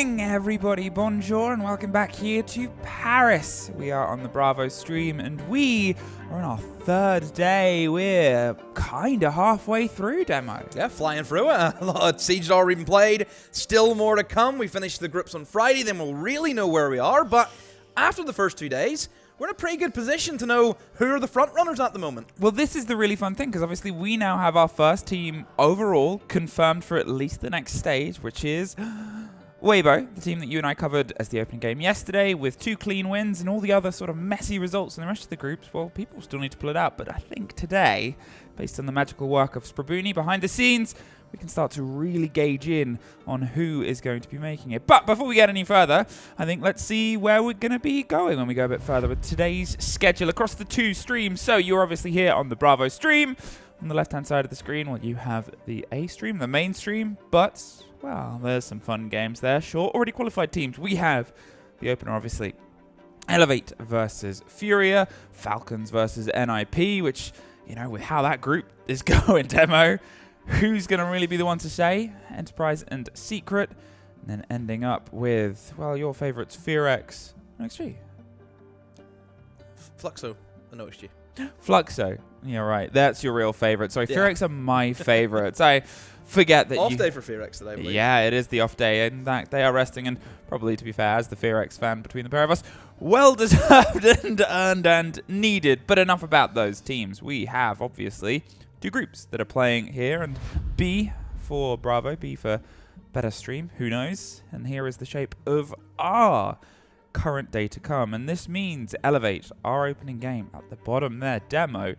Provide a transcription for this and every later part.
morning, everybody. Bonjour, and welcome back here to Paris. We are on the Bravo stream, and we are on our third day. We're kind of halfway through, Demo. Yeah, flying through it. A lot of Siege already been played. Still more to come. We finished the groups on Friday, then we'll really know where we are. But after the first 2 days, we're in a pretty good position to know who are the front runners at the moment. Well, this is the really fun thing, because obviously we now have our first team overall confirmed for at least the next stage, which is Weibo, the team that you and I covered as the opening game yesterday, with 2 clean wins and all the other sort of messy results in the rest of the groups. Well, people still need to pull it out, but I think today, based on the magical work of Sprabuni behind the scenes, we can start to really gauge in on who is going to be making it. But before we get any further, I think let's see where we're going to be going when we go a bit further with today's schedule across the 2 streams. So you're obviously here on the Bravo stream. On the left-hand side of the screen, well, you have the A stream, the main stream, but, well, there's some fun games there. Sure, already qualified teams. We have the opener, obviously. Elevate versus FURIA, FALCONS versus NIP, which, you know, with how that group is going, Demo, who's going to really be the one to say? Enterprise and Secret. And then ending up with, well, your favourites, Fearex and XG. FLUXO, I noticed you. FLUXO. Yeah, right. That's your real favourite. Sorry, Yeah. Fearex are my favourites. I forget that Off day for Fearex today, I believe. Yeah, it is the off day. In fact, they are resting, and probably, to be fair, as the Fearex fan between the pair of us, well deserved and earned and needed. But enough about those teams. We have, obviously, 2 groups that are playing here, and B for Bravo, B for better stream, who knows? And here is the shape of our current day to come, and this means Elevate, our opening game at the bottom there, Demo.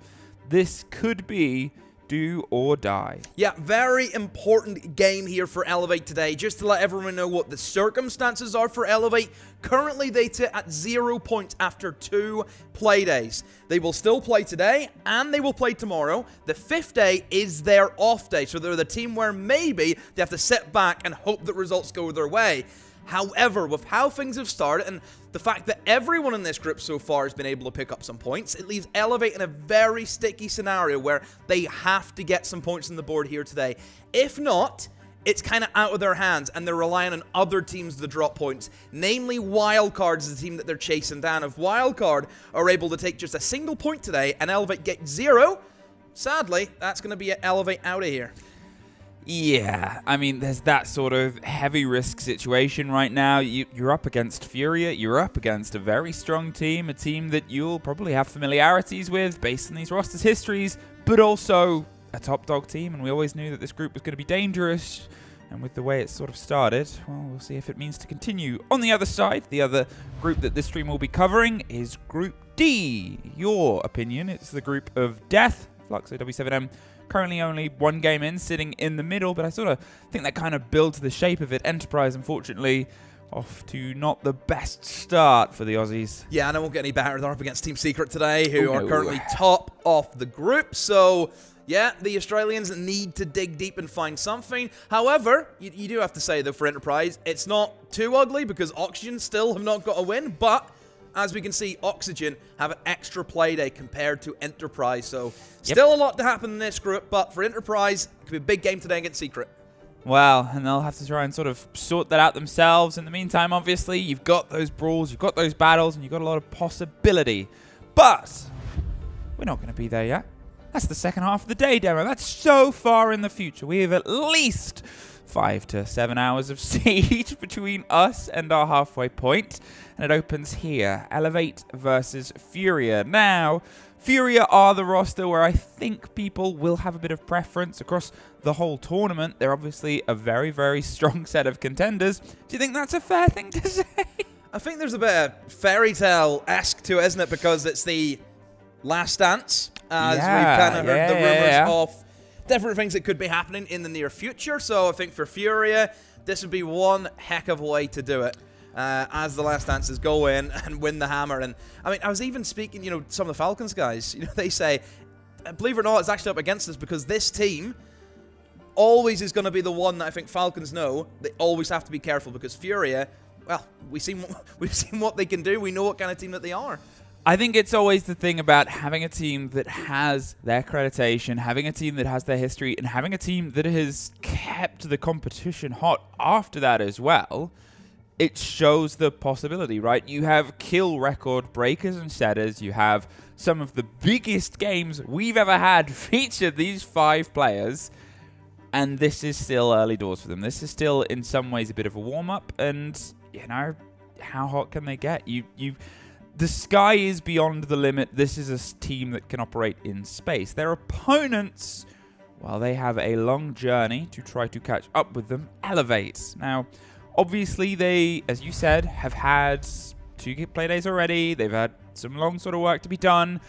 This could be do or die. Yeah, very important game here for Elevate today. Just to let everyone know what the circumstances are for Elevate. Currently, they sit at 0 points after 2 play days. They will still play today, and they will play tomorrow. The 5th day is their off day, so they're the team where maybe they have to sit back and hope that results go their way. However, with how things have started and the fact that everyone in this group so far has been able to pick up some points, it leaves Elevate in a very sticky scenario where they have to get some points on the board here today. If not, it's kind of out of their hands, and they're relying on other teams to drop points, namely WILDCARD is the team that they're chasing down. If WILDCARD are able to take just a single point today and Elevate get 0, sadly, that's going to be Elevate out of here. Yeah, I mean, there's that sort of heavy risk situation right now. You're up against FURIA, you're up against a very strong team, a team that you'll probably have familiarities with based on these rosters' histories, but also a top dog team, and we always knew that this group was going to be dangerous. And with the way it sort of started, well, we'll see if it means to continue. On the other side, the other group that this stream will be covering is Group D. Your opinion, it's the group of Death, FLUXO W7M, currently only 1 game in, sitting in the middle, but I sort of think that kind of builds the shape of it. Enterprise, unfortunately, off to not the best start for the Aussies. Yeah, and it won't get any better. They're up against Team Secret today, who are currently top of the group. So, yeah, the Australians need to dig deep and find something. However, you do have to say, though, for Enterprise, it's not too ugly because Oxygen still have not got a win, but as we can see, Oxygen have an extra play day compared to Enterprise. So, still a lot to happen in this group, but for Enterprise, it could be a big game today against Secret. Well, and they'll have to try and sort of sort that out themselves. In the meantime, obviously, you've got those brawls, you've got those battles, and you've got a lot of possibility. But we're not going to be there yet. That's the second half of the day, Demo. That's so far in the future. We have at least 5 to 7 hours of siege between us and our halfway point. And it opens here. Elevate versus FURIA. Now, FURIA are the roster where I think people will have a bit of preference across the whole tournament. They're obviously a very, very strong set of contenders. Do you think that's a fair thing to say? I think there's a bit of fairy tale-esque to it, isn't it? Because it's the last dance, as we've kind of heard the rumors of different things that could be happening in the near future. So I think for FURIA, this would be one heck of a way to do it. As the last dances go in and win the hammer. And I mean, I was even speaking, some of the FALCONS guys, they say, believe it or not, it's actually up against us because this team always is going to be the one that I think FALCONS know they always have to be careful because FURIA, well, we've seen what they can do. We know what kind of team that they are. I think it's always the thing about having a team that has their accreditation, having a team that has their history, and having a team that has kept the competition hot after that as well. it shows the possibility, right? You have kill record breakers and setters. You have some of the biggest games we've ever had featured these 5 players. And this is still early doors for them. This is still, in some ways, a bit of a warm-up. And, you know, how hot can they get? The sky is beyond the limit. This is a team that can operate in space. Their opponents, well, they have a long journey to try to catch up with them. Elevate. Now, obviously, they, as you said, have had 2 play days already. They've had some long sort of work to be done.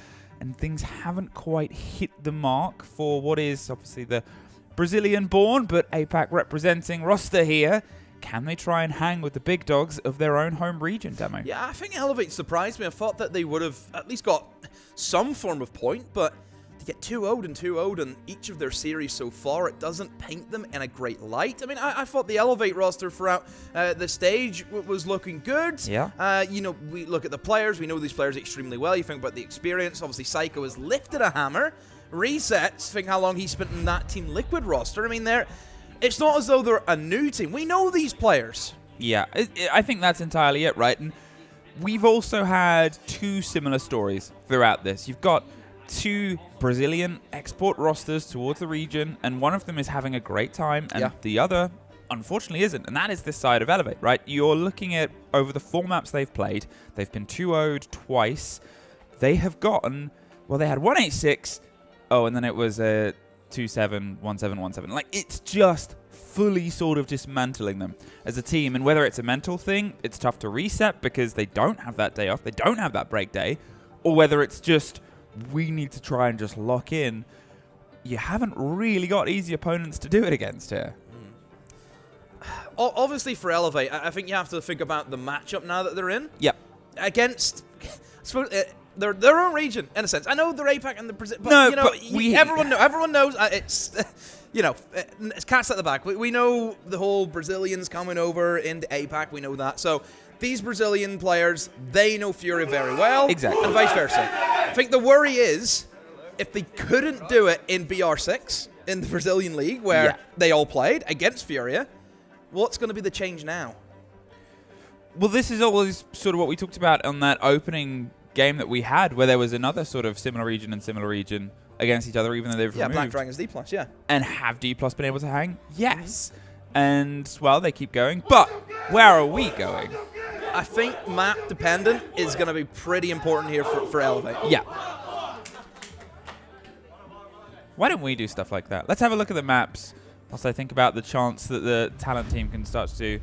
And things haven't quite hit the mark for what is obviously the Brazilian-born but APAC representing roster here. Can they try and hang with the big dogs of their own home region, Demo? Yeah, I think Elevate surprised me. I thought that they would have at least got some form of point, but to get 2-0'd and 2-0'd in each of their series so far, it doesn't paint them in a great light. I mean, I thought the Elevate roster throughout the stage was looking good. Yeah. You know, we look at the players. We know these players extremely well. You think about the experience. Obviously, Psycho has lifted a hammer. Resets, think how long he spent in that Team Liquid roster. I mean, it's not as though they're a new team. We know these players. Yeah, I think that's entirely it, right? And we've also had 2 similar stories throughout this. You've got 2 Brazilian export rosters towards the region, and one of them is having a great time, and the other, unfortunately, isn't. And that is this side of Elevate, right? You're looking at, over the 4 maps they've played, they've been 2-0'd twice. They have gotten, well, they had 1-8-6. Oh, and then it was a 2-7, 1-7, 1-7. Like, it's just fully sort of dismantling them as a team. And whether it's a mental thing, it's tough to reset because they don't have that day off, they don't have that break day, or whether it's just, we need to try and just lock in. You haven't really got easy opponents to do it against here. Obviously, for Elevate, I think you have to think about the matchup now that they're in. Yep. Against, I suppose, their own region, in a sense. I know they're APAC and the Brazil, but no, you know, but everyone knows it's, you know, it's cats at the back. We know the whole Brazilians coming over into APAC. We know that. So these Brazilian players, they know FURIA very well, exactly, and vice versa. I think the worry is if they couldn't do it in BR6 in the Brazilian league where they all played against FURIA, what's going to be the change now? Well, this is always sort of what we talked about on that opening game that we had, where there was another sort of similar region against each other, even though they've removed. Black Dragons D+, yeah. And have D+ been able to hang? Yes. And, well, they keep going. But where are we going? I think map dependent is going to be pretty important here for Elevate. Yeah. Why don't we do stuff like that? Let's have a look at the maps whilst I think about the chance that the talent team can start to do.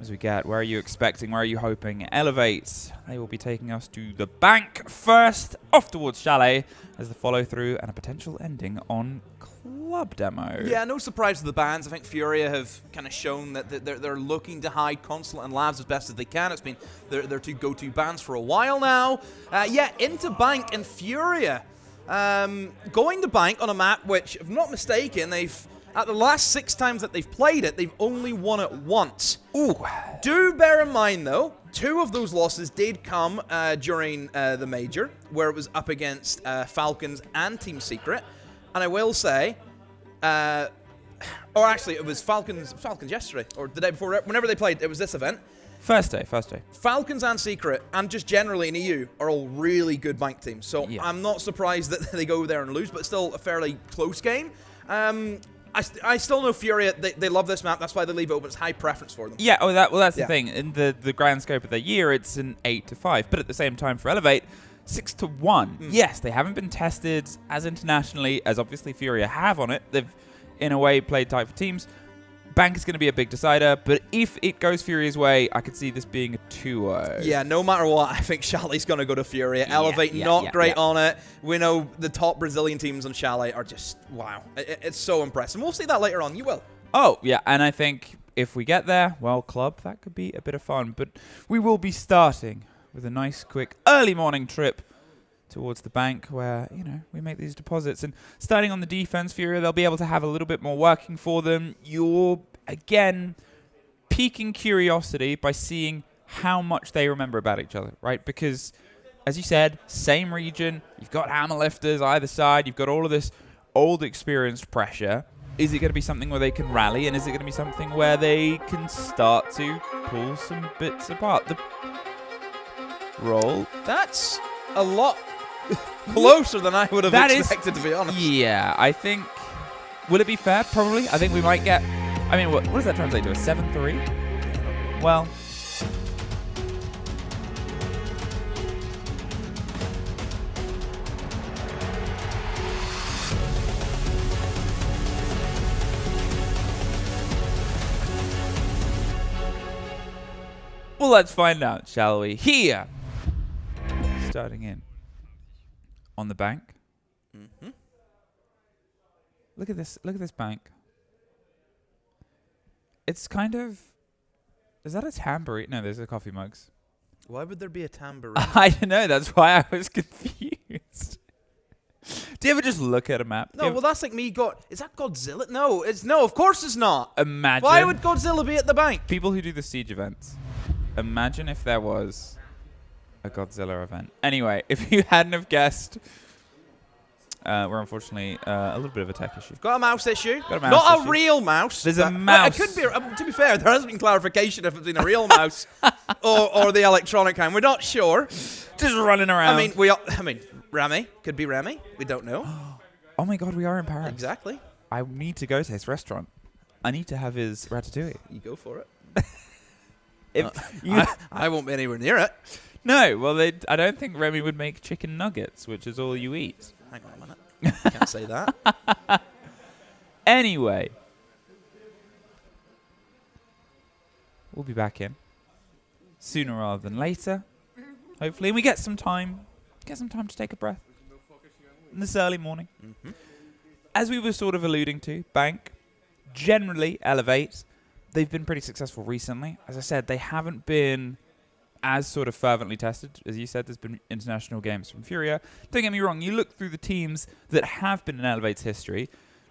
As we get, where are you expecting? Where are you hoping? Elevate. They will be taking us to the bank first, off towards Chalet, as the follow through and a potential ending on Club Demo. Yeah, no surprise to the bans. I think FURIA have kind of shown that they're looking to hide Consulate and Labs as best as they can. It's been their 2 go-to bans for a while now. Yeah, into bank and FURIA. Going to bank on a map which, if I'm not mistaken, at the last 6 times that they've played it, they've only won it once. Ooh. Do bear in mind, though, 2 of those losses did come during the Major, where it was up against Falcons and Team Secret. And I will say, or actually, it was Falcons yesterday, or the day before, whenever they played, it was this event. First day. Falcons and Secret, and just generally in EU, are all really good bank teams. So I'm not surprised that they go there and lose, but still a fairly close game. I still know FURIA, they love this map, that's why they leave it open. It's high preference for them. Yeah, that's the thing. In the grand scope of the year, it's an 8-5. But at the same time, for Elevate, 6-1. Yes, they haven't been tested as internationally as obviously FURIA have on it. They've, in a way, played tight for teams. Bank is going to be a big decider, but if it goes FURIA's way, I could see this being a 2-0. Yeah, no matter what, I think Chalet's going to go to FURIA. Elevate, not great on it. We know the top Brazilian teams on Chalet are just, wow. It's so impressive. We'll see that later on. You will. Oh, yeah, and I think if we get there, well, Club, that could be a bit of fun. But we will be starting with a nice, quick, early morning trip towards the bank where, you know, we make these deposits. And starting on the defense, FURIA, they'll be able to have a little bit more working for them. You're, again, piquing curiosity by seeing how much they remember about each other, right? Because, as you said, same region, you've got hammer lifters either side, you've got all of this old experienced pressure. Is it going to be something where they can rally, and is it going to be something where they can start to pull some bits apart? The roll. That's a lot closer than I would have expected, to be honest. Yeah, I think... Will it be fair? Probably. I think we might get... I mean, what does that translate to? A 7-3? Well... Well, let's find out, shall we? Here! Starting in. On the bank. Mm-hmm. Look at this bank. It's kind of... Is that a tambourine? No, there's the coffee mugs. Why would there be a tambourine? I don't know. That's why I was confused. Do you ever just look at a map? No, well, that's like me. Is that Godzilla? No, no. Of course it's not. Imagine. Why would Godzilla be at the bank? People who do the siege events. Imagine if there was a Godzilla event. Anyway, if you hadn't have guessed, we're unfortunately a little bit of a tech issue. Got a mouse issue. Got a mouse Not issue. a real mouse. There's a mouse. It could be. To be fair, there hasn't been clarification if it's been a real mouse or the electronic kind. We're not sure. Just running around. I mean, Remy could be Remy. We don't know. Oh my God, we are in Paris. Exactly. I need to go to his restaurant. I need to have his ratatouille. You go for it. I won't be anywhere near it. No, well, I don't think Remy would make chicken nuggets, which is all you eat. Hang on a minute. Can't say that. Anyway. We'll be back in. Sooner rather than later. Hopefully. And we get some time. To take a breath. In this early morning. Mm-hmm. As we were sort of alluding to, Bank generally elevate. They've been pretty successful recently. As I said, they haven't been as sort of fervently tested. As you said, there's been international games from FURIA. Don't get me wrong, you look through the teams that have been in Elevate's history,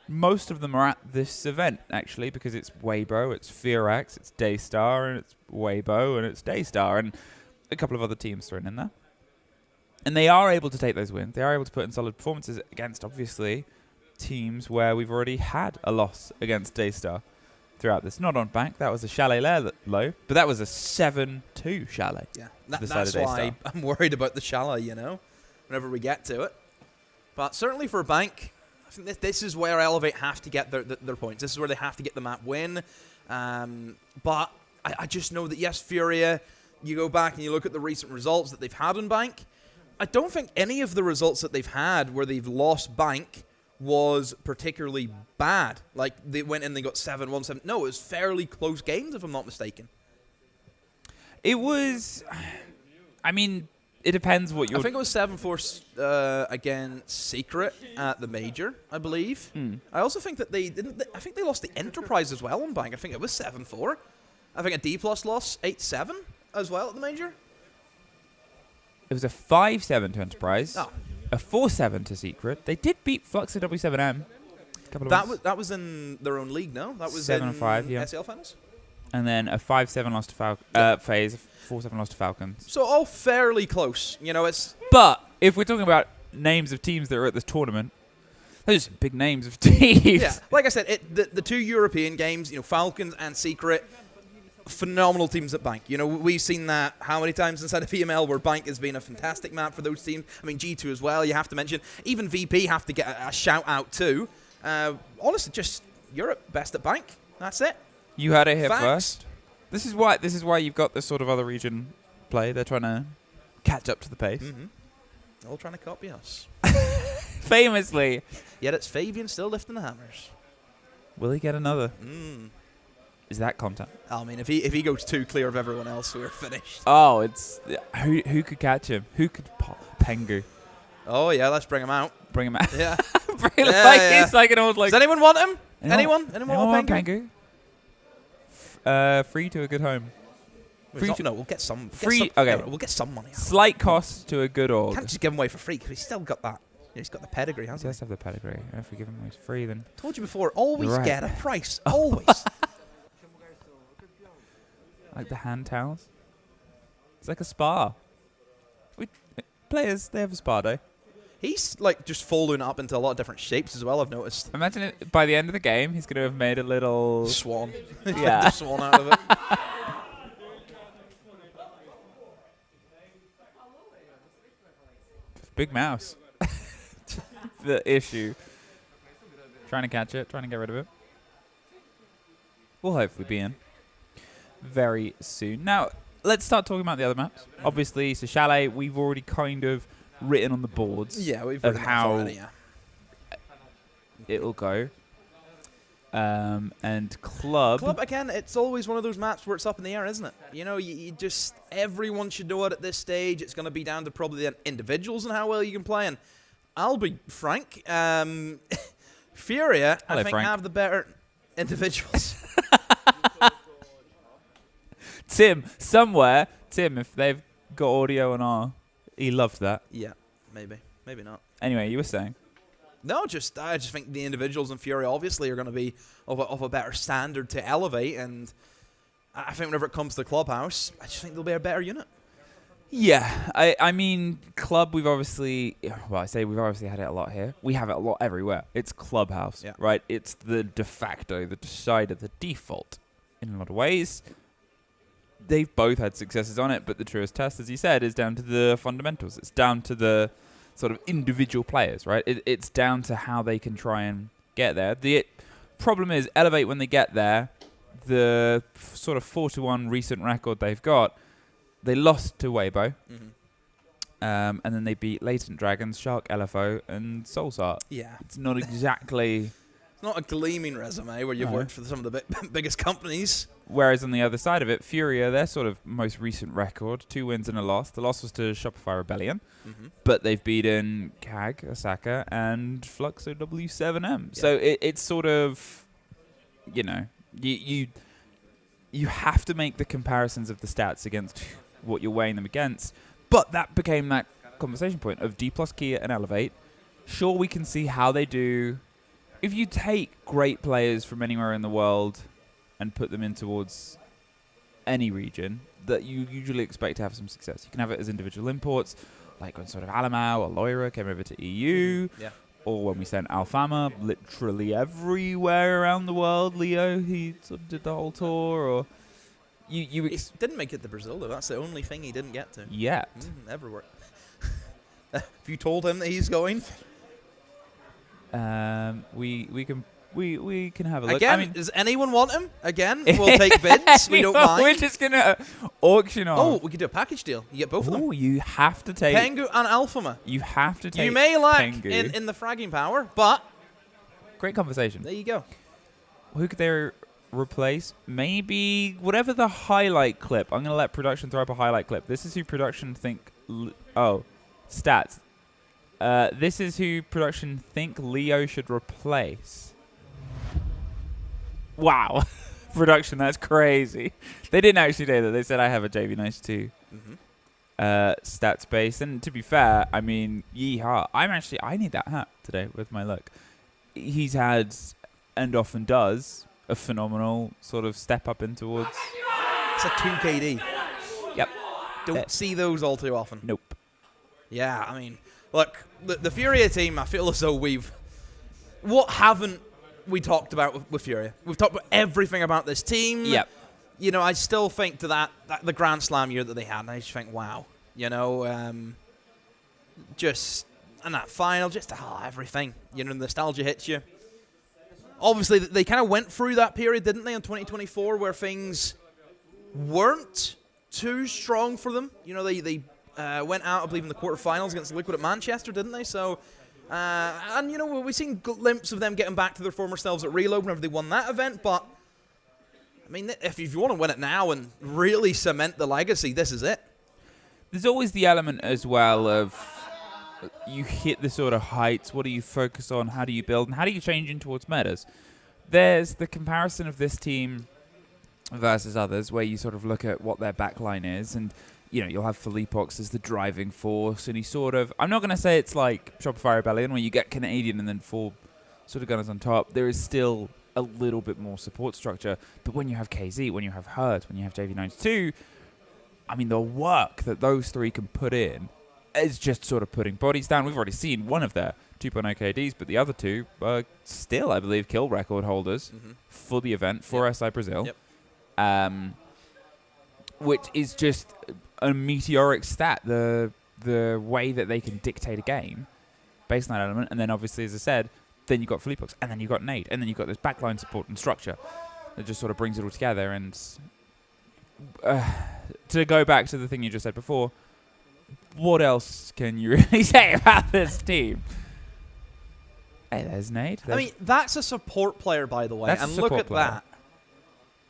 most of them are at this event, actually, because it's Weibo, it's Fearax, it's Daystar, and it's Weibo, and it's Daystar, and a couple of other teams thrown in there. And they are able to take those wins. They are able to put in solid performances against, obviously, teams where we've already had a loss against Daystar throughout this. Not on Bank. That was a Chalet low, but that was a 7-2 Chalet. Yeah, that's why I'm worried about the Chalet, whenever we get to it. But certainly for Bank, I think this is where Elevate have to get their points. This is where they have to get the map win. But I just know that, yes, FURIA, you go back and you look at the recent results that they've had in Bank. I don't think any of the results that they've had where they've lost Bank was particularly bad. Like, they went in and they got 7-1-7. No, it was fairly close games, if I'm not mistaken. It was... I mean, it depends what you're... I think it was 7-4 against Secret at the Major, I believe. I also think that they didn't... I think they lost the Enterprise as well on Bank. I think it was 7-4. I think a D+ lost 8-7 as well at the Major. It was a 5-7 to Enterprise. Oh. A 4-7 to Secret. They did beat FLUXO W7M. That was in their own league, no? That was 7-5, yeah. SL finals? And then a 5-7 loss to FaZe, a 4-7 loss to Falcons. So all fairly close. It's... But if we're talking about names of teams that are at this tournament, those are some big names of teams. Yeah, like I said, the two European games, Falcons and Secret, phenomenal teams at Bank. We've seen that how many times inside of VML where Bank has been a fantastic map for those teams. I mean, G2 as well, you have to mention. Even VP have to get a shout out too. Honestly, just Europe, best at Bank. That's it. You had it here first. This is why you've got this sort of other region play. They're trying to catch up to the pace. All trying to copy us. Famously. Yet it's Fabian still lifting the hammers. Will he get another? Is that content? I mean, if he goes too clear of everyone else, we're finished. Oh, it's... Who could catch him? Who could pop Pengu? Oh, yeah, let's bring him out. Bring him out. Yeah. Bring him like it's like an old... Like, does anyone want him? Anyone want want Pengu? Free to a good home. No, we'll get some. We'll get some money out. Slight cost to a good org. Can't just give him away for free because he's still got that. He's got the pedigree, hasn't he? He does have the pedigree. And if we give him away free, then... Told you before, always get a price. Always. Like the hand towels. It's like a spa. Players, they have a spa day. He's like just folding up into a lot of different shapes as well, I've noticed. Imagine it, by the end of the game, he's going to have made a little... Swan. Yeah. The swan out of it. Big mouse. The issue. Trying to catch it, trying to get rid of it. We'll hopefully be in very soon. Now, let's start talking about the other maps. Obviously, so Chalet, we've already kind of written on the boards Yeah, we've of written how already, yeah. it'll go. And Club... Club, again, it's always one of those maps where it's up in the air, isn't it? You know, you just... Everyone should know it at this stage. It's going to be down to probably the individuals and how well you can play. And I'll be frank. FURIA, I think, Frank. have the better individuals. Tim, somewhere, if they've got audio on our... He loved that. Yeah, maybe. Maybe not. Anyway, you were saying? No, I just think the individuals in FURIA obviously are going to be of a better standard to elevate, and I think whenever it comes to Clubhouse, I just think they'll be a better unit. Yeah, I mean, Club, we've obviously... Well, I say we've obviously had it a lot here. We have it a lot everywhere. It's Clubhouse, Yeah. right? It's the de facto, the decider, the default in a lot of ways. They've both had successes on it, but the truest test, as you said, is down to the fundamentals. It's down to the sort of individual players, right? It's down to how they can try and get there. The problem is, Elevate, when they get there, the sort of 4-1 recent record they've got, they lost to Weibo, and then they beat Latent Dragons, Shark LFO, and Soulsart. Yeah. It's not exactly... It's not a gleaming resume where you've worked for some of the biggest companies. Whereas on the other side of it, FURIA, their sort of most recent record, 2 wins and a loss. The loss was to Shopify Rebellion, but they've beaten CAG, Osaka, and FLUXO W7M. Yeah. So it's sort of, you know, you have to make the comparisons of the stats against what you're weighing them against. But that became that conversation point of D plus Kia and Elevate. Sure, we can see how they do. If you take great players from anywhere in the world and put them in towards any region, that you usually expect to have some success. You can have it as individual imports, like when sort of Alamau or Loira came over to EU, or when we sent Alfama literally everywhere around the world. Leo, he sort of did the whole tour, or He didn't make it to Brazil, though. That's the only thing he didn't get to. yet. Everywhere. Have you told him that he's going? We can have a look. Again, I mean, does anyone want him? Again, we'll take bids. We don't mind. We're just gonna auction off. Oh, we could do a package deal. You get both of them. Oh, you have to take Pengu and Alfama. You have to take. You may lack Pengu. in the fragging power, but Great conversation. there you go. Who could they replace? Maybe whatever the highlight clip. I'm gonna let production throw up a highlight clip. This is who production think. Stats. This is who production think Leo should replace. Wow. Production, that's crazy. They didn't actually say that. They said I have a JV92 stats base. And to be fair, I mean, yeehaw. I need that hat today with my look. He's had, and often does, a phenomenal sort of step up in towards. It's a 2 KD. Yep. Don't see those all too often. Nope. Yeah, I mean, look, the FURIA team, I feel as though what haven't we talked about with FURIA? We've talked about everything about this team. Yep. You know, I still think to that the Grand Slam year that they had, and I just think, wow. You know, and that final, everything. You know, nostalgia hits you. Obviously, they kind of went through that period, didn't they, in 2024, where things weren't too strong for them. You know, they went out, I believe, in the quarterfinals against Liquid at Manchester, didn't they? So, and, you know, we've seen glimpses of them getting back to their former selves at Reload whenever they won that event. But, I mean, if you want to win it now and really cement the legacy, this is it. There's always the element as well of you hit the sort of heights. What do you focus on? How do you build? And how do you change in towards metas? There's the comparison of this team versus others where you sort of look at what their backline is, and you know, you'll have Philippox as the driving force, and he sort of, I'm not going to say it's like Shopify Rebellion where you get Canadian and then 4 sort of gunners on top. There is still a little bit more support structure. But when you have KZ, when you have Hurt, when you have JV92, I mean, the work that those 3 can put in is just sort of putting bodies down. We've already seen one of their 2.0 KDs, but the other two are still, I believe, kill record holders for the event for SI Brazil, which is just a meteoric stat. The way that they can dictate a game based on that element, and then obviously, as I said, then you've got FLUXO, and then you've got Nade, and then you've got this backline support and structure that just sort of brings it all together. And to go back to the thing you just said before, what else can you really say about this team? Hey, there's Nade. I mean, that's a support player, by the way, and look at that.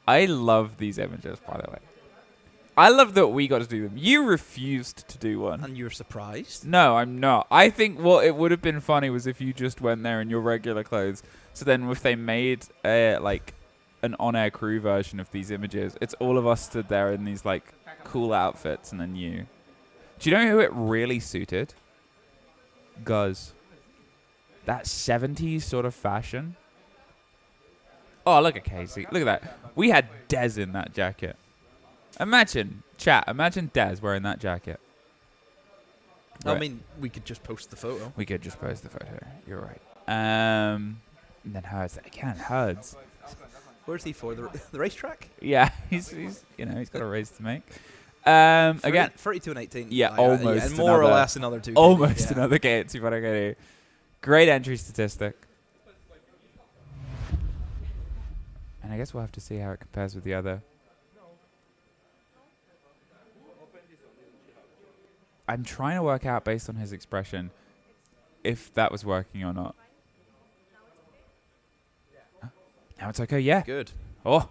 I love these images, by the way. I love that we got to do them. You refused to do one. And you're surprised? No, I'm not. I think what it would have been funny was if you just went there in your regular clothes. So then if they made like an on-air crew version of these images, it's all of us stood there in these like cool outfits and then you. Do you know who it really suited? Guz. That 70s sort of fashion. Oh, look at Casey. Look at that. We had Dez in that jacket. Imagine, chat, imagine Dez wearing that jacket. Right. I mean, we could just post the photo. We could just post the photo. You're right. And then Herds. Again, Herds. Where's he for? The racetrack? Yeah, he's you know, he's got a race to make. Again, 32 and 18. Yeah, almost. And more or less another 2. Almost another K2. Great entry statistic. And I guess we'll have to see how it compares with the other. I'm trying to work out, based on his expression, if that was working or not. Now it's okay, yeah. Good. Oh.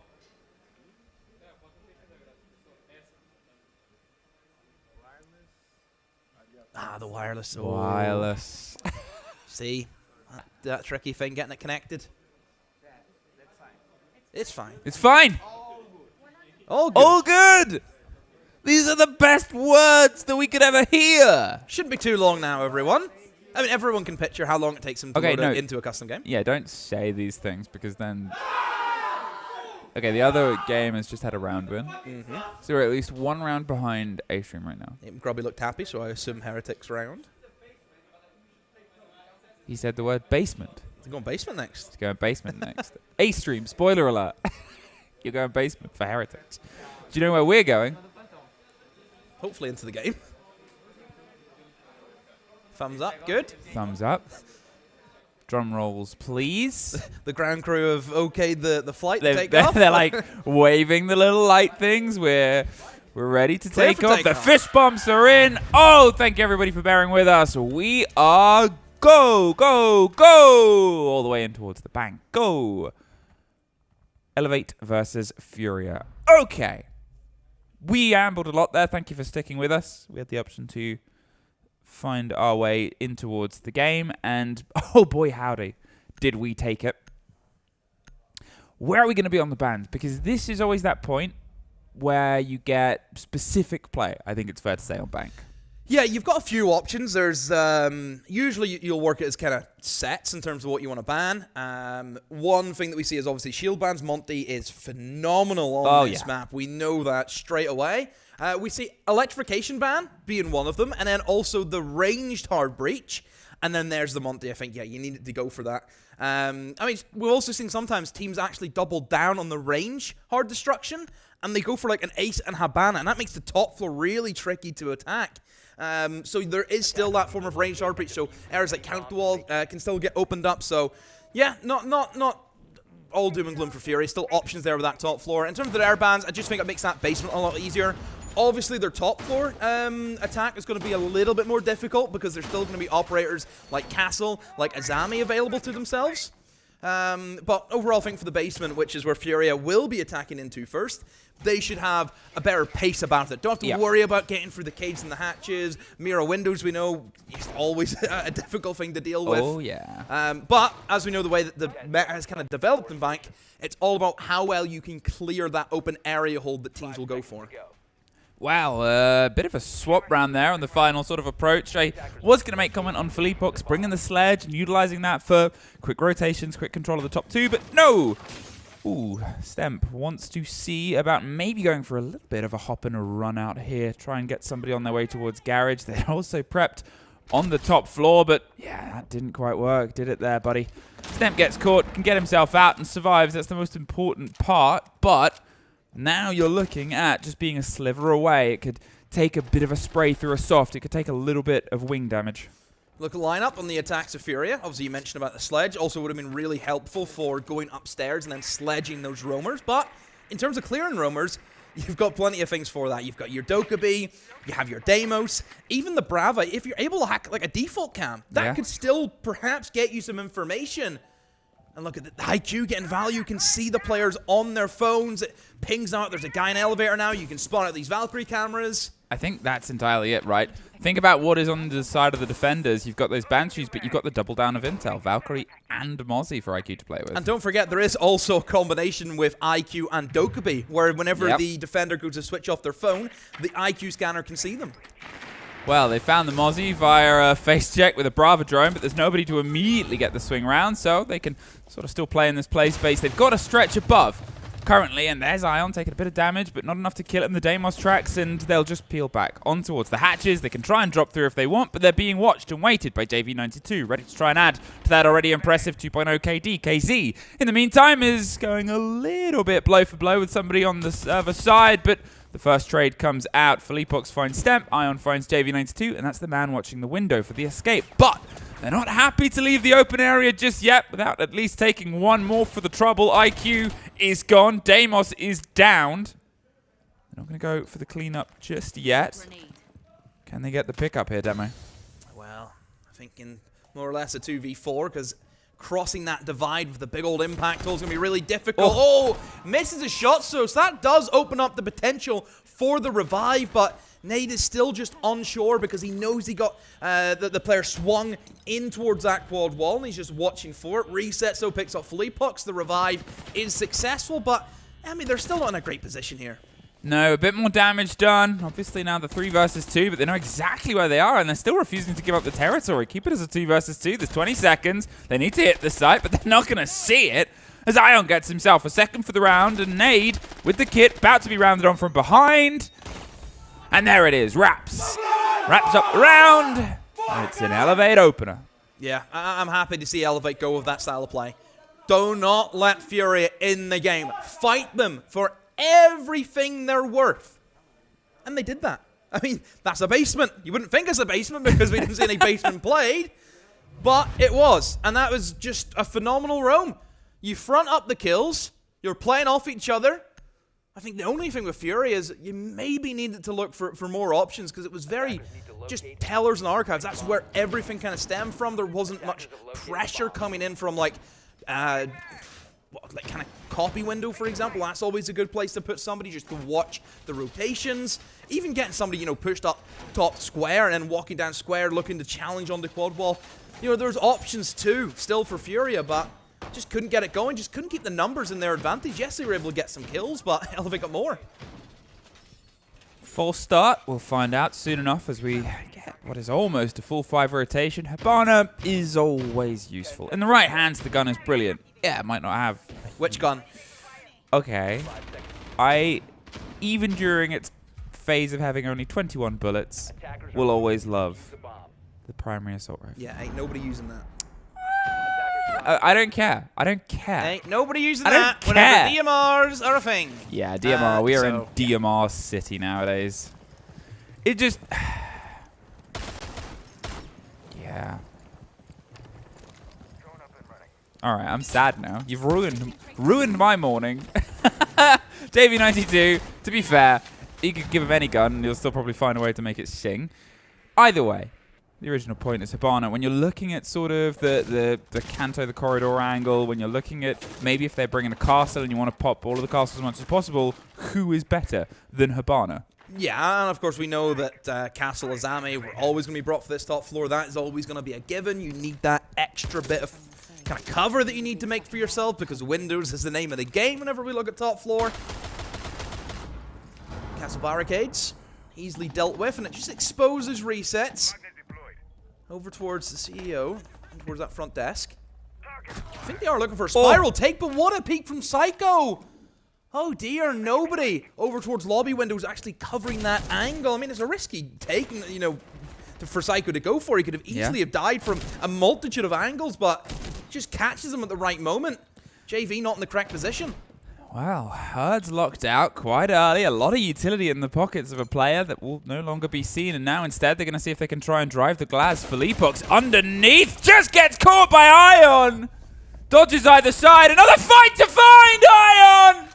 Ah, the wireless. Oh. Wireless. See? That tricky thing, getting it connected. It's fine. It's fine. All good. All good. These are the best words that we could ever hear. Shouldn't be too long now, everyone. I mean, everyone can picture how long it takes them to load it into a custom game. Yeah, don't say these things because then... Okay, the other game has just had a round win. So we're at least one round behind A-Stream right now. Grubby looked happy, so I assume Heretics round. He said the word basement. He's going basement next. He's going basement next. A-Stream, spoiler alert. You're going basement for Heretics. Do you know where we're going? Hopefully into the game. Thumbs up. Good. Thumbs up. Drum rolls, please. The ground crew have okayed the flight to take off. They're like waving the little light things. We're ready to take off. The fist bumps are in. Oh, thank you everybody for bearing with us. We are go, go, go. All the way in towards the bank. Go. Elevate versus FURIA. Okay. We ambled a lot there. Thank you for sticking with us. We had the option to find our way in towards the game. And, oh boy, howdy, did we take it. Where are we going to be on the bans? Because this is always that point where you get specific play, I think it's fair to say, on Bank. Yeah, you've got a few options. There's usually you'll work it as kind of sets in terms of what you want to ban. One thing that we see is obviously shield bans. Monty is phenomenal on this map. We know that straight away. We see electrification ban being one of them, and then also the ranged hard breach. And then there's the Monty. I think, yeah, you needed to go for that. I mean, we've also seen sometimes teams actually double down on the range hard destruction, and they go for like an Ace and Habana, and that makes the top floor really tricky to attack. So there is still that form of ranged hard breach, so areas like Count the Wall can still get opened up. So, yeah, not all doom and gloom for FURIA. Still options there with that top floor. In terms of their air bans, I just think it makes that basement a lot easier. Obviously, their top floor attack is going to be a little bit more difficult because there's still going to be operators like Castle, like Azami available to themselves. But overall, I think for the basement, which is where FURIA will be attacking into first, they should have a better pace about it. Don't have to worry about getting through the caves and the hatches. Mirror windows, we know, is always a difficult thing to deal with. Oh, yeah. But as we know, the way that the meta has kind of developed in Bank, it's all about how well you can clear that open area hold that teams will go for. Wow, a bit of a swap round there on the final sort of approach. I was going to make comment on Philippox bringing the sledge and utilizing that for quick rotations, quick control of the top two, but no! Ooh, Stemp wants to see about maybe going for a little bit of a hop and a run out here. Try and get somebody on their way towards Garage. They're also prepped on the top floor, but yeah, that didn't quite work, did it there, buddy? Stemp gets caught, can get himself out and survives. That's the most important part, but now you're looking at just being a sliver away. It could take a bit of a spray through a soft. It could take a little bit of wing damage. Look at lineup on the attacks of FURIA. Obviously, you mentioned about the sledge. Also would have been really helpful for going upstairs and then sledging those roamers. But in terms of clearing roamers, you've got plenty of things for that. You've got your Dokkaebi, you have your Deimos, even the Brava. If you're able to hack like a default cam, that could still perhaps get you some information. And look at the IQ getting value. You can see the players on their phones. It pings out. There's a guy in elevator now. You can spot out these Valkyrie cameras. I think that's entirely it, right? Think about what is on the side of the defenders. You've got those Banshees, but you've got the double down of Intel, Valkyrie and Mozzie for IQ to play with. And don't forget, there is also a combination with IQ and Dokkaebi, where whenever the defender goes to switch off their phone, the IQ scanner can see them. Well, they found the Mozzie via a face check with a Brava drone, but there's nobody to immediately get the swing round, so they can sort of still play in this play space. They've got a stretch above currently, and there's Ion taking a bit of damage, but not enough to kill it in the Deimos tracks, and they'll just peel back on towards the hatches. They can try and drop through if they want, but they're being watched and waited by JV92, ready to try and add to that already impressive 2.0 KD. KZ, in the meantime, is going a little bit blow for blow with somebody on the server side, but the first trade comes out. Philippox finds Stemp, Ion finds JV92, and that's the man watching the window for the escape. But they're not happy to leave the open area just yet without at least taking one more for the trouble. IQ is gone. Deimos is downed. They're not going to go for the cleanup just yet. Can they get the pickup here, Demo? Well, I think in more or less a 2v4, because crossing that divide with the big old impact hole is going to be really difficult. Oh, misses a shot, so that does open up the potential for the revive, but Nade is still just onshore because he knows he got the player swung in towards that quad wall, and he's just watching for it. Resets, so picks up Philippox. The revive is successful, but I mean, they're still not in a great position here. No, a bit more damage done. Obviously now the 3 versus 2, but they know exactly where they are, and they're still refusing to give up the territory. Keep it as a 2 versus 2. There's 20 seconds. They need to hit the site, but they're not going to see it. As Ion gets himself a second for the round, and Nade with the kit about to be rounded on from behind. And there it is. Wraps up the round. It's an Elevate opener. Yeah, I'm happy to see Elevate go with that style of play. Do not let FURIA in the game. Fight them for everything they're worth. And they did that. I mean, that's a basement. You wouldn't think it's a basement because we didn't see any basement played. But it was. And that was just a phenomenal roam. You front up the kills. You're playing off each other. I think the only thing with FURIA is you maybe needed to look for more options, because it was very just tellers and archives. That's where everything kind of stemmed from. There wasn't much pressure coming in from like kind of copy window, for example. That's always a good place to put somebody just to watch the rotations. Even getting somebody, you know, pushed up top square and then walking down square looking to challenge on the quad wall. You know, there's options too still for FURIA, but just couldn't get it going, just couldn't keep the numbers in their advantage. Yes, they were able to get some kills, but Elevate got more. False start. We'll find out soon enough as we get what is almost a full 5 rotation. Hibana is always useful. In the right hands, the gun is brilliant. Yeah, it might not have... Which gun? Okay. Even during its phase of having only 21 bullets, will always love the primary assault rifle. Yeah, ain't nobody using that. I don't care. I don't care. Ain't nobody using that whenever DMRs are a thing. Yeah, DMR. We are in DMR city nowadays. It just... yeah. Alright, I'm sad now. You've ruined my morning. JV92, to be fair, you could give him any gun and he'll still probably find a way to make it sing. Either way, the original point is Hibana. When you're looking at sort of the Kanto, the corridor angle, when you're looking at maybe if they're bringing a castle and you want to pop all of the castles as much as possible, who is better than Hibana? Yeah, and of course we know that Castle Azami were always going to be brought for this top floor. That is always going to be a given. You need that extra bit of kind of cover that you need to make for yourself, because Windows is the name of the game whenever we look at top floor. Castle barricades, easily dealt with, and it just exposes resets over towards the CEO, towards that front desk. I think they are looking for a spiral take, but what a peek from Psycho! Oh dear, nobody over towards lobby windows actually covering that angle. I mean, it's a risky take, you know, for Psycho to go for. He could have easily have died from a multitude of angles, but just catches him at the right moment. JV not in the correct position. Wow, Herd's locked out quite early. A lot of utility in the pockets of a player that will no longer be seen. And now instead they're going to see if they can try and drive the glass. FLUXO underneath just gets caught by Ion. Dodges either side. Another fight to find Ion.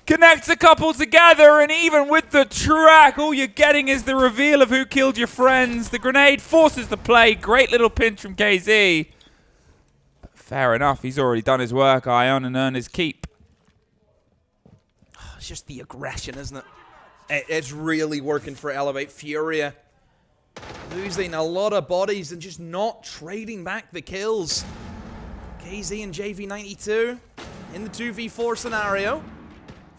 Connects a couple together, and even with the track, all you're getting is the reveal of who killed your friends. The grenade forces the play. Great little pinch from KZ. But fair enough, he's already done his work, Ion, and earned his keep. It's just the aggression, isn't it? It's really working for Elevate. FURIA losing a lot of bodies and just not trading back the kills. KZ and JV92 in the 2v4 scenario.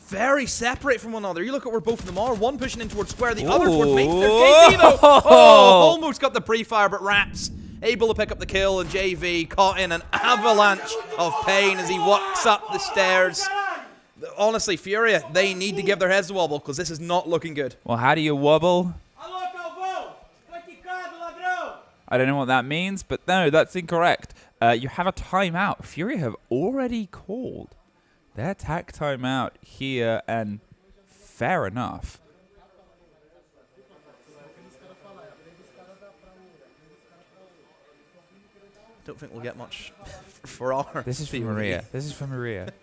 Very separate from one another. You look at where both of them are. One pushing in towards square, the other towards main. There's KZ though. Oh, almost got the pre-fire, but Raps able to pick up the kill, and JV caught in an avalanche of pain as he walks up the stairs. Honestly, FURIA, they need to give their heads a wobble because this is not looking good. Well, how do you wobble? I don't know what that means, but no, that's incorrect. You have a timeout. FURIA have already called their attack timeout here, and fair enough. Don't think we'll get much for our... This is for Maria. This is for Maria.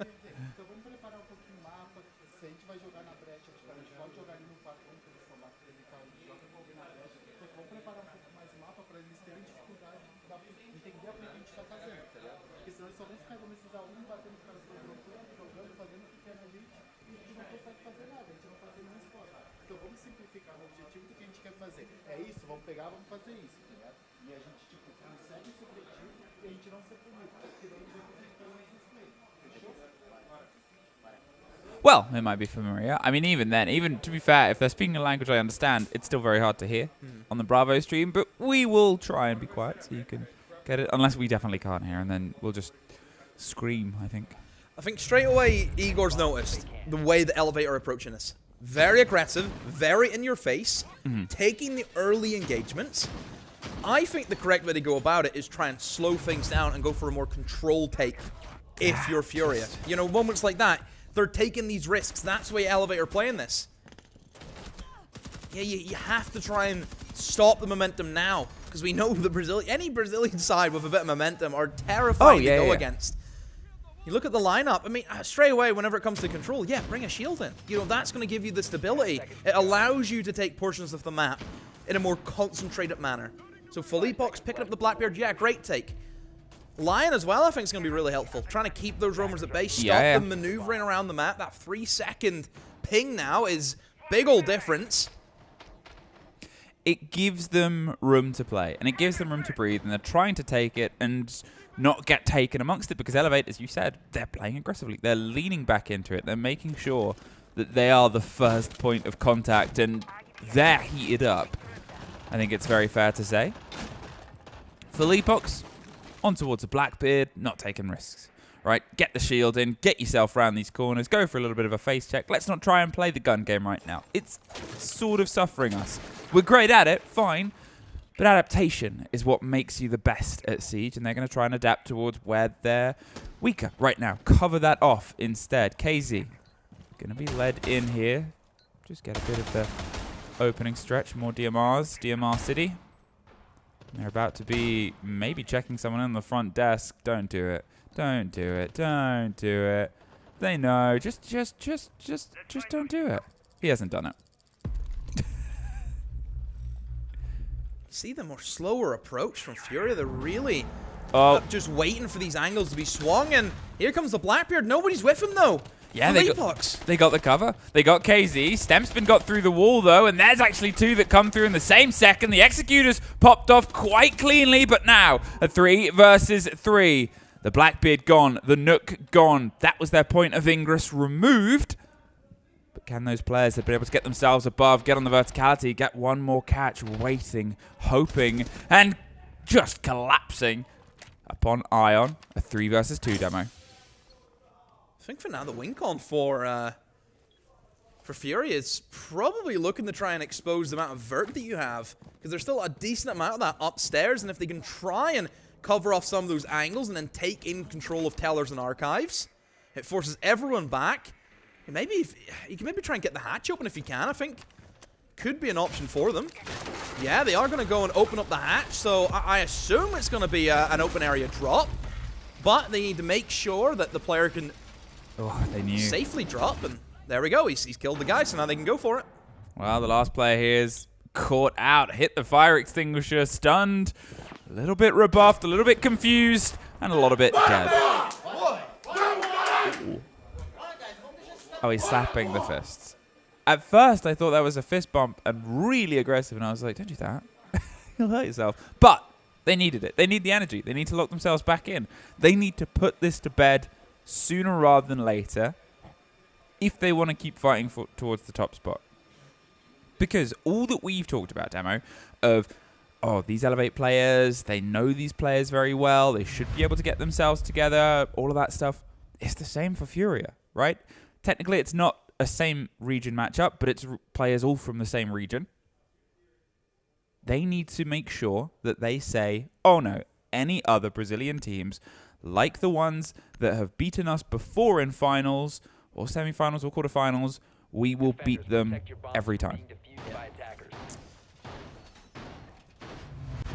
Well, it might be for Maria. I mean, even then, even to be fair, if they're speaking a language I understand, it's still very hard to hear on the Bravo stream. But we will try and be quiet so you can get it. Unless we definitely can't hear, and then we'll just scream, I think. I think straight away Igor's noticed the way the Elevate are approaching this. Very aggressive, very in your face, taking the early engagements. I think the correct way to go about it is try and slow things down and go for a more controlled take if you're FURIA. You know, moments like that, they're taking these risks. That's the way Elevate are playing this. Yeah, you have to try and stop the momentum now because we know the any Brazilian side with a bit of momentum are terrifying to go against. You look at the lineup, I mean, straight away, whenever it comes to control, yeah, bring a shield in. You know, that's going to give you the stability. It allows you to take portions of the map in a more concentrated manner. So FLUXO's picking up the Blackbeard, yeah, great take. Lion as well, I think, is going to be really helpful. Trying to keep those roamers at base, stop them maneuvering around the map. That 3-second ping now is big old difference. It gives them room to play, and it gives them room to breathe, and they're trying to take it and not get taken amongst it because Elevate, as you said, they're playing aggressively. They're leaning back into it. They're making sure that they are the first point of contact, and they're heated up. I think it's very fair to say. FLUXO on towards a Blackbeard, not taking risks. Right, get the shield in, get yourself around these corners, go for a little bit of a face check. Let's not try and play the gun game right now. It's sort of suffering us. We're great at it, fine, but adaptation is what makes you the best at Siege, and they're going to try and adapt towards where they're weaker right now. Cover that off instead. KZ going to be led in here. Just get a bit of the opening stretch. More DMRs, DMR City. They're about to be maybe checking someone on the front desk. Don't do it. Don't do it. Don't do it. They know. Just don't do it. He hasn't done it. See the more slower approach from FURIA. They're really just waiting for these angles to be swung. And here comes the Blackbeard. Nobody's with him, though. Yeah, they got the cover. They got KZ. Stempspin got through the wall, though, and there's actually two that come through in the same second. The Executors popped off quite cleanly, but now a 3 versus 3. The Blackbeard gone. The Nook gone. That was their point of ingress removed. But can those players have been able to get themselves above, get on the verticality, get one more catch, waiting, hoping, and just collapsing. upon Ion, a 3 versus 2 demo. I think for now the win con for FURIA is probably looking to try and expose the amount of vert that you have, because there's still a decent amount of that upstairs, and if they can try and cover off some of those angles and then take in control of tellers and archives, it forces everyone back. And maybe you can maybe try and get the hatch open if you can. I think could be an option for them. Yeah, they are going to go and open up the hatch, so I assume it's going to be an open area drop, but they need to make sure that the player can safely drop, and there we go. He's killed the guy, so now they can go for it. Well, the last player here is caught out, hit the fire extinguisher, stunned, a little bit rebuffed, a little bit confused, and a lot of it dead. Oh, he's slapping the fists. At first, I thought that was a fist bump and really aggressive, and I was like, don't do that. You'll hurt yourself. But they needed it. They need the energy. They need to lock themselves back in. They need to put this to bed sooner rather than later if they want to keep fighting towards the top spot. Because all that we've talked about, Demo, of, oh, these Elevate players, they know these players very well, they should be able to get themselves together, all of that stuff, it's the same for FURIA, right? Technically, it's not a same region matchup, but it's players all from the same region. They need to make sure that they say, oh no, any other Brazilian teams, like the ones that have beaten us before in finals, or semi-finals, or quarterfinals, we will beat them every time.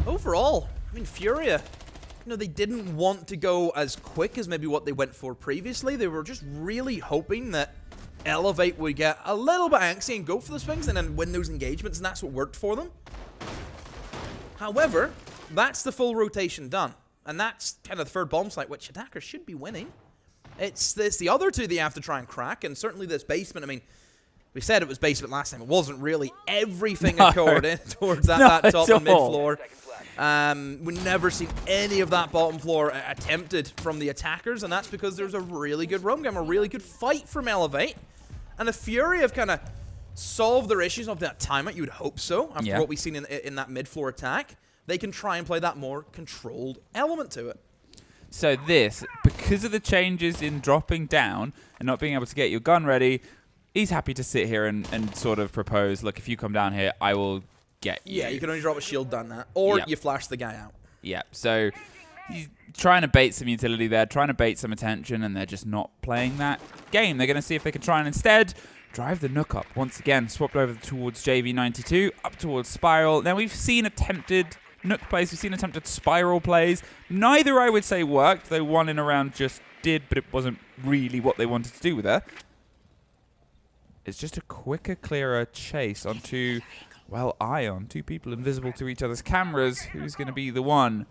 Overall, I mean, FURIA, they didn't want to go as quick as maybe what they went for previously. They were just really hoping that Elevate would get a little bit antsy and go for the swings and then win those engagements, and that's what worked for them. However, that's the full rotation done, and that's kind of the third bomb site, which attackers should be winning. It's the other two they have to try and crack, and certainly this basement, I mean, we said it was basement last time. It wasn't really. Everything occurred in towards that top and mid floor. We've never seen any of that bottom floor attempted from the attackers, and that's because there's a really good roam game, a really good fight from Elevate. And the FURIA have kind of solved their issues of that timeout. You would hope so, after what we've seen in that mid-floor attack. They can try and play that more controlled element to it. So this, because of the changes in dropping down and not being able to get your gun ready, he's happy to sit here and sort of propose, look, if you come down here, I will get you. Yeah, you can only drop a shield done that. Or you flash the guy out. Yeah, so he's trying to bait some utility there, trying to bait some attention, and they're just not playing that game. They're going to see if they can try and instead drive the Nook up. Once again, swapped over towards JV92, up towards Spiral. Now, we've seen attempted Nook plays, we've seen attempted Spiral plays. Neither, I would say, worked, though one in a round just did, but it wasn't really what they wanted to do with her. It's just a quicker, clearer chase onto, well, Ion. Two people invisible to each other's cameras. Who's going to be the one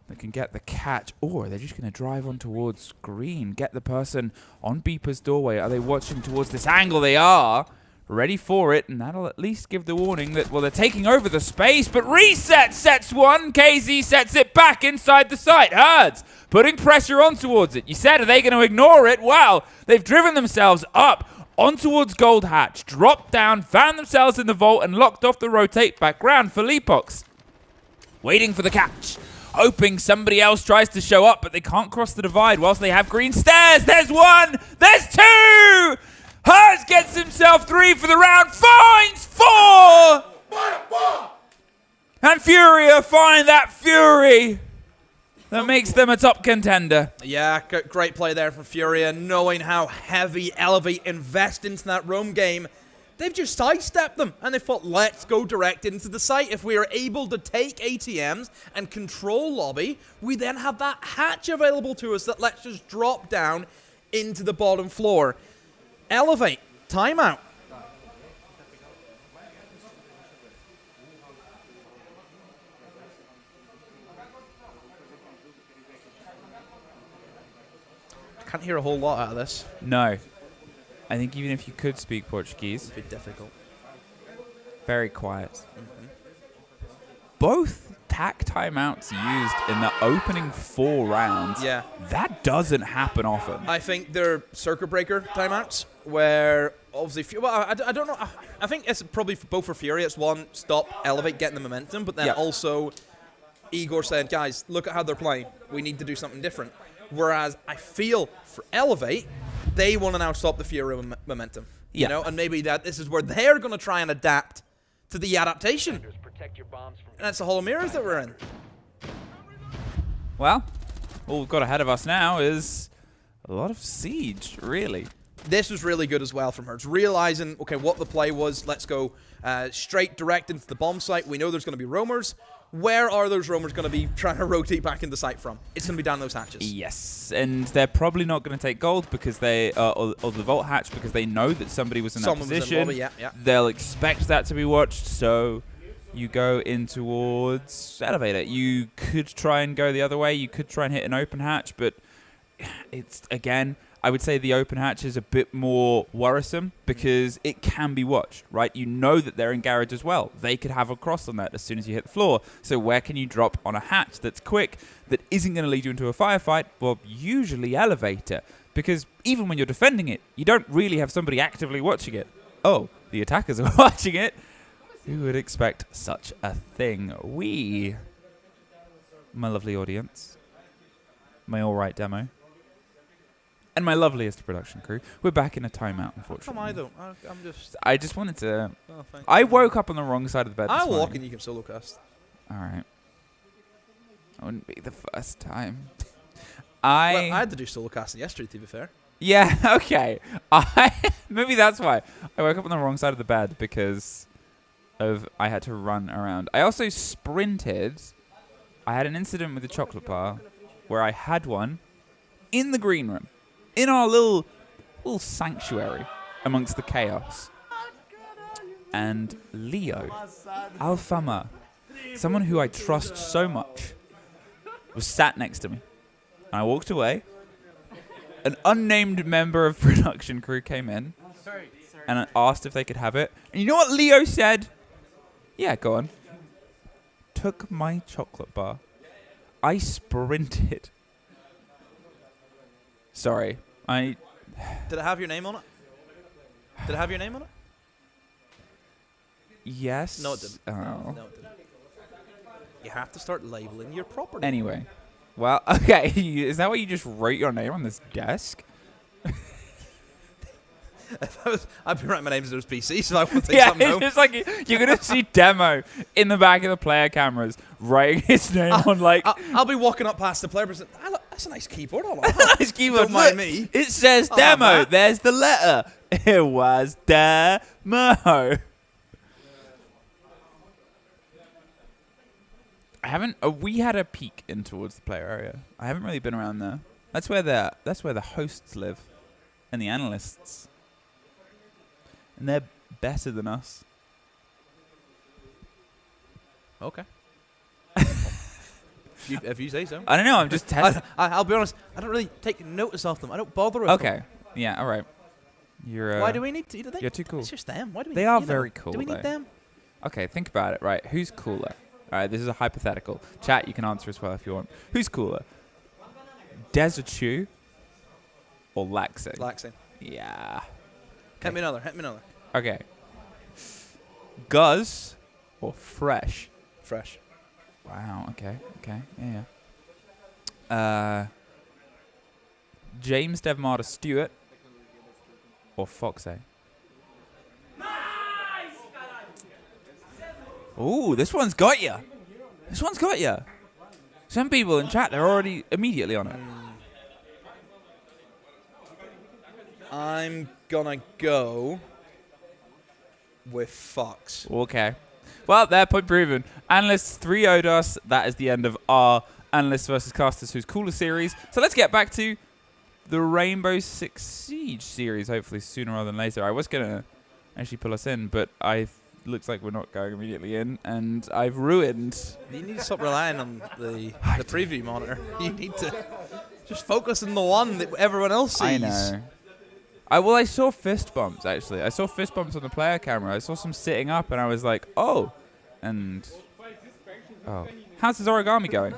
that can get the catch? Or are they just going to drive on towards green, get the person on Beeper's doorway? Are they watching towards this angle? They are. Ready for it, and that'll at least give the warning that, well, they're taking over the space, but Reset sets one. KZ sets it back inside the site. Herds putting pressure on towards it. You said, are they going to ignore it? Wow, they've driven themselves up on towards Gold Hatch, dropped down, found themselves in the vault, and locked off the rotate back round for Leapox. Waiting for the catch, hoping somebody else tries to show up, but they can't cross the divide whilst they have green stairs. There's one, there's two! Hertz gets himself 3 for the round, finds 4! And FURIA find that fury that makes them a top contender. Yeah, great play there from FURIA, knowing how heavy Elevate invest into that roam game. They've just sidestepped them, and they thought, let's go direct into the site. If we are able to take ATMs and control lobby, we then have that hatch available to us that lets us drop down into the bottom floor. Elevate, timeout. I can't hear a whole lot out of this. No. I think even if you could speak Portuguese, It'd be difficult. very quiet. Both tack timeouts used in the opening 4 rounds. Yeah. That doesn't happen often. I think they're circuit breaker timeouts, where obviously, well, I don't know. I think it's probably both for FURIA. It's one, stop Elevate getting the momentum, but then also Igor said, guys, look at how they're playing. We need to do something different. Whereas I feel for Elevate, they want to now stop the FURIA momentum. Yeah. You know, and maybe this is where they're going to try and adapt to the adaptation. And that's the whole mirrors that we're in. Well, all we've got ahead of us now is a lot of siege, really. This was really good as well from Hertz. Realizing, okay, what the play was. Let's go straight direct into the bomb site. We know there's going to be roamers. Where are those roamers going to be trying to rotate back into sight from? It's going to be down those hatches. Yes, and they're probably not going to take gold because they, or the vault hatch, because they know that somebody was in that position. Was in lobby, yeah. They'll expect that to be watched, so you go in towards elevator. You could try and go the other way. You could try and hit an open hatch, but it's, again, I would say the open hatch is a bit more worrisome because it can be watched, right? You know that they're in garage as well. They could have a cross on that as soon as you hit the floor. So where can you drop on a hatch that's quick, that isn't going to lead you into a firefight? Well, usually elevator, because even when you're defending it, you don't really have somebody actively watching it. Oh, the attackers are watching it. Who would expect such a thing? My lovely audience, my all-right demo, and my loveliest production crew, we're back in a timeout, unfortunately. Come on, I don't. I just wanted to... Oh, I woke up on the wrong side of the bed I'll this morning. walk and you can solo cast. All right. That wouldn't be the first time. Well, I had to do solo casting yesterday, to be fair. Yeah, okay. Maybe that's why. I woke up on the wrong side of the bed because I had to run around. I also sprinted. I had an incident with the chocolate bar where I had one in the green room, in our little sanctuary amongst the chaos. And Leo, Alfama, someone who I trust so much, was sat next to me. And I walked away. An unnamed member of production crew came in and asked if they could have it. And you know what Leo said? Yeah, go on. Took my chocolate bar. I sprinted. Sorry. Did it have your name on it? Did it have your name on it? Yes. No, it didn't. Oh. No, it didn't. You have to start labeling your property. Anyway. Well, okay. Is that why you just wrote your name on this desk? I'd be writing my name as those PCs, so I want to take Yeah, something it's home. just like you're going to see Demo in the back of the player cameras writing his name on like... I'll be walking up past the player and that's a nice keyboard. Hold on. nice keyboard. Don't mind me. It says Demo. There's the letter. It was Demo. I haven't... we had a peek in towards the player area. I haven't really been around there. That's where the hosts live and the analysts. And they're better than us. Okay. If you say so. I don't know. I'm just testing. I'll be honest. I don't really take notice of them. I don't bother with them. Okay. Yeah. All right. You're. Why do we need to? You're too cool. It's just them. Why do we? They are very cool. Do we need them? Okay. Think about it. Right. Who's cooler? All right. This is a hypothetical. Chat. You can answer as well if you want. Who's cooler? Desertu or Laxing? Laxing. Yeah. Hit me another. Okay. Guz or Fresh? Fresh. Wow. Okay. Yeah. James Devmarter Stewart or Foxay? Ooh, this one's got ya. Some people in chat, they're already immediately on it. I'm gonna go with Fox. Okay. Well, there, point proven. Analysts 3-0'd us. That is the end of our Analysts versus Casters Who's Cooler series. So let's get back to the Rainbow Six Siege series, hopefully sooner rather than later. I was going to actually pull us in, but looks like we're not going immediately in, and I've ruined... You need to stop relying on the preview monitor. You need to just focus on the one that everyone else sees. I know. I saw fist bumps, actually. I saw fist bumps on the player camera. I saw some sitting up, and I was like, oh. And... oh. How's this origami going?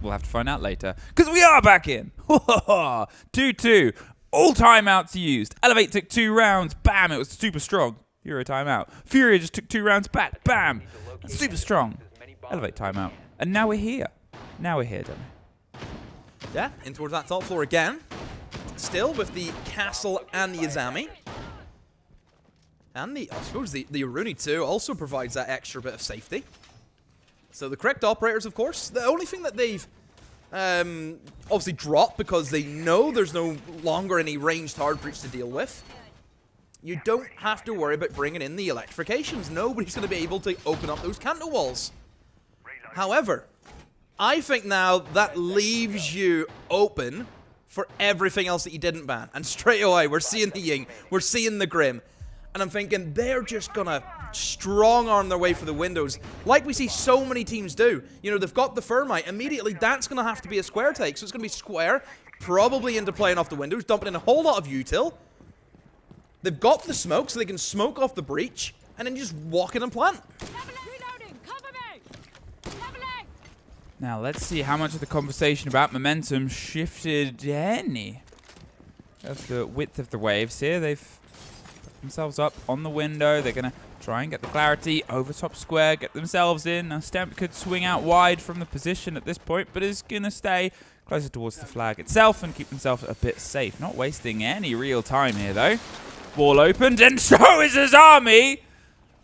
We'll have to find out later. Because we are back in! 2-2. All timeouts used. Elevate took 2 rounds. Bam! It was super strong. FURIA timeout. FURIA just took 2 rounds back. Bam! Super strong. Elevate timeout. And now we're here. Now we're here, Demi. Yeah, in towards that top floor again. Still with the Castle and the Izami. And I suppose the Aruni too also provides that extra bit of safety. So the correct operators, of course. The only thing that they've obviously dropped because they know there's no longer any ranged hard breach to deal with. You don't have to worry about bringing in the electrifications. Nobody's going to be able to open up those canto walls. However, I think now that leaves you open for everything else that you didn't ban. And straight away, we're seeing the Ying, we're seeing the Grim. And I'm thinking they're just going to strong-arm their way for the windows, like we see so many teams do. You know, they've got the Thermite. Immediately, that's going to have to be a square take. So it's going to be square, probably into playing off the windows, dumping in a whole lot of util. They've got the smoke, so they can smoke off the breach, and then just walk in and plant. Now, let's see how much of the conversation about momentum shifted any of the width of the waves here. They've put themselves up on the window. They're going to try and get the clarity over top square, get themselves in. Now, Stemp could swing out wide from the position at this point, but is going to stay closer towards the flag itself and keep themselves a bit safe. Not wasting any real time here, though. Wall opened, and so is his army.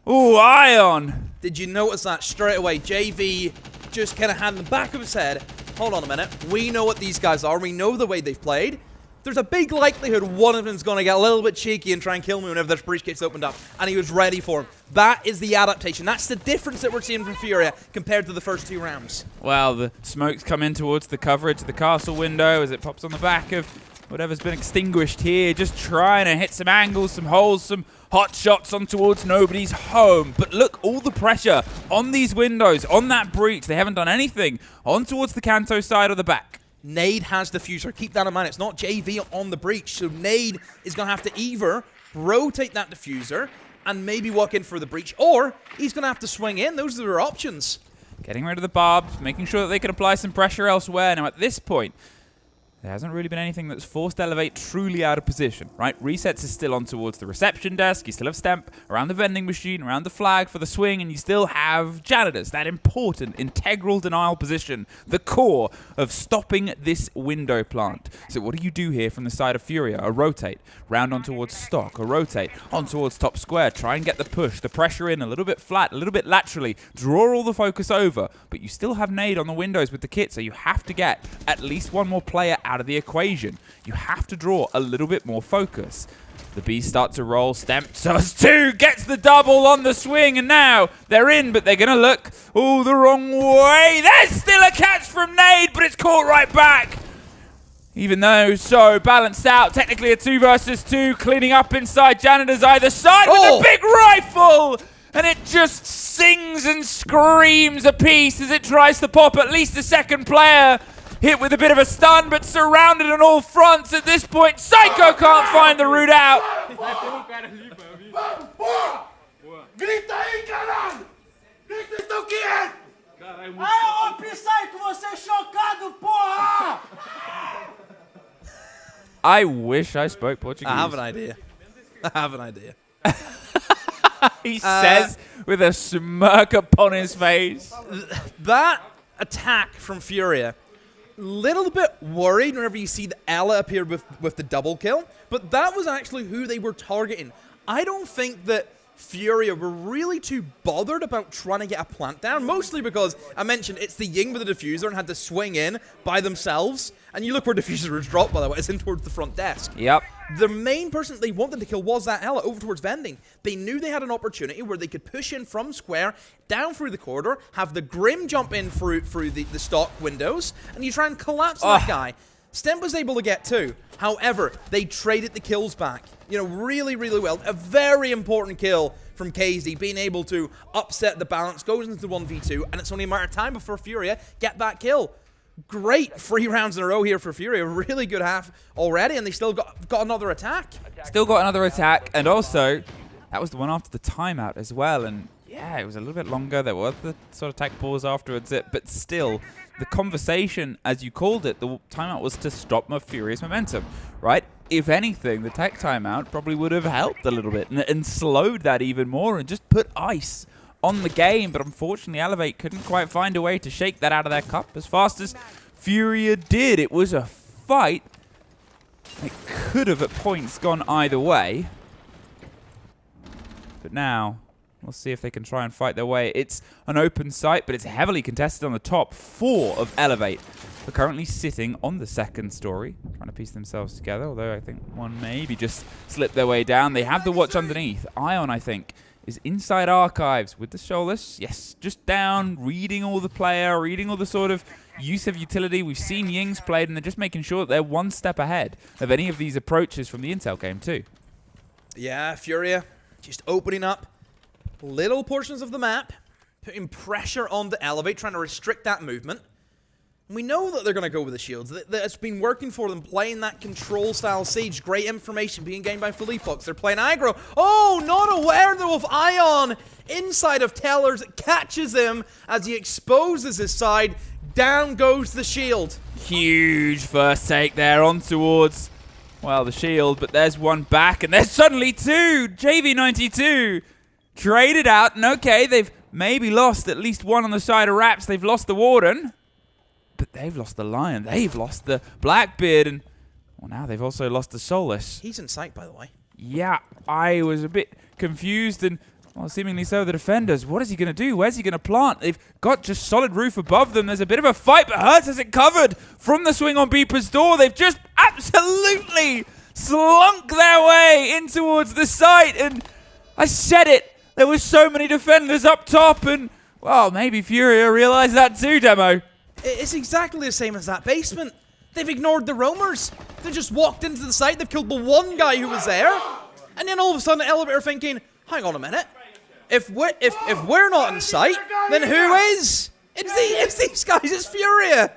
Ooh, Ion. Did you notice that straight away? JV just kind of had in the back of his head, hold on a minute, we know what these guys are, we know the way they've played. There's a big likelihood one of them's going to get a little bit cheeky and try and kill me whenever this breach gets opened up, and he was ready for him. That is the adaptation. That's the difference that we're seeing from FURIA compared to the first two rounds. Well, the smoke's come in towards the coverage of the castle window as it pops on the back of whatever's been extinguished here, just trying to hit some angles, some holes, some hot shots on towards nobody's home. But look, all the pressure on these windows, on that breach. They haven't done anything on towards the Kanto side or the back. Nade has diffuser. Keep that in mind. It's not JV on the breach. So Nade is going to have to either rotate that diffuser and maybe walk in for the breach, or he's going to have to swing in. Those are their options. Getting rid of the barbs, making sure that they can apply some pressure elsewhere. Now, at this point, there hasn't really been anything that's forced Elevate truly out of position, right? Resets is still on towards the reception desk. You still have Stemp around the vending machine, around the flag for the swing, and you still have Janitors, that important, integral denial position, the core of stopping this window plant. So what do you do here from the side of FURIA? A rotate, round on towards stock, a rotate, on towards top square, try and get the push, the pressure in, a little bit flat, a little bit laterally, draw all the focus over, but you still have Nade on the windows with the kit, so you have to get at least one more player out of the equation. You have to draw a little bit more focus. The Bees start to roll. Stemp does too. Gets the double on the swing, and now they're in, but they're going to look, oh, the wrong way. There's still a catch from Nade, but it's caught right back. Even though so balanced out, technically a 2 versus 2, cleaning up inside Janitors either side with a big rifle. And it just sings and screams a piece as it tries to pop at least a second player. Hit with a bit of a stun, but surrounded on all fronts at this point. Psycho can't find the route out. Grita aí, caralho! Grita então quem é? Ô, Psycho, você é chocado, porra! I wish I spoke Portuguese. I have an idea. I have an idea. He says with a smirk upon his face. That attack from FURIA, little bit worried whenever you see the Ela appear with the double kill, but that was actually who they were targeting. I don't think that FURIA were really too bothered about trying to get a plant down, mostly because I mentioned it's the Ying with the diffuser and had to swing in by themselves. And you look where diffuser was dropped, by the way, it's in towards the front desk. Yep. The main person they wanted to kill was that Ela over towards vending. They knew they had an opportunity where they could push in from square, down through the corridor, have the Grim jump in through the stock windows, and you try and collapse that guy. Stemp was able to get 2. However, they traded the kills back. You know, really, really well. A very important kill from KZ, being able to upset the balance, goes into the 1v2, and it's only a matter of time before FURIA get that kill. Great 3 rounds in a row here for FURIA. Really good half already, and they still got another attack. Still got another attack, and also, that was the one after the timeout as well, and yeah, it was a little bit longer. There was the sort of tech pause afterwards, but still, the conversation, as you called it, the timeout was to stop FURIA's momentum, right? If anything, the tech timeout probably would have helped a little bit and slowed that even more and just put ice on the game, but unfortunately Elevate couldn't quite find a way to shake that out of their cup as fast as FURIA did. It was a fight. It could have at points gone either way. But now, we'll see if they can try and fight their way. It's an open site, but it's heavily contested on the top 4 of Elevate. They're currently sitting on the second story, trying to piece themselves together, although I think one maybe just slipped their way down. They have the watch underneath. Ion, I think, is inside archives with the Solus. Yes, just down, reading all the player, reading all the sort of use of utility. We've seen Ying's played, and they're just making sure that they're one step ahead of any of these approaches from the Intel game too. Yeah, FURIA just opening up little portions of the map, putting pressure on the Elevate, trying to restrict that movement. We know that they're going to go with the shields. It's been working for them, playing that control-style siege. Great information being gained by FLUXO. They're playing aggro. Oh, not aware, though, of Ion inside of Tellers. Catches him as he exposes his side. Down goes the shield. Huge first take there on towards, well, the shield. But there's one back, and there's suddenly 2. JV92 traded out. And okay, they've maybe lost at least one on the side of Raps. They've lost the Warden. But they've lost the Lion, they've lost the Blackbeard, and well, now they've also lost the Solus. He's in sight, by the way. Yeah, I was a bit confused, and well, seemingly so the defenders. What is he going to do? Where's he going to plant? They've got just solid roof above them. There's a bit of a fight, but Hertz has it covered from the swing on Beeper's door. They've just absolutely slunk their way in towards the site, and I said it. There were so many defenders up top, and well, maybe FURIA realized that too, Demo. It's exactly the same as that basement. They've ignored the roamers. They just walked into the site. They've killed the one guy who was there. And then all of a sudden, the Elevator thinking, hang on a minute. If we're not in sight, then who is? It's these guys. It's FURIA.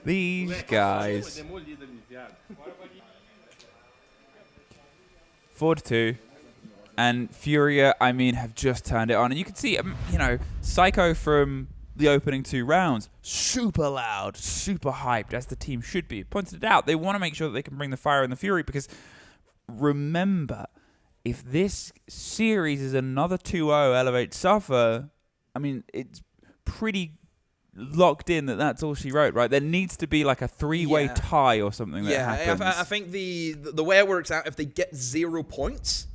These guys. 4-2. And FURIA, I mean, have just turned it on. And you can see, you know, Psycho from the opening 2 rounds, super loud, super hyped, as the team should be. Pointed it out. They want to make sure that they can bring the fire and the fury, because remember, if this series is another 2-0 Elevate suffer, I mean, it's pretty locked in that that's all she wrote, right? There needs to be like a 3-way tie or something that happens. I think the way it works out, if they get 0 points,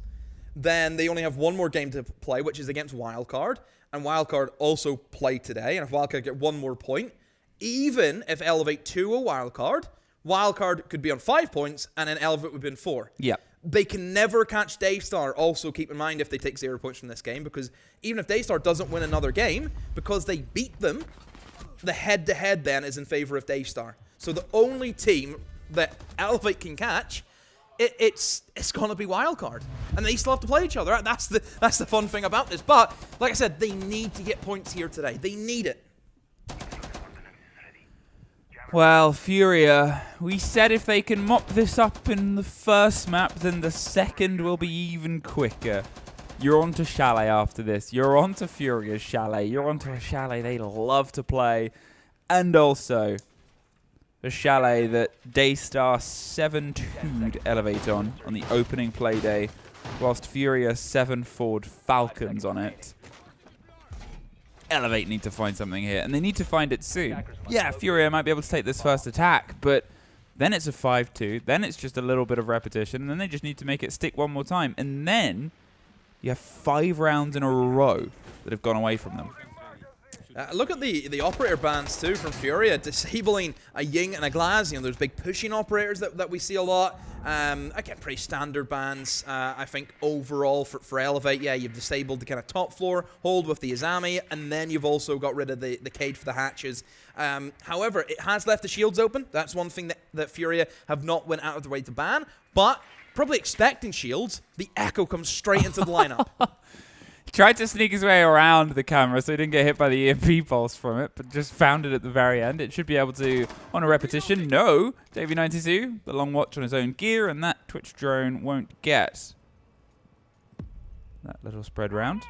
then they only have one more game to play, which is against WILDCARD. And WILDCARD also play today. And if WILDCARD get 1 more point, even if Elevate 2-0 WILDCARD could be on 5 points, and then Elevate would be on 4. Yeah. They can never catch Daystar. Also, keep in mind if they take 0 points from this game, because even if Daystar doesn't win another game, because they beat them, the head-to-head then is in favor of Daystar. So the only team that Elevate can catch, it's gonna be WILDCARD, and they still have to play each other. That's the fun thing about this. But like I said, they need to get points here today. They need it. Well, FURIA, we said if they can mop this up in the first map, then the second will be even quicker. You're on to Chalet after this. You're on to FURIA's Chalet. You're on to a Chalet they love to play, and also a Chalet that Daystar 7-2'd Elevate on the opening play day, whilst FURIA 7-4'd Falcons on it. Elevate need to find something here, and they need to find it soon. Yeah, FURIA might be able to take this first attack, but then it's a 5-2, then it's just a little bit of repetition, and then they just need to make it stick one more time, and then you have 5 rounds in a row that have gone away from them. Look at the operator bans too from FURIA, disabling a Ying and a Glaz. You know, there's big pushing operators that we see a lot. Again, pretty standard bans. I think overall for Elevate, yeah, you've disabled the kind of top floor hold with the Izami, and then you've also got rid of the cage for the hatches. However, it has left the shields open. That's one thing that FURIA have not went out of their way to ban, but probably expecting shields, the Echo comes straight into the lineup. He tried to sneak his way around the camera so he didn't get hit by the EMP pulse from it, but just found it at the very end. It should be able to, on a repetition, no. JV92, the long watch on his own gear, and that Twitch drone won't get that little spread round.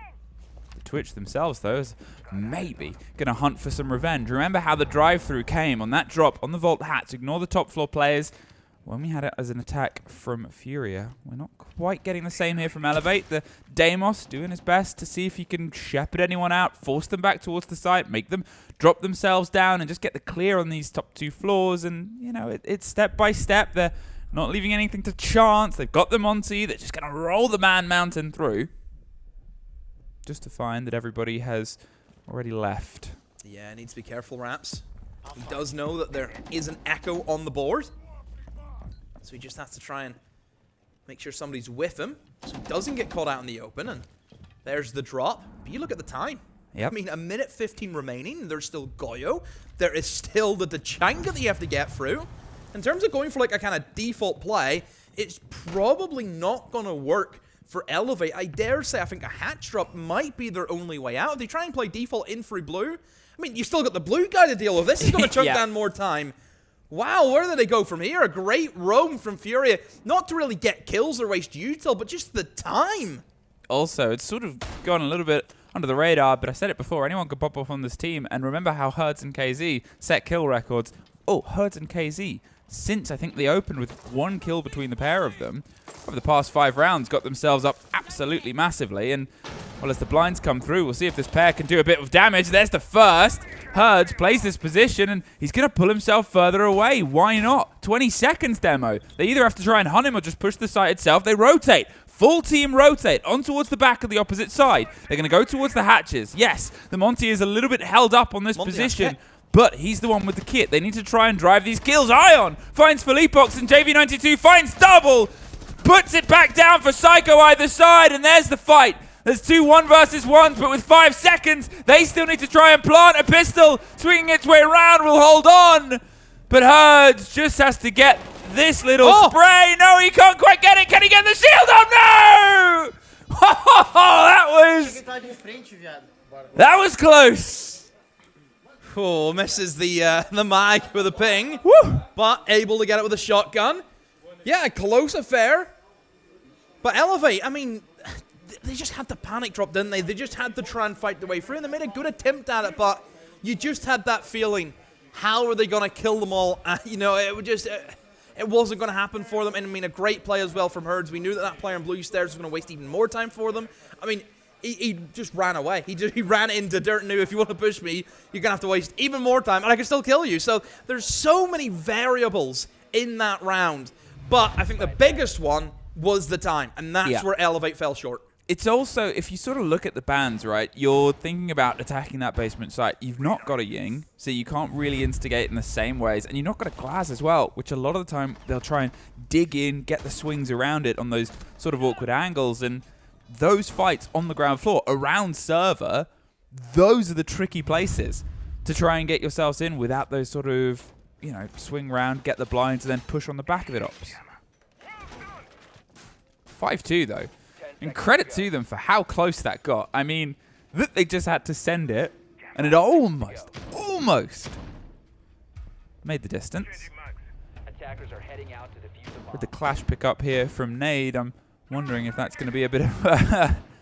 The Twitch themselves, though, is maybe going to hunt for some revenge. Remember how the drive-through came on that drop on the Vault Hats. Ignore the top floor players. when we had it as an attack from FURIA. We're not quite getting the same here from Elevate. The Deimos doing his best to see if he can shepherd anyone out, force them back towards the site, make them drop themselves down and just get the clear on these top 2 floors. And, you know, it's step by step. They're not leaving anything to chance. They've got the Monty. They're just going to roll the man mountain through. Just to find that everybody has already left. Yeah, needs to be careful, Raps. He does know that there is an echo on the board. So he just has to try and make sure somebody's with him so he doesn't get caught out in the open. And there's the drop. But you look at the time. Yep. I mean, 1:15 remaining. There's still Goyo. There is still the Dachanga that you have to get through. In terms of going for like a kind of default play, it's probably not going to work for Elevate. I dare say I think a hatch drop might be their only way out. If they try and play default in free blue, I mean, you still got the blue guy to deal with. This is going to chunk down more time. Wow, where do they go from here? A great roam from FURIA. Not to really get kills or waste util, but just the time. Also, it's sort of gone a little bit under the radar, but I said it before, anyone could pop off on this team. And remember how Herds and KZ set kill records. Oh, Herds and KZ, since I think they opened with 1 kill between the pair of them, over the past 5 rounds, got themselves up absolutely massively. And, well, as the blinds come through, we'll see if this pair can do a bit of damage. There's the first. Herds plays this position, and he's going to pull himself further away. Why not? 20 seconds demo. They either have to try and hunt him or just push the site itself. They rotate. Full team rotate on towards the back of the opposite side. They're going to go towards the hatches. Yes, the Monty is a little bit held up on this position, but he's the one with the kit. They need to try and drive these kills. Ion finds Felipox, and JV92 finds double. Puts it back down for Psycho either side, and there's the fight. There's 2 1 versus 1s, but with 5 seconds, they still need to try and plant a pistol. Swinging its way around will hold on. But Herds just has to get this little spray. No, he can't quite get it. Can he get the shield? Oh, no! That was close. Oh, misses the mag with a ping. Woo! But able to get it with a shotgun. Yeah, a close affair. But Elevate, I mean, they just had the panic drop, didn't they? They just had to try and fight their way through, and they made a good attempt at it, but you just had that feeling. How are they going to kill them all? You know, it would just... it wasn't going to happen for them, and I mean, a great play as well from Herds. We knew that player in blue stairs was going to waste even more time for them. I mean, he just ran away. He ran into dirt and knew, if you want to push me, you're going to have to waste even more time, and I can still kill you. So there's so many variables in that round, but I think the biggest one was the time, and that's where Elevate fell short. It's also, if you sort of look at the bans, right, you're thinking about attacking that basement site. You've not got a Ying, so you can't really instigate in the same ways. And you've not got a Glass as well, which a lot of the time they'll try and dig in, get the swings around it on those sort of awkward angles. And those fights on the ground floor, around server, those are the tricky places to try and get yourselves in without those sort of, you know, swing round, get the blinds, and then push on the back of it ops. 5-2, though. And credit to them for how close that got. I mean, that they just had to send it, and it almost made the distance. With the clash pick up here from Nade, I'm wondering if that's going to be a bit of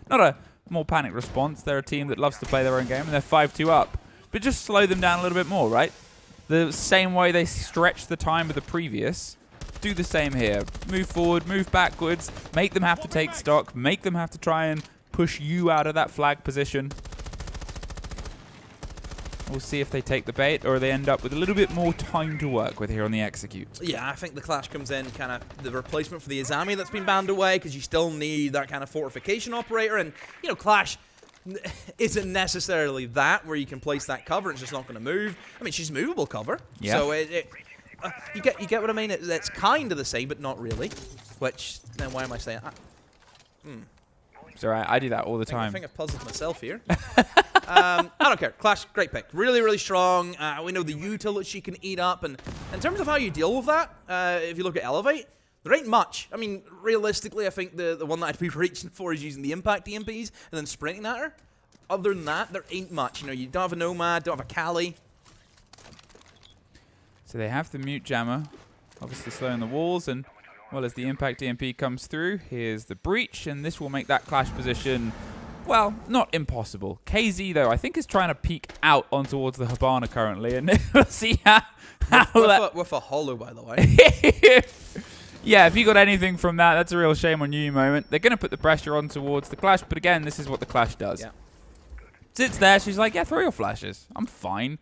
not a more panic response. They're a team that loves to play their own game, and they're 5-2 up. But just slow them down a little bit more, right? The same way they stretched the time of the previous. Do the same here. Move forward, move backwards, make them have to take stock, make them have to try and push you out of that flag position. We'll see if they take the bait or they end up with a little bit more time to work with here on the execute. Yeah, I think the clash comes in kind of the replacement for the Izami that's been banned away, because you still need that kind of fortification operator. And, you know, clash isn't necessarily that where you can place that cover. It's just not going to move. I mean, she's movable cover. Yeah. So you get what I mean? It's kind of the same, but not really. Which, then why am I saying that? It's alright, I do that all the time. I think I've puzzled myself here. I don't care. Clash, great pick. Really, really strong. We know the util that she can eat up. And in terms of how you deal with that, if you look at Elevate, there ain't much. I mean, realistically, I think the one that I'd be reaching for is using the impact EMPs and then sprinting at her. Other than that, there ain't much. You know, you don't have a Nomad, don't have a Kali. So they have the mute jammer, obviously slowing the walls, and well, as the impact EMP comes through, here's the breach, and this will make that clash position, well, not impossible. KZ, though, I think is trying to peek out on towards the Habana currently, and we'll see how with a hollow, by the way. Yeah, if you got anything from that, that's a real shame on you moment. They're going to put the pressure on towards the Clash, but again, this is what the Clash does. Yeah. Sits there, she's like, yeah, throw your flashes. I'm fine.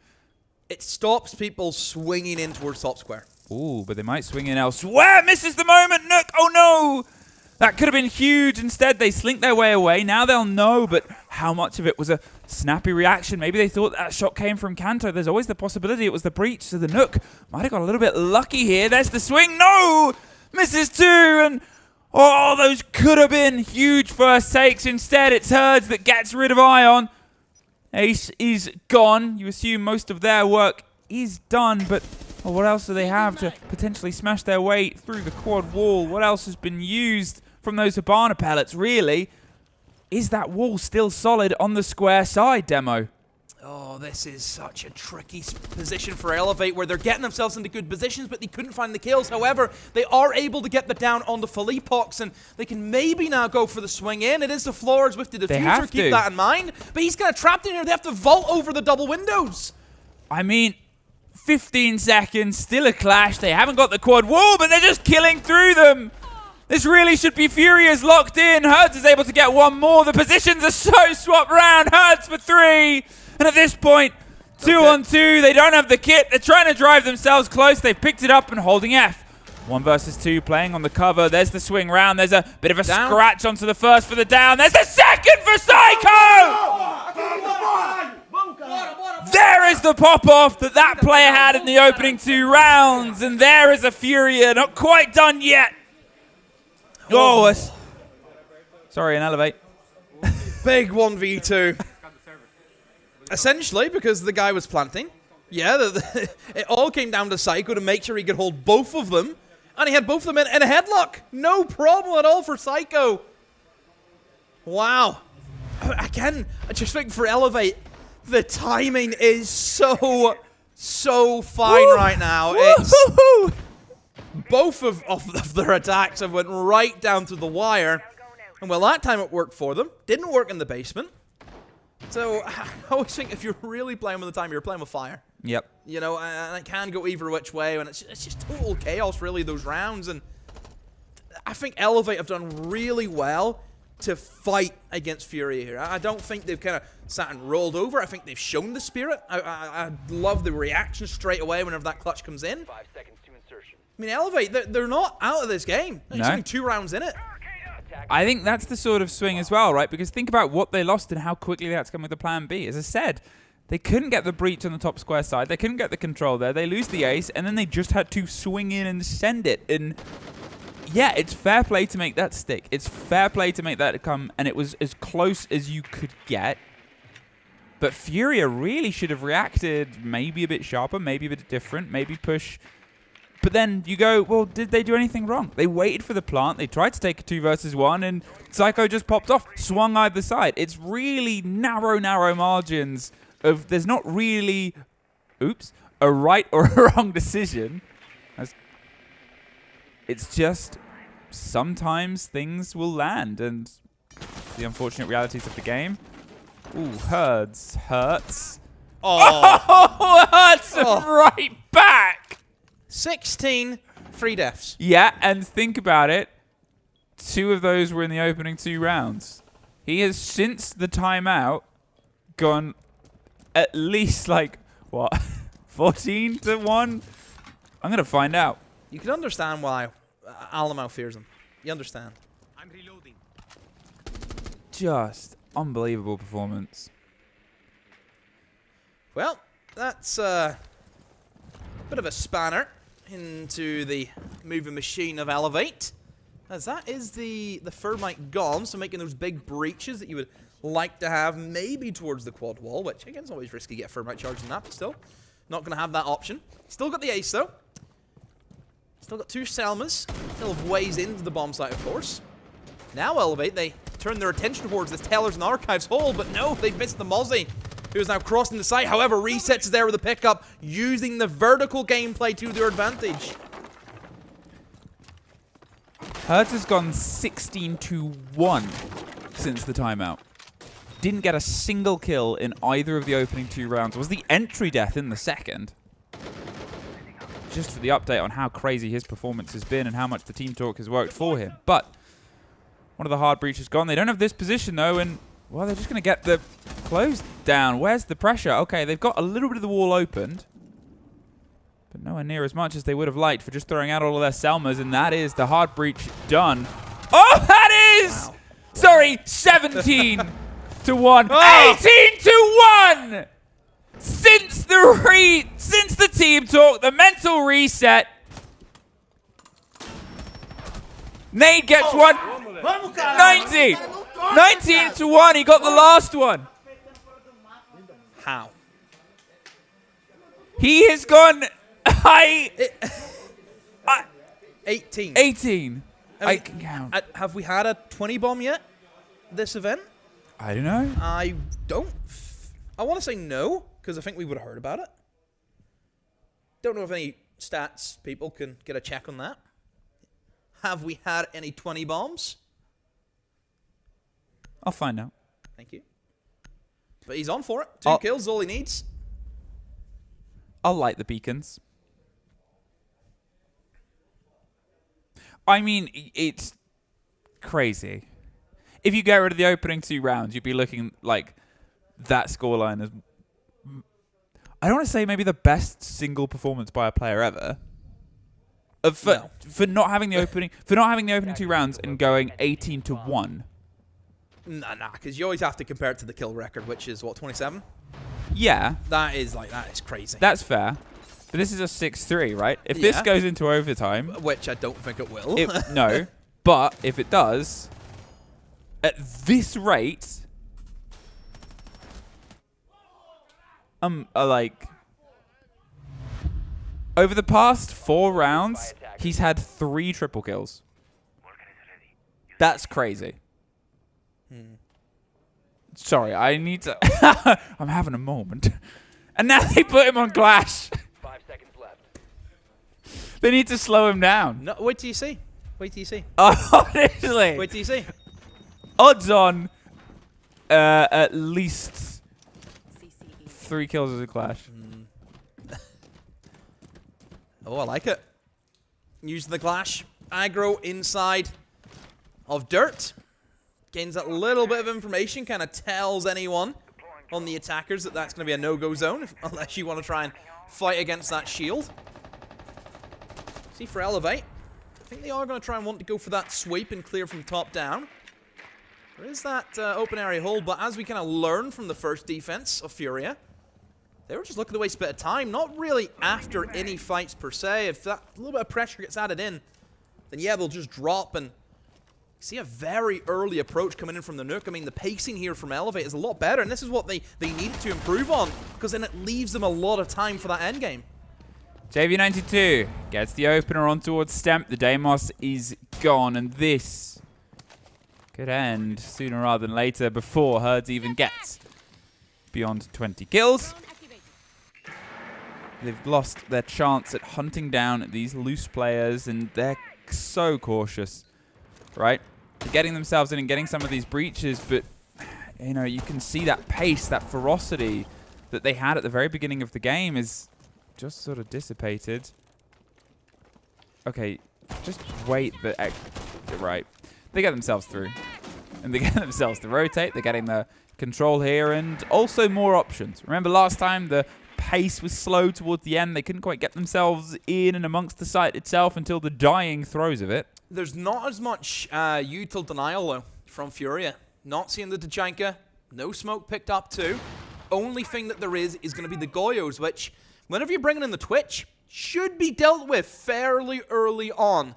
It stops people swinging in towards top square. Ooh, but they might swing in elsewhere. Misses the moment, Nook. Oh, no. That could have been huge. Instead, they slink their way away. Now they'll know, but how much of it was a snappy reaction? Maybe they thought that shot came from Kanto. There's always the possibility it was the breach, so the Nook might have got a little bit lucky here. There's the swing. No! Misses two, and oh, those could have been huge first takes. Instead, it's Herds that gets rid of Ion. Ace is gone. You assume most of their work is done, but well, what else do they have to potentially smash their way through the quad wall? What else has been used from those Hibana pellets, really? Is that wall still solid on the square side, Demo? Oh, this is such a tricky position for Elevate, where they're getting themselves into good positions, but they couldn't find the kills. However, they are able to get the down on the Philippox, and they can maybe now go for the swing in. It is the floors with the diffuser, keep that in mind. But he's kind of trapped in here. They have to vault over the double windows. I mean, 15 seconds, still a clash. They haven't got the quad wall, but they're just killing through them. This really should be Furia's locked in. Herds is able to get one more. The positions are so swapped round. Herds for three. And at this point, 2-on-2, they don't have the kit. They're trying to drive themselves close. They've picked it up and holding F. 1 versus 2, playing on the cover. There's the swing round. There's a bit of a scratch onto the first for the down. There's the second for Psycho! There is the pop-off that player had in the opening 2 rounds. And there is a Furia, not quite done yet. Oh, sorry, an Elevate. Big 1v2. Essentially, because the guy was planting. Yeah, it all came down to Psycho to make sure he could hold both of them. And he had both of them in a headlock. No problem at all for Psycho. Wow. Again, I just think for Elevate, the timing is so fine right now. It's both of their attacks have went right down to the wire. And well, that time it worked for them. Didn't work in the basement. So, I always think if you're really playing with the time, you're playing with fire. Yep. You know, and it can go either which way, and it's just total chaos, really, those rounds. And I think Elevate have done really well to fight against Furia here. I don't think they've kind of sat and rolled over. I think they've shown the spirit. I love the reaction straight away whenever that clutch comes in. 5 seconds to insertion. I mean, Elevate, they're not out of this game. There's only 2 rounds in it. I think that's the sort of swing as well, right? Because think about what they lost and how quickly they had to come with a plan B. As I said, they couldn't get the breach on the top square side. They couldn't get the control there. They lose the ace, and then they just had to swing in and send it. And yeah, it's fair play to make that stick. It's fair play to make that come, and it was as close as you could get. But Furia really should have reacted maybe a bit sharper, maybe a bit different, maybe push. But then you go, well, did they do anything wrong? They waited for the plant. They tried to take a 2 versus 1, and Psycho just popped off, swung either side. It's really narrow margins of there's not really, a right or a wrong decision. It's just sometimes things will land, and the unfortunate realities of the game. Ooh, Herds hurts. Oh, hurts right back. 16 free deaths. Yeah, and think about it. 2 of those were in the opening 2 rounds. He has, since the timeout, gone at least, like, what, 14 to 1? I'm going to find out. You can understand why Alamo fears him. You understand. I'm reloading. Just unbelievable performance. Well, that's a bit of a spanner into the moving machine of Elevate, as that is the Thermite gone, so making those big breaches that you would like to have maybe towards the quad wall, which again is always risky to get Thermite charging that, but still not going to have that option. Still got the ace though. Still got 2 Selmas. Still have ways into the bomb site, of course. Now Elevate, they turn their attention towards this Tellers and Archives hole, but no, they've missed the Mozzie, who is now crossing the site. However, Resets is there with a pickup, using the vertical gameplay to their advantage. Hertz has gone 16 to 1 since the timeout. Didn't get a single kill in either of the opening 2 rounds. Was the entry death in the second. just for the update on how crazy his performance has been and how much the team talk has worked for him. But one of the hard breaches gone. They don't have this position, though, and, well, they're just going to get the close down. Where's the pressure? Okay, they've got a little bit of the wall opened, but nowhere near as much as they would have liked for just throwing out all of their Selmas, and that is the hard breach done. Oh, that is! Wow. Sorry, 17 to 1. Oh. 18 to 1! Since the team talk, the mental reset. Nate gets one. 19. 19 to 1. He got the last one. How? He has gone high. 18. 18. I can count. Have we had a 20 bomb yet? This event? I don't know. I don't. I want to say no, because I think we would have heard about it. Don't know if any stats people can get a check on that. Have we had any 20 bombs? I'll find out. Thank you. But he's on for it. 2 kills, all he needs. I'll light the beacons. I mean, it's crazy. If you get rid of the opening 2 rounds, you'd be looking like that scoreline is, I don't want to say maybe the best single performance by a player ever. For not having the opening 2 rounds and going 18 to 1. Nah, because you always have to compare it to the kill record, which is what, 27? Yeah. That is crazy. That's fair. But this is a 6-3, right? If this goes into overtime, which I don't think it will. No. But if it does, at this rate, like, over the past 4 rounds, he's had 3 triple kills. That's crazy. Sorry, I need to... I'm having a moment. And now they put him on Clash. 5 seconds left. They need to slow him down. No, wait till you see. Wait till you see. Honestly. Wait till you see. Odds on at least 3 kills as a Clash. Oh, I like it. Using the Clash. Aggro inside of Dirt. Gains that little bit of information, kind of tells anyone on the attackers that that's going to be a no-go zone, unless you want to try and fight against that shield. See, for Elevate, I think they are going to try and want to go for that sweep and clear from top down. There is that open area hold, but as we kind of learn from the first defense of FURIA, they were just looking to waste a bit of time, not really after any fights per se. If that little bit of pressure gets added in, then yeah, they'll just drop and see a very early approach coming in from the Nook. I mean, the pacing here from Elevate is a lot better, and this is what they needed to improve on, because then it leaves them a lot of time for that endgame. JV92 gets the opener on towards Stemp. The Deimos is gone, and this could end sooner rather than later before Herds even gets beyond 20 kills. They've lost their chance at hunting down these loose players, and they're so cautious, right? They're getting themselves in and getting some of these breaches, but you know, you can see that pace, that ferocity that they had at the very beginning of the game is just sort of dissipated. Okay, just wait. Right. They get themselves through. And they get themselves to rotate. They're getting the control here and also more options. Remember last time the pace was slow towards the end. They couldn't quite get themselves in and amongst the site itself until the dying throes of it. There's not as much util denial, though, from FURIA. Not seeing the Djanka. No smoke picked up, too. Only thing that there is going to be the Goyos, which, whenever you're bringing in the Twitch, should be dealt with fairly early on.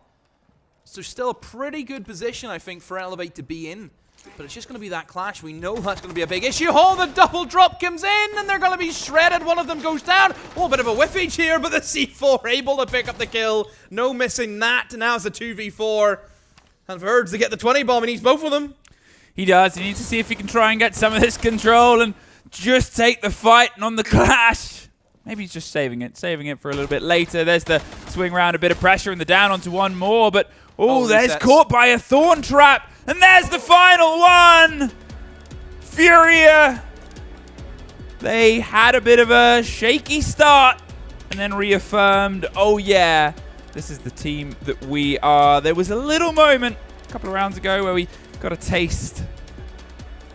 So still a pretty good position, I think, for Elevate to be in. But it's just going to be that clash. We know that's going to be a big issue. Oh, the double drop comes in, and they're going to be shredded. One of them goes down. Oh, a bit of a whiffage here, but the C4 able to pick up the kill. No missing that. Now it's a 2v4. And Verds to get the 20 bomb, he needs both of them. He does. He needs to see if he can try and get some of this control and just take the fight on the clash. Maybe he's just saving it for a little bit later. There's the swing round, a bit of pressure, and the down onto one more. But, oh, there's caught by a thorn trap. And there's the final one! FURIA. They had a bit of a shaky start, and then reaffirmed, oh yeah, this is the team that we are. There was a little moment a couple of rounds ago where we got a taste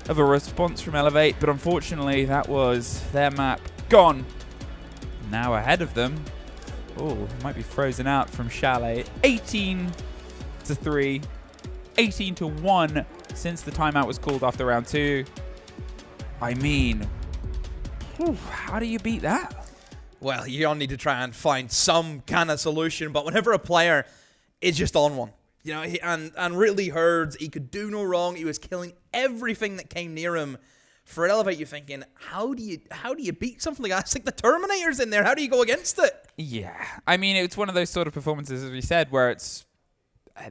of a response from Elevate, but unfortunately that was their map gone. Now ahead of them, oh, might be frozen out from Chalet. 18-3, 18-1 since the timeout was called after round 2. I mean, how do you beat that? Well, you all need to try and find some kind of solution, but whenever a player is just on one, you know, and really heard he could do no wrong, he was killing everything that came near him. For Elevate, you're thinking, how do you beat something like that? It's like the Terminator's in there. How do you go against it? Yeah, I mean, it's one of those sort of performances, as we said, where it's,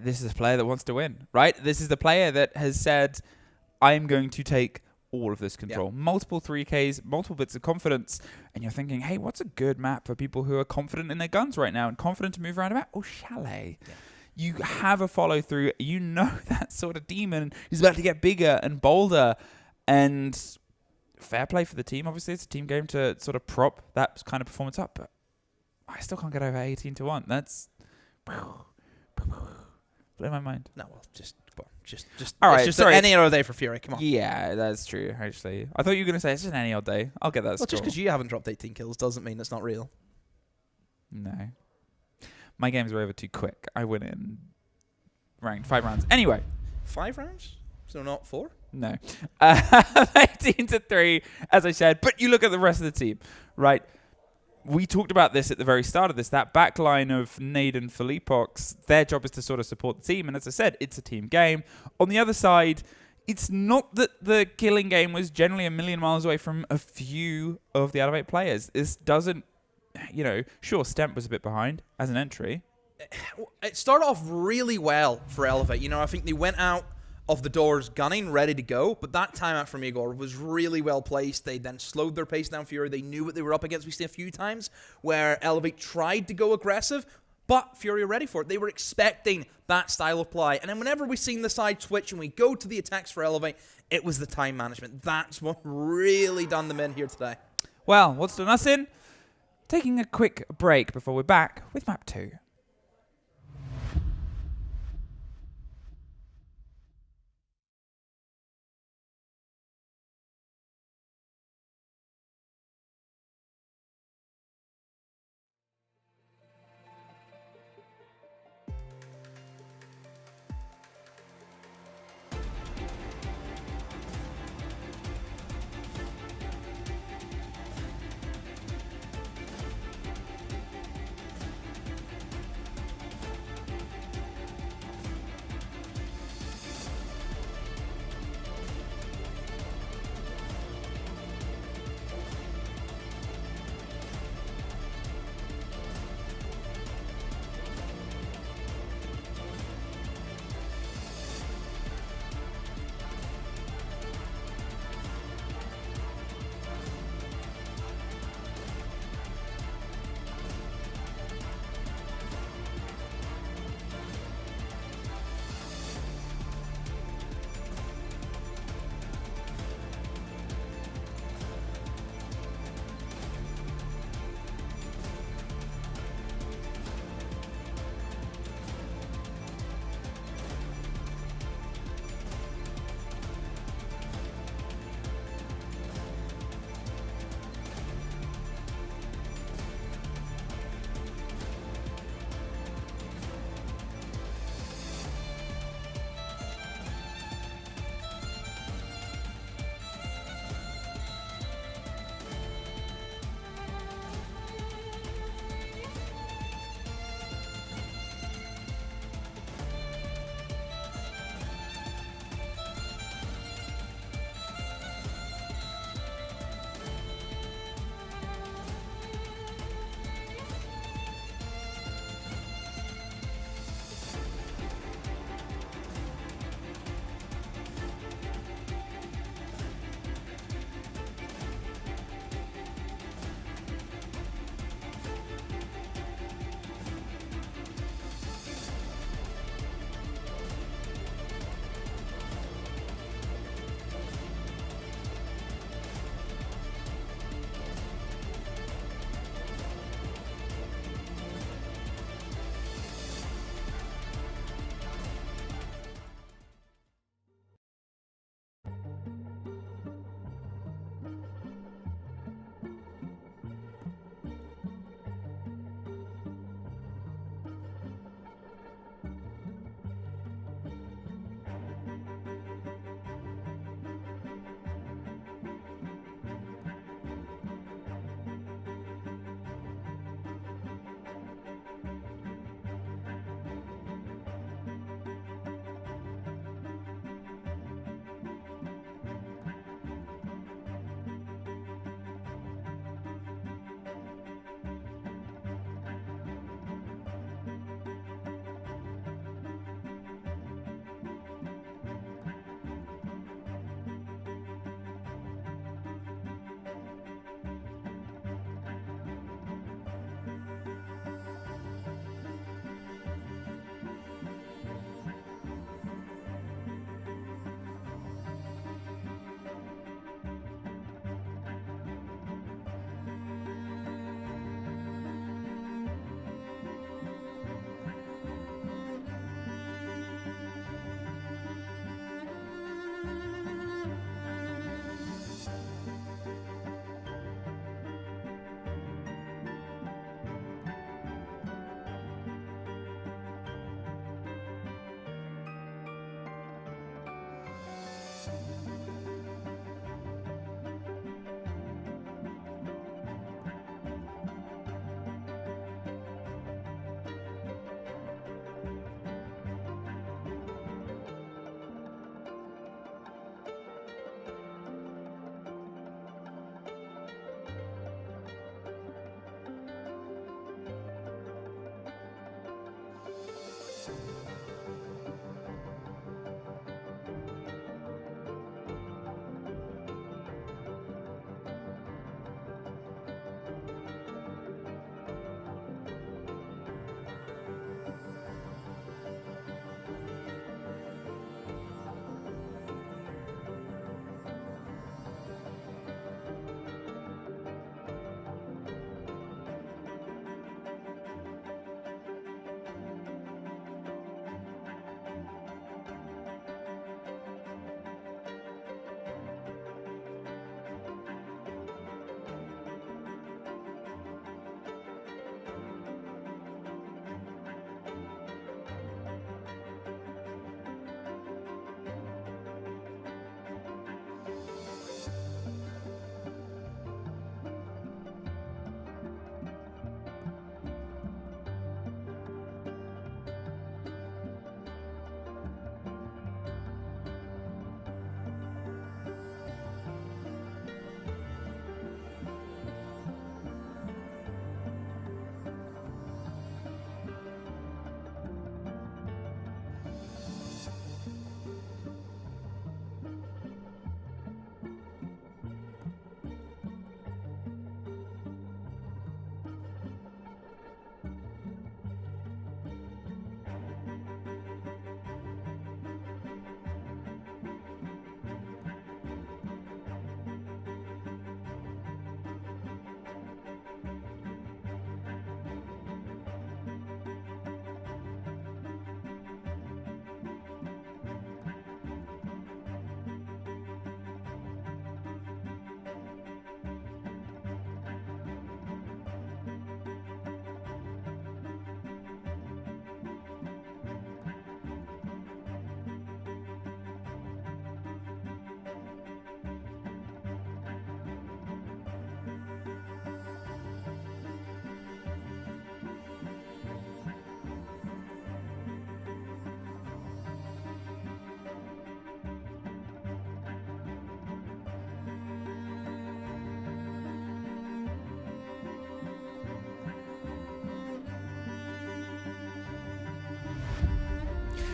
this is a player that wants to win, right? This is the player that has said, I'm going to take all of this control. Yeah. Multiple 3Ks, multiple bits of confidence. And you're thinking, hey, what's a good map for people who are confident in their guns right now and confident to move around about? Oh, Chalet. Yeah. You have a follow through. You know that sort of demon is about to get bigger and bolder. And fair play for the team. Obviously, it's a team game to sort of prop that kind of performance up. But I still can't get over 18-1. That's blow my mind. No, well, just all right. Just sorry, any other day for FURIA. Come on. Yeah, that's true. Actually, I thought you were going to say it's just any old day. I'll get that. Well, score. just because you haven't dropped 18 kills doesn't mean it's not real. No, my games were over too quick. I win in ranked 5 rounds. Anyway, 5 rounds? So not 4? No. 18-3, as I said. But you look at the rest of the team, right? We talked about this at the very start of this. That backline of Nade and Philippox, their job is to sort of support the team. And as I said, it's a team game. On the other side, it's not that the killing game was generally a million miles away from a few of the Elevate players. This doesn't, you know, sure, Stemp was a bit behind as an entry. It started off really well for Elevate. You know, I think they went out of the doors gunning, ready to go, but that timeout from Igor was really well placed. They then slowed their pace down FURIA. They knew what they were up against. We've seen a few times where Elevate tried to go aggressive, but FURIA ready for it. They were expecting that style of play. And then whenever we've seen the side switch and we go to the attacks for Elevate, it was the time management. That's what really done them in here today. Well, what's done us in? Taking a quick break before we're back with map 2.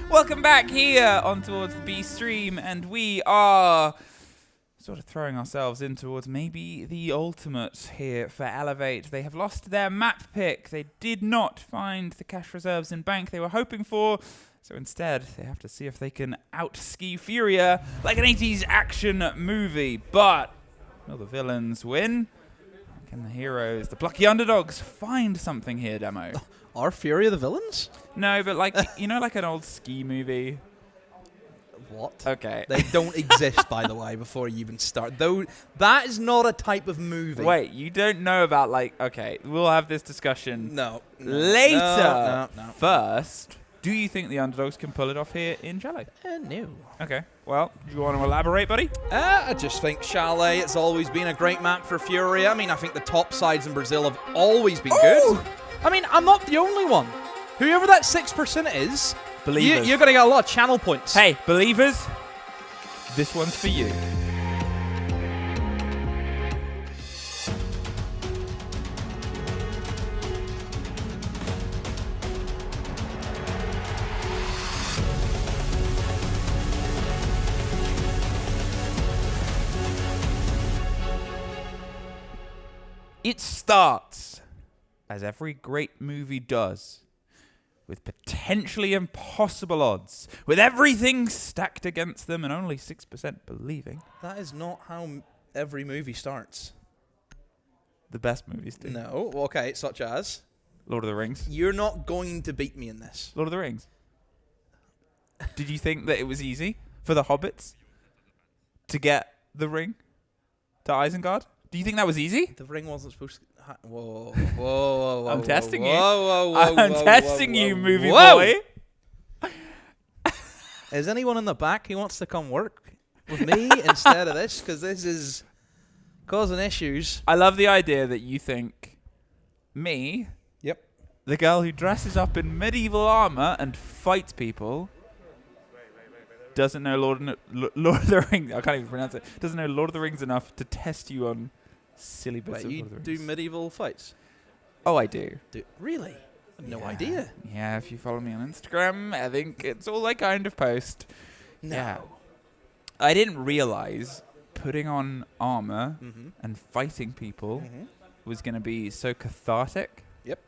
Welcome back here on Towards the B stream, and we are sort of throwing ourselves in towards maybe the ultimate here for Elevate. They have lost their map pick. They did not find the cash reserves in bank they were hoping for, so instead they have to see if they can out-ski FURIA like an 80s action movie. But will the villains win? Can the heroes, the plucky underdogs, find something here, Demo? Are FURIA the villains? No, but like, you know, like an old ski movie? What? Okay. They don't exist, by the way, before you even start. Though that is not a type of movie. Wait, you don't know about, like, okay, we'll have this discussion later. No. First, do you think the underdogs can pull it off here in Chalet? No. Okay, well, do you want to elaborate, buddy? I just think Chalet, it's always been a great map for FURIA. I mean, I think the top sides in Brazil have always been good. I mean, I'm not the only one. Whoever that 6% is, Believers. you're going to get a lot of channel points. Hey, believers, this one's for you. It starts, as every great movie does, with potentially impossible odds, with everything stacked against them and only 6% believing. That is not how every movie starts. The best movies do. No. Okay, such as? Lord of the Rings. You're not going to beat me in this. Lord of the Rings. Did you think that it was easy for the hobbits to get the ring to Isengard? Do you think that was easy? The ring wasn't supposed to... Whoa. I'm testing you. Whoa, I'm testing you, movie boy. Is anyone in the back who wants to come work with me instead of this? Because this is causing issues. I love the idea that you think me, Yep. the girl who dresses up in medieval armor and fights people, doesn't know Lord of the Rings. I can't even pronounce it. Doesn't know Lord of the Rings enough to test you on silly bits Wait, of you Lord of the do Rings. medieval fights? Oh, I do. Really? No Yeah. idea. Yeah, if you follow me on Instagram, I think it's all I kind of post. No. Yeah. I didn't realize putting on armor and fighting people was going to be so cathartic. Yep.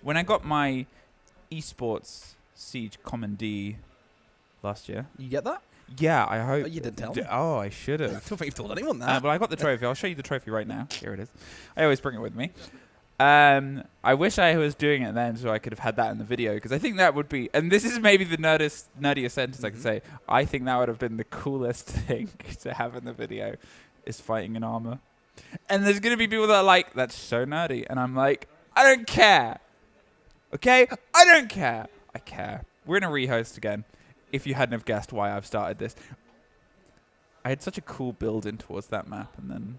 When I got my Esports Siege Common D last year. You get that? Yeah, I hope. Oh, you didn't tell me. Oh, I should I have. don't think you've told anyone that. Well, I got the trophy. I'll show you the trophy right now. Here it is. I always bring it with me. I wish I was doing it then so I could have had that in the video, because I think that would be, and this is maybe the nerdiest sentence I could say, I think that would have been the coolest thing to have in the video, is fighting in armor. And there's going to be people that are like, that's so nerdy. And I'm like, I don't care. Okay? I don't care. I care. We're going to rehost again, if you hadn't have guessed why I've started this. I had such a cool build in towards that map, and then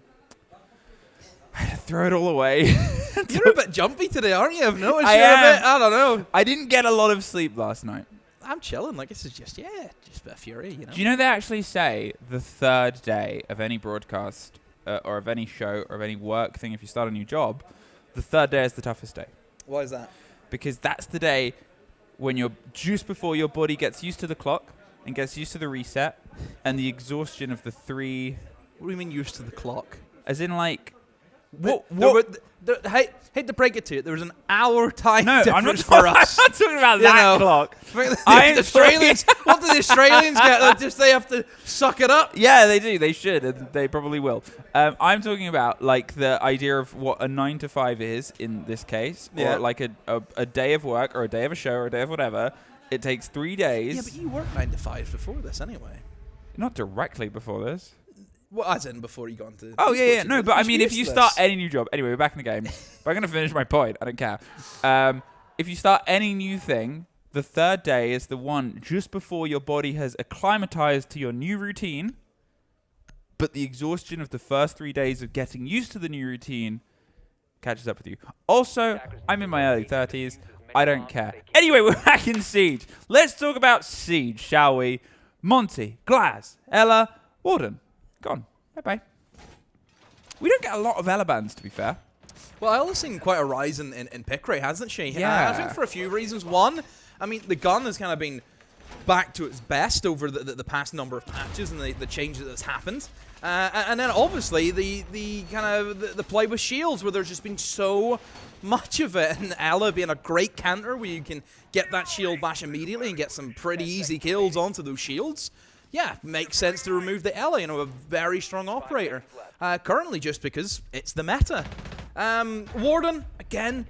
I had to throw it all away. You're a bit jumpy today, aren't you? I've noticed I you're a am. bit, I don't know. I didn't get a lot of sleep last night. I'm chilling. Like, this is just, just a bit of fury, you know? Do you know they actually say the third day of any broadcast or of any show or of any work thing, if you start a new job, the third day is the toughest day. Why is that? Because that's the day when you're just before your body gets used to the clock and gets used to the reset and the exhaustion of the three... What do you mean used to the clock? As in, like... Hate to break it to you, there was an hour time No, I'm not, difference for us. I'm not talking about You that know. clock. The I'm Australians, what do the Australians get? Like, just they have to suck it up? Yeah, they do. They should, and they probably will. I'm talking about like the idea of what a 9 to 5 is in this case, or like a day of work, or a day of a show, or a day of whatever. It takes 3 days. Yeah, but you worked 9 to 5 before this anyway. Not directly before this. Well, as in before you got into... Oh, yeah. esports, No, you're but I just mean, if used you to start this. any new job... Anyway, we're back in the game. But I'm going to finish my point. I don't care. If you start any new thing, the third day is the one just before your body has acclimatized to your new routine, but the exhaustion of the first 3 days of getting used to the new routine catches up with you. Also, I'm in my early 30s. I don't care. Anyway, we're back in Siege. Let's talk about Siege, shall we? Monty, Glaz, Ella, Warden. Gone. Bye-bye. We don't get a lot of Ella bans, to be fair. Well, Ella's seen quite a rise in pick rate, hasn't she? Yeah. I think for a few reasons. One, I mean, the gun has kind of been back to its best over the past number of patches and the changes that's happened. And then obviously the kind of the play with shields, where there's just been so much of it, and Ella being a great counter where you can get that shield bash immediately and get some pretty easy kills onto those shields. Yeah, makes sense to remove the Ella, you know, a very strong operator. Currently, just because it's the meta. Warden, again,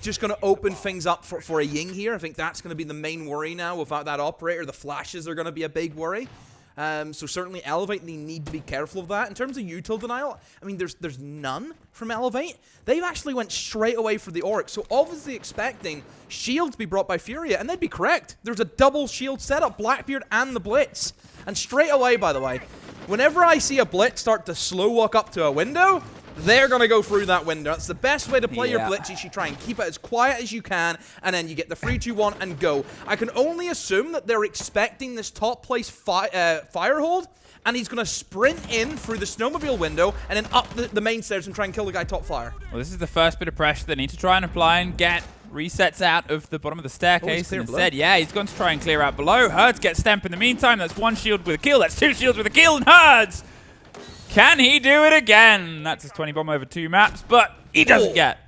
just going to open things up for a Ying here. I think that's going to be the main worry now. Without that operator, the flashes are going to be a big worry. So certainly Elevate, they need to be careful of that. In terms of util denial, I mean, there's none from Elevate. They've actually went straight away for the Oryx, so obviously expecting shield to be brought by FURIA, and they'd be correct. There's a double shield setup, Blackbeard and the Blitz. And straight away, by the way, whenever I see a Blitz start to slow walk up to a window, they're going to go through that window. That's the best way to play your Blitz. You should try and keep it as quiet as you can, and then you get the 3-2-1 and go. I can only assume that they're expecting this top place firehold, and he's going to sprint in through the snowmobile window and then up the main stairs and try and kill the guy top fire. Well, this is the first bit of pressure they need to try and apply and get resets out of the bottom of the staircase. And instead, yeah, he's going to try and clear out below. Herds gets Stemp in the meantime. That's one shield with a kill. That's two shields with a kill, and Herds, can he do it again? That's his 20 bomb over 2 maps, but he doesn't get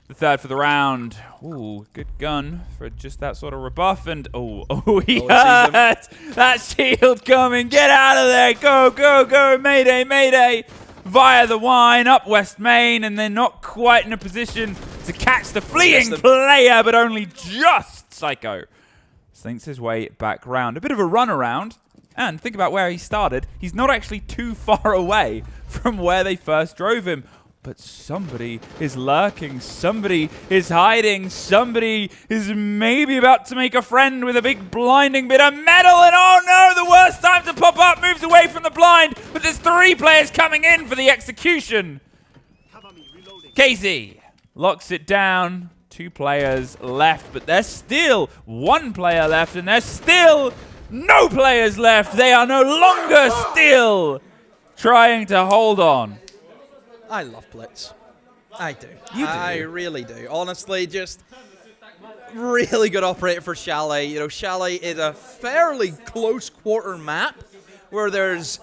the third for the round. Ooh, good gun for just that sort of rebuff. And he heard that shield coming. Get out of there. Go, go, go. Mayday, mayday. Via the wine, up West Main, and they're not quite in a position to catch the fleeing player, but only just. Psycho slinks his way back round. A bit of a run around. And think about where he started. He's not actually too far away from where they first drove him. But somebody is lurking. Somebody is hiding. Somebody is maybe about to make a friend with a big blinding bit of metal. And oh no, the worst time to pop up. Moves away from the blind. But there's 3 players coming in for the execution. Casey locks it down. 2 players left. But there's still 1 player left. And there's still no players left. They are no longer still trying to hold on. I love Blitz. I do. You do? I really do. Honestly, just really good operator for Chalet. You know, Chalet is a fairly close quarter map where there's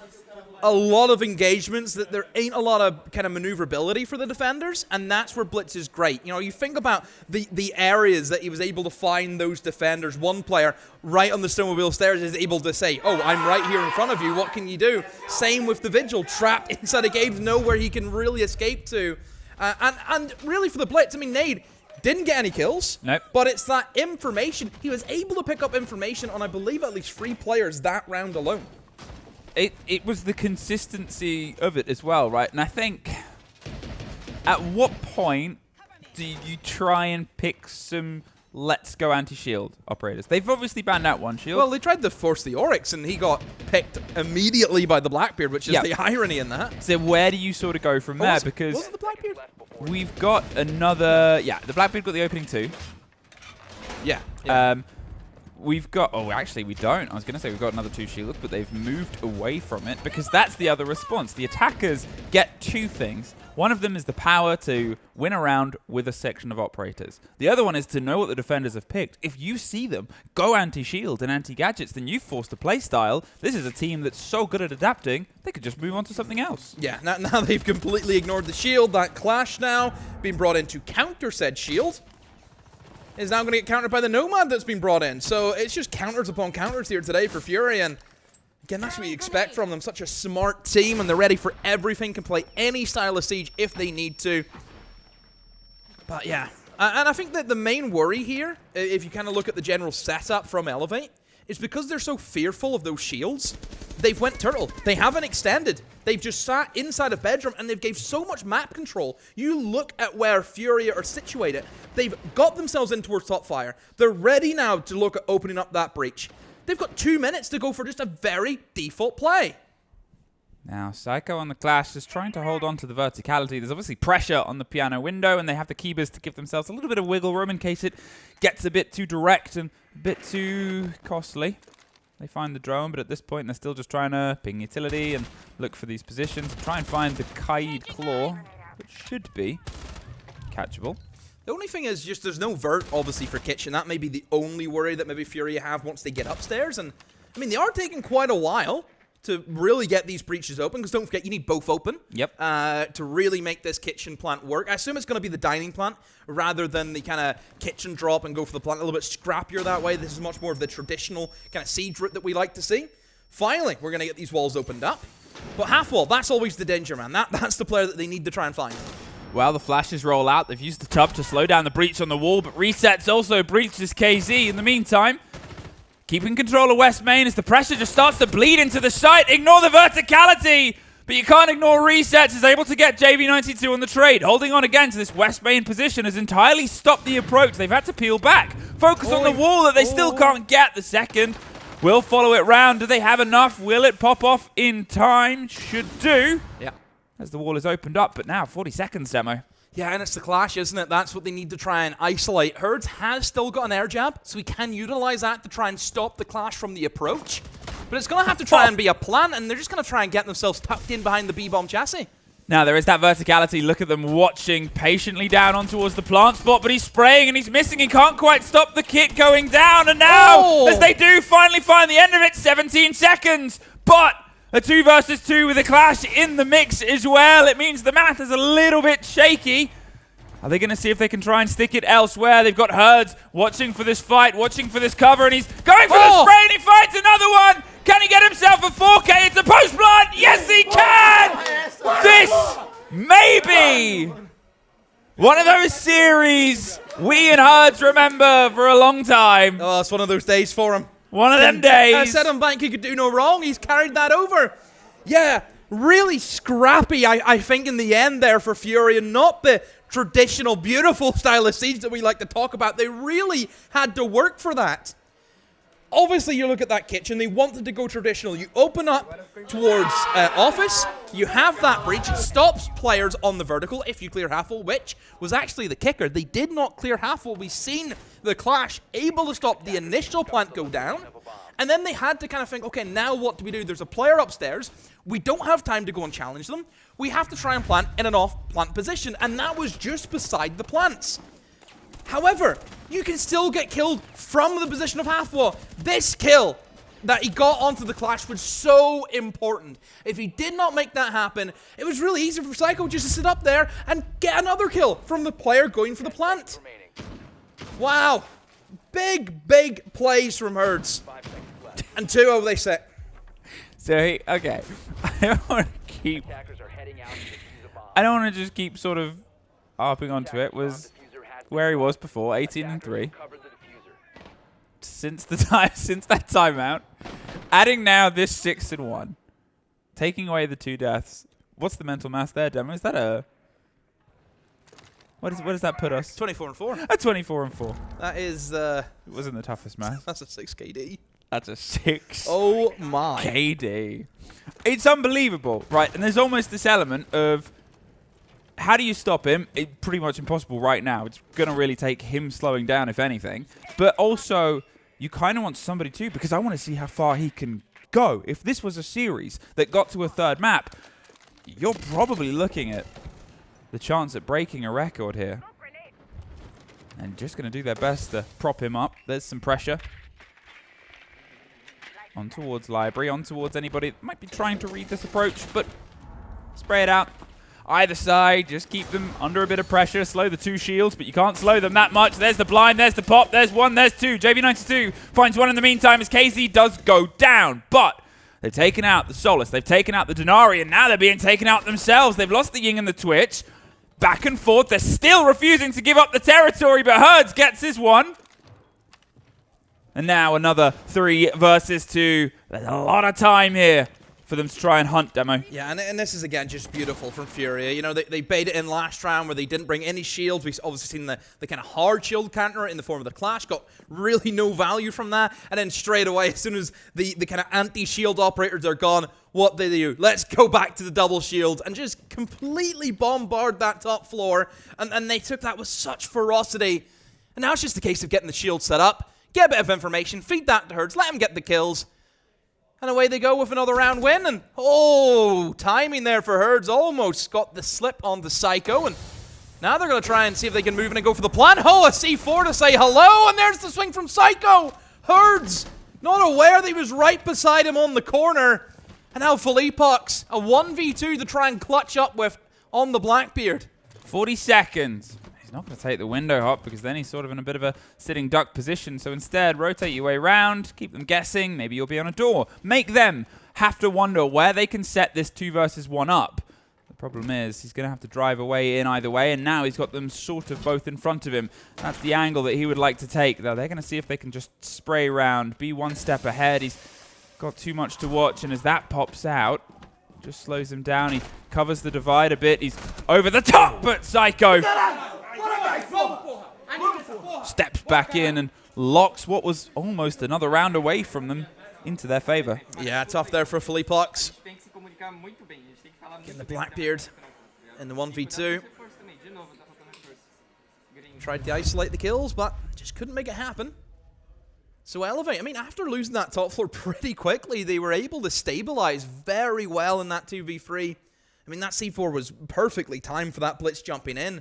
a lot of engagements, that there ain't a lot of kind of maneuverability for the defenders, and that's where Blitz is great. You know, you think about the areas that he was able to find those defenders. One player right on the snowmobile stairs is able to say, oh, I'm right here in front of you, what can you do? Same with the Vigil, trapped inside a cave, nowhere he can really escape to. And really for the Blitz, I mean, Nade didn't get any kills, nope. But it's that information. He was able to pick up information on, I believe, at least 3 players that round alone. It was the consistency of it as well, right? And I think, at what point do you try and pick some let's go anti-shield operators? They've obviously banned out 1 shield. Well, they tried to force the Oryx, and he got picked immediately by the Blackbeard, which is the irony in that. So where do you sort of go from there? Because was it the Blackbeard? We've got another... Yeah, the Blackbeard got the opening 2. Yeah. We've got... Oh, actually, we don't. I was going to say we've got another 2 shields, but they've moved away from it because that's the other response. The attackers get 2 things. One of them is the power to win around with a section of operators. The other one is to know what the defenders have picked. If you see them go anti-shield and anti-gadgets, then you've forced a play style. This is a team that's so good at adapting, they could just move on to something else. Yeah, now they've completely ignored the shield. That clash now being brought in to counter said shield is now going to get countered by the Nomad that's been brought in. So it's just counters upon counters here today for FURIA. And again, that's what you expect from them. Such a smart team, and they're ready for everything. Can play any style of siege if they need to. But yeah, and I think that the main worry here, if you kind of look at the general setup from Elevate, is because they're so fearful of those shields, they've went turtle. They haven't extended. They've just sat inside a bedroom, and they've gave so much map control. You look at where FURIA are situated. They've got themselves in towards top fire. They're ready now to look at opening up that breach. They've got 2 minutes to go for just a very default play. Now, Psycho on the Clash is trying to hold on to the verticality. There's obviously pressure on the piano window, and they have the keybers to give themselves a little bit of wiggle room in case it gets a bit too direct and a bit too costly. They find the drone, but at this point, they're still just trying to ping utility and look for these positions. Try and find the Kaid Claw, which should be catchable. The only thing is just there's no vert, obviously, for kitchen. That may be the only worry that maybe FURIA have once they get upstairs. And, I mean, they are taking quite a while to really get these breaches open, because don't forget, you need both open. Yep. To really make this kitchen plant work. I assume it's going to be the dining plant rather than the kind of kitchen drop and go for the plant. A little bit scrappier that way. This is much more of the traditional kind of siege route that we like to see. Finally, we're going to get these walls opened up. But half wall, that's always the danger, man. That's the player that they need to try and find. Well, the flashes roll out. They've used the tub to slow down the breach on the wall, but Resets also breaches KZ. In the meantime, keeping control of West Main as the pressure just starts to bleed into the site. Ignore the verticality, but you can't ignore Resets. Is able to get JV92 on the trade. Holding on again to this West Main position has entirely stopped the approach. They've had to peel back. Focus on the wall that they still can't get. The second will follow it round. Do they have enough? Will it pop off in time? Should do. Yeah. As the wall is opened up, but now 40 seconds, Demo. Yeah, and it's the clash, isn't it? That's what they need to try and isolate. Herds has still got an air jab, so we can utilize that to try and stop the clash from the approach. But it's going to have to try and be a plan, and they're just going to try and get themselves tucked in behind the B-bomb chassis. Now, there is that verticality. Look at them watching patiently down on towards the plant spot, but he's spraying and he's missing. He can't quite stop the kit going down, and now, as they do finally find the end of it, 17 seconds. But a 2 versus 2 with a clash in the mix as well. It means the math is a little bit shaky. Are they going to see if they can try and stick it elsewhere? They've got Herds watching for this fight, watching for this cover, and he's going for the spray, and he finds another one. Can he get himself a 4K? It's a post-plant. Yes, he can. This may be one of those series we and Herds remember for a long time. Oh, it's one of those days for him. One of them days. I said on Bank he could do no wrong. He's carried that over. Yeah, really scrappy, I think, in the end there for FURIA. Not the traditional, beautiful style of siege that we like to talk about. They really had to work for that. Obviously, you look at that kitchen. They wanted to go traditional. You open up towards office. You have that breach. It stops players on the vertical if you clear half wall, which was actually the kicker. They did not clear half wall. We've seen the clash able to stop the initial plant go down. And then they had to kind of think, okay, now what do we do? There's a player upstairs. We don't have time to go and challenge them. We have to try and plant in an off-plant position. And that was just beside the plants. However, you can still get killed from the position of half wall. This kill that he got onto the clash was so important. If he did not make that happen, it was really easy for Psycho just to sit up there and get another kill from the player going for the plant. Wow. Big, big plays from Herds. And 2-0 they sit. So, okay. I don't want to just keep sort of harping onto it. Was where he was before, 18-3. Since that timeout, adding now this 6-1, taking away the 2 deaths. What's the mental math there, Demo? Is that a what does that put us? 24-4. A 24-4. That is It wasn't the toughest math. that's a 6 KD. That's a 6. Oh my. KD. It's unbelievable, right? And there's almost this element of how do you stop him? It's pretty much impossible right now. It's going to really take him slowing down, if anything. But also, you kind of want somebody too, because I want to see how far he can go. If this was a series that got to a 3rd map, you're probably looking at the chance at breaking a record here. And just going to do their best to prop him up. There's some pressure. On towards Library, on towards anybody that might be trying to read this approach, but spray it out. Either side, just keep them under a bit of pressure. Slow the 2 shields, but you can't slow them that much. There's the blind, there's the pop, there's 1, there's 2. JV92 finds 1 in the meantime as KZ does go down, but they've taken out the Solace, they've taken out the Denari, and now they're being taken out themselves. They've lost the Ying and the Twitch. Back and forth, they're still refusing to give up the territory, but Herds gets his 1. And now another 3 versus 2. There's a lot of time here for them to try and hunt, Demo. Yeah, and this is, again, just beautiful from FURIA. You know, they baited in last round where they didn't bring any shields. We've obviously seen the kind of hard shield counter in the form of the Clash. Got really no value from that. And then straight away, as soon as the kind of anti-shield operators are gone, what they do? Let's go back to the double shield and just completely bombard that top floor. And they took that with such ferocity. And now it's just a case of getting the shield set up, get a bit of information, feed that to Herds, let him get the kills. And away they go with another round win. And, oh, timing there for Herds. Almost got the slip on the Psycho. And Now they're going to try and see if they can move in and go for the plant. Oh, a C4 to say hello, and there's the swing from Psycho. Herds, not aware that he was right beside him on the corner. And now FLUXO, a 1v2 to try and clutch up with on the Blackbeard. 40 seconds. He's not going to take the window hop because then he's sort of in a bit of a sitting duck position. So instead, rotate your way around, keep them guessing. Maybe you'll be on a door. Make them have to wonder where they can set this 2 versus 1 up. The problem is he's going to have to drive away in either way, and now he's got them sort of both in front of him. That's the angle that he would like to take, though. They're going to see if they can just spray around, be one step ahead. He's got too much to watch, and as that pops out, just slows him down. He covers the divide a bit. He's over the top, but Psycho steps back in and locks what was almost another round away from them into their favor. Yeah, tough there for FLUXO. Getting the Blackbeard in the 1v2. Tried to isolate the kills, but just couldn't make it happen. So Elevate, I mean, after losing that top floor pretty quickly, they were able to stabilize very well in that 2v3. I mean, that C4 was perfectly timed for that blitz jumping in.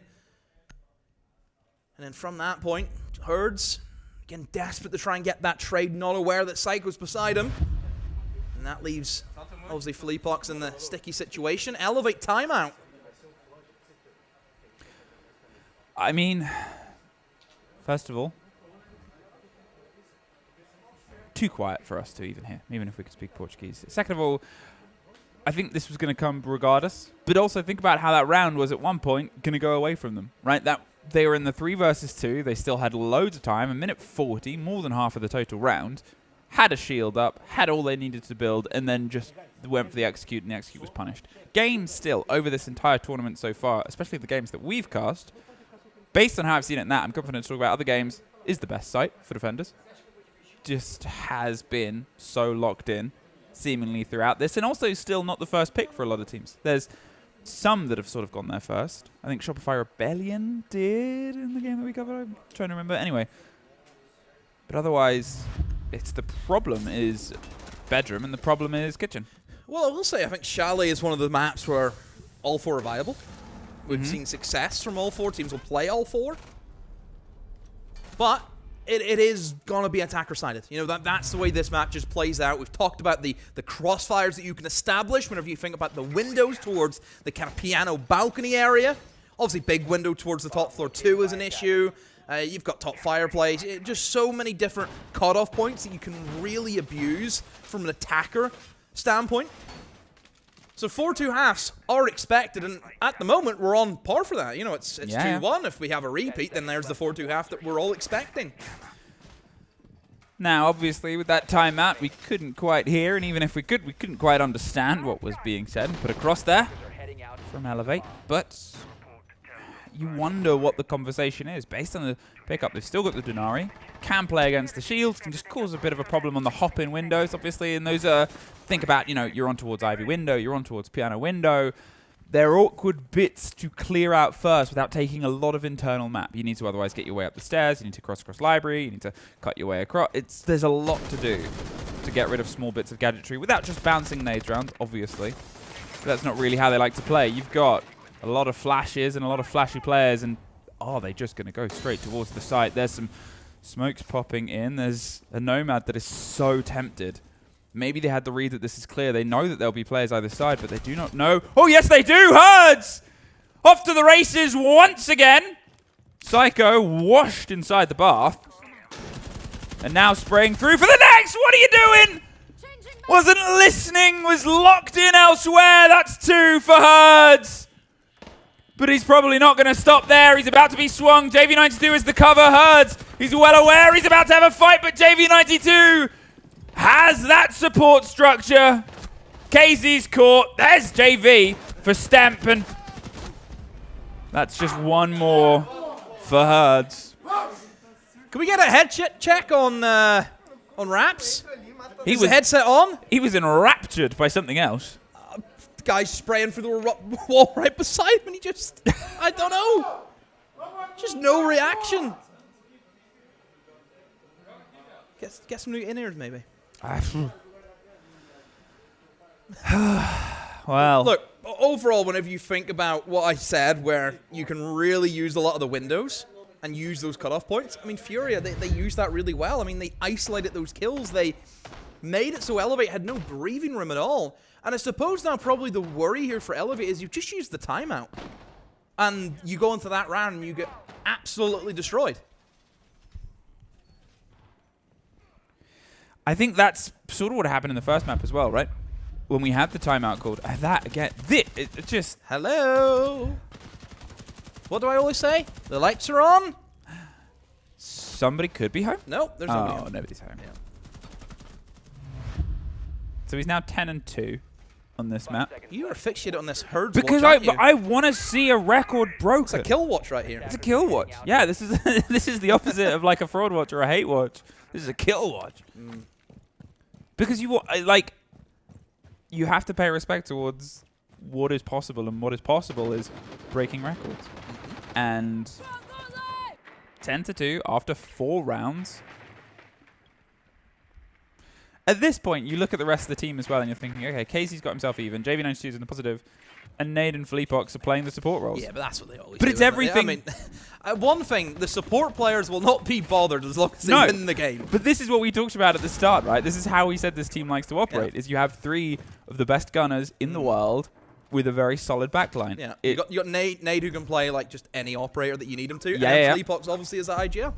And then from that point, Herds, again, desperate to try and get that trade, not aware that Psycho's beside him. And that leaves, obviously, FLUXO in the sticky situation. Elevate timeout. I mean, first of all, too quiet for us to even hear, even if we could speak Portuguese. Second of all, I think this was going to come regardless, but also think about how that round was at one point going to go away from them, right? That they were in the 3 versus 2. They still had loads of time, a minute 40, more than half of the total round, had a shield up, had all they needed to build, and then just went for the execute, and the execute was punished. Game still, over this entire tournament so far, especially the games that we've cast, based on how I've seen it in that, I'm confident to talk about other games, is the best site for defenders. Just has been so locked in seemingly throughout this, and also still not the first pick for a lot of teams. There's some that have sort of gone there first. I think Shopify Rebellion did in the game that we covered. I'm trying to remember. Anyway, but otherwise, it's the problem is bedroom and the problem is kitchen. Well, I will say I think Chalet is one of the maps where all 4 are viable. We've seen success from all 4. Teams will play all 4. But it is going to be attacker-sided. You know, that's the way this map just plays out. We've talked about the crossfires that you can establish whenever you think about the windows towards the kind of piano balcony area. Obviously, big window towards the top floor too is an issue. You've got top fireplace. Just so many different cutoff points that you can really abuse from an attacker standpoint. So 4-2 halves are expected, and at the moment, we're on par for that. You know, it's 2-1. If we have a repeat, then there's the 4-2 half that we're all expecting. Now, obviously, with that timeout, we couldn't quite hear, and even if we couldn't quite understand what was being said and put across there from Elevate. But you wonder what the conversation is. Based on the pickup, they've still got the Denari. Can play against the shields, can just cause a bit of a problem on the hop-in windows, obviously, and those are... Think about, you know, you're on towards Ivy window, you're on towards piano window. They're awkward bits to clear out first without taking a lot of internal map. You need to otherwise get your way up the stairs, you need to cross library, you need to cut your way across. There's a lot to do to get rid of small bits of gadgetry without just bouncing nades around, obviously. But that's not really how they like to play. You've got a lot of flashes and a lot of flashy players, and are they just going to go straight towards the site? There's some smokes popping in. There's a Nomad that is so tempted. Maybe they had the read that this is clear. They know that there'll be players either side, but they do not know. Oh, yes, they do. Herds off to the races once again. Psycho washed inside the bath. And now spraying through for the next. What are you doing? Wasn't listening. Was locked in elsewhere. That's 2 for Herds. But he's probably not going to stop there. He's about to be swung. JV92 is the cover. Herds, he's well aware he's about to have a fight, but JV92 has that support structure. KZ's caught. There's JV for Stamp, and that's just one more for Herds. Can we get a head check on Raps? Is the headset on? He was enraptured by something else. The guy's spraying through the wall right beside him, and he just, I don't know. Just no reaction. Get some new in-ears, maybe. Well, look, overall, whenever you think about what I said, where you can really use a lot of the windows and use those cutoff points, I mean, FURIA, they used that really well. I mean, they isolated those kills. They made it so Elevate had no breathing room at all. And I suppose now probably the worry here for Elevate is you've just used the timeout. And you go into that round and you get absolutely destroyed. I think that's sort of what happened in the first map as well, right? When we had the timeout called. That, again, it just... Hello? What do I always say? The lights are on? Somebody could be home? No, there's nobody home. Nobody's home. Yeah. So he's now 10-2 on this map. You are fixated on this Herds Because watch, I want to see a record broken. It's a kill watch right here. It's a kill watch. Yeah, this is this is the opposite of like a fraud watch or a hate watch. This is a kill watch. Because you have to pay respect towards what is possible, and what is possible is breaking records. And 10-2 after 4 rounds. At this point, you look at the rest of the team as well, and you're thinking, okay, Casey's got himself even, JV92 is in the positive, and Nade and Fleepox are playing the support roles. Yeah, but that's what they always do. But it's everything. I mean, one thing, the support players will not be bothered as long as they win the game. But this is what we talked about at the start, right? This is how we said this team likes to operate, is you have 3 of the best gunners in the world with a very solid backline. Yeah, you got Nade who can play like just any operator that you need him to. Yeah, and Fleepox obviously is at IGL.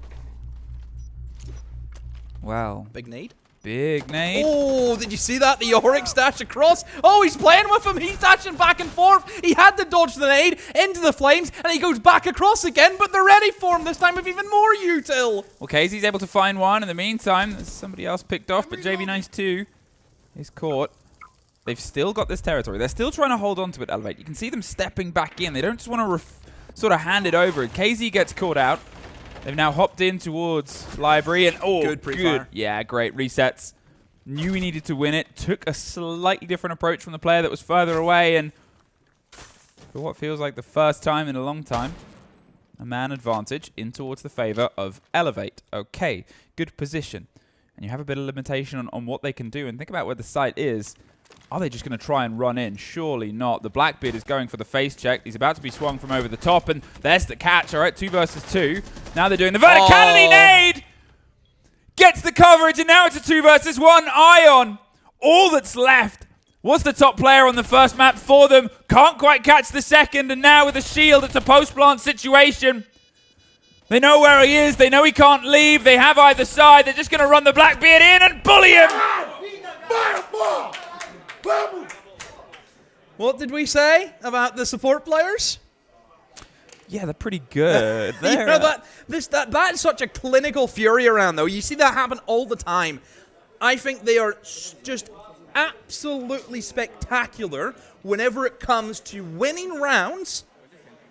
Wow. Big Nade. Big Nade. Oh, did you see that? The Yorick dash across. Oh, he's playing with him. He's dashing back and forth. He had to dodge the nade into the flames, and he goes back across again, but they're ready for him this time with even more util. Well, Casey's able to find one. In the meantime, there's somebody else picked off, but JV92 is caught. They've still got this territory. They're still trying to hold on to it, Elevate. You can see them stepping back in. They don't just want to sort of hand it over. Casey gets caught out. They've now hopped in towards Library, and good pre-fire. Yeah, great resets. Knew we needed to win it. Took a slightly different approach from the player that was further away, and for what feels like the first time in a long time, a man advantage in towards the favor of Elevate. Okay, good position. And you have a bit of limitation on what they can do, and think about where the site is. Are they just going to try and run in? Surely not. The Blackbeard is going for the face check. He's about to be swung from over the top, and there's the catch. All right, 2 versus 2. Now they're doing the verticality nade! Gets the coverage, and now it's a 2 versus 1. Ion. All that's left was the top player on the first map for them. Can't quite catch the second, and now with a shield, it's a post-plant situation. They know where he is. They know he can't leave. They have either side. They're just going to run the Blackbeard in and bully him. What did we say about the support players? Yeah, they're pretty good. You know, that is such a clinical fury around, though. You see that happen all the time. I think they are just absolutely spectacular whenever it comes to winning rounds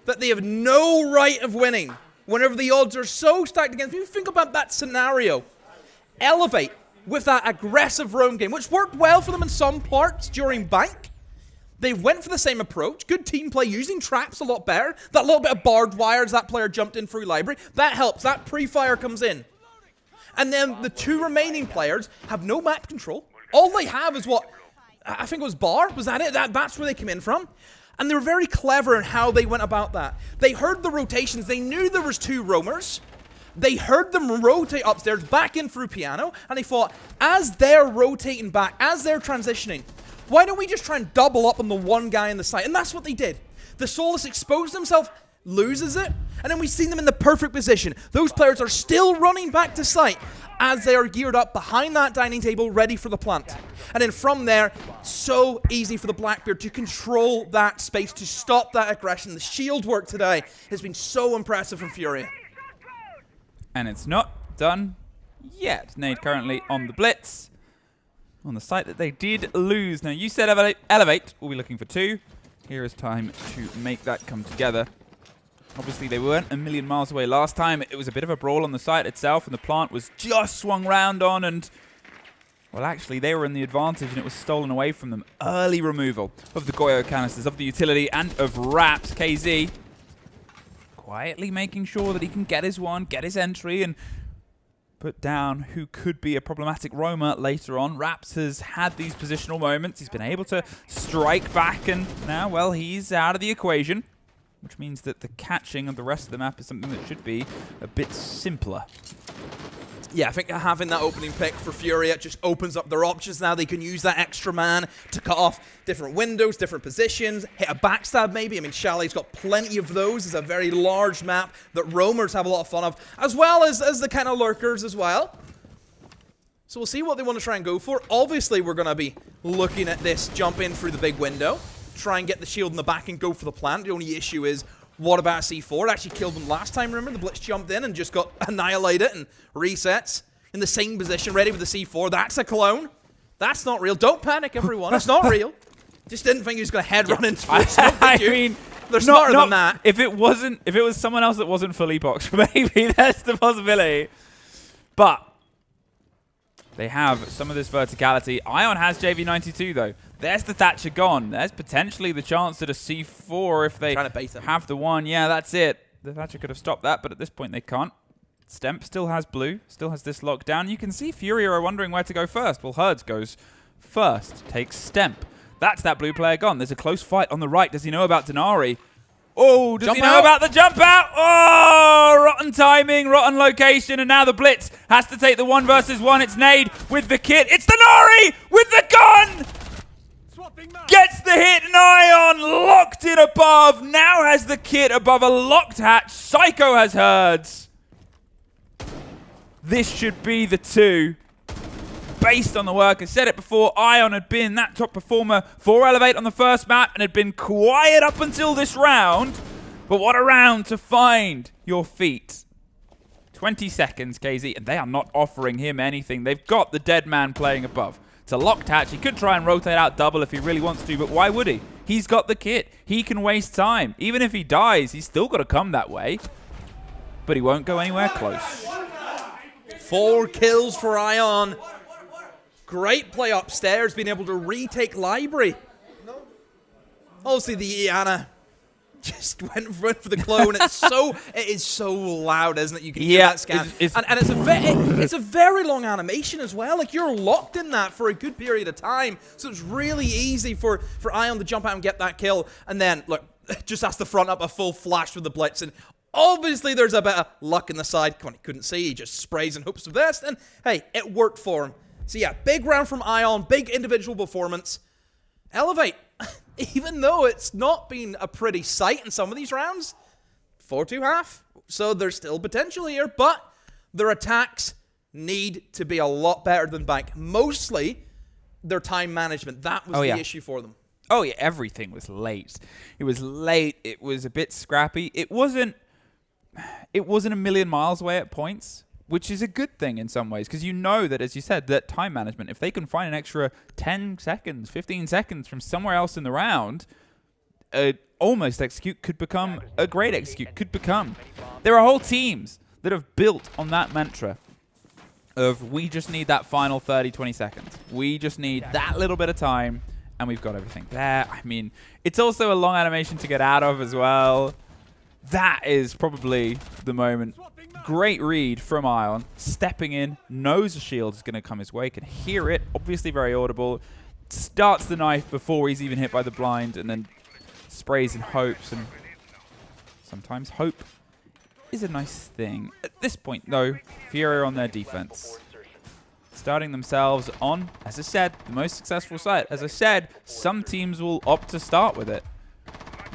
that they have no right of winning. Whenever the odds are so stacked against them. You think about that scenario. Elevate with that aggressive roam game, which worked well for them in some parts during Bank. They went for the same approach. Good team play, using traps a lot better. That little bit of barbed wire as that player jumped in through Library, that helps. That pre-fire comes in. And then the 2 remaining players have no map control. All they have is what, I think it was Bar. Was that it? That's where they came in from. And they were very clever in how they went about that. They heard the rotations. They knew there was 2 roamers. They heard them rotate upstairs, back in through Piano, and they thought, as they're rotating back, as they're transitioning, why don't we just try and double up on the one guy in the site? And that's what they did. The Solus exposed himself, loses it, and then we see them in the perfect position. Those players are still running back to site as they are geared up behind that dining table, ready for the plant. And then from there, so easy for the Blackbeard to control that space, to stop that aggression. The shield work today has been so impressive from FURIA. And it's not done yet. Nade currently on the blitz. On the site that they did lose. Now, you said Elevate will be looking for 2. Here is time to make that come together. Obviously, they weren't a million miles away last time. It was a bit of a brawl on the site itself, and the plant was just swung round on, and, well, actually, they were in the advantage, and it was stolen away from them. Early removal of the Goyo canisters, of the utility, and of Wraps. KZ quietly making sure that he can get his one, get his entry, and put down who could be a problematic roamer later on. Raps has had these positional moments. He's been able to strike back, and now, well, he's out of the equation, which means that the catching of the rest of the map is something that should be a bit simpler. Yeah, I think having that opening pick for FURIA just opens up their options now. They can use that extra man to cut off different windows, different positions, hit a backstab maybe. I mean, Chalet's got plenty of those. It's a very large map that roamers have a lot of fun of, as well as the kind of lurkers as well. So we'll see what they want to try and go for. Obviously, we're going to be looking at this jump in through the big window, try and get the shield in the back and go for the plant. The only issue is, what about C4? It actually killed them last time, remember? The Blitz jumped in and just got annihilated and resets in the same position, ready with the C4. That's a clone. That's not real. Don't panic, everyone. It's not real. Just didn't think he was going to head run into it. I mean, they're smarter than that. If it was someone else that wasn't fully boxed, maybe that's the possibility. But they have some of this verticality. Ion has JV92 though. There's the Thatcher gone. There's potentially the chance at a C4 if they have the one. Yeah, that's it. The Thatcher could have stopped that, but at this point they can't. Stemp still has blue, still has this locked down. You can see FURIA are wondering where to go first. Well, Herds goes first, takes Stemp. That's that blue player gone. There's a close fight on the right. Does he know about Denari? Oh, does he know about the jump out? Oh, rotten timing, rotten location, and now the Blitz has to take the 1 versus 1. It's Nade with the kit. It's Denari with the gun! Gets the hit, and Ion locked it above. Now has the kit above a locked hatch. Psycho has Herds. This should be the 2. Based on the work, I said it before, Ion had been that top performer for Elevate on the first map and had been quiet up until this round. But what a round to find your feet. 20 seconds, KZ, and they are not offering him anything. They've got the dead man playing above. It's a locked hatch. He could try and rotate out double if he really wants to, but why would he? He's got the kit. He can waste time. Even if he dies, he's still got to come that way. But he won't go anywhere close. 4 kills for Ion. Great play upstairs, being able to retake Library. Obviously, the Iana just went for the clone. It is so loud, isn't it? You can hear that scan. And it's a very long animation as well. Like, you're locked in that for a good period of time. So it's really easy for Ion to jump out and get that kill. And then, look, just has to front up a full flash with the Blitz. And obviously, there's a bit of luck in the side. Come on, he couldn't see. He just sprays and hopes for this. And, hey, it worked for him. So yeah, big round from Ion, big individual performance. Elevate, even though it's not been a pretty sight in some of these rounds, 4-2-half, so there's still potential here, but their attacks need to be a lot better than Bank. Mostly their time management. That was the issue for them. Oh yeah, everything was late. It was late, it was a bit scrappy. It wasn't a million miles away at points, which is a good thing in some ways, because you know that, as you said, that time management, if they can find an extra 10 seconds, 15 seconds from somewhere else in the round, almost execute could become a great execute, could become. There are whole teams that have built on that mantra of, we just need that final 30, 20 seconds. We just need that little bit of time, and we've got everything there. I mean, it's also a long animation to get out of as well. That is probably the moment. Great read from Ion, stepping in, knows a shield is going to come his way, can hear it, obviously very audible, starts the knife before he's even hit by the blind, and then sprays and hopes, and sometimes hope is a nice thing. At this point, though, FURIA on their defense. Starting themselves on, as I said, the most successful site. As I said, some teams will opt to start with it.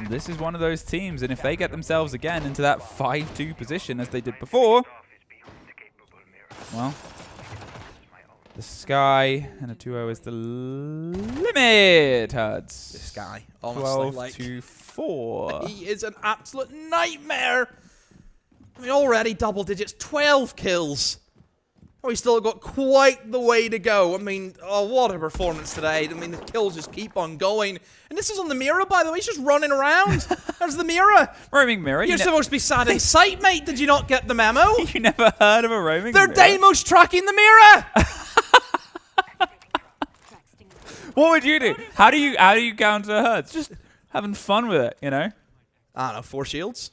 This is one of those teams, and if they get themselves again into that 5-2 position as they did before, well, the Sky and a 2-0 is the limit, Herds. This guy, honestly, 12-4. He is an absolute nightmare. I mean, already double digits, 12 kills. Oh, he's still got quite the way to go. I mean, oh, what a performance today. I mean, the kills just keep on going. And this is on the mirror, by the way. He's just running around. There's the mirror. Roaming mirror? You're supposed to be sat in sight, mate. Did you not get the memo? You never heard of a roaming mirror? They're Deimos tracking the mirror. What would you do? How do you counter Herds? Just having fun with it, you know? I don't know, 4 shields?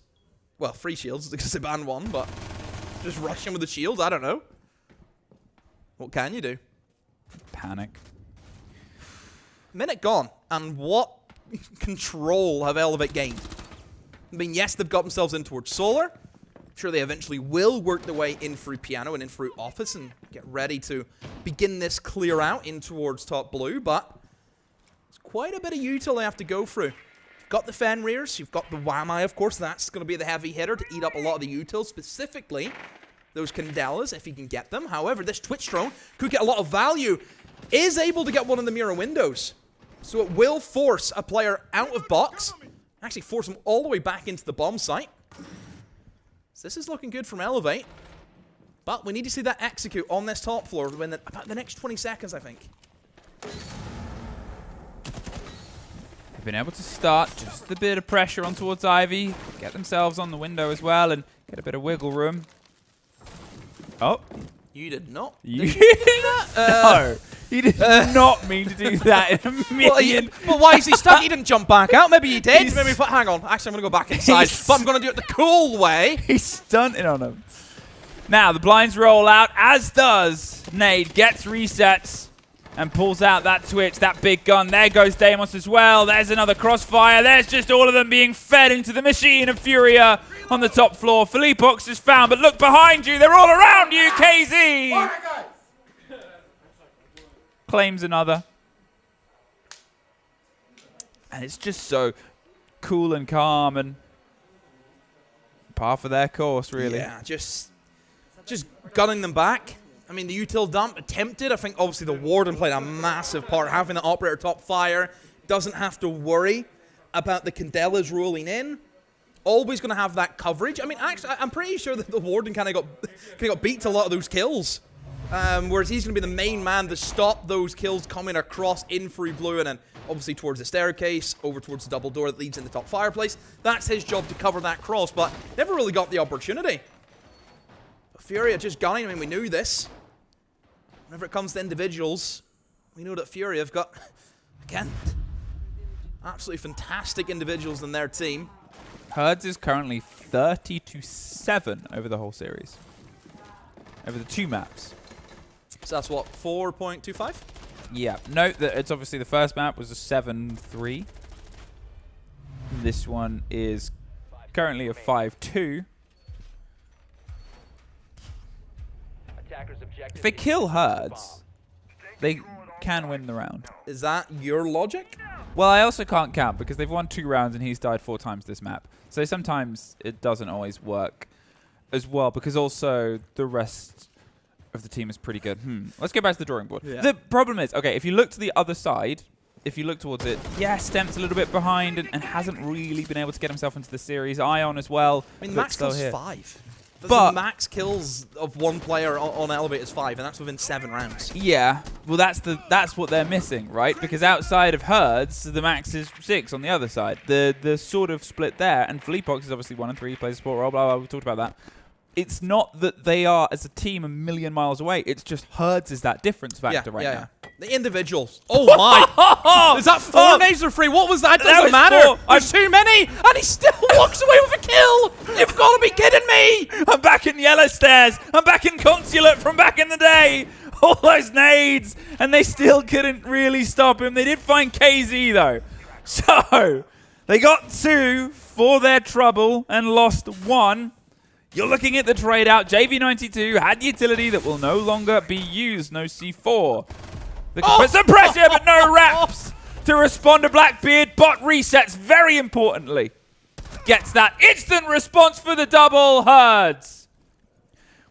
Well, 3 shields because they banned 1, but just rushing with the shield, I don't know. What can you do? Panic. Minute gone, and what control have Elevate gained? I mean, yes, they've got themselves in towards Solar. I'm sure they eventually will work their way in through Piano and in through Office and get ready to begin this clear out in towards top blue, but it's quite a bit of util they have to go through. You've got the Fenriers, you've got the Wamai, of course. That's going to be the heavy hitter to eat up a lot of the util, specifically those Candelas, if he can get them. However, this Twitch drone could get a lot of value, is able to get one of the mirror windows. So it will force a player out of box, actually force him all the way back into the bomb site. So this is looking good from Elevate. But we need to see that execute on this top floor within about the next 20 seconds, I think. They've been able to start just a bit of pressure on towards Ivy, get themselves on the window as well, and get a bit of wiggle room. Oh. You did not. You did that? No. He did not mean to do that in a million. Well, why is he stuck? He didn't jump back out. Maybe he did. Maybe hang on. Actually, I'm going to go back inside. But I'm going to do it the cool way. He's stunting on him. Now, the blinds roll out, as does Nade. Gets resets and pulls out that Twitch, that big gun. There goes Deimos as well. There's another crossfire. There's just all of them being fed into the machine of Furia on the top floor. Philippox is found, but look behind you. They're all around you, KZ. Claims another. And it's just so cool and calm and par for their course, really. Yeah, just gunning them back. I mean, the util dump attempted. I think obviously the Warden played a massive part. Having the operator top fire, doesn't have to worry about the Candelas rolling in. Always going to have that coverage. I mean, actually, I'm pretty sure that the Warden kind of got beat to a lot of those kills. Whereas he's going to be the main man to stop those kills coming across in through blue and then obviously towards the staircase, over towards the double door that leads in the top fireplace. That's his job to cover that cross, but never really got the opportunity. But Furia just gunning. I mean, we knew this. Whenever it comes to individuals, we know that Furia have got, again, absolutely fantastic individuals in their team. Herds is currently 30-7 over the whole series. Over the two maps. So that's what, 4.25? Yeah. Note that it's obviously the first map was a 7-3. This one is currently a 5-2. If they kill Herds, they can win the round. Is that your logic? Well, I also can't count because they've won 2 rounds and he's died 4 times this map. So sometimes it doesn't always work as well because also the rest of the team is pretty good. Let's go back to the drawing board. Yeah. The problem is, okay, if you look to the other side, if you look towards it, yeah, Stemp's a little bit behind and hasn't really been able to get himself into the series. Ion as well. I mean, max kills 5. But the max kills of one player on Elevate is 5, and that's within 7 rounds. Yeah, well, that's what they're missing, right? Because outside of Herds, the max is 6 on the other side. The sort of split there, and Philippox is obviously 1 and 3, plays a support role, blah, blah, blah, we talked about that. It's not that they are, as a team, a million miles away. It's just Herds is that difference factor right now. The individuals. Oh, my. Is that 4 nades or 3? What was that? It doesn't matter. There's too many. And he still walks away with a kill. You've got to be kidding me. I'm back in Yellow Stairs. I'm back in Consulate from back in the day. All those nades. And they still couldn't really stop him. They did find KZ, though. So, they got 2 for their trouble and lost 1. You're looking at the trade out. JV92 had utility that will no longer be used. No C4. They can put some pressure, but no wraps to respond to Blackbeard. Bot resets, very importantly. Gets that instant response for the double. Herds.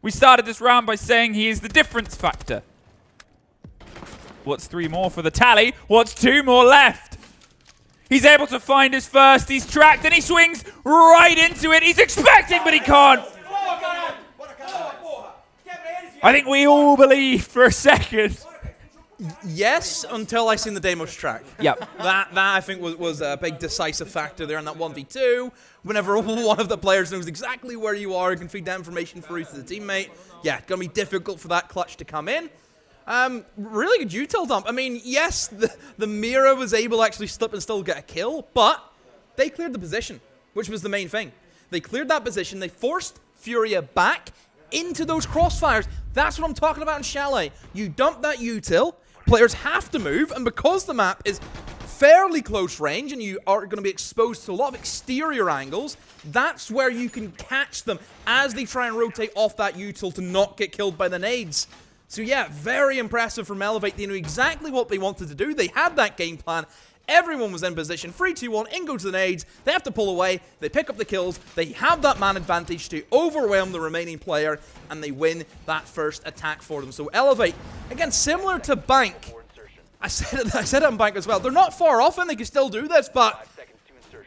We started this round by saying he is the difference factor. What's 3 more for the tally? What's 2 more left? He's able to find his first. He's tracked and he swings right into it. He's expecting, but he can't. I think we all believed for a second. Yes, until I seen the Deimos track. Yep. That I think was a big decisive factor there in that 1v2. Whenever one of the players knows exactly where you are, you can feed that information through to the teammate. Yeah, going to be difficult for that clutch to come in. Really good util dump. I mean, yes, the Mira was able to actually slip and still get a kill, but they cleared the position, which was the main thing. They cleared that position. They forced Furia back into those crossfires. That's what I'm talking about in Chalet. You dump that util, players have to move, and because the map is fairly close range and you are going to be exposed to a lot of exterior angles, that's where you can catch them as they try and rotate off that util to not get killed by the nades. So yeah, very impressive from Elevate. They knew exactly what they wanted to do. They had that game plan. Everyone was in position. 3-2-1, in goes the nades. They have to pull away. They pick up the kills. They have that man advantage to overwhelm the remaining player, and they win that first attack for them. So Elevate, again, similar to Bank. I said it on Bank as well. They're not far off, and they can still do this, but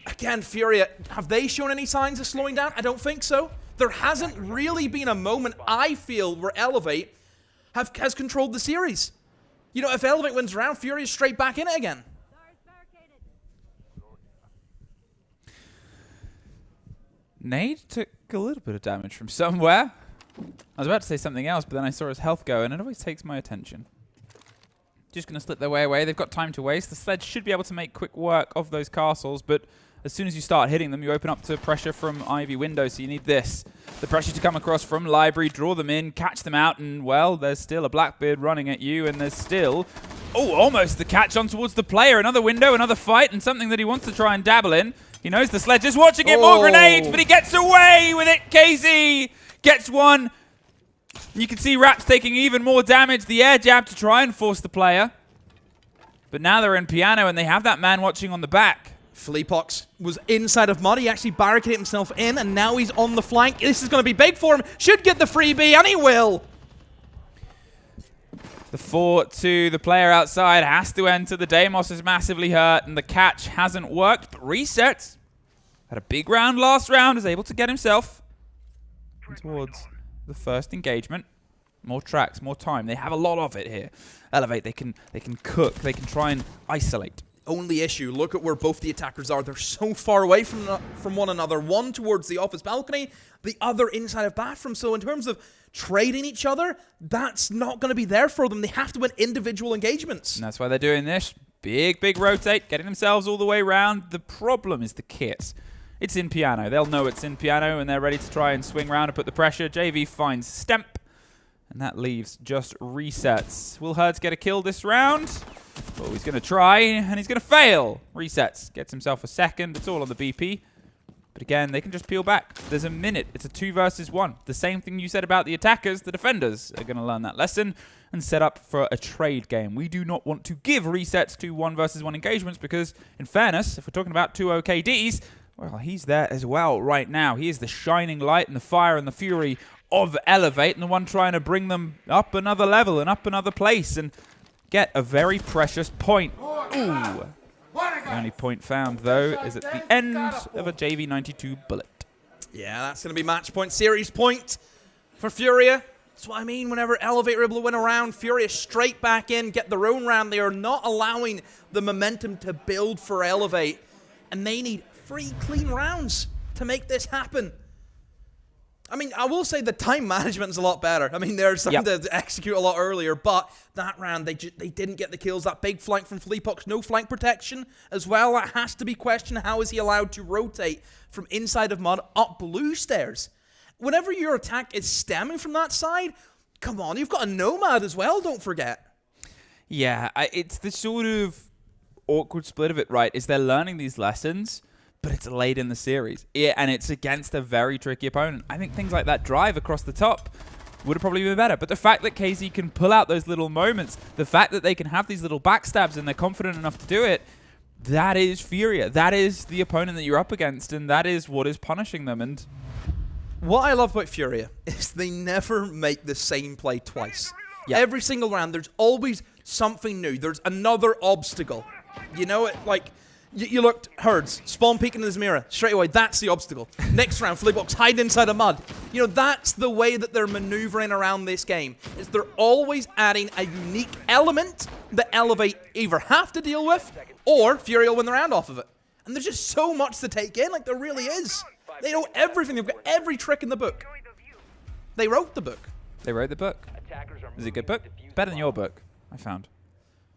again, FURIA, have they shown any signs of slowing down? I don't think so. There hasn't really been a moment, I feel, where Elevate has controlled the series. You know, if Elevate wins round, FURIA's straight back in it again. Nade took a little bit of damage from somewhere. I was about to say something else, but then I saw his health go, and it always takes my attention. Just going to slip their way away. They've got time to waste. The Sledge should be able to make quick work of those castles, but as soon as you start hitting them, you open up to pressure from Ivy window, so you need this. The pressure to come across from Library, draw them in, catch them out, and, well, there's still a Blackbeard running at you, and there's still, oh, almost the catch on towards the player. Another window, another fight, and something that he wants to try and dabble in. He knows the Sledge is watching it. More grenades, but he gets away with it. KZ gets one. You can see Raps taking even more damage. The air jab to try and force the player. But now they're in piano, and they have that man watching on the back. FLUXO was inside of Mud. He actually barricaded himself in, and now he's on the flank. This is going to be big for him. Should get the freebie, and he will. The 4-2, the player outside has to enter. The Deimos is massively hurt, and the catch hasn't worked, but resets. Had a big round last round, is able to get himself towards the first engagement. More tracks, more time. They have a lot of it here. Elevate, they can cook, they can try and isolate. Only issue, look at where both the attackers are. They're so far away from one another. One towards the office balcony, the other inside of bathroom. So in terms of trading each other, that's not going to be there for them. They have to win individual engagements. And that's why they're doing this. Big rotate, getting themselves all the way around. The problem is the kit. It's in piano. They'll know it's in piano, and they're ready to try and swing around and put the pressure. JV finds Stemp, and that leaves just resets. Will Herds get a kill this round? Oh, he's going to try, and he's going to fail. Resets. Gets himself a second. It's all on the BP. But again, they can just peel back. There's a minute. It's a 2 versus 1. The same thing you said about the attackers. The defenders are going to learn that lesson and set up for a trade game. We do not want to give resets to 1 versus 1 engagements because, in fairness, if we're talking about 2 OKDs, well, he's there as well right now. He is the shining light and the fire and the fury of Elevate, and the one trying to bring them up another level and up another place and get a very precious point. Ooh. The only point found, though, is at the end of a JV92 bullet. Yeah, that's going to be match point, series point for FURIA. That's what I mean whenever Elevate are able to win a round. FURIA straight back in, get their own round. They are not allowing the momentum to build for Elevate, and they need 3 clean rounds to make this happen. I mean, I will say the time management is a lot better. I mean, there's something to execute a lot earlier, but that round, they didn't get the kills. That big flank from FLUXO, no flank protection as well. That has to be questioned. How is he allowed to rotate from inside of Mud up blue stairs? Whenever your attack is stemming from that side, come on, you've got a Nomad as well, don't forget. Yeah, it's the sort of awkward split of it, right? Is they're learning these lessons, but it's late in the series. Yeah, and it's against a very tricky opponent. I think things like that drive across the top would have probably been better. But the fact that KZ can pull out those little moments, the fact that they can have these little backstabs and they're confident enough to do it, that is FURIA. That is the opponent that you're up against, and that is what is punishing them. And what I love about FURIA is they never make the same play twice. Yep. Every single round, there's always something new. There's another obstacle. You know, like, you looked, Herds, spawn peeking in his mirror. Straight away, that's the obstacle. Next round, FLUXO hide inside a Mud. You know, that's the way that they're maneuvering around this game. Is they're always adding a unique element that Elevate either have to deal with, or FURIA will win the round off of it. And there's just so much to take in, like there really is. They know everything. They've got every trick in the book. They wrote the book. They wrote the book. Is it a good book? Better than your book, I found.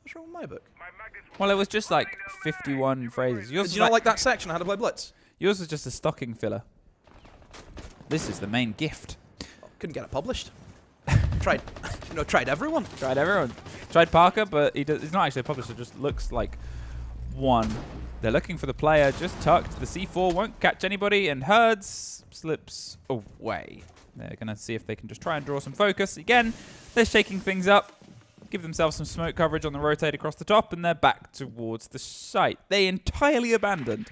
What's wrong with my book? Well, it was just like 51 phrases. Yours Did you not like that section, How to Play Blitz? Yours was just a stocking filler. This is the main gift. Couldn't get it published. tried, tried everyone. Tried everyone. Tried Parker, but he's not actually a publisher. Just looks like one. They're looking for the player, just tucked. The C4 won't catch anybody, and Herds slips away. They're going to see if they can just try and draw some focus. Again, they're shaking things up. Give themselves some smoke coverage on the rotate across the top, and they're back towards the site. They entirely abandoned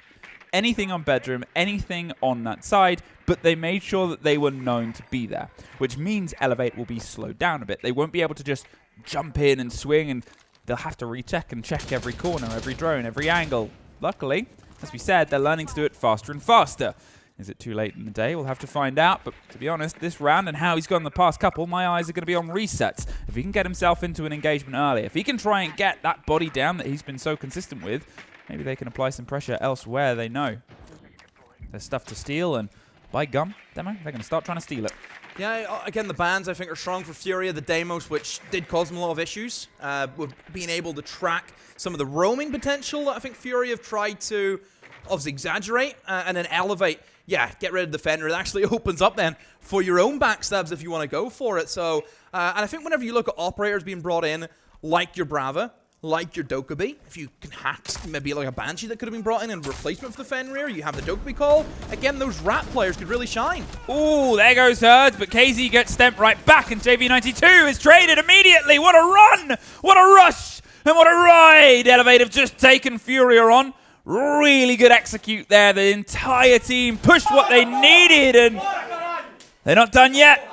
anything on bedroom, anything on that side, but they made sure that they were known to be there, which means Elevate will be slowed down a bit. They won't be able to just jump in and swing, and they'll have to recheck and check every corner, every drone, every angle. Luckily, as we said, they're learning to do it faster and faster. Is it too late in the day? We'll have to find out. But to be honest, this round and how he's gone the past couple, my eyes are going to be on resets. If he can get himself into an engagement early, if he can try and get that body down that he's been so consistent with, maybe they can apply some pressure elsewhere. They know there's stuff to steal, and by gum, Demo, they're going to start trying to steal it. Yeah, again, the bans, I think, are strong for FURIA. The demos, which did cause them a lot of issues, with being able to track some of the roaming potential that I think FURIA have tried to obviously exaggerate, and then Elevate. Yeah, get rid of Defender. It actually opens up then for your own backstabs if you want to go for it. So, and I think whenever you look at operators being brought in, like your Brava, like your Dokkaebi, if you can hack maybe like a Banshee that could have been brought in replacement for the Fenrir, you have the Dokkaebi call. Again, those Rat players could really shine. Ooh, there goes Herds, but KZ gets stamped right back, and JV92 is traded immediately. What a run! What a rush! And what a ride! Elevate have just taken FURIA on. Really good execute there. The entire team pushed what they needed, and they're not done yet.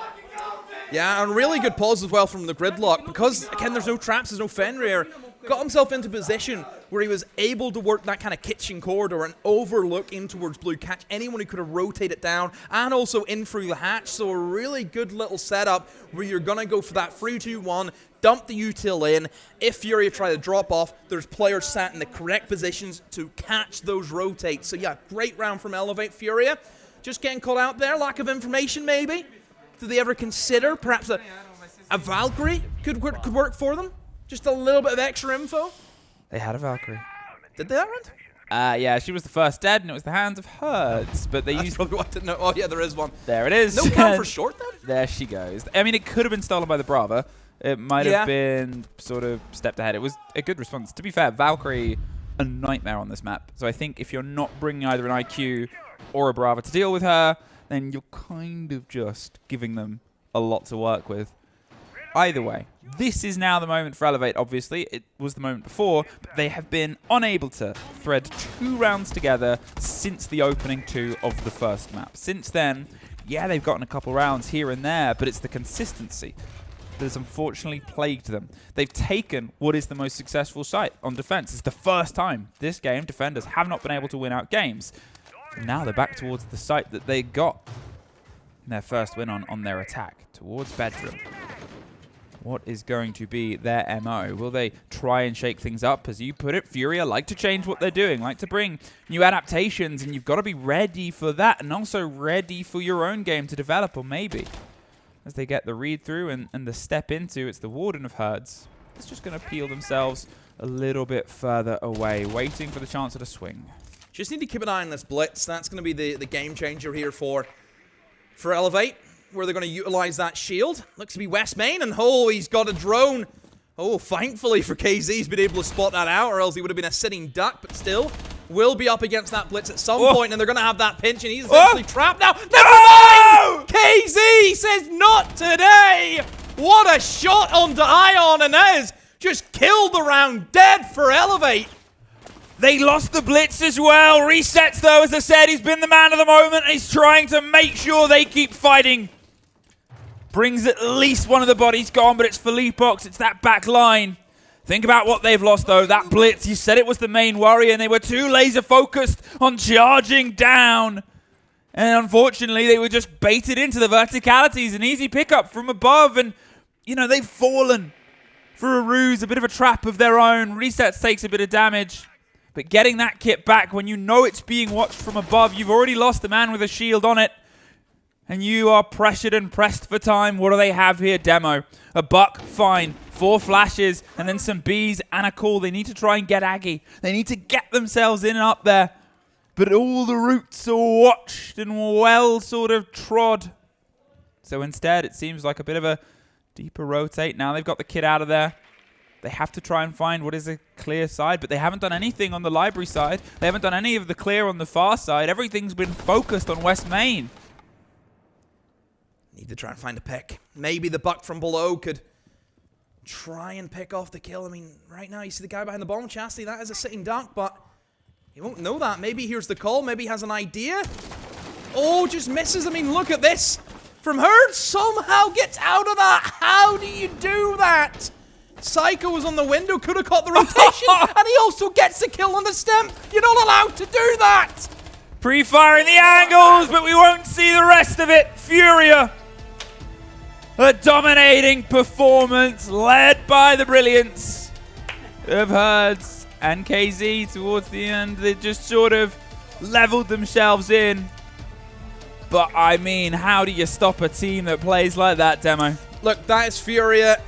Yeah, and really good pause as well from the Gridlock, because, again, there's no traps, there's no Fenrir. Got himself into position where he was able to work that kind of kitchen corridor and overlook in towards blue, catch anyone who could have rotated down, and also in through the hatch. So a really good little setup where you're going to go for that 3-2-1, dump the util in. If FURIA try to drop off, there's players sat in the correct positions to catch those rotates. So yeah, great round from Elevate. FURIA just getting caught out there, lack of information maybe. Do they ever consider perhaps a Valkyrie could work for them? Just a little bit of extra info? They had a Valkyrie. Did they that round? Yeah, she was the first dead, and it was the hands of Herds. But they used. Probably what I didn't know. Oh yeah, there is one. There it is. No count for short then? There she goes. I mean, it could have been stolen by the Brava. It might have been sort of stepped ahead. It was a good response. To be fair, Valkyrie, a nightmare on this map. So I think if you're not bringing either an IQ or a Brava to deal with her, then you're kind of just giving them a lot to work with. Either way, this is now the moment for Elevate, obviously. It was the moment before, but they have been unable to thread 2 rounds together since the opening 2 of the first map. Since then, yeah, they've gotten a couple rounds here and there, but it's the consistency that has unfortunately plagued them. They've taken what is the most successful site on defense. It's the first time this game defenders have not been able to win out games. And now they're back towards the site that they got their first win on their attack, towards bedroom. What is going to be their MO? Will they try and shake things up? As you put it, FURIA like to change what they're doing, like to bring new adaptations, and you've got to be ready for that, and also ready for your own game to develop, or maybe as they get the read-through and the step into, it's the Warden of Herds. It's just going to peel themselves a little bit further away, waiting for the chance at a swing. Just need to keep an eye on this blitz. That's going to be the game changer here for Elevate, where they're going to utilize that shield. Looks to be West Main, and oh, he's got a drone. Oh, thankfully for KZ, he's been able to spot that out, or else he would have been a sitting duck, but still will be up against that blitz at some point, and they're going to have that pinch, and he's essentially trapped now. Never mind! KZ says not today! What a shot onto Ion, and that has just killed the round, dead for Elevate. They lost the blitz as well. Resets, though, as I said, he's been the man of the moment, and he's trying to make sure they keep fighting. Brings at least one of the bodies gone, but it's Philippox. It's that back line. Think about what they've lost, though. That blitz, you said it was the main worry, and they were too laser-focused on charging down. And unfortunately, they were just baited into the verticalities. An easy pickup from above, and, you know, they've fallen for a ruse, a bit of a trap of their own. Resets takes a bit of damage. But getting that kit back when you know it's being watched from above, you've already lost the man with a shield on it. And you are pressured and pressed for time. What do they have here? Demo. A buck, fine. 4 flashes, and then some bees and a call. They need to try and get Aggie. They need to get themselves in and up there. But all the routes are watched and well sort of trod. So instead, it seems like a bit of a Deeper rotate. Now they've got the kid out of there. They have to try and find what is a clear side, but they haven't done anything on the library side. They haven't done any of the clear on the far side. Everything's been focused on West Main. Need to try and find a pick. Maybe the buck from below could try and pick off the kill. I mean, right now you see the guy behind the bomb chassis. That is a sitting duck, but he won't know that. Maybe here's the call. Maybe he has an idea. Oh, just misses. I mean, look at this. From Herd somehow gets out of that. How do you do that? Psycho was on the window, could have caught the rotation, and he also gets the kill on the stem. You're not allowed to do that. Pre-firing the angles, but we won't see the rest of it. FURIA. A dominating performance led by the brilliance of Herds and KZ towards the end. They just sort of leveled themselves in. But I mean, how do you stop a team that plays like that, Demo? Look, that is FURIA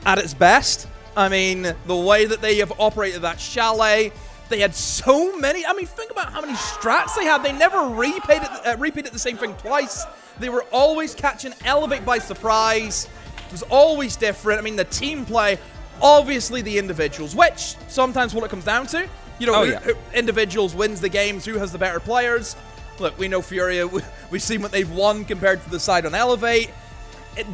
at its best. I mean, the way that they have operated that chalet, they had so many. I mean, think about how many strats they had. They never repeated the same thing twice. They were always catching Elevate by surprise. It was always different. I mean, the team play, obviously the individuals, which sometimes what it comes down to. You know, who individuals wins the games, who has the better players. Look, we know FURIA, we've seen what they've won compared to the side on Elevate.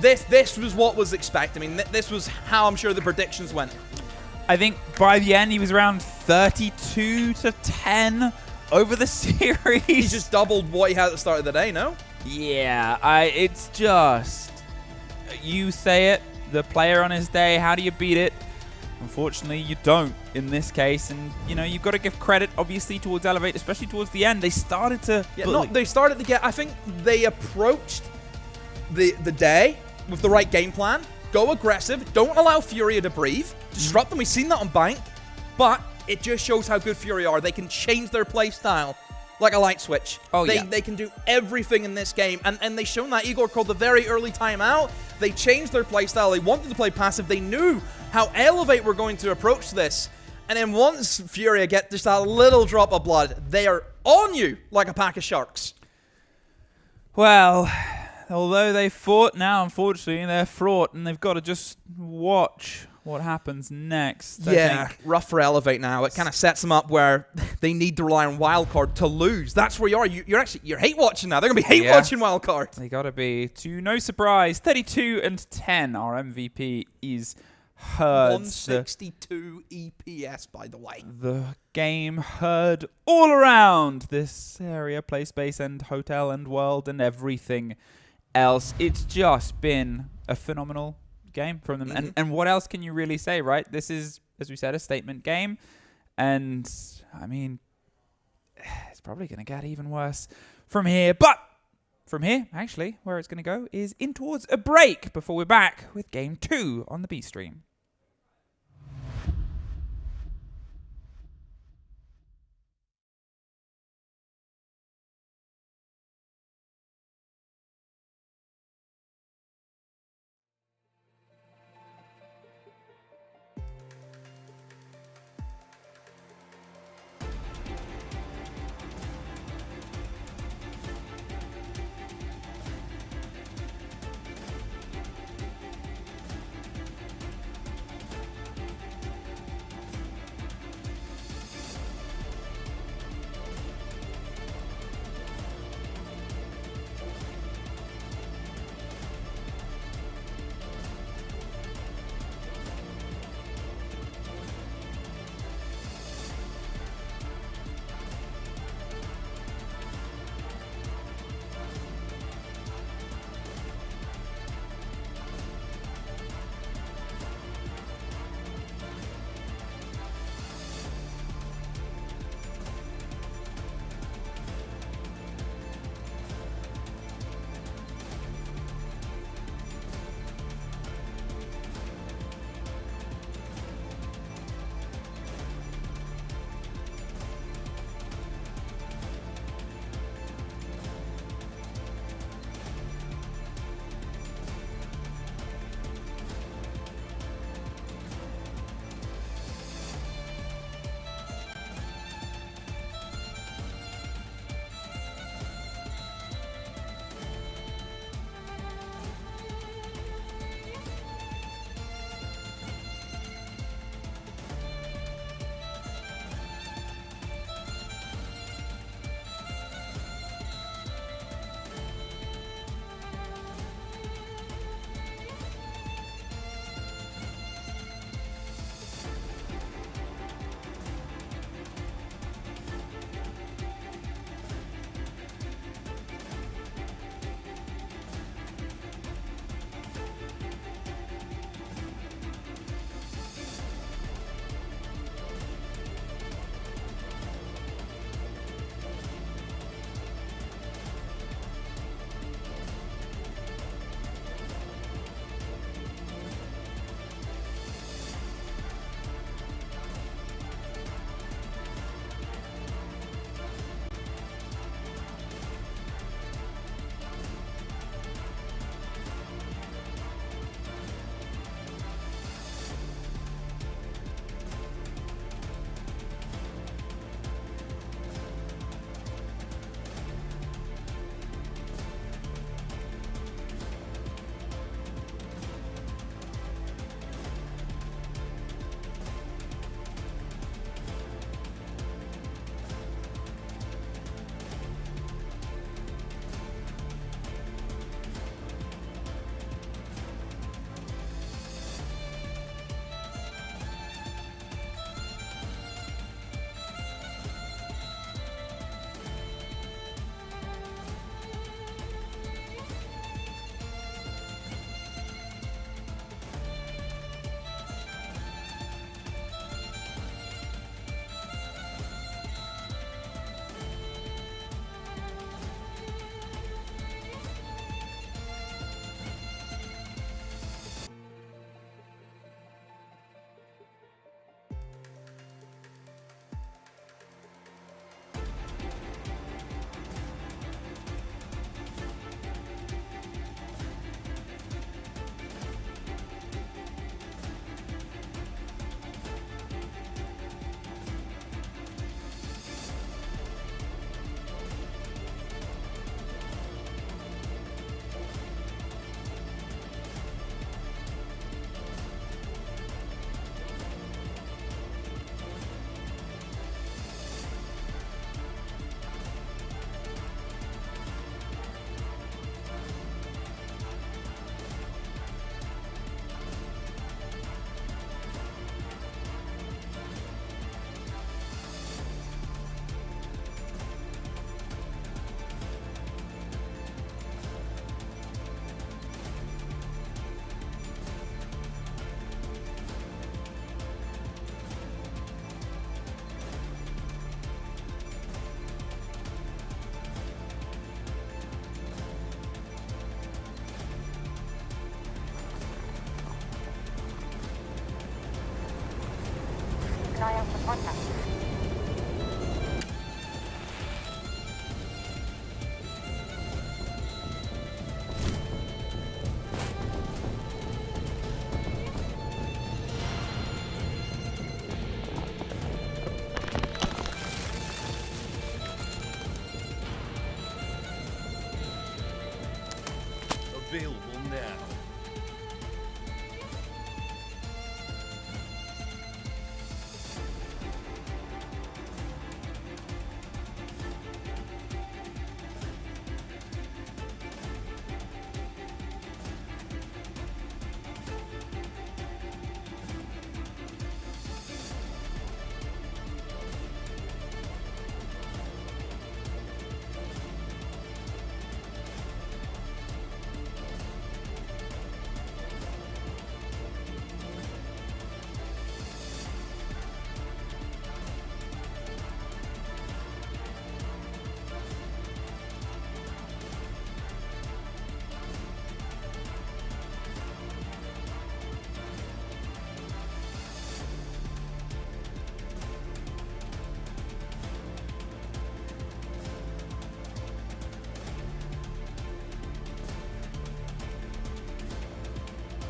This was what was expected. I mean, this was how I'm sure the predictions went. I think by the end, he was around 32-10 over the series. He just doubled what he had at the start of the day, no? Yeah, it's just, you say it, the player on his day, how do you beat it? Unfortunately, you don't in this case, and you know you've got to give credit, obviously, towards Elevate, especially towards the end. They started to, they started to get. I think they approached the day with the right game plan. Go aggressive. Don't allow FURIA to breathe. Disrupt them. We've seen that on Bank, but it just shows how good FURIA are. They can change their play style like a light switch. They can do everything in this game, and they've shown that. Igor called the very early timeout. They changed their play style. They wanted to play passive. They knew how Elevate were going to approach this. And then once FURIA get just a little drop of blood, they are on you like a pack of sharks. Well, although they fought, now unfortunately they're fraught, and they've got to just watch what happens next. Yeah, rough for Elevate now. It kind of sets them up where they need to rely on WILDCARD to lose. That's where you are. You're hate watching now. They're gonna be hate watching WILDCARD. They gotta be. To no surprise, 32-10. Our MVP is Herds. 162 EPS, by the way. The game heard all around this area, play space and hotel and world and everything else. It's just been a phenomenal game from them. And what else can you really say, right? This is, as we said, a statement game. And, I mean, it's probably going to get even worse from here. But from here, actually, where it's going to go is in towards a break before we're back with Game 2 on the B stream. eye out for contact. Available now.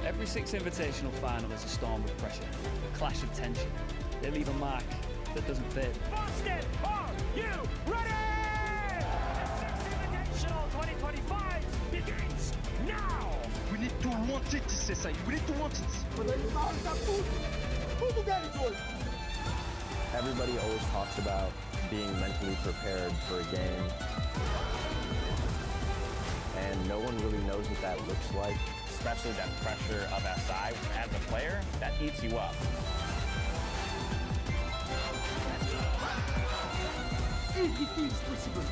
Every Six Invitational final is a storm of pressure, a clash of tension. They leave a mark that doesn't fade. Boston, are you ready? The Six Invitational 2025 begins now! We need to want it, CSI. We need to want it. Everybody always talks about being mentally prepared for a game, and no one really knows what that looks like. Especially that pressure of SI as a player, that eats you up. Everything is possible.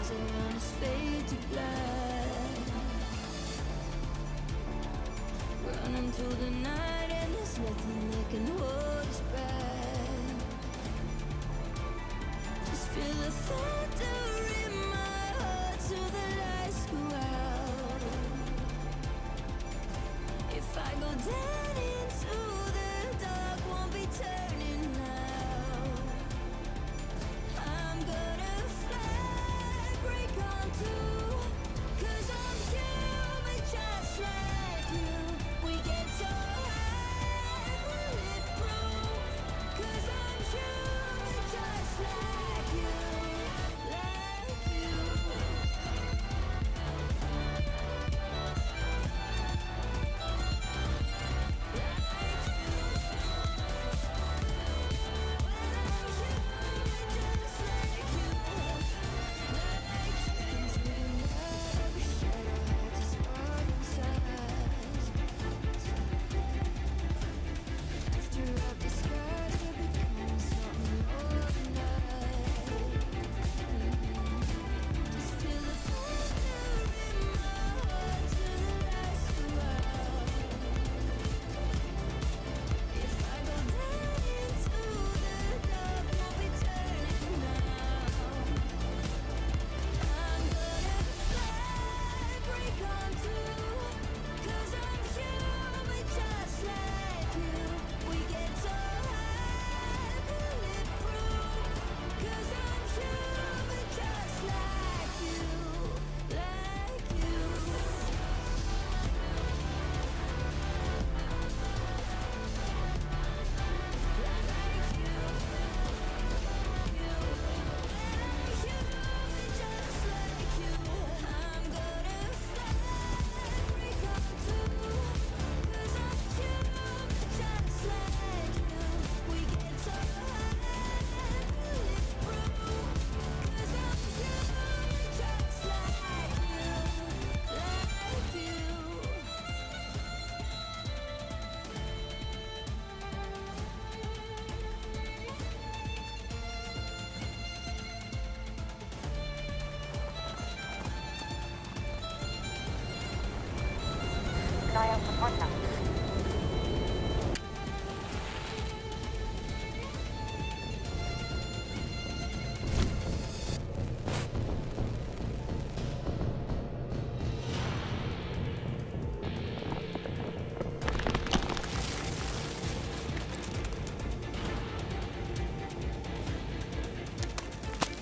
stars around us fade to black. Running through the night and there's nothing that can hold us back. Just feel the thunder in my heart till the lights go out. If I go down into the dark, won't be turning now. I'm gonna fly, break on through, 'cause I'm human just like you. We get so high, bulletproof, 'cause I'm human just like you, like you.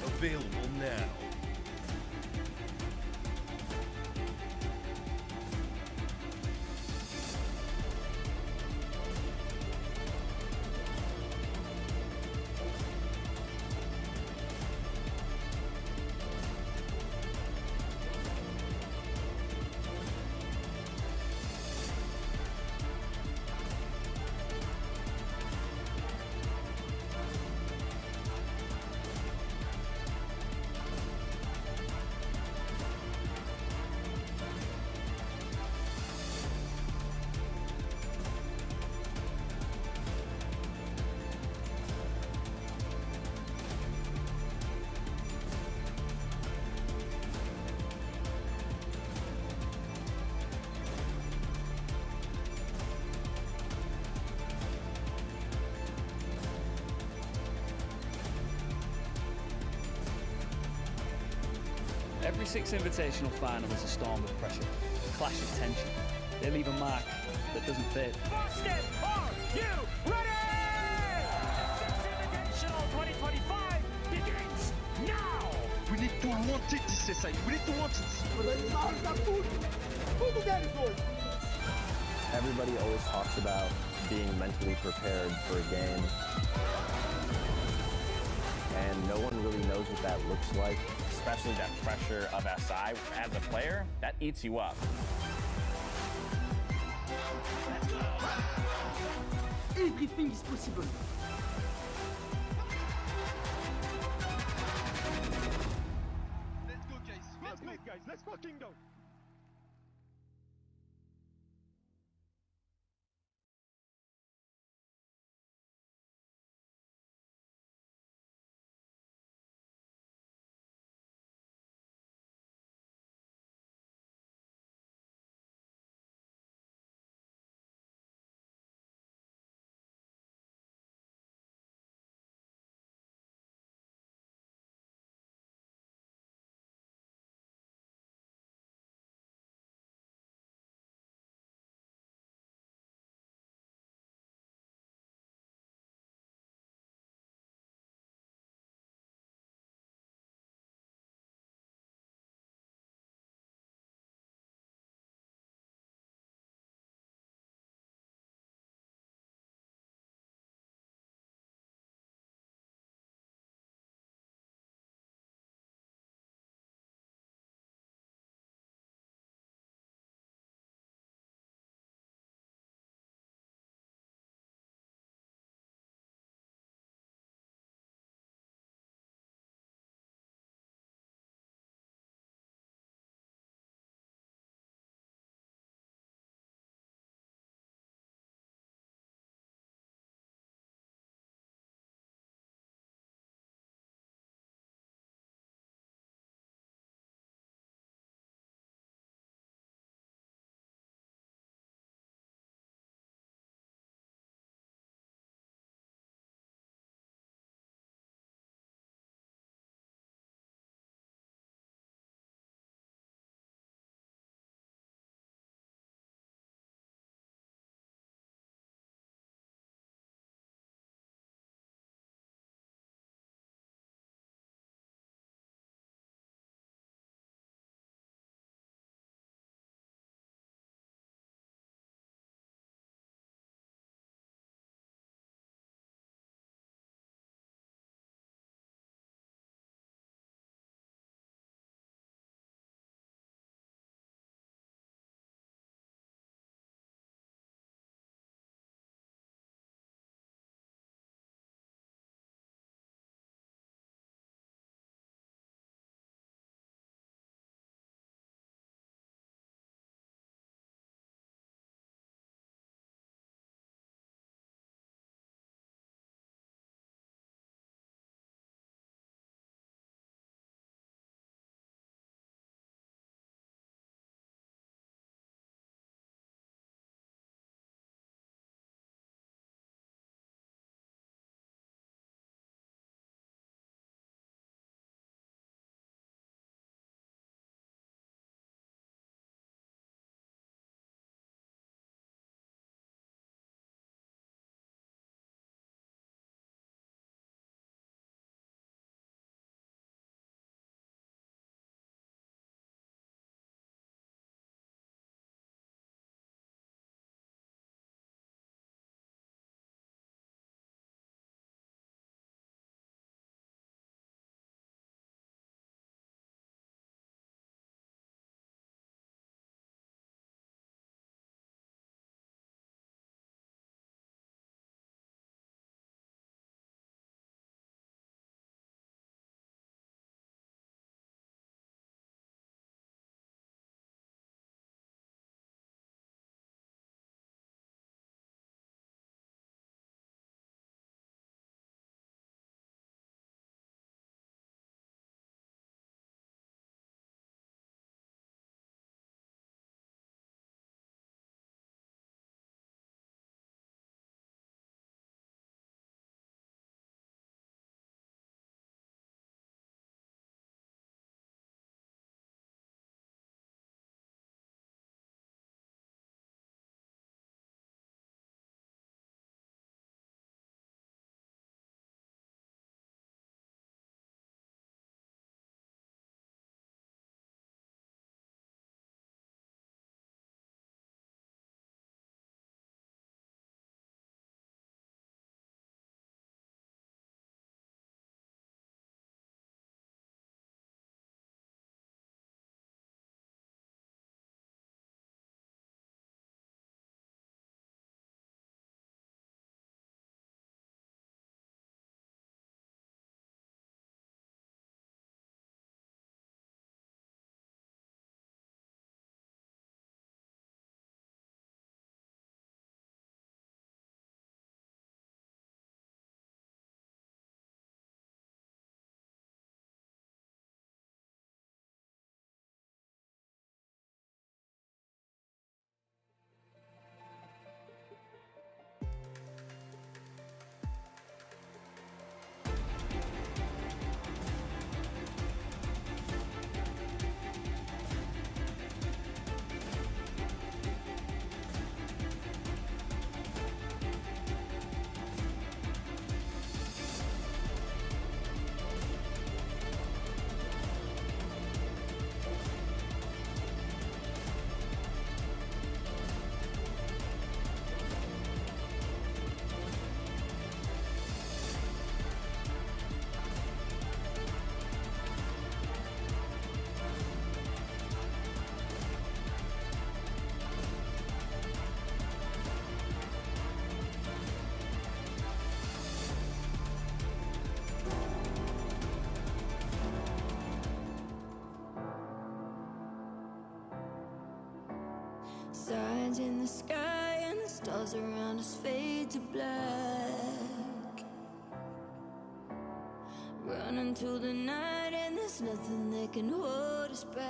Available now. Every Six Invitational final is a storm of pressure, a clash of tension. They leave a mark that doesn't fade. Boston, are you ready? Six Invitational 2025 begins now! We need to want it, CSI. We need to want it. Everybody always talks about being mentally prepared for a game, and no one really knows what that looks like. Especially that pressure of SI. As a player, that eats you up. Everything is possible. Let's go, guys. Let's go, guys. Let's fucking go. the sky and the stars around us fade to black. Run until the night and there's nothing that can hold us back.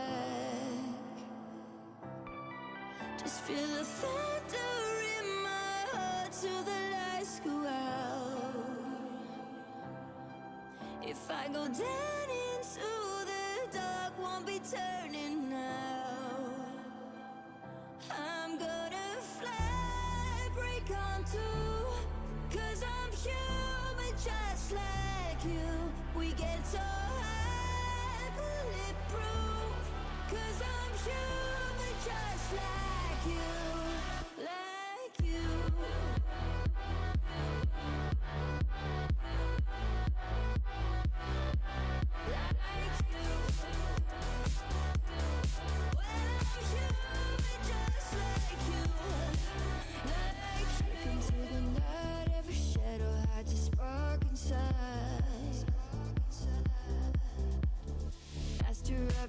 Just feel the thunder in my heart till the lights go out. If I go down into the dark, won't be turning now. I'm gonna fly, break on through, 'cause I'm human just like you. We get so high, bulletproof, 'cause I'm human just like you, like you.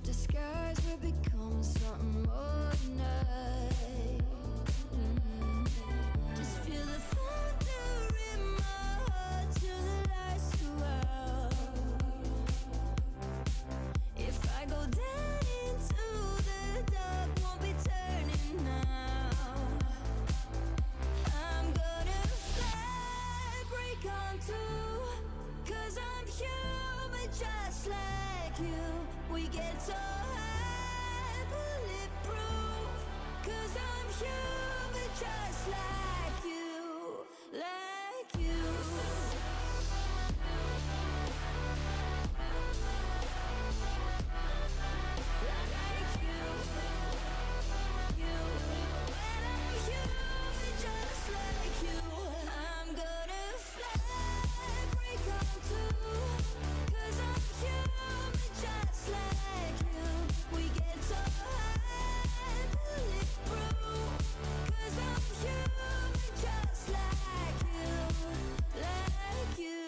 Disguise, we're becoming something more tonight. Just feel the thunder in my heart till the lights go out. If I go down into the dark, won't be turning now. I'm gonna fly, break on through, 'cause I'm human just like you. We get so high, bulletproof, 'cause I'm human just like you, like you. Like you, you. When I'm human just like you, I'm gonna fly, break on through, 'cause I'm human just like you. We get so high, bulletproof, 'cause I'm human just like you, like you.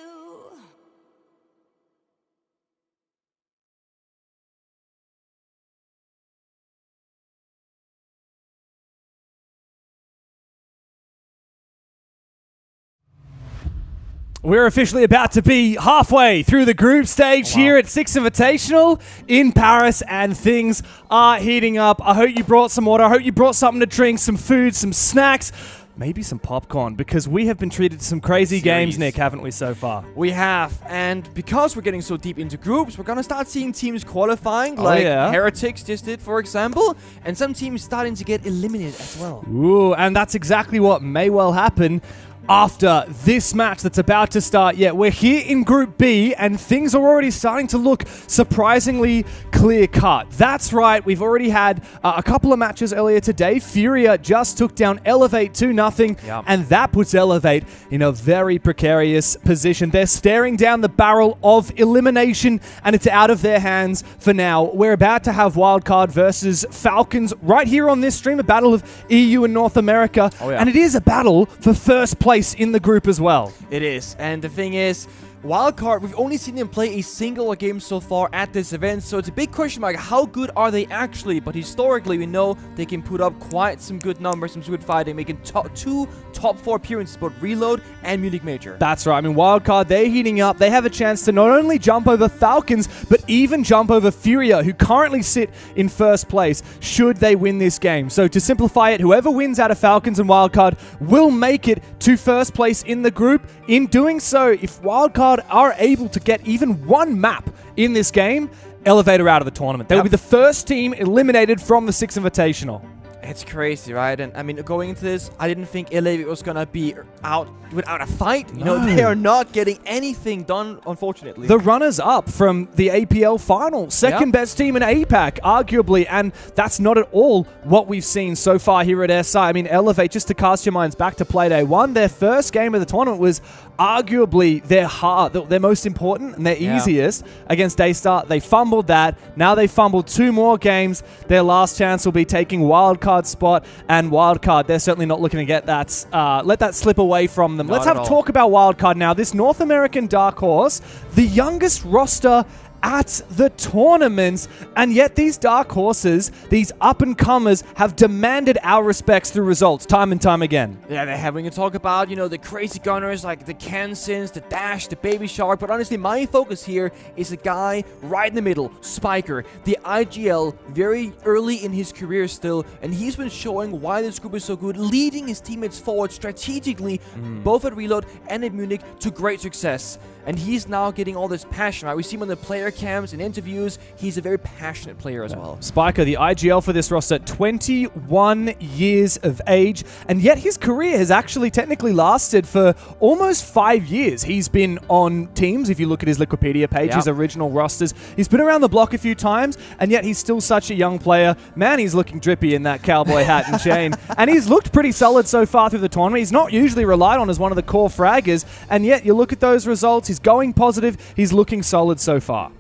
We're officially about to be halfway through the group stage here at Six Invitational in Paris, and things are heating up. I hope you brought some water. I hope you brought something to drink, some food, some snacks, maybe some popcorn, because we have been treated to some crazy games, Nick, haven't we, so far? We have, and because we're getting so deep into groups, we're gonna start seeing teams qualifying, like Heretics just did, for example, and some teams starting to get eliminated as well. Ooh, and that's exactly what may well happen after this match that's about to start. Yeah, we're here in Group B, and things are already starting to look surprisingly clear-cut. That's right, we've already had a couple of matches earlier today. FURIA just took down Elevate 2-0, and that puts Elevate in a very precarious position. They're staring down the barrel of elimination, and it's out of their hands for now. We're about to have WILDCARD versus FALCONS right here on this stream, a battle of EU and North America, and it is a battle for first place in the group as well. It is, and the thing is, WILDCARD, we've only seen them play a single game so far at this event, so it's a big question mark. How good are they actually? But historically, we know they can put up quite some good numbers, some good fighting, making two top 4 appearances, both Reload and Munich Major. That's right. I mean, WILDCARD, they're heating up. They have a chance to not only jump over FALCONS, but even jump over FURIA, who currently sit in first place, should they win this game. So to simplify it, whoever wins out of FALCONS and WILDCARD will make it to first place in the group. In doing so, if WILDCARD are able to get even one map in this game, Elevator out of the tournament. They will be the first team eliminated from the Six Invitational. It's crazy, right? And I mean, going into this, I didn't think Elevate was gonna be out without a fight. You know, they are not getting anything done, unfortunately. The runners-up from the APL final, second best team in APAC, arguably, and that's not at all what we've seen so far here at SI. I mean, Elevate, just to cast your minds back to Playday 1, their first game of the tournament was arguably their most important and their easiest against Daystar. They fumbled that. Now they fumbled 2 more games. Their last chance will be taking WILDCARD's spot, and WILDCARD, they're certainly not looking to get that, let that slip away from them. Let's have talk about WILDCARD now. This North American dark horse, the youngest roster at the tournaments, and yet these dark horses, these up-and-comers, have demanded our respects through results time and time again. Yeah, they're having to talk about, the crazy gunners like the Kansans, the Dash, the Baby Shark, but honestly, my focus here is a guy right in the middle, Spiker, the IGL, very early in his career still, and he's been showing why this group is so good, leading his teammates forward strategically, both at Reload and at Munich, to great success. And he's now getting all this passion, right? We see him on the player cams and interviews. He's a very passionate player as well. Spiker, the IGL for this roster, 21 years of age, and yet his career has actually technically lasted for almost 5 years. He's been on teams, if you look at his Wikipedia page, his original rosters. He's been around the block a few times, and yet he's still such a young player. Man, he's looking drippy in that cowboy hat and chain. And he's looked pretty solid so far through the tournament. He's not usually relied on as one of the core fraggers, and yet you look at those results, he's going positive, he's looking solid so far.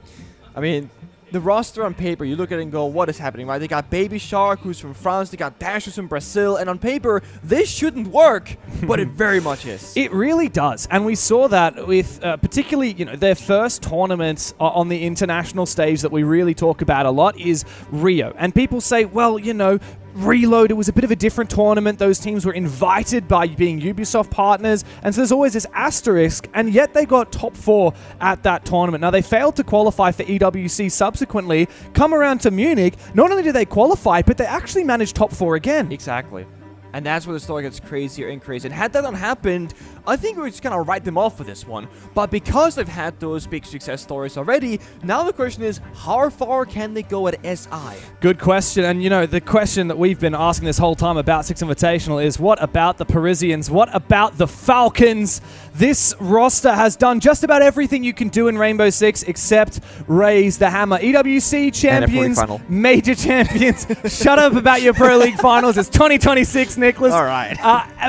I mean, the roster on paper, you look at it and go, what is happening, right? They got Baby Shark, who's from France. They got Dash, who's from Brazil. And on paper, this shouldn't work, but it very much is. It really does. And we saw that with particularly, their first tournament on the international stage that we really talk about a lot is Rio. And people say, well, Reload, it was a bit of a different tournament. Those teams were invited by being Ubisoft partners, and so there's always this asterisk, and yet they got top 4 at that tournament. Now, they failed to qualify for EWC subsequently, come around to Munich. Not only did they qualify, but they actually managed top 4 again. Exactly. And that's where the story gets crazier and crazier. And had that not happened, I think we're just going to write them off for this one. But because they've had those big success stories already, now the question is, how far can they go at SI? Good question. And, the question that we've been asking this whole time about Six Invitational is, what about the Parisians? What about the Falcons? This roster has done just about everything you can do in Rainbow Six except raise the hammer. EWC champions, major champions. Shut up about your Pro League finals. It's 2026, Nicholas. All right.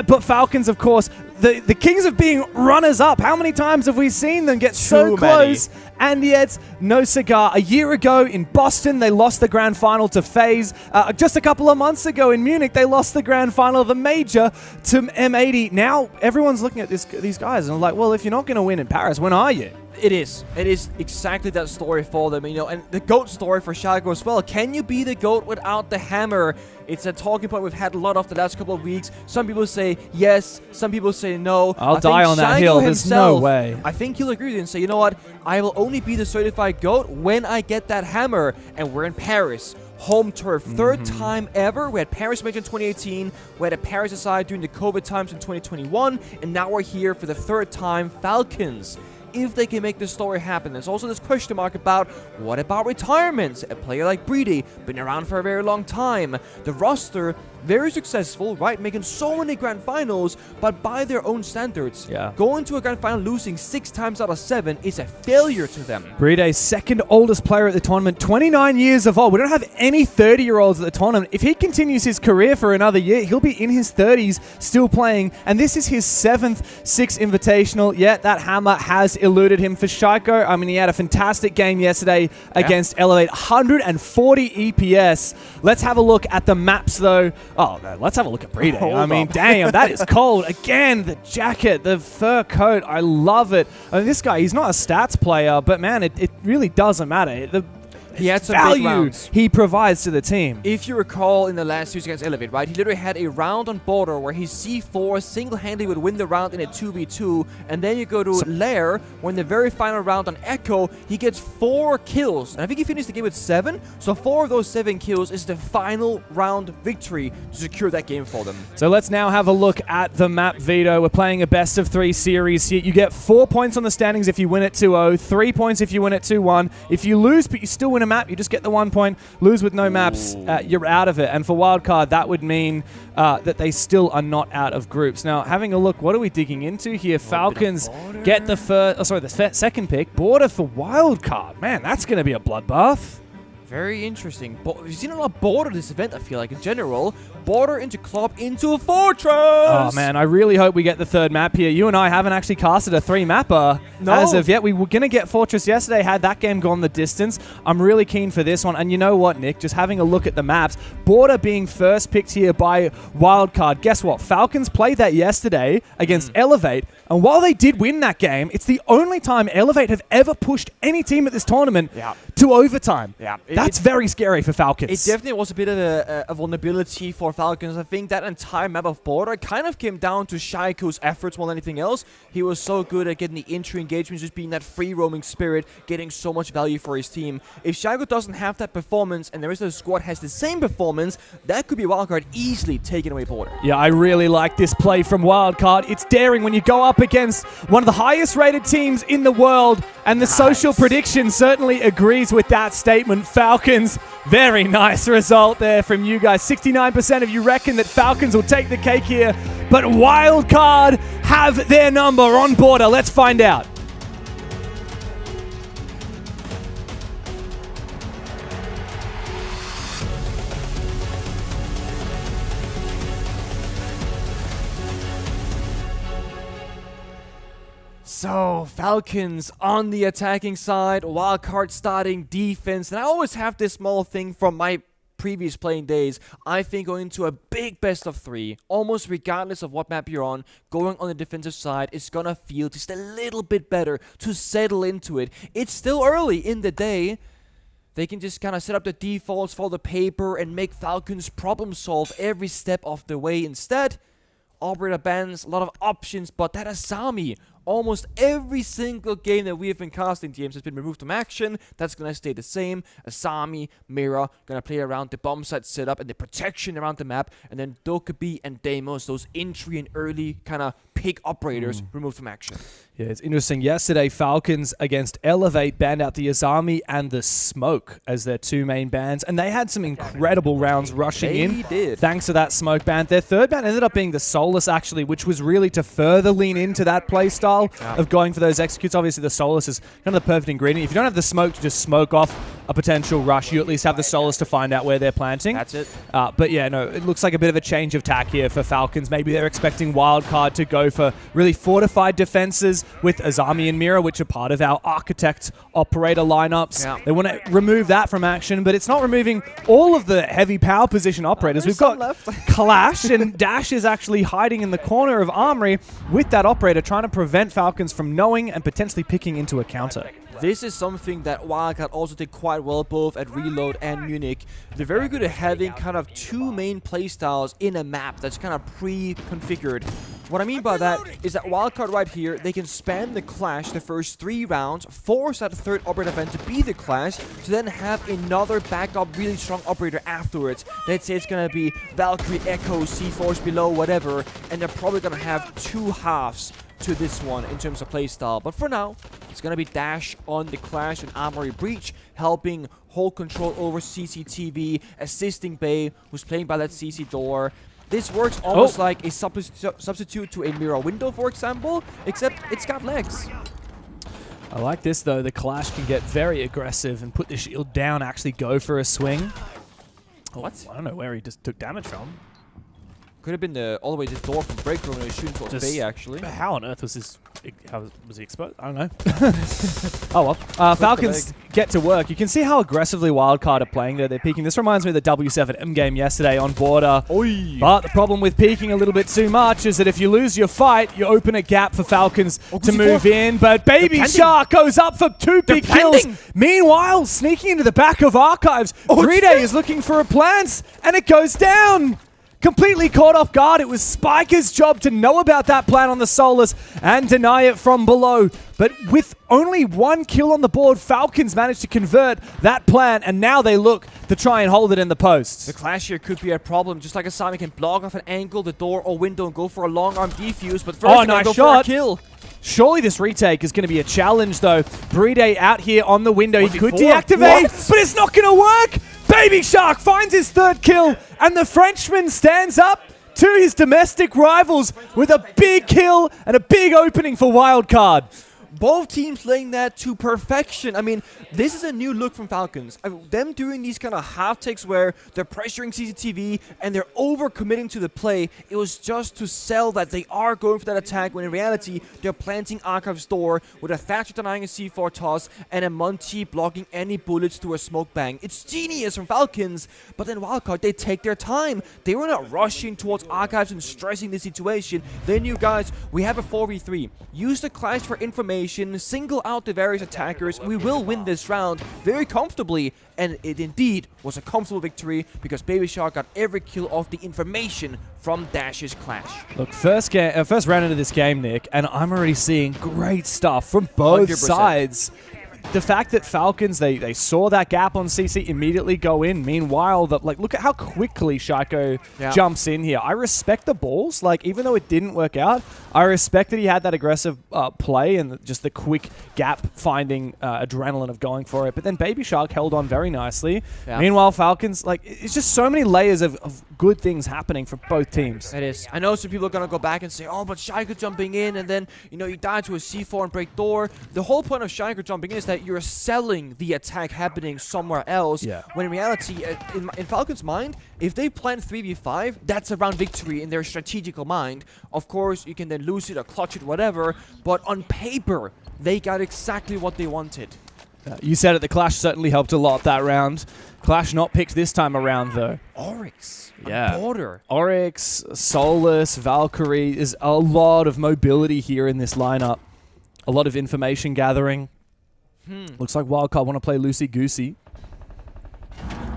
But Falcons, of course, the kings of being runners-up. How many times have we seen them get so close? And yet, no cigar. A year ago in Boston, they lost the grand final to FaZe. Just a couple of months ago in Munich, they lost the grand final of the major to M80. Now, everyone's looking at these guys and like, well, if you're not going to win in Paris, when are you? It is exactly that story for them, and the GOAT story for Schalke as well. Can you be the GOAT without the hammer? It's a talking point we've had a lot of the last couple of weeks. Some people say yes, some people say no. I'll die on that hill. There's no way. I think he'll agree with you and say, you know what? I will only be the certified GOAT when I get that hammer. And we're in Paris. Home turf. Third time ever. We had Paris Major in 2018. We had a Paris aside during the COVID times in 2021. And now we're here for the third time. Falcons. If they can make this story happen. There's also this question mark about, what about retirements? A player like Breedy, been around for a very long time. The roster, very successful, right? Making so many grand finals, but by their own standards. Going to a grand final losing 6 times out of 7 is a failure to them. Breedy, second oldest player at the tournament, 29 years of old. We don't have any 30-year-olds at the tournament. If he continues his career for another year, he'll be in his 30s still playing, and this is his 7th Six Invitational. Yet that hammer has eluded him for Schalke. I mean, he had a fantastic game yesterday against Elevate, 140 EPS. Let's have a look at the maps, though. Oh, no, let's have a look at Breedy. I mean, damn, that is cold. Again, the jacket, the fur coat, I love it. I mean, this guy, he's not a stats player, but man, it really doesn't matter. He had some value big rounds he provides to the team. If you recall in the last series against Elevate, right, he literally had a round on Border where his C4 single-handedly would win the round in a 2v2, and then you go to Lair, when the very final round on Echo, he gets 4 kills, and I think he finished the game with 7, so 4 of those 7 kills is the final round victory to secure that game for them. So let's now have a look at the map, Vito. We're playing a best-of-3 series here. You get 4 points on the standings if you win at 2-0, 3 points if you win at 2-1. If you lose, but you still win a map, you just get the 1 point. Lose with no maps, you're out of it. And for Wildcard, that would mean that they still are not out of groups. Now, having a look, what are we digging into here? Falcons get the second pick. Border for Wildcard. Man, that's going to be a bloodbath. Very interesting. We've seen a lot of border this event, I feel like, in general. Border into club into a fortress! Oh, man, I really hope we get the third map here. You and I haven't actually casted a 3-mapper as of yet. We were going to get Fortress yesterday, had that game gone the distance. I'm really keen for this one. And you know what, Nick? Just having a look at the maps, Border being first picked here by Wildcard. Guess what? Falcons played that yesterday against Elevate. And while they did win that game, it's the only time Elevate have ever pushed any team at this tournament to overtime. That's very scary for Falcons. It definitely was a bit of a vulnerability for Falcons. I think that entire map of Border kind of came down to Shaiko's efforts more than anything else. He was so good at getting the entry engagements, just being that free-roaming spirit, getting so much value for his team. If Shaiko doesn't have that performance and the rest of the squad has the same performance, that could be Wildcard easily taking away Border. Yeah, I really like this play from Wildcard. It's daring when you go up against one of the highest rated teams in the world, and the social prediction certainly agrees with that statement. Falcons, very nice result there from you guys. 69% of you reckon that Falcons will take the cake here, but Wildcard have their number on Border. Let's find out. So, Falcons on the attacking side, Wildcard starting defense, and I always have this small thing from my previous playing days. I think going into a big best of 3, almost regardless of what map you're on, going on the defensive side is gonna feel just a little bit better to settle into it. It's still early in the day. They can just kind of set up the defaults for the paper and make Falcons problem solve every step of the way. Instead, operator bans, a lot of options, but that Asami, almost every single game that we have been casting teams has been removed from action. That's going to stay the same. Asami, Mira, going to play around the bomb site setup and the protection around the map. And then Dokkaebi and Deimos, those entry and early kind of pick operators, removed from action. Yeah, it's interesting. Yesterday, Falcons against Elevate banned out the Asami and the Smoke as their 2 main bans, and they had some incredible rounds rushing in. Thanks to that Smoke ban. Their third ban ended up being the Solus, actually, which was really to further lean into that playstyle of going for those executes. Obviously, the Solus is kind of the perfect ingredient. If you don't have the Smoke to just smoke off a potential rush, you at least have the Solus to find out where they're planting. That's it. But yeah, no, it looks like a bit of a change of tack here for Falcons. Maybe they're expecting Wildcard to go for really fortified defenses with Asami and Mira, which are part of our Architect operator lineups. They want to remove that from action, but it's not removing all of the heavy power position operators. We've got Clash, and Dash is actually hiding in the corner of Armory with that operator, trying to prevent Falcons from knowing and potentially picking into a counter. This is something that Wildcard also did quite well both at Reload and Munich. They're very good at having kind of 2 main playstyles in a map that's kind of pre-configured. What I mean by that is that Wildcard right here, they can spam the Clash the first 3 rounds, force that third operator event to be the Clash, to then have another backup really strong operator afterwards. Let's say it's going to be Valkyrie, Echo, C-Force below, whatever, and they're probably going to have 2 halves to this one in terms of playstyle. But for now, it's going to be Dash on the Clash and Armory Breach, helping hold control over CCTV, assisting Bay, who's playing by that CC door. This works almost like a substitute to a Mirror Window, for example, except it's got legs. I like this, though. The Clash can get very aggressive and put the shield down, actually go for a swing. What? I don't know where he just took damage from. Could have been all the way to the door from break room and he was shooting towards Bay, actually. How on earth was this? How was he exposed? I don't know. Oh well. Falcons get to work. You can see how aggressively Wildcard are playing there. They're peeking. This reminds me of the W7M game yesterday on Border. But the problem with peeking a little bit too much is that if you lose your fight, you open a gap for Falcons to move in. But Baby Shark goes up for 2 big kills. Meanwhile, sneaking into the back of Archives, Gride is looking for a plant, and it goes down. Completely caught off guard. It was Spiker's job to know about that plan on the Solus and deny it from below. But with only 1 kill on the board, Falcons managed to convert that plan, and now they look to try and hold it in the posts. The Clash here could be a problem. Just like Asami can block off an angle, the door or window, and go for a long arm defuse. But first, nice go shot. for a kill. Surely this retake is going to be a challenge, though. Bride out here on the window. He could deactivate, but it's not going to work. Baby Shark finds his 3rd kill, and the Frenchman stands up to his domestic rivals with a big kill and a big opening for Wildcard. Both teams playing that to perfection. I mean, this is a new look from Falcons. Them doing these kind of half takes where they're pressuring CCTV and they're over-committing to the play. It was just to sell that they are going for that attack, when in reality, they're planting Archive's door with a Thatcher denying a C4 toss and a Monty blocking any bullets to a smoke bang. It's genius from Falcons, but then Wildcard, they take their time. They were not rushing towards Archives and stressing the situation. They knew, guys, we have a 4v3. Use the clash for information, single out the various attackers. We will win this round very comfortably, and it indeed was a comfortable victory because Baby Shark got every kill off the information from Dash's clash. Look, first round into this game, Nick, and I'm already seeing great stuff from both 100%. sides. The fact that Falcons, they saw that gap on CC, immediately go in. Meanwhile, look at how quickly Shaiko jumps in here. I respect the balls. Like, even though it didn't work out, I respect that he had that aggressive play and just the quick gap-finding adrenaline of going for it. But then Baby Shark held on very nicely. Yeah. Meanwhile, Falcons, it's just so many layers of good things happening for both teams. It is. I know some people are going to go back and say, oh, but Shaiko jumping in, and then, you died to a C4 and break door. The whole point of Shaiko jumping in is that you're selling the attack happening somewhere else. Yeah. When in reality, in Falcon's mind, if they plan 3v5, that's a round victory in their strategical mind. Of course, you can then lose it or clutch it, whatever. But on paper, they got exactly what they wanted. You said it, the Clash certainly helped a lot that round. Clash not picked this time around, though. Oryx. Yeah. Border. Oryx, Solus, Valkyrie. There's a lot of mobility here in this lineup. A lot of information gathering. Looks like Wildcard want to play loosey-goosey.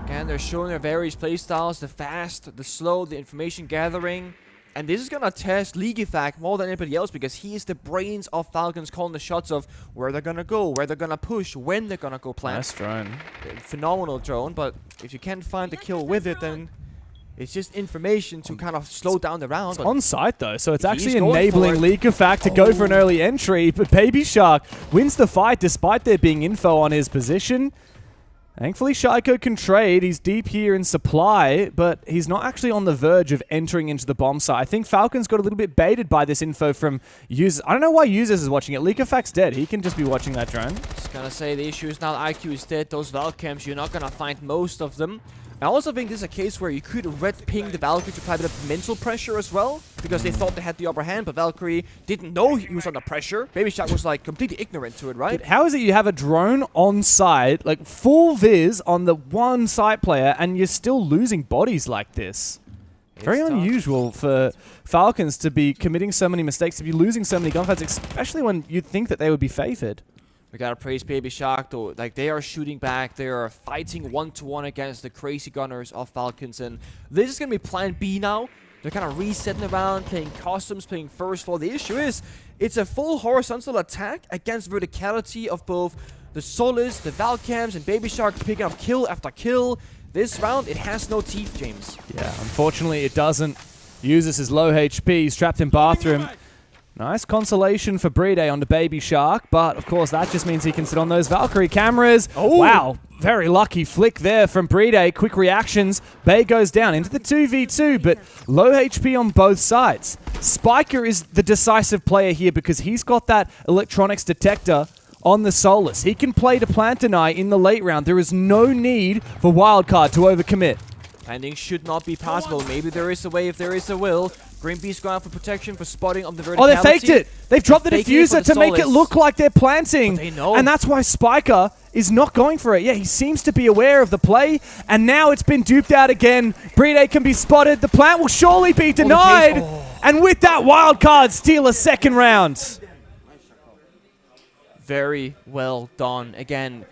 Again, they're showing their various playstyles, the fast, the slow, the information gathering. And this is going to test Legacies more than anybody else because he is the brains of Falcons, calling the shots of where they're going to go, where they're going to push, when they're going to go plant. Nice drone. Phenomenal drone, but if you can't find the kill with it, then it's just information to kind of slow down the round. It's on site, though, so it's actually enabling Legacies to go for an early entry, but Baby Shark wins the fight despite there being info on his position. Thankfully, Shaiko can trade. He's deep here in supply, but he's not actually on the verge of entering into the bomb site. I think Falcons got a little bit baited by this info from users. I don't know why users is watching it. Legacies dead. He can just be watching that drone. Just gonna say the issue is now IQ is dead. Those Valcams, you're not gonna find most of them. I also think this is a case where you could red ping the Valkyrie to apply a bit of mental pressure as well, because they thought they had the upper hand, but Valkyrie didn't know he was under pressure. Baby Shark was like completely ignorant to it, right? Dude, how is it you have a drone on site, like full viz on the one site player, and you're still losing bodies like this? Very unusual for Falcons to be committing so many mistakes, to be losing so many gunfights, especially when you'd think that they would be favored. We gotta praise Baby Shark though. Like, they are shooting back. They are fighting 1-to-1 against the crazy gunners of Falcons. And this is gonna be plan B now. They're kind of resetting around, playing customs, playing first floor. The issue is, it's a full horizontal attack against verticality of both the Solus, the Valcams, and Baby Shark picking up kill after kill. This round, it has no teeth, James. Yeah, unfortunately it doesn't. Uses his low HP. He's trapped in bathroom. Nice consolation for Brede onto Baby Shark, but of course that just means he can sit on those Valkyrie cameras. Oh, wow. Very lucky flick there from Brede. Quick reactions. Bay goes down into the 2v2, but low HP on both sides. Spiker is the decisive player here because he's got that electronics detector on the Solus. He can play to plant deny in the late round. There is no need for Wildcard to overcommit. Planting should not be possible. Maybe there is a way if there is a will. Green Beast going out for protection for spotting of the verticality. Oh, they faked it. They've dropped the diffuser to make it look like they're planting. But they know. And that's why Spiker is not going for it. Yeah, he seems to be aware of the play. And now it's been duped out again. Brede can be spotted. The plant will surely be denied. And with that, Wildcard steal a second round. Very well done. Again,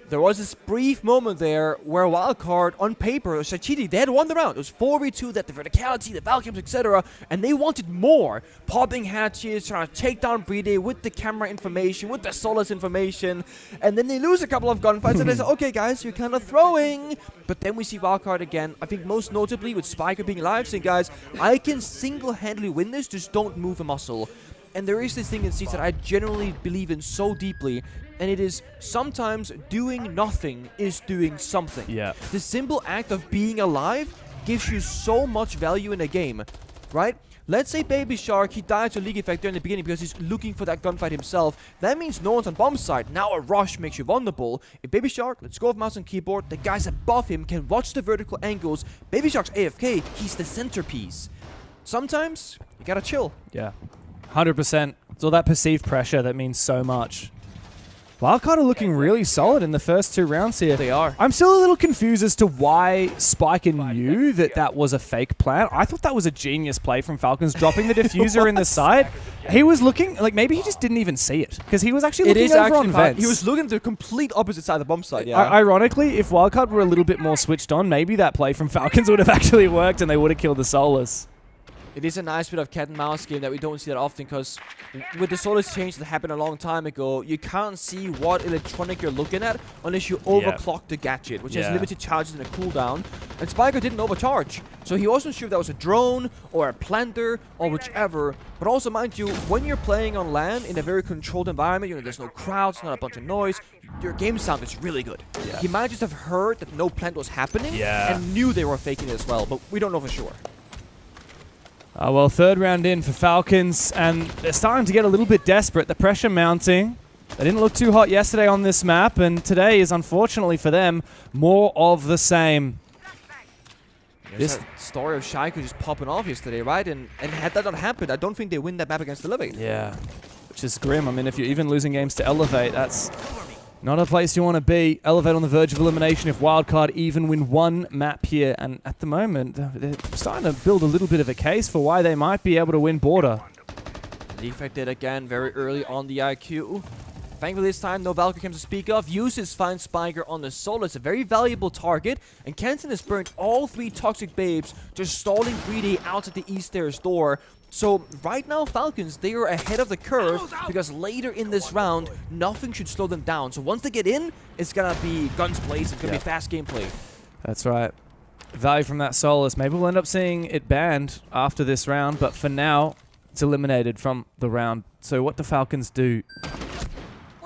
there was this brief moment there where Wildcard, on paper, or Shachidi, they had won the round. It was 4v2, that the verticality, the Valkyries, etc. And they wanted more. Popping hatches, trying to take down Brede with the camera information, with the Solus information. And then they lose a couple of gunfights and they say, okay guys, you're kind of throwing. But then we see Wildcard again, I think most notably with Spiker being alive, saying, guys, I can single-handedly win this, just don't move a muscle. And there is this thing in Seeds that I generally believe in so deeply, and it is sometimes doing nothing is doing something. Yeah. The simple act of being alive gives you so much value in a game, right? Let's say Baby Shark, he died to League Effect there in the beginning because he's looking for that gunfight himself. That means no one's on bomb side. Now a rush makes you vulnerable. If Baby Shark, let's go with mouse and keyboard, the guys above him can watch the vertical angles. Baby Shark's AFK, he's the centerpiece. Sometimes, you gotta chill. Yeah, 100%. It's all that perceived pressure that means so much. WILDCARD are looking really solid in the first 2 rounds here. They are. I'm still a little confused as to why Spiker knew that that was a fake plan. I thought that was a genius play from Falcons, dropping the diffuser in the side. He was looking, like maybe he just didn't even see it, because he was actually looking over on vents. He was looking at the complete opposite side of the bomb site, yeah. Ironically, if WILDCARD were a little bit more switched on, maybe that play from Falcons would have actually worked and they would have killed the Solus. It is a nice bit of cat and mouse game that we don't see that often, because with the Solus change that happened a long time ago, you can't see what electronic you're looking at unless you overclock the gadget, which has limited charges and a cooldown. And Spiker didn't overcharge, so he wasn't sure if that was a drone or a planter or whichever. But also, mind you, when you're playing on LAN in a very controlled environment, you know, there's no crowds, not a bunch of noise, your game sound is really good. He might just have heard that no plant was happening and knew they were faking it as well, but we don't know for sure. Well, 3rd round in for Falcons, and they're starting to get a little bit desperate. The pressure mounting. They didn't look too hot yesterday on this map, and today is, unfortunately for them, more of the same. This story of Shaiko just popping off yesterday, right? And had that not happened, I don't think they win that map against Elevate. Yeah, which is grim. I mean, if you're even losing games to Elevate, that's not a place you want to be. Elevate on the verge of elimination if WILDCARD even win 1 map here. And at the moment, they're starting to build a little bit of a case for why they might be able to win Border. Defect did again very early on the IQ. Thankfully this time, no Valkyrie comes to speak of. Uses Fine Spiker on the Soul. It's a very valuable target. And Kenton has burned all 3 Toxic Babes, just stalling Greedy out at the East Stairs door. So right now, Falcons, they are ahead of the curve because later in this round, nothing should slow them down. So once they get in, it's going to be guns blazing. It's going to be fast gameplay. That's right. Value from that Solus. Maybe we'll end up seeing it banned after this round, but for now, it's eliminated from the round. So what do Falcons do?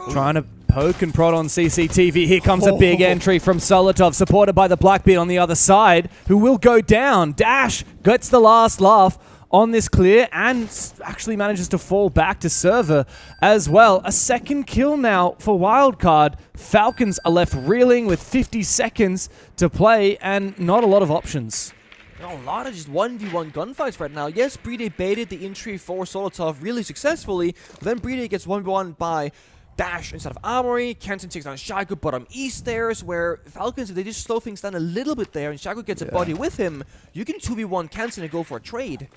Trying to poke and prod on CCTV. Here comes a big entry from Solotov, supported by the Blackbeard on the other side, who will go down. Dash gets the last laugh on this clear and actually manages to fall back to server as well. A 2nd kill now for WILDCARD. Falcons are left reeling with 50 seconds to play and not a lot of options. A lot of just 1v1 gunfights right now. Yes, Brede baited the entry for Solotov really successfully, but then Brede gets 1v1 by Dash instead of Armory. Kenton takes down Shaco bottom East Stairs, where Falcons, if they just slow things down a little bit there and Shaco gets a body with him, you can 2v1 Kenton and go for a trade.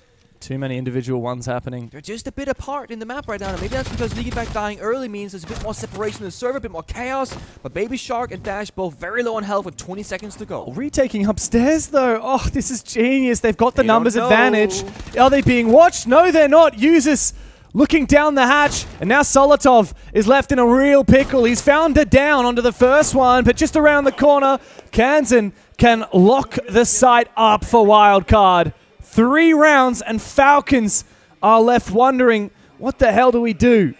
Too many individual ones happening. They're just a bit apart in the map right now, and maybe that's because League Effect dying early means there's a bit more separation in the server, a bit more chaos, but Baby Shark and Dash both very low on health with 20 seconds to go. Retaking upstairs, though. Oh, this is genius. They've got the numbers advantage. Are they being watched? No, they're not. Users looking down the hatch, and now Solotov is left in a real pickle. He's found her down onto the first one, but just around the corner, Kansan can lock the site up for WILDCARD. 3 rounds, and Falcons are left wondering, what the hell do we do?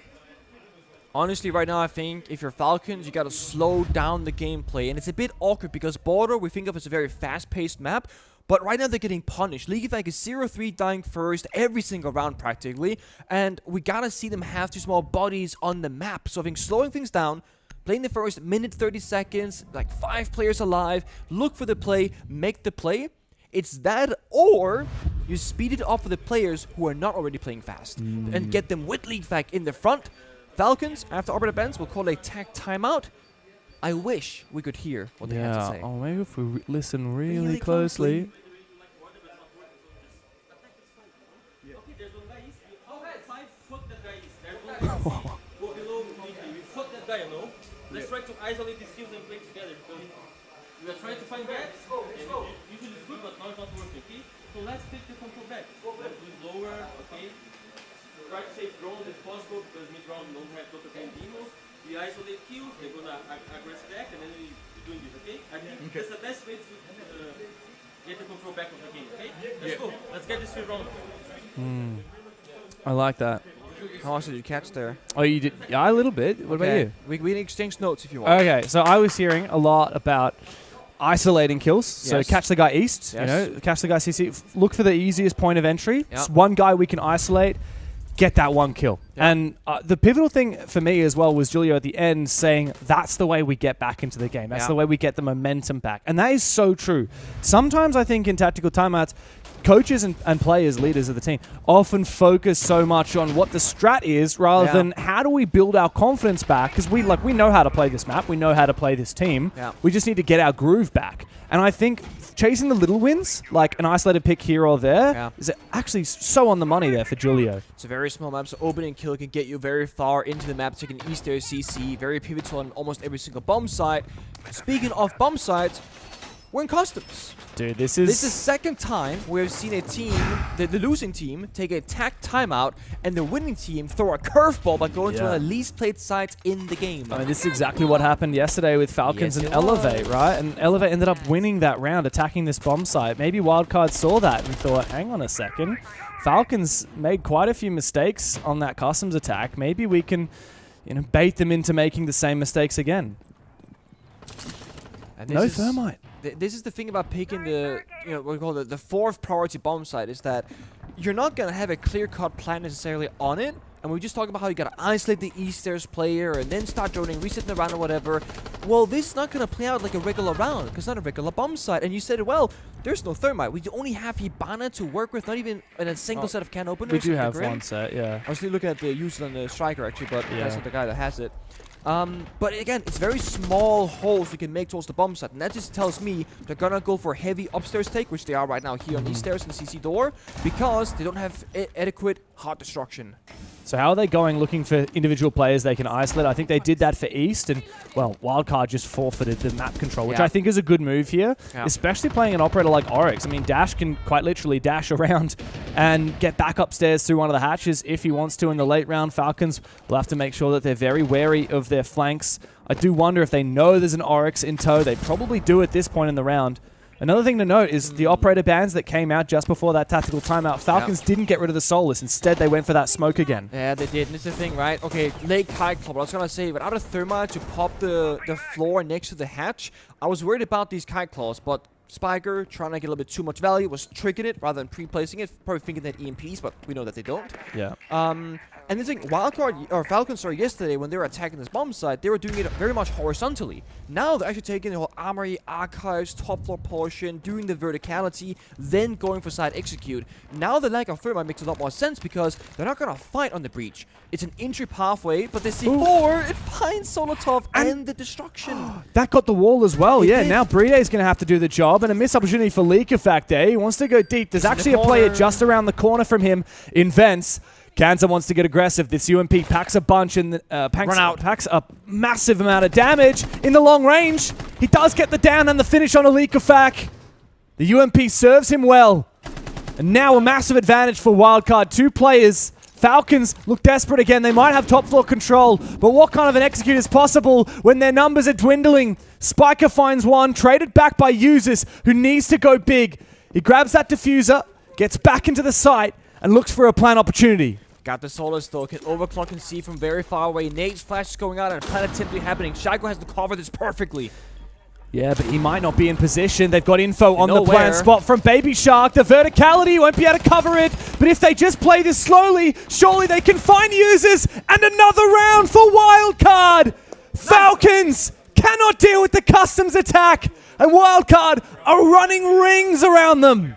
Honestly, right now, I think if you're Falcons, you gotta slow down the gameplay, and it's a bit awkward because Border we think of as a very fast-paced map, but right now they're getting punished. League Effect is 0-3 dying first every single round practically, and we gotta see them have 2 small bodies on the map. So I think slowing things down, playing the first minute 30 seconds, like 5 players alive, look for the play, make the play. It's that, or you speed it up for the players who are not already playing fast and get them with League Effect in the front. Falcons, after Arbiter bans, will call a tech timeout. I wish we could hear what they have to say. Oh, maybe if we listen really closely. Let's try to isolate the skills and play together because we are trying to find gaps. Usually it's good, but now it's not working, okay? So let's take the control back. Let's do slower, okay? Try to save drones if possible because mid-round don't have total game demos. We isolate kills, they're gonna aggress back, and then we're doing this, okay? I think that's the best way to get the control back of the game, okay? Let's go. Let's get this 3 round. I like that. How much did you catch there? Oh, you did? Yeah, a little bit. What about you? We can exchange notes if you want. Okay, so I was hearing a lot about isolating kills. So Yes. catch the guy east, Yes. you know, catch the guy CC. Look for the easiest point of entry. Yeah. It's one guy we can isolate, get that one kill. Yeah. And the pivotal thing for me as well was Julio at the end saying that's the way we get back into the game. That's the way we get the momentum back. And that is so true. Sometimes I think in tactical timeouts, coaches and players, leaders of the team, often focus so much on what the strat is rather than how do we build our confidence back, because we know how to play this map, we know how to play this team. We just need to get our groove back. And I think chasing the little wins, like an isolated pick here or there, is actually so on the money there for Julio. It's a very small map, so opening kill can get you very far into the map, taking east there CC, very pivotal on almost every single bomb site. Speaking of bomb sites, we're in customs. Dude, this is second time we've seen a team, the losing team, take a tack timeout, and the winning team throw a curveball by going to one of the least played sites in the game. I mean, this is exactly what happened yesterday with Falcons and Elevate, right? And Elevate ended up winning that round, attacking this bomb site. Maybe WILDCARD saw that and thought, hang on a second. Falcons made quite a few mistakes on that customs attack. Maybe we can, bait them into making the same mistakes again. And No thermite. This is the thing about picking the, what we call the fourth priority bomb site, is that you're not going to have a clear-cut plan necessarily on it. And we just talked about how you got to isolate the East Stairs player and then start joining, resetting the round or whatever. Well, this is not going to play out like a regular round because it's not a regular bomb site. And you said, well, there's no thermite. We only have Hibana to work with, not even in a single set of can openers. We do have one set, yeah. I was looking at the user and the striker, actually, but that's not the guy that has it. But again, it's very small holes we can make towards the bomb site, and that just tells me they're gonna go for heavy upstairs take, which they are right now here on these stairs in the CC door, because they don't have adequate heart destruction. So how are they going looking for individual players they can isolate? I think they did that for East, and, well, WILDCARD just forfeited the map control, which I think is a good move here, especially playing an operator like Oryx. I mean, Dash can quite literally dash around and get back upstairs through one of the hatches if he wants to in the late round. Falcons will have to make sure that they're very wary of their flanks. I do wonder if they know there's an Oryx in tow. They probably do at this point in the round. Another thing to note is the operator bans that came out just before that tactical timeout. Falcons didn't get rid of the Soulless. Instead, they went for that smoke again. Yeah, they did. And it's the thing, right? Okay, Lake High Club. I was going to say, without a thermite to pop the floor next to the hatch, I was worried about these Kite Claws, but Spiker, trying to get a little bit too much value, was tricking it rather than pre-placing it. Probably thinking that EMPs, but we know that they don't. Yeah. And the thing, Falcons, yesterday, when they were attacking this bomb site, they were doing it very much horizontally. Now they're actually taking the whole armory, archives, top floor portion, doing the verticality, then going for side execute. Now the lack of thermite makes a lot more sense because they're not going to fight on the breach. It's an entry pathway, but the C4, it finds Solotov and the destruction. That got the wall as well, now Bride is going to have to do the job, and a missed opportunity for Leak Effect there. He wants to go deep. There's actually a player just around the corner from him in Vents. Kanza wants to get aggressive. This UMP packs a bunch and packs a massive amount of damage in the long range. He does get the down and the finish on a Leak Effect. The UMP serves him well. And now a massive advantage for WILDCARD. 2 players. Falcons look desperate again. They might have top floor control, but what kind of an execute is possible when their numbers are dwindling? Spiker finds one, traded back by Users, who needs to go big. He grabs that diffuser, gets back into the site, and looks for a plant opportunity. Got the Solus though, can overclock and see from very far away. Nate's flash is going out and plant attempt happening. Shago has to cover this perfectly. Yeah, but he might not be in position. They've got info on the plant spot from Baby Shark. The verticality won't be able to cover it, but if they just play this slowly, surely they can find Users, and another round for WILDCARD. Falcons cannot deal with the customs attack, and WILDCARD are running rings around them.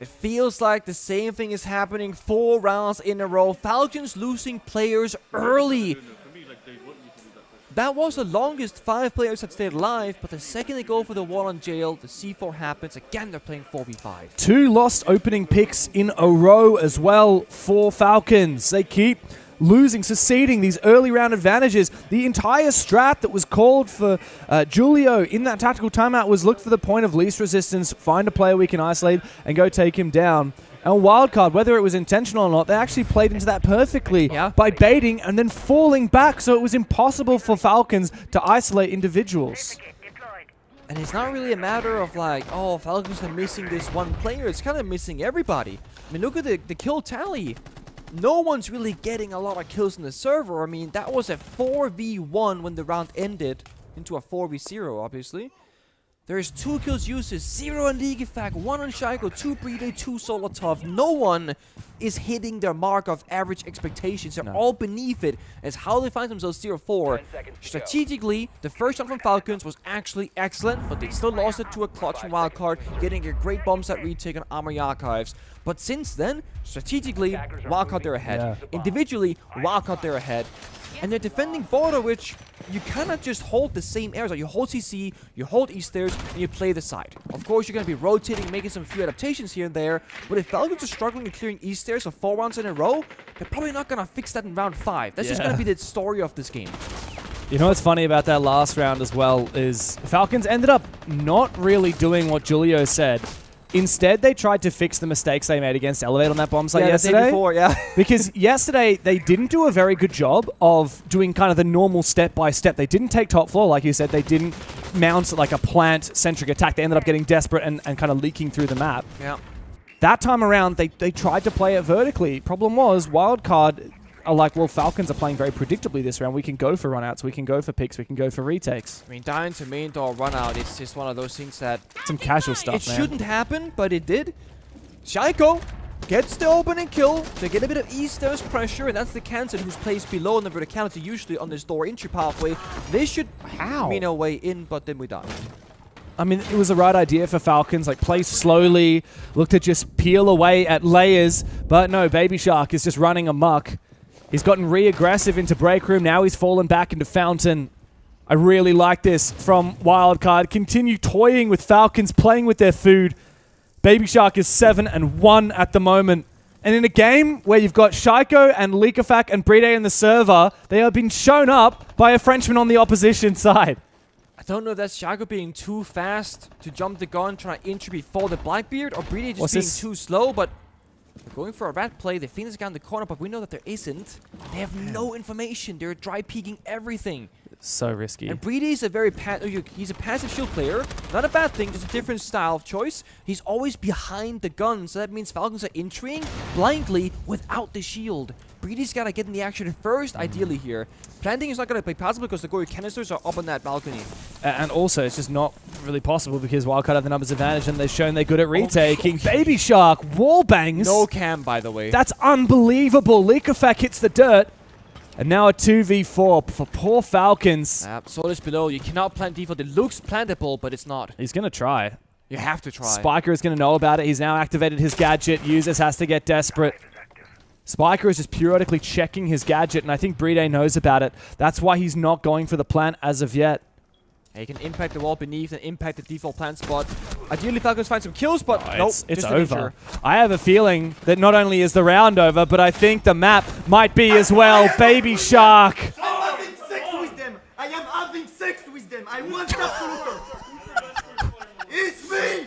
It feels like the same thing is happening 4 rounds in a row. Falcons losing players early. That was the longest 5 players had stayed alive, but the second they go for the wall on jail, the C4 happens. Again, they're playing 4v5. 2 lost opening picks in a row as well for Falcons. They keep losing, seceding these early round advantages. The entire strat that was called for Julio in that tactical timeout was look for the point of least resistance, find a player we can isolate, and go take him down. And WILDCARD, whether it was intentional or not, they actually played into that perfectly by baiting and then falling back, so it was impossible for Falcons to isolate individuals. And it's not really a matter of like, oh, Falcons are missing this one player. It's kind of missing everybody. I mean, look at the kill tally. No one's really getting a lot of kills in the server. I mean, that was a 4v1 when the round ended. into a 4v0, obviously. There's 2 kills uses, 0 on legacies, 1 on Shaiko, 2 Brede, 2 Solotov. No one is hitting their mark of average expectations. They're all beneath it. As how they find themselves 0-4. Strategically, the first shot from Falcons was actually excellent, but they still lost it to a clutch from Wildcard, getting a great bomb set retake on Armory Archives. But since then, strategically, Wildcard they're ahead. Individually, Wildcard they're ahead. And they're defending border, which you cannot just hold the same areas. Like you hold CC, you hold East stairs, and you play the side. Of course, you're going to be rotating, making some few adaptations here and there. But if Falcons are struggling in clearing East stairs for 4 rounds in a row, they're probably not going to fix that in round 5. That's just going to be the story of this game. You know what's funny about that last round as well is Falcons ended up not really doing what Julio said. Instead, they tried to fix the mistakes they made against Elevate on that bomb site yesterday. The day before, Because yesterday, they didn't do a very good job of doing kind of the normal step-by-step. They didn't take top floor, like you said. They didn't mount like a plant-centric attack. They ended up getting desperate and kind of leaking through the map. Yeah. That time around, they tried to play it vertically. Problem was, Wildcard are like, well, Falcons are playing very predictably this round. We can go for runouts, we can go for picks, we can go for retakes. I mean, dying to main door runout is just one of those things that... Some casual stuff, It shouldn't happen, but it did. Shaiko gets the opening kill. They get a bit of Easter's pressure, and that's the Kansan who's placed below in the verticality, usually on this door entry pathway. They should mean a way in, but then we die. I mean, it was the right idea for Falcons, like play slowly, look to just peel away at layers, but no, Baby Shark is just running amok. He's gotten re-aggressive into Break Room. Now he's fallen back into Fountain. I really like this from Wildcard. Continue toying with Falcons, playing with their food. Baby Shark is 7-1 at the moment. And in a game where you've got Shaiko and Leakafak and Brede in the server, they have been shown up by a Frenchman on the opposition side. I don't know if that's Shaiko being too fast to jump the gun, trying to entry before the Blackbeard, or Brede just being too slow, but... They're going for a rat play. They think there's a guy in the corner, but we know that there isn't. They have no information. They're dry peeking everything. So risky. And Brede is a very he's a passive shield player. Not a bad thing, just a different style of choice. He's always behind the gun, so that means Falcons are entering blindly without the shield. Breedy's got to get in the action first, ideally here. Planting is not going to be possible because the Gory canisters are up on that balcony. And also, it's just not really possible because Wildcard have the numbers advantage and they've shown they're good at retaking. Baby Shark, wall bangs. No cam, by the way. That's unbelievable. Leakafak hits the dirt. And now a 2v4 for poor Falcons. Solis below. You cannot plant default. It looks plantable, but it's not. He's going to try. You have to try. Spiker is going to know about it. He's now activated his gadget. Users has to get desperate. Spiker is just periodically checking his gadget, and I think Brede knows about it. That's why he's not going for the plant as of yet. He can impact the wall beneath and impact the default plant spot. Ideally, Falcons find some kills, but nope, it's over. I have a feeling that not only is the round over, but I think the map might be as well. Baby Shark. I'm having sex with them. I am having sex with them. I want that. It's me.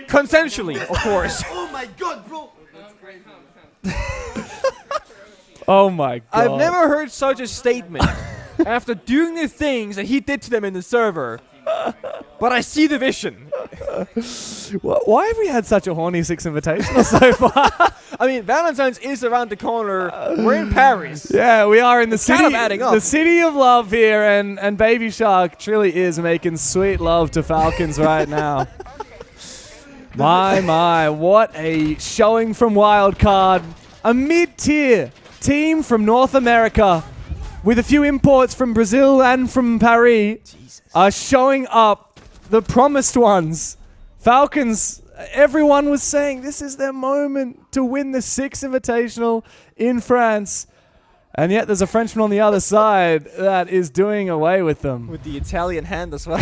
Consensually, of course. Oh my god, bro. Oh my god. I've never heard such a statement after doing the things that he did to them in the server. But I see the vision. Why have we had such a horny Six Invitational so far? I mean, Valentine's is around the corner. We're in Paris. Yeah, we are in the city. Kind of adding up. The city of love here, and Baby Shark truly is making sweet love to Falcons right now. My, what a showing from Wildcard. A mid-tier team from North America with a few imports from Brazil and from Paris are showing up, the promised ones. Falcons, everyone was saying this is their moment to win the Six Invitational in France. And yet there's a Frenchman on the other side that is doing away with them. With the Italian hand as well.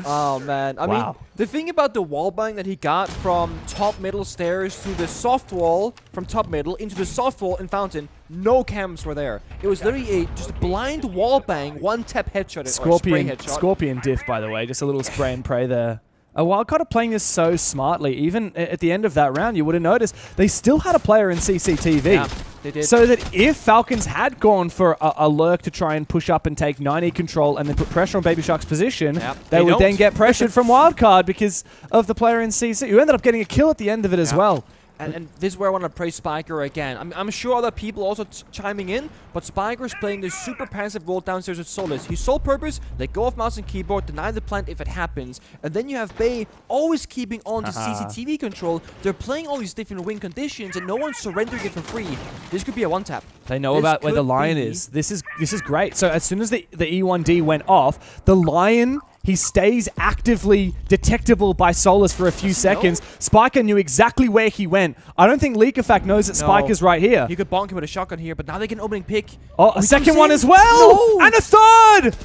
Oh, man. I mean, the thing about the wall bang that he got from top middle stairs to the soft wall, from top middle into the soft wall in Fountain, no cams were there. It was literally a just blind wall bang, one tap headshot. Scorpion diff, by the way. Just a little spray and pray there. Wildcard are playing this so smartly. Even at the end of that round, you would have noticed they still had a player in CCTV. Yeah, they did. So that if Falcons had gone for a lurk to try and push up and take 90 control and then put pressure on Baby Shark's position, they would then get pressured from Wildcard because of the player in CC, who ended up getting a kill at the end of it as well. And this is where I want to praise Spiker again. I'm sure other people also chiming in, but Spiker's playing this super passive role downstairs with Solis. His sole purpose, let go of mouse and keyboard, deny the plant if it happens. And then you have Bay always keeping on to CCTV control. They're playing all these different win conditions, and no one's surrendering it for free. This could be a one-tap. They know about where the Lion is. This is great. So as soon as the E1D went off, the Lion... He stays actively detectable by Solus for a few seconds. Spiker knew exactly where he went. I don't think Leakafact knows that Spiker's right here. You could bonk him with a shotgun here, but now they get an opening pick. Oh, a second one as well! No. And a third!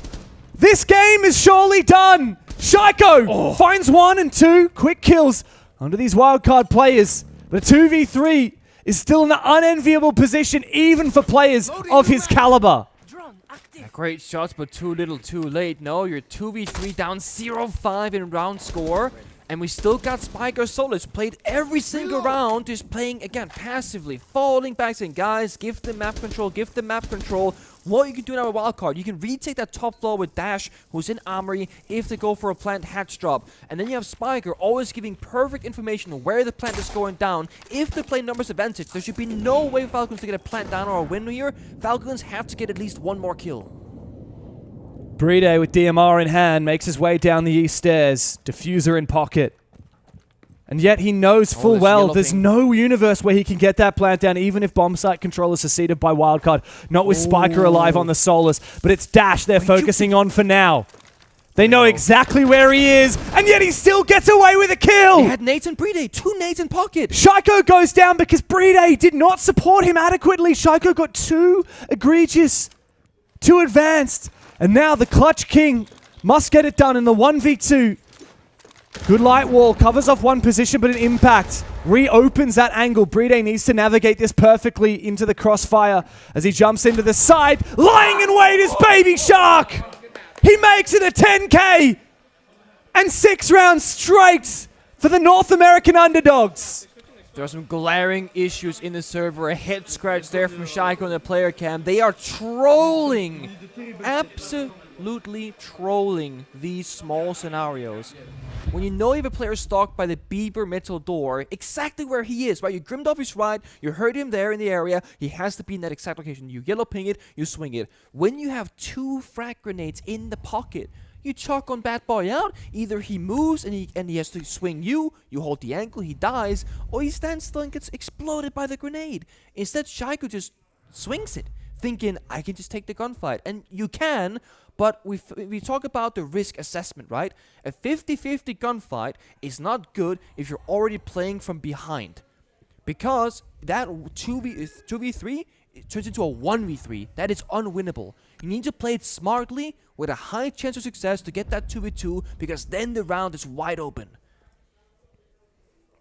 This game is surely done! Shiko finds 1 and 2 quick kills under these wildcard players. But a 2v3 is still in an unenviable position even for players of his caliber. Great shots, but too little, too late. No, you're 2v3 down 0-5 in round score. And we still got Spiker Solus played every single round, just playing, again, passively, falling back, saying, guys, give them map control, give them map control. What you can do now with Wildcard, you can retake that top floor with Dash, who's in Armory, if they go for a plant hatch drop. And then you have Spiker always giving perfect information on where the plant is going down. If they play numbers advantage, there should be no way for Falcons to get a plant down or a win here. Falcons have to get at least one more kill. Brede with DMR in hand makes his way down the east stairs, diffuser in pocket. And yet he knows full well there's no universe where he can get that plant down, even if bomb site control is seceded by Wildcard. Not with Spiker alive on the Solus, but it's Dash they're focusing on for now. They know exactly where he is, and yet he still gets away with a kill! They had nades and Brede, 2 nades in pocket! Shiko goes down because Brede did not support him adequately. Shiko got too egregious, too advanced. And now the Clutch King must get it done in the 1v2. Good light wall, covers off one position, but an impact reopens that angle. Brede needs to navigate this perfectly into the crossfire as he jumps into the side. Lying in wait is Baby Shark! He makes it a 10k! And 6 rounds straight for the North American underdogs. There are some glaring issues in the server. A head scratch there from Shiko and the player cam. They are trolling, absolutely trolling these small scenarios. When you know you have a player stalked by the Bieber metal door, exactly where he is, right? You grimmed off his right, you heard him there in the area, he has to be in that exact location. You yellow ping it, you swing it. When you have 2 frag grenades in the pocket, you chalk on Bad Boy out. Either he moves and he has to swing you hold the ankle, he dies, or he stands still and gets exploded by the grenade. Instead, Shiko just swings it, thinking, I can just take the gunfight. And you can, but we talk about the risk assessment, right? A 50-50 gunfight is not good if you're already playing from behind. Because that 2v3 turns into a 1v3. That is unwinnable. You need to play it smartly with a high chance of success to get that 2v2, because then the round is wide open.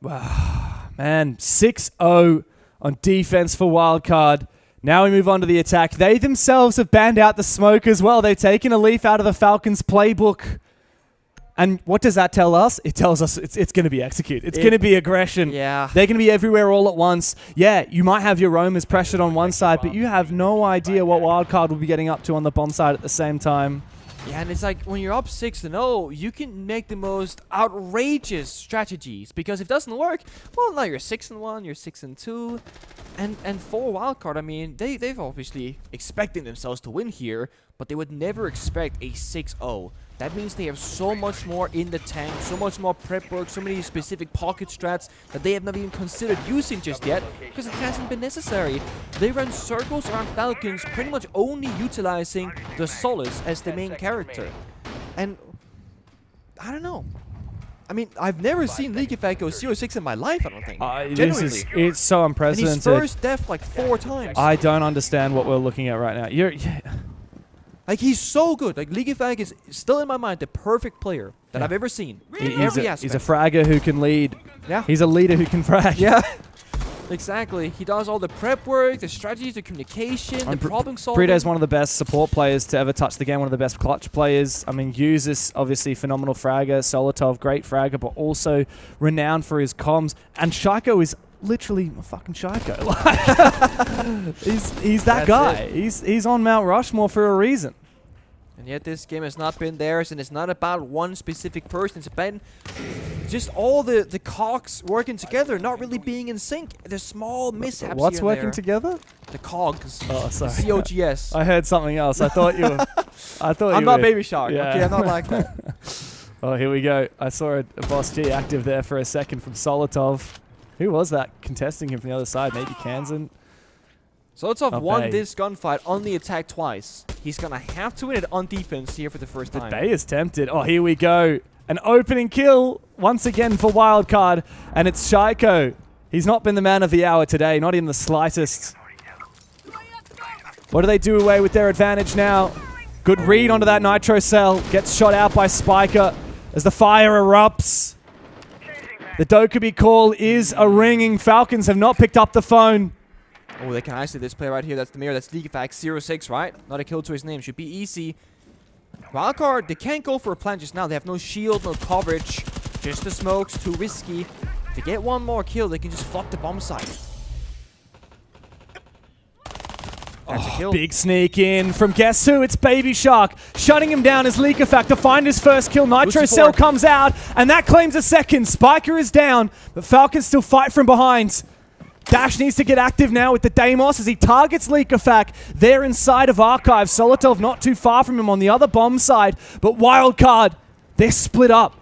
Wow, man, 6-0 on defense for Wildcard. Now we move on to the attack. They themselves have banned out the smoke as well. They've taken a leaf out of the Falcons playbook. And what does that tell us? It tells us it's going to be execute. It's going to be aggression. Yeah. They're going to be everywhere all at once. Yeah, you might have your roamers pressured on one side, but you have no idea what Wildcard will be getting up to on the bomb side at the same time. Yeah, and it's like when you're up 6-0, you can make the most outrageous strategies, because if it doesn't work, well, now you're 6-1, you're 6-2, and for Wildcard, I mean, they've obviously expecting themselves to win here, but they would never expect a 6-0. That means they have so much more in the tank, so much more prep work, so many specific pocket strats that they have not even considered using just yet, because it hasn't been necessary. They run circles around Falcons, pretty much only utilizing the Solus as the main character. And I don't know. I mean, I've never seen Leakafact go 0-6 in my life, I don't think. It's so unprecedented. And he's first death like 4 times. I don't understand what we're looking at right now. Like, he's so good. Like, Leakafact is still in my mind the perfect player that I've ever seen. In every aspect. He's a fragger who can lead. Yeah. He's a leader who can frag. Yeah. Exactly. He does all the prep work, the strategies, the communication, the problem solving. Brede's one of the best support players to ever touch the game, one of the best clutch players. I mean, Usus, obviously phenomenal fragger. Solotov, great fragger, but also renowned for his comms. And Shiko is literally a fucking Shiko. He's that guy. He's on Mount Rushmore for a reason. And yet this game has not been theirs, and it's not about one specific person. It's just all the cogs working together, not really being in sync. There's small mishaps What's here and working there. together? The cogs. Oh, sorry. COGS. I heard something else. I thought you were. I'm not Baby Shark. Yeah. Okay, I'm not like that. Oh, here we go. I saw a Boss G active there for a second from Solotov. Who was that contesting him from the other side? Maybe Kansan? Solotov won Bay. this gunfight on the attack twice. He's going to have to win it on defense here for the first time. Bay is tempted. Oh, here we go. An opening kill once again for Wildcard. And it's Shaiko. He's not been the man of the hour today, not in the slightest. What do they do away with their advantage now? Good read onto that Nitro Cell. Gets shot out by Spiker as the fire erupts. The Dokubi call is a ringing. Falcons have not picked up the phone. Oh, they can isolate this player right here. That's the mirror. That's Legafax 06, right? Not a kill to his name. Should be easy. Wildcard, they can't go for a plant just now. They have no shield, no coverage. Just the smokes, too risky. If they get one more kill, they can just fuck the bomb site. That's a kill. Big sneak in from guess who? It's Baby Shark. Shutting him down as Leakafact to find his first kill. Nitro Cell comes out, and that claims a second. Spiker is down, but Falcons still fight from behind. Dash needs to get active now with the Deimos as he targets Leakafact. They're inside of Archive. Solotov not too far from him on the other bomb side, but Wildcard, they're split up.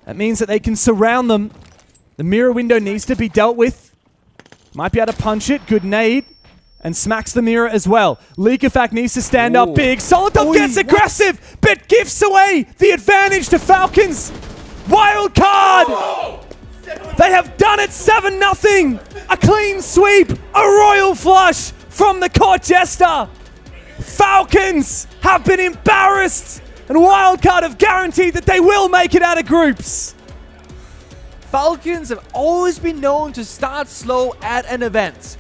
That means that they can surround them. The mirror window needs to be dealt with. Might be able to punch it. Good nade. And smacks the mirror as well. Leakafact needs to stand up big. Solotov gets aggressive, but gives away the advantage to Falcons. Wildcard! They have done it 7-0. A clean sweep, a royal flush from the court jester. Falcons have been embarrassed, and Wildcard have guaranteed that they will make it out of groups. Falcons have always been known to start slow at an event.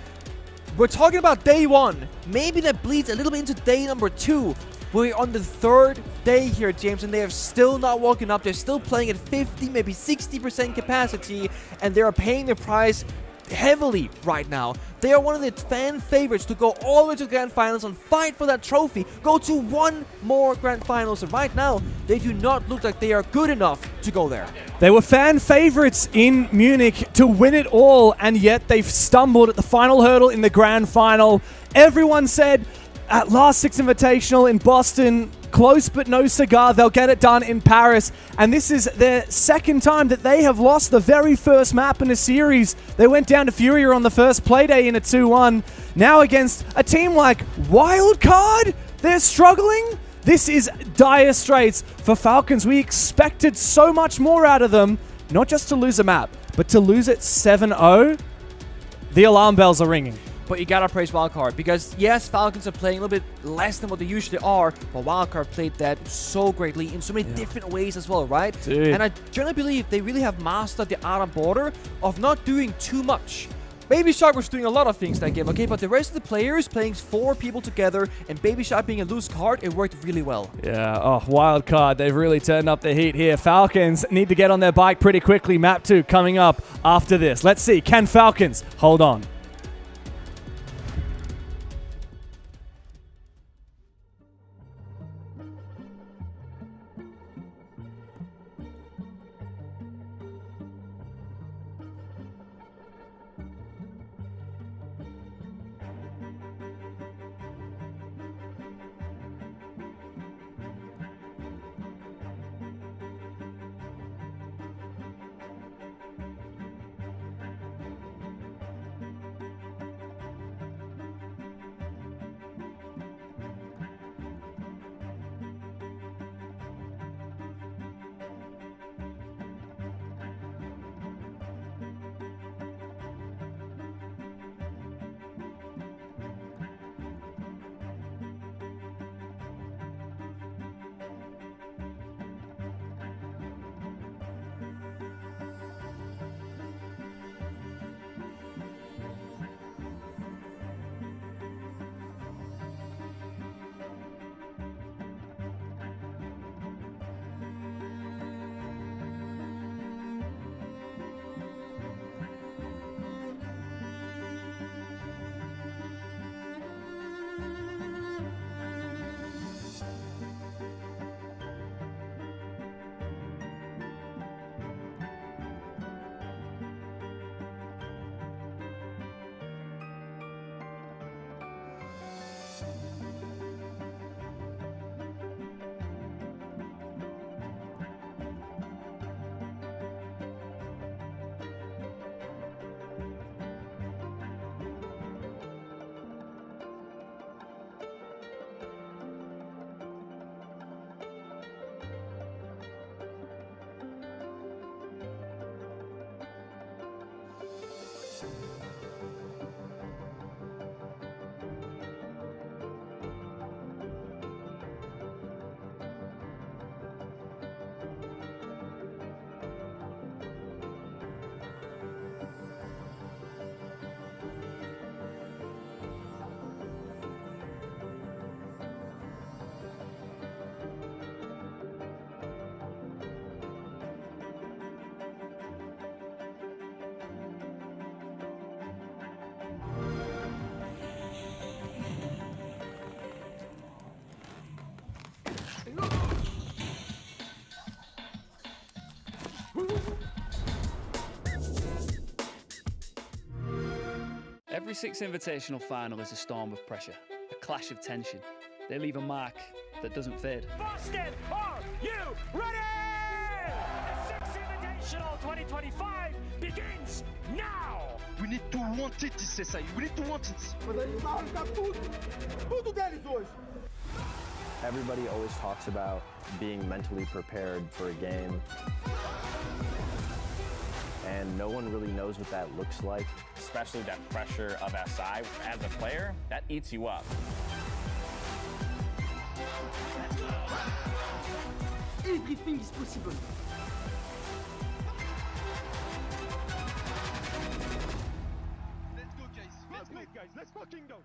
We're talking about day one. Maybe that bleeds a little bit into day number 2. We're on the 3rd day here, James, and they have still not woken up. They're still playing at 50, maybe 60% capacity, and they are paying the price heavily right now. They are one of the fan favorites to go all the way to the Grand Finals and fight for that trophy. Go to one more Grand Finals, and right now, they do not look like they are good enough to go there. They were fan favorites in Munich to win it all, and yet they've stumbled at the final hurdle in the Grand Final. Everyone said at last Six Invitational in Boston, close but no cigar, they'll get it done in Paris. And this is their second time that they have lost the very first map in a series. They went down to FURIA on the first playday in a 2-1. Now against a team like Wildcard, they're struggling. This is dire straits for Falcons. We expected so much more out of them, not just to lose a map, but to lose it 7-0. The alarm bells are ringing. But you gotta praise Wildcard, because yes, Falcons are playing a little bit less than what they usually are, but Wildcard played that so greatly in so many different ways as well, right? Dude. And I generally believe they really have mastered the art and border of not doing too much. Baby Shark was doing a lot of things that game, okay? But the rest of the players playing 4 people together, and Baby Shark being a loose card, it worked really well. Yeah, oh, Wildcard, they've really turned up the heat here. Falcons need to get on their bike pretty quickly. Map 2 coming up after this. Let's see, can Falcons hold on? Every Six Invitational final is a storm of pressure, a clash of tension. They leave a mark that doesn't fade. Boston, are you ready? The Six Invitational 2025 begins now! We need to want it, CSI. We need to want it. Everybody always talks about being mentally prepared for a game. And no one really knows what that looks like. Especially that pressure of SI. As a player, that eats you up. Everything is possible. Let's go, guys. Let's go. Guys, let's fucking go!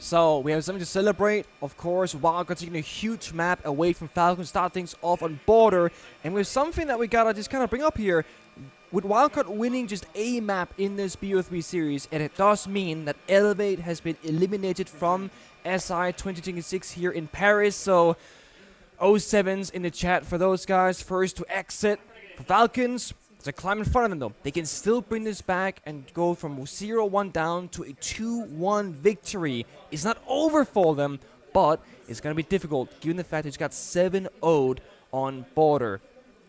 So we have something to celebrate. Of course, WILDCARD taking a huge map away from FALCONS, start things off on border. And with something that we gotta just kind of bring up here, with WILDCARD winning just a map in this BO3 series, and it does mean that Elevate has been eliminated from SI 2026 here in Paris. So 07s in the chat for those guys, first to exit. For FALCONS, it's a climb in front of them though. They can still bring this back and go from 0-1 down to a 2-1 victory. It's not over for them, but it's going to be difficult given the fact that it's got 7-0'd on border.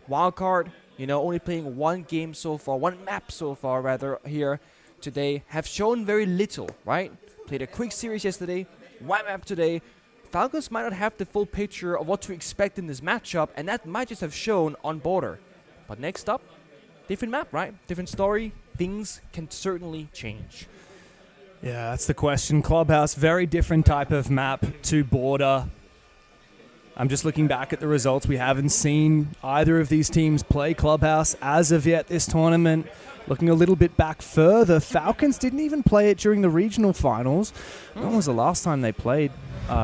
WILDCARD, you know, only playing one game so far, one map so far rather here today, have shown very little, right? Played a quick series yesterday, one map today. FALCONS might not have the full picture of what to expect in this matchup, and that might just have shown on border. But next up, different map, right? Different story. Things can certainly change. Yeah, that's the question. Clubhouse, very different type of map to border. I'm just looking back at the results. We haven't seen either of these teams play Clubhouse as of yet this tournament. Looking a little bit back further, FALCONS didn't even play it during the regional finals. When was the last time they played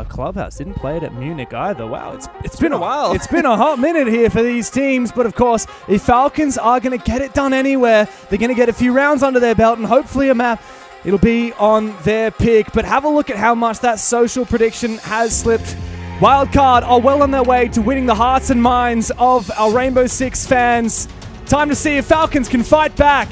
Clubhouse? Didn't play it at Munich either. Wow, it's been a while. It's been a hot minute here for these teams, but of course, if FALCONS are going to get it done anywhere, they're going to get a few rounds under their belt and hopefully a map. It'll be on their pick, but have a look at how much that social prediction has slipped. WILDCARD are well on their way to winning the hearts and minds of our Rainbow Six fans. Time to see if FALCONS can fight back.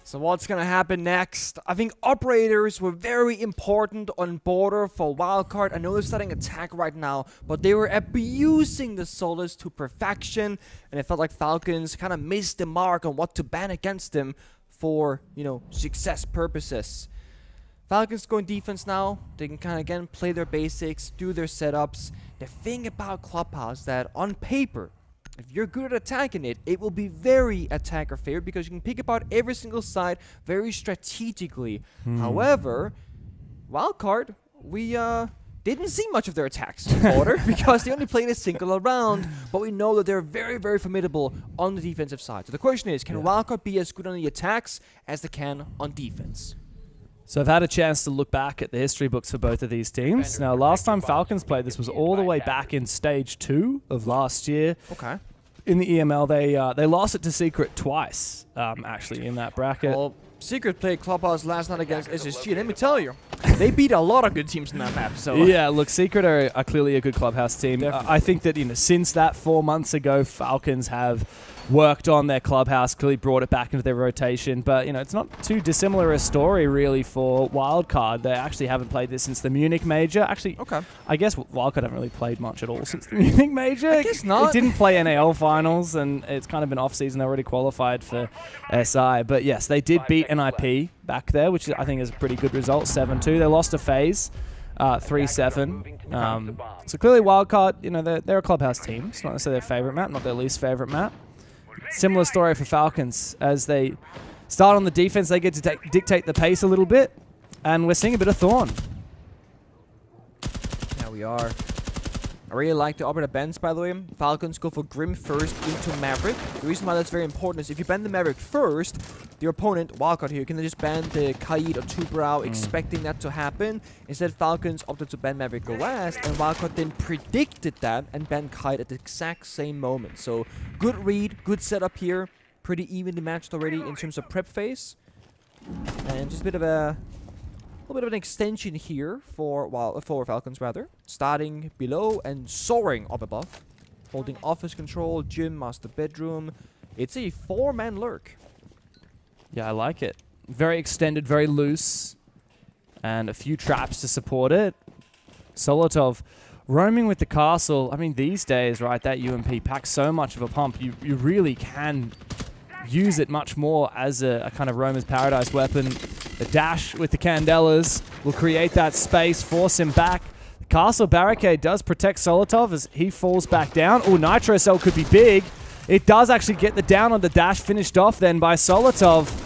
So what's going to happen next? I think operators were very important on border for WILDCARD. I know they're starting attack right now, but they were abusing the solos to perfection, and it felt like FALCONS kind of missed the mark on what to ban against them for, you know, success purposes. FALCONS going defense now. They can kind of, again, play their basics, do their setups. The thing about Clubhouse that on paper, if you're good at attacking it, it will be very attacker favored because you can pick apart every single side very strategically. However, WILDCARD, we didn't see much of their attacks in border because they only played a single round, but we know that they're very, very formidable on the defensive side. So the question is, can WILDCARD be as good on the attacks as they can on defense? So I've had a chance to look back at the history books for both of these teams. Now, last time FALCONS played this was all the way back in Stage 2 of last year. Okay. In the EML, they lost it to Secret twice, actually, in that bracket. Well, Secret played Clubhouse last night against SSG. Let me tell you, they beat a lot of good teams in that map. So yeah, look, Secret are clearly a good Clubhouse team. I think that, you know, since that 4 months ago, FALCONS have worked on their Clubhouse, clearly brought it back into their rotation. But, you know, it's not too dissimilar a story, really, for WILDCARD. They actually haven't played this since the Munich Major. Actually, I guess WILDCARD haven't really played much at all since the Munich Major. I guess not. It didn't play NAL finals, and it's kind of been off-season. They already qualified for SI. But, yes, they did beat NIP back there, which I think is a pretty good result, 7-2. They lost to FaZe, 3-7. So clearly WILDCARD, you know, they're a Clubhouse team. It's not necessarily their favorite map, not their least favorite map. Similar story for FALCONS. As they start on the defense, they get to dictate the pace a little bit, and we're seeing a bit of Thorn. There we are. I really like the operator bans, by the way. FALCONS go for Grim first into Maverick. The reason why that's very important is if you ban the Maverick first, your opponent, WILDCARD here, can just ban the Kaid or Tubrau, expecting that to happen. Instead, FALCONS opted to ban Maverick go last, and WILDCARD then predicted that and banned Kaid at the exact same moment. So, good read, good setup here. Pretty evenly matched already in terms of prep phase. And just a bit of a little bit of an extension here for FALCONS rather. Starting below and soaring up above. Holding office control, gym, master bedroom. It's a 4-man lurk. Yeah, I like it. Very extended, very loose. And a few traps to support it. Solotov roaming with the castle. I mean, these days, right, that UMP packs so much of a pump. You really can use it much more as a kind of roamer's paradise weapon. The dash with the Candelas will create that space, force him back. The castle barricade does protect Solotov as he falls back down. Oh, Nitro Cell could be big. It does actually get the down on the dash, finished off then by Solotov.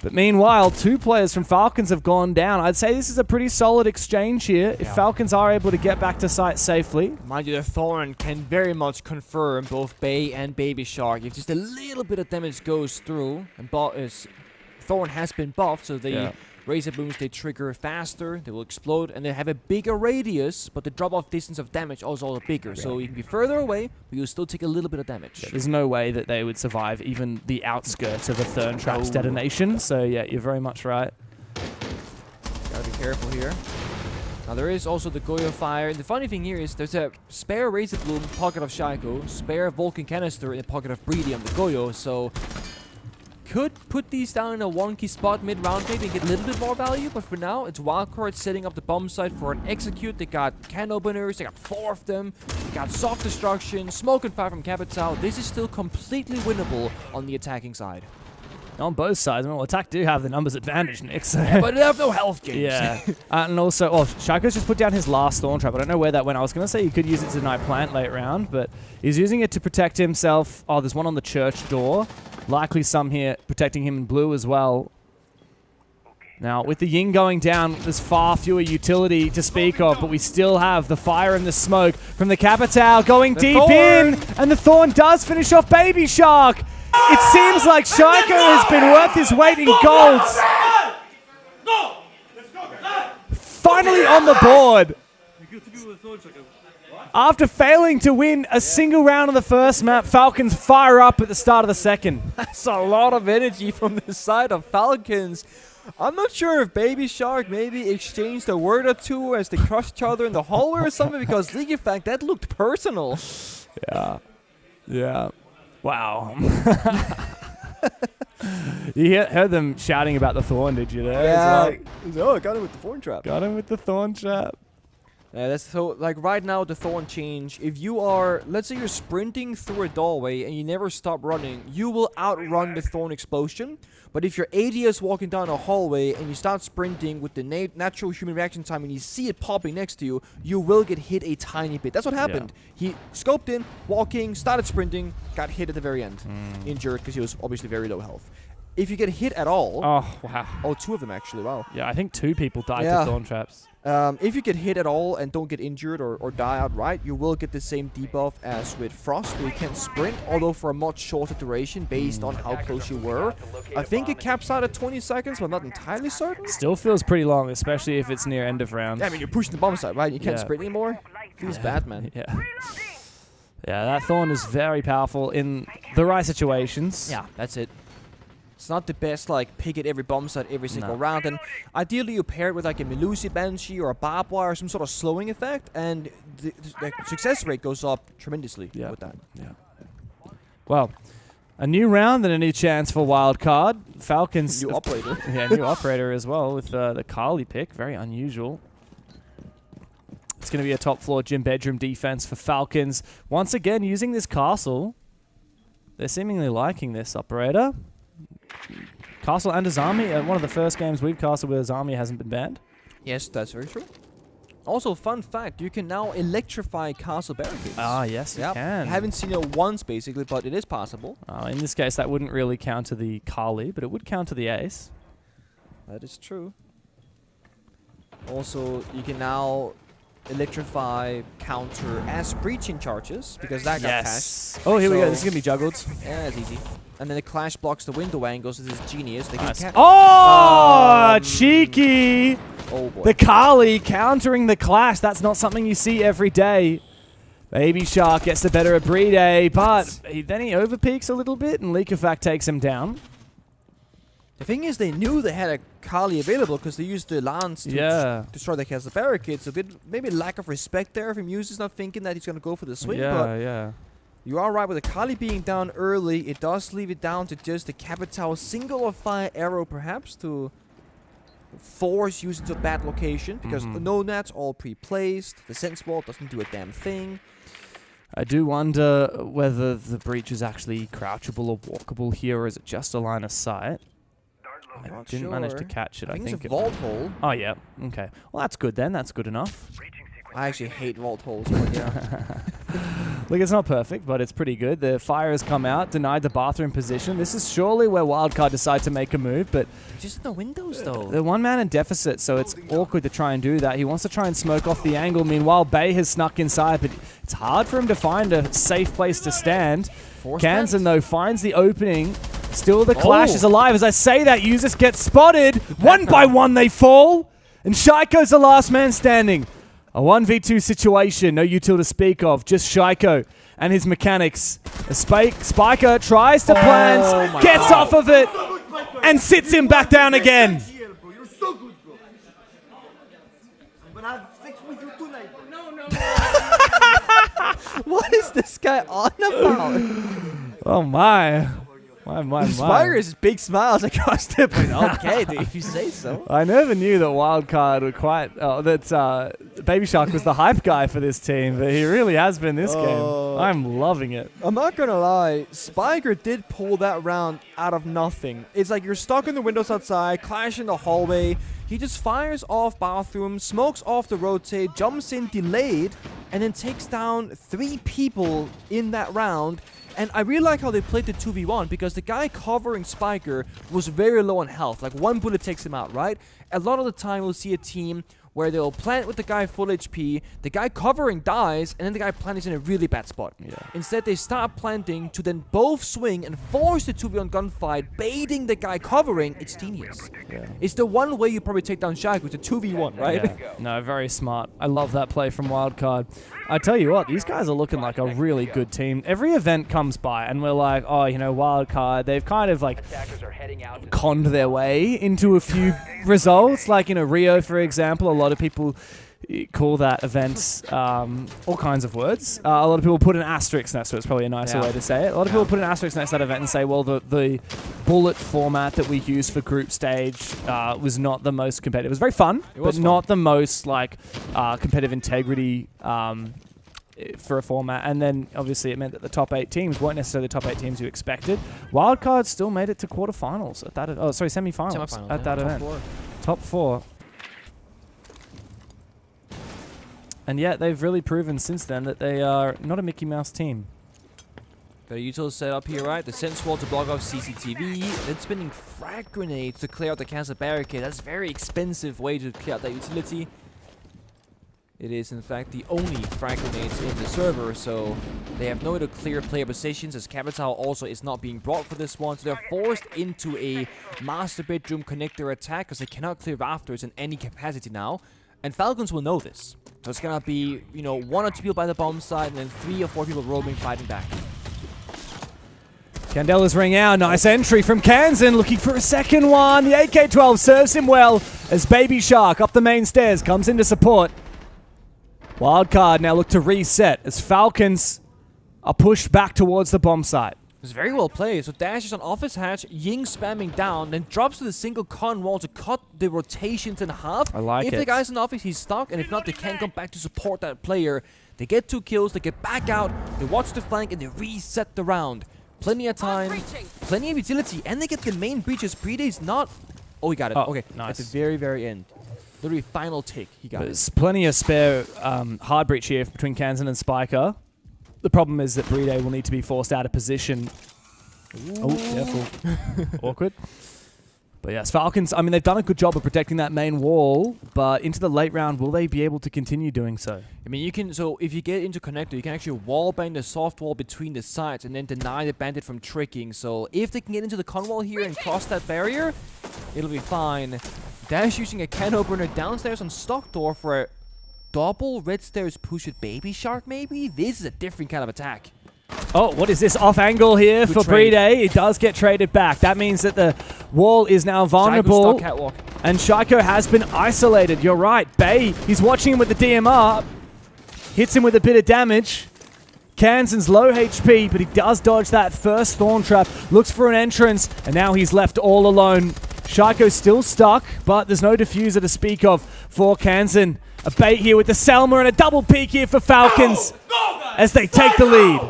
But meanwhile, 2 players from Falcons have gone down. I'd say this is a pretty solid exchange here. If Falcons are able to get back to site safely. Mind you, the Thorn can very much confirm both Bay and Baby Shark. If just a little bit of damage goes through, and Thorn has been buffed, so the Razor Booms, they trigger faster, they will explode, and they have a bigger radius, but the drop-off distance of damage also bigger. So you can be further away, but you'll still take a little bit of damage. Yeah, there's no way that they would survive even the outskirts of a Thorn Trap's detonation. So yeah, you're very much right. Gotta be careful here. Now there is also the Goyo Fire. The funny thing here is there's a spare Razor Bloom pocket of Shaiko, spare Vulcan Canister in the pocket of Breedy on the Goyo, so could put these down in a wonky spot mid-round maybe and get a little bit more value, but for now, it's Wildcard setting up the bomb site for an execute. They got can openers, they got 4 of them, they got soft destruction, smoke and fire from Capital. This is still completely winnable on the attacking side. On both sides. Well, attack do have the numbers advantage, Nick. So yeah, but they have no health gains. Yeah. And also, Shaiko's just put down his last Thorn Trap. I don't know where that went. I was going to say he could use it to deny plant late round, but he's using it to protect himself. Oh, there's one on the church door. Likely some here protecting him in blue as well. Now, with the Ying going down, there's far fewer utility to speak of, but we still have the fire and the smoke from the Capital going deep in, and the Thorn does finish off Baby Shark. It seems like Shaiko has been worth his weight in gold. Finally on the board. After failing to win a single round on the first map, Falcons fire up at the start of the second. That's a lot of energy from the side of Falcons. I'm not sure if Baby Shark maybe exchanged a word or two as they crushed each other in the hallway or something, because League of Fact, that looked personal. Yeah. Yeah. Wow. You heard them shouting about the Thorn, did you? There? Yeah. Oh, got him with the Thorn Trap. Got him with the Thorn Trap. Yeah, that's so, like, right now, the Thorn change. If you are, let's say you're sprinting through a doorway and you never stop running, you will outrun the Thorn explosion. But if your ADS walking down a hallway and you start sprinting with the natural human reaction time and you see it popping next to you, you will get hit a tiny bit. That's what happened. Yeah. He scoped in, walking, started sprinting, got hit at the very end. Injured because he was obviously very low health. If you get hit at all... Oh, wow. Oh, 2 of them actually, wow. Yeah, I think 2 people died to Thorn Traps. If you get hit at all and don't get injured or die outright, you will get the same debuff as with Frost, where you can sprint, although for a much shorter duration based on how close you were. I think it caps out at 20 seconds, but I'm not entirely certain. Still feels pretty long, especially if it's near end of round. Yeah, I mean, you're pushing the bomb side, right? You can't sprint anymore. Feels bad, man. Yeah. Yeah, that Thorn is very powerful in the right situations. Yeah, that's it. It's not the best, like, pick at every bomb site every single round. And ideally, you pair it with, like, a Melusi Banshee or a Barbed Wire or some sort of slowing effect. And the success rate goes up tremendously with that. Yeah. Well, a new round and a new chance for Wildcard. Falcons... New operator. Yeah, new operator as well with the Carly pick. Very unusual. It's going to be a top-floor gym bedroom defense for Falcons. Once again, using this castle. They're seemingly liking this operator. Castle and Azami, one of the first games we've castled where Azami hasn't been banned. Yes, that's very true. Also, fun fact, you can now electrify castle barricades. Ah, yes, you can. I haven't seen it once, basically, but it is possible. In this case, that wouldn't really counter the Kali, but it would counter the Ace. That is true. Also, you can now electrify counter as breaching charges, because that got cashed. Oh, here we go. This is going to be juggled. Yeah, it's easy. And then the clash blocks the window angles. This is genius. They can cheeky! Oh boy. The Kali countering the clash. That's not something you see every day. Baby Shark gets the better of Breedy, but then he overpeaks a little bit, and Leakafak takes him down. The thing is, they knew they had a Kali available because they used the Lance to destroy the castle barricades. So maybe lack of respect there from users, not thinking that he's going to go for the swing. Yeah. You are right with the Kali being down early. It does leave it down to just the Capital single or fire arrow, perhaps, to force users to a bad location, because the no nats all pre-placed. The sense wall doesn't do a damn thing. I do wonder whether the breach is actually crouchable or walkable here, or is it just a line of sight? I didn't manage to catch it. I think it's a vault hole. Oh, yeah. Okay. Well, that's good then. That's good enough. I actually hate vault holes, but yeah. Look, it's not perfect, but it's pretty good. The fire has come out, denied the bathroom position. This is surely where WILDCARD decide to make a move, but just in the windows, though. They're one man in deficit, so it's awkward to try and do that. He wants to try and smoke off the angle. Meanwhile, Bay has snuck inside, but it's hard for him to find a safe place to stand. Kansan, though, finds the opening. Still, the clash is alive. As I say that, users get spotted. One by one, they fall. And Shaiko's the last man standing. A 1v2 situation, no util to speak of, just Shaiko and his mechanics. Spiker tries to plant, gets off of it, and sits him back down again. You're so good, bro. I'm gonna have sex with you tonight, bro. No. What is this guy on about? Oh my. My. Spiker's big smiles across the point. Okay, dude, if you say so. I never knew that WILDCARD were that Baby Shark was the hype guy for this team, but he really has been this game. I'm loving it. I'm not gonna lie, Spiker did pull that round out of nothing. It's like you're stuck in the windows outside, clash in the hallway. He just fires off bathroom, smokes off the rotate, jumps in delayed, and then takes down 3 people in that round. And I really like how they played the 2v1 because the guy covering Spiker was very low on health. Like 1 bullet takes him out, right? A lot of the time we'll see a team where they'll plant with the guy full HP, the guy covering dies, and then the guy planting is in a really bad spot. Yeah. Instead, they start planting to then both swing and force the 2v1 gunfight, baiting the guy covering. It's genius. Yeah. It's the one way you probably take down Shaiko, it's a 2v1, right? Yeah. No, very smart. I love that play from WILDCARD. I tell you what, these guys are looking like a really good team. Every event comes by, and we're like, oh, you know, WILDCARD, they've kind of like conned their way into a few results. Like, you know, Rio, for example, a lot of people call that event all kinds of words. A lot of people put an asterisk next to it. It's probably a nicer way to say it. A lot of people put an asterisk next to that event and say, well, the bullet format that we used for group stage was not the most competitive. It was very fun, but not the most like competitive integrity for a format. And then obviously it meant that the top 8 teams weren't necessarily the top 8 teams you expected. WILDCARD still made it to quarterfinals at that. Oh, sorry, semifinals at that event. Top 4. And yet they've really proven since then that they are not a Mickey Mouse team. Got a util set up here, right? The sense wall to block off CCTV. Then spinning frag grenades to clear out the cancer barricade. That's a very expensive way to clear out that utility. It is, in fact, the only frag grenades in the server, so they have no way to clear player positions, as Capital also is not being brought for this one, so they're forced into a master bedroom connector attack, because they cannot clear rafters in any capacity now. And Falcons will know this. So it's gonna be, you know, 1 or 2 people by the bomb side, and then 3 or 4 people roaming, fighting back. Candela's ring out. Nice entry from Kansan, looking for a second one. The AK-12 serves him well as Baby Shark up the main stairs comes in to support. WILDCARD now look to reset as Falcons are pushed back towards the bomb site. It's very well played. So Dash is on office hatch, Ying spamming down, then drops to the single con wall to cut the rotations in half. I like it. If the guy's in office, he's stuck, and if not, they can come back to support that player. They get 2 kills, they get back out, they watch the flank, and they reset the round. Plenty of time, plenty of utility, and they get the main breaches. Preday's not... Oh, he got it. Okay, nice. At the very, very end. Literally final tick, he got There's plenty of spare hard breach here between Kansan and Spiker. The problem is that Breeday will need to be forced out of position. Ooh. Oh, careful. Awkward. But yes, Falcons, I mean, they've done a good job of protecting that main wall, but into the late round, will they be able to continue doing so? I mean, you can, so if you get into connector, you can actually wall bang the soft wall between the sides and then deny the bandit from tricking. So if they can get into the con wall here and cross that barrier, it'll be fine. Dash using a can opener downstairs on stock door for a double red stairs push with Baby Shark, maybe? This is a different kind of attack. Oh, what is this off angle here for Breeday? It does get traded back. That means that the wall is now vulnerable. And Shaiko has been isolated. You're right. Bay, he's watching him with the DMR. Hits him with a bit of damage. Kansan's low HP, but he does dodge that first thorn trap. Looks for an entrance, and now he's left all alone. Shaiko's still stuck, but there's no diffuser to speak of for Kansan. A bait here with the Selma and a double peek here for Falcons as they take the lead.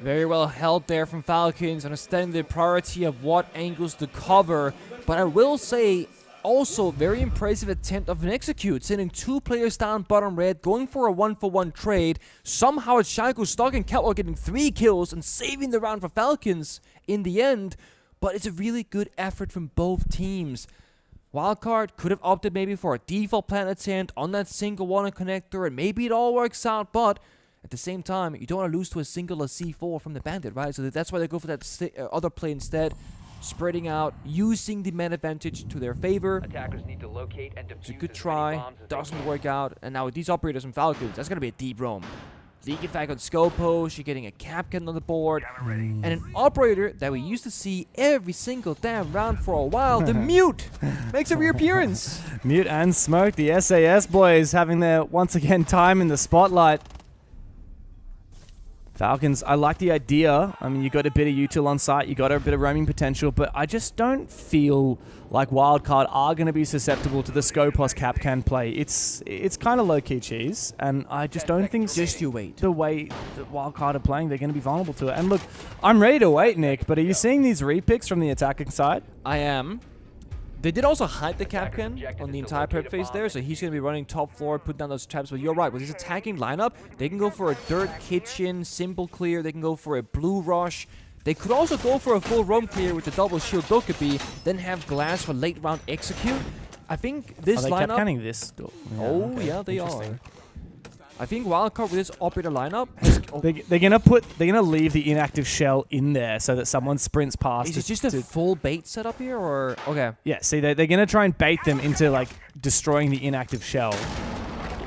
Very well held there from Falcons, understanding the priority of what angles to cover. But I will say, Also, very impressive attempt of an execute, sending 2 players down bottom red, going for a 1-for-1 trade. Somehow it's Shaiko stuck and Catwalk getting 3 kills and saving the round for Falcons in the end. But it's a really good effort from both teams. Wildcard could have opted maybe for a default plant attempt on that single one connector, and maybe it all works out, but at the same time, you don't want to lose to a single C4 from the Bandit, right? So that's why they go for that other play instead. Spreading out, using the man advantage to their favor. Attackers need to locate and defuse. It's a good try, doesn't work out, and now with these operators from Falcons, that's gonna be a deep roam. League effect on Scopo, you're getting a Capcan on the board, and an operator that we used to see every single damn round for a while, the Mute, makes a reappearance. Mute and Smoke, the SAS boys, having their, once again, time in the spotlight. Falcons, I like the idea. I mean, you got a bit of util on site, you got a bit of roaming potential, but I just don't feel like Wildcard are going to be susceptible to the Scopos Capcan play. It's kind of low-key cheese, and I just don't think just you wait. The way that Wildcard are playing, they're going to be vulnerable to it. And look, I'm ready to wait, Nick, but are you seeing these repicks from the attacking side? I am. They did also hide the Capcan on the entire prep phase there, so he's going to be running top floor, putting down those traps. But you're right, with his attacking lineup, they can go for a dirt kitchen, simple clear. They can go for a blue rush. They could also go for a full roam clear with the double shield Dokkaebi, then have glass for late round execute. I think this Are they lineup... Capcanning this? Oh, yeah, they are. I think Wildcard with this operator lineup... They're gonna leave the inactive shell in there so that someone sprints past. Is it just a full bait setup here, or... Okay. Yeah, see, they're gonna try and bait them into, like, destroying the inactive shell.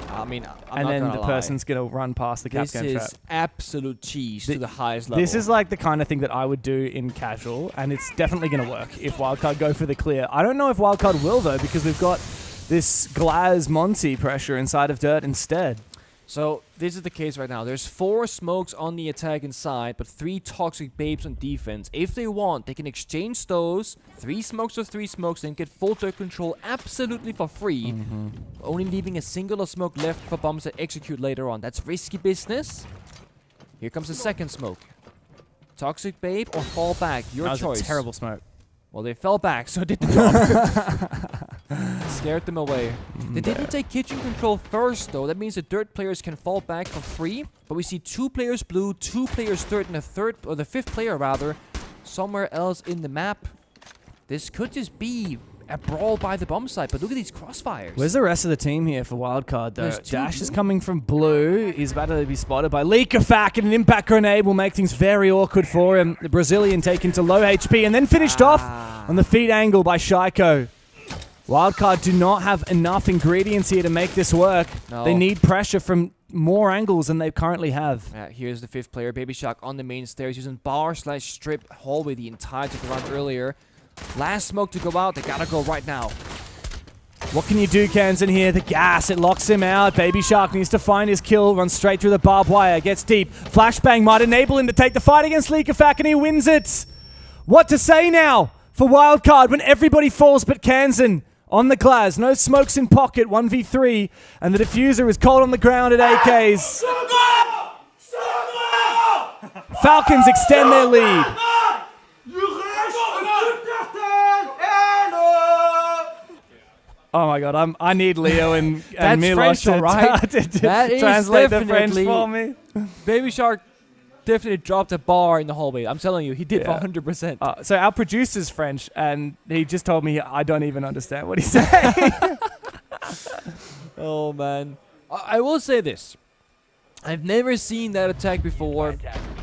I mean, and then the person's gonna run past the Capcan trap. This is absolute cheese to the highest level. This is like the kind of thing that I would do in casual, and it's definitely gonna work if Wildcard go for the clear. I don't know if Wildcard will, though, because we've got this Glaz Monty pressure inside of Dirt instead. So, this is the case right now. There's 4 smokes on the attack inside, but 3 toxic babes on defense. If they want, they can exchange those. 3 smokes or 3 smokes, then get full dirt control absolutely for free. Only leaving a single smoke left for bombs that execute later on. That's risky business. Here comes the second smoke. Toxic babe or fall back, your choice. That was a terrible smoke. Well, they fell back, so it did the job. Scared them away. They didn't take kitchen control first, though. That means the dirt players can fall back for free. But we see 2 players blue, 2 players dirt, and the 5th player, rather, somewhere else in the map. This could just be a brawl by the bomb site, but look at these crossfires. Where's the rest of the team here for Wildcard, though? Dash is coming from blue. He's about to be spotted by Leakafak, and an impact grenade will make things very awkward for him. The Brazilian taken to low HP, and then finished off on the feed angle by Shaiko. Wildcard do not have enough ingredients here to make this work. No. They need pressure from more angles than they currently have. Here's the 5th player, Baby Shark, on the main stairs, using bar/strip hallway the entirety of the round earlier. Last smoke to go out. They gotta go right now. What can you do, Kansan, here? The gas, it locks him out. Baby Shark needs to find his kill, runs straight through the barbed wire, gets deep. Flashbang might enable him to take the fight against Leakafak, and he wins it. What to say now for Wildcard when everybody falls but Kansan on the glass? No smokes in pocket, 1v3, and the diffuser is cold on the ground at AKs. Falcons extend their lead. Oh my god, I need Leo and Milos to, right? to translate the French for me. Baby Shark definitely dropped a bar in the hallway. I'm telling you, he did for 100%. So our producer's French, and he just told me I don't even understand what he's saying. Oh man. I will say this. I've never seen that attack before,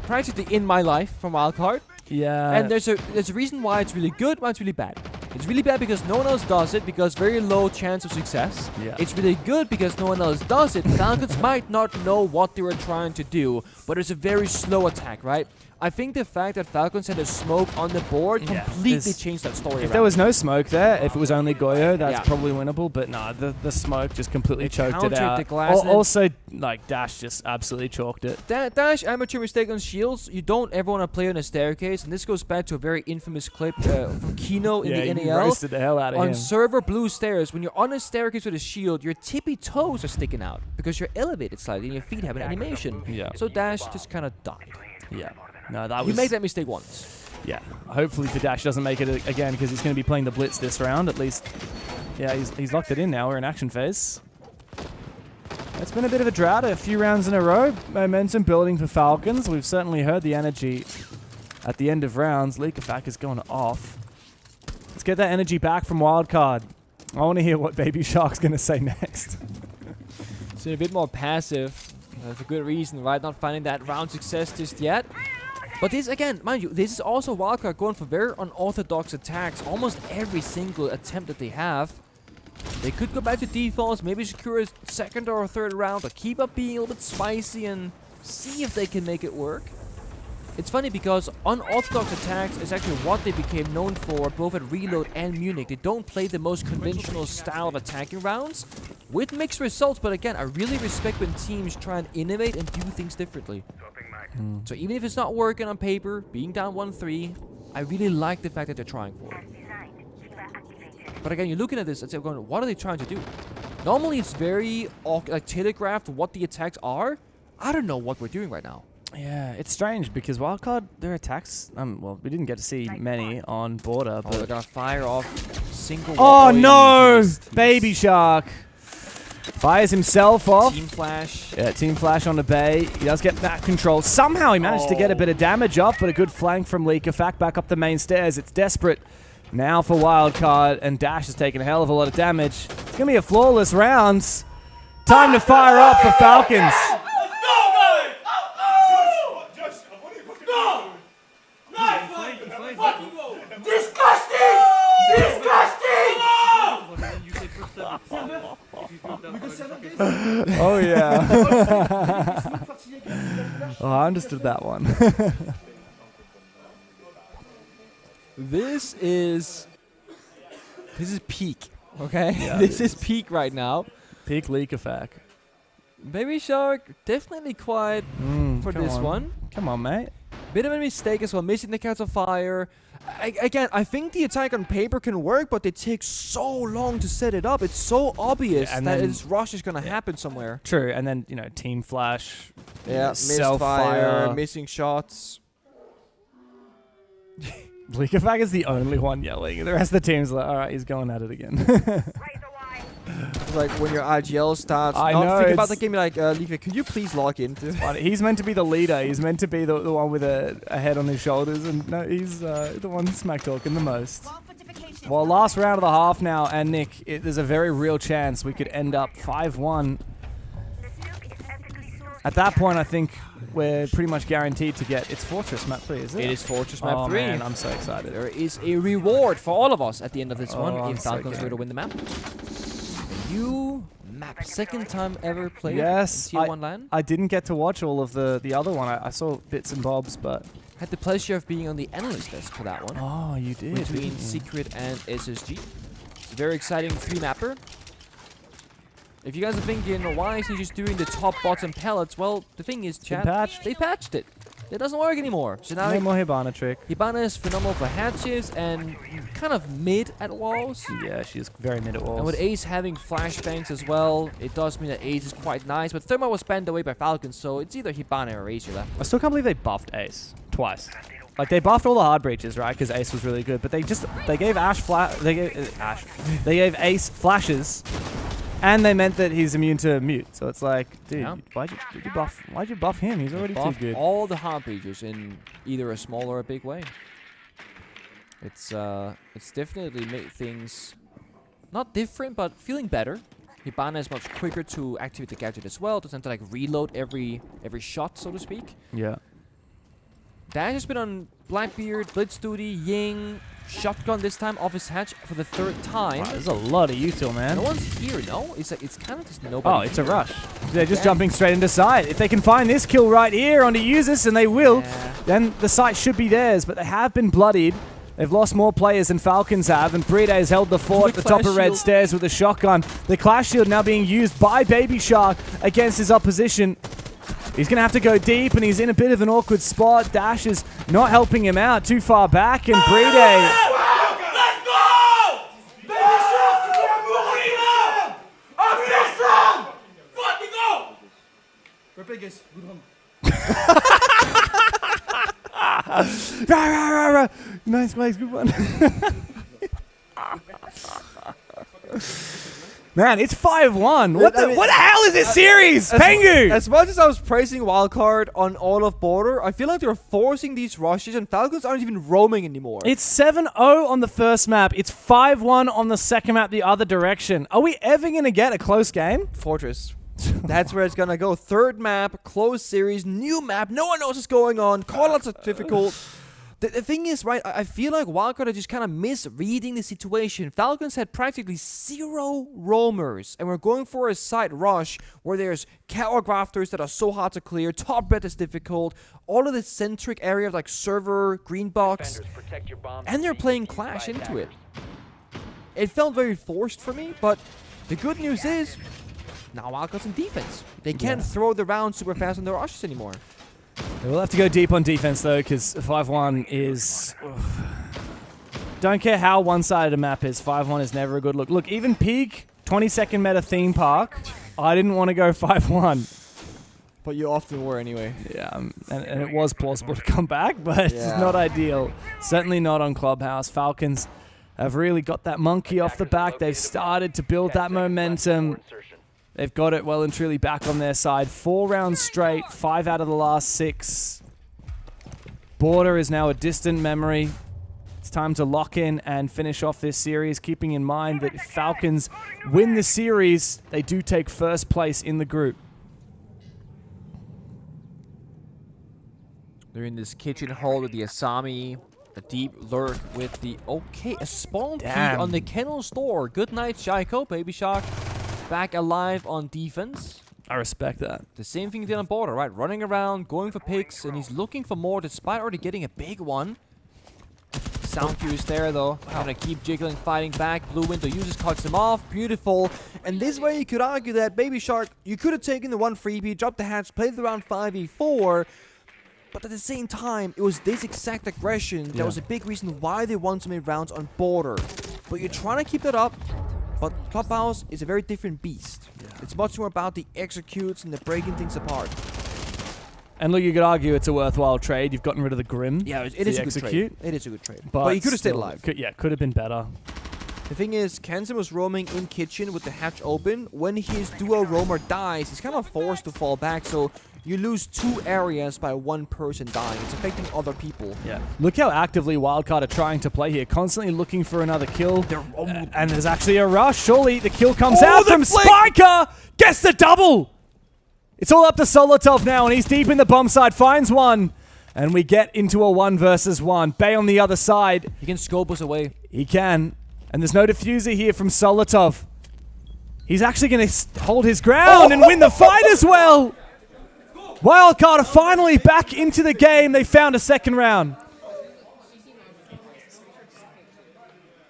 practically in my life, from Wildcard. Yeah. And there's a reason why it's really good, why it's really bad. It's really bad because no one else does it, because very low chance of success. Yeah. It's really good because no one else does it. Falcons might not know what they were trying to do, but it's a very slow attack, right? I think the fact that Falcons had a smoke on the board completely changed that story. If there was no smoke there, if it was only Goyo, that's probably winnable. But no, the smoke just completely choked it out. The glass also, like, Dash just absolutely chalked it. Dash, amateur mistake on shields. You don't ever want to play on a staircase, and this goes back to a very infamous clip from Kino in the NAL. Roasted the hell out of him. On server blue stairs, when you're on a staircase with a shield, your tippy toes are sticking out because you're elevated slightly and your feet have an animation. Yeah. So Dash just kind of died. Yeah. No, that was... He made that mistake once. Yeah. Hopefully for Dash doesn't make it again, because he's going to be playing the Blitz this round, at least Yeah, he's locked it in now. We're in action phase. It's been a bit of a drought, a few rounds in a row. Momentum building for Falcons. We've certainly heard the energy at the end of rounds. Leakafak is going off. Let's get that energy back from Wildcard. I want to hear what Baby Shark's going to say next. So a bit more passive, for good reason, right? Not finding that round success just yet. But this, again, mind you, this is also Wildcard going for very unorthodox attacks. Almost every single attempt that they have. They could go back to defaults, maybe secure a second or a third round, or keep up being a little bit spicy and see if they can make it work. It's funny because unorthodox attacks is actually what they became known for both at Reload and Munich. They don't play the most conventional style of attacking rounds with mixed results, but again, I really respect when teams try and innovate and do things differently. So even if it's not working on paper, being down 1-3, I really like the fact that they're trying for it. But again, you're looking at this and going, what are they trying to do? Normally it's very like telegraphed what the attacks are. I don't know what we're doing right now. Yeah, it's strange because Wildcard, their attacks, well, we didn't get to see many on border, but they're gonna fire off single. Oh no! Baby Shark fires himself off. Team Flash. Yeah, Team Flash on the bay. He does get back control. Somehow he managed to get a bit of damage off, but a good flank from Leakafak back up the main stairs. It's desperate now for Wildcard, and Dash has taken a hell of a lot of damage. It's gonna be a flawless round. Time to fire up for Falcons. Disgusting! Disgusting! Oh yeah. Oh, I understood that one. This is peak, okay? Yeah, this is peak right now. Peak Leakafak. Baby Shark definitely quiet for this one. Come on, mate. Bit of a mistake as well, missing the Cats of Fire. Again, I think the attack on paper can work, but they take so long to set it up. It's so obvious that this rush is going to happen somewhere. True, and then, you know, Team Flash. Yeah, misfire, missing shots. Leakafak is the only one yelling. The rest of the team's like, alright, he's going at it again. It's like when your IGL starts, I know, think about the game, you're like, Leafy, could you please log in? He's meant to be the leader. He's meant to be the one with a head on his shoulders, and no, he's the one smack talking the most. Well, last round of the half now, and Nick, there's a very real chance we could end up 5-1. At that point, I think we're pretty much guaranteed to get... It's Fortress Map 3, is it? It is Fortress Map 3. Oh, man, I'm so excited. There is a reward for all of us at the end of this one if so Falcons were to win the map. New map. Second time ever played yes, in Tier 1 LAN. I didn't get to watch all of the other one. I saw bits and bobs, but... Had the pleasure of being on the analyst desk for that one. Oh, you did. Between Secret and SSG. It's a very exciting 3-mapper. If you guys are thinking, why is he just doing the top-bottom pellets? Well, the thing is, chat, they patched it. It doesn't work anymore. So now no more Hibana trick. Hibana is phenomenal for hatches and kind of mid at walls. Yeah, she's very mid at walls. And with Ace having flashbangs as well, it does mean that Ace is quite nice. But Therma was banned away by Falcons, so it's either Hibana or Ace you're left. I still can't believe they buffed Ace twice. Like, they buffed all the hard breaches, right? Because Ace was really good, but they gave they gave Ace flashes, and they meant that he's immune to mute. So it's like, dude, why'd you buff him? He's already too good. All the hard breaches in either a small or a big way. It's definitely made things not different, but feeling better. Hibana is much quicker to activate the gadget as well. Doesn't have to like reload every shot, so to speak. Yeah. Dash has been on Blackbeard, Blitz Duty, Ying, Shotgun this time off his hatch for the 3rd time. Wow, there's a lot of util, man. No one's here, no? It's like, it's kind of just nobody. Oh, it's a rush. They're just jumping straight into site. If they can find this kill right here onto Usus, and they will, then the site should be theirs. But they have been bloodied. They've lost more players than Falcons have, and Brede has held the fort at the top of red stairs with a shotgun. The Clash Shield now being used by Baby Shark against his opposition. He's going to have to go deep, and he's in a bit of an awkward spot. Dash is not helping him out, too far back, and Brede... Let's go! Baby Shark, tu vas mourir! En personne! Fucking go! Replay, guys. Good run. Nice, good one. Man, it's 5-1. What the hell is this series? Pengu! As much as I was praising Wildcard on all of Border, I feel like they're forcing these rushes and Falcons aren't even roaming anymore. It's 7-0 on the first map. It's 5-1 on the second map the other direction. Are we ever going to get a close game? Fortress. That's where it's going to go. Third map, closed series, new map. No one knows what's going on. Callouts are difficult. The thing is, right, I feel like Wildcard are just kind of misreading the situation. Falcons had practically 0 roamers, and we're going for a side rush where there's catwalk rafters that are so hard to clear, top red is difficult, all of the centric area of like server, green box, and they're playing Clash into it. It felt very forced for me, but the good news is, now Wildcard's in defense. They can't throw the round super fast on their rushes anymore. We'll have to go deep on defense, though, because 5-1 is... Don't care how one-sided a map is, 5-1 is never a good look. Look, even peak 22nd meta theme park, I didn't want to go 5-1. But you often were anyway. Yeah, and it was plausible to come back, but it's not ideal. Certainly not on Clubhouse. Falcons have really got that monkey off the back. They've started to build that momentum. They've got it well and truly back on their side. 4 rounds straight, 5 out of the last 6. Border is now a distant memory. It's time to lock in and finish off this series, keeping in mind that if Falcons win the series, they do take first place in the group. They're in this kitchen hall with the Asami, a deep lurk with the... Okay, a spawn key on the kennel store. Good night, Shaiko, Baby Shark. Back alive on defense. I respect that. The same thing he did on Border, right? Running around, going for picks, and he's looking for more despite already getting a big one. Sound cue is there, though. Gonna keep jiggling, fighting back. Blue Window uses, cuts him off. Beautiful. And this way, you could argue that Baby Shark, you could have taken the 1 freebie, dropped the hatch, played the round 5v4. But at the same time, it was this exact aggression that was a big reason why they won so many rounds on Border. But you're trying to keep that up. But Clubhouse is a very different beast. It's much more about the executes and the breaking things apart. And look, you could argue it's a worthwhile trade. You've gotten rid of the Grim. Yeah, it is a good trade. It is a good trade. But you could have stayed alive. Could have been better. The thing is, Kenzen was roaming in kitchen with the hatch open. When his duo roamer dies, he's kind of forced to fall back. So you lose 2 areas by 1 person dying. It's affecting other people. Yeah. Look how actively Wildcard are trying to play here. Constantly looking for another kill. And there's actually a rush. Surely the kill comes out from Spiker. Gets the double. It's all up to Solotov now, and he's deep in the bomb side. Finds one. And we get into a 1 versus 1. Bay on the other side. He can scope us away. He can. And there's no diffuser here from Solotov. He's actually going to hold his ground and win the fight as well. Wildcard are finally back into the game. They found a second round.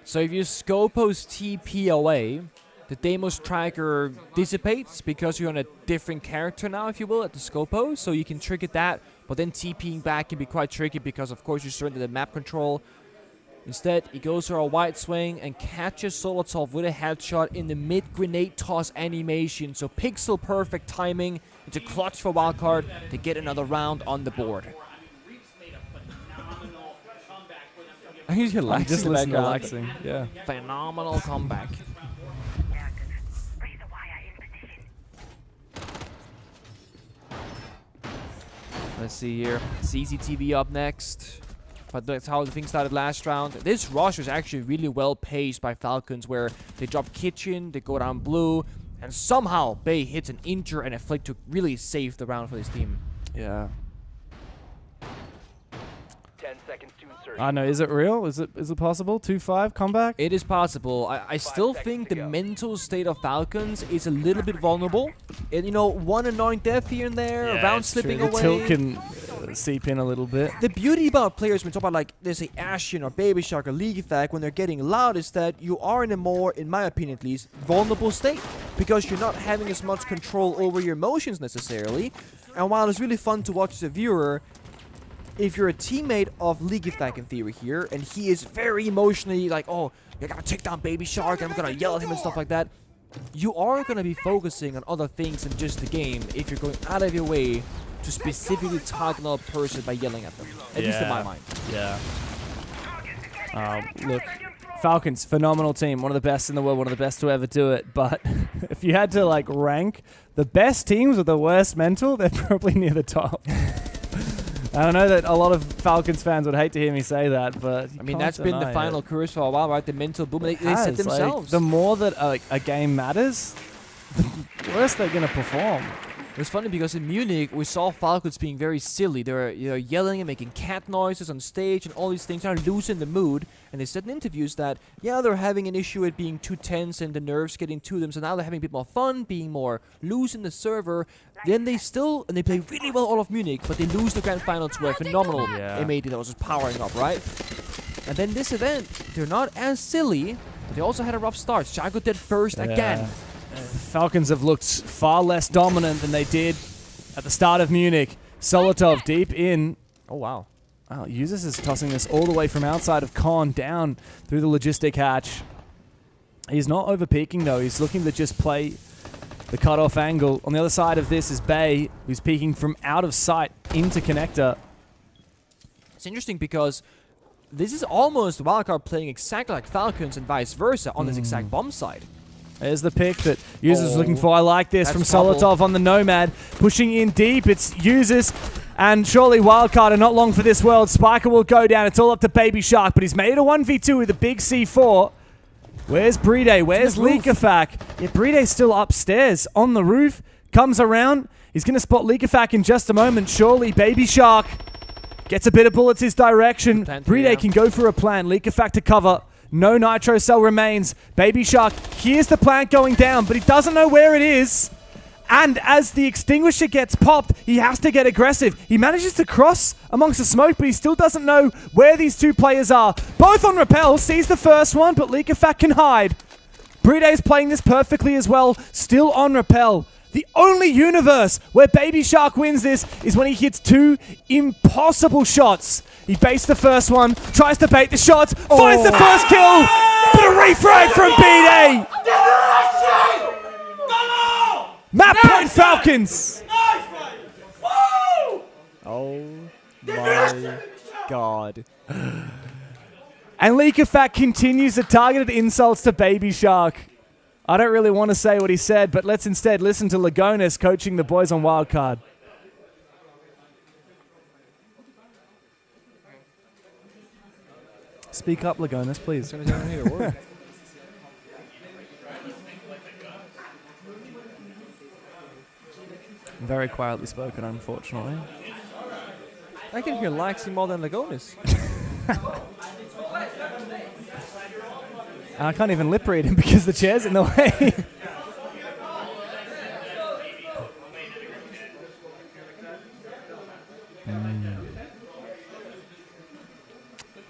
So if you Scopos TP away, the Deimos tracker dissipates because you're on a different character now, if you will, at the Scopos. So you can trigger that, but then TPing back can be quite tricky because, of course, you surrender the map control. Instead, he goes for a wide swing and catches Solotov with a headshot in the mid-grenade toss animation. So pixel perfect timing. It's a clutch for Wildcard to get another round on the board. He's relaxing. Just listen, relaxing. Yeah. Phenomenal comeback. Let's see here. CCTV up next. But that's how the thing started last round. This rush was actually really well paced by Falcons, where they drop kitchen, they go down blue, and somehow Bay hits an injure and a flick to really save the round for this team. Yeah. 10 seconds to insert. I know. Is it real? Is it possible? 2-5 comeback? It is possible. I still think the mental state of Falcons is a little bit vulnerable. And, you know, one annoying death here and there, a round slipping away. The tilt can seep in a little bit. The beauty about players when we talk about, like, let's say Ashen or Baby Shark or League Effect, when they're getting loud, is that you are in a more, in my opinion at least, vulnerable state. Because you're not having as much control over your emotions necessarily. And while it's really fun to watch as a viewer, if you're a teammate of League Effect in theory here, and he is very emotionally like, oh, you're gonna take down Baby Shark, and I'm gonna yell at him and stuff like that, you are gonna be focusing on other things than just the game if you're going out of your way to specifically target another person by yelling at them. At least in my mind. Yeah. Look, Falcons, phenomenal team. One of the best in the world, one of the best to ever do it. But if you had to like rank the best teams with the worst mental, they're probably near the top. I know that a lot of Falcons fans would hate to hear me say that, but I mean, that's been the final curse for a while, right? The mental boom. They set themselves. Like, the more that a game matters, the worse they're going to perform. It was funny because in Munich, we saw Falcons being very silly. They were yelling and making cat noises on stage and all these things, trying to loosen the mood. And they said in interviews that, yeah, they're having an issue with being too tense and the nerves getting to them. So now they're having a bit more fun, being more loose in the server. Then they play really well all of Munich, but they lose the grand final to a phenomenal MAD that was just powering up, right? And then this event, they're not as silly, but they also had a rough start. Shaco did first again. Falcons have looked far less dominant than they did at the start of Munich. Solotov deep in. Oh, wow. Wow, Usus is tossing this all the way from outside of Con down through the logistic hatch. He's not over-peeking, though. He's looking to just play the cutoff angle. On the other side of this is Bay, who's peeking from out of sight into connector. It's interesting because this is almost WILDCARD playing exactly like Falcons and vice versa on this exact bomb side. There's the pick that Usus looking for. I like this from Solotov on the Nomad. Pushing in deep. It's Usus. And surely WILDCARD are not long for this world. Spiker will go down. It's all up to Baby Shark, but he's made it a 1v2 with a big C4. Where's Bride? Where's Leakafak? Yeah, Bride's still upstairs on the roof. Comes around. He's going to spot Leakafak in just a moment. Surely Baby Shark gets a bit of bullets his direction. Bride can go for a plan. Leakafak to cover. No nitro cell remains. Baby Shark hears the plant going down, but he doesn't know where it is. And as the extinguisher gets popped, he has to get aggressive. He manages to cross amongst the smoke, but he still doesn't know where these two players are. Both on rappel, sees the first one, but Leakafak can hide. Bride's playing this perfectly as well, still on rappel. The only universe where Baby Shark wins this is when he hits two impossible shots. He baits the first one, tries to bait the shots, finds the first kill, but a refrag from BD. Map point Falcons. Oh my god. And Leakafak continues the targeted insults to Baby Shark. I don't really want to say what he said, but let's instead listen to Lagonis coaching the boys on WILDCARD. Speak up, Lagonis, please. Very quietly spoken, unfortunately. I can hear Laxi more than Lagonis. I can't even lip read him because the chair's in the way.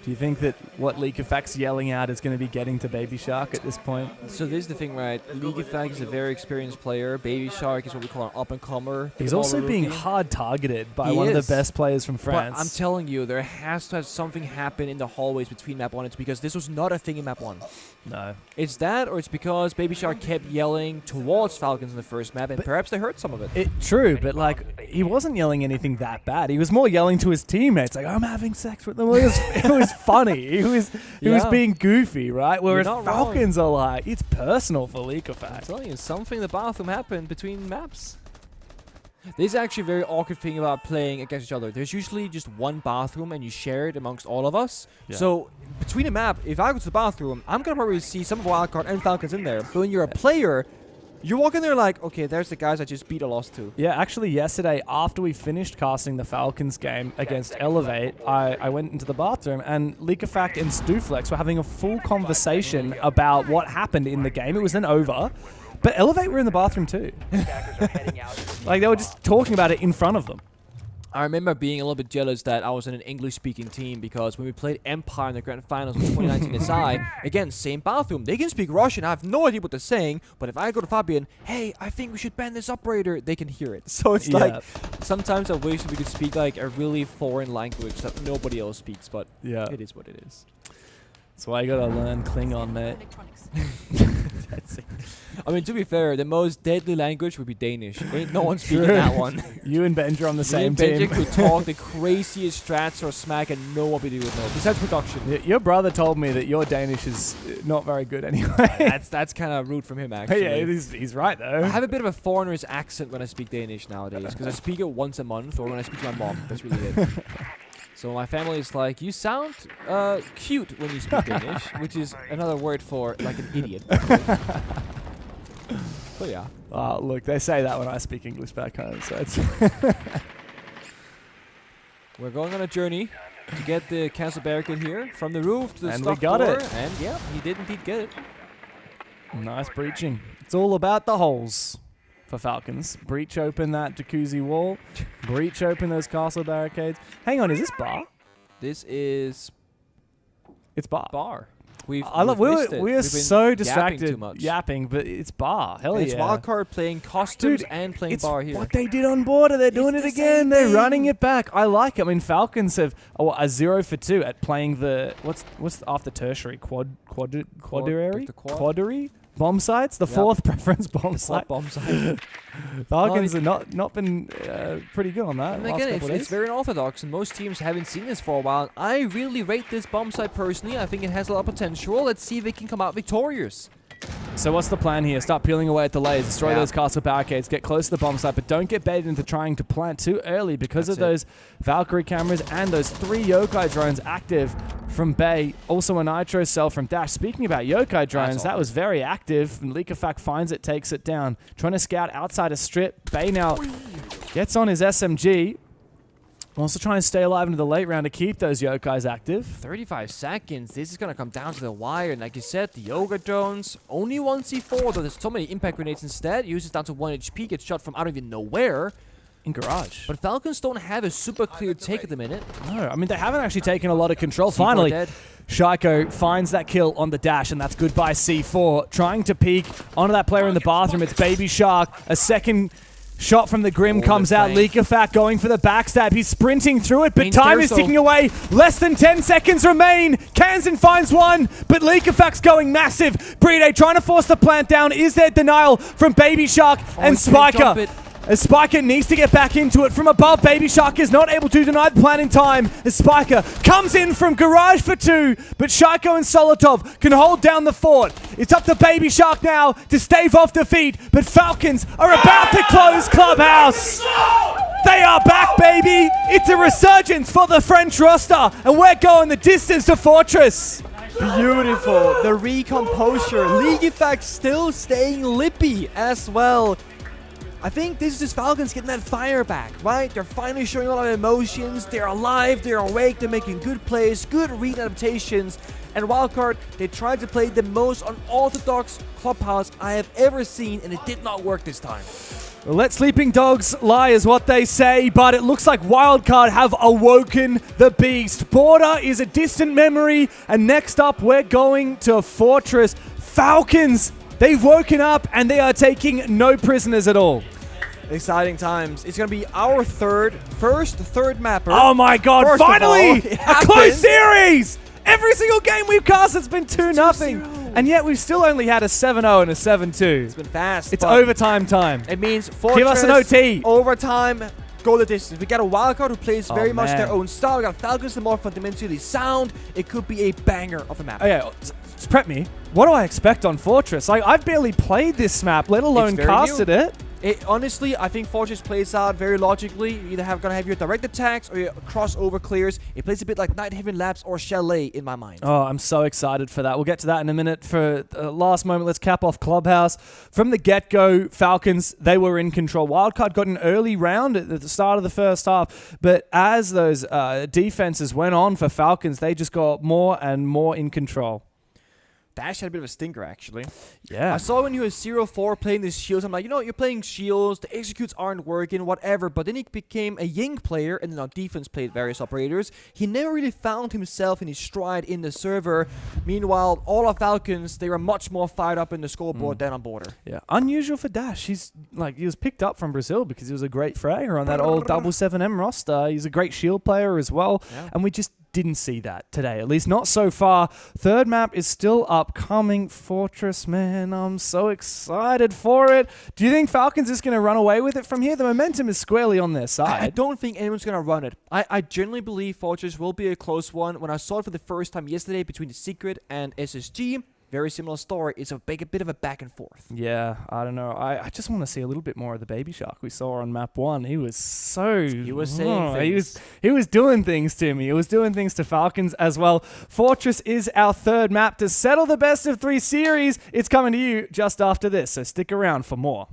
Do you think that what Leakafak's yelling out is going to be getting to Baby Shark at this point? So this is the thing, right? Leakafak is a very experienced player. Baby Shark is what we call an up-and-comer. He's also being hard targeted by one of the best players from France. But I'm telling you, there has to have something happen in the hallways between map 1 and 2 because this was not a thing in map 1. No. It's that, or it's because Baby Shark kept yelling towards Falcons in the first map, and perhaps they heard some of it. True, but like he wasn't yelling anything that bad. He was more yelling to his teammates, like "I'm having sex with them." It was funny. He was being goofy, right? Whereas Falcons are like, it's personal for Leakafak. I'm telling you, something in the bathroom happened between maps. This is actually a very awkward thing about playing against each other. There's usually just one bathroom and you share it amongst all of us. Yeah. So between a map, if I go to the bathroom, I'm going to probably see some of WILDCARD and Falcons in there. But when you're a player, you walk in there like, okay, there's the guys I just beat or lost to. Yeah, actually yesterday, after we finished casting the Falcons game against Elevate, I went into the bathroom and Leakafak and Stuflex were having a full conversation about what happened in the game. It was then over. But Elevate were in the bathroom too. Like, they were just talking about it in front of them. I remember being a little bit jealous that I was in an English-speaking team because when we played Empire in the Grand Finals of 2019 SI, again, same bathroom. They can speak Russian. I have no idea what they're saying, but if I go to Fabian, hey, I think we should ban this operator, they can hear it. So it's like, sometimes I wish we could speak like a really foreign language that nobody else speaks, but it is what it is. That's why I gotta learn Klingon, mate. I mean, to be fair, the most deadly language would be Danish. Ain't no one speaking that one. You and Benja on the same Benja team. could talk the craziest strats or smack and no one would do it. No, besides production. Your brother told me that your Danish is not very good anyway. That's kind of rude from him, actually. Yeah, he's right though. I have a bit of a foreigner's accent when I speak Danish nowadays because I speak it once a month or when I speak to my mom. That's really it. So my family is like, you sound cute when you speak Danish, which is another word for like an idiot. But yeah. Look, they say that when I speak English back home, so it's We're going on a journey to get the castle barricade here from the roof to the And stock we got door, it. And yeah, he did indeed get it. nice breaching. It's all about the holes for Falcons. Breach open that jacuzzi wall. Breach open those castle barricades. Hang on, is this bar? This is... It's bar. Bar. We're so distracted too much. yapping, but it's bar. Hell It's yeah. WILDCARD playing costumes Dude, and playing it's bar here. what they did on border. They're doing it again. They're running it back. I like it. I mean, Falcons have a 0 for 2 at playing the what's after tertiary quadrary bomb sites. The fourth preference bomb site. Falcons have not been pretty good on that. And again, it's very unorthodox, and most teams haven't seen this for a while. I really rate this bomb site personally. I think it has a lot of potential. Let's see if it can come out victorious. So what's the plan here? Start peeling away at the layers, destroy those castle barricades, get close to the bomb site, but don't get baited into trying to plant too early because of those Valkyrie cameras and those 3 Yokai drones active from Bay. Also a Nitro cell from Dash. Speaking about Yokai drones, that was very active. And Leakafak finds it, takes it down. Trying to scout outside a strip. Bay now gets on his SMG. Also trying to stay alive into the late round to keep those Yokais active. 35 seconds. This is going to come down to the wire. And like you said, the Yoga drones, only 1 C4, though there's so many impact grenades instead. Uses down to 1 HP, gets shot from I don't even know where. In garage. But Falcons don't have a super clear take at the minute. No, I mean, they haven't actually taken a lot of control. Finally, Shaiko finds that kill on the dash, and that's goodbye C4. Trying to peek onto that player in the bathroom. It's Baby Shark. A second shot from the Grim comes out. Leakafak going for the backstab. He's sprinting through it, but time is ticking away. Less than 10 seconds remain. Kansan finds one, but Leakafak's going massive. Brede trying to force the plant down. Is there denial from Baby Shark and Spiker? As Spiker needs to get back into it from above, Baby Shark is not able to deny the plan in time. As Spiker comes in from garage for 2, but Shaiko and Solotov can hold down the fort. It's up to Baby Shark now to stave off defeat, but Falcons are about to close Clubhouse. They are back, baby. It's a resurgence for the French roster, and we're going the distance to Fortress. Beautiful. The recomposure. Leakafak still staying lippy as well. I think this is just Falcons getting that fire back, right? They're finally showing a lot of emotions. They're alive, they're awake, they're making good plays, good read adaptations. And WILDCARD, they tried to play the most unorthodox Clubhouse I have ever seen, and it did not work this time. Well, let sleeping dogs lie is what they say, but it looks like WILDCARD have awoken the beast. Border is a distant memory, and next up we're going to Fortress. Falcons, they've woken up and they are taking no prisoners at all. Exciting times. It's going to be our third mapper. Oh my god, finally! A close series! Every single game we've cast has been 2-0. And yet we've still only had a 7-0 and a 7-2. It's been fast. It's overtime time. It means Fortress. Give us an OT. Overtime. Go the distance. We got a WILDCARD who plays very much their own style. We got Falcons that are more fundamentally sound. It could be a banger of a map. Oh yeah, just prep me. What do I expect on Fortress? Like, I've barely played this map, let alone casted it. Honestly, I think Fortress plays out very logically. You either gonna have your direct attacks or your crossover clears. It plays a bit like Night Haven Labs or Chalet in my mind. Oh, I'm so excited for that. We'll get to that in a minute. For last moment, let's cap off Clubhouse. From the get-go, Falcons, they were in control. WILDCARD got an early round at the start of the first half, but as those defenses went on for Falcons, they just got more and more in control. Dash had a bit of a stinker, actually. Yeah. I saw when he was 0-4 playing the shields. I'm like, you know, you're playing shields, the executes aren't working, whatever. But then he became a Ying player, and then on defense played various operators. He never really found himself in his stride in the server. Meanwhile, all our Falcons, they were much more fired up in the scoreboard than on border. Yeah, unusual for Dash. He was picked up from Brazil because he was a great fragger on that old WSM roster. He's a great shield player as well. Yeah. And we just didn't see that today, at least not so far. Third map is still upcoming. Fortress, man, I'm so excited for it. Do you think Falcons is going to run away with it from here? The momentum is squarely on their side. I don't think anyone's going to run it. I genuinely believe Fortress will be a close one. When I saw it for the first time yesterday between the Secret and SSG, very similar story. It's a bit of a back and forth. Yeah, I don't know. I just want to see a little bit more of the Baby Shark we saw on map 1. He was so... He was saying things. He was doing things to me. He was doing things to Falcons as well. Fortress is our third map to settle the best of 3 series. It's coming to you just after this, so stick around for more.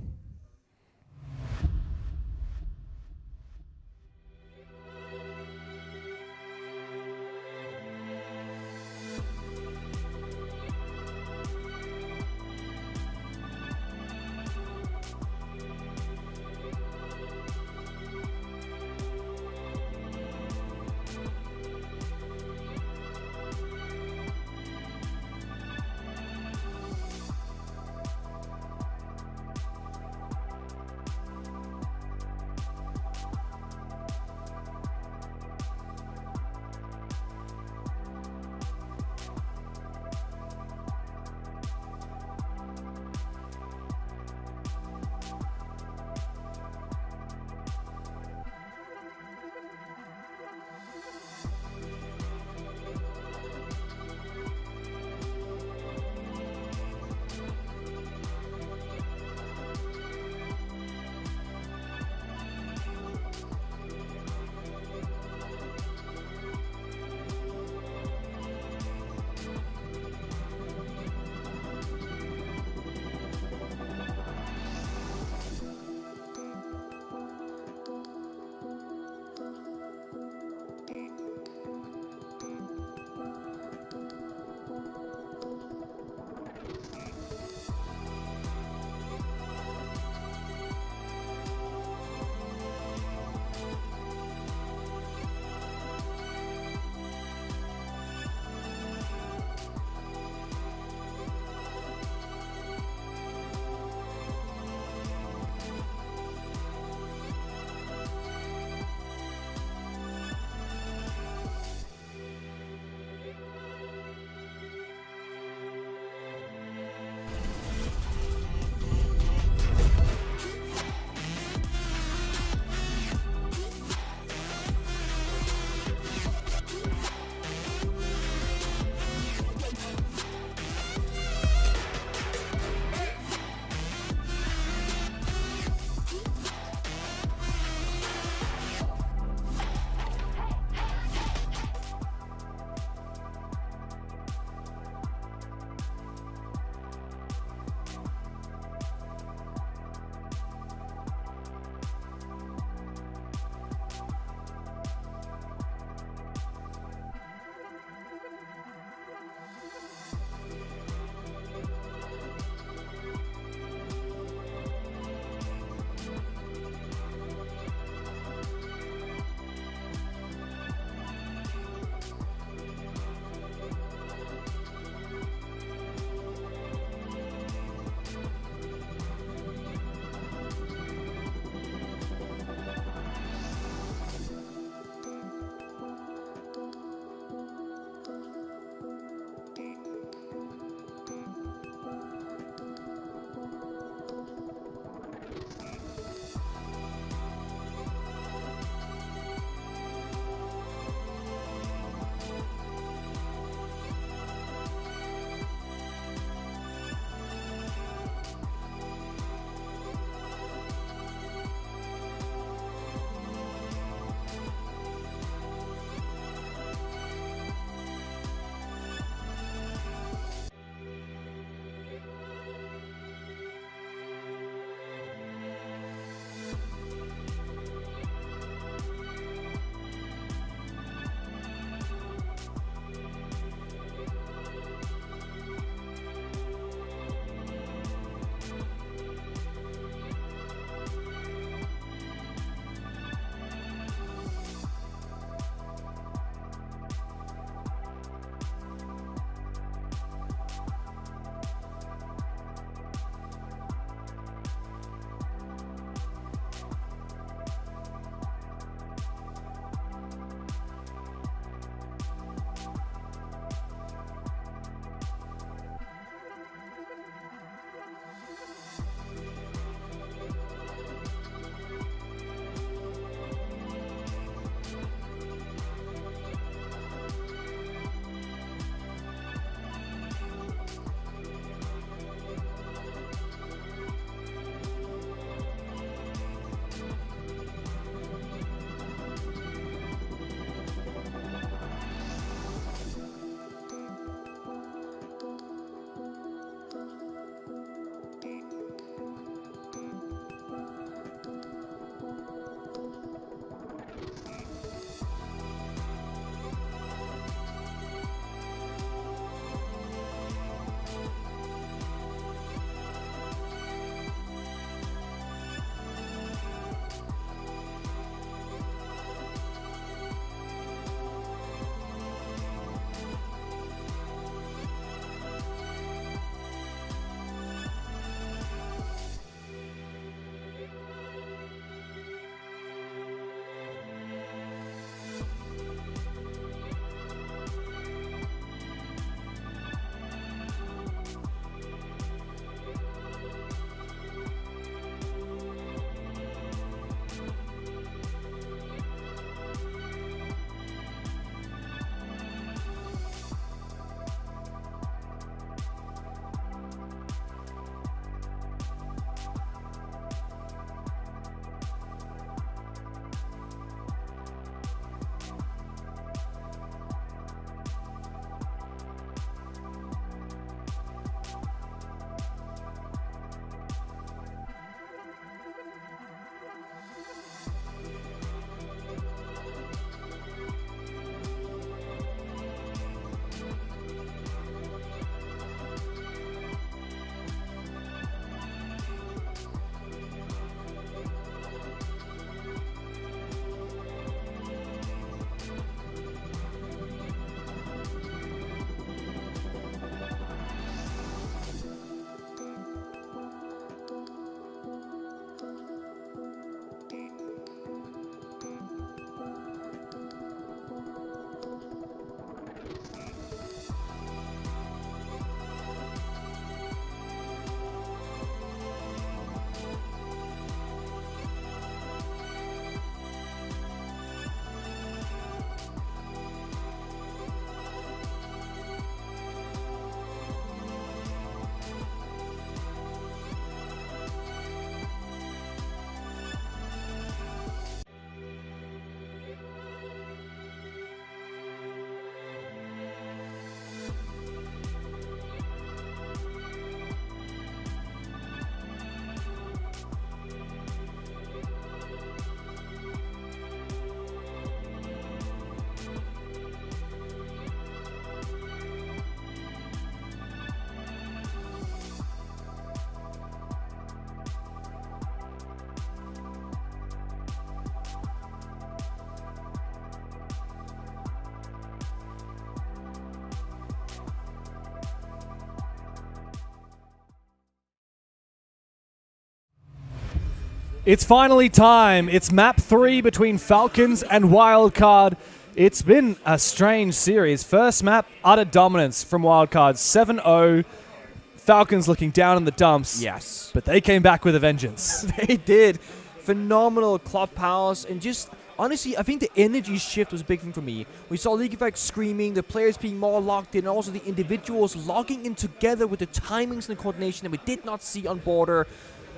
It's finally time. It's map 3 between Falcons and WILDCARD. It's been a strange series. First map, utter dominance from WILDCARD, 7-0. Falcons looking down in the dumps. Yes. But they came back with a vengeance. They did. Phenomenal club powers and just... Honestly, I think the energy shift was a big thing for me. We saw League Effect screaming, the players being more locked in, and also the individuals logging in together with the timings and the coordination that we did not see on Border.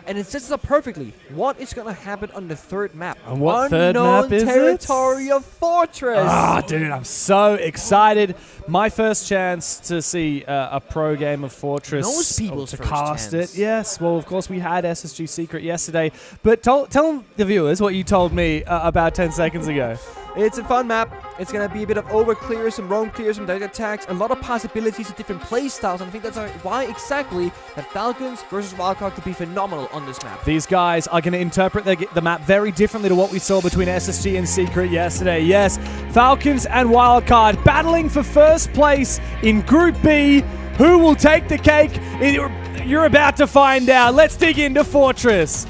And it sets us up perfectly. What is going to happen on the third map? And what third map is it? Unknown territory of Fortress. Ah, dude, I'm so excited. My first chance to see a pro game of Fortress. Most people's to first cast chance. it. Yes. Well, of course, we had SSG Secret yesterday. But tell the viewers what you told me about 10 seconds ago. It's a fun map. It's going to be a bit of over clear, some roam clear, some direct attacks, a lot of possibilities of different play styles, and I think that's why exactly that Falcons versus WILDCARD could be phenomenal on this map. These guys are going to interpret the map very differently to what we saw between SSG and Secret yesterday. Yes, Falcons and WILDCARD battling for first place in Group B. Who will take the cake? You're about to find out. Let's dig into Fortress.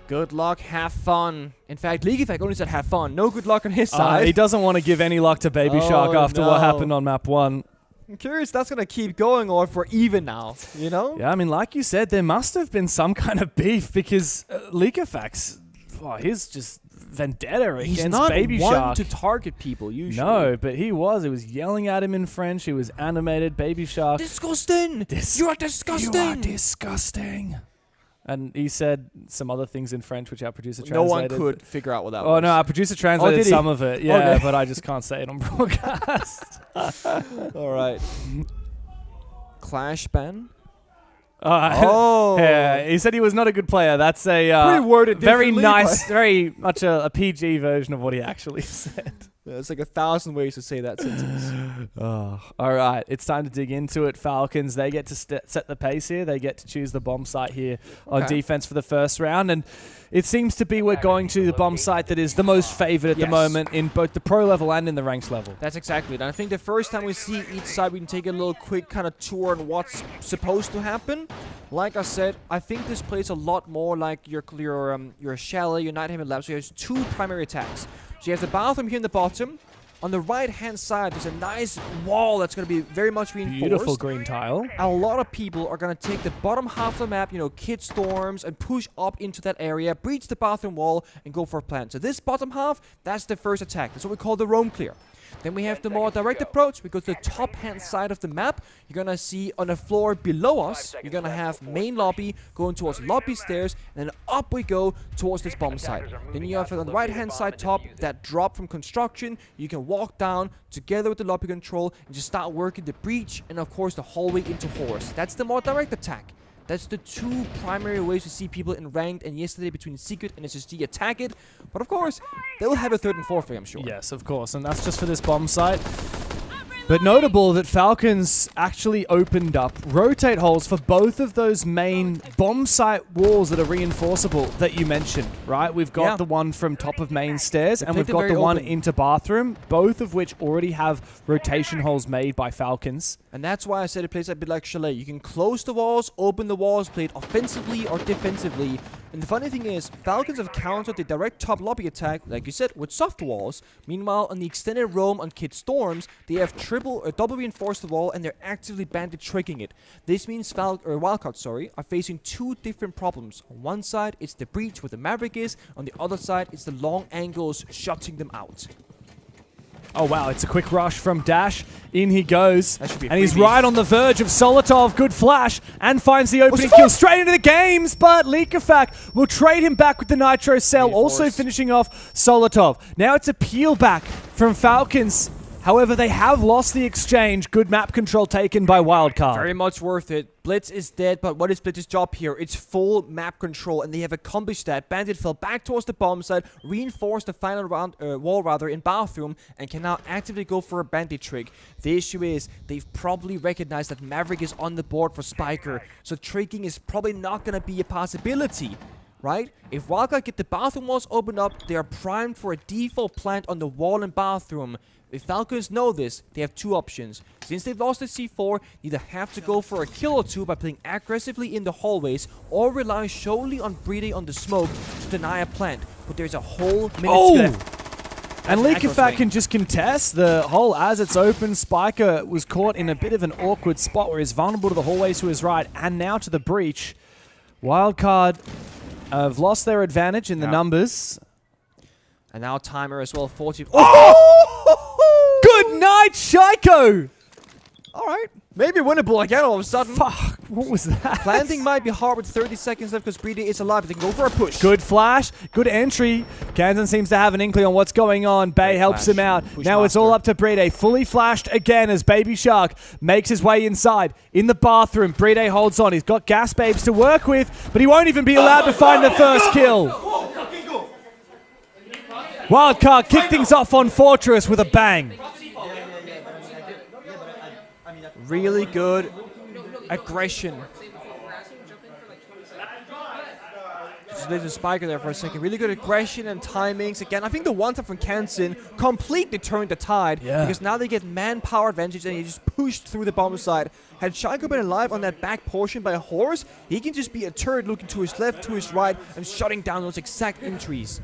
Good luck, have fun. In fact, League Effect only said have fun. No good luck on his side. He doesn't want to give any luck to Baby Shark after what happened on map 1. I'm curious if that's going to keep going or if we're even now, you know? Yeah, I mean, like you said, there must have been some kind of beef because League Effects, he's just vendetta against Baby Shark. He's not one Shark. to target people, usually. No, but he was. He was yelling at him in French. He was animated. Baby Shark. Disgusting! You are disgusting! You are disgusting. And he said some other things in French, which our producer translated. No one could figure out what that was. Oh, no, our producer translated some of it. Yeah, okay. but I just can't say it on broadcast. All right. Clash ban? Oh. Yeah, he said he was not a good player. That's a very nice, very much a PG version of what he actually said. There's like 1,000 ways to say that sentence. All right, it's time to dig into it. Falcons, they get to set the pace here. They get to choose the bomb site here on defense for the first round. And it seems to be we're going to the bomb site that is the most favored at the moment in both the pro level and in the ranks level. That's exactly it. And I think the first time we see each side, we can take a little quick kind of tour on what's supposed to happen. Like I said, I think this plays a lot more like your Chalet, your Nighthawk Lab. So you have 2 primary attacks. So you have the bathroom here in the bottom. On the right-hand side, there's a nice wall that's going to be very much reinforced. Beautiful green tile. A lot of people are going to take the bottom half of the map, kid storms, and push up into that area, breach the bathroom wall, and go for a plant. So this bottom half, that's the first attack. That's what we call the roam clear. Then we have the more direct approach. We go to the top-hand side of the map. You're going to see on the floor below us, you're going to have main lobby going towards lobby stairs, and then up we go towards this bomb site. Then you have on the right-hand side top, that drop from construction. You can walk down together with the lobby control and just start working the breach and, of course, the hallway into horse. That's the more direct attack. That's the 2 primary ways to see people in ranked, and yesterday between Secret and SSG attack it. But of course, they'll have a 3rd and 4th way, I'm sure. Yes, of course, and that's just for this bomb site. But notable that Falcons actually opened up rotate holes for both of those main bomb site walls that are reinforceable that you mentioned, right? We've got the one from top of main stairs, and we've got the one into bathroom, both of which already have rotation holes made by Falcons. And that's why I said it plays a bit like Chalet. You can close the walls, open the walls, play it offensively or defensively. And the funny thing is, Falcons have countered the direct top lobby attack, like you said, with soft walls. Meanwhile, on the extended roam on Kid Storms, they have double reinforced the wall, and they're actively bandit tricking it. This means WILDCARD, are facing 2 different problems. On one side, it's the breach where the Maverick is. On the other side, it's the long angles shutting them out. Oh, wow. It's a quick rush from Dash. In he goes. That should be a and he's freebie. right on the verge of Solotov. Good flash. And finds the opening kill straight into the games. But Leakafak will trade him back with the Nitro Cell. Also finishing off Solotov. Now it's a peel back from Falcons. However, they have lost the exchange. Good map control taken by WILDCARD. Very much worth it. Blitz is dead, but what is Blitz's job here? It's full map control, and they have accomplished that. Bandit fell back towards the bomb site, reinforced the final wall in bathroom, and can now actively go for a bandit trick. The issue is, they've probably recognized that Maverick is on the board for Spiker, so tricking is probably not going to be a possibility. right? If WILDCARD get the bathroom walls opened up, they are primed for a default plant on the wall and bathroom. If Falcons know this, they have two options. Since they've lost the C4, they either have to go for a kill or two by playing aggressively in the hallways or rely solely on breeding on the smoke to deny a plant. But there's a whole minute left. And Leakafat can just contest the hole as it's open. Spiker was caught in a bit of an awkward spot where he's vulnerable to the hallways to his right and now to the breach. WILDCARD have lost their advantage in the numbers. And now timer as well, 40. Good night, Shaiko! Alright. Maybe winnable again all of a sudden. Fuck, what was that? Planting might be hard with 30 seconds left because Breedy is alive, but they can go for a push. Good flash, good entry. Kansan seems to have an inkling on what's going on. Bay helps him out. Now it's all up to Breedy. Fully flashed again as Baby Shark makes his way inside. In the bathroom, Breedy holds on. He's got gas babes to work with, but he won't even be allowed to find the first kill. WILDCARD kick things off on Fortress with a bang. Really good aggression. Just there's a spiker there for a second. Really good aggression and timings. Again, I think the one tap from Kansan completely turned the tide. Because now they get manpower advantage and he just pushed through the bomb side. Had Shaiko been alive on that back portion by a horse, he can just be a turret looking to his left, to his right, and shutting down those exact entries.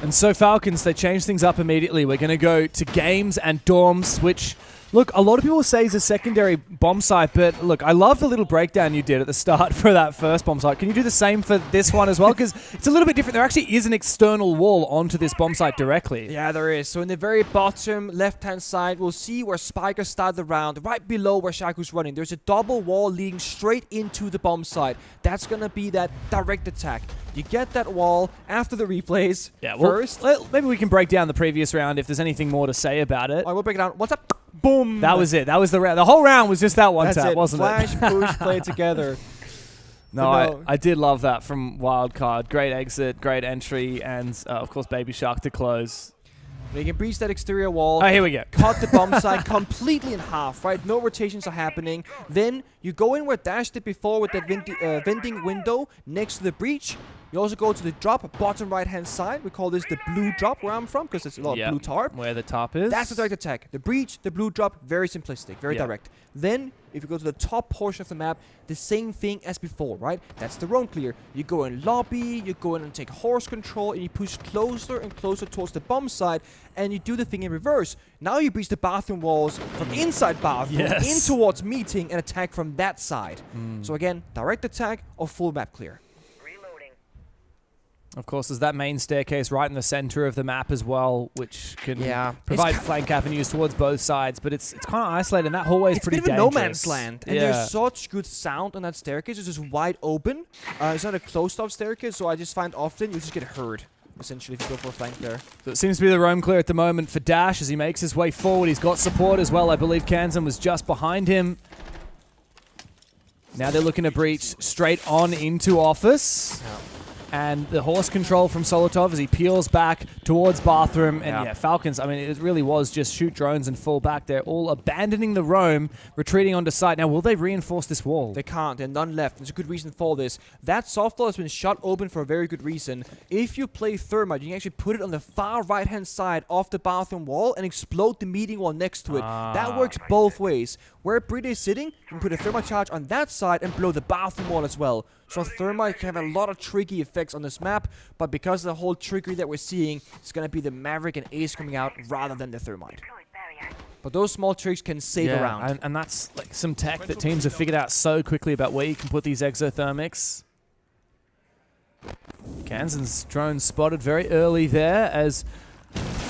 And so Falcons, they change things up immediately. We're going to go to games and dorms, which, look, a lot of people say is a secondary bomb site, but look, I love the little breakdown you did at the start for that first bomb site. Can you do the same for this one as well? Because it's a little bit different. There actually is an external wall onto this bomb site directly. Yeah, there is. So in the very bottom left-hand side, we'll see where Spiker started the round. Right below where Shaku's running, there's a double wall leading straight into the bomb site. That's going to be that direct attack. You get that wall after the replays first. Maybe we can break down the previous round if there's anything more to say about it. I will break it down. What's up? Boom. That was it. That was the round. The whole round was just that one tap, wasn't Flash, it? push, play together. No, I did love that from WILDCARD. Great exit, great entry, and of course Baby Shark to close. They can breach that exterior wall. Oh, here we go. Cut the bomb site completely in half, right? No rotations are happening. Then you go in where Dash did before with that vending window next to the breach. You also go to the drop, bottom right-hand side. We call this the blue drop where I'm from because there's a lot of blue tarp. Where the top is. That's the direct attack. The breach, the blue drop, very simplistic, very direct. Then, if you go to the top portion of the map, the same thing as before, right? That's the roam clear. You go in lobby, you go in and take horse control, and you push closer and closer towards the bomb side, and you do the thing in reverse. Now you breach the bathroom walls from inside bathroom in towards meeting and attack from that side. So again, direct attack or full map clear. Of course, there's that main staircase right in the center of the map as well, which can provide flank avenues towards both sides, but it's kind of isolated, and that hallway is pretty dangerous. It's a bit of a no man's land, and there's such good sound on that staircase. It's just wide open. It's not a closed-off staircase, so I just find often you just get heard, essentially, if you go for a flank there. So it seems to be the roam clear at the moment for Dash as he makes his way forward. He's got support as well. I believe Kansan was just behind him. Now they're looking to breach straight on into office. And the horse control from Solotov as he peels back towards bathroom. And Falcons, I mean, it really was just shoot drones and fall back. They're all abandoning the roam, retreating onto site. Now, will they reinforce this wall? They can't. There's none left. There's a good reason for this. That soft wall has been shut open for a very good reason. If you play Thermite, you can actually put it on the far right-hand side of the bathroom wall and explode the meeting wall next to it. That works both ways. Where Brita is sitting, you can put a Thermite charge on that side and blow the bathroom wall as well. So Thermite can have a lot of tricky effects on this map, but because of the whole trickery that we're seeing, it's going to be the Maverick and Ace coming out rather than the Thermite. But those small tricks can save a round. And that's like some tech that teams have figured out so quickly about where you can put these exothermics. Kansan's drone spotted very early there as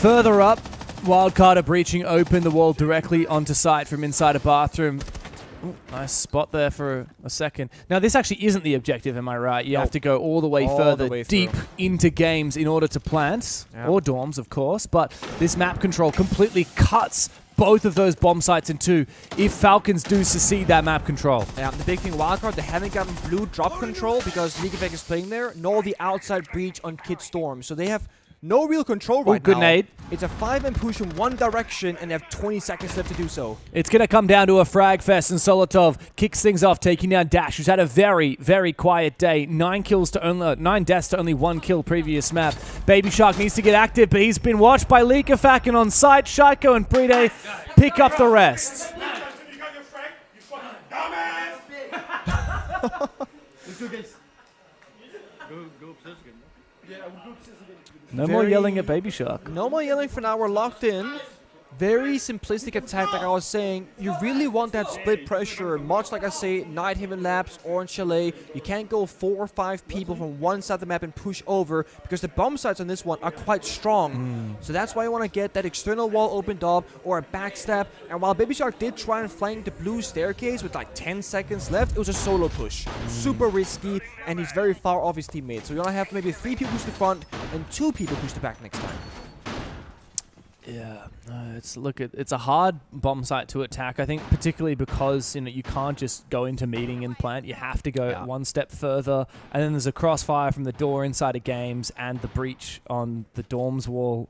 further up, WILDCARD are breaching open the wall directly onto site from inside a bathroom. Ooh, nice spot there for a second. Now, this actually isn't the objective, am I right? You have to go all the way further deep into games in order to plant, or dorms, of course. But this map control completely cuts both of those bomb sites in two if Falcons do succeed that map control. Yeah, the big thing, WILDCARD, they haven't gotten blue drop control because League of Legends is playing there, nor the outside breach on Kid Storm. So they have no real control right good now. nade. It's a 5-man push in one direction, and they have 20 seconds left to do so. It's going to come down to a frag fest, and Solotov kicks things off, taking down Dash, who's had a very, very quiet day. 9 deaths to only 1 kill previous map. Baby Shark needs to get active, but he's been watched by Leakafak, and on site, Shaiko and Pride pick up the rest. No more yelling at Baby Shark. No more yelling for now. We're locked in. Very simplistic attack, like I was saying. You really want that split pressure, much like I say, Night Haven Labs, Orange Chalet. You can't go 4 or 5 people from one side of the map and push over, because the bomb sites on this one are quite strong. So that's why you want to get that external wall opened up, or a backstab. And while Baby Shark did try and flank the blue staircase with like 10 seconds left, it was a solo push. Super risky, and he's very far off his teammates. So you want to have maybe 3 people push the front, and 2 people push the back next time. Yeah, it's a hard bomb site to attack. I think particularly because you can't just go into meeting and plant. You have to go one step further, and then there's a crossfire from the door inside of games and the breach on the dorms wall.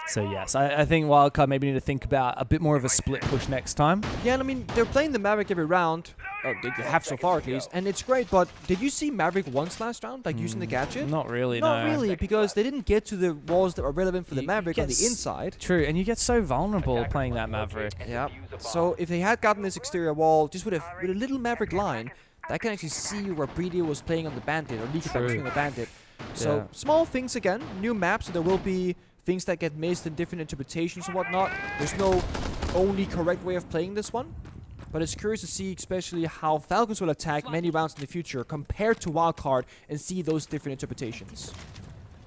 So yes, I think Wildcard maybe need to think about a bit more of a split push next time. Yeah, and I mean, they're playing the Maverick every round. They have so far at least, and it's great, but did you see Maverick once last round, like using the gadget? Not really, Not no. really, because they didn't get to the walls that were relevant for the Maverick on the inside. True, and you get so vulnerable playing that Maverick. Yeah, so if they had gotten this exterior wall, just with a little Maverick line, that can actually see where Brady was playing on the Bandit, or League was playing on the Bandit. So, small things again, new maps, so there will be things that get missed and different interpretations and whatnot. There's no only correct way of playing this one. But it's curious to see especially how Falcons will attack many rounds in the future compared to Wildcard and see those different interpretations.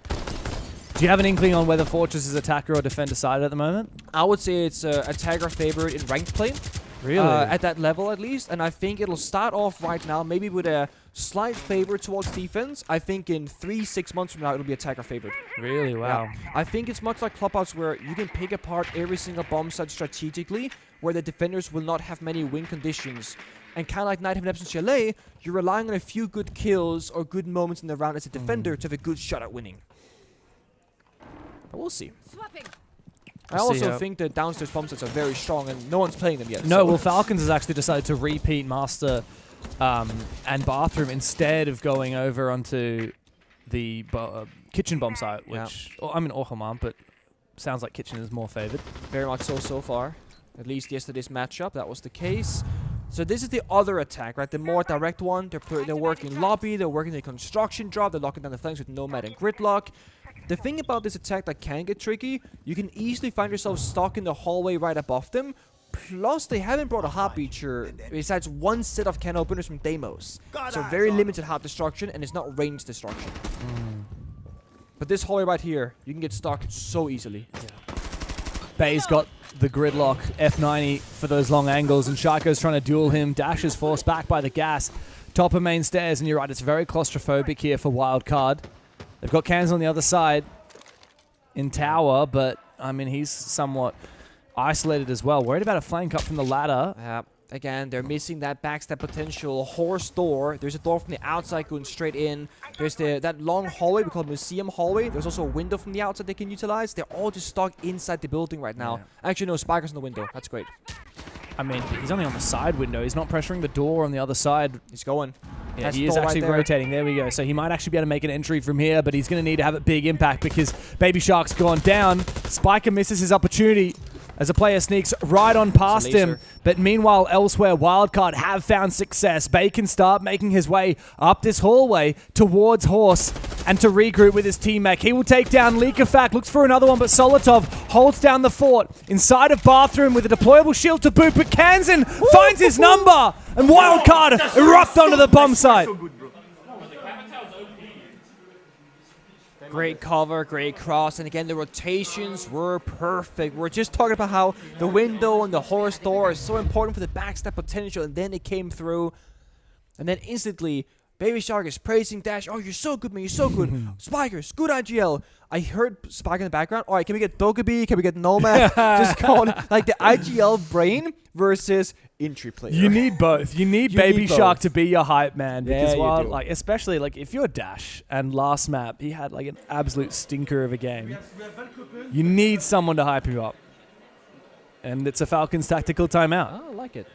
Do you have an inkling on whether Fortress is attacker or defender side at the moment? I would say it's attacker favorite in ranked play. Really? At that level at least. And I think it'll start off right now maybe with a slight favor towards defense. I think in 3-6 months from now it'll be attacker favorite. Really? Wow. Yeah. I think it's much like Clubhouse where you can pick apart every single bomb site strategically, where the defenders will not have many win conditions. And kind of like Night Haven Labs and Chalet, you're relying on a few good kills or good moments in the round as a defender to have a good shot at winning. But we'll see. I also think the downstairs bomb sites are very strong, and no one's playing them yet. No, well, Falcons has actually decided to repeat Master and Bathroom instead of going over onto the Kitchen bomb site, which, I mean, Orhamam, but sounds like Kitchen is more favored. Very much so far. At least yesterday's matchup, that was the case. So this is the other attack, right? The more direct one. They're working lobby, they're working the construction drop, they're locking down the flanks with Nomad and Gridlock. The thing about this attack that can get tricky, you can easily find yourself stuck in the hallway right above them. Plus, they haven't brought a hot breacher besides one set of can openers from Deimos. So very limited hot destruction, and it's not range destruction. But this hallway right here, you can get stuck so easily. Bay's got the Gridlock F90 for those long angles, and Shaiko's trying to duel him. Dash is forced back by the gas. Top of main stairs, and you're right, it's very claustrophobic here for Wildcard. They've got cans on the other side in tower, but, I mean, he's somewhat isolated as well. Worried about a flank up from the ladder. Again, they're missing that backstab potential. Horse door. There's a door from the outside going straight in. There's that long hallway we call Museum Hallway. There's also a window from the outside they can utilize. They're all just stuck inside the building right now. Actually, no, Spiker's in the window. That's great. I mean, he's only on the side window. He's not pressuring the door on the other side. He's going. Yeah, he is actually rotating. There we go. So he might actually be able to make an entry from here, but he's going to need to have a big impact because Baby Shark's gone down. Spiker misses his opportunity as a player sneaks right on past him. But meanwhile, elsewhere, Wildcard have found success. Bay can start making his way up this hallway towards Horse and to regroup with his teammate. He will take down Leakafak, looks for another one, but Solotov holds down the fort inside of Bathroom with a deployable shield to boot, but Kansan finds his number, and Wildcard erupt onto the bomb site. Great cover, great cross, and again, the rotations were perfect. We're just talking about how the window and the horse door is so important for the backstab potential, and then it came through. And then instantly, Baby Shark is praising Dash. Oh, you're so good, man. You're so good. Spikers, good IGL. I heard Spiker in the background. All right, can we get Dokkaebi? Can we get Nomad? Just going like the IGL brain versus entry player. You need both. You need Baby Shark to be your hype man. Because Yeah, like especially like if you're Dash and last map he had like an absolute stinker of a game. You need someone to hype you up. And it's a Falcons tactical timeout. Oh, I like it.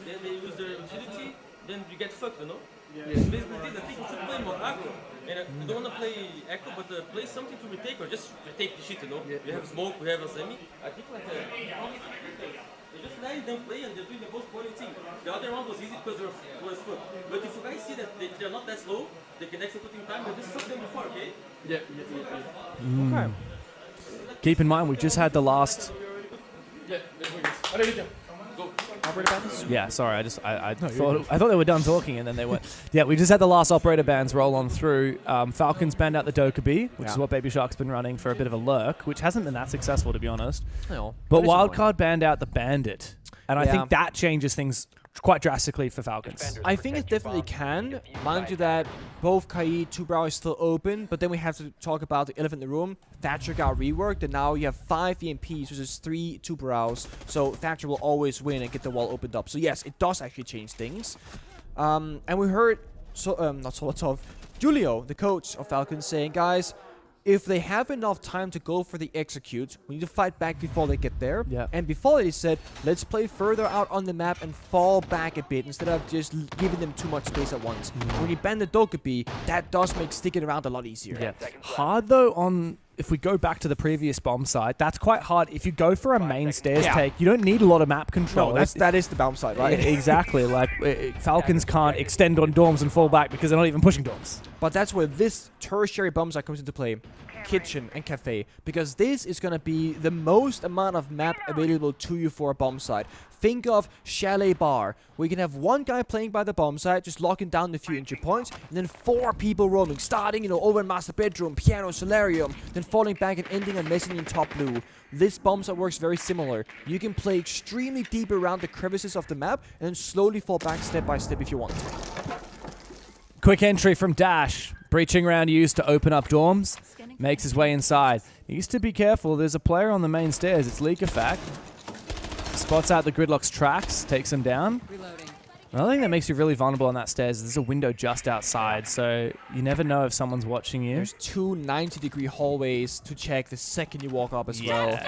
Then they use their agility, then you get fucked, you know? Yeah. Basically, I think you should play more aggro. And you don't want to play echo, but play something to retake or just retake the shit, you know? Yeah. We have smoke, we have a semi. I think like they just let them play and they're doing the most quality thing. The other round was easy because they were slow as fuck. But if you guys see that they're not that slow, they can execute in time, they just fuck them before, okay? Okay. Keep in mind we just had the last. Yeah, sorry. I thought they were done talking and then they went. Yeah, we just had the last operator bans roll on through. Falcons banned out the Dokkaebi, which is what Baby Shark's been running for a bit of a lurk, which hasn't been that successful to be honest. No, but Wildcard banned out the Bandit, and I think that changes things quite drastically for Falcons. I think it definitely can. Mind you that both Kai, Two-Brow is still open, but then we have to talk about the elephant in the room. Thatcher got reworked, and now you have 5 EMPs versus 3 Two-Brows, so Thatcher will always win and get the wall opened up. So yes, it does actually change things. And we heard, not Solotov, Julio, the coach of Falcons, saying, guys, if they have enough time to go for the execute, we need to fight back before they get there. Yeah. And before they said, let's play further out on the map and fall back a bit instead of just giving them too much space at once. When you ban the Dokkaebi, that does make sticking around a lot easier. Yeah. Hard though on, if we go back to the previous bomb site, that's quite hard. If you go for a main stairs take, you don't need a lot of map control. No, that is the bomb site, right? Exactly. Like Falcons can't extend on dorms and fall back because they're not even pushing dorms. But that's where this tertiary bomb site comes into play. Kitchen and cafe, because this is going to be the most amount of map available to you for a bomb site. Think of Chalet Bar, where you can have one guy playing by the bomb site, just locking down the few entry points, and then 4 people roaming, starting, over in master bedroom, piano, solarium, then falling back and ending on mezzanine top blue. This bomb site works very similar. You can play extremely deep around the crevices of the map, and then slowly fall back step by step if you want. Quick entry from Dash. Breaching round used to open up dorms. Makes his way inside. Needs to be careful. There's a player on the main stairs. It's Leakafact. Spots out the Gridlock's tracks. Takes him down. Another thing that makes you really vulnerable on that stairs is there's a window just outside. So you never know if someone's watching you. There's 2 90-degree hallways to check the second you walk up as well.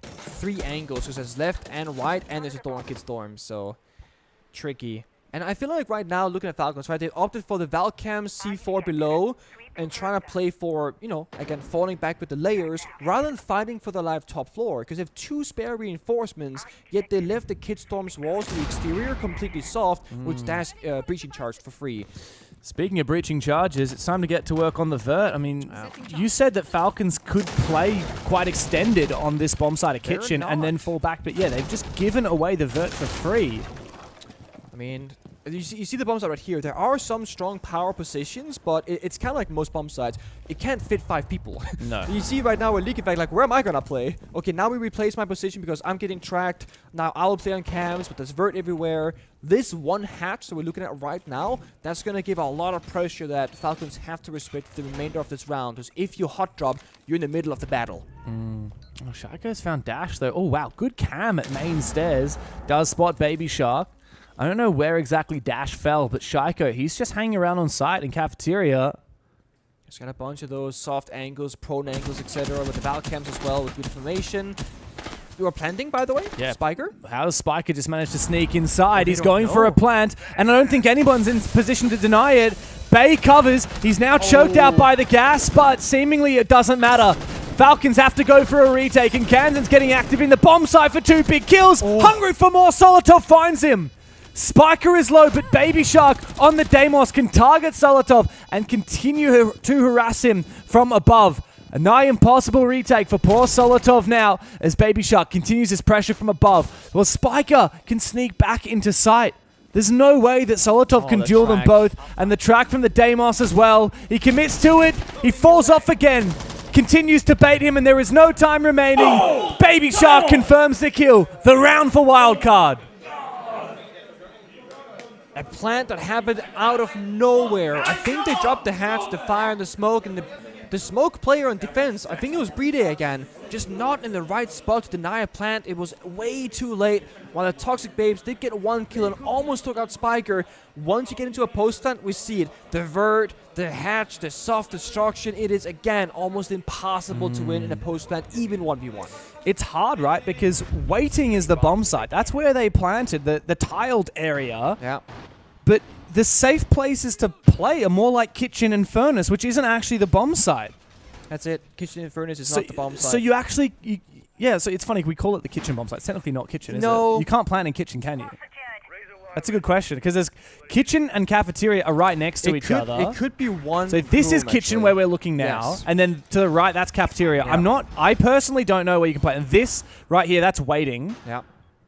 3 angles. So there's left and right. And there's a door on Kid's dorm. So tricky. And I feel like right now, looking at Falcons, right, they opted for the Valcam C4 below and trying to play for, again, falling back with the layers rather than fighting for the live top floor. Because they have 2 spare reinforcements, yet they left the Kid Storm's walls to the exterior completely soft, which Dash breaching charged for free. Speaking of breaching charges, it's time to get to work on the vert. I mean, you said that Falcons could play quite extended on this bomb site of Kitchen and then fall back. But yeah, they've just given away the vert for free. I mean, you see the bomb site right here. There are some strong power positions, but it's kind of like most bomb sites. It can't fit 5 people. No. You see right now with Leakafact, like, where am I going to play? Okay, now we replace my position because I'm getting tracked. Now I'll play on cams, but there's vert everywhere. This one hatch that we're looking at right now, that's going to give a lot of pressure that Falcons have to respect for the remainder of this round. Because if you hot drop, you're in the middle of the battle. Oh, Shaiko's found Dash, though. Oh, wow. Good cam at main stairs. Does spot Baby Shark. I don't know where exactly Dash fell, but Shaiko, he's just hanging around on site in cafeteria. He's got a bunch of those soft angles, prone angles, etc. with the Valcams as well, with good information. You are planting, by the way? Yeah. Spiker? How does Spiker just manage to sneak inside? He's going for a plant, and I don't think anyone's in position to deny it. Bay covers. He's now choked out by the gas, but seemingly it doesn't matter. Falcons have to go for a retake, and Kansan's getting active in the bomb site for 2 big kills. Hungry for more. Solotov finds him. Spiker is low, but Baby Shark on the Deimos can target Solotov and continue to harass him from above. A nigh impossible retake for poor Solotov now as Baby Shark continues his pressure from above. Well, Spiker can sneak back into sight. There's no way that Solotov can duel them both. And the track from the Deimos as well. He commits to it. He falls off again. continues to bait him, and there is no time remaining. Baby Shark confirms the kill. The round for Wildcard. A plant that happened out of nowhere. I think they dropped the hatch, the fire, and the smoke, and the smoke player on defense, I think it was Bride again, just not in the right spot to deny a plant. It was way too late, while the Toxic Babes did get 1 kill and almost took out Spiker. Once you get into a post plant, we see it. The vert, the hatch, the soft destruction. It is, again, almost impossible to win in a post plant, even 1v1. It's hard, right? Because waiting is the bomb site. That's where they planted the tiled area. Yeah. But the safe places to play are more like Kitchen and Furnace, which isn't actually the bomb site. That's it. Kitchen and Furnace is not the bomb site. So you actually... yeah, so it's funny. We call it the Kitchen bomb site. It's technically not Kitchen, is it? No. You can't plant in Kitchen, can you? That's a good question, because there's Kitchen and Cafeteria are right next to each other. It could be one. So this is room, Kitchen actually. where we're looking now, Yes. and then to the right, that's Cafeteria. Yeah. I personally don't know where you can plant. And this right here, that's waiting. Yeah.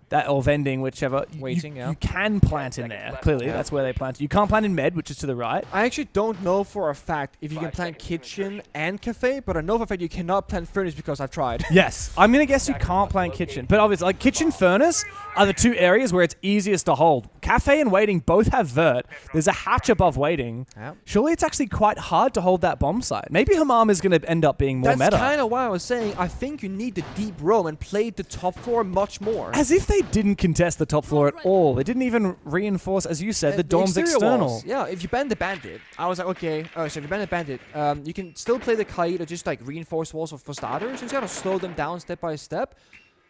That or vending, whichever. Waiting, you can plant in there. Clearly, that's where they plant. You can't plant in Med, which is to the right. I actually don't know for a fact if you can plant Kitchen and Cafe, but I know for a fact you cannot plant Furnace because I've tried. Yes. I'm going to guess you can't plant Kitchen. But obviously, like Kitchen, Furnace are the two areas where it's easiest to hold. Cafe and Waiting both have vert. There's a hatch above Waiting. Yep. Surely it's actually quite hard to hold that bomb site. Maybe Hammam is going to end up being more That's meta. kind of why I was saying I think you need the deep roam and play the top floor much more. As if they didn't contest the top floor at all. They didn't even reinforce, as you said, the dorm's exterior external. walls. Yeah, if you ban the Bandit, I was like, okay. So if you ban the Bandit, you can still play the Kite or just like reinforce walls for starters. You just gotta slow them down step by step.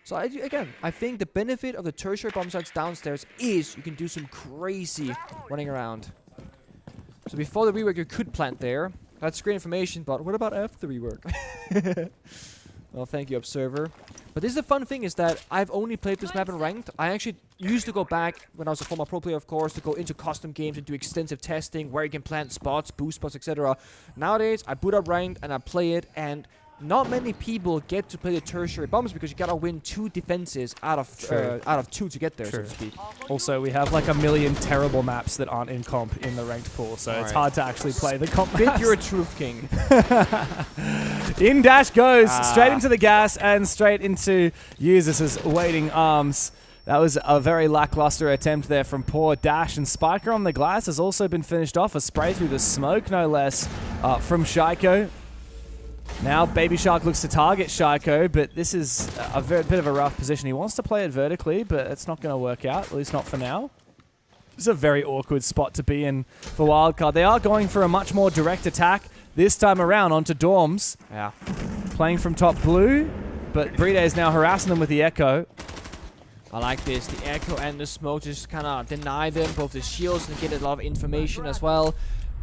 So again, I think the benefit of the tertiary bomb sites downstairs is you can do some crazy running around. So before the rework, you could plant there. That's great information, but what about after the rework? Well, thank you, Observer. But this is the fun thing is that I've only played this map in ranked. I actually used to go back, when I was a former pro player, of course, to go into custom games and do extensive testing where you can plant spots, boost spots, etc. Nowadays, I boot up ranked and I play it, and not many people get to play the tertiary bombs because you gotta win 2 defenses out of 2 to get there, so to speak. Also, we have like a million terrible maps that aren't in comp in the ranked pool, so it's hard to actually play the comp maps. You're a truth king. In dash goes, straight into the gas and straight into Users' Waiting Arms. That was a very lackluster attempt there from poor Dash, and Spiker on the glass has also been finished off. A spray through the smoke, no less, from Shaiko. Now Baby Shark looks to target Shaiko, but this is a bit of a rough position. He wants to play it vertically, but it's not going to work out, at least not for now. This is a very awkward spot to be in for Wildcard. They are going for a much more direct attack this time around onto Dorms. Yeah. Playing from top blue, but Bride is now harassing them with the Echo. I like this. The Echo and the smoke just kind of deny them both the shields and get a lot of information as well.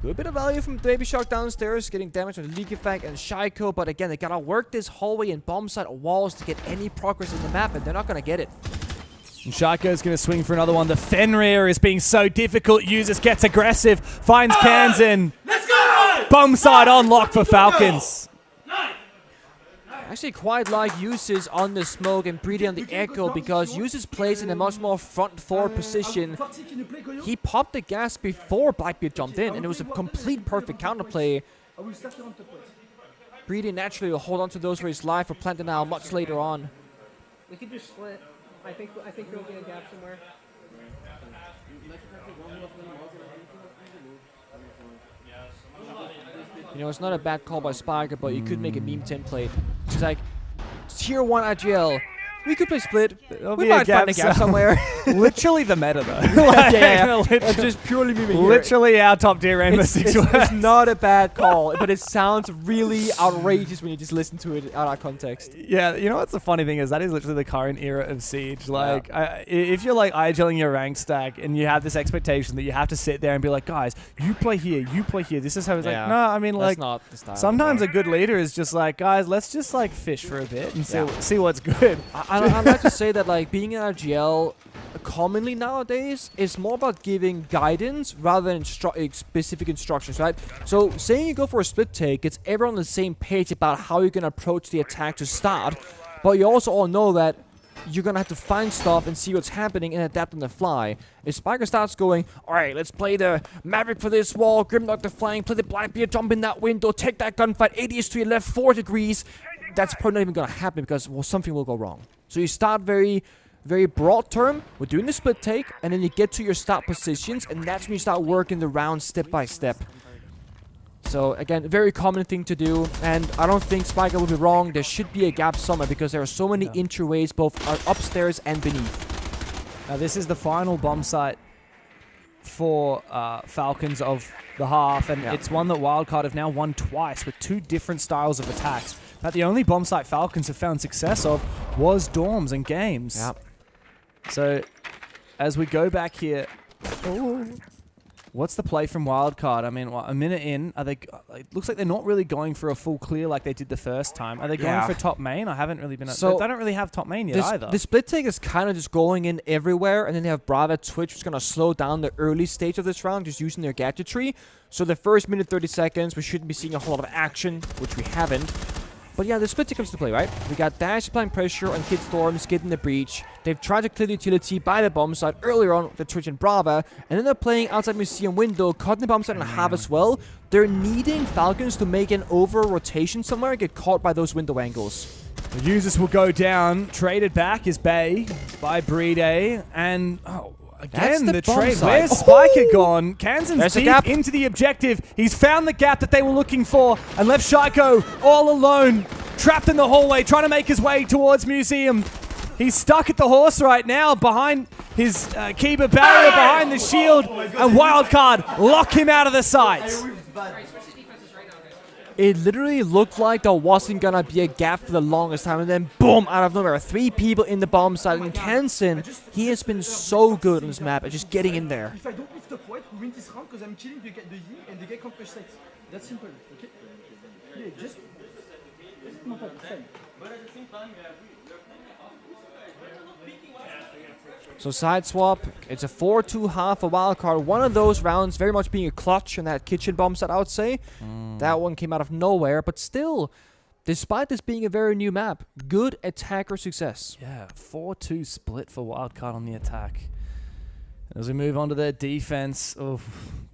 Good bit of value from Baby Shark downstairs, getting damage on the Leak Effect and Shaiko, but again, they gotta work this hallway and bomb site walls to get any progress in the map, and they're not gonna get it. And Shaiko is going to swing for another one. The Fenrir is being so difficult. Users gets aggressive, finds Kanzan. Let's go! Bomb site on lock for Falcons. Actually quite like Uses on the smoke and Bride on the Echo because Uses plays in a much more front forward position. He popped the gas before Blackbeard jumped in, and it was a complete perfect counterplay. Bride naturally will hold on to those for his life for planting now much later on. We could just split. I think there'll be a gap somewhere. You know, it's not a bad call by Spiker, but you could make a meme template. It's like, tier 1 IGL. We could play split. We might find a gap somewhere. Literally the meta, though. yeah. It's just purely memeing here. Literally our top tier Rainbow Six. It's not a bad call, but it sounds really outrageous when you just listen to it out of context. Yeah, you know what's the funny thing is that is literally the current era of Siege. Like, if you're like IGLing your rank stack and you have this expectation that you have to sit there and be like, guys, you play here, this is how it's like. No, I mean, that's like, not the style sometimes a good leader is just like, guys, let's just like fish for a bit and see what's good. I'd like to say that like being in RGL commonly nowadays is more about giving guidance rather than specific instructions, right? So saying you go for a split take gets everyone on the same page about how you're going to approach the attack to start, but you also all know that you're gonna have to find stuff and see what's happening and adapt on the fly. If Spiker starts going, alright, let's play the Maverick for this wall, Grimlock the flank, play the Blackbeard, jump in that window, take that gunfight, 80s to your left, 4 degrees, that's probably not even gonna happen because, well, something will go wrong. So you start very broad term, we're doing the split take, and then you get to your start positions, and that's when you start working the round step by step. So again, a very common thing to do, and I don't think Spiker will be wrong. There should be a gap somewhere because there are so many entryways both upstairs and beneath. Now this is the final bomb site for Falcons of the half, and it's one that WILDCARD have now won twice with 2 different styles of attacks. But the only bomb site Falcons have found success of was dorms and games. Yep. So as we go back here, what's the play from WILDCARD? I mean, what, a minute in, are they? It looks like they're not really going for a full clear like they did the first time. Are they going for top main? I haven't really been. So they don't really have top main yet either. The split take is kind of just going in everywhere, and then they have Brava Twitch, which is gonna slow down the early stage of this round, just using their gadgetry. So the first minute 30 seconds, we shouldn't be seeing a whole lot of action, which we haven't. But yeah, the split take comes to play, right? We got Dash applying pressure on Kid Storms, getting the breach. They've tried to clear the utility by the bomb site earlier on with the Twitch and Brava, and then they're playing outside Museum window, cutting the bomb site in half as well. They're needing Falcons to make an over rotation somewhere and get caught by those window angles. The users will go down. Traded back is Bay by Breeday, and again, the trade. Where's Spiker gone? Kansan's deep into the objective. He's found the gap that they were looking for and left Shaiko all alone, trapped in the hallway, trying to make his way towards Museum. He's stuck at the horse right now behind his Kiba barrier, behind the shield, and WILDCARD lock him out of the sight. It literally looked like there wasn't gonna be a gap for the longest time, and then boom, out of nowhere, 3 people in the bomb site. And Kansan, he has been so good on this map at just getting in there. If I don't lift the point, we win this round because I'm killing the Yi and the guy can't push sites. That's simple, okay? Yeah, just not understand. But at the same time, So side swap, it's a 4-2 half for WILDCARD. One of those rounds very much being a clutch on that kitchen bomb set, I would say. That one came out of nowhere, but still, despite this being a very new map, good attacker success. Yeah, 4-2 split for WILDCARD on the attack. As we move on to their defense,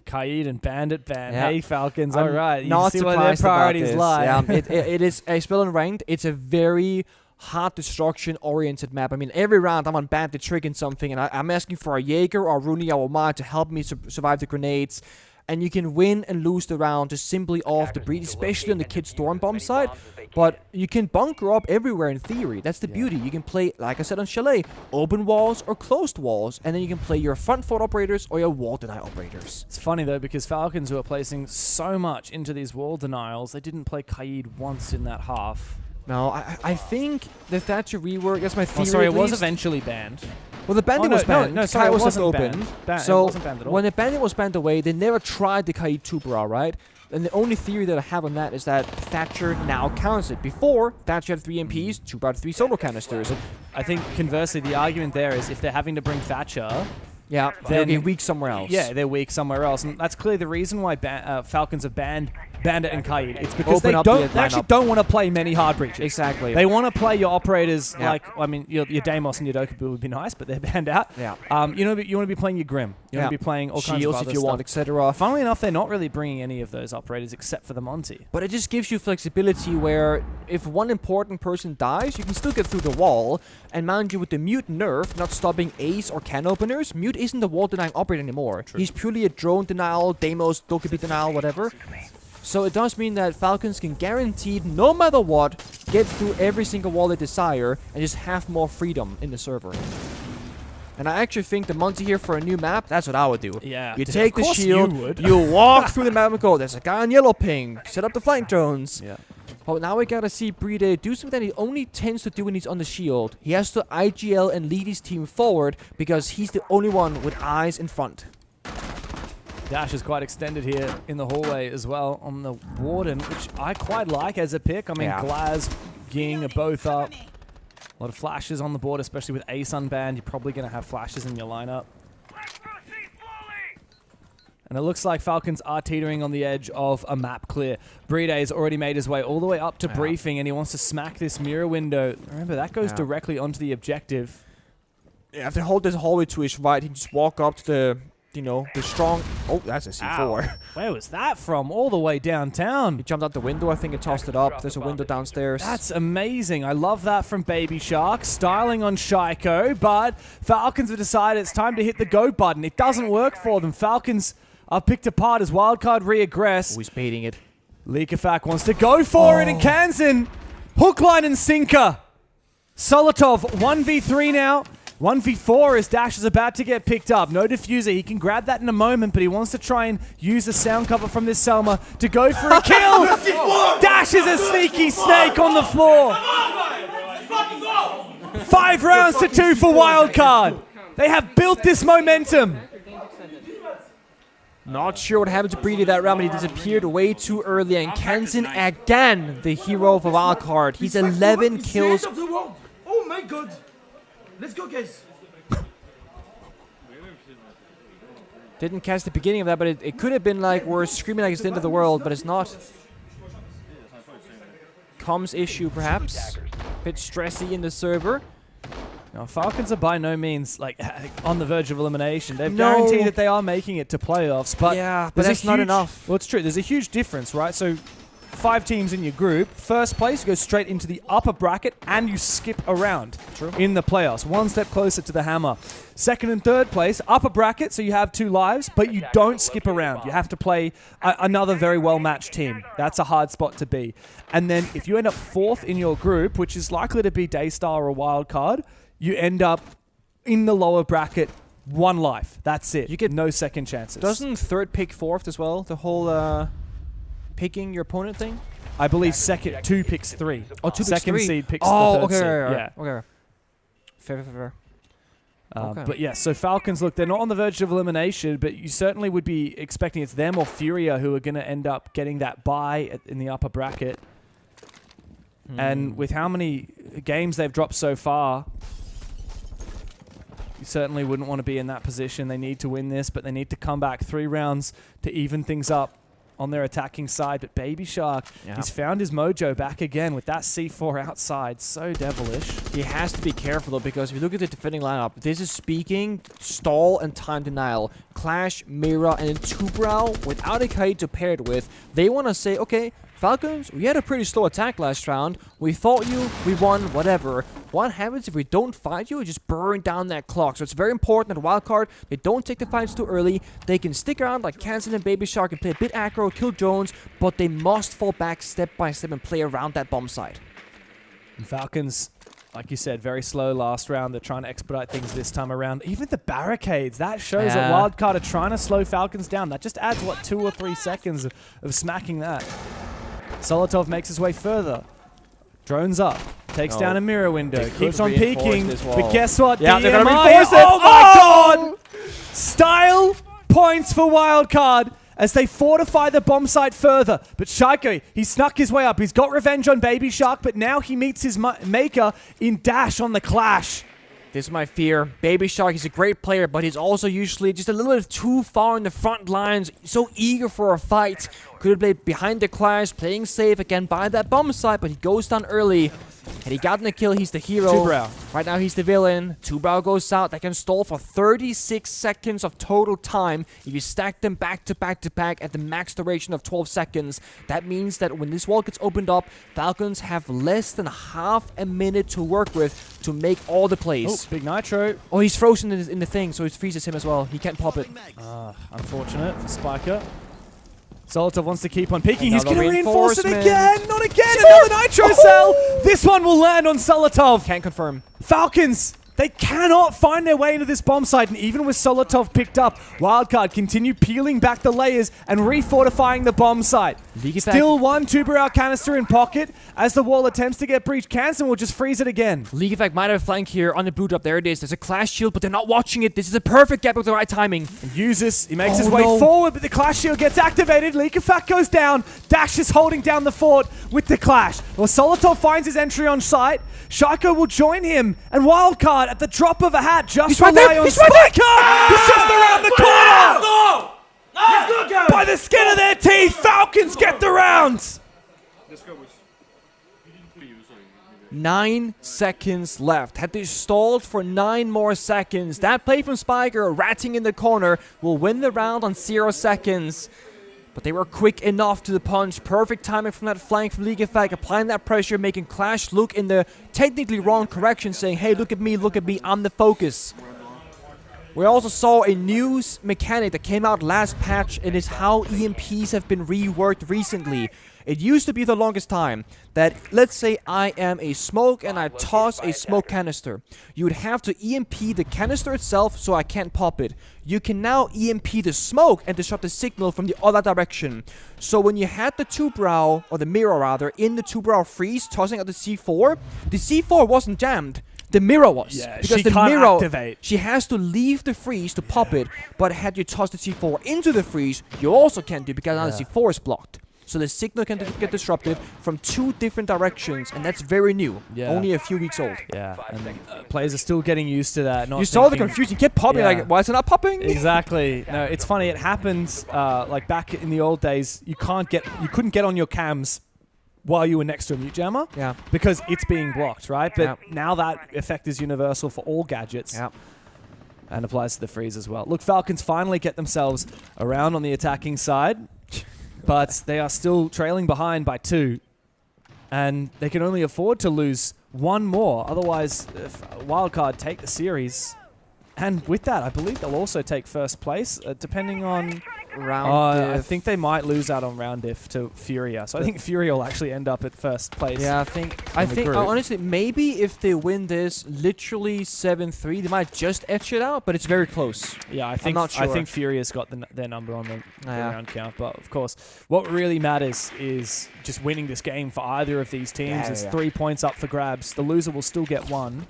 Kaid and Bandit ban. Yeah. Hey Falcons, all right. You Not see where their priorities lie. Yeah, it is a spell and ranked. It's a very hard destruction oriented map. I mean, every round I'm on Bandit triggering something, and I'm asking for a Jaeger or Rooney Awamar to help me survive the grenades. And you can win and lose the round just simply off the breed, especially on the Kid Storm bomb side. But you can bunker up everywhere in theory. That's the beauty. You can play, like I said on Chalet, open walls or closed walls, and then you can play your front fort operators or your wall deny operators. It's funny though, because Falcons, who are placing so much into these wall denials, they didn't play Kaid once in that half. No, I think the Thatcher rework, that's my theory. Oh, sorry, it was least. eventually banned. Well, the bandit was banned. No, sorry, Kai it was wasn't open. banned. So it wasn't banned at all. when the bandit was banned away, they never tried the Kai 2 bra, right? And the only theory that I have on that is that Thatcher now counts it. Before, Thatcher had 3 MPs, 2 brought 3 solo canisters. I think conversely, the argument there is if they're having to bring Thatcher, yeah, they'll get weak somewhere else. Yeah, they're weak somewhere else, and that's clearly the reason why Falcons have banned Bandit and Kaid. It's because they actually don't want to play many hard breaches. Exactly. They want to play your operators like, I mean, your Deimos and your Dokubu would be nice, but they're banned out. Yeah. You want to be playing your Grim. You want to be playing all kinds of Shields other if you stuff. want, etc. Funnily enough, they're not really bringing any of those operators except for the Monty. But it just gives you flexibility where if one important person dies, you can still get through the wall. And mind you, with the Mute nerf not stopping Ace or can openers, Mute isn't the wall denying operator anymore. True. He's purely a drone denial, Deimos, Dokubi denial, whatever. So it does mean that Falcons can guaranteed, no matter what, get through every single wall they desire and just have more freedom in the server. And I actually think the Monty here for a new map, that's what I would do. Yeah. You take the shield, you walk through the map and go, there's a guy on yellow ping, set up the flank drones. Yeah. But now we gotta see Breede do something that he only tends to do when he's on the shield. He has to IGL and lead his team forward because he's the only one with eyes in front. Dash is quite extended here in the hallway as well on the Warden, which I quite like as a pick. I mean, Glaz, Ging are both up. A lot of flashes on the board, especially with Ace unbanned. You're probably going to have flashes in your lineup. And it looks like Falcons are teetering on the edge of a map clear. Brede has already made his way all the way up to briefing, and he wants to smack this mirror window. Remember, that goes directly onto the objective. Yeah, if they hold this hallway to his right, he can just walk up to the, you know, the strong... Oh, that's a C4. Ow. Where was that from? All the way downtown. He jumped out the window, I think, and tossed it up. There's a window downstairs. That's amazing. I love that from Baby Shark. Styling on Shaiko, but Falcons have decided it's time to hit the go button. It doesn't work for them. Falcons are picked apart as Wildcard reaggress. Oh, he's baiting it. Leakafak wants to go for it, and Kansan, hook, line, and sinker. Solotov, 1v3 now. 1v4 as Dash is about to get picked up. No diffuser. He can grab that in a moment, but he wants to try and use the sound cover from this Selma to go for a kill. Dash is a sneaky snake on the floor. 5 rounds to 2 for Wildcard. They have built this momentum. Not sure what happened to Brede that round, but he disappeared way too early. And Kansan again, the hero of a Wildcard. He's 11 kills. Oh my god. Let's go, guys. Didn't catch the beginning of that, but it could have been like we're screaming like it's the end of the world, but it's not. Comms issue, perhaps. Bit stressy in the server. Now, Falcons are by no means like on the verge of elimination. They've guaranteed that they are making it to playoffs, but that's not enough. Well, it's true. There's a huge difference, right? So 5 teams in your group. First place, you go straight into the upper bracket, and you skip around in the playoffs. 1 step closer to the hammer. Second and third place, upper bracket, so you have 2 lives, but you don't skip around. You have to play another very well-matched team. That's a hard spot to be. And then if you end up 4th in your group, which is likely to be Daystar or Wildcard, you end up in the lower bracket, 1 life. That's it. You get no second chances. Doesn't third pick 4th as well? The whole picking your opponent thing? I believe second 2 picks 3. Oh, 2 picks 3. Second seed picks the third seed. Yeah. Okay. Fair. Okay. But yeah, so Falcons, look, they're not on the verge of elimination, but you certainly would be expecting it's them or FURIA who are going to end up getting that bye in the upper bracket. And with how many games they've dropped so far, you certainly wouldn't want to be in that position. They need to win this, but they need to come back 3 rounds to even things up on their attacking side. But Baby Shark, he's found his mojo back again with that C4 outside. So devilish. He has to be careful, though, because if you look at the defending lineup, this is speaking stall and time denial. Clash, Mira, and then Tubrau without a kite to pair it with. They want to say, okay, Falcons, we had a pretty slow attack last round. We fought you, we won, whatever. What happens if we don't fight you? We just burn down that clock. So it's very important that Wildcard, they don't take the fights too early. They can stick around like Kansan and Baby Shark and play a bit aggro, kill drones, but they must fall back step by step and play around that bomb site. And Falcons, like you said, very slow last round. They're trying to expedite things this time around. Even the barricades, that shows that Wildcard are trying to slow Falcons down. That just adds, what, 2 or 3 seconds of smacking that. Solotov makes his way further. Drones up. Takes down a mirror window. Keeps on peeking. But guess what? Yeah, they're going to DMI. reinforce it. Oh my god! Style points for Wildcard as they fortify the bomb site further. But Shaiko, he snuck his way up. He's got revenge on Baby Shark, but now he meets his maker in Dash on the Clash. This is my fear. Baby Shark, he's a great player, but he's also usually just a little bit too far in the front lines. So eager for a fight. Could have played behind the Clash, playing safe again by that bomb site, but he goes down early. And he got a kill. He's the hero. Tubrau. Right now, he's the villain. Tubrau goes out. They can stall for 36 seconds of total time. If you stack them back to back to back at the max duration of 12 seconds, that means that when this wall gets opened up, Falcons have less than half a minute to work with to make all the plays. Oh, big nitro. Oh, he's frozen in the thing, so it freezes him as well. He can't pop it. Unfortunate for Spiker. Solotov wants to keep on peeking. He's Another going to reinforce it reinforcement. again. Not again. Another nitro cell. This one will land on Solotov. Can't confirm. Falcons, they cannot find their way into this bomb site. And even with Solotov picked up, Wildcard continue peeling back the layers and refortifying the bomb site. Still 1 Tuberau canister in pocket as the wall attempts to get breached. Kansan will just freeze it again. League Effect might have a flank here on the blue drop. There it is. There's a Clash shield, but they're not watching it. This is a perfect gap with the right timing. And uses, he makes his way forward, but the Clash shield gets activated. Leak Effect goes down. Dash is holding down the fort with the Clash. Well, Solotov finds his entry on site. Shaiko will join him, and Wildcard at the drop of a hat just rely on Spiker. He's just around the corner. round! Let's go, boys. 9 seconds left. Had they stalled for 9 more seconds, that play from Spiker, ratting in the corner, will win the round on 0 seconds. But they were quick enough to the punch. Perfect timing from that flank from League Effect, applying that pressure, making Clash look in the technically wrong correction, saying, hey, look at me, I'm the focus. We also saw a new mechanic that came out last patch. It is how EMPs have been reworked recently. It used to be the longest time that, let's say I am a smoke and I toss a smoke canister. You would have to EMP the canister itself so I can't pop it. You can now EMP the smoke and disrupt the signal from the other direction. So when you had the two-brow, or the mirror rather, in the two-brow freeze tossing out the C4 wasn't jammed. The mirror was. Yeah, because she the can't mirror, activate. she has to leave the freeze to pop it, but had you tossed the C4 into the freeze, you also can't do it because now the C4 is blocked. So the signal can get disrupted from 2 different directions, and that's very new. Yeah. Only a few weeks old. Yeah, and players are still getting used to that. You saw the confusion. You kept popping, like, why is it not popping? Exactly. No, it's funny. It happens like back in the old days. You couldn't get on your cams while you were next to a mute jammer. Yeah. Because it's being blocked, right? But now that effect is universal for all gadgets. Yeah. And applies to the freeze as well. Look, Falcons finally get themselves around on the attacking side. But they are still trailing behind by 2. And they can only afford to lose 1 more. Otherwise, if WILDCARD take the series. And with that, I believe they'll also take first place, depending on round diff. I think they might lose out on round diff to FURIA. So I think FURIA will actually end up at first place. Yeah, I think honestly, maybe if they win this literally 7-3, they might just etch it out, but it's very close. Yeah, I think I'm not sure. I think FURIA's got their number on the round count. But of course, what really matters is just winning this game for either of these teams. There's 3 points up for grabs. The loser will still get 1.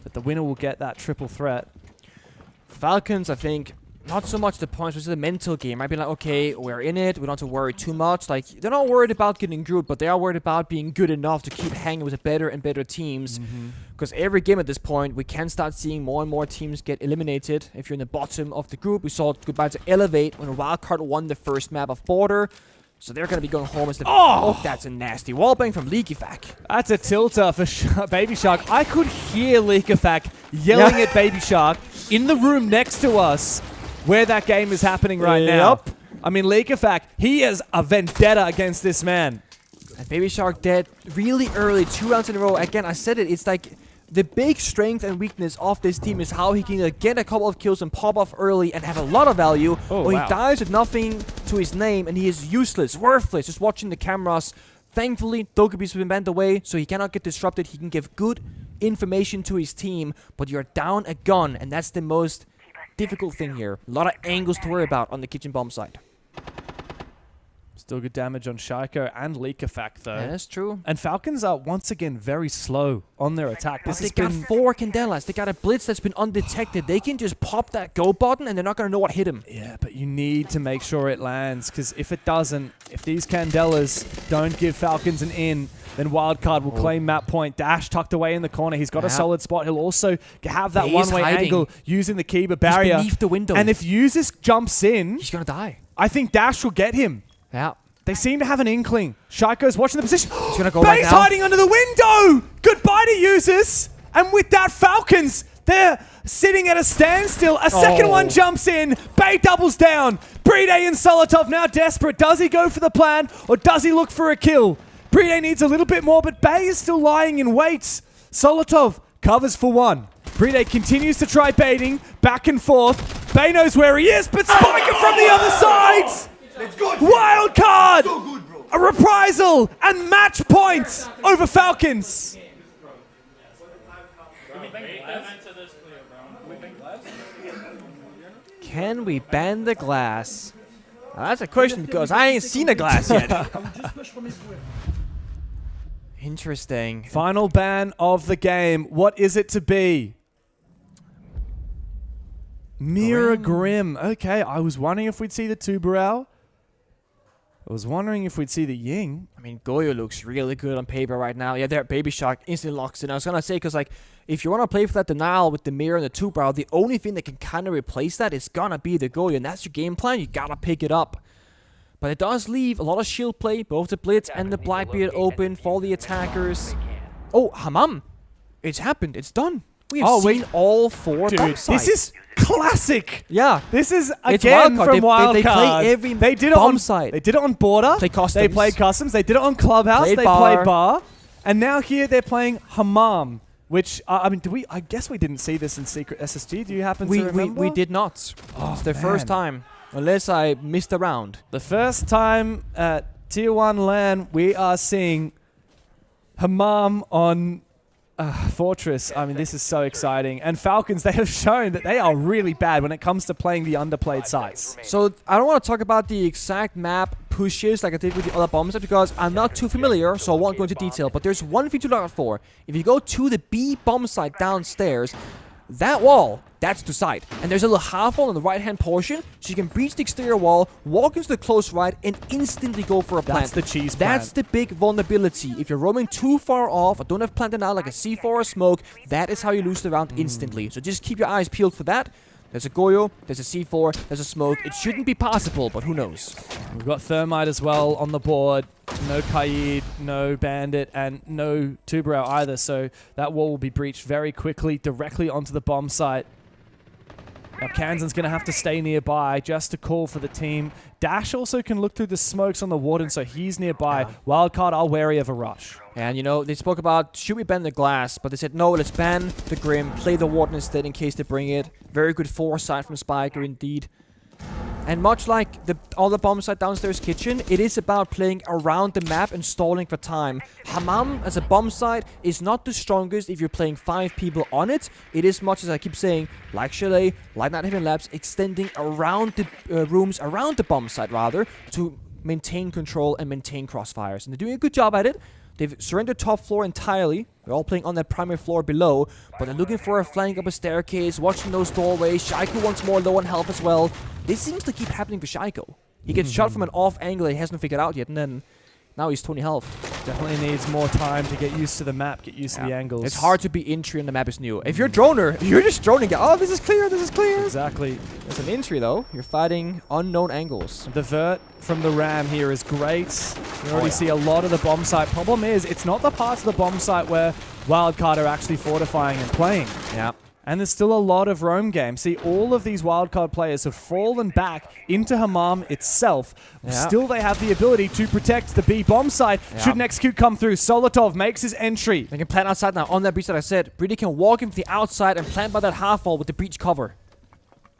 But the winner will get that triple threat. Falcons, I think, not so much the points, but it's the mental game. I'd be like, okay, we're in it. We don't have to worry too much. Like, they're not worried about getting grouped, but they are worried about being good enough to keep hanging with the better and better teams. Because every game at this point, we can start seeing more and more teams get eliminated. If you're in the bottom of the group, we saw goodbye to Elevate when WILDCARD won the first map of Border. So they're going to be going home as the... Oh, that's a nasty wallbang from Leaky Fac. That's a tilter for Baby Shark. I could hear Leaky Fac yelling at Baby Shark in the room next to us where that game is happening right now. I mean, Leaky Fac, he has a vendetta against this man. And Baby Shark dead really early, 2 rounds in a row. Again, I said it, it's like... The big strength and weakness of this team is how he can get a couple of kills and pop off early and have a lot of value. He dies with nothing to his name and he is useless, worthless, just watching the cameras. Thankfully, Dokebe's been banned away, so he cannot get disrupted. He can give good information to his team, but you're down a gun, and that's the most difficult thing here. A lot of angles to worry about on the kitchen bomb side. Still good damage on Shaiko and Leakafac, though. Yeah, that's true. And Falcons are once again very slow on their attack. But they got 4 Candelas. They got a Blitz that's been undetected. They can just pop that go button and they're not going to know what hit him. Yeah, but you need to make sure it lands, because if it doesn't, if these Candelas don't give Falcons an in, then WILDCARD will claim map point. Dash tucked away in the corner. He's got a solid spot. He'll also have that one-way angle using the Kiba barrier. He's beneath the window. And if Uzis jumps in... He's going to die. I think Dash will get him. Yeah. They seem to have an inkling. Shaiko's watching the position. He's going to go Bay's right now. hiding under the window. Goodbye to Uzis. And with that, Falcons, they're sitting at a standstill. A second one jumps in. Bay doubles down. Bride and Solotov now desperate. Does he go for the plan or does he look for a kill? Bride needs a little bit more, but Bay is still lying in wait. Solotov covers for 1. Bride continues to try baiting. Back and forth. Bay knows where he is, but Spiker from the other side. Let's go. WILDCARD! So good, bro. A reprisal and match points over Falcons. Can we ban the glass? Now, that's a question because I ain't seen a glass yet. Interesting. Final ban of the game. What is it to be? Mirror Grim. Okay, I was wondering if we'd see the Tubarao. I was wondering if we'd see the Ying. I mean, Goyo looks really good on paper right now. Yeah, there, Baby Shark instantly locks in. I was going to say, because, like, if you want to play for that denial with the mirror and the two-brow, the only thing that can kind of replace that is going to be the Goyo, and that's your game plan. You got to pick it up. But it does leave a lot of shield play, both the Blitz and the Blackbeard open for the attackers. Oh, Hammam! It's happened. It's done. We have seen all 4 Dude, bomb this sites. is classic. Yeah. This is It's again Wildcard. from Wildcard. They play every They did it bomb on site. They did it on Border. Play customs. They played customs. They did it on Clubhouse. Played they bar. played bar. And now here they're playing Hammam, which I mean, I guess we didn't see this in Secret SSG. Do you happen to remember? We did not. Oh, it's the man. first time, unless I missed a round. The first time at Tier 1 LAN we are seeing Hammam on Fortress. I mean, this is so exciting. And Falcons, they have shown that they are really bad when it comes to playing the underplayed sites. So I don't want to talk about the exact map pushes like I did with the other bomb sites because I'm not too familiar, so I won't go into detail. But there's one thing to look out for. If you go to the B bomb site downstairs, that wall, that's the site. And there's a little half wall on the right-hand portion, so you can breach the exterior wall, walk into the close right, and instantly go for a plant. That's the cheese plant. That's the big vulnerability. If you're roaming too far off or don't have planted out like a C4 or a smoke, that is how you lose the round instantly. So just keep your eyes peeled for that. There's a Goyo, there's a C4, there's a smoke. It shouldn't be possible, but who knows? We've got Thermite as well on the board. No Kaid, no Bandit, and no Tubarão either. So that wall will be breached very quickly directly onto the bomb site. Now Kansan's going to have to stay nearby just to call for the team. Dash also can look through the smokes on the Warden, so he's nearby. Wildcard are wary of a rush. And, you know, they spoke about, should we ban the glass? But they said, no, let's ban the Grim, play the Warden instead in case they bring it. Very good foresight from Spiker, indeed. And much like all the bomb site downstairs kitchen, it is about playing around the map and stalling for time. Hammam as a bomb site is not the strongest if you're playing 5 people on it. It is much as I keep saying, like Chalet, like Night Haven Labs, extending around the rooms, around the bomb site rather, to maintain control and maintain crossfires. And they're doing a good job at it. They've surrendered top floor entirely. They're all playing on that primary floor below, but they're looking for a flank up a staircase, watching those doorways. Shaiko wants more low on health as well. This seems to keep happening for Shaiko. He gets shot from an off angle he hasn't figured out yet, and then now he's 20 health. Definitely needs more time to get used to the map, get used to the angles. It's hard to be entry when the map is new. If you're a droner, you're just droning. Oh, this is clear, this is clear. Exactly. It's an entry though. You're fighting unknown angles. The vert from the Ram here is great. You already see a lot of the bomb site. Problem is, it's not the parts of the bomb site where Wildcard are actually fortifying and playing. Yeah. And there's still a lot of roam game. See, all of these Wildcard players have fallen back into Hammam itself. Yeah. Still, they have the ability to protect the B bomb site. Yeah. Should an execute come through, Solotov makes his entry. They can plant outside now on that breach that I said. Brady can walk in from the outside and plant by that half wall with the breach cover.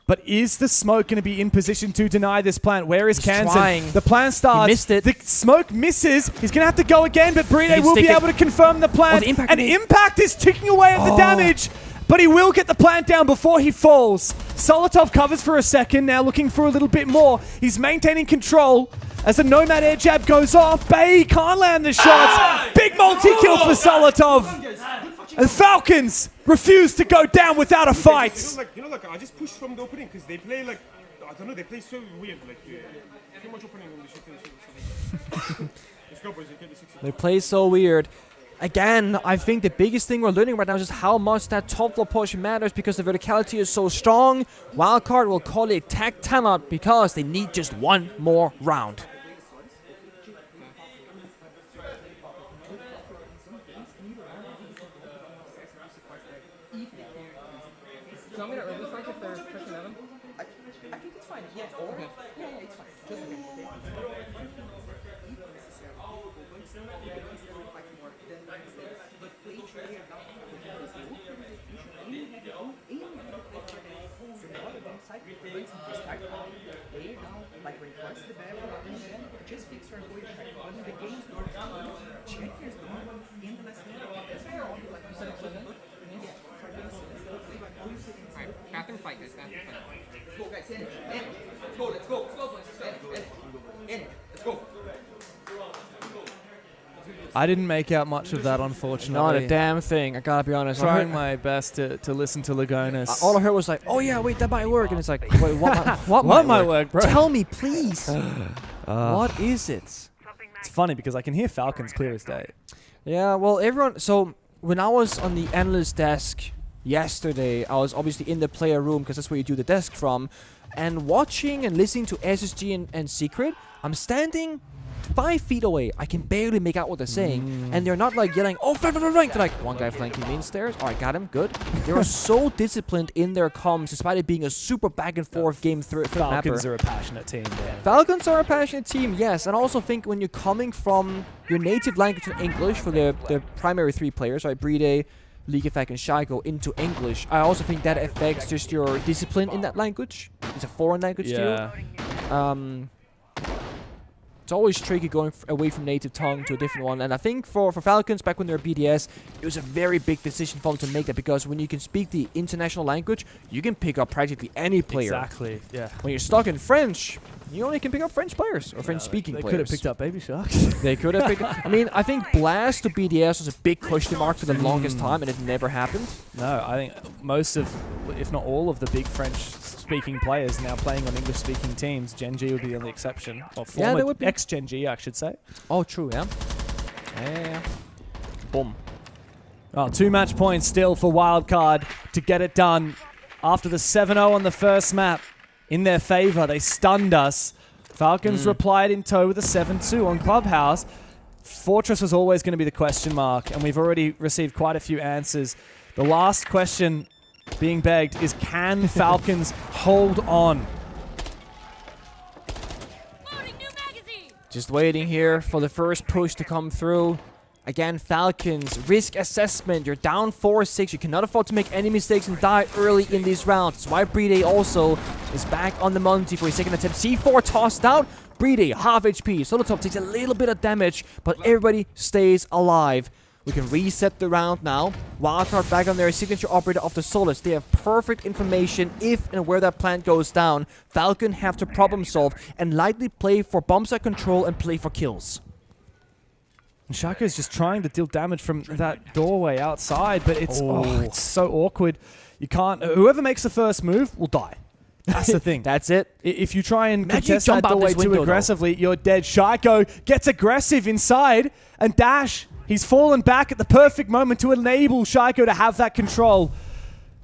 But is the smoke going to be in position to deny this plant? Where is Kansan? Trying. The plant starts. He missed it. The smoke misses. He's going to have to go again, but Bride He will be stick it. able to confirm the plant. Oh, the impact and Impact is ticking away at the damage. But he will get the plant down before he falls. Solotov covers for a second, now looking for a little bit more. He's maintaining control as the Nomad air jab goes off. Bay can't land the shots. Big multi-kill for Solotov. And Falcons refuse to go down without a fight. You know, I just pushed from the opening because they play like, I don't know, they play so weird. Like, too much opening on the shit. Let's go, boys. Get the 6. They play so weird. Again, I think the biggest thing we're learning right now is just how much that top floor push matters because the verticality is so strong. Wildcard will call it tag timeout because they need just one more round. So I'm gonna early fight if they're pushing 11. I think it's fine. Yeah, or yeah, it's fine. Just bathroom fight, guys. Bathroom fight. Let's go, guys. In. Let's go. Let's go. Let's go, boys. In. Let's go. I didn't make out much of that, unfortunately. Not a damn thing, I gotta be honest. Trying my best to listen to Lagonis. All I heard was like, oh yeah, wait, that might work. And it's like, wait, what might work, bro? Tell me, please. What is it? It's funny because I can hear Falcons clear as day. Yeah, well, everyone... So, when I was on the analyst desk yesterday, I was obviously in the player room because that's where you do the desk from, and watching and listening to SSG and Secret, I'm standing 5 feet away. I can barely make out what they're saying, and they're not like yelling, "Oh, flank!" They're like, one guy flanking main stairs. All right, got him. Good. They are so disciplined in their comms, despite it being a super back and forth game. Falcons are a passionate team. Yeah. Falcons are a passionate team, yes, and I also think when you're coming from your native language in English for the primary 3 players, right, Brede, League Effect, and Shaiko into English, I also think that affects just your discipline in that language. It's a foreign language to you. It's always tricky going away from native tongue to a different one. And I think for Falcons, back when they were BDS, it was a very big decision for them to make that, because when you can speak the international language, you can pick up practically any player. Exactly, yeah. When you're stuck in French, you only can pick up French players or French-speaking players. They could have picked up Baby Sharks. They could have picked up... I mean, I think Blast to BDS was a big question mark for the longest time, and it never happened. No, I think most of, if not all of the big French-speaking players now playing on English-speaking teams. Gen G would be the only exception. Or former ex-Gen G, I should say. Oh, true, yeah. Yeah. Boom. Oh, 2 match points still for WILDCARD to get it done after the 7-0 on the first map. In their favor, they stunned us. Falcons replied in tow with a 7-2 on Clubhouse. Fortress was always going to be the question mark, and we've already received quite a few answers. The last question being begged is, can Falcons hold on? Just waiting here for the first push to come through. Again, Falcons, risk assessment. You're down 4-6. You cannot afford to make any mistakes and die early in these rounds. That's why Brede also is back on the Monty for his second attempt. C4 tossed out. Brede, half HP. Solotop takes a little bit of damage, but everybody stays alive. We can reset the round now. WILDCARD back on their signature operator of the Solus. They have perfect information if and where that plant goes down. Falcon have to problem solve and lightly play for bombsite control and play for kills. And Shaiko is just trying to deal damage from that doorway outside, but it's it's so awkward. You can't... Whoever makes the first move will die. That's the thing. That's it. If you try and contest that doorway too aggressively, you're dead. Shaiko gets aggressive inside, and Dash, he's fallen back at the perfect moment to enable Shaiko to have that control.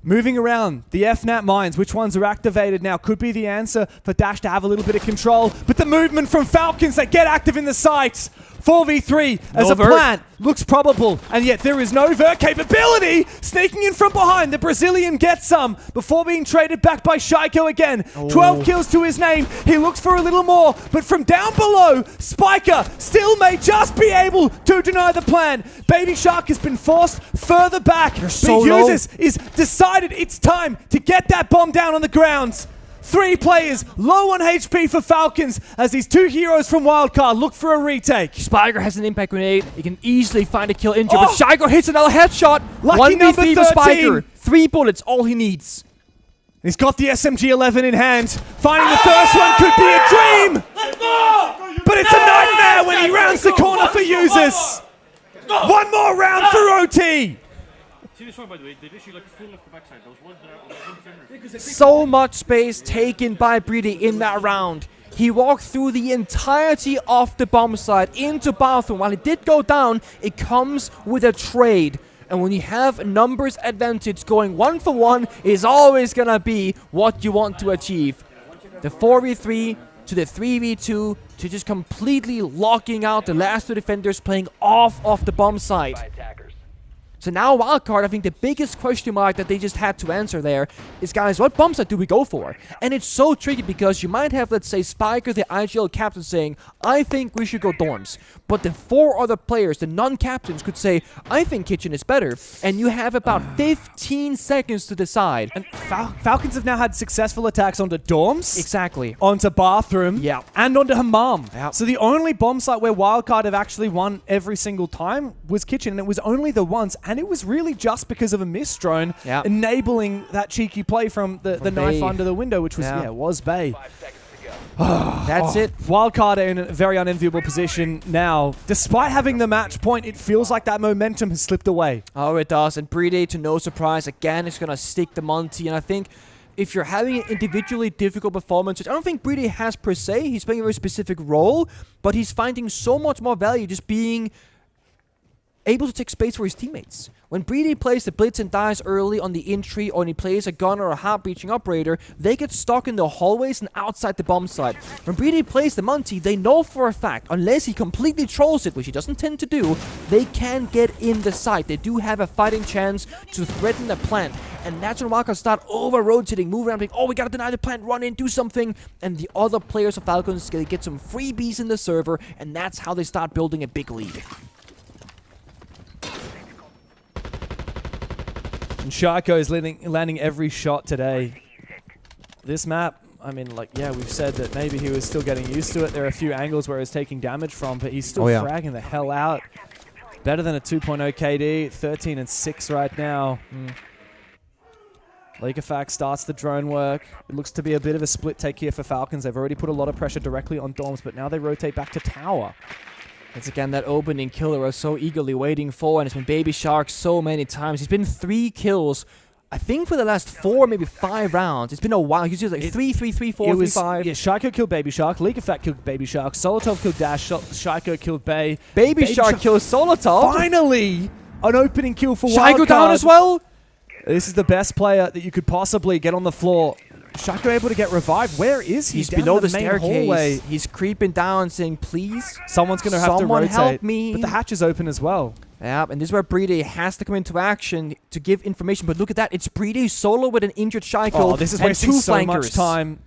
Moving around, the FNAT mines, which ones are activated now, could be the answer for Dash to have a little bit of control. But the movement from Falcons, they get active in the sites. 4v3 as a plant looks probable, and yet there is no vert capability. Sneaking in from behind, the Brazilian gets some before being traded back by Shaiko again. 12 kills to his name. He looks for a little more, but from down below, Spiker still may just be able to deny the plan. Baby Shark has been forced further back. So but Users is decided it's time to get that bomb down on the ground. 3 players low on HP for Falcons as these 2 heroes from WILDCARD look for a retake. Spiker has an impact grenade. He can easily find a kill injured, but Shaiko hits another headshot. Lucky number 13. For Spiker. 3 bullets, all he needs. He's got the SMG-11 in hand. Finding the first one could be a dream. But it's a nightmare when he rounds the corner for Users. One more round for OT. See this one, by the way, they literally like full left the backside. Those ones that are so much space taken by Brede in that round. He walked through the entirety of the bomb site into bathroom. While he did go down, it comes with a trade. And when you have numbers advantage, going 1-for-1 is always gonna be what you want to achieve. The 4v3 to the 3v2 to just completely locking out the last 2 defenders playing off of the bomb site. So now WILDCARD, I think the biggest question mark that they just had to answer there is, guys, what bomb site do we go for? And it's so tricky because you might have, let's say, Spiker, the IGL captain, saying, I think we should go dorms. But the 4 other players, the non-captains, could say, I think kitchen is better. And you have about 15 seconds to decide. And Falcons have now had successful attacks onto dorms. Exactly. Onto bathroom. Yeah. And onto hammam. Yeah. So the only bomb site where WILDCARD have actually won every single time was kitchen. And it was only the once. And it was really just because of a missed drone enabling that cheeky play from the knife under the window, which was, was Bay. 5 seconds to go. That's it. WILDCARD are in a very unenviable position now. Despite having the match point, it feels like that momentum has slipped away. Oh, it does. And Brede, to no surprise, again, is going to stick the Monty. And I think if you're having an individually difficult performance, which I don't think Brede has per se, he's playing a very specific role, but he's finding so much more value just being able to take space for his teammates. When Breedy plays the Blitz and dies early on the entry, or when he plays a gunner or a half-breaching operator, they get stuck in the hallways and outside the bomb site. When Breedy plays the Monty, they know for a fact, unless he completely trolls it, which he doesn't tend to do, they can get in the site. They do have a fighting chance to threaten the plant. And that's when Wildcard start over-rotating, move around, like, oh, we gotta deny the plant, run in, do something. And the other players of Falcons get some freebies in the server, and that's how they start building a big lead. And Shaiko is landing every shot today. This map, I mean, like, yeah, we've said that maybe he was still getting used to it. There are a few angles where he's taking damage from, but he's still fragging the hell out. Better than a 2.0 KD, 13 and 6 right now. Legafax starts the drone work. It looks to be a bit of a split take here for Falcons. They've already put a lot of pressure directly on Dorms, but now they rotate back to Tower. It's again that opening kill they were so eagerly waiting for, and it's been Baby Shark so many times. He's been 3 kills, I think, for the last 4, maybe 5 rounds. It's been a while. He's just like 3, 3, 3, 4, 3, 5. Yeah, Shaiko killed Baby Shark, Legafax killed Baby Shark, Solotov killed Dash, Shaiko killed Bay. Baby Shark kills Solotov. Finally! An opening kill for Shaiko WILDCARD. down as well. This is the best player that you could possibly get on the floor. Shaiko able to get revived. Where is he? He's down below the main staircase. hallway. He's creeping down saying, please. Someone's going to have to rotate. Someone help me. But the hatch is open as well. Yeah, and this is where Breedy has to come into action to give information. But look at that. It's Breedy solo with an injured Shaiko. Oh, this is and wasting 2 so flankers. much time.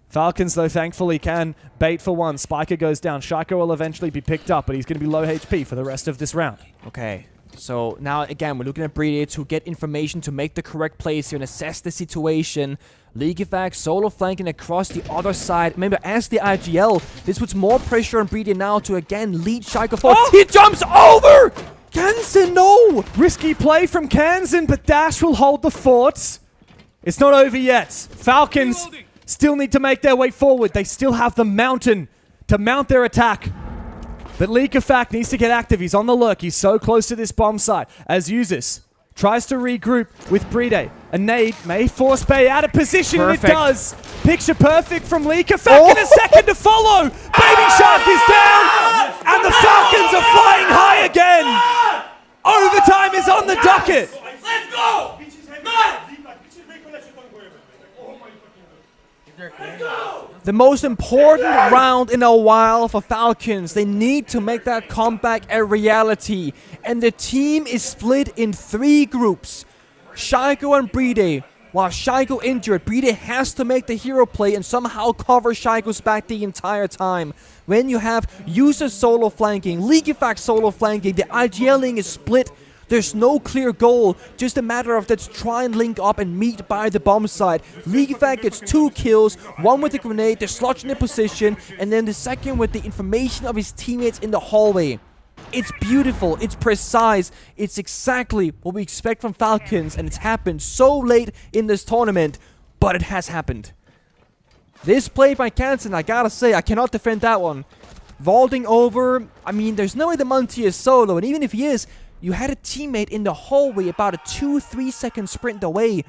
Falcons, though, thankfully can bait for one. Spiker goes down. Shaiko will eventually be picked up, but he's going to be low HP for the rest of this round. Okay. So now, again, we're looking at Breedy to get information to make the correct plays here and assess the situation. Legafax solo flanking across the other side. Remember, as the IGL, this puts more pressure on Breedy now to, again, lead Shaiko forward. Oh! He jumps over! Kansen, no! Risky play from Kansen, but Dash will hold the fort. It's not over yet. Falcons still need to make their way forward. They still have the mountain to mount their attack. But Legafax needs to get active. He's on the lurk. He's so close to this bomb site. As Usus tries to regroup with Breedy. A nade may force Bay out of position, Perfect. and it does. Picture perfect from Legafax in a second to follow. Baby Shark is down, and the Falcons are flying high again. Overtime is on the docket. Let's go! The most important round in a while for Falcons. They need to make that comeback a reality. And the team is split in 3 groups. Shaiko and Breedy. While Shaiko injured, Breedy has to make the hero play and somehow cover Shaiko's back the entire time. When you have User solo flanking, Legafax solo flanking, the IGLing is split. There's no clear goal, just a matter of let's try and link up and meet by the bomb site. Legafax gets 2 kills, 1 with the grenade, they're slotching in position, and then the second with the information of his teammates in the hallway. It's beautiful, it's precise, it's exactly what we expect from Falcons, and it's happened so late in this tournament, but it has happened. This play by Kansen, I gotta say, I cannot defend that one. Vaulting over, I mean, there's no way the Monty is solo, and even if he is, you had a teammate in the hallway about a 2-3 second sprint away.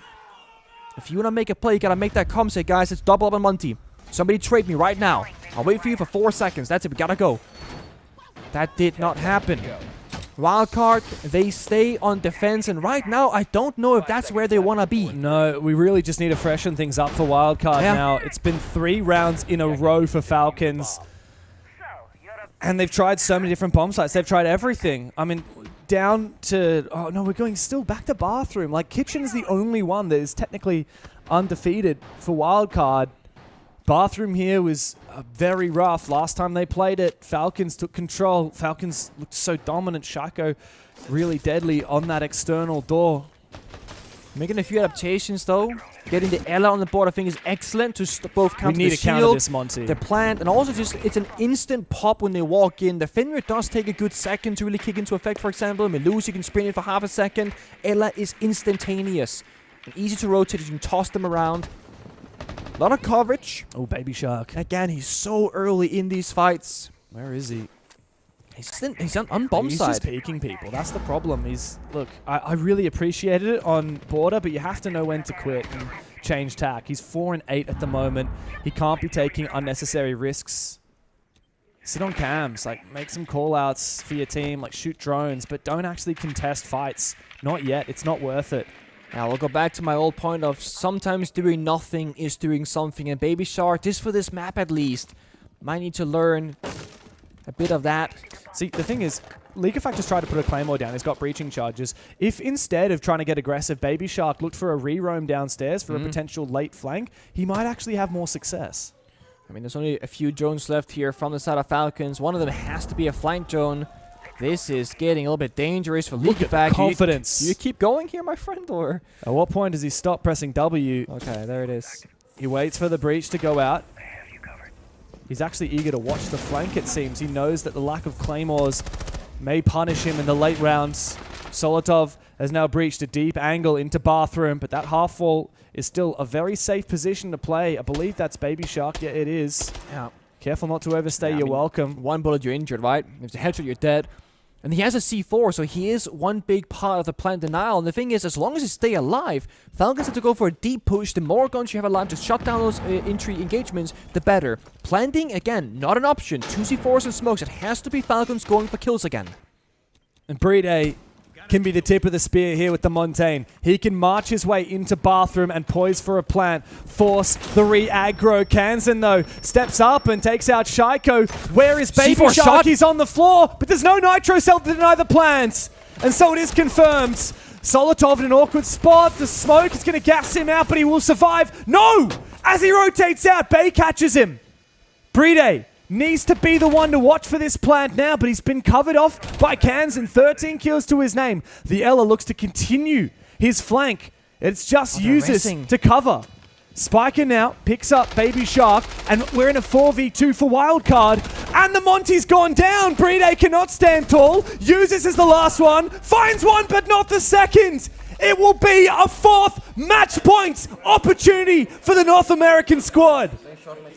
If you want to make a play, you got to make that come. Say, guys, it's double up on Monty. Somebody trade me right now. I'll wait for you for 4 seconds. That's it. We got to go. That did not happen. WILDCARD, they stay on defense. And right now, I don't know if that's where they want to be. No, we really just need to freshen things up for WILDCARD now. It's been 3 rounds in a row for Falcons. And they've tried so many different bomb sites. They've tried everything. I mean, down to... Oh, no, we're going still back to Bathroom. Like, Kitchen is the only one that is technically undefeated for WILDCARD. Bathroom here was very rough. Last time they played it, Falcons took control. Falcons looked so dominant. Shaiko really deadly on that external door. Making a few adaptations, though. Getting the Ella on the board, I think, is excellent to both counter we need the to shield, counter this, Monty. the plant, and also just it's an instant pop when they walk in. The Fenrir does take a good second to really kick into effect, for example. Meluse, you can sprint in for half a second. Ella is instantaneous. And easy to rotate, you can toss them around. A lot of coverage. Oh, Baby Shark. Again, he's so early in these fights. Where is he? He's on bomb He's side. just peeking people. That's the problem. Look, I really appreciated it on border, but you have to know when to quit and change tack. He's 4 and 8 at the moment. He can't be taking unnecessary risks. Sit on cams, like make some call-outs for your team, like shoot drones, but don't actually contest fights. Not yet. It's not worth it. Now we'll go back to my old point of sometimes doing nothing is doing something. And Baby Shark, just for this map at least, might need to learn a bit of that. See, the thing is, League of Factors tried to put a Claymore down. He's got breaching charges. If instead of trying to get aggressive, Baby Shark looked for a re-roam downstairs for a potential late flank, he might actually have more success. I mean, there's only a few drones left here from the side of Falcons. One of them has to be a flank drone. This is getting a little bit dangerous for League of Factors. Confidence. Do you keep going here, my friend, or? At what point does he stop pressing W? Okay, there it is. He waits for the breach to go out. He's actually eager to watch the flank, it seems. He knows that the lack of claymores may punish him in the late rounds. Solotov has now breached a deep angle into bathroom, but that half wall is still a very safe position to play. I believe that's Baby Shark. Yeah, it is. Yeah. Careful not to overstay your welcome. One bullet, you're injured, right? If it's a headshot, you're dead. And he has a C4, so he is one big part of the plant denial. And the thing is, as long as you stay alive, Falcons have to go for a deep push. The more guns you have alive to shut down those entry engagements, the better. Planting, again, not an option. 2 C4s and smokes. It has to be Falcons going for kills again. And Brede can be the tip of the spear here with the Montaigne. He can march his way into bathroom and poise for a plant. Force the re-aggro. Kansan, though, steps up and takes out Shaiko. Where is Baby C4 Shark? shot. He's on the floor, but there's no nitro cell to deny the plants. And so it is confirmed. Solotov in an awkward spot. The smoke is going to gas him out, but he will survive. No! As he rotates out, Bay catches him. Brede needs to be the one to watch for this plant now, but he's been covered off by Kansan. 13 kills to his name. The Ella looks to continue his flank. It's just uses to cover. Spiker now picks up Baby Shark, and we're in a 4v2 for Wildcard. And the Monty's gone down. Brede cannot stand tall. Uses as the last one. Finds one, but not the second. It will be a 4th match point opportunity for the North American squad.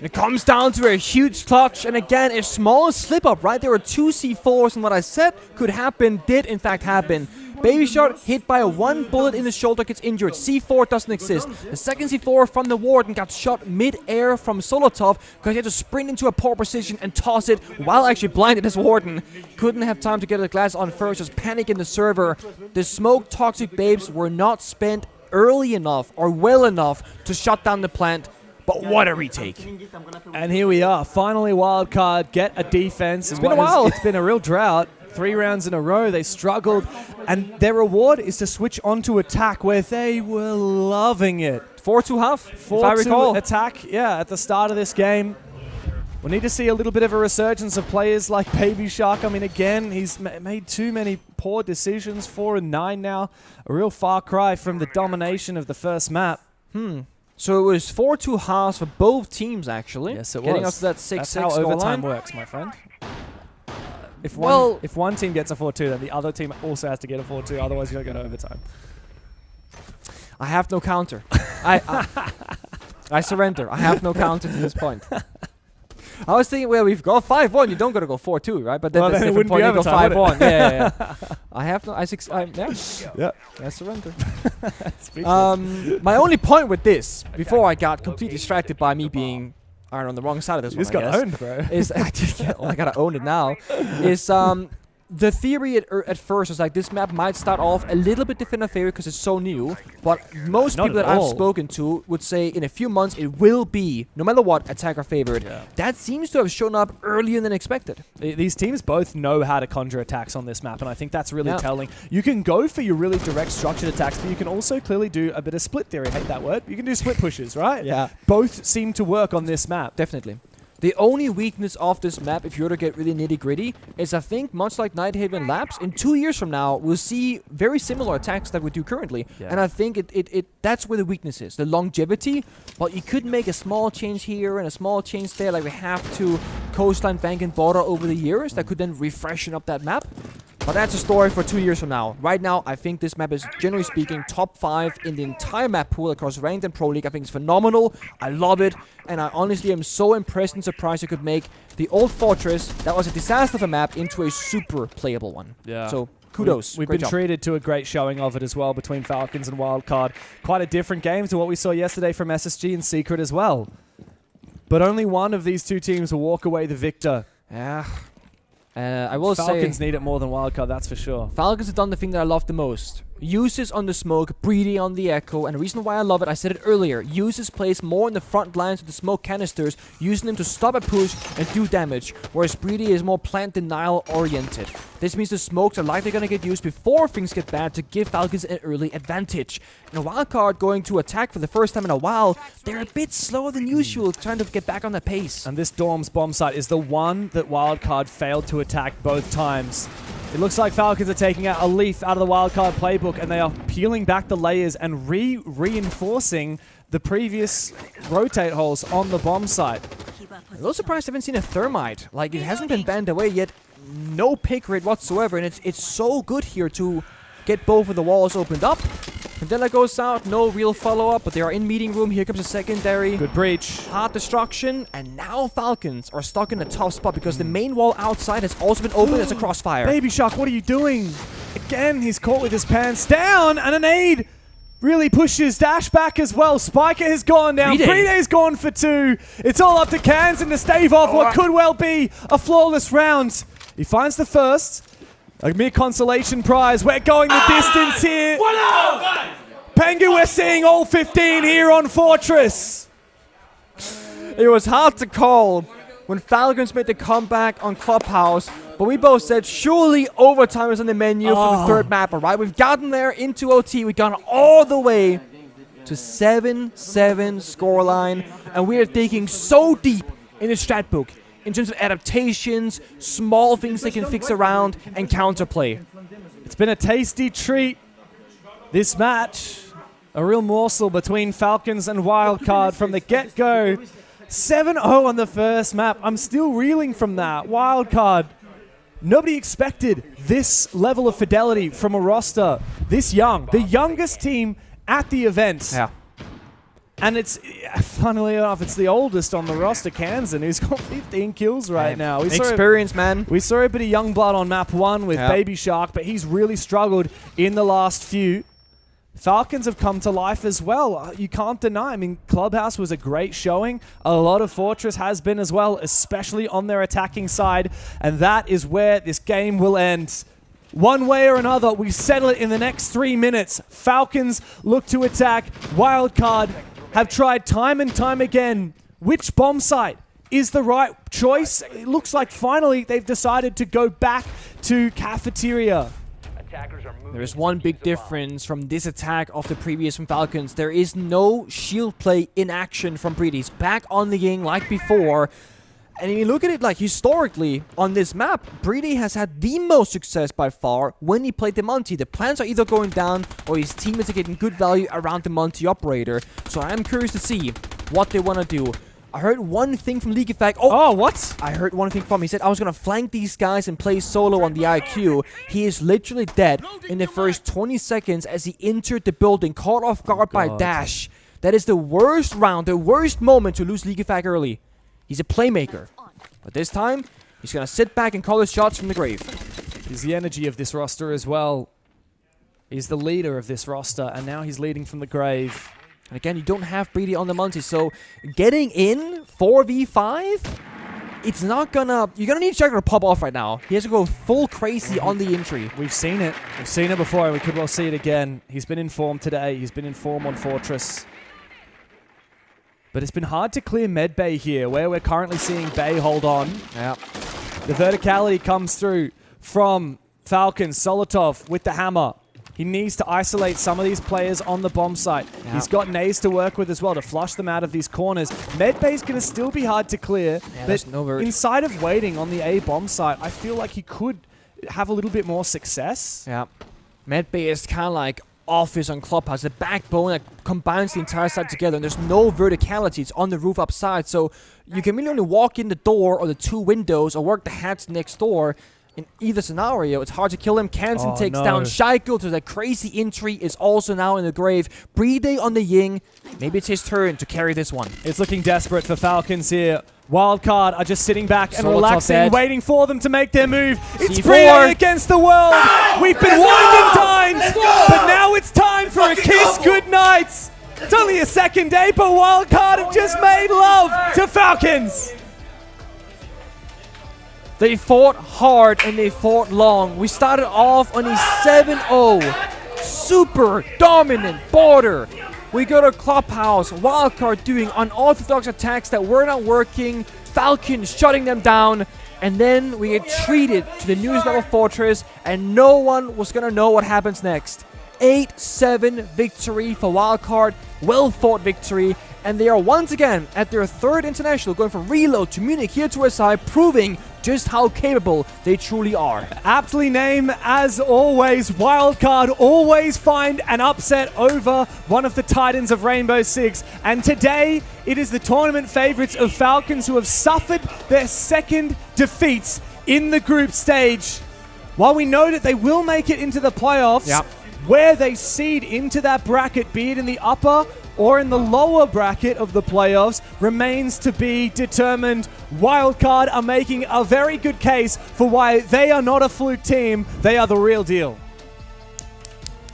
It comes down to a huge clutch, and again, a small slip-up, right? There were 2 C4s, and what I said could happen did in fact happen. Baby Shark hit by a 1 bullet in the shoulder, gets injured. C4 doesn't exist. The second C4 from the Warden got shot mid-air from Solotov because he had to sprint into a poor position and toss it while actually blinded his Warden. Couldn't have time to get the glass on first, just panic in the server. The smoke toxic babes were not spent early enough or well enough to shut down the plant. But what a retake. And here we are. Finally, Wildcard get a defense. It's been a while. It's been a real drought. 3 rounds in a row. They struggled. And their reward is to switch onto attack where they were loving it. 4-2 half, if I 4-2 recall. attack, yeah, at the start of this game. We need to see a little bit of a resurgence of players like Baby Shark. I mean, again, he's made too many poor decisions. 4-9 now. A real far cry from the domination of the first map. So it was 4-2 halves for both teams, actually. Yes, it Getting was. us to that 6-6 That's how scoreline. overtime works, my friend. If one team gets a 4-2, then the other team also has to get a 4-2. Otherwise, you don't go to overtime. I have no counter. I surrender. I have no counter to this point. I was thinking, well, we've got 5-1. You don't got to go 4-2, right? But then Well, there's then a it different wouldn't point. be You go overtime, 5-1. Yeah. I have no. Yeah. I surrender. My only point with this, before I got completely distracted by me being on the wrong side of this You one, just got owned, bro. Is I gotta own it now. Is the theory at first was like this map might start off a little bit different in theory because it's so new, but most Not people at that I've all. spoken to would say in a few months it will be, no matter what, attacker favored. Yeah. That seems to have shown up earlier than expected. These teams both know how to conjure attacks on this map, and I think that's really telling. You can go for your really direct structured attacks, but you can also clearly do a bit of split theory. I hate that word. You can do split pushes, right? Yeah. Both seem to work on this map. Definitely. The only weakness of this map, if you were to get really nitty-gritty, is I think, much like Nighthaven Labs, in 2 years from now, we'll see very similar attacks that we do currently. Yeah. And I think that's where the weakness is, the longevity. But you could make a small change here and a small change there, like we have to Coastline, Bank, and Border over the years, that could then refreshen up that map. But that's a story for 2 years from now. Right now, I think this map is, generally speaking, top 5 in the entire map pool across Ranked and Pro League. I think it's phenomenal. I love it. And I honestly am so impressed and surprised you could make the old Fortress, that was a disaster of a map, into a super playable one. Yeah. So, kudos. We've Great been job. treated to a great showing of it as well between Falcons and Wildcard. Quite a different game to what we saw yesterday from SSG and Secret as well. But only one of these two teams will walk away the victor Yeah. I will say Falcons need it more than Wildcard, that's for sure. Falcons have done the thing that I love the most. Uses on the smoke, Breedy on the echo, and the reason why I love it, I said it earlier, Uses plays more in the front lines with the smoke canisters, using them to stop a push and do damage, whereas Breedy is more plant denial oriented. This means the smokes are likely going to get used before things get bad to give Falcons an early advantage. And Wildcard going to attack for the first time in a while, they're a bit slower than usual trying to get back on the pace. And this Dorm's bomb site is the one that Wildcard failed to attack both times. It looks like Falcons are taking out a leaf out of the Wildcard playbook, and they are peeling back the layers and reinforcing the previous rotate holes on the bomb site. I'm a little surprised I haven't seen a thermite. Like, it hasn't been banned away yet. No pick rate whatsoever, and it's so good here to get both of the walls opened up. Mandela goes out, no real follow-up, but they are in meeting room. Here comes a secondary. Good breach. Hard destruction, and now Falcons are stuck in a tough spot because the main wall outside has also been opened as a crossfire. Baby Shark, what are you doing? Again, he's caught with his pants down, and an aid really pushes Dash back as well. Spiker has gone down. Breeday's gone for 2. It's all up to Kansan to stave off what could well be a flawless round. He finds the first. A mere consolation prize. We're going the distance here. Pengu, we're seeing all 15 here on Fortress. It was hard to call when Falcons made the comeback on Clubhouse, but we both said surely overtime is on the menu for the third map, alright? We've gotten there into OT. We've gone all the way to 7-7 scoreline, and we are digging so deep in the strat book in terms of adaptations, small things they can fix around, and counterplay. It's been a tasty treat, this match. A real morsel between Falcons and Wildcard from the get-go. 7-0 on the first map. I'm still reeling from that. Wildcard. Nobody expected this level of fidelity from a roster this young. The youngest team at the event. Yeah. And it's, funnily enough, it's the oldest on the roster, Kansan, who's got 15 kills right now. Experience, man. We saw a bit of young blood on map 1 with Baby Shark, but he's really struggled in the last few. Falcons have come to life as well. You can't deny. I mean, Clubhouse was a great showing. A lot of Fortress has been as well, especially on their attacking side. And that is where this game will end. One way or another, we settle it in the next 3 minutes. Falcons look to attack. Wildcard have tried time and time again. Which bomb site is the right choice? It looks like finally they've decided to go back to Cafeteria. There is one big difference from this attack of the previous from Falcons. There is no shield play in action from Breedy's. Back on the Ying like before. And if you look at it like historically on this map, Breedy has had the most success by far when he played the Monty. The plans are either going down or his teammates are getting good value around the Monty operator. So I am curious to see what they want to do. I heard one thing from League Effect. Oh, what? I heard one thing from him. He said, I was going to flank these guys and play solo on the IQ. He is literally dead in the first 20 seconds as he entered the building, caught off guard by Dash. That is the worst round, the worst moment to lose League Effect early. He's a playmaker. But this time, he's going to sit back and call his shots from the grave. He's the energy of this roster as well. He's the leader of this roster, and now he's leading from the grave. And again, you don't have Breedy on the Monty, so getting in 4v5, it's not gonna... You're gonna need Jagger to pop off right now. He has to go full crazy on the entry. We've seen it. We've seen it before, and we could well see it again. He's been in form today. He's been in form on Fortress. But it's been hard to clear Medbay here, where we're currently seeing Bay hold on. Yeah. The verticality comes through from Falcons. Solotov with the hammer. He needs to isolate some of these players on the bomb site. Yeah. He's got nades to work with as well to flush them out of these corners. Medbay's going to still be hard to clear, but inside of waiting on the A bomb site, I feel like he could have a little bit more success. Yeah. Medbay is kind of like Office on Clubhouse, the backbone that combines the entire site together, and there's no verticality. It's on the roof upside, so you can really only walk in the door or the 2 windows or work the hats next door. In either scenario, it's hard to kill him. Kansan takes down Shaiko to that crazy entry, is also now in the grave. Breedy on the Ying. Maybe it's his turn to carry this one. It's looking desperate for Falcons here. Wildcard are just sitting back and relaxing, waiting for them to make their move. It's Breedy against the world. We've been winding times, but now it's time for a kiss goodnight. It's only a second day, but Wildcard have just made love to Falcons. They fought hard and they fought long. We started off on a 7-0. Super dominant border. We got a clubhouse, wildcard doing unorthodox attacks that were not working, Falcons shutting them down, and then we get treated to the newest level fortress, and no one was gonna know what happens next. 8-7 victory for wildcard, well fought victory, and they are once again at their third international, going from Reload to Munich here to SI, proving just how capable they truly are. Aptly named, as always, Wildcard always find an upset over one of the titans of Rainbow Six. And today, it is the tournament favorites of Falcons who have suffered their second defeats in the group stage. While we know that they will make it into the playoffs, where they seed into that bracket, be it in the upper or in the lower bracket of the playoffs, remains to be determined. Wildcard are making a very good case for why they are not a fluke team. They are the real deal.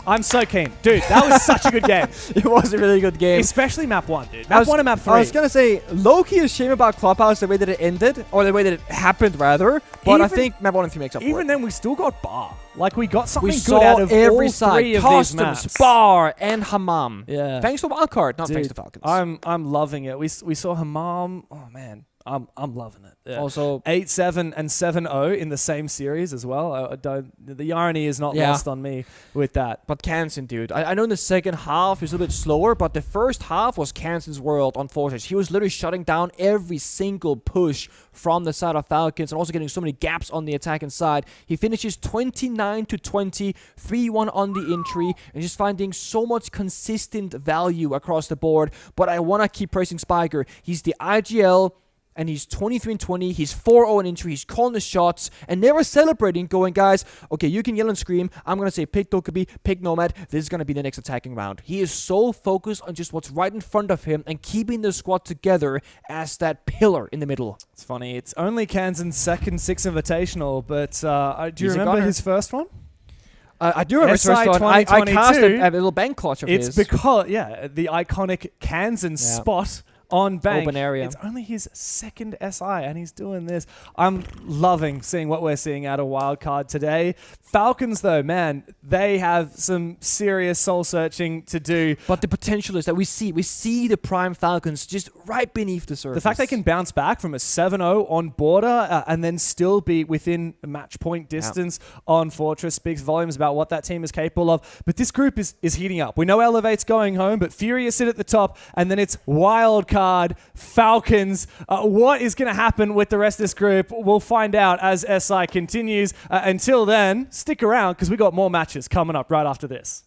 I'm so keen. Dude, that was such a good game. It was a really good game. Especially map 1, dude. Map 1 and map 3. I was going to say, low-key is shame about Clubhouse, the way that it ended, or the way that it happened, rather. But I think map 1 and 3 makes up for it. Even then, we still got bar. Like, we got something We good out of every all side. three of Customs, these maps. bar, and Hammam. Yeah. Thanks to Wildcard, not Dude, thanks to Falcons. I'm loving it. We saw Hammam. Oh, man. I'm loving it. Yeah. Also, 8-7 and 7-0 in the same series as well. I don't. The irony is not lost on me with that. But Kansan, dude, I know in the second half is a little bit slower, but the first half was Kansan's world on Fortress. He was literally shutting down every single push from the side of Falcons and also getting so many gaps on the attacking side. He finishes 29-20, 3-1 on the entry, and just finding so much consistent value across the board. But I want to keep praising Spiker. He's the IGL, and he's 23-20, he's 4-0 in entry, he's calling the shots, and they were celebrating, going, guys, okay, you can yell and scream, I'm going to say pick Dokkaebi, pick Nomad, this is going to be the next attacking round. He is so focused on just what's right in front of him and keeping the squad together as that pillar in the middle. It's funny, it's only Kansan's second Six Invitational, but do you remember his first one? I do remember his first one. I cast a little bank clutch of his. It's because, the iconic Kansan spot on bank. Open area. It's only his second SI, and he's doing this. I'm loving seeing what we're seeing out of Wildcard today. Falcons, though, man, they have some serious soul-searching to do. But the potential is that we see the prime Falcons just right beneath the surface. The fact they can bounce back from a 7-0 on border and then still be within match point distance on Fortress speaks volumes about what that team is capable of. But this group is heating up. We know Elevate's going home, but FURIA sit at the top, and then it's Wildcard, Falcons. What is going to happen with the rest of this group? We'll find out as SI continues. Until then, stick around because we got more matches coming up right after this.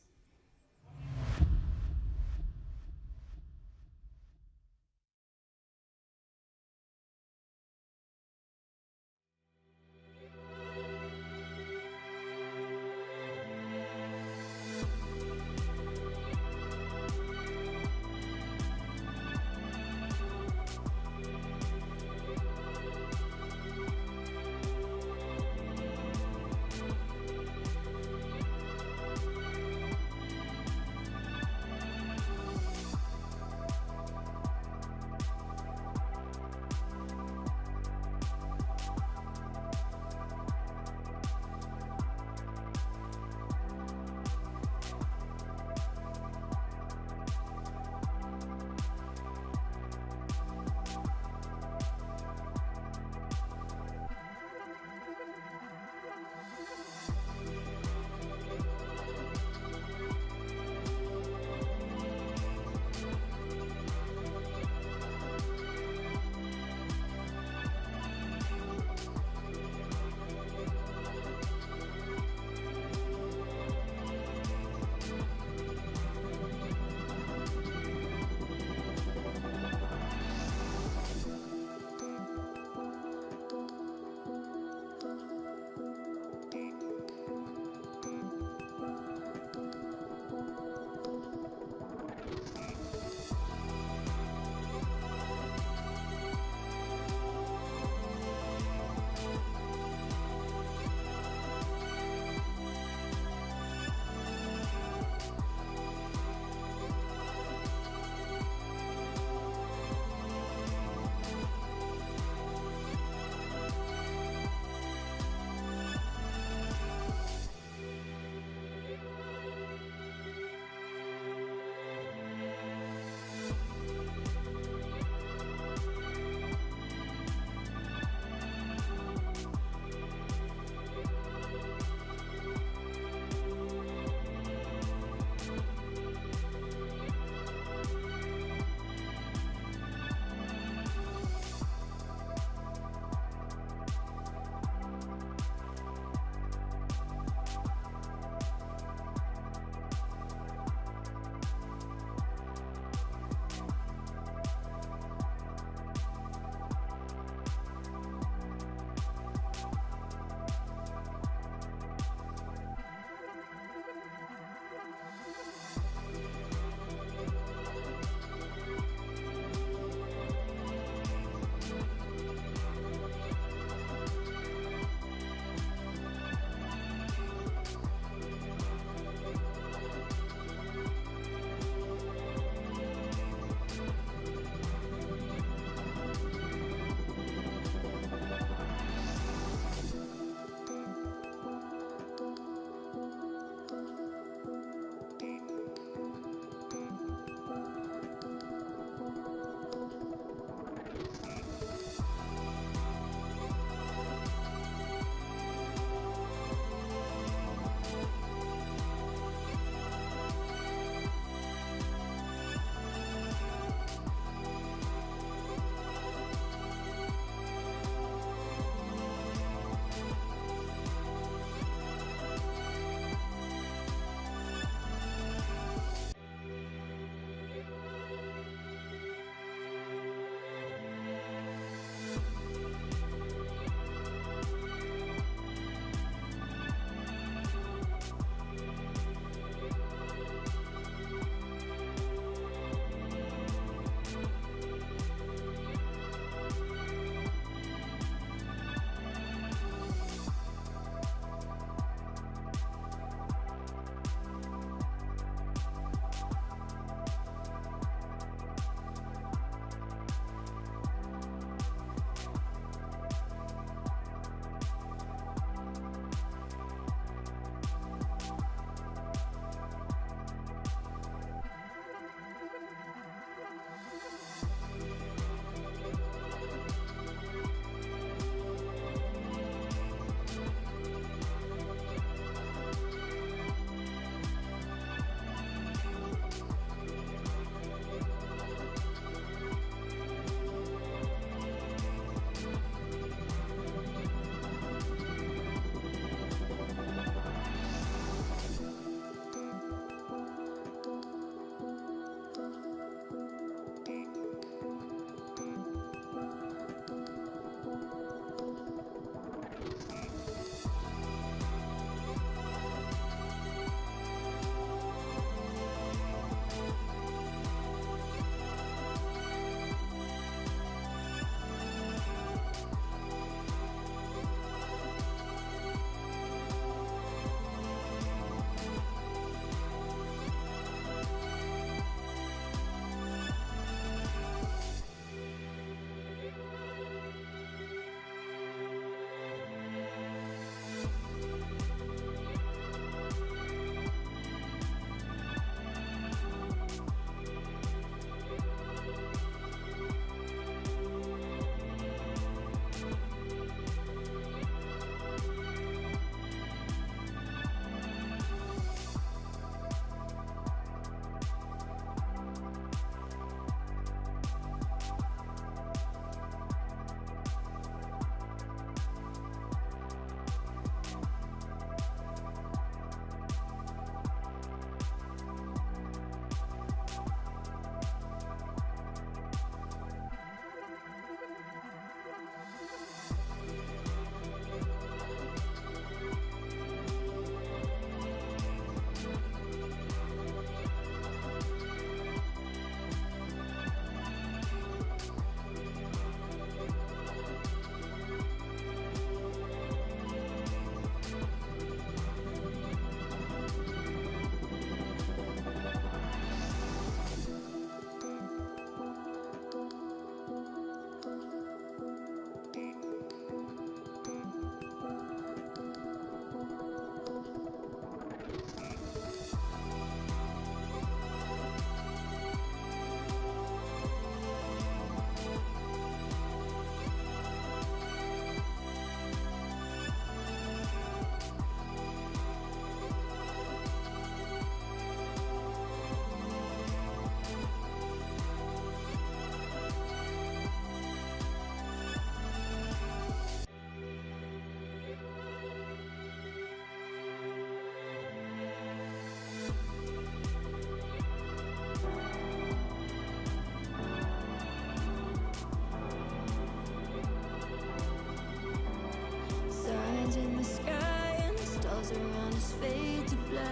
stars around us fade to black.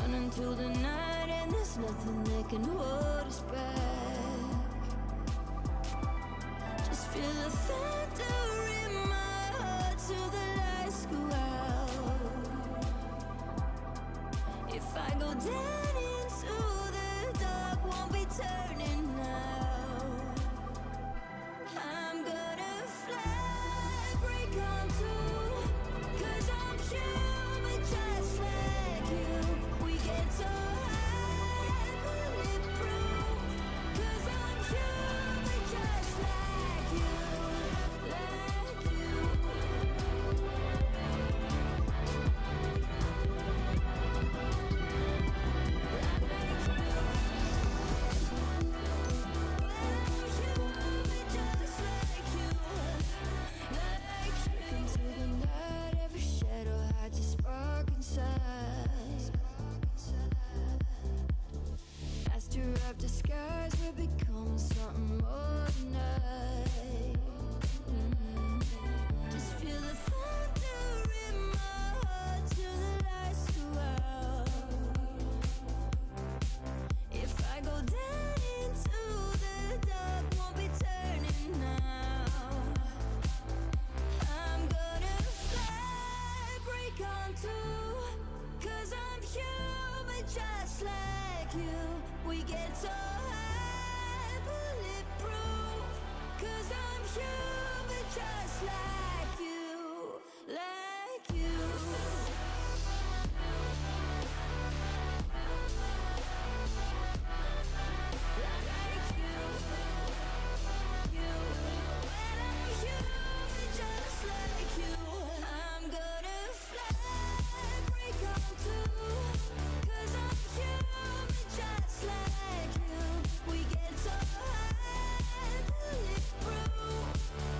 Running through the night and there's nothing that can hold us back. Just feel the thunder in my heart till the lights go out. If I go down into the dark, won't be turning now. I'm gonna fly, break on through, 'cause I'm human just like you. We get so high, bulletproof, 'cause I'm human just like you, like you. The skies, we're becoming something more tonight. Just feel the thunder in my heart till the lights go out. If I go down into the dark, won't be turning now. I'm gonna fly, break on through, 'cause I'm human just like you. We get so high, bulletproof, 'cause I'm human just like you, like you. Like you, you. When I'm human just like you, I'm gonna fly, break on through, 'cause I'm human just like you. We get so high, bulletproof,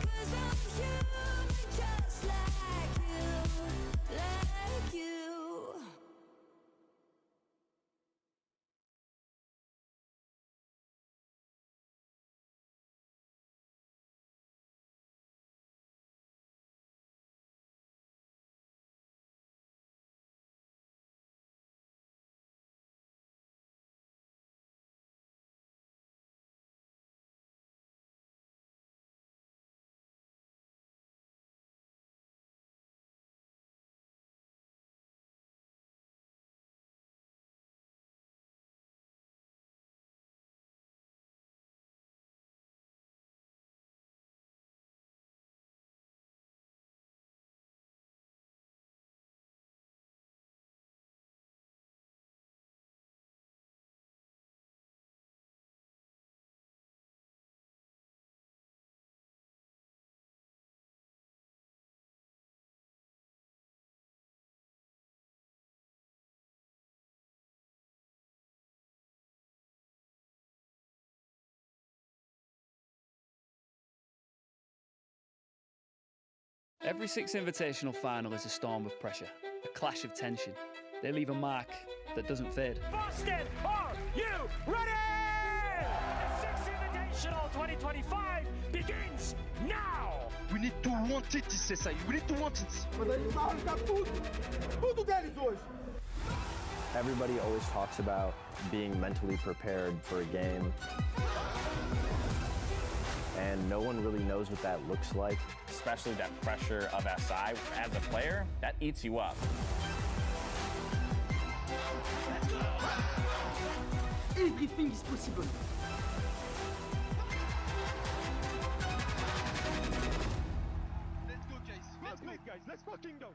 'cause I'm human just like you, like you. Every Six Invitational final is a storm of pressure, a clash of tension. They leave a mark that doesn't fade. Boston, are you ready? The Six Invitational 2025 begins now! We need to want it, CSI. We need to want it. Everybody always talks about being mentally prepared for a game. And no one really knows what that looks like. Especially that pressure of SI. As a player, that eats you up. Everything is possible. Let's go, guys. Let's go, guys. Let's fucking go.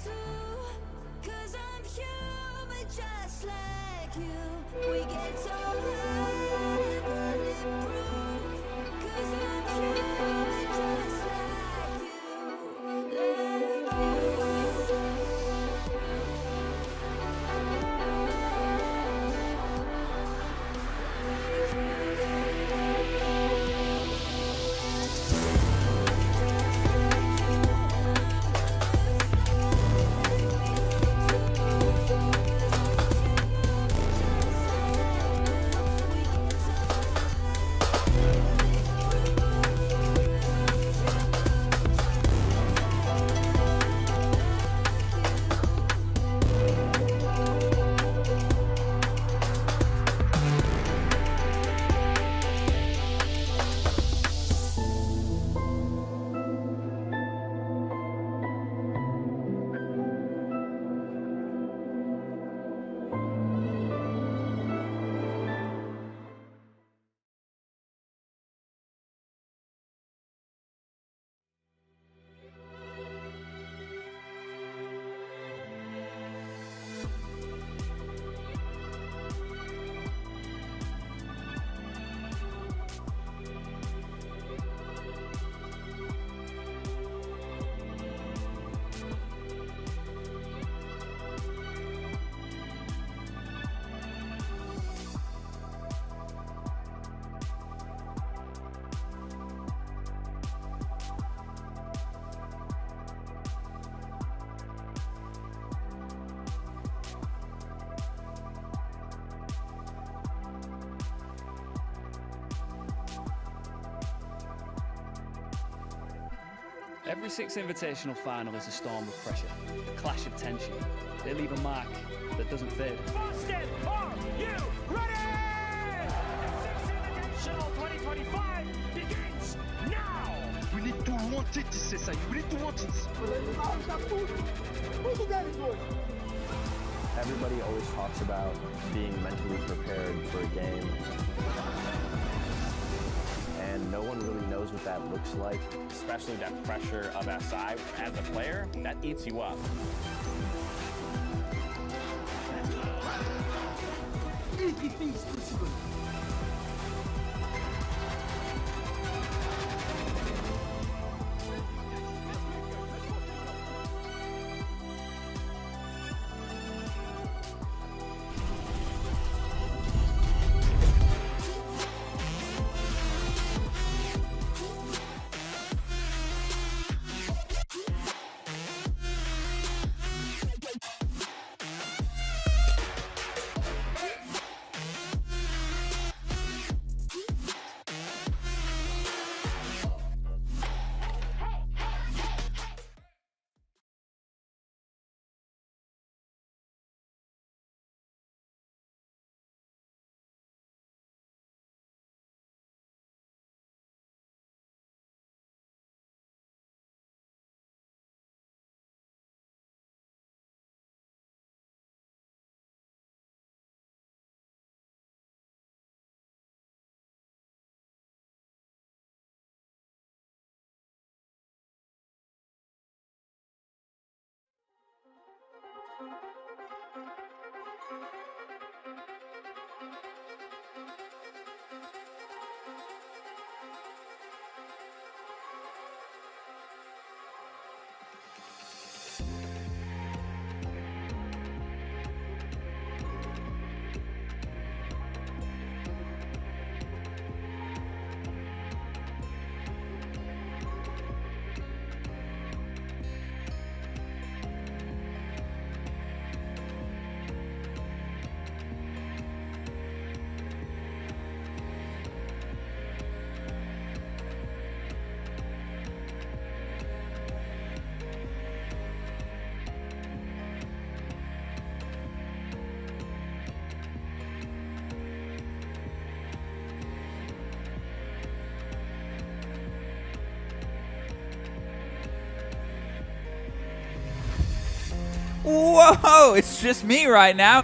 too, 'cause I'm human just like you. We get so high and bulletproof, 'cause I'm human just like you, Every Six Invitational final is a storm of pressure, a clash of tension. They leave a mark that doesn't fade. Boston, are you ready? The Six Invitational 2025 begins now! We need to want it, c'est ça. We need to want it. Everybody always talks about being mentally prepared for a game. And no one really knows what that looks like. Especially that pressure of SI as a player, that eats you up. Everything is possible. Whoa, it's just me right now.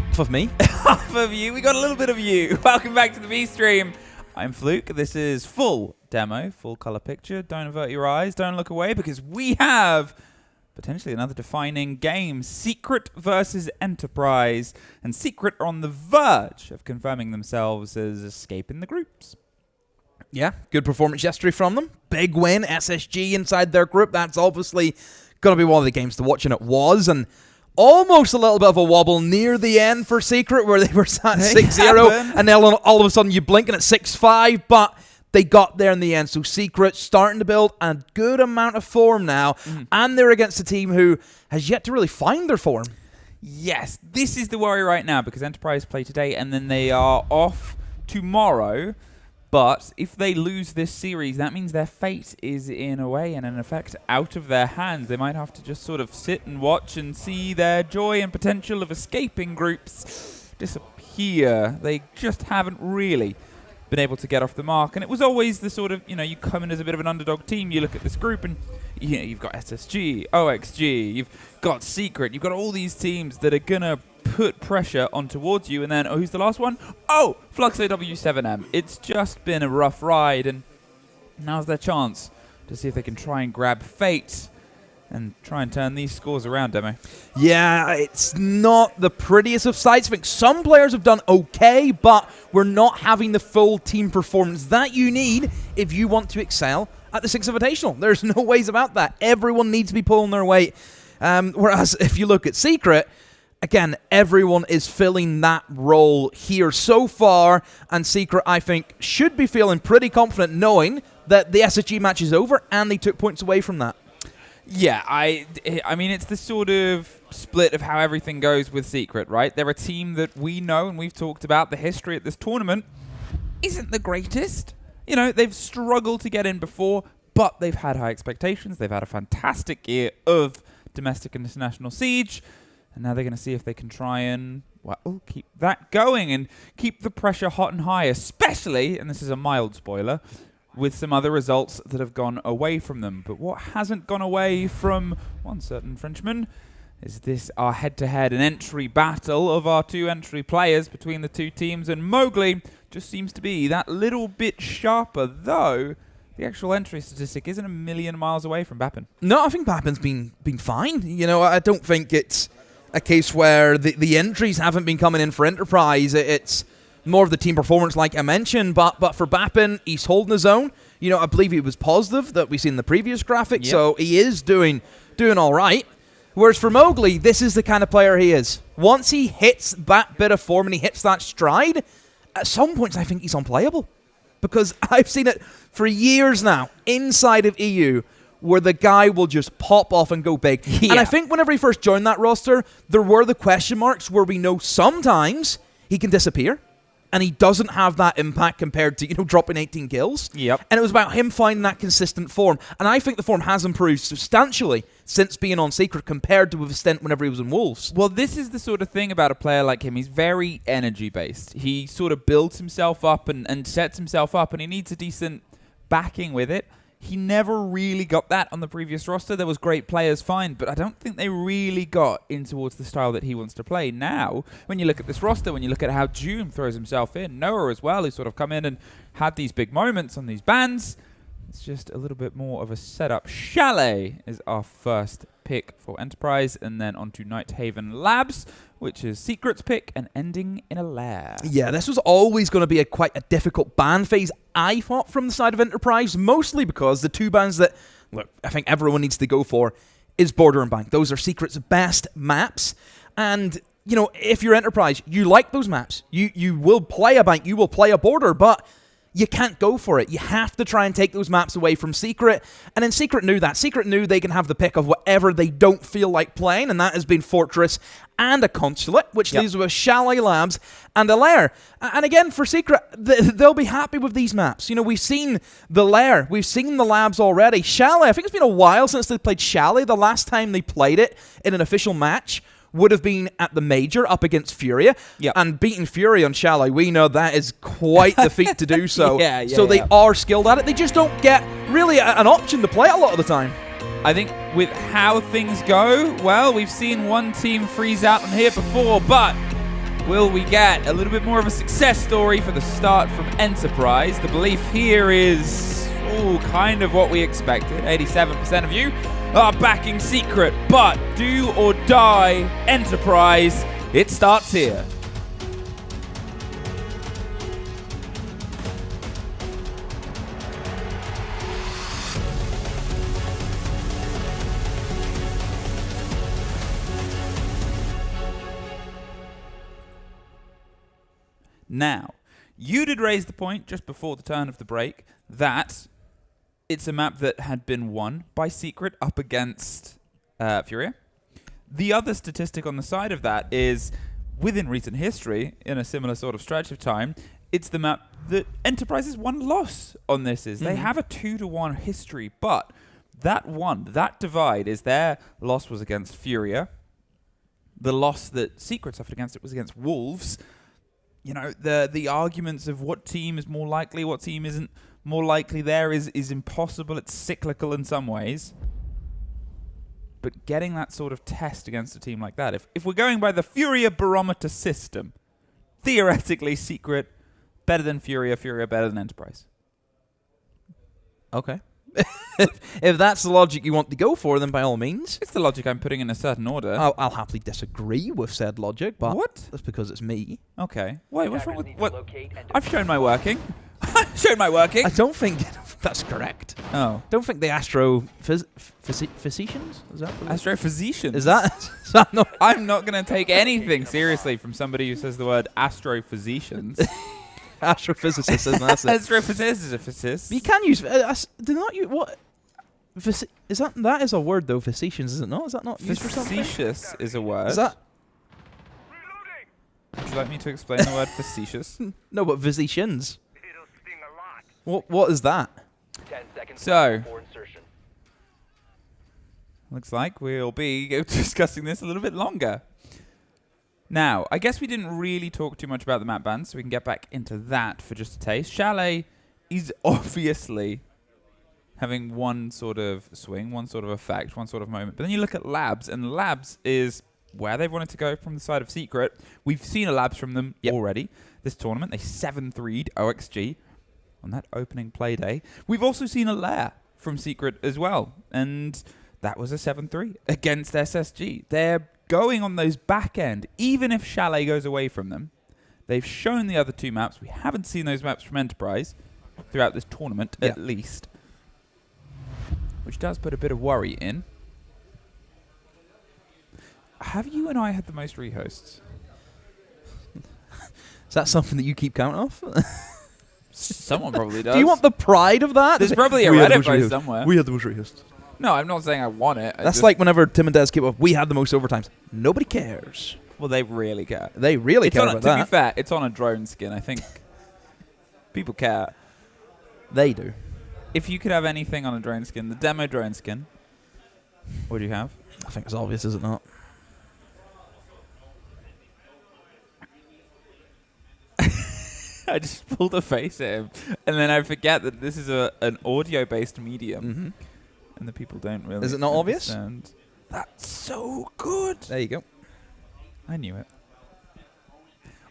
Half of me. Half of you. We got a little bit of you. Welcome back to the B stream. I'm Fluke. This is full demo, full color picture. Don't avert your eyes. Don't look away because we have potentially another defining game. Secret versus Enterprise. And Secret are on the verge of confirming themselves as escaping the groups. Yeah, good performance yesterday from them. Big win, SSG inside their group. That's obviously going to be one of the games to watch, and it was. And almost a little bit of a wobble near the end for Secret, where they were sat 6-0, and then all of a sudden you blink and it's 6-5, but they got there in the end. So Secret starting to build a good amount of form now, and they're against a team who has yet to really find their form. Yes, this is the worry right now, because Enterprise play today and then they are off tomorrow. But if they lose this series, that means their fate is in a way and in effect out of their hands. They might have to just sort of sit and watch and see their joy and potential of escaping groups disappear. They just haven't really been able to get off the mark. And it was always the sort of, you come in as a bit of an underdog team, you look at this group and you've got SSG, OXG, you've got Secret, you've got all these teams that are going to put pressure on towards you, and then, who's the last one? Oh, FLUXO W7M. It's just been a rough ride, and now's their chance to see if they can try and grab fate and try and turn these scores around, Demo. Yeah, it's not the prettiest of sights. I think some players have done okay, but we're not having the full team performance that you need if you want to excel at the Six Invitational. There's no ways about that. Everyone needs to be pulling their weight. Whereas if you look at Secret, again, everyone is filling that role here so far, and Secret, I think, should be feeling pretty confident knowing that the SSG match is over and they took points away from that. Yeah, I mean, it's the sort of split of how everything goes with Secret, right? They're a team that we know, and we've talked about the history at this tournament, isn't the greatest. They've struggled to get in before, but they've had high expectations. They've had a fantastic year of domestic and international siege. And now they're going to see if they can try and keep that going and keep the pressure hot and high, especially, and this is a mild spoiler, with some other results that have gone away from them. But what hasn't gone away from one certain Frenchman is this, our head-to-head and entry battle of our two entry players between the two teams. And Mowgli just seems to be that little bit sharper, though the actual entry statistic isn't a million miles away from Bappin. No, I think Bappin's been fine. I don't think it's a case where the entries haven't been coming in for Enterprise. It's more of the team performance, like I mentioned. But for Bappin, he's holding his own. I believe he was positive that we seen in the previous graphic, so he is doing all right. Whereas for Mowgli, this is the kind of player he is. Once he hits that bit of form and he hits that stride, at some points I think he's unplayable. Because I've seen it for years now, inside of EU, where the guy will just pop off and go big. Yeah. And I think whenever he first joined that roster, there were the question marks where we know sometimes he can disappear, and he doesn't have that impact compared to, dropping 18 kills. Yep. And it was about him finding that consistent form. And I think the form has improved substantially since being on Secret compared to his stint whenever he was in Wolves. Well, this is the sort of thing about a player like him. He's very energy-based. He sort of builds himself up and sets himself up, and he needs a decent backing with it. He never really got that on the previous roster. There was great players, fine, but I don't think they really got in towards the style that he wants to play. Now, when you look at this roster, when you look at how June throws himself in, Noah as well, who's sort of come in and had these big moments on these bans, it's just a little bit more of a setup. Chalet is our first pick for Enterprise, and then on to Nighthaven Labs, which is Secret's pick and ending in a lair. Yeah, this was always going to be quite a difficult ban phase, I thought, from the side of Enterprise, mostly because the two bans that, look, I think everyone needs to go for is Border and Bank. Those are Secret's best maps, and, if you're Enterprise, you like those maps. You will play a Bank, you will play a Border, but you can't go for it. You have to try and take those maps away from Secret. And then Secret knew that. Secret knew they can have the pick of whatever they don't feel like playing, and that has been Fortress and a Consulate, which leaves with Chalet Labs and a Lair. And again, for Secret, they'll be happy with these maps. We've seen the Lair. We've seen the Labs already. Chalet, I think it's been a while since they played Chalet. The last time they played it in an official match would have been at the Major up against FURIA. Yep. And beating FURIA on Chalet, we know that is quite the feat to do so. So they are skilled at it. They just don't get really an option to play a lot of the time. I think with how things go, well, we've seen one team freeze out on here before, but will we get a little bit more of a success story for the start from Enterprise? The belief here is kind of what we expected. 87% of you are backing Secret, but do or die Enterprise. It starts here. Now, you did raise the point just before the turn of the break that it's a map that had been won by Secret up against FURIA. The other statistic on the side of that is, within recent history, in a similar sort of stretch of time, it's the map that Enterprise's one loss on this is. They have a 2-1 history, but that divide is their loss was against FURIA. The loss that Secret suffered against it was against Wolves. You know, the arguments of what team is more likely, what team isn't more likely there is impossible. It's cyclical in some ways. But getting that sort of test against a team like that, if we're going by the FURIA barometer system, theoretically Secret better than FURIA, FURIA better than Enterprise. Okay. If that's the logic you want to go for, then by all means. It's the logic I'm putting in a certain order. I'll happily disagree with said logic, but what? That's because it's me. Okay. Wait, what's wrong with what? I've shown my working. I've shown my working. I don't think that's correct. Oh. Don't think the astrophysicians? Is that astrophysicians? Is that not? I'm not going to take anything seriously from somebody who says the word astrophysicians. Astrophysicist, isn't that it? Astrophysicist. You can use. Do not you what? Is that is a word though? Facetious, is it not? Is that not used for something? Facetious is a word. Is that? Would you like me to explain the word facetious? No, but physicians. What is that? 10 seconds so, before insertion. Looks like we'll be discussing this a little bit longer. Now, I guess we didn't really talk too much about the map bans, so we can get back into that for just a taste. Chalet is obviously having one sort of swing, one sort of effect, one sort of moment. But then you look at Labs, and Labs is where they've wanted to go from the side of Secret. We've seen a Labs from them already this tournament. They 7-3'd OXG on that opening play day. We've also seen a Lair from Secret as well, and that was a 7-3 against SSG. They're going on those back end, even if Chalet goes away from them. They've shown the other two maps. We haven't seen those maps from Enterprise throughout this tournament, at least, which does put a bit of worry in. Have you and I had the most rehosts? Is that something that you keep count of? Someone probably does. Do you want the pride of that? There's probably a Reddit post somewhere. We had the most rehosts. No, I'm not saying I want it. That's like whenever Tim and Des keep up, we had the most overtimes. Nobody cares. Well, they really care. They really care about that. To be fair, it's on a drone skin. I think people care. They do. If you could have anything on a drone skin, the demo drone skin, what do you have? I think it's obvious, is it not? I just pulled a face at him, and then I forget that this is an audio-based medium, and the people don't really. Is it not understand. obvious? That's so good. There you go. I knew it.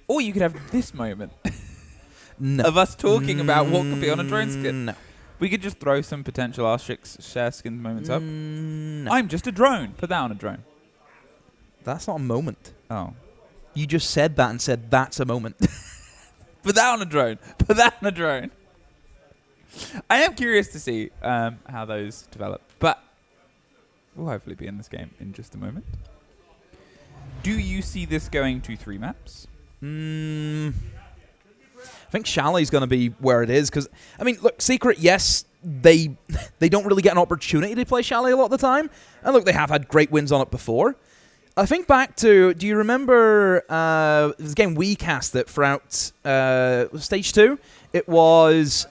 Or you could have this moment of us talking about what could be on a drone skin. No. We could just throw some potential share skin moments up. No. I'm just a drone. Put that on a drone. That's not a moment. Oh. You just said that and said that's a moment. Put that on a drone. Put that on a drone. I am curious to see how those develop. But we'll hopefully be in this game in just a moment. Do you see this going to 3 maps? I think Chalet's going to be where it is. Because, I mean, look, Secret, yes, they don't really get an opportunity to play Chalet a lot of the time. And look, they have had great wins on it before. I think back to, do you remember this game we cast it throughout Stage 2? It was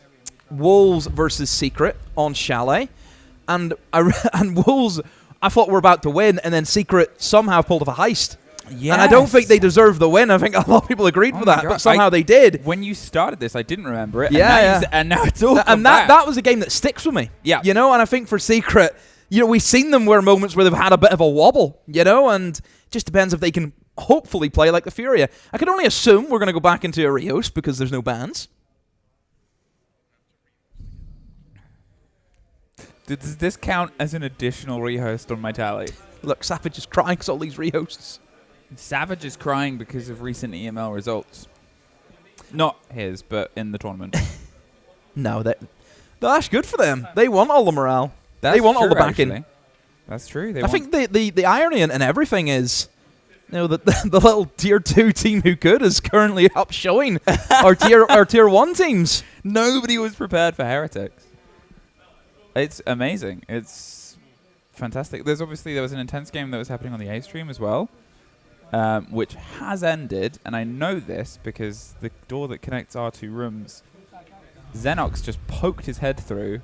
Wolves versus Secret on Chalet. And Wolves, I thought were about to win, and then Secret somehow pulled off a heist. Yes. And I don't think they deserved the win. I think a lot of people agreed with that, but somehow they did. When you started this, I didn't remember it. Yeah, and now it's all and that was a game that sticks with me. Yeah. You know, and I think for Secret, you know, we've seen them where moments where they've had a bit of a wobble, you know, and it just depends if they can hopefully play like the FURIA. I can only assume we're going to go back into a rehost because there's no bans. Does this count as an additional rehost on my tally? Look, Savage is crying because all these rehosts. Savage is crying because of recent EML results. Not his, but in the tournament. No, that's good for them. They want all the morale. That's they want all the true, backing. actually. That's true. I think the irony and everything is, you know, that the little tier 2 team who could is currently up showing our tier 1 teams. Nobody was prepared for Heretics. It's amazing. It's fantastic. There was an intense game that was happening on the A stream as well, which has ended, and I know this because the door that connects our two rooms, Xenox just poked his head through,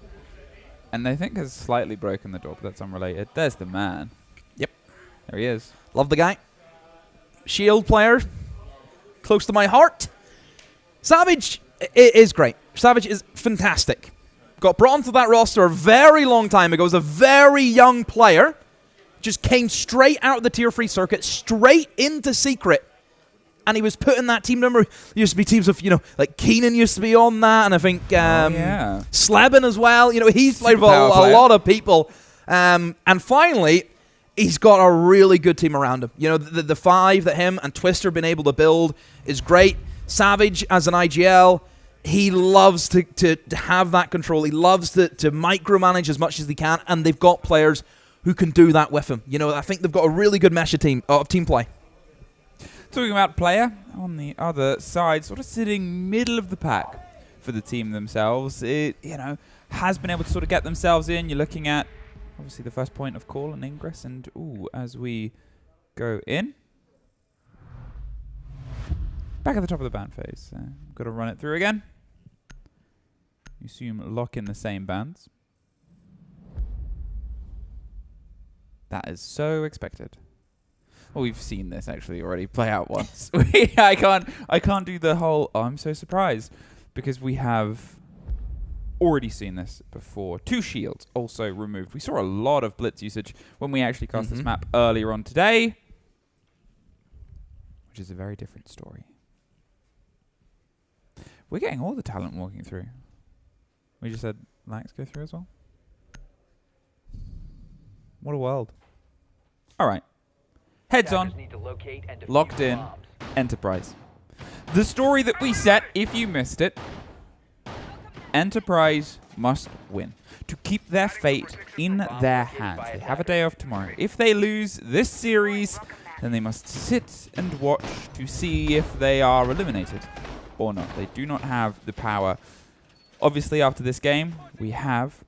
and I think has slightly broken the door, but that's unrelated. There's the man. Yep. There he is. Love the guy. Shield player. Close to my heart. Savage is great. Savage is fantastic. Got brought onto that roster a very long time ago as a very young player. Just came straight out of the tier 3 circuit, straight into Secret. And he was put in that team number. There used to be teams of, you know, like Keenan used to be on that, and I think Sleben as well. You know, he's played with a lot of people. And finally, he's got a really good team around him. You know, the 5 that him and Twister have been able to build is great. Savage as an IGL, he loves to have that control. He loves to micromanage as much as he can, and they've got players who can do that with him. You know, I think they've got a really good mesh of team play. Talking about player, on the other side, sort of sitting middle of the pack for the team themselves. It, you know, has been able to sort of get themselves in. You're looking at, obviously, the first point of call and ingress. And, ooh, as we go in, back at the top of the band phase. Got to run it through again. You assume lock in the same bands. That is so expected. Well, we've seen this actually already play out once. I can't do the whole, oh, I'm so surprised, because we have already seen this before. 2 shields also removed. We saw a lot of blitz usage when we actually cast this map earlier on today, which is a very different story. We're getting all the talent walking through. We just had Lax go through as well. What a world. All right. Heads on, locked in, Enterprise. The story that we set, if you missed it, Enterprise must win to keep their fate in their hands. They have a day off tomorrow. If they lose this series, then they must sit and watch to see if they are eliminated or not. They do not have the power. Obviously, after this game, we have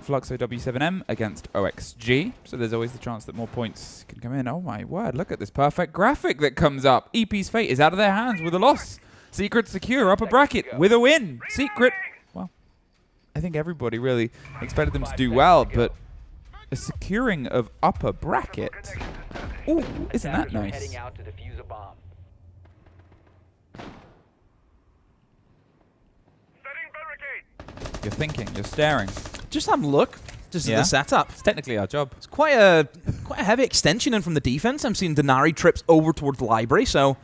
FLUXO W7M against OXG, so there's always the chance that more points can come in. Oh my word, look at this perfect graphic that comes up. EP's fate is out of their hands with a loss. Secret secure upper bracket with a win. Secret, well, I think everybody really expected them to do well, but a securing of upper bracket. Ooh, isn't that nice? You're thinking, you're staring. Just have a look. Just at the setup. It's technically our job. It's quite a heavy extension in from the defense. I'm seeing Denari trips over towards the library, so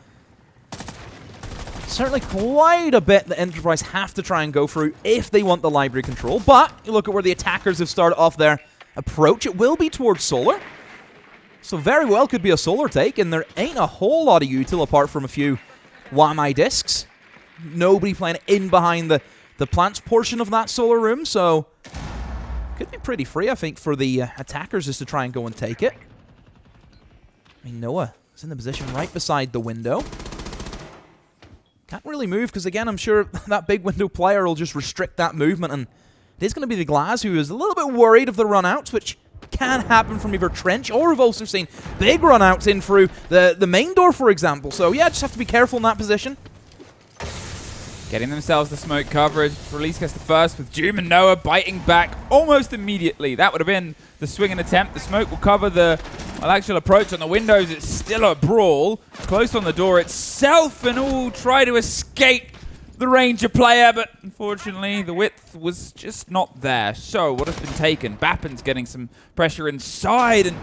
certainly quite a bit that Enterprise have to try and go through if they want the library control. But you look at where the attackers have started off their approach. It will be towards Solar. So very well could be a Solar take, and there ain't a whole lot of util apart from a few YMI discs. Nobody playing in behind the plants portion of that Solar room, so could be pretty free, I think, for the attackers just to try and go and take it. I mean, Noah is in the position right beside the window. Can't really move because, again, I'm sure that big window player will just restrict that movement, and it is going to be the Glass who is a little bit worried of the runouts, which can happen from either Trench, or we've also seen big runouts in through the main door, for example. So, yeah, just have to be careful in that position. Getting themselves the smoke coverage. Release gets the first with Doom and Noah biting back almost immediately. That would have been the swing and attempt. The smoke will cover the actual approach on the windows. It's still a brawl. Close on the door itself, and all try to escape the Ranger player, but unfortunately the width was just not there. So what has been taken? Bappen's getting some pressure inside and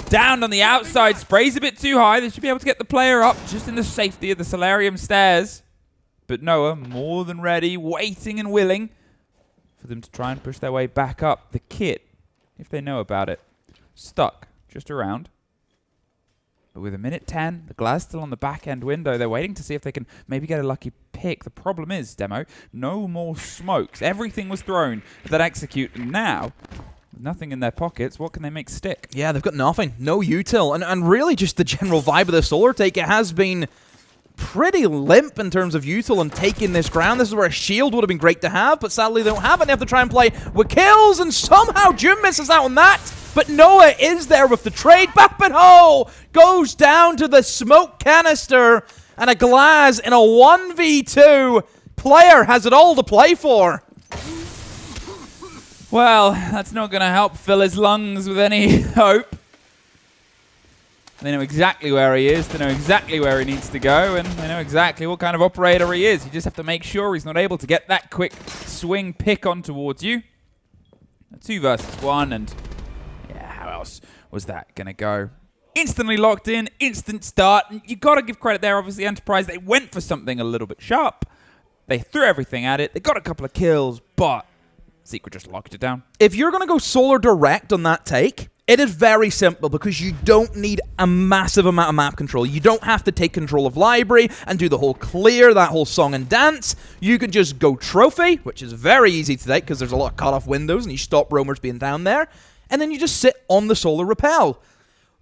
down on the outside. Sprays a bit too high. They should be able to get the player up just in the safety of the Solarium stairs. But Noah, more than ready, waiting and willing for them to try and push their way back up. The kit if they know about it. Stuck just around. But with a minute 10, the glass still on the back end window. They're waiting to see if they can maybe get a lucky pick. The problem is, Demo, no more smokes. Everything was thrown for that execute. And now, with nothing in their pockets, what can they make stick? Yeah, they've got nothing. No util. And really just the general vibe of the solar take. It has been pretty limp in terms of util and taking this ground. This is where a shield would have been great to have, but sadly they don't have it. They have to try and play with kills, and somehow June misses out on that. But Noah is there with the trade. Bappenho goes down to the smoke canister, and a glass in a 1v2. Player has it all to play for. Well, that's not going to help fill his lungs with any hope. They know exactly where he is, they know exactly where he needs to go, and they know exactly what kind of operator he is. You just have to make sure he's not able to get that quick swing pick on towards you. 2 versus 1, and yeah, how else was that going to go? Instantly locked in, instant start. You got to give credit there, obviously, Enterprise. They went for something a little bit sharp. They threw everything at it. They got a couple of kills, but Secret just locked it down. If you're going to go solar direct on that take, it is very simple because you don't need a massive amount of map control. You don't have to take control of library and do the whole clear, that whole song and dance. You can just go trophy, which is very easy to take because there's a lot of cut-off windows and you stop roamers being down there. And then you just sit on the solar repel.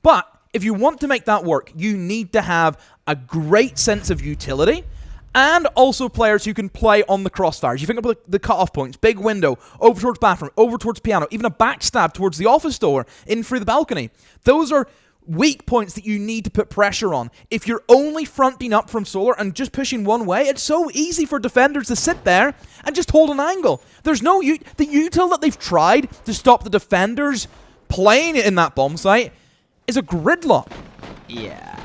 But if you want to make that work, you need to have a great sense of utility and also players who can play on the crossfires. You think about the cut-off points, big window, over towards bathroom, over towards piano, even a backstab towards the office door, in through the balcony. Those are weak points that you need to put pressure on. If you're only fronting up from solar and just pushing one way, it's so easy for defenders to sit there and just hold an angle. There's no the util that they've tried to stop the defenders playing in that bomb site is a gridlock. Yeah.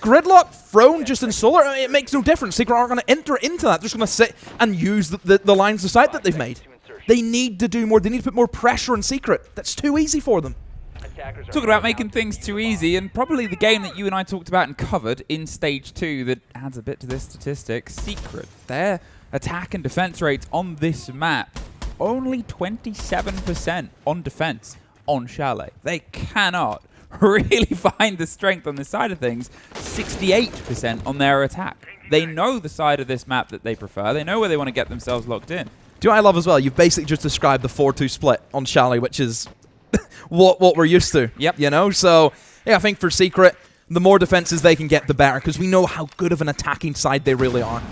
Gridlock thrown just in solar, it makes no difference. Secret aren't going to enter into that. They're just going to sit and use the lines of sight that they've made. They need to do more. They need to put more pressure on Secret. That's too easy for them. Talking about making things too easy, and probably the game that you and I talked about and covered in Stage 2 that adds a bit to this statistic, Secret. Their attack and defense rates on this map, only 27% on defense on Chalet. They cannot really find the strength on this side of things. 68% on their attack. They know the side of this map that they prefer. They know where they want to get themselves locked in. Do you know what I love as well? You've basically just described the 4-2 split on Chalet, which is what we're used to. Yep. You know? So, yeah, I think for Secret, the more defenses they can get, the better, because we know how good of an attacking side they really are.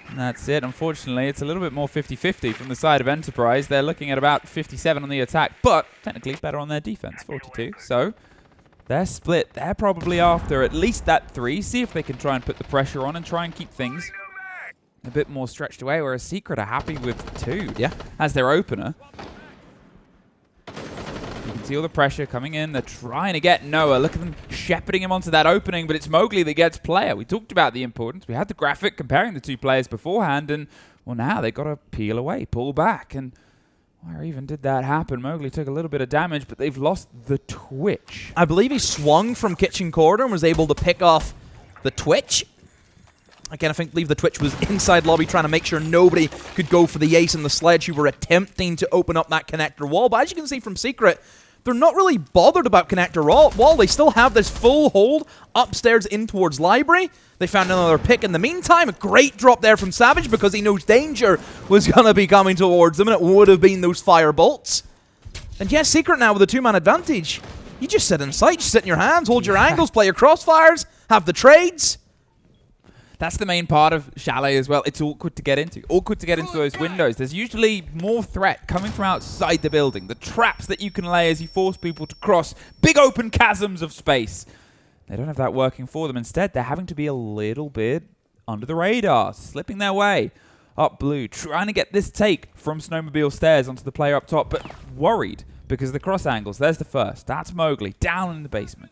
And that's it. Unfortunately, it's a little bit more 50-50 from the side of Enterprise. They're looking at about 57 on the attack, but technically better on their defense, 42. So they're split. They're probably after at least that 3. See if they can try and put the pressure on and try and keep things a bit more stretched away, whereas Secret are happy with 2 as their opener. You can see all the pressure coming in. They're trying to get Noah. Look at them shepherding him onto that opening, but it's Mowgli that gets player. We talked about the importance. We had the graphic comparing the 2 players beforehand, and, well, now they've got to peel away, pull back, and where even did that happen? Mowgli took a little bit of damage, but they've lost the Twitch. I believe he swung from kitchen corridor and was able to pick off the Twitch. Again, I believe the Twitch was inside lobby trying to make sure nobody could go for the ace and the sledge who were attempting to open up that connector wall. But as you can see from Secret, they're not really bothered about connector wall. They still have this full hold upstairs in towards library. They found another pick in the meantime. A great drop there from Savage because he knows danger was going to be coming towards them, and it would have been those fire bolts. And yes, Secret now with a 2-man advantage. You just sit in sight, just sit in your hands, hold your angles, play your crossfires, have the trades. That's the main part of Chalet as well. It's awkward to get into. Awkward to get into those windows. There's usually more threat coming from outside the building. The traps that you can lay as you force people to cross big open chasms of space. They don't have that working for them. Instead, they're having to be a little bit under the radar, slipping their way up blue, trying to get this take from Snowmobile Stairs onto the player up top, but worried because of the cross angles. There's the first. That's Mowgli down in the basement.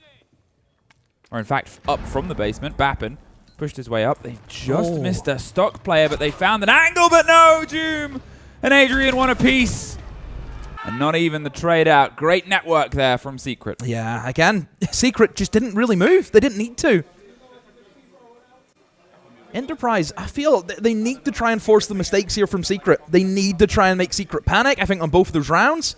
Or in fact, up from the basement, Bappin pushed his way up. They just missed a stock player, but they found an angle, but no, Doom and Adrian won a piece. And not even the trade out. Great network there from Secret. Yeah, again, Secret just didn't really move. They didn't need to. Enterprise, I feel they need to try and force the mistakes here from Secret. They need to try and make Secret panic, I think, on both of those rounds.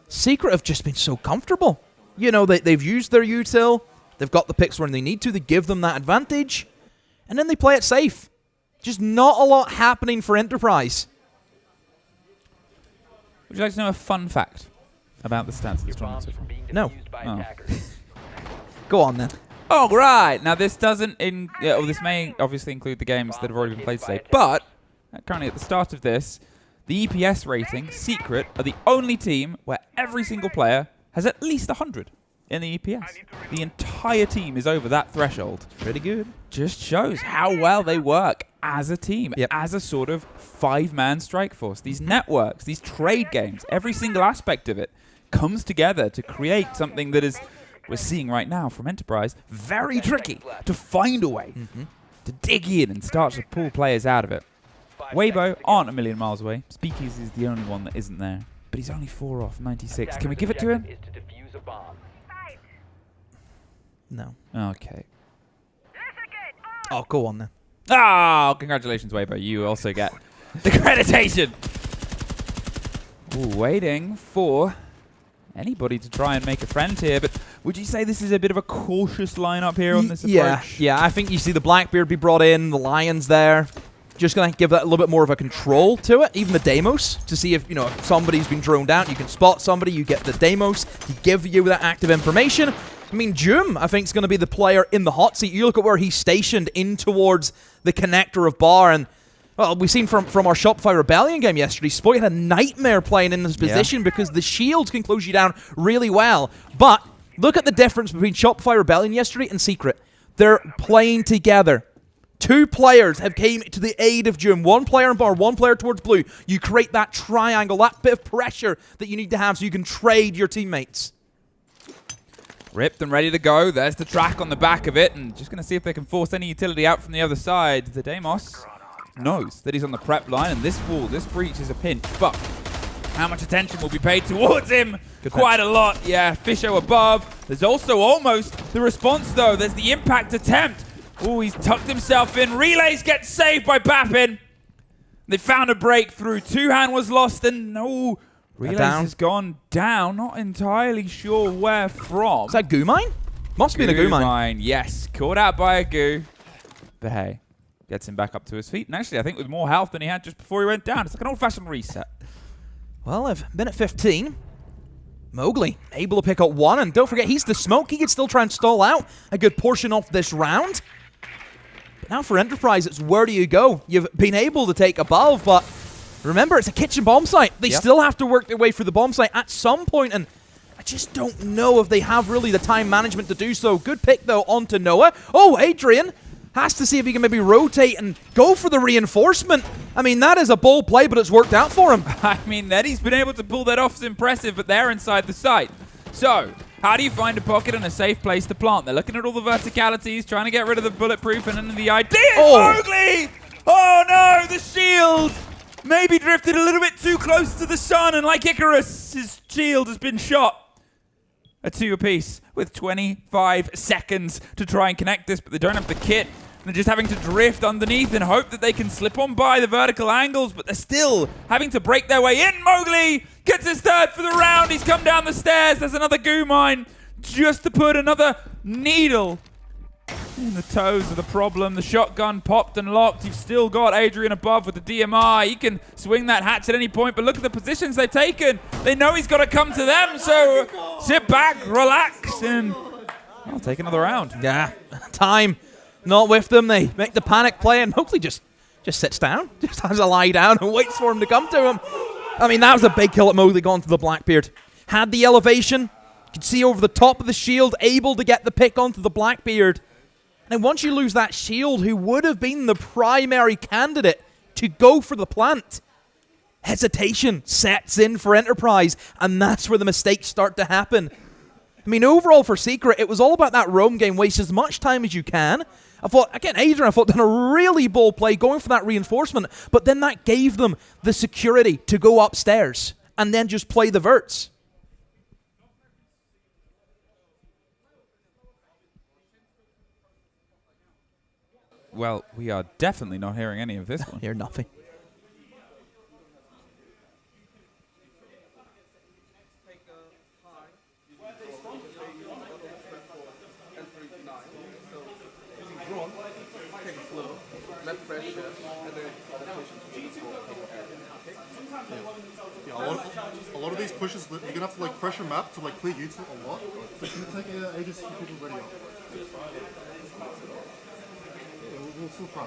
Secret have just been so comfortable. You know, they've used their util. They've got the picks when they need to. They give them that advantage. And then they play it safe. Just not a lot happening for Enterprise. Would you like to know a fun fact about the stats of this tournament so far? No. Oh. Go on, then. All right. Now, this doesn't this may obviously include the games that have already been played today, but currently at the start of this, the EPS rating, Secret, are the only team where every single player has at least 100 in the EPS. The entire team is over that threshold. Pretty good. Just shows how well they work as a team, as a sort of 5-man strike force. These networks, these trade games, every single aspect of it comes together to create something that is, we're seeing right now from Enterprise, very tricky to find a way to dig in and start to pull players out of it. Weibo aren't a million miles away. Speakeasy is the only one that isn't there. But he's only 4 off, 96. Can we give it to him? No. Okay. Oh, go on then. Oh, congratulations, Weibo. You also get the accreditation. Ooh, waiting for anybody to try and make a friend here. But would you say this is a bit of a cautious lineup here on this approach? Yeah, I think you see the Blackbeard be brought in, the Lions there. Just going to give that a little bit more of a control to it. Even the Deimos, to see if, if somebody's been droned out. You can spot somebody, you get the Deimos, he give you that active information. I mean, Jum, I think, is going to be the player in the hot seat. You look at where he's stationed in towards the connector of Bar, and, well, we've seen from our Shopify Rebellion game yesterday, Spoit had a nightmare playing in this position because the shields can close you down really well. But look at the difference between Shopify Rebellion yesterday and Secret. They're playing together. 2 players have came to the aid of Jum. 1 player in Bar, 1 player towards Blue. You create that triangle, that bit of pressure that you need to have so you can trade your teammates. Ripped and ready to go. There's the track on the back of it, and just going to see if they can force any utility out from the other side. The Deimos knows that he's on the prep line, and this wall, this breach is a pinch, but how much attention will be paid towards him? Quite a lot. Yeah, Fisho above. There's also almost the response, though. There's the impact attempt. Oh, he's tucked himself in. Relays get saved by Bappin. They found a breakthrough. 2-hand was lost, and no. Relays has gone down. Not entirely sure where from. Is that Goo Mine? Must be the Goo Mine. Yes, caught out by a Goo. But hey, gets him back up to his feet. And actually, I think with more health than he had just before he went down. It's like an old-fashioned reset. Well, I've been at 15. Mowgli able to pick up 1. And don't forget, he's the smoke. He can still try and stall out a good portion of this round. But now for Enterprise, it's where do you go? You've been able to take above, but remember, it's a kitchen bomb site. They still have to work their way through the bomb site at some point, and I just don't know if they have really the time management to do so. Good pick, though, onto Noah. Oh, Adrian has to see if he can maybe rotate and go for the reinforcement. I mean, that is a bold play, but it's worked out for him. I mean, that he's been able to pull that off is impressive, but they're inside the site. So, how do you find a pocket and a safe place to plant? They're looking at all the verticalities, trying to get rid of the bulletproof, and then the idea is Mowgli! Oh, no, the shield! Maybe drifted a little bit too close to the sun, and like Icarus, his shield has been shot. A 2 apiece with 25 seconds to try and connect this, but they don't have the kit. They're just having to drift underneath and hope that they can slip on by the vertical angles, but they're still having to break their way in. Mowgli gets his 3rd for the round. He's come down the stairs. There's another Goo Mine just to put another needle in the toes of the problem. The shotgun popped and locked. You've still got Adrian above with the DMR. He can swing that hatch at any point, but look at the positions they've taken. They know he's got to come to them, so sit back, relax, and I'll take another round. Yeah, time not with them. They make the panic play, and Mowgli just sits down, just has a lie down and waits for him to come to him. I mean, that was a big kill at Mowgli going to the Blackbeard. Had the elevation. You could see over the top of the shield, able to get the pick onto the Blackbeard. And once you lose that shield, who would have been the primary candidate to go for the plant, hesitation sets in for Enterprise, and that's where the mistakes start to happen. I mean, overall for Secret, it was all about that roam game, waste as much time as you can. I thought, again, Adrian, done a really bold play going for that reinforcement, but then that gave them the security to go upstairs and then just play the verts. Well, we are definitely not hearing any of this one. Hear nothing. pushes. You're gonna have to like pressure map to like clear util a lot. So it's gonna take ages to keep people ready up. We'll still try.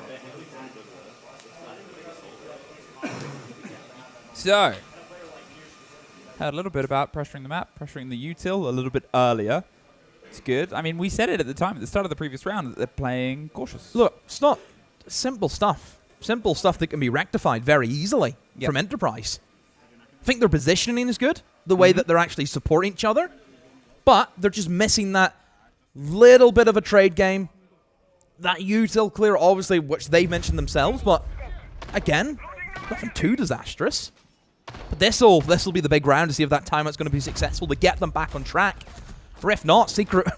So, heard a little bit about pressuring the map, pressuring the util a little bit earlier. It's good. I mean, we said it at the time, at the start of the previous round, that they're playing cautious. Look, it's not simple stuff. Simple stuff that can be rectified very easily from Enterprise. I think their positioning is good, the way that they're actually supporting each other, but they're just missing that little bit of a trade game. That util clear, obviously, which they mentioned themselves, but again, nothing too disastrous. But this'll be the big round to see if that timeout's going to be successful to get them back on track. Or if not, Secret,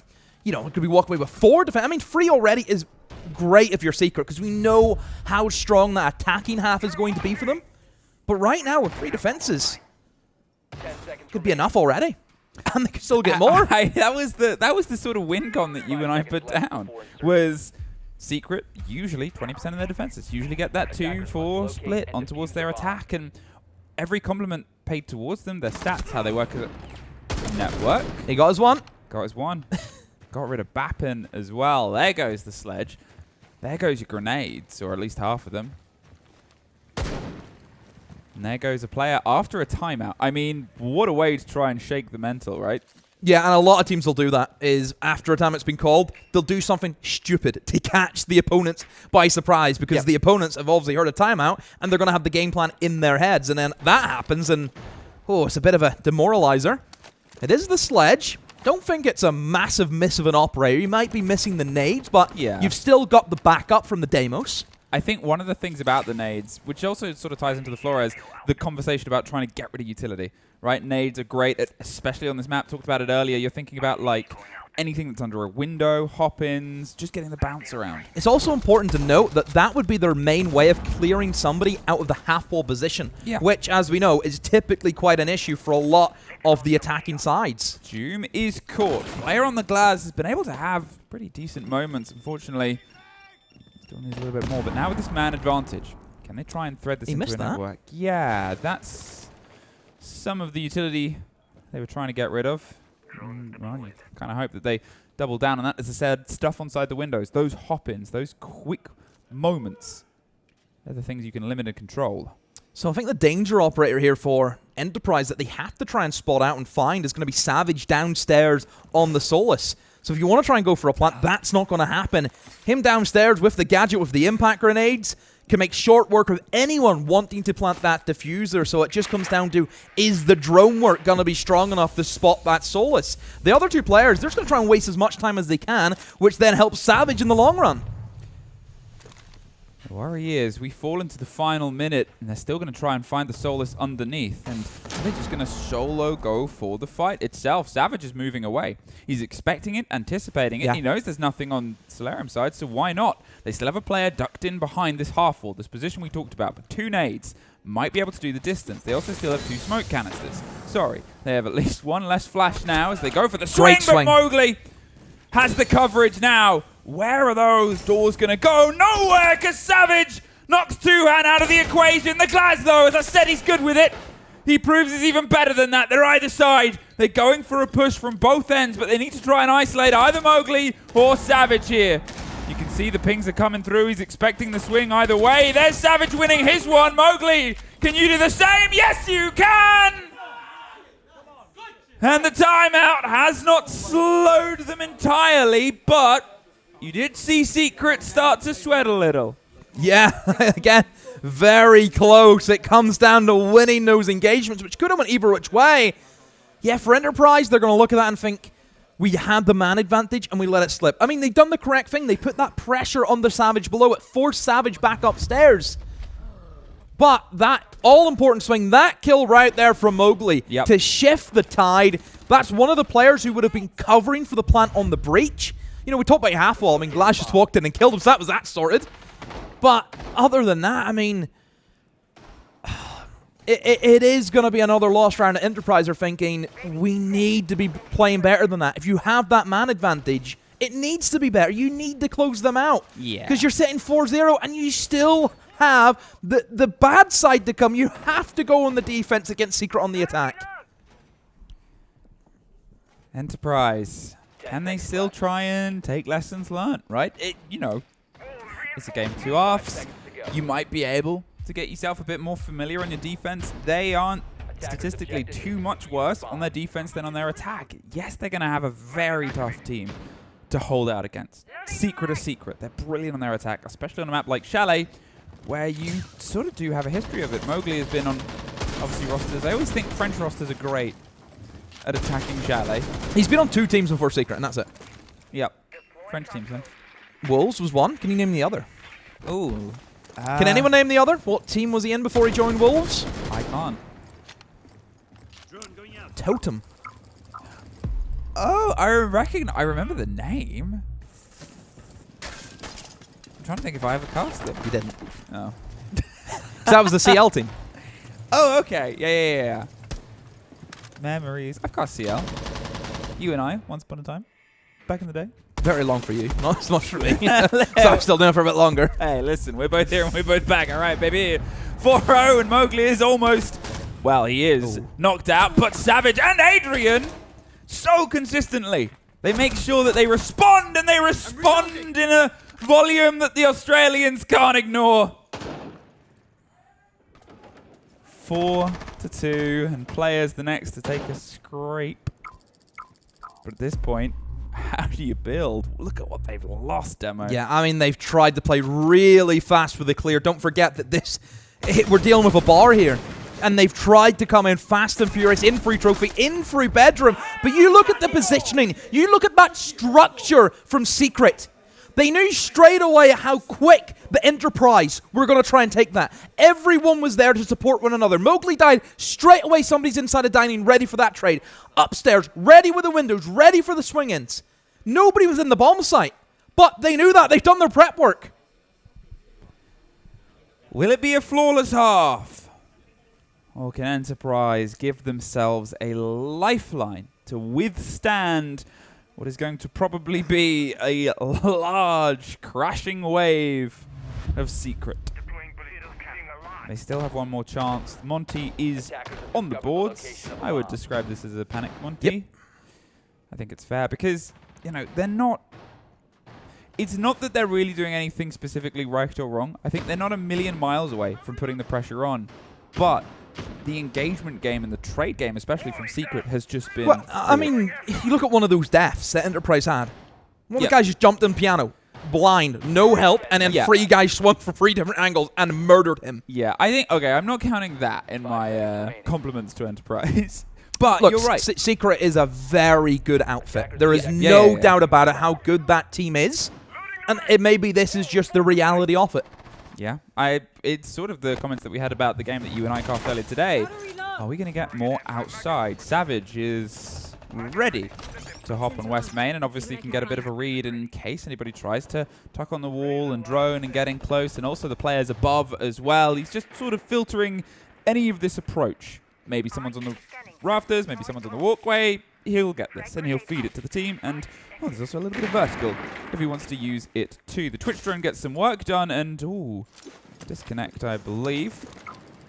you know, could be walking away with 4 defense. I mean, 3 already is great if you're Secret, because we know how strong that attacking half is going to be for them. But right now, with 3 defenses, could be enough already. And they could still get more. That was the sort of win con that you and I put down, was Secret, usually 20% of their defenses, usually get that 2-4 split on towards their attack, and every compliment paid towards them, their stats, how they work as a network. He got his one. Got his one. Got rid of Bappin as well. There goes the sledge. There goes your grenades, or at least half of them. And there goes a player after a timeout. I mean, what a way to try and shake the mental, right? Yeah, and a lot of teams will do that, is after a timeout's been called, they'll do something stupid to catch the opponents by surprise, because the opponents have obviously heard a timeout, and they're going to have the game plan in their heads, and then that happens, and it's a bit of a demoralizer. It is the sledge. Don't think it's a massive miss of an operator. You might be missing the nades, but you've still got the backup from the Deimos. I think one of the things about the nades, which also sort of ties into the Flores, the conversation about trying to get rid of utility, right? Nades are great, especially on this map. Talked about it earlier. You're thinking about, like, anything that's under a window, hop-ins, just getting the bounce around. It's also important to note that that would be their main way of clearing somebody out of the half-wall position, which, as we know, is typically quite an issue for a lot of the attacking sides. Doom is caught. Player on the glass has been able to have pretty decent moments, unfortunately. Still needs a little bit more, but now with this man advantage, can they try and thread this into a network? Yeah, that's some of the utility they were trying to get rid of. Well, you kind of hope that they double down on that. As I said, stuff inside the windows, those hop-ins, those quick moments, they're the things you can limit and control. So I think the danger operator here for Enterprise that they have to try and spot out and find is going to be Savage downstairs on the Solus. So if you want to try and go for a plant, that's not going to happen. Him downstairs with the gadget, with the impact grenades, can make short work of anyone wanting to plant that diffuser. So it just comes down to, is the drone work going to be strong enough to spot that Solus? The other 2 players, they're just going to try and waste as much time as they can, which then helps Savage in the long run. The worry is we fall into the final minute, and they're still going to try and find the Solus underneath, and they're just going to solo go for the fight itself. Savage is moving away. He's expecting it, anticipating it. He knows there's nothing on Solarium's side, so why not? They still have a player ducked in behind this half wall, this position we talked about, but 2 nades might be able to do the distance. They also still have 2 smoke canisters. Sorry, they have at least 1 less flash now as they go for the swing, but Mowgli has the coverage now. Where are those doors going to go? Nowhere, because Savage knocks 2-hand out of the equation. The Glaz, though, as I said, he's good with it. He proves he's even better than that. They're either side. They're going for a push from both ends, but they need to try and isolate either Mowgli or Savage here. You can see the pings are coming through. He's expecting the swing either way. There's Savage winning his one. Mowgli, can you do the same? Yes, you can! And the timeout has not slowed them entirely, but you did see Secret start to sweat a little. Yeah, again, very close. It comes down to winning those engagements, which could have went either which way. Yeah, for Enterprise, they're going to look at that and think, we had the man advantage and we let it slip. I mean, they've done the correct thing. They put that pressure on the Savage below. It forced Savage back upstairs. But that all-important swing, that kill right there from Mowgli to shift the tide, that's one of the players who would have been covering for the plant on the breach. You know, we talked about half wall. I mean, Glass just walked in and killed him, so that was that sorted. But other than that, I mean, it is going to be another lost round. Enterprise are thinking, we need to be playing better than that. If you have that man advantage, it needs to be better. You need to close them out. Yeah. Because you're sitting 4-0 and you still have the bad side to come. You have to go on the defense against Secret on the attack. Enterprise. Can they still try and take lessons learned, right? You know, it's a game of 2 halves. You might be able to get yourself a bit more familiar on your defense. They aren't statistically too much worse on their defense than on their attack. Yes, they're going to have a very tough team to hold out against. Secret is secret. They're brilliant on their attack, especially on a map like Chalet, where you sort of do have a history of it. Mowgli has been on, obviously, rosters. I always think French rosters are great at attacking Chalet. He's been on 2 teams before Secret, and that's it. Yep. French teams, then. Wolves was one. Can you name the other? Ooh. Can anyone name the other? What team was he in before he joined Wolves? I can't. Totem. Oh, I remember the name. I'm trying to think if I ever cast them. You didn't. Oh. So that was the CL team. Oh, okay. Yeah. Memories. I've cast CL. You and I, once upon a time. Back in the day. Very long for you. Not as much for me. So I'm still doing it for a bit longer. Hey, listen, we're both here and we're both back. All right, baby. 4-0 and Mowgli is almost, well, he is knocked out. But Savage and Adrian, so consistently, they make sure that they respond, and they respond in a volume that the Australians can't ignore. 4-2, and players the next to take a scrape. But at this point, how do you build? Look at what they've lost, Demo. Yeah, I mean, they've tried to play really fast with the clear. Don't forget that we're dealing with a bar here. And they've tried to come in fast and furious, in free trophy, in free bedroom. But you look at the positioning. You look at that structure from Secret. They knew straight away how quick the Enterprise were going to try and take that. Everyone was there to support one another. Mowgli died straight away. Somebody's inside a dining ready for that trade. Upstairs, ready with the windows, ready for the swing-ins. Nobody was in the bomb site. But they knew that. They've done their prep work. Will it be a flawless half? Or can Enterprise give themselves a lifeline to withstand what is going to probably be a large crashing wave of Secret? They still have one more chance. Monty is on the boards. I would describe this as a panic Monty. Yep. I think it's fair because, you know, they're not... It's not that they're really doing anything specifically right or wrong. I think they're not a million miles away from putting the pressure on. But the engagement game and the trade game, especially from Secret, has just been... Well, I mean, if you look at one of those deaths that Enterprise had. One of the guys just jumped in piano, blind, no help, and then 3 guys swung from 3 different angles and murdered him. Yeah, I think... Okay, I'm not counting that in my compliments to Enterprise. But look, you're right. Secret is a very good outfit. There is no doubt about it how good that team is. And maybe this is just the reality of it. Yeah, it's sort of the comments that we had about the game that you and I cast earlier today. Are we going to get more outside? Savage is ready to hop on West Main, and obviously can get a bit of a read in case anybody tries to tuck on the wall and drone and getting close, and also the players above as well. He's just sort of filtering any of this approach. Maybe someone's on the rafters, maybe someone's on the walkway. He'll get this, and he'll feed it to the team, and there's also a little bit of vertical if he wants to use it too. The Twitch drone gets some work done, and disconnect, I believe.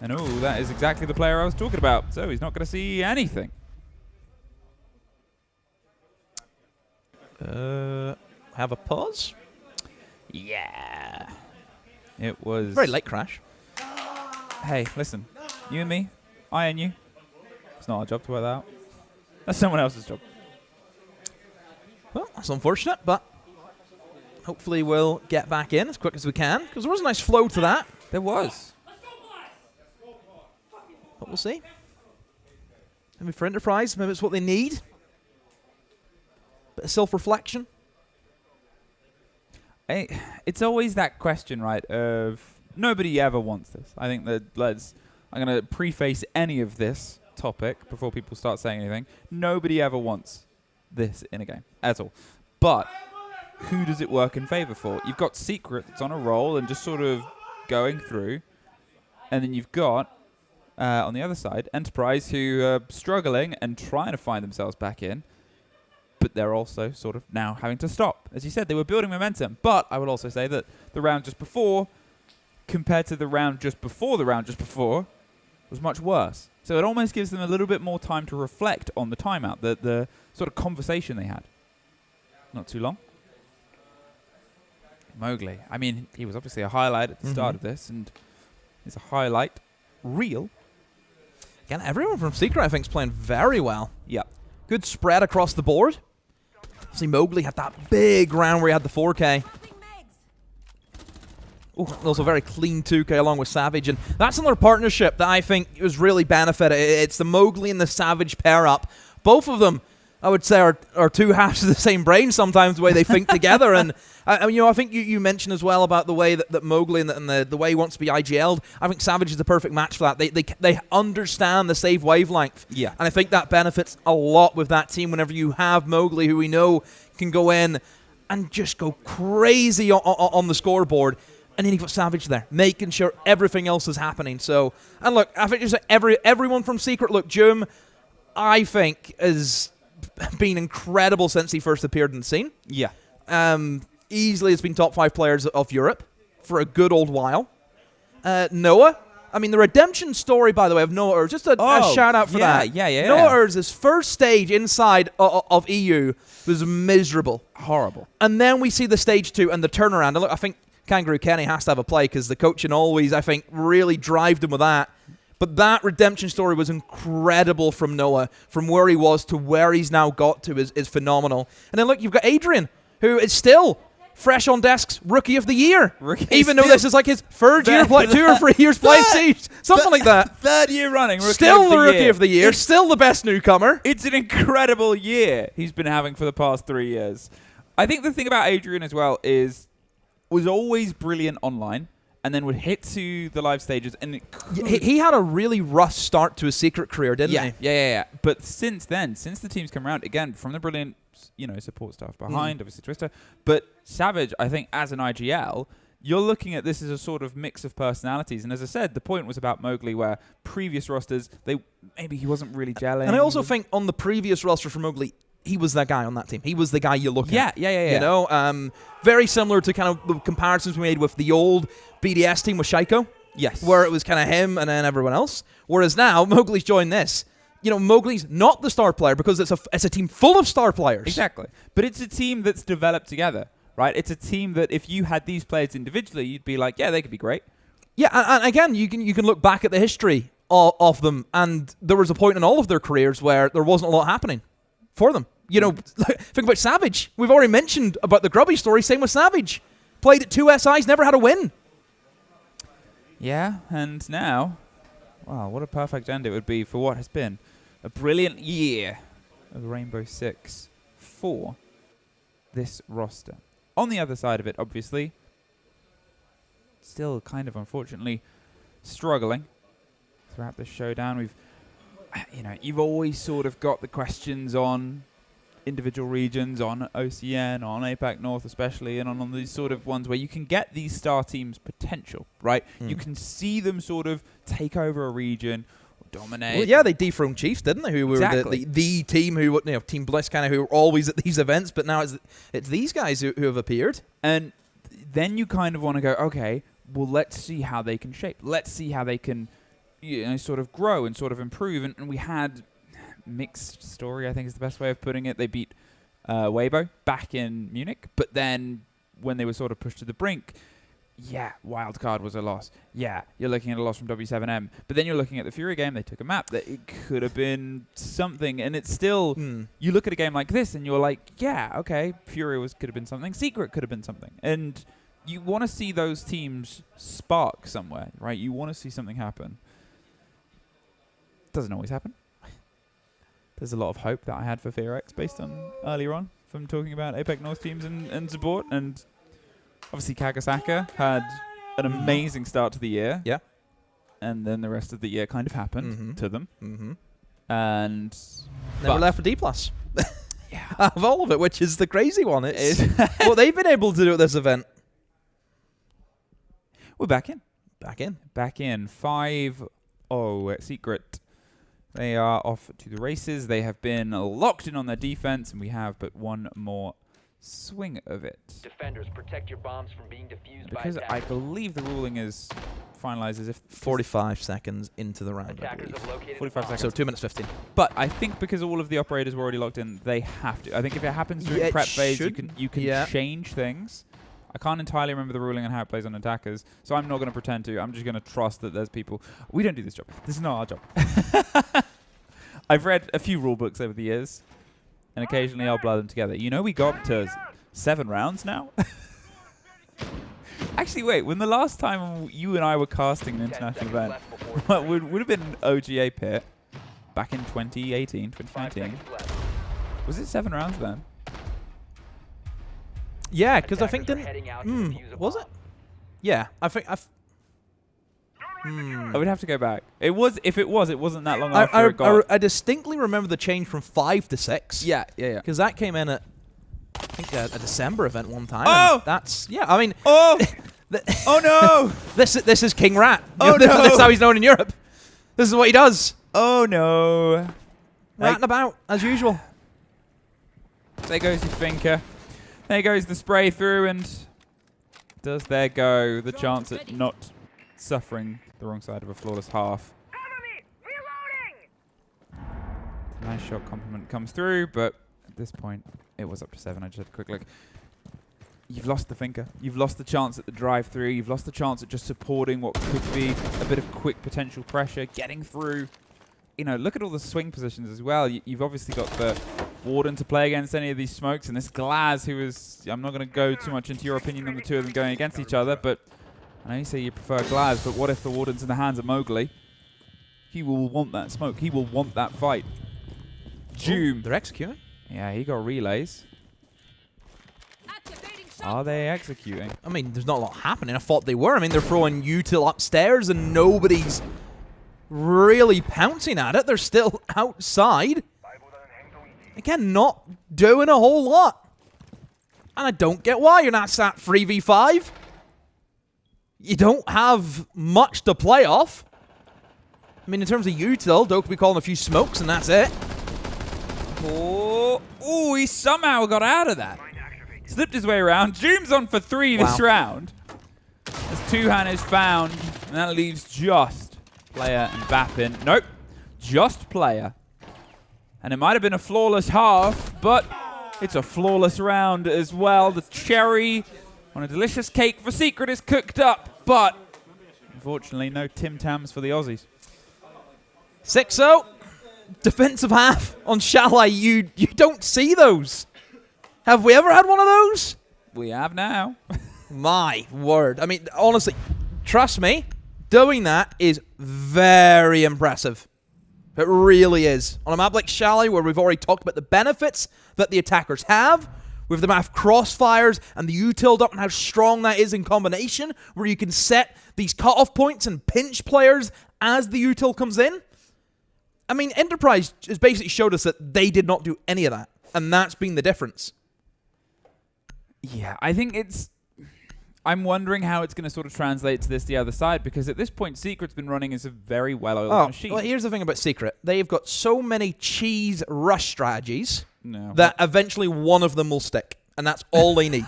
And that is exactly the player I was talking about, so he's not going to see anything. Have a pause? Yeah. It was... Very late crash. Hey, listen. You and me, I and you. It's not our job to work that out. That's someone else's job. Well, that's unfortunate, but hopefully we'll get back in as quick as we can, because there was a nice flow to that. There was. But we'll see. Maybe for Enterprise, maybe it's what they need. Bit of self-reflection. It's always that question, right, of nobody ever wants this. I think that I'm going to preface any of this topic before people start saying anything. Nobody ever wants this in a game at all. But who does it work in favor for? You've got Secret that's on a roll and just sort of going through. And then you've got, on the other side, Enterprise, who are struggling and trying to find themselves back in. But they're also sort of now having to stop. As you said, they were building momentum. But I would also say that the round just before, compared to the round just before, was much worse. So it almost gives them a little bit more time to reflect on the timeout, the sort of conversation they had. Not too long. Mowgli. I mean, he was obviously a highlight at the start of this, and he's a highlight reel. Again, everyone from Secret, I think, is playing very well. Yeah. Good spread across the board. See, Mowgli had that big round where he had the 4K. Ooh, also very clean 2K along with Savage. And that's another partnership that I think was really benefited. It's the Mowgli and the Savage pair up. Both of them, I would say, are two halves of the same brain sometimes, the way they think together. And I think you mentioned as well about the way that Mowgli and the way he wants to be IGL'd. I think Savage is the perfect match for that. They understand the save wavelength. Yeah. And I think that benefits a lot with that team whenever you have Mowgli, who we know can go in and just go crazy on the scoreboard. And then you've got Savage there, making sure everything else is happening. So, and look, I think just everyone from Secret, look, Jum, I think, has been incredible since he first appeared in the scene. Yeah. Easily has been top 5 players of Europe for a good old while. Noah, I mean, the redemption story, by the way, of Noah Urs, just a shout out for that. Yeah. Noah Urs' first stage inside of EU was miserable. Horrible. And then we see the stage 2 and the turnaround. And look, I think Kangaroo Kenny has to have a play because the coaching always, I think, really drived him with that. But that redemption story was incredible from Noah. From where he was to where he's now got to is phenomenal. And then look, you've got Adrian, who is still fresh on desks, Rookie of the Year. Even though this is like his third year play, 2 or 3 years playing Siege, something like that. Third year running, still the Rookie of the Year, still the best newcomer. It's an incredible year he's been having for the past 3 years. I think the thing about Adrian as well was always brilliant online, and then would hit to the live stages, and he had a really rough start to his Secret career, didn't he? Yeah. But since then, since the team's come around, again, from the brilliant, support staff behind, obviously Twister, but Savage, I think, as an IGL, you're looking at this as a sort of mix of personalities. And as I said, the point was about Mowgli, where previous rosters, maybe he wasn't really gelling. And I also think on the previous roster for Mowgli, he was that guy on that team. He was the guy you look at. Yeah. You know, very similar to kind of the comparisons we made with the old BDS team with Shaiko. Yes. Where it was kind of him and then everyone else. Whereas now, Mowgli's joined this. You know, Mowgli's not the star player because it's a team full of star players. Exactly. But it's a team that's developed together, right? It's a team that if you had these players individually, you'd be like, yeah, they could be great. Yeah, and again, you can look back at the history of them, and there was a point in all of their careers where there wasn't a lot happening for them. You know, think about Savage. We've already mentioned about the Grubby story. Same with Savage. Played at 2 SIs, never had a win. Yeah, and now, wow, what a perfect end it would be for what has been a brilliant year of Rainbow Six for this roster. On the other side of it, obviously, still kind of unfortunately struggling throughout the showdown. You've always sort of got the questions on individual regions, on OCN, on APAC North especially, and on these sort of ones where you can get these star teams' potential, right? You can see them sort of take over a region, dominate. Well, yeah, they dethroned Chiefs, didn't they? Who were Exactly. the team who, Team Bliss kind of who were always at these events, but now it's these guys who have appeared. And then you kind of want to go, okay, well, let's see how they can shape. Let's see how they can, sort of grow and sort of improve. And we had mixed story, I think is the best way of putting it. They beat Weibo back in Munich, but then when they were sort of pushed to the brink, WILDCARD was a loss. Yeah, you're looking at a loss from W7M, but then you're looking at the FURIA game. They took a map that it could have been something, and it's still, you look at a game like this and you're like, yeah, okay, FURIA could have been something, Secret could have been something, and you want to see those teams spark somewhere, right? You want to see something happen. Doesn't always happen. There's a lot of hope that I had for FearX based on earlier on from talking about APAC North teams and support. And obviously Kagasaka had an amazing start to the year. Yeah. And then the rest of the year kind of happened to them. And they were left with D+. Yeah. Of all of it, which is the crazy one. It's what they've been able to do at this event. We're back in. Back in. 5-0 at Secret. They are off to the races. They have been locked in on their defense, and we have but one more swing of it. Defenders, protect your bombs from being defused Because by I attackers. believe the ruling is finalized as if 45 seconds into the round, I Attackers believe. have located 45 the bomb. seconds. So 2 minutes 15. But I think because all of the operators were already locked in, they have to. I think if it happens during Yeah, the it prep phase, you should. can Yeah. change things. I can't entirely remember the ruling on how it plays on attackers, so I'm not going to pretend to. I'm just going to trust that there's people. We don't do this job. This is not our job. I've read a few rule books over the years, and occasionally I'll blur them together. You know, we got up to 7 rounds now. Actually, wait. When the last time you and I were casting an international event, would have been OGA Pit back in 2018, 2019. Was it 7 rounds then? Yeah, because I think didn't. Was it? Yeah, I think. I would have to go back. It was. If it was, it wasn't that long after it got. I distinctly remember the change from 5 to 6. Yeah. Because that came in at, I think, a December event one time. Oh! And that's I mean. Oh! Oh no! This is King Rat. Oh This no! is how he's known in Europe. This is what he does. Oh no! Ratting about as usual. There goes your thinker. There goes the spray through, and there go the chance at not suffering the wrong side of a flawless half. Nice shot compliment comes through, but at this point it was up to 7. I just had a quick look. You've lost the thinker. You've lost the chance at the drive through. You've lost the chance at just supporting what could be a bit of quick potential pressure, getting through. You know, look at all the swing positions as well. You've obviously got the Warden to play against any of these smokes, and this Glaz, who is... I'm not going to go too much into your opinion on the two of them going against each other, but I know you say you prefer Glaz, but what if the Warden's in the hands of Mowgli? He will want that smoke. He will want that fight. Doom. They're executing? Yeah, he got relays. Are they executing? I mean, there's not a lot happening. I thought they were. I mean, they're throwing util upstairs and nobody's really pouncing at it. They're still outside. Again, not doing a whole lot. And I don't get why you're not sat 3v5. You don't have much to play off. I mean, in terms of util, Doke will be calling a few smokes and that's it. Oh, he somehow got out of that. Slipped his way around. Doom's on for 3 this round. As Tuhan is found, and that leaves just Player and Bappin. Nope, just Player. And it might have been a flawless half, but it's a flawless round as well. The cherry on a delicious cake for Secret is cooked up, but unfortunately no Tim Tams for the Aussies. 6-0. Defensive half on Shalai. You don't see those. Have we ever had one of those? We have now. My word. I mean, honestly, trust me, doing that is very impressive. It really is. On a map like Shalai, where we've already talked about the benefits that the attackers have, with the amount of crossfires and the util up and how strong that is in combination, where you can set these cutoff points and pinch players as the util comes in. I mean, Enterprise has basically showed us that they did not do any of that, and that's been the difference. Yeah, I think it's... I'm wondering how it's going to sort of translate to the other side, because at this point, Secret's been running as a very well-oiled machine. Well, here's the thing about Secret. They've got so many cheese rush strategies that eventually one of them will stick, and that's all they need.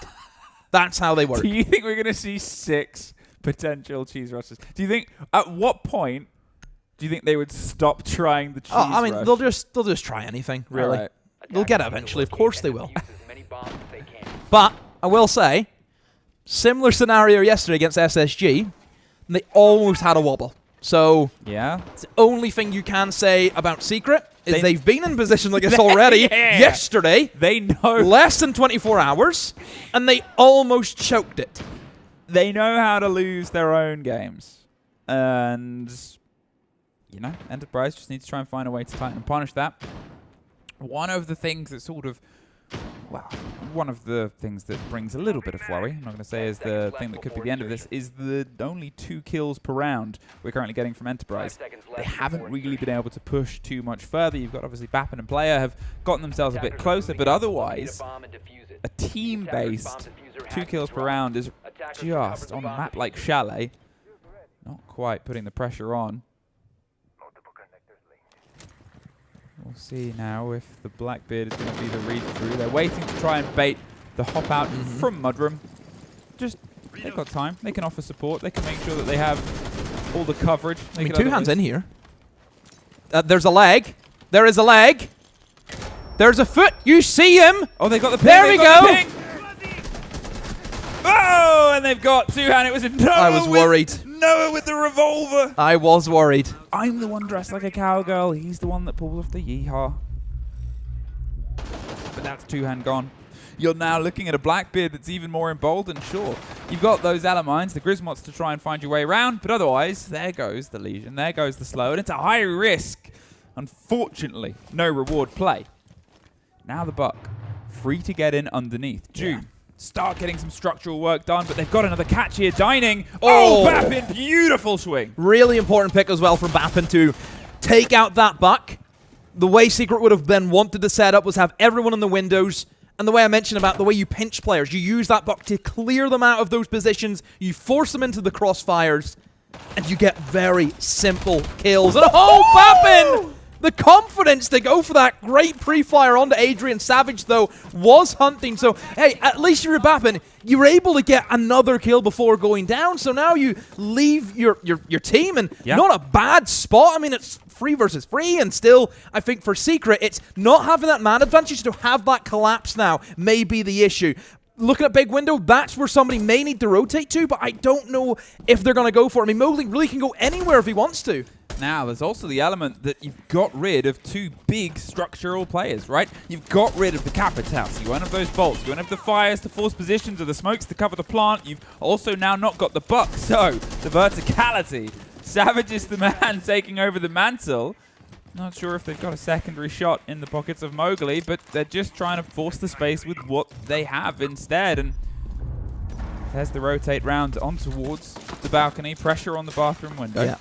That's how they work. Do you think we're going to see 6 potential cheese rushes? Do you think... At what point do you think they would stop trying the cheese rush? I mean, they'll just try anything, really. Right. They'll get it eventually. Of course they will. But I will say, similar scenario yesterday against SSG, and they almost had a wobble. So yeah, it's the only thing you can say about Secret is they've been in position like this already yesterday. They know. Less than 24 hours, and they almost choked it. They know how to lose their own games. And, you know, Enterprise just needs to try and find a way to tighten and punish that. One of the things that sort of... Well, one of the things that brings a little bit of worry, I'm not going to say is the thing that could be the end of this, is the only 2 kills per round we're currently getting from Enterprise. They haven't really been able to push too much further. You've got obviously Bappin and Player have gotten themselves a bit closer, but otherwise, a team-based 2 kills per round is just, on a map like Chalet, not quite putting the pressure on. We'll see now if the Blackbeard is going to be the read-through. They're waiting to try and bait the hop out from Mudroom. Just, they've got time. They can offer support. They can make sure that they have all the coverage. I mean, 2 hands in here. There's a leg. There is a leg. There's a foot. You see him. Oh, they got the ping. There we go. Oh, and they've got 2-hand. It was a Noah. I was worried. Noah with the revolver. I was worried. I'm the one dressed like a cowgirl. He's the one that pulls off the yeehaw. But that's 2-hand gone. You're now looking at a Blackbeard that's even more emboldened. Sure, you've got those Alamines, the Grismots to try and find your way around, but otherwise, there goes the Legion, there goes the Slow, and it's a high risk. Unfortunately, no reward play. Now the Buck, free to get in underneath. June, start getting some structural work done, but they've got another catch here, Dining. Oh, Bappin, beautiful swing. Really important pick as well from Bappin to take out that Buck. The way Secret would have been wanted to set up was have everyone in the windows, and the way I mentioned about the way you pinch players, you use that Buck to clear them out of those positions, you force them into the crossfires, and you get very simple kills. And Bappin! The confidence to go for that great pre-fire onto Adrian Savage, though, was hunting. So, hey, at least you're Bappin. You were able to get another kill before going down. So now you leave your team in not a bad spot. I mean, it's 3 versus 3, and still, I think for Secret, it's not having that man advantage to have that collapse now may be the issue. Looking at big window, that's where somebody may need to rotate to, but I don't know if they're going to go for it. I mean, Mowgli really can go anywhere if he wants to. Now, there's also the element that you've got rid of 2 big structural players, right? You've got rid of the Capitals. You won't have those bolts. You won't have the fires to force positions or the smokes to cover the plant. You've also now not got the Buck. So, the verticality. Savage is the man taking over the mantle. Not sure if they've got a secondary shot in the pockets of Mowgli, but they're just trying to force the space with what they have instead. And there's the rotate round on towards the balcony. Pressure on the bathroom window. Yeah.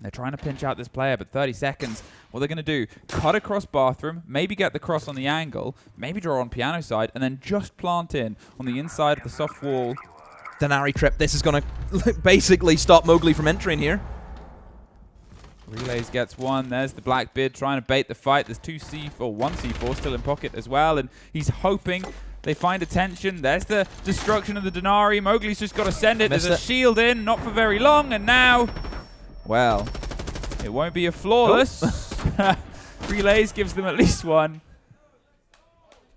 They're trying to pinch out this player, but 30 seconds. What they're going to do, cut across bathroom, maybe get the cross on the angle, maybe draw on piano side, and then just plant in on the inside of the soft wall. Denari trip. This is going to basically stop Mowgli from entering here. Relays gets 1. There's the Blackbeard trying to bait the fight. There's 1 C4 still in pocket as well, and he's hoping they find attention. There's the destruction of the Denari. Mowgli's just got to send it. There's a shield in, not for very long, and now, well, it won't be a flawless. Relays gives them at least 1.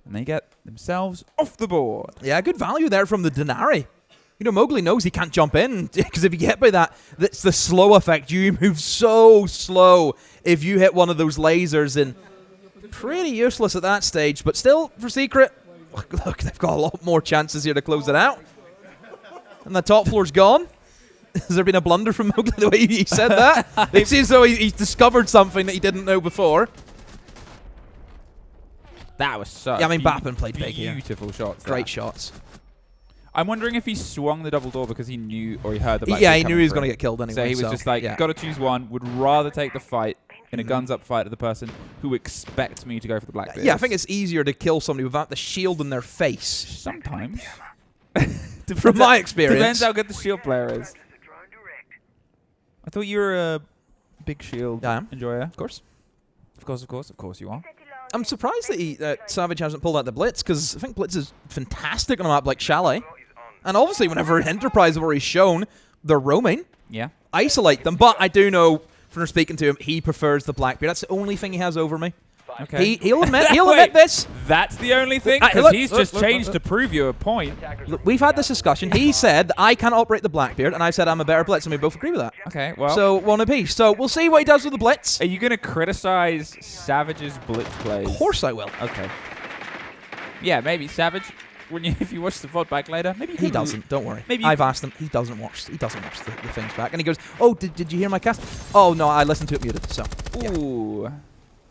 And they get themselves off the board. Yeah, good value there from the Denari. You know, Mowgli knows he can't jump in, because if you get by that, that's the slow effect. You move so slow if you hit one of those lasers, and pretty useless at that stage. But still, for Secret, look, they've got a lot more chances here to close it out. And the top floor's gone. Has there been a blunder from Mowgli the way he said that? It seems as though he's discovered something that he didn't know before. That was so. Yeah, I mean, Bappin played big here. Beautiful shots. Great shots. I'm wondering if he swung the double door because he knew or he heard the Blackbeard. Yeah, he knew he was going to get killed anyway. So he was just like, got to choose one. Would rather take the fight in a guns-up fight to the person who expects me to go for the Blackbeard. Yeah, I think it's easier to kill somebody without the shield in their face. Sometimes. From my experience. Depends how good the shield player is. I thought you were a big shield enjoyer. Of course. Of course you are. I'm surprised that Savage hasn't pulled out the Blitz, because I think Blitz is fantastic on a map like Chalet. And obviously, whenever Enterprise where he's shown, they're roaming. Yeah. Isolate them. But I do know, from speaking to him, he prefers the Blackbeard. That's the only thing he has over me. Okay. He'll admit this. That's the only thing? Because he's just changed to prove you a point. Look, we've had this discussion. He said that I can't operate the Blackbeard, and I said I'm a better Blitz, and we both agree with that. Okay, well. So, 1 apiece. So, we'll see what he does with the Blitz. Are you going to criticize Savage's Blitz plays? Of course I will. Okay. Yeah, maybe Savage, if you watch the VOD back later, maybe he doesn't. Don't worry. Maybe I've asked him. He doesn't watch the things back. And he goes, oh, did you hear my cast? Oh, no, I listened to it muted, so. Ooh.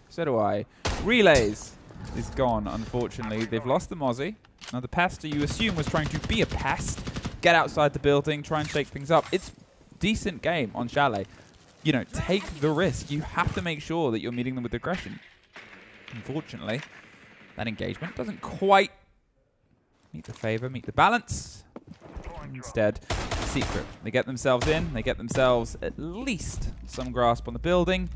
So do I. Relays is gone, unfortunately. They've lost the Mozzie. Now the Pester you assume was trying to be a pest, get outside the building, try and shake things up. It's decent game on Chalet. You know, take the risk. You have to make sure that you're meeting them with aggression. Unfortunately, that engagement doesn't quite meet the favor, meet the balance. Instead, Secret. They get themselves in. They get themselves at least some grasp on the building.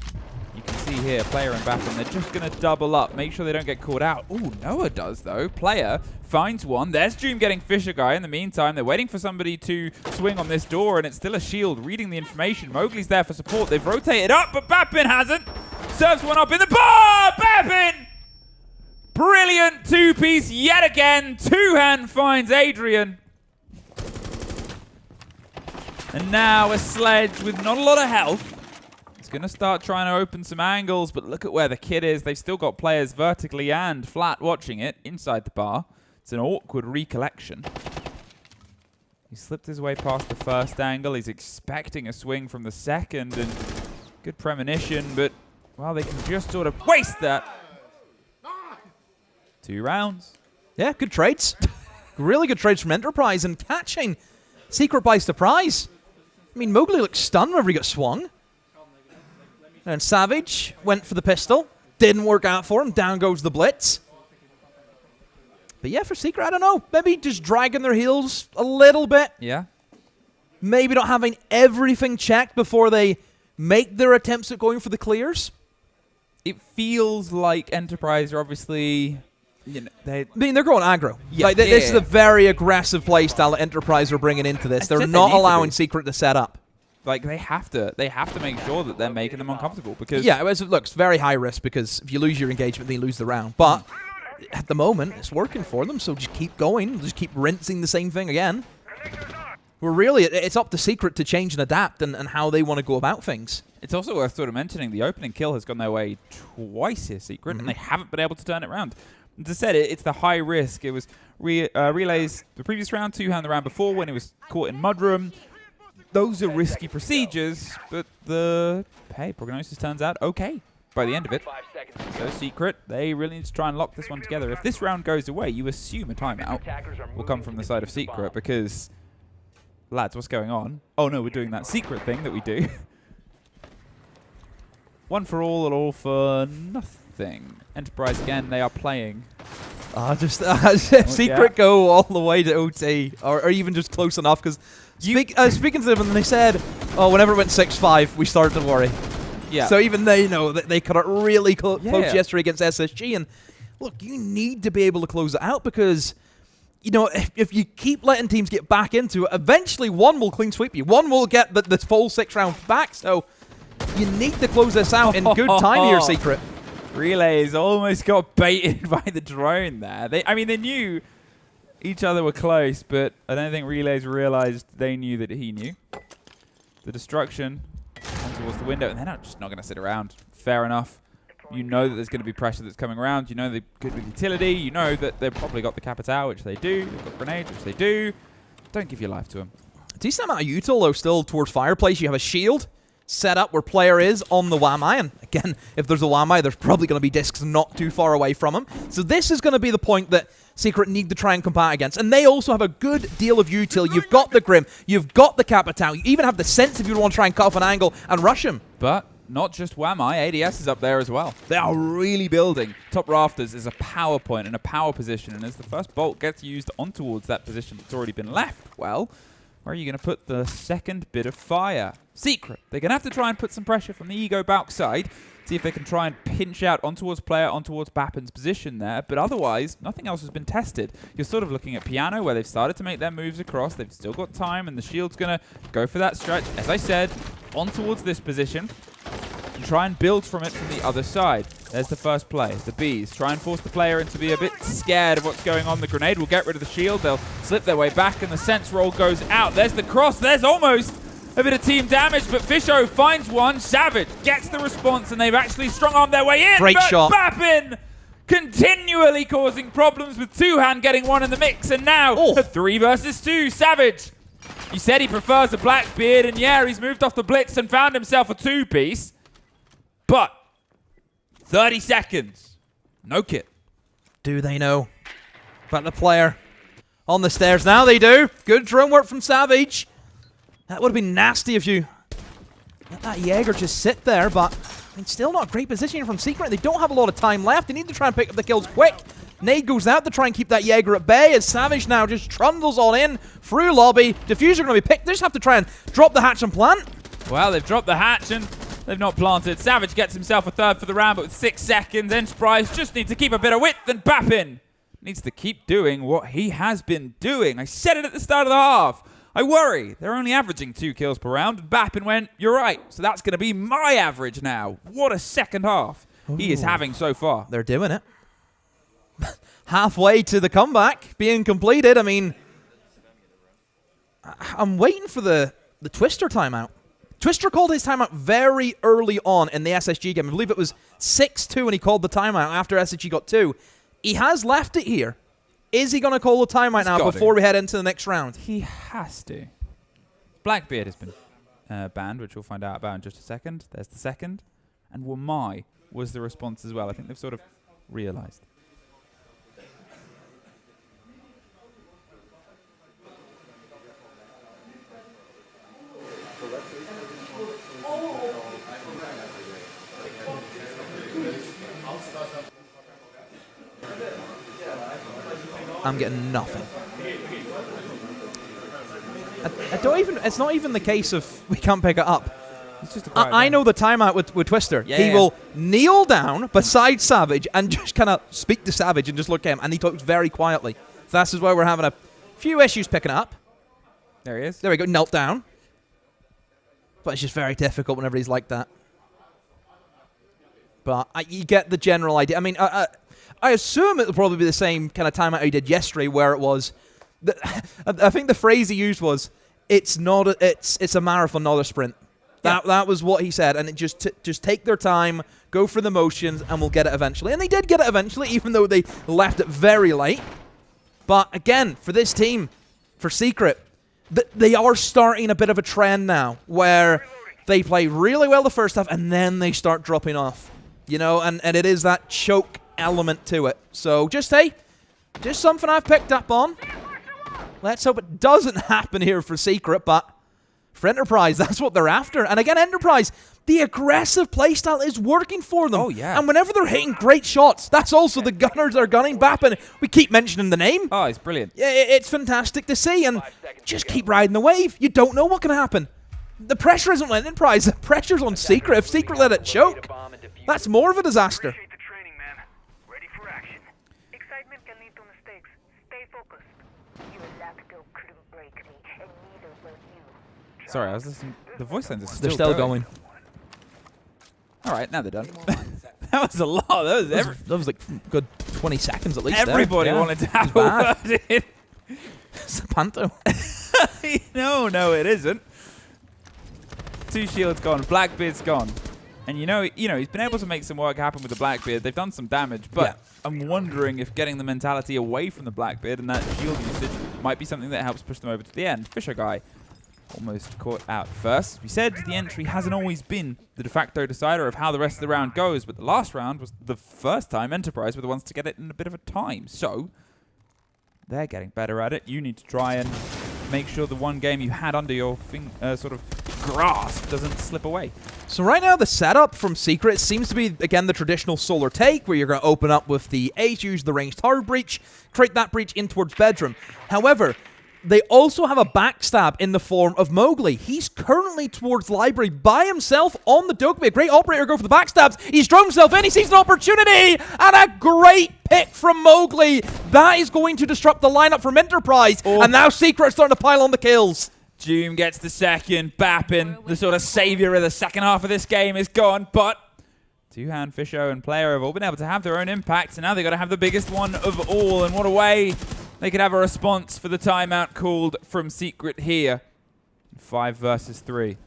You can see here, Player and Bappen, they're just going to double up, make sure they don't get caught out. Ooh, Noah does, though. Player finds one. There's Dream getting Fisher Guy. In the meantime, they're waiting for somebody to swing on this door, and it's still a shield reading the information. Mowgli's there for support. They've rotated up, but Bappen hasn't. Serves one up in the bar! Bappen! Brilliant two-piece yet again. Two-hand finds Adrian. And now a Sledge with not a lot of health. It's going to start trying to open some angles, but look at where the kid is. They've still got players vertically and flat watching it inside the bar. It's an awkward recollection. He slipped his way past the first angle. He's expecting a swing from the second, and good premonition, but, well, they can just sort of waste that. 2 rounds. Yeah, good trades. Really good trades from Enterprise, and catching Secret by surprise. I mean, Mowgli looked stunned whenever he got swung. And Savage went for the pistol. Didn't work out for him. Down goes the blitz. But yeah, for Secret, I don't know. Maybe just dragging their heels a little bit. Yeah. Maybe not having everything checked before they make their attempts at going for the clears. It feels like Enterprise are obviously... You know, I mean, they're going aggro. Yeah, like, this is a very aggressive playstyle that Enterprise are bringing into this. They're not allowing Secret to set up. Like, they have to make sure that they're making them uncomfortable, because... Yeah, look, it's very high risk, because if you lose your engagement, then you lose the round. But at the moment, it's working for them, so just keep going. Just keep rinsing the same thing again. Well, really, it's up to Secret to change and adapt and how they want to go about things. It's also worth sort of mentioning the opening kill has gone their way twice here, Secret, and they haven't been able to turn it around. As I said, it's the high risk. It was relays the previous round, 2-hand the round before when he was caught in Mudroom. Those are risky procedures, but the prognosis turns out okay by the end of it. So Secret, they really need to try and lock this one together. If this round goes away, you assume a timeout will come from the side of Secret, because, lads, what's going on? Oh no, we're doing that Secret thing that we do. One for all for nothing. Enterprise again, they are playing. Secret go all the way to OT, or even just close enough, because speaking to them, and they said, oh, whenever it went 6-5, we started to worry. Yeah. So even they know that they cut it really close yesterday against SSG, and look, you need to be able to close it out, because, you know, if you keep letting teams get back into it, eventually one will clean sweep you. One will get the full 6 rounds back, so you need to close this out in good time here, Secret. Relays almost got baited by the drone there. They knew each other were close, but I don't think Relays realized they knew that he knew. The destruction towards the window, and they're just not going to sit around. Fair enough. You know that there's going to be pressure that's coming around. You know they're good with utility. You know that they've probably got the Capital, which they do. They've got grenades, which they do. Don't give your life to them. Decent amount of util, though, still towards Fireplace. You have a shield set up where player is on the Wamai, and again, if there's a Wamai, there's probably going to be discs not too far away from him. So this is going to be the point that Secret need to try and combat against, and they also have a good deal of util. You've got the Grim, you've got the Capital, you even have the sense if you want to try and cut off an angle and rush him. But not just Wamai, ADS is up there as well. They are really building. Top Rafters is a power point and a power position, and as the first bolt gets used on towards that position that's already been left, well, where are you going to put the second bit of fire? Secret. They're going to have to try and put some pressure from the Ego Balk side. See if they can try and pinch out on towards player, on towards Bappen's position there. But otherwise, nothing else has been tested. You're sort of looking at Piano, where they've started to make their moves across. They've still got time, and the shield's going to go for that stretch. As I said, on towards this position. And try and build from it from the other side. There's the first play. The Bees try and force the player into be a bit scared of what's going on. The grenade will get rid of the shield. They'll slip their way back, and the sense roll goes out. There's the cross. There's almost a bit of team damage, but Fisho finds one. Savage gets the response, and they've actually strong-armed their way in. Great shot. Bappen continually causing problems with 2-hand getting one in the mix, and now a 3 versus 2. Savage, he said he prefers a Blackbeard, and yeah, he's moved off the blitz and found himself a 2-piece. But 30 seconds, no kit. Do they know about the player on the stairs? Now they do. Good drone work from Savage. That would have been nasty if you let that Jaeger just sit there, but I mean, still not a great position from Secret. They don't have a lot of time left. They need to try and pick up the kills quick. Nade goes out to try and keep that Jaeger at bay as Savage now just trundles on in through lobby. Diffuser going to be picked. They just have to try and drop the hatch and plant. Well, they've dropped the hatch, and They've not planted. Savage gets himself a third for the round, but with 6 seconds, Enterprise just needs to keep a bit of width, and Bappin needs to keep doing what he has been doing. I said it at the start of the half. I worry. They're only averaging 2 kills per round, and Bappin went, you're right, so that's going to be my average now. What a second half he is having so far. They're doing it. Halfway to the comeback being completed. I mean, I'm waiting for the Twister timeout. Twister called his timeout very early on in the SSG game. I believe it was 6-2 when he called the timeout after SSG got 2. He has left it here. Is he going to call the timeout now before we head into the next round? He has to. Blackbeard has been banned, which we'll find out about in just a second. There's the second. And Wamai was the response as well. I think they've sort of realized. I'm getting nothing. I don't even. It's not even the case of we can't pick it up. It's just I know the timeout with Twister. He will kneel down beside Savage and just kind of speak to Savage and just look at him, and he talks very quietly. So that's why we're having a few issues picking it up. There he is. There we go. Knelt down. But it's just very difficult whenever he's like that. But you get the general idea. I mean, I assume it'll probably be the same kind of timeout he did yesterday, where it was. I think the phrase he used was, "It's not. It's a marathon, not a sprint." That was what he said, and it just take their time, go for the motions, and we'll get it eventually. And they did get it eventually, even though they left it very late. But again, for this team, for Secret, they are starting a bit of a trend now, where they play really well the first half, and then they start dropping off. You know, and it is that choke element to it. So just something I've picked up on. Let's hope it doesn't happen here for Secret, but for Enterprise, that's what they're after. And again, Enterprise, the aggressive playstyle is working for them. Oh, yeah. And whenever they're hitting great shots, that's also the gunners are gunning. Bappin, we keep mentioning the name. Oh, it's brilliant. Yeah, it's fantastic to see, and just keep riding the wave. You don't know what can happen. The pressure isn't on Enterprise, the pressure's on Secret. If Secret let it choke, that's more of a disaster. Sorry, I was listening. The voice lines are still They're still going. All right, now they're done. That was a lot. That was like good 20 seconds at least. Everybody wanted to have a word in. It's a panto. No, it isn't. 2 shields gone. Blackbeard's gone. And you know, he's been able to make some work happen with the Blackbeard. They've done some damage, but I'm wondering if getting the mentality away from the Blackbeard and that shield usage might be something that helps push them over to the end. Fisher guy almost caught out first. We said the entry hasn't always been the de facto decider of how the rest of the round goes, but the last round was the first time Enterprise were the ones to get it in a bit of a time. So they're getting better at it. You need to try and make sure the one game you had under your sort of grasp doesn't slip away. So right now the setup from Secret seems to be, again, the traditional solar take, where you're going to open up with the Ace, use the ranged tower breach, create that breach in towards bedroom. However, they also have a backstab in the form of Mowgli. He's currently towards library by himself on the Dogby. A great operator go for the backstabs. He's thrown himself in. He sees an opportunity. And a great pick from Mowgli. That is going to disrupt the lineup from Enterprise. Oh. And now Secret are starting to pile on the kills. Doom gets the second. Bappin, the sort of savior of the second half of this game, is gone. But Two-Hand, Fisho, and Player have all been able to have their own impacts. And now they've got to have the biggest one of all. And what a way they could have a response for the timeout called from Secret here. 5 versus 3.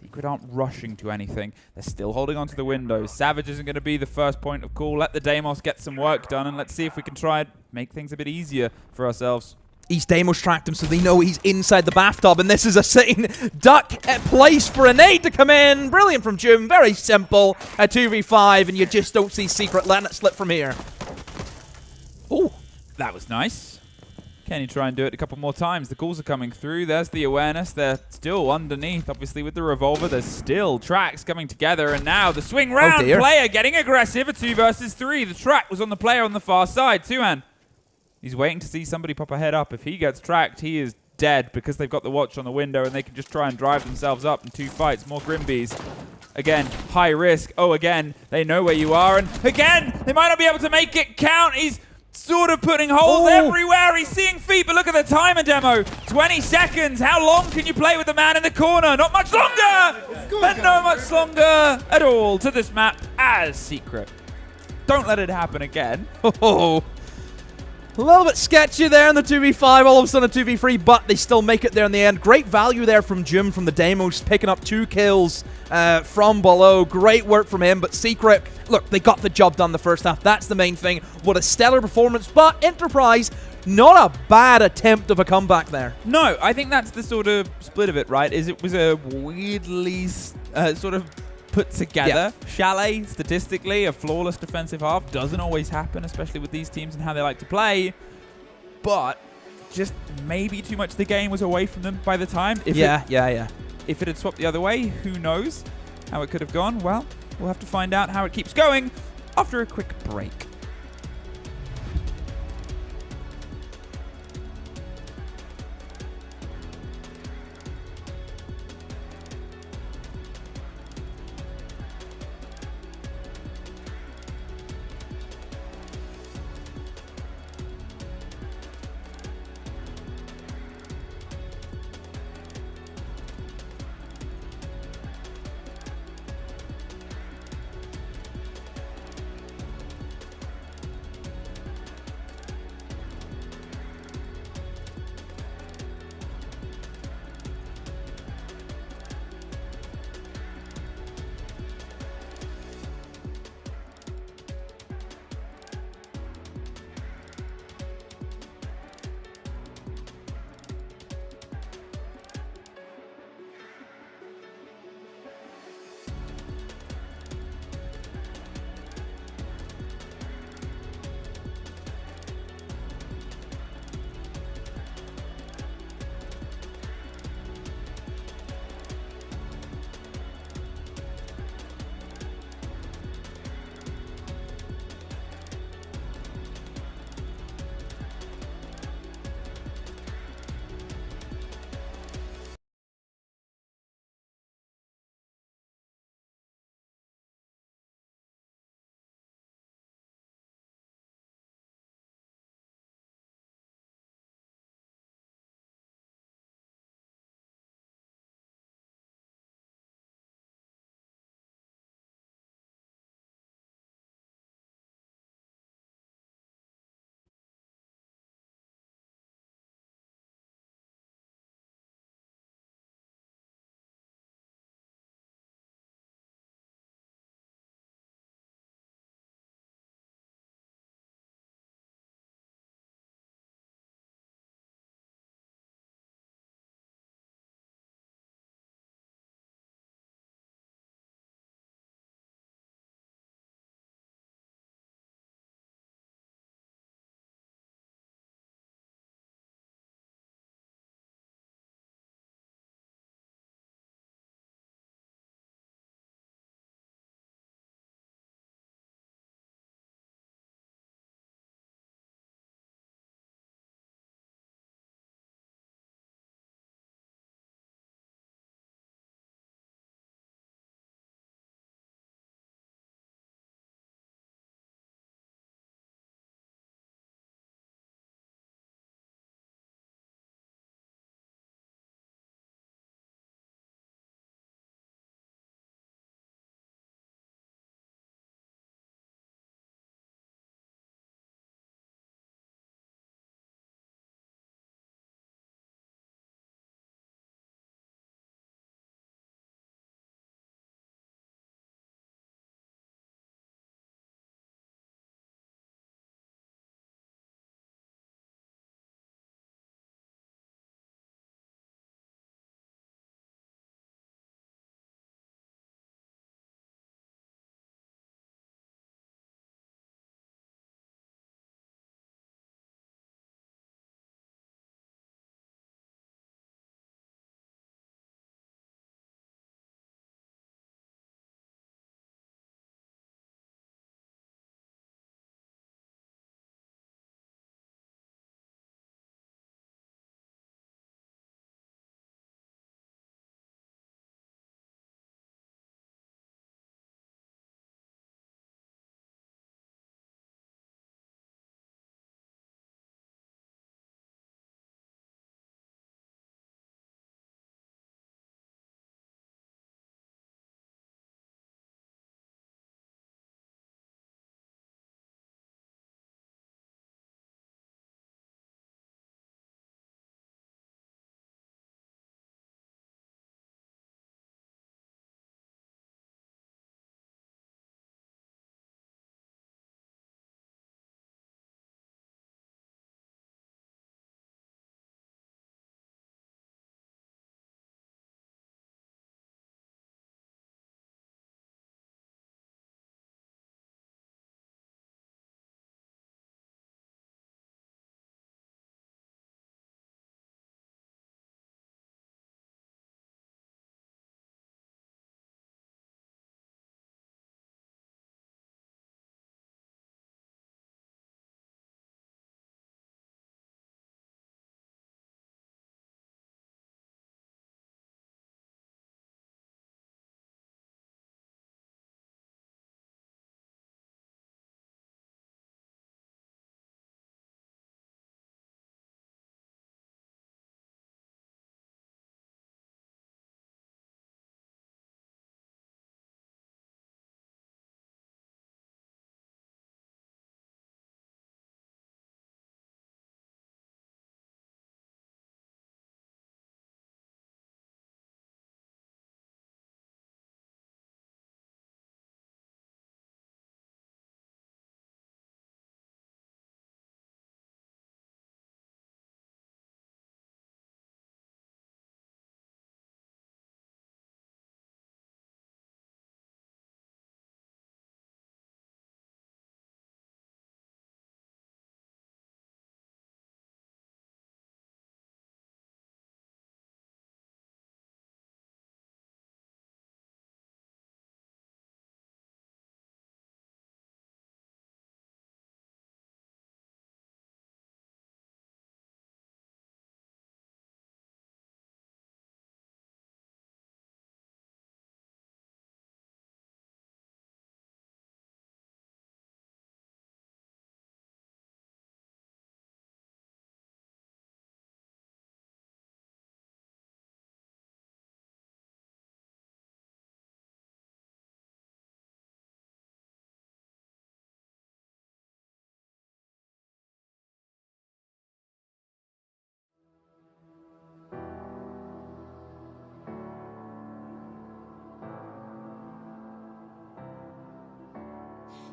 Secret aren't rushing to anything. They're still holding on to the windows. Savage isn't going to be the first point of call. Let the Deimos get some work done, and let's see if we can try and make things a bit easier for ourselves. He's Deimos tracked him, so they know he's inside the bathtub, and this is a sitting duck place for a nade to come in. Brilliant from Jim. Very simple. A 2v5, and you just don't see Secret letting it slip from here. Oh, that was nice. Can you try and do it a couple more times? The calls are coming through. There's the awareness. They're still underneath, obviously, with the revolver. There's still tracks coming together. And now the swing round. Player getting aggressive. A 2 versus 3. The track was on the player on the far side. Two-Hand. He's waiting to see somebody pop a head up. If he gets tracked, he is dead because they've got the watch on the window and they can just try and drive themselves up in 2 fights. More Grimbees. Again, high risk. Oh, again, they know where you are. And again, they might not be able to make it count. He's sort of putting holes everywhere. He's seeing feet, but look at the timer demo. 20 seconds. How long can you play with the man in the corner? Not much longer. And not much longer at all to this map as Secret. Don't let it happen again. Oh, a little bit sketchy there in the 2v5, all of a sudden a 2v3, but they still make it there in the end. Great value there from Jim from the demos, picking up 2 kills from below. Great work from him, but Secret, look, they got the job done the first half. That's the main thing. What a stellar performance, but Enterprise, not a bad attempt of a comeback there. No, I think that's the sort of split of it, right? Is it was a weirdly sort of put together. Chalet, statistically, a flawless defensive half doesn't always happen, especially with these teams and how they like to play. But just maybe too much of the game was away from them by the time. If If it had swapped the other way, who knows how it could have gone? Well, we'll have to find out how it keeps going after a quick break.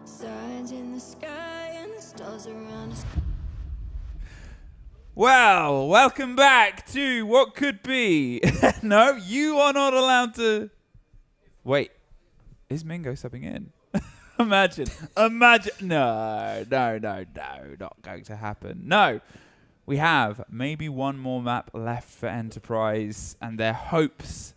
Signs in the sky and the stars around us. Well, welcome back to what could be. No, you are not allowed to. Wait, is Mingo subbing in? Imagine. No, not going to happen. No, we have maybe one more map left for Enterprise and their hopes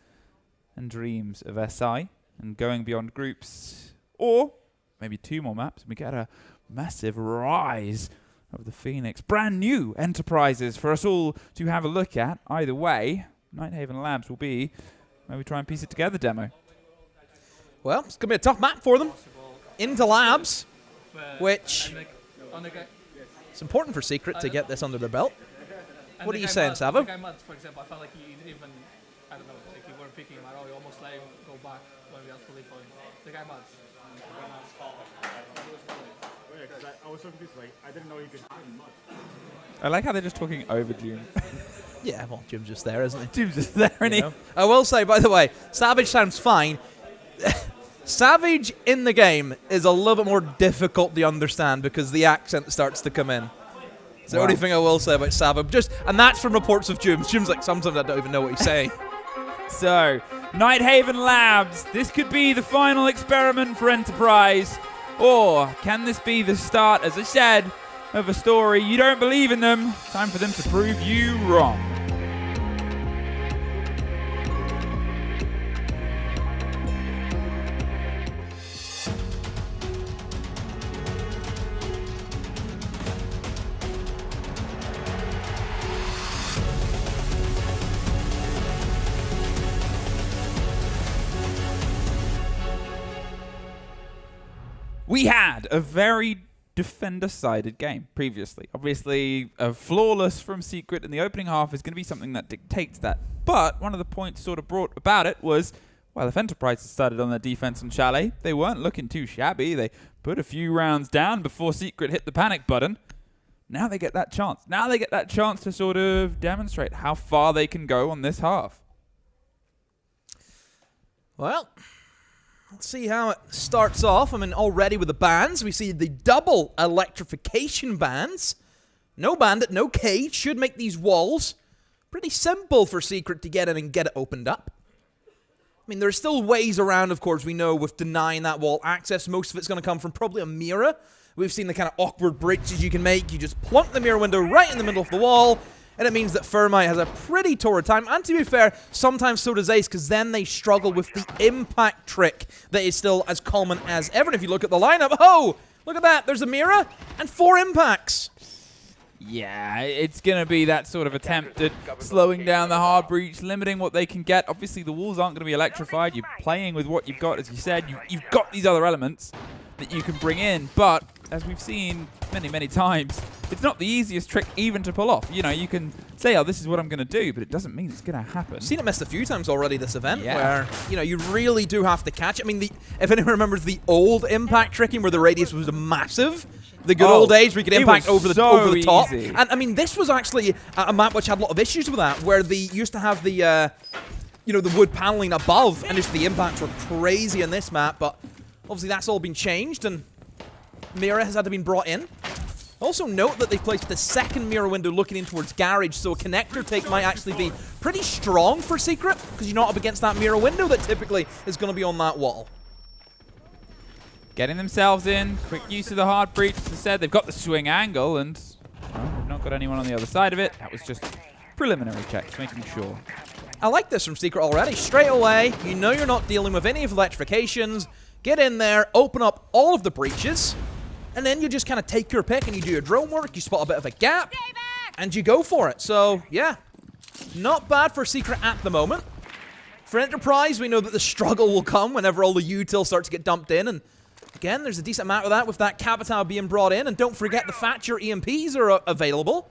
and dreams of SI and going beyond groups, or maybe 2 more maps and we get a massive rise of the Phoenix. Brand new Enterprises for us all to have a look at. Either way, Nighthaven Labs will be maybe try and piece it together demo. Well, it's going to be a tough map for them. Into Labs, which it's important for Secret to get this under their belt. What are you saying, Savo? The guy Mads, for example, I felt like he didn't even, I don't know, like you were picking him at all. You almost let him go back when we actually for him. The guy Mads. I was so confused, like, I didn't know you could him much. I like how they're just talking over June. Yeah, well, Jim's just there, isn't he? Jim's just there, isn't he? I will say, by the way, Savage sounds fine. Savage in the game is a little bit more difficult to understand because the accent starts to come in. It's the only thing I will say about Savage. And that's from reports of Jim. Jim's like, sometimes I don't even know what he's saying. So, Nighthaven Labs, this could be the final experiment for Enterprise. Or can this be the start, as I said, of a story? You don't believe in them. Time for them to prove you wrong. We had a very defender-sided game previously. Obviously, flawless from Secret in the opening half is going to be something that dictates that. But one of the points sort of brought about it was, well, if Enterprise had started on their defense on Chalet, they weren't looking too shabby. They put a few rounds down before Secret hit the panic button. Now they get that chance. Now they get that chance to sort of demonstrate how far they can go on this half. Well, let's see how it starts off. I mean, already with the bans, we see the double electrification bans. No bandit, no cage. Should make these walls pretty simple for Secret to get in and get it opened up. I mean, there's still ways around, of course, we know, with denying that wall access. Most of it's going to come from probably a mirror. We've seen the kind of awkward breaches you can make. You just plunk the mirror window right in the middle of the wall, and it means that FURIA has a pretty torrid time. And to be fair, sometimes so does Ace, because then they struggle with the impact trick that is still as common as ever. And if you look at the lineup, oh, look at that. There's a mirror and 4 impacts. Yeah, it's going to be that sort of attempt at slowing down the hard breach, limiting what they can get. Obviously, the walls aren't going to be electrified. You're playing with what you've got, as you said. You've got these other elements that you can bring in, but as we've seen many, many times, it's not the easiest trick even to pull off. You know, you can say, oh, this is what I'm going to do, but it doesn't mean it's going to happen. I've seen it missed a few times already this event, where, you know, you really do have to catch it. I mean, if anyone remembers the old impact tricking where the radius was massive, the good old days where you could impact over the top. Easy. And, I mean, this was actually a map which had a lot of issues with that, where they used to have the, you know, the wood paneling above, and just the impacts were crazy in this map, but obviously that's all been changed, and mirror has had to be brought in. Also note that they've placed the second mirror window looking in towards garage, so a connector take might actually be pretty strong for Secret, because you're not up against that mirror window that typically is going to be on that wall. Getting themselves in, quick use of the hard breach. As I said, they've got the swing angle, and well, they've not got anyone on the other side of it. That was just preliminary checks, making sure. I like this from Secret already. Straight away, you know you're not dealing with any of the electrifications. Get in there, open up all of the breaches, and then you just kind of take your pick and you do your drone work, you spot a bit of a gap, and you go for it. So, yeah, not bad for Secret at the moment. For Enterprise, we know that the struggle will come whenever all the util starts to get dumped in, and again, there's a decent amount of that with that Capital being brought in, and don't forget the Thatcher EMPs are available.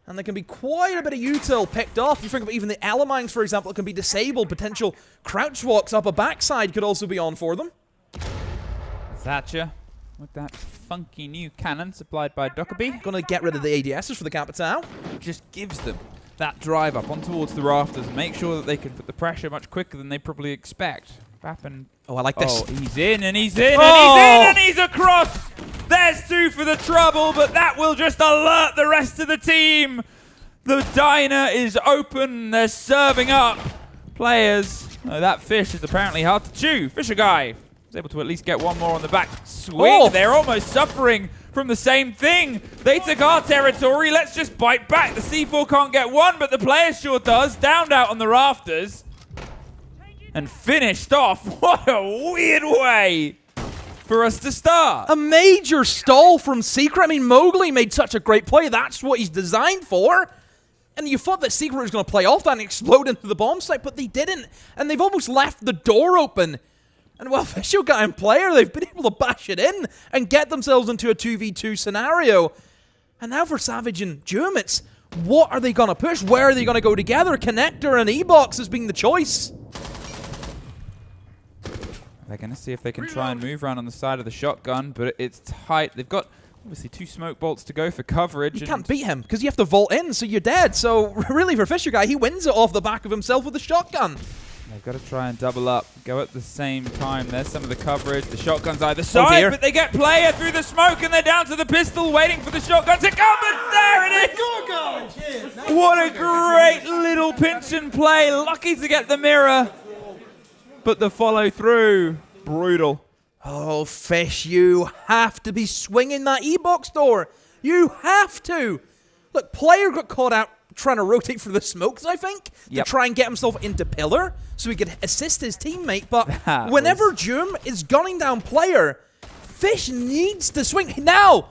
And there can be quite a bit of util picked off. You think about even the Elemines, for example, it can be disabled. Potential crouch walks up a backside could also be on for them. Thatcher with that funky new cannon supplied by Dockerby. Gonna get rid of the ADSs for the Capital. Just gives them that drive up on towards the rafters and make sure that they can put the pressure much quicker than they probably expect. Bappen Oh, I like this. Oh, he's in, and he's in, and he's in, and he's across. There's 2 for the trouble, but that will just alert the rest of the team. The diner is open. They're serving up players. Oh, that fish is apparently hard to chew. Fisher guy was able to at least get one more on the back swing. Oh. They're almost suffering from the same thing. They took our territory. Let's just bite back. The C4 can't get one, but the player sure does. Downed out on the rafters. And finished off. What a weird way for us to start. A major stall from Secret. I mean, Mowgli made such a great play. That's what he's designed for. And you thought that Secret was going to play off that and explode into the bomb site, but they didn't. And they've almost left the door open. And well, Official Guy and Player, they've been able to bash it in and get themselves into a 2v2 scenario. And now for Savage and Doom, it's what are they going to push? Where are they going to go together? Connector and E-Box has been the choice. They're going to see if they can try and move around on the side of the shotgun, but it's tight. They've got obviously 2 smoke bolts to go for coverage. You can't beat him because you have to vault in, so you're dead. So really for Fisher Guy, he wins it off the back of himself with the shotgun. They've got to try and double up, go at the same time. There's some of the coverage. The shotgun's either side, but they get Player through the smoke, and they're down to the pistol, waiting for the shotgun to come, and there it is! What a great little pinch and play. Lucky to get the mirror, but the follow through, brutal. Oh, Fish, you have to be swinging that E-Box door. You have to. Look, Player got caught out trying to rotate through the smokes, I think, to try and get himself into Pillar so he could assist his teammate. But whenever Doom is gunning down Player, Fish needs to swing. Now,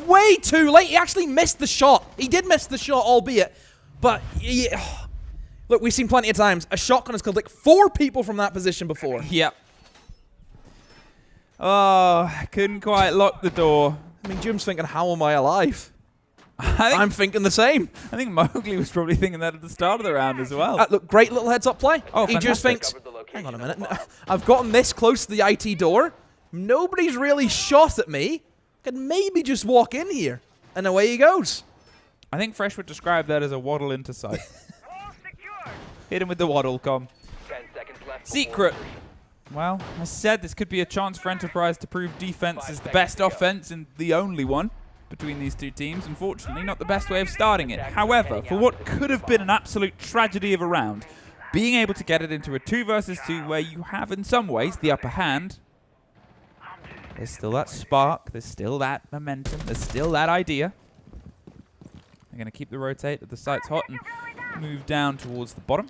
way too late. He actually missed the shot. He did miss the shot, albeit. But, look, we've seen plenty of times. A shotgun has killed like 4 people from that position before. Yep. Oh, couldn't quite lock the door. I mean, Doom's thinking, how am I alive? I'm thinking the same. I think Mowgli was probably thinking that at the start of the round as well. Look, great little heads-up play. Oh, he just thinks, hang on a minute. I've gotten this close to the IT door. Nobody's really shot at me. I can maybe just walk in here. And away he goes. I think Fresh would describe that as a waddle into sight. Hit him with the waddle, com. 10 seconds left. Secret. Well, I said this could be a chance for Enterprise to prove defense is the best offense and the only one between these 2 teams. Unfortunately, not the best way of starting it. However, for what could have been an absolute tragedy of a round, being able to get it into a 2 versus 2 where you have in some ways the upper hand, there's still that spark, there's still that momentum, there's still that idea. They're going to keep the rotate at the site's hot and move down towards the bottom.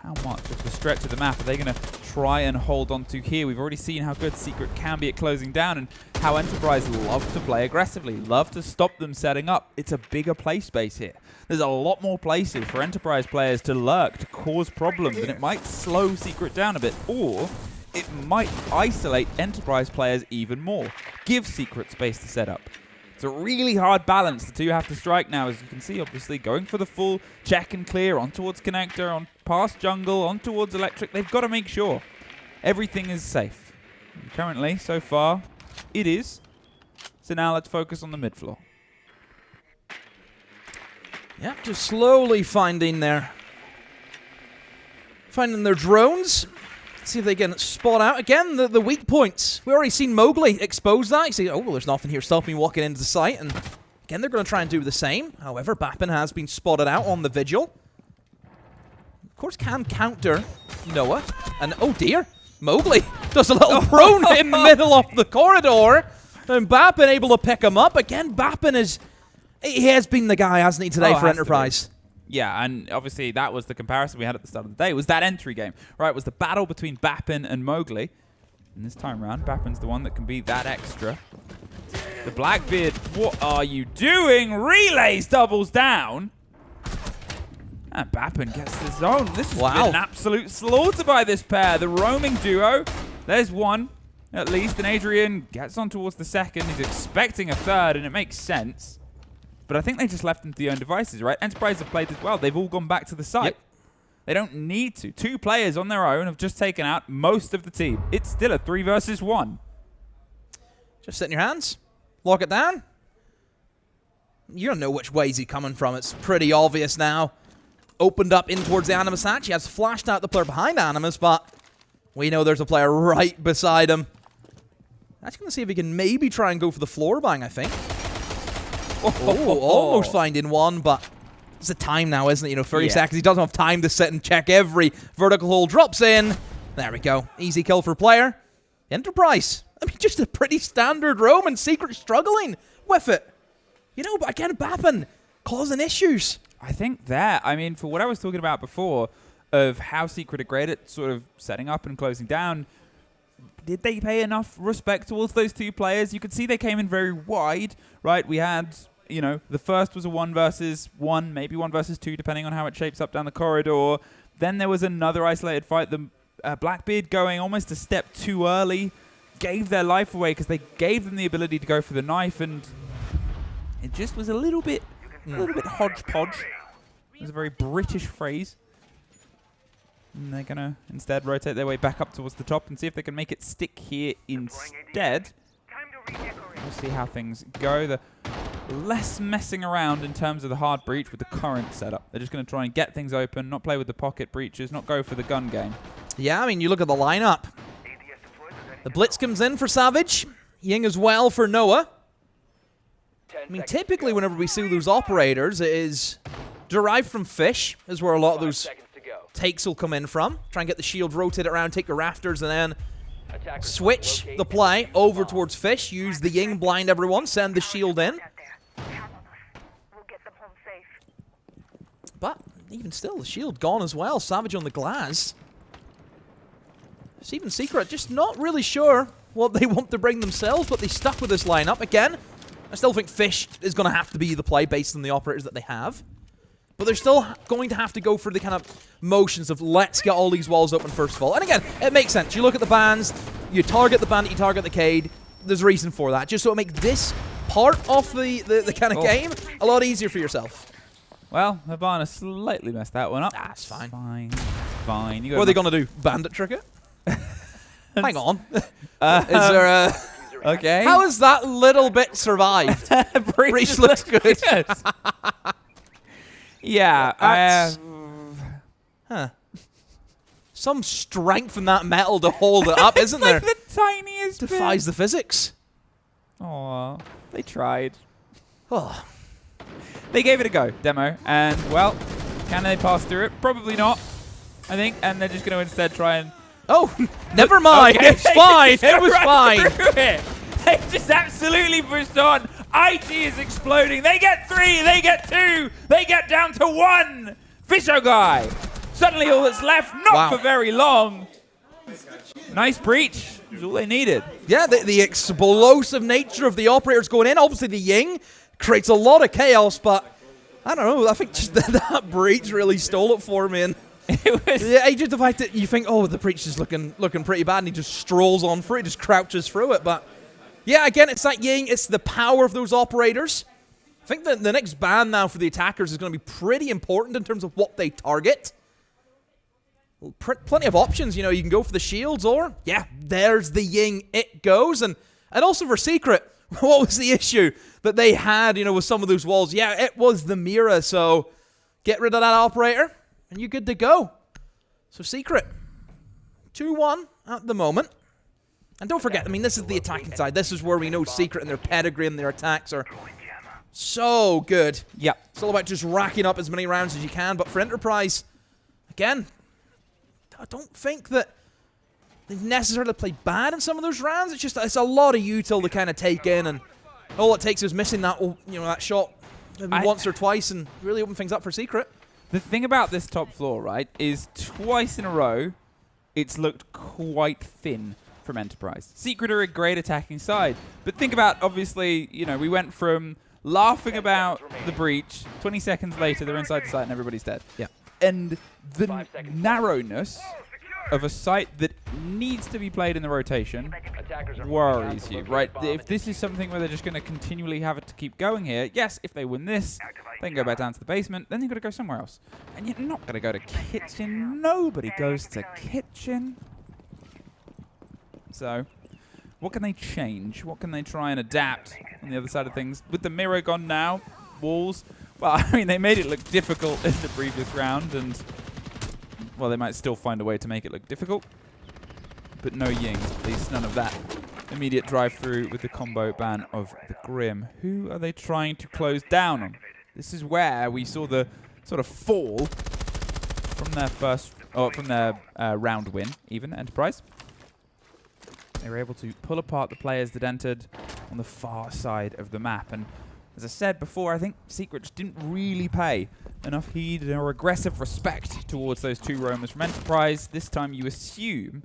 How much of the stretch of the map are they going to try and hold on to here? We've already seen how good Secret can be at closing down and how Enterprise love to play aggressively, love to stop them setting up. It's a bigger play space here. There's a lot more places for Enterprise players to lurk, to cause problems, and it might slow Secret down a bit, or it might isolate Enterprise players even more, give Secret space to set up. It's a really hard balance the 2 have to strike now, as you can see, obviously, going for the full check and clear, on towards Connector, on past Jungle, on towards Electric. They've got to make sure everything is safe. And currently, so far, it is. So now let's focus on the mid floor. Yep, just slowly finding their drones. See if they can spot out again the weak points. We already seen Mowgli expose that. You see, oh, well, there's nothing here stopping me walking into the site. And again, they're going to try and do the same. However, Bappin has been spotted out on the Vigil. Of course, can counter Noah. And oh dear, Mowgli does a little prone in the middle of the corridor. And Bappin able to pick him up. Again, Bappin he has been the guy, hasn't he, today for Enterprise? Yeah, and obviously that was the comparison we had at the start of the day. It was that entry game, right? It was the battle between Bappin and Mowgli. And this time around, Bappin's the one that can be that extra. The Blackbeard, what are you doing? Relays doubles down. And Bappin gets the zone. This has been an absolute slaughter by this pair. The roaming duo. There's one, at least. And Adrian gets on towards the second. He's expecting a third, and it makes sense. But I think they just left them to their own devices, right? Enterprise have played as well. They've all gone back to the site. Yep. They don't need to. 2 players on their own have just taken out most of the team. It's still a 3 versus 1. Just sit in your hands. Lock it down. You don't know which way he's coming from. It's pretty obvious now. Opened up in towards the Animus hatch. He has flashed out the player behind Animus, but We know there's a player right beside him. Actually going to see if he can maybe try and go for the floor bang, I think. Oh, almost finding one, but it's the time now, isn't it? You know, 30 seconds. He doesn't have time to sit and check every vertical hole. Drops in. There we go. Easy kill for player. Enterprise. I mean, just a pretty standard roam, and Secret struggling with it. You know, but again, Bappin causing issues. I think that, I mean, for what I was talking about before, of how Secret are great at sort of setting up and closing down, did they pay enough respect towards those two players? You could see they came in very wide, right? We had, you know, the first was a 1 versus 1, maybe 1 versus 2, depending on how it shapes up down the corridor. Then there was another isolated fight. The Blackbeard going almost a step too early, gave their life away because they gave them the ability to go for the knife, and it just was a little bit hodgepodge. It was a very British phrase. And they're going to instead rotate their way back up towards the top and see if they can make it stick here instead. We'll see how things go. The less messing around in terms of the hard breach with the current setup. They're just going to try and get things open, not play with the pocket breaches, not go for the gun game. Yeah, I mean, you look at the lineup. The Blitz comes in for Savage. Ying as well for Noah. I mean, typically whenever we see those operators, it is derived from Fish, is where a lot of those takes will come in from. Try and get the shield rotated around, take the rafters, and then switch the play over towards Fish. Use the Ying, blind everyone, send the shield in. But even still, the shield gone as well. Savage on the glass. Even Secret, just not really sure what they want to bring themselves, but they stuck with this lineup. Again, I still think Fish is going to have to be the play based on the operators that they have. But they're still going to have to go for the kind of motions of let's get all these walls open first of all. And again, it makes sense. You look at the bans, you target the bandit, you target the Cade. There's a reason for that. Just so it makes this part of the kind of game a lot easier for yourself. Well, Hibana slightly messed that one up. That's fine. Fine. What are they going to do? Bandit trick it? Hang on. Is there a... Okay. How has that little bit survived? Breach looks good. Yeah. Huh. Some strength in that metal to hold it up, isn't there? Like the tiniest Defies the physics. Aw, they tried. Oh. They gave it a go, demo, and, well, can they pass through it? Probably not, I think, and they're just going to instead try and... Oh, never mind. Okay, It's fine. It was fine. It. They just absolutely pushed on. IG is exploding. They get 3. They get 2. They get down to 1. Fisho guy. Suddenly all that's left, not for very long. Nice breach. That's all they needed. Yeah, the explosive nature of the operators going in. Obviously, the Ying creates a lot of chaos, but I don't know. I think just that breach really stole it for me. And it was just the fact that you think, oh, the breach is looking pretty bad, and he just strolls on through it, just crouches through it. But yeah, again, it's that Ying. It's the power of those operators. I think that the next ban now for the attackers is going to be pretty important in terms of what they target. Plenty of options, you know. You can go for the shields, or yeah, there's the Ying. It goes, and also for Secret, what was the issue that they had, you know, with some of those walls? Yeah, it was the Mira. So get rid of that operator, and you're good to go. So Secret, 2-1 at the moment. And don't forget, I mean, this is the attacking side. This is where we know Secret and their pedigree and their attacks are so good. Yeah. It's all about just racking up as many rounds as you can. But for Enterprise, again, I don't think that they've necessarily played bad in some of those rounds. It's just, it's a lot of util to kind of take in, and all it takes is missing that, you know, that shot maybe once or twice and really open things up for Secret. The thing about this top floor, right, is twice in a row, it's looked quite thin from Enterprise. Secret are a great attacking side, but think about, obviously, you know, we went from laughing about the breach, 20 seconds later they're inside the site and everybody's dead. Yeah. And the narrowness of a site that needs to be played in the rotation worries you, right? If this is something where they're just going to continually have it to keep going here, yes, if they win this, they can go back down to the basement, then they've got to go somewhere else. And you're not going to go to kitchen. Nobody goes to kitchen. So, what can they change? What can they try and adapt on the other side of things? With the mirror gone now, walls, well, I mean, they made it look difficult in the previous round, and, well, they might still find a way to make it look difficult. but no Yings. At least none of that immediate drive through with the combo ban of the Grim. Who are they trying to close down on? This is where we saw the sort of fall from their first, or from their round win, even, Enterprise. They were able to pull apart the players that entered on the far side of the map. And as I said before, I think Secret just didn't really pay enough heed or aggressive respect towards those two roamers from Enterprise. This time you assume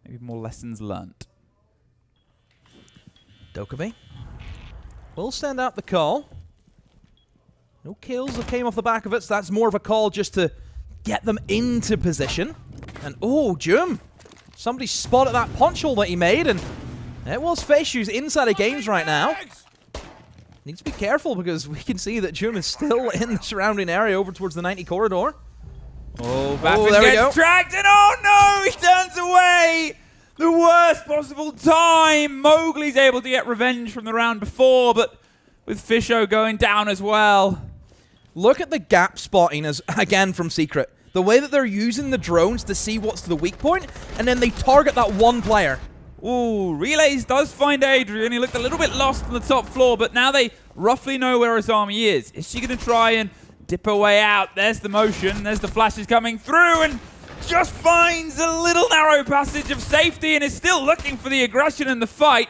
maybe more lessons learnt. Dokkaebi will stand out the call. No kills that came off the back of it, so that's more of a call just to get them into position. And oh, Jum! Somebody spotted that punch hole that he made, and it was face shoes inside of games right now. Needs to be careful because we can see that Jum is still in the surrounding area over towards the 90 corridor. Oh, Baffin gets tracked, and oh no, he turns away! The worst possible time! Mowgli's able to get revenge from the round before, but with Fisho going down as well. Look at the gap spotting as again from Secret. The way that they're using the drones to see what's the weak point, and then they target that one player. Ooh, Relays does find Adrian. He looked a little bit lost on the top floor, but now they roughly know where his army is. Is she going to try and dip her way out? There's the motion. There's the flashes coming through, and just finds a little narrow passage of safety and is still looking for the aggression in the fight.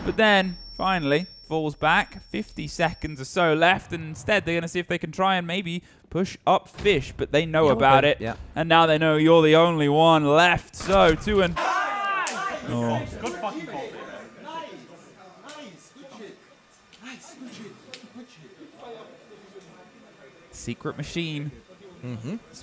But then, finally, falls back. 50 seconds or so left, and instead they're going to see if they can try and maybe push up Fish, but they know about it. Yeah. And now they know you're the only one left. So, 2 and... Oh. Good fucking call. Secret Machine.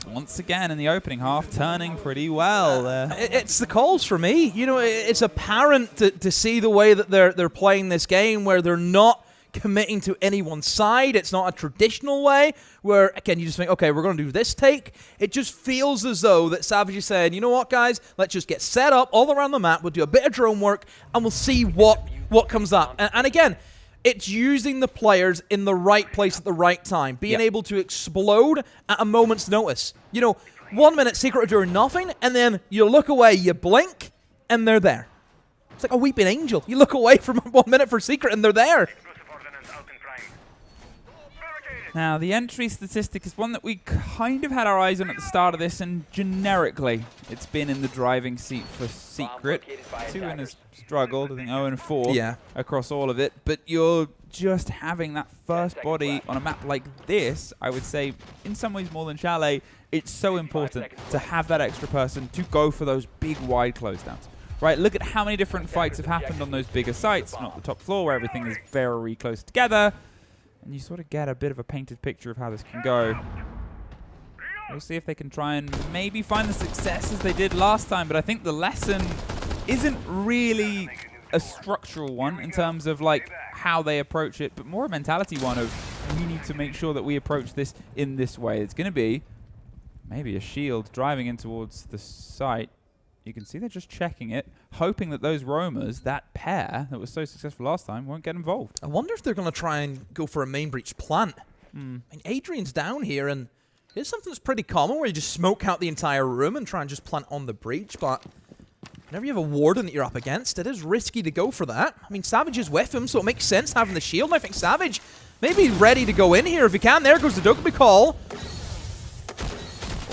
Once again in the opening half, turning pretty well there. It's the calls for me. You know, it's apparent to see the way that they're playing this game, where they're not committing to any one side. It's not a traditional way where, again, you just think, okay, we're going to do this take. It just feels as though that Savage is saying, you know what, guys, let's just get set up all around the map. We'll do a bit of drone work, and we'll see what comes up. And again, it's using the players in the right place at the right time, being able to explode at a moment's notice. You know, 1 minute Secret are doing nothing, and then you look away, you blink, and they're there. It's like a weeping angel. You look away from 1 minute for Secret, and they're there. Now, the entry statistic is one that we kind of had our eyes on at the start of this, and generically, it's been in the driving seat for Secret. 2 has struggled, I think 0 and 4 across all of it, but you're just having that first body on a map like this, I would say, in some ways more than Chalet, it's so important to have that extra person to go for those big, wide closedowns. Right, look at how many different fights have happened on those bigger sites, not the top floor where everything is very close together. And you sort of get a bit of a painted picture of how this can go. We'll see if they can try and maybe find the success as they did last time, but I think the lesson isn't really a structural one in terms of like how they approach it, but more a mentality one of we need to make sure that we approach this in this way. It's going to be maybe a shield driving in towards the site. You can see they're just checking it, hoping that those roamers, that pair that was so successful last time, won't get involved. I wonder if they're going to try and go for a main breach plant. I mean, Adrian's down here, and it's something that's pretty common where you just smoke out the entire room and try and just plant on the breach, but whenever you have a warden that you're up against, it is risky to go for that. I mean, Savage is with him, so it makes sense having the shield, and I think Savage may be ready to go in here if he can. There goes the Dokkaebi call.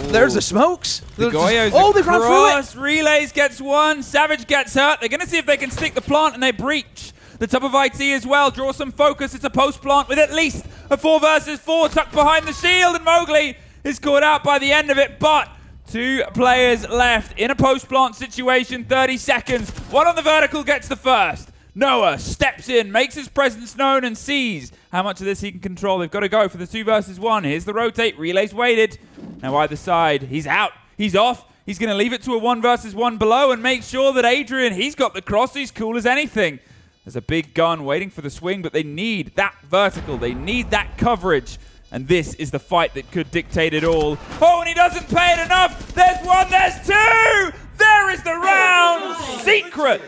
There's the smokes. The Goyo's they ran through it. Relays gets one. Savage gets hurt. They're going to see if they can stick the plant, and they breach the top of IT as well. Draw some focus. It's a post plant with at least a 4 versus 4 tucked behind the shield, and Mowgli is caught out by the end of it. But 2 players left in a post plant situation. 30 seconds. One on the vertical gets the first. Noah steps in, makes his presence known, and sees how much of this he can control. They've got to go for the 2 versus 1. Here's the rotate. Relays waited. Now either side, he's out. He's off. He's going to leave it to a 1 versus 1 below and make sure that Adrian, he's got the cross. He's cool as anything. There's a big gun waiting for the swing, but they need that vertical. They need that coverage. And this is the fight that could dictate it all. Oh, and he doesn't pay it enough. There's 1, there's 2. There is the round. Secret.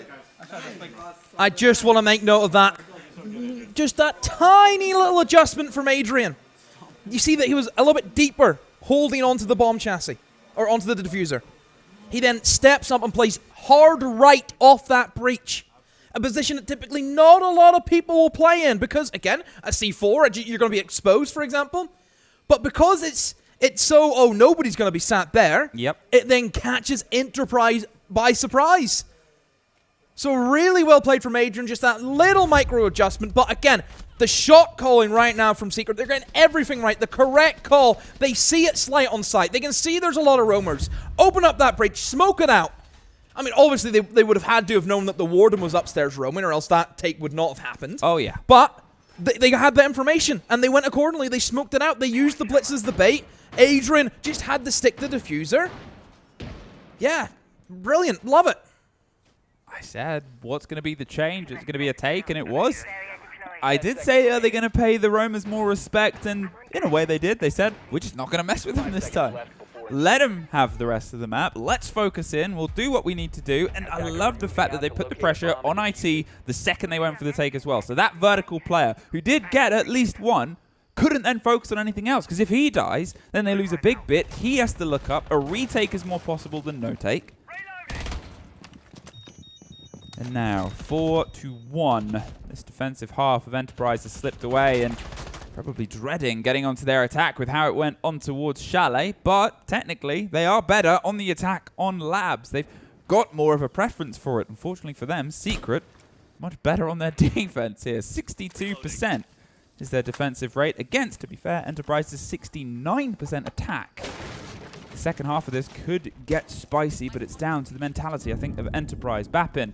I just want to make note of that. Just that tiny little adjustment from Adrian. You see that he was a little bit deeper holding onto the bomb chassis, or onto the diffuser. He then steps up and plays hard right off that breach. A position that typically not a lot of people will play in because, again, a C4, you're going to be exposed, for example. But because it's so, oh, nobody's going to be sat there, it then catches Enterprise by surprise. So really well played from Adrian, just that little micro adjustment. But again, the shot calling right now from Secret, they're getting everything right. The correct call. They see it slight on sight. They can see there's a lot of roamers. Open up that breach, smoke it out. I mean, obviously, they would have had to have known that the Warden was upstairs roaming, or else that take would not have happened. Oh, yeah. But they had the information, and they went accordingly. They smoked it out. They used the blitz as the bait. Adrian just had to stick the diffuser. Yeah, brilliant. Love it. I said, what's going to be the change? It's going to be a take, and it was. I did say, are they going to pay the roamers more respect? And in a way they did. They said, we're just not going to mess with them this time. Let them have the rest of the map. Let's focus in. We'll do what we need to do. And I love the fact that they put the pressure on IT the second they went for the take as well. So that vertical player, who did get at least one, couldn't then focus on anything else. Because if he dies, then they lose a big bit. He has to look up. A retake is more possible than no take. And now, 4-1. This defensive half of Enterprise has slipped away and probably dreading getting onto their attack with how it went on towards Chalet. But technically, they are better on the attack on Labs. They've got more of a preference for it. Unfortunately for them, Secret, much better on their defense here. 62% is their defensive rate against, to be fair, Enterprise's 69% attack. The second half of this could get spicy, but it's down to the mentality, I think, of Enterprise. Bappin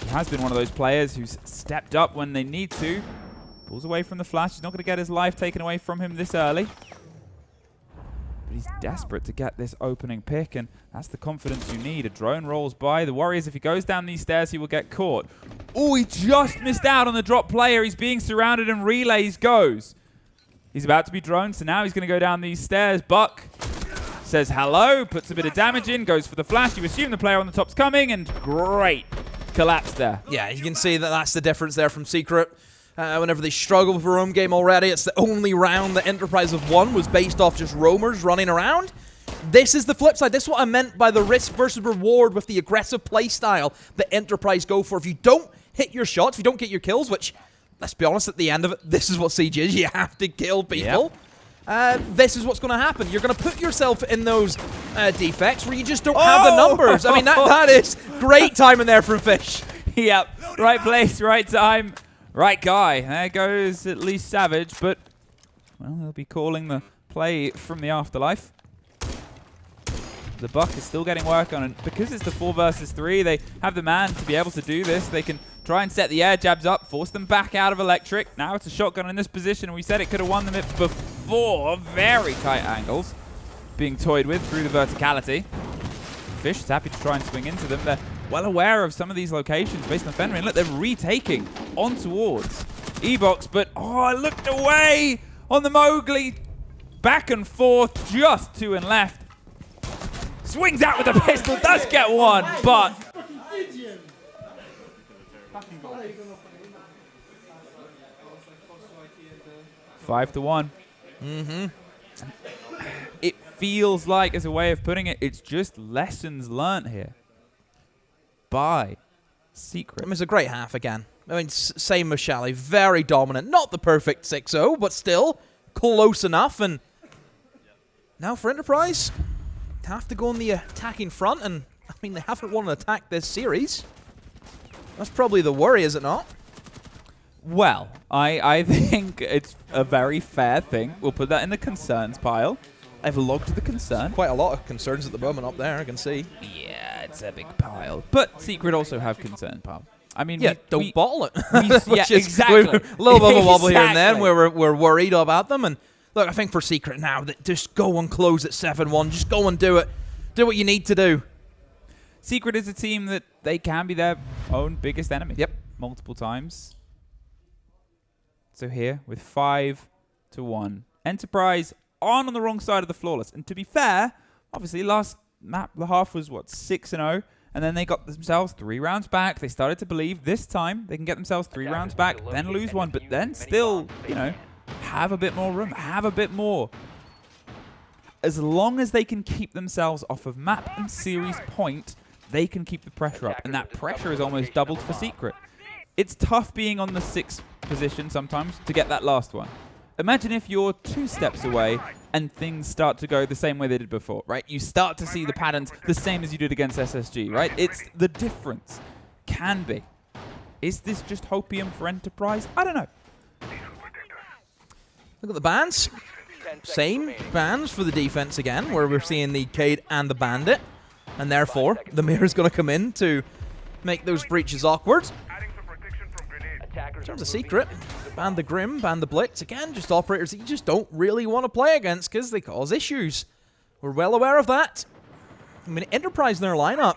has been one of those players who's stepped up when they need to. Pulls away from the flash. He's not going to get his life taken away from him this early. But he's desperate to get this opening pick, and that's the confidence you need. A drone rolls by. The Warriors, if he goes down these stairs, he will get caught. Oh, he just missed out on the drop player. He's being surrounded, and relays goes. He's about to be droned, so now he's going to go down these stairs. Buck says hello, puts a bit of damage in, goes for the flash. You assume the player on the top's coming, and great collapse there. Yeah, you can see that that's the difference there from Secret. Whenever they struggle with a roam game already, it's the only round that Enterprise have won was based off just roamers running around. This is the flip side. This is what I meant by the risk versus reward with the aggressive play style that Enterprise go for. If you don't hit your shots, if you don't get your kills, which, let's be honest, at the end of it, this is what Siege is. You have to kill people. Yep. This is what's going to happen. You're going to put yourself in those defects where you just don't have the numbers. I mean, that is great timing there from Fish. Yep. Right place, right time. Right guy. There goes at least Savage, but, well, they'll be calling the play from the afterlife. The Buck is still getting work on it. Because it's the 4 versus 3, they have the man to be able to do this. They can try and set the air jabs up, force them back out of Electric. Now it's a shotgun in this position, and we said it could have won them it before. Very tight angles being toyed with through the verticality. Fish is happy to try and swing into them. They're well aware of some of these locations based on Fenrir. Look, they're retaking on towards E-Box, but oh, I looked away on the Mowgli. Back and forth, just to and left. Swings out with a pistol, does get one, but 5-1. It feels like, as a way of putting it, it's just lessons learnt here by Secret. I mean, it's a great half again. I mean, same with Chalet, very dominant. Not the perfect 6-0, but still close enough. And now for Enterprise, have to go on the attacking front, and I mean, they haven't won an attack this series. That's probably the worry, is it not? Well, I think it's a very fair thing. We'll put that in the concerns pile. I've logged the concern. Quite a lot of concerns at the moment up there, I can see. Yeah, it's a big pile. But Secret also have concern pile. I mean, yeah, don't bottle it. Yeah, exactly. A little bit of a wobble here and then where we're worried about them. And look, I think for Secret now, that just go and close at 7-1. Just go and do it. Do what you need to do. Secret is a team that they can be their own biggest enemy. Yep. Multiple times. So here, with 5-1. Enterprise on the wrong side of the flawless. And to be fair, obviously last map, the half was, what, 6-0. And then they got themselves 3 rounds back. They started to believe this time they can get themselves 3 rounds back, then lose one. But then still, you know, have a bit more room, have a bit more as long as they can keep themselves off of map and series point, they can keep the pressure up. And that pressure is almost doubled for Secret. It's tough being on the 6th position sometimes to get that last one. Imagine if you're 2 steps away and things start to go the same way they did before, right? You start to see the patterns the same as you did against SSG, right? It's the difference. Can be. Is this just hopium for Enterprise? I don't know. Look at the bans. Same bans for the defense again, where we're seeing the Cade and the Bandit. And therefore, the Mirror's going to come in to make those breaches awkward. In terms of Secret, ban the Grim, ban the Blitz. Again, just operators that you just don't really want to play against because they cause issues. We're well aware of that. I mean, Enterprise in their lineup.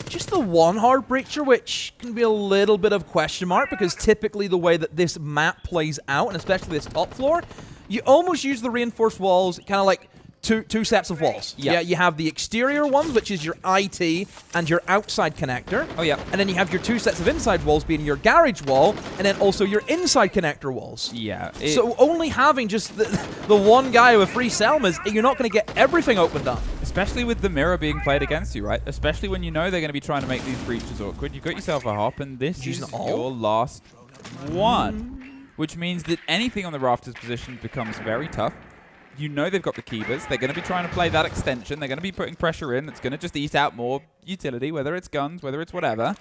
Just the one hard breacher, which can be a little bit of question mark because typically the way that this map plays out, and especially this top floor, you almost use the reinforced walls kind of like two sets of walls. Yeah, you have the exterior ones, which is your IT and your outside connector. Oh, yeah. And then you have your 2 sets of inside walls being your garage wall, and then also your inside connector walls. Yeah. So only having just the one guy with 3 Selmas, you're not going to get everything opened up. Especially with the Mirror being played against you, right? Especially when you know they're going to be trying to make these breaches awkward. You've got yourself a hop, and this is your last one. Which means that anything on the rafters position becomes very tough. You know they've got the Keepers. They're going to be trying to play that extension. They're going to be putting pressure in. That's going to just eat out more utility, whether it's guns, whether it's whatever.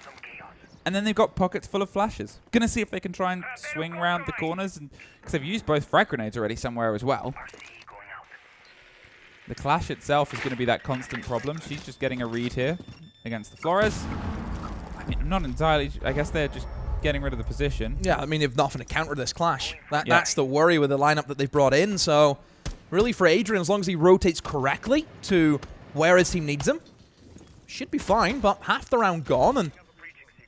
And then they've got pockets full of flashes. Going to see if they can try and swing around the corners. Because they've used both frag grenades already somewhere as well. The Clash itself is going to be that constant problem. She's just getting a read here against the Flores. I mean, not entirely. I guess they're just getting rid of the position. Yeah, I mean, they've nothing to counter this Clash. That's the worry with the lineup that they've brought in. So really for Adrian, as long as he rotates correctly to where his team needs him, should be fine. But half the round gone, and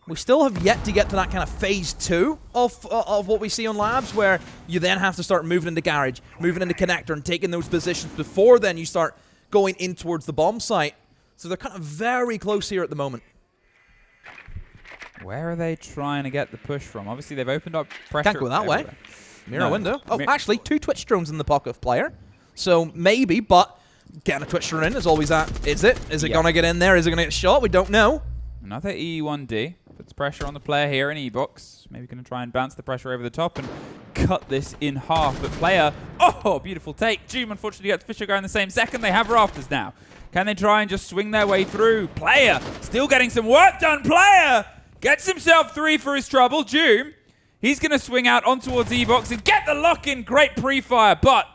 we still have yet to get to that kind of phase 2 of what we see on Labs, where you then have to start moving into Garage, moving into Connector, and taking those positions before then you start going in towards the bomb site. So they're kind of very close here at the moment. Where are they trying to get the push from? Obviously, they've opened up pressure. Can't go that way. Mirror window. Oh, Mi- actually, 2 Twitch drones in the pocket of player. So maybe, but getting a Twitch drone in is always that. Is it? Is it going to get in there? Is it going to get shot? We don't know. Another E1D. Puts pressure on the player here in E-Box. Maybe going to try and bounce the pressure over the top and cut this in half. But player, oh, beautiful take. Doom unfortunately gets Fisher going the same second. They have rafters now. Can they try and just swing their way through? Player still getting some work done. Player gets himself 3 for his trouble. Doom, he's going to swing out on towards E-Box and get the lock in. Great pre-fire, but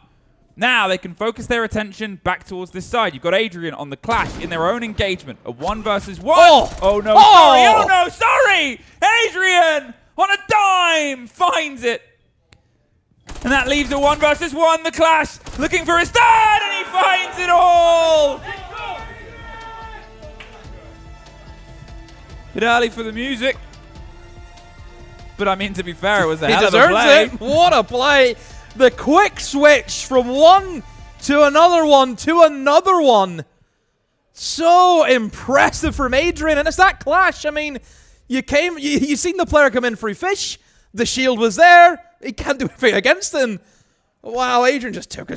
now they can focus their attention back towards this side. You've got Adrian on the Clash in their own engagement. A 1 versus 1. Oh no, sorry. Oh no, sorry. Adrian on a dime finds it. And that leaves a 1 versus 1. The Clash looking for his 3rd, and he finds it all. Bit early for the music. But I mean, to be fair, it was a hell of a play. He deserves it. What a play. The quick switch from one to another one to another one. So impressive from Adrian. And it's that Clash. I mean, you seen the player come in free fish. The shield was there. He can't do anything against him. Wow, Adrian just took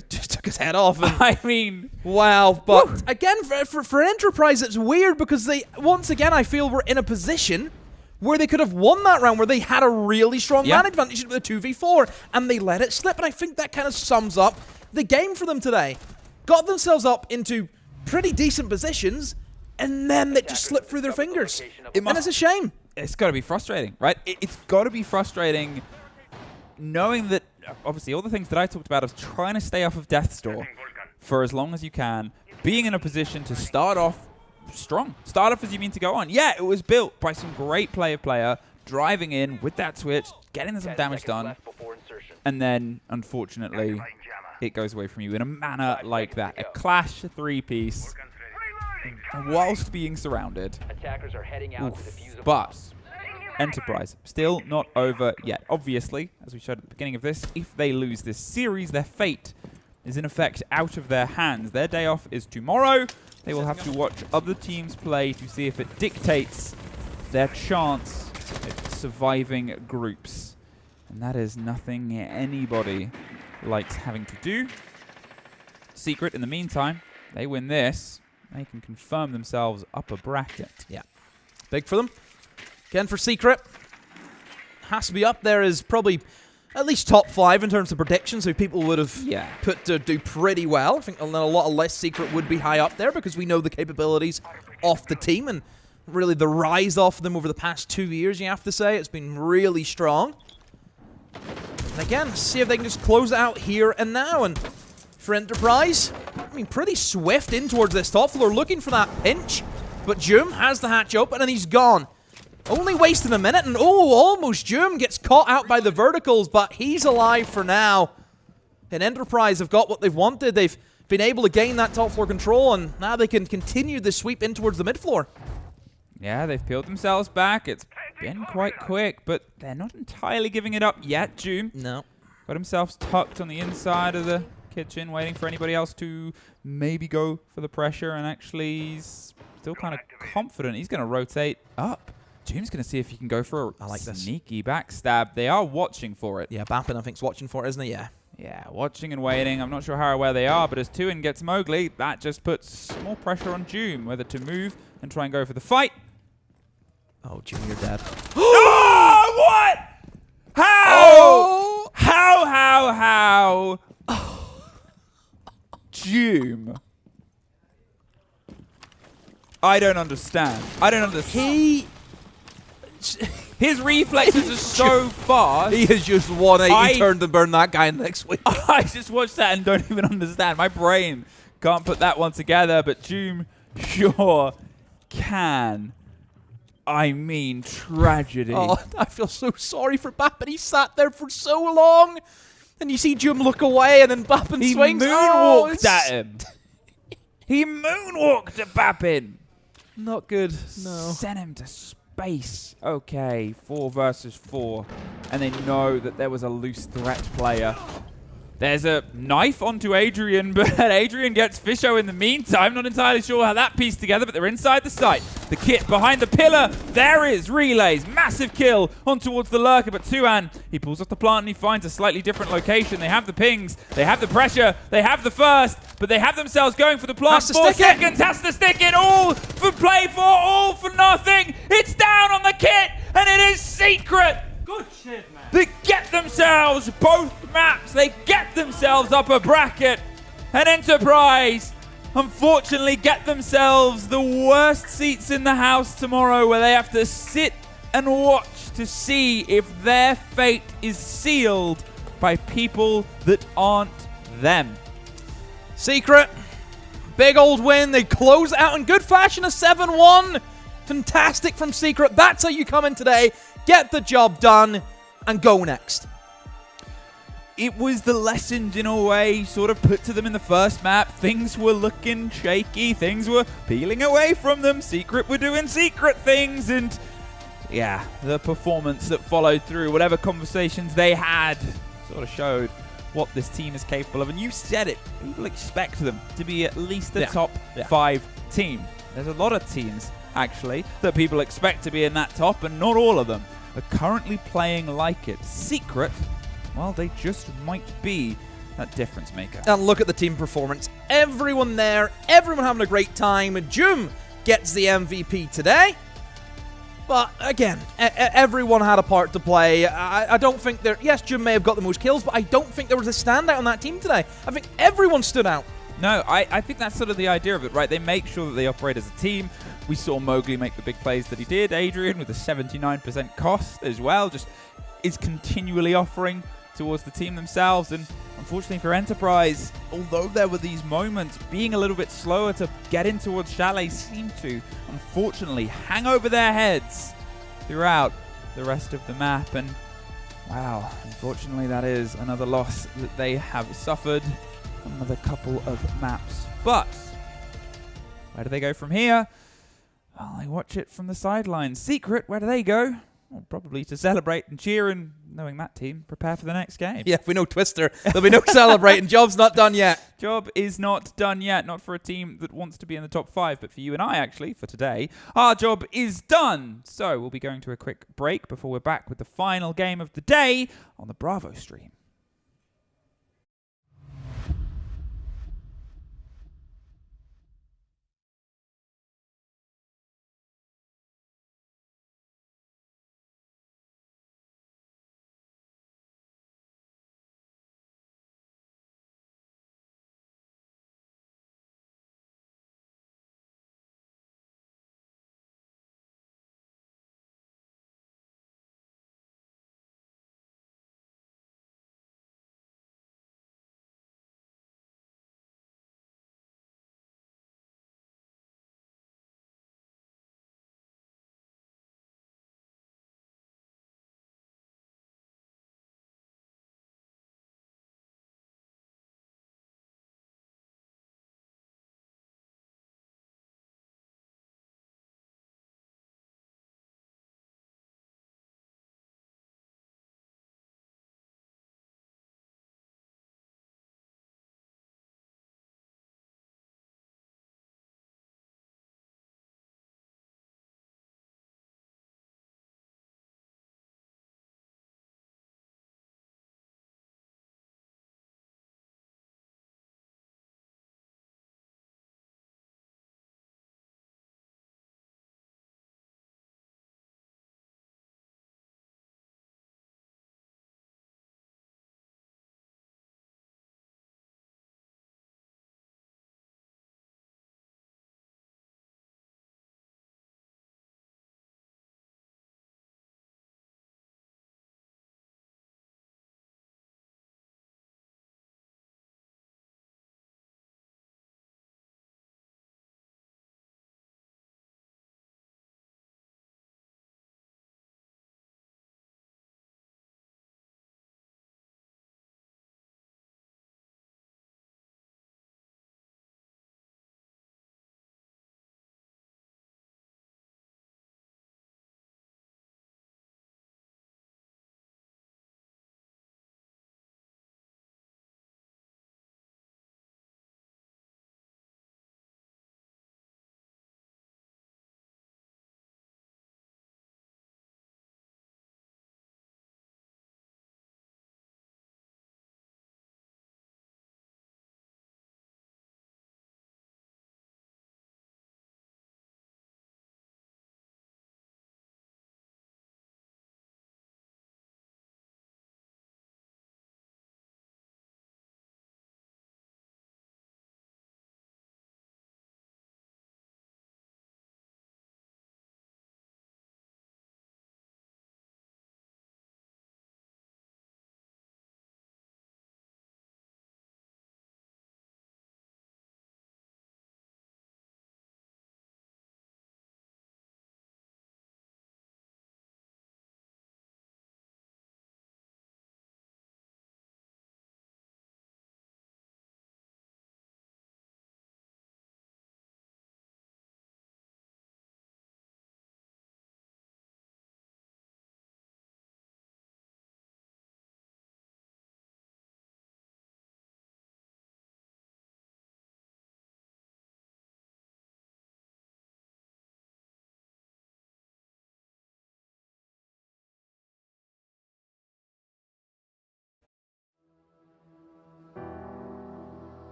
his head off. And I mean, wow. But again, for Enterprise, it's weird because they, once again, I feel we're in a position where they could have won that round, where they had a really strong man advantage with a 2v4, and they let it slip. And I think that kind of sums up the game for them today. Got themselves up into pretty decent positions, and then they just slipped through their fingers. And it's a shame. It's got to be frustrating, right? It's got to be frustrating knowing that, obviously, all the things that I talked about of trying to stay off of Death's Door for as long as you can, being in a position to start off strong. Start off as you mean to go on. Yeah, it was built by some great player, driving in with that switch, getting some damage done, and then, unfortunately, it goes away from you in a manner like that. A Clash 3-piece whilst being surrounded. Attackers are heading out to defuse a But Enterprise still not over yet. Obviously, as we showed at the beginning of this, if they lose this series, their fate is in effect out of their hands. Their day off is tomorrow. They will have to watch other teams play to see if it dictates their chance at surviving groups. And that is nothing anybody likes having to do. Secret, in the meantime, they win this. They can confirm themselves upper bracket. Yeah. Big for them. Again, for Secret, has to be up there as probably at least top 5 in terms of predictions, so people would have put to do pretty well. I think a lot of less Secret would be high up there because we know the capabilities of the team and really the rise of them over the past 2 years, you have to say. It's been really strong. And again, see if they can just close it out here and now. And for Enterprise, I mean, pretty swift in towards this top floor, looking for that pinch. But Joom has the hatch open and he's gone. Only wasting a minute, and almost Joom gets caught out by the verticals, but he's alive for now. And Enterprise have got what they've wanted. They've been able to gain that top floor control, and now they can continue the sweep in towards the mid floor. Yeah, they've peeled themselves back. It's been quite quick, but they're not entirely giving it up yet, Joom. No. Got himself tucked on the inside of the kitchen, waiting for anybody else to maybe go for the pressure, and actually he's still kind of confident. He's going to rotate up. Joom's going to see if he can go for a sneaky backstab. They are watching for it. Yeah, Bappin, I think, is watching for it, isn't he? Yeah. Yeah, watching and waiting. I'm not sure how aware they are, but as Tuin gets Mowgli, that just puts more pressure on Joom, whether to move and try and go for the fight. Oh, Joom, you're dead. Oh, what? How? Oh. How? Joom. I don't understand. His reflexes are so fast. He has just 180 turned to burn that guy next week. I just watched that and don't even understand. My brain can't put that one together, but Joom sure can. I mean, tragedy. Oh, I feel so sorry for Bappin. He sat there for so long. And you see Joom look away, and then Bappin swings. He moonwalked at him. He moonwalked at Bappin. Not good, no. Sent him to space. Okay, 4 versus 4. And they know that there was a loose threat player. There's a knife onto Adrian, but Adrian gets Fisho in the meantime. Not entirely sure how that pieced together, but they're inside the site. The kit behind the pillar. There is Relays. Massive kill on towards the Lurker, but Tuan, he pulls off the plant and he finds a slightly different location. They have the pings. They have the pressure. They have the first, but they have themselves going for the plant. 4 seconds. Has to stick it. All for play for, all for nothing. It's down on the kit, and it is Secret. Good shit, man. They get themselves both maps. They get themselves up a bracket. And Enterprise, unfortunately, get themselves the worst seats in the house tomorrow, where they have to sit and watch to see if their fate is sealed by people that aren't them. Secret, big old win. They close out in good fashion, a 7-1. Fantastic from Secret. That's how you come in today. Get the job done and go next. It was the lessons, in a way, sort of put to them in the first map. Things were looking shaky. Things were peeling away from them. Secret were doing Secret things. And, yeah, the performance that followed through, whatever conversations they had, sort of showed what this team is capable of. And you said it. People expect them to be at least the top 5 team. There's a lot of teams, actually, that people expect to be in that top, and not all of them are currently playing like it. Secret, well, they just might be that difference maker. And look at the team performance. Everyone there, everyone having a great time. Joom gets the MVP today. But again, everyone had a part to play. I don't think there... Yes, Joom may have got the most kills, but I don't think there was a standout on that team today. I think everyone stood out. No, I think that's sort of the idea of it, right? They make sure that they operate as a team. We saw Mowgli make the big plays that he did. Adrian with a 79% cost as well, just is continually offering towards the team themselves. And unfortunately for Enterprise, although there were these moments, being a little bit slower to get in towards Chalet seemed to, unfortunately, hang over their heads throughout the rest of the map. And, wow, unfortunately that is another loss that they have suffered. Another couple of maps. But where do they go from here? Well, I watch it from the sidelines. Secret, where do they go? Well, probably to celebrate and cheer, and knowing that team, prepare for the next game. Yeah, if we know Twister, there'll be no celebrating. Job's not done yet. Job is not done yet. Not for a team that wants to be in the top 5, but for you and I, actually, for today, our job is done. So we'll be going to a quick break before we're back with the final game of the day on the Bravo stream.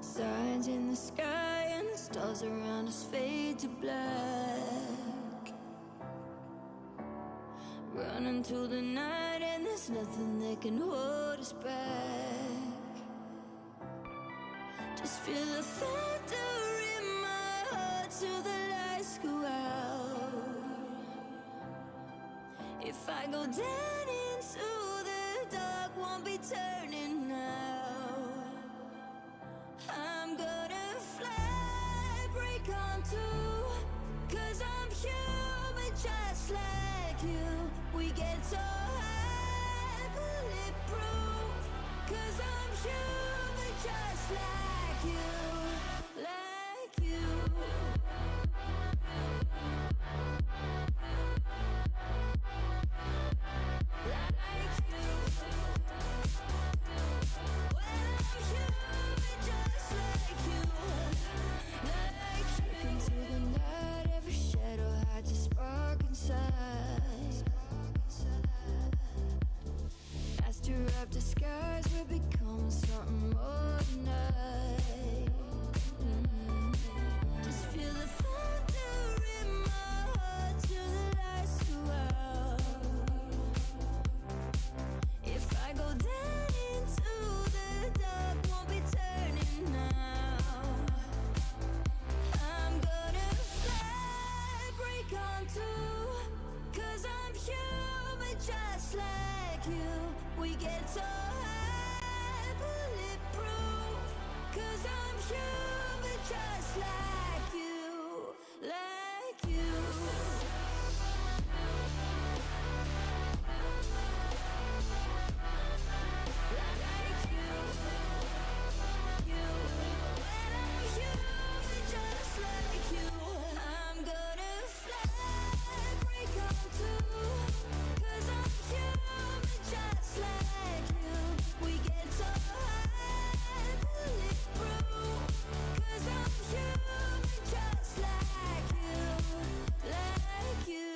Signs in the sky and the stars around us fade to black. Running through the night and there's nothing that can hold us back. Just feel the thunder in my heart till the lights go out. If I go down into the dark, won't be turning now. I'm gonna fly, break on through, 'cause I'm human just like you. We get so high, bulletproof, 'cause I'm human just like you, like you. Up the skies, we're becoming something more tonight. Just feel the thunder in my heart till the lights go out. If I go down into the dark, won't be turning now. I'm gonna fly, break on through, 'cause I'm human just like you. We get so high, bulletproof, 'cause I'm human just like you, like you. Like you, you. When I'm human just like you, I'm gonna fly, break on through, 'cause I'm human just like you. We get so high, bulletproof, 'cause I'm human just like you, like you.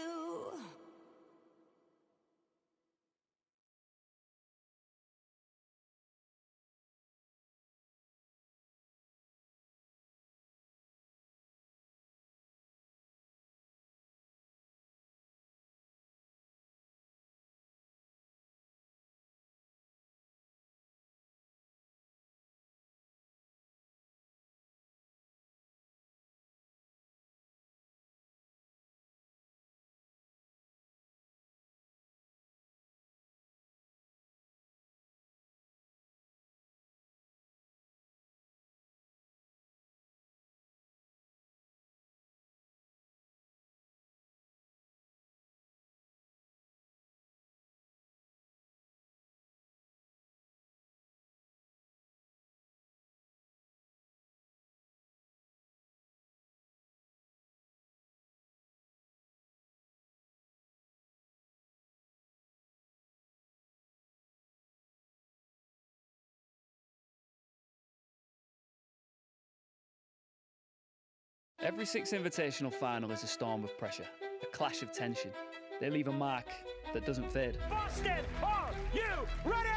Every Six Invitational final is a storm of pressure, a clash of tension. They leave a mark that doesn't fade. Boston, are you ready?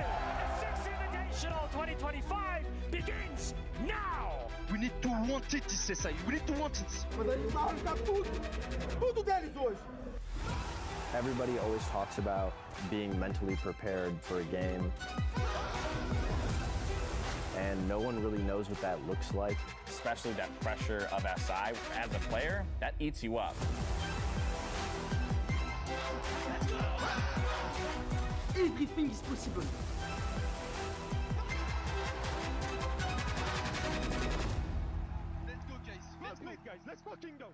The Six Invitational 2025 begins now! We need to want it, CSI. We need to want it. Everybody always talks about being mentally prepared for a game, and no one really knows what that looks like. Especially that pressure of SI. As a player, that eats you up. Everything is possible. Let's go, guys. Let's go, guys. Let's fucking go.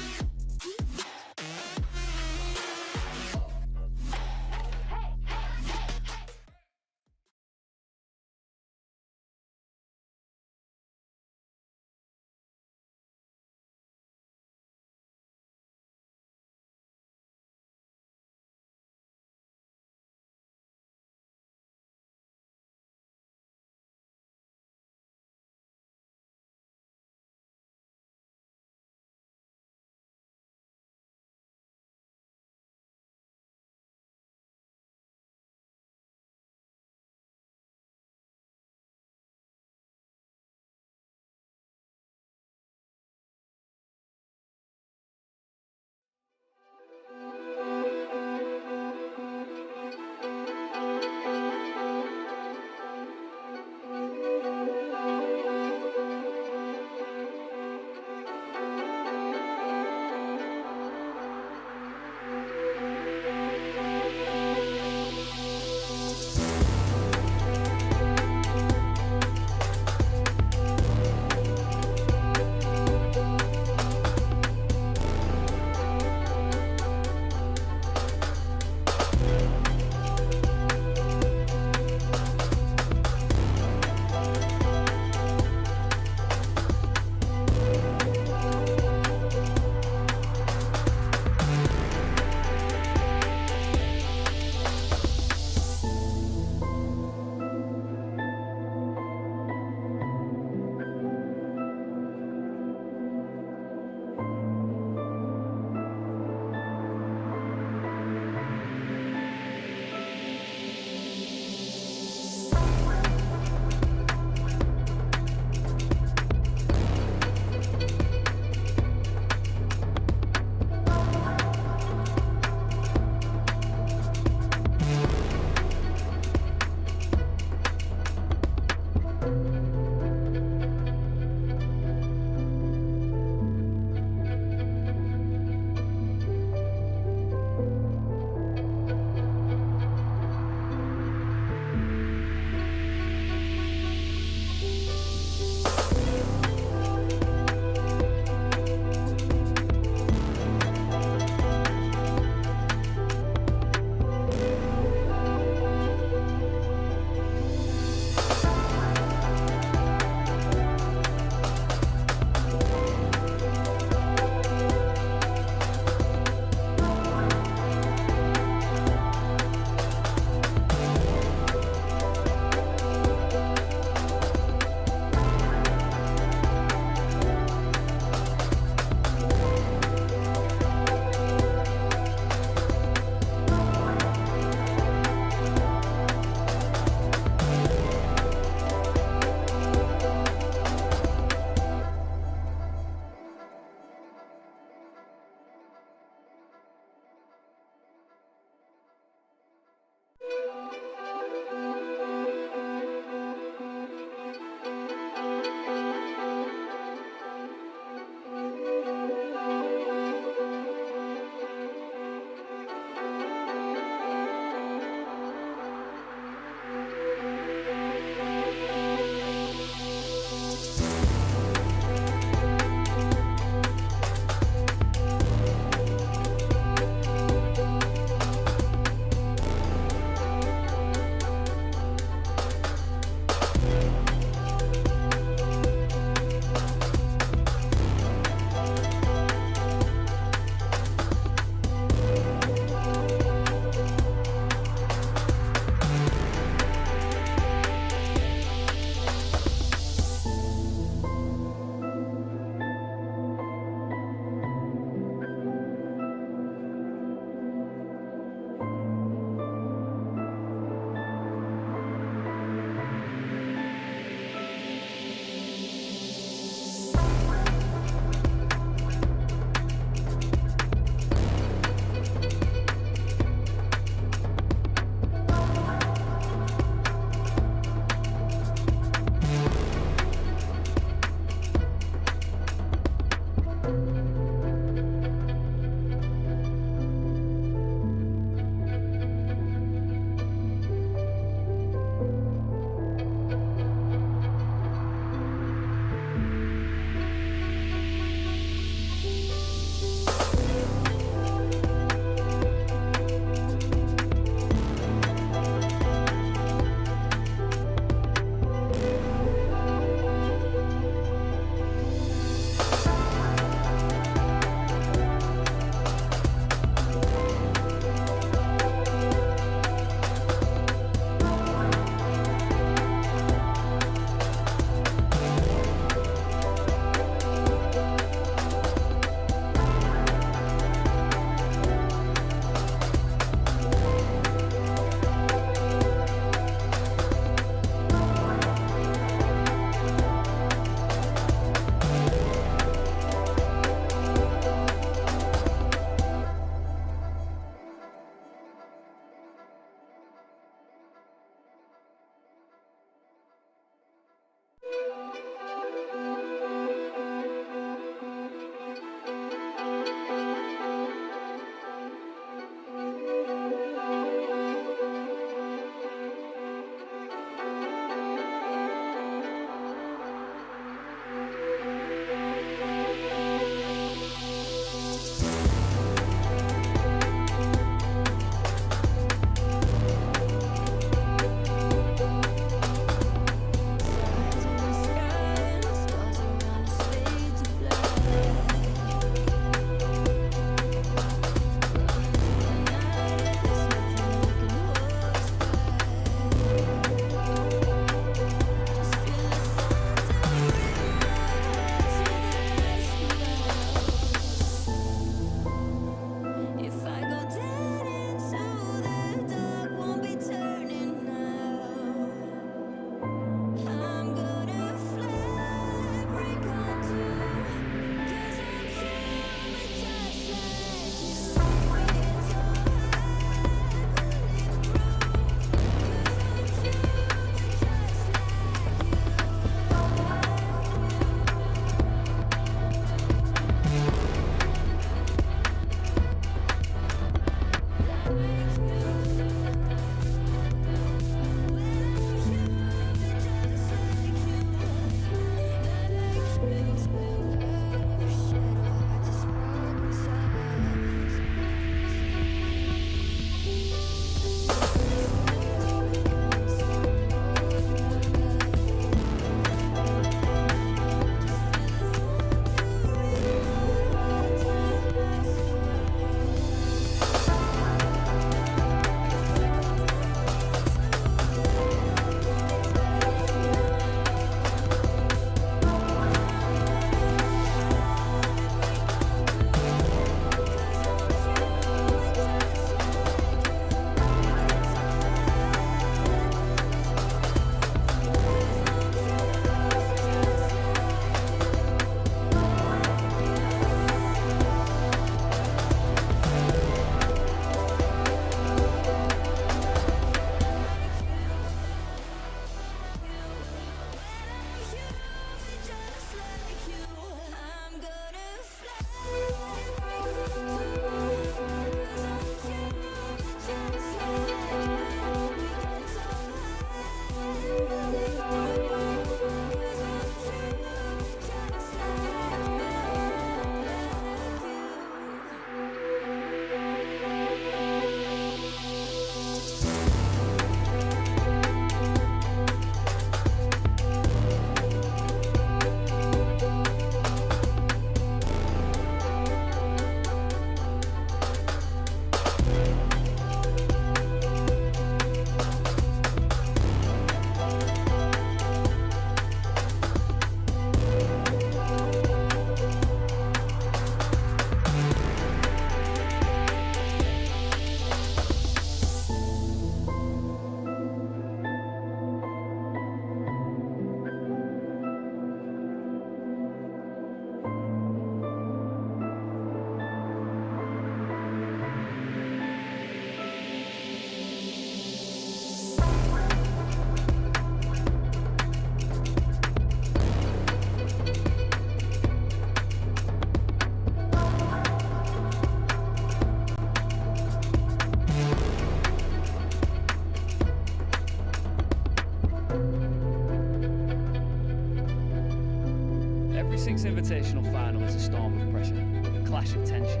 Invitational final is a storm of pressure, a clash of tension.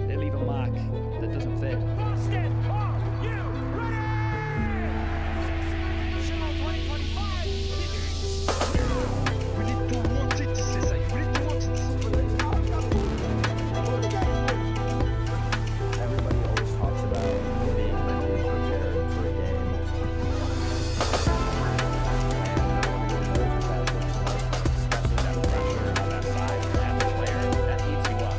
They leave a mark that doesn't fade. Stand, are you ready? Six Invitational 2025 begins now. We need to want it, c'est ça. We need to want it. Everybody always talks about being mentally prepared for a game. And nobody really knows what that looks like, especially that pressure on that side as a player that eats you up.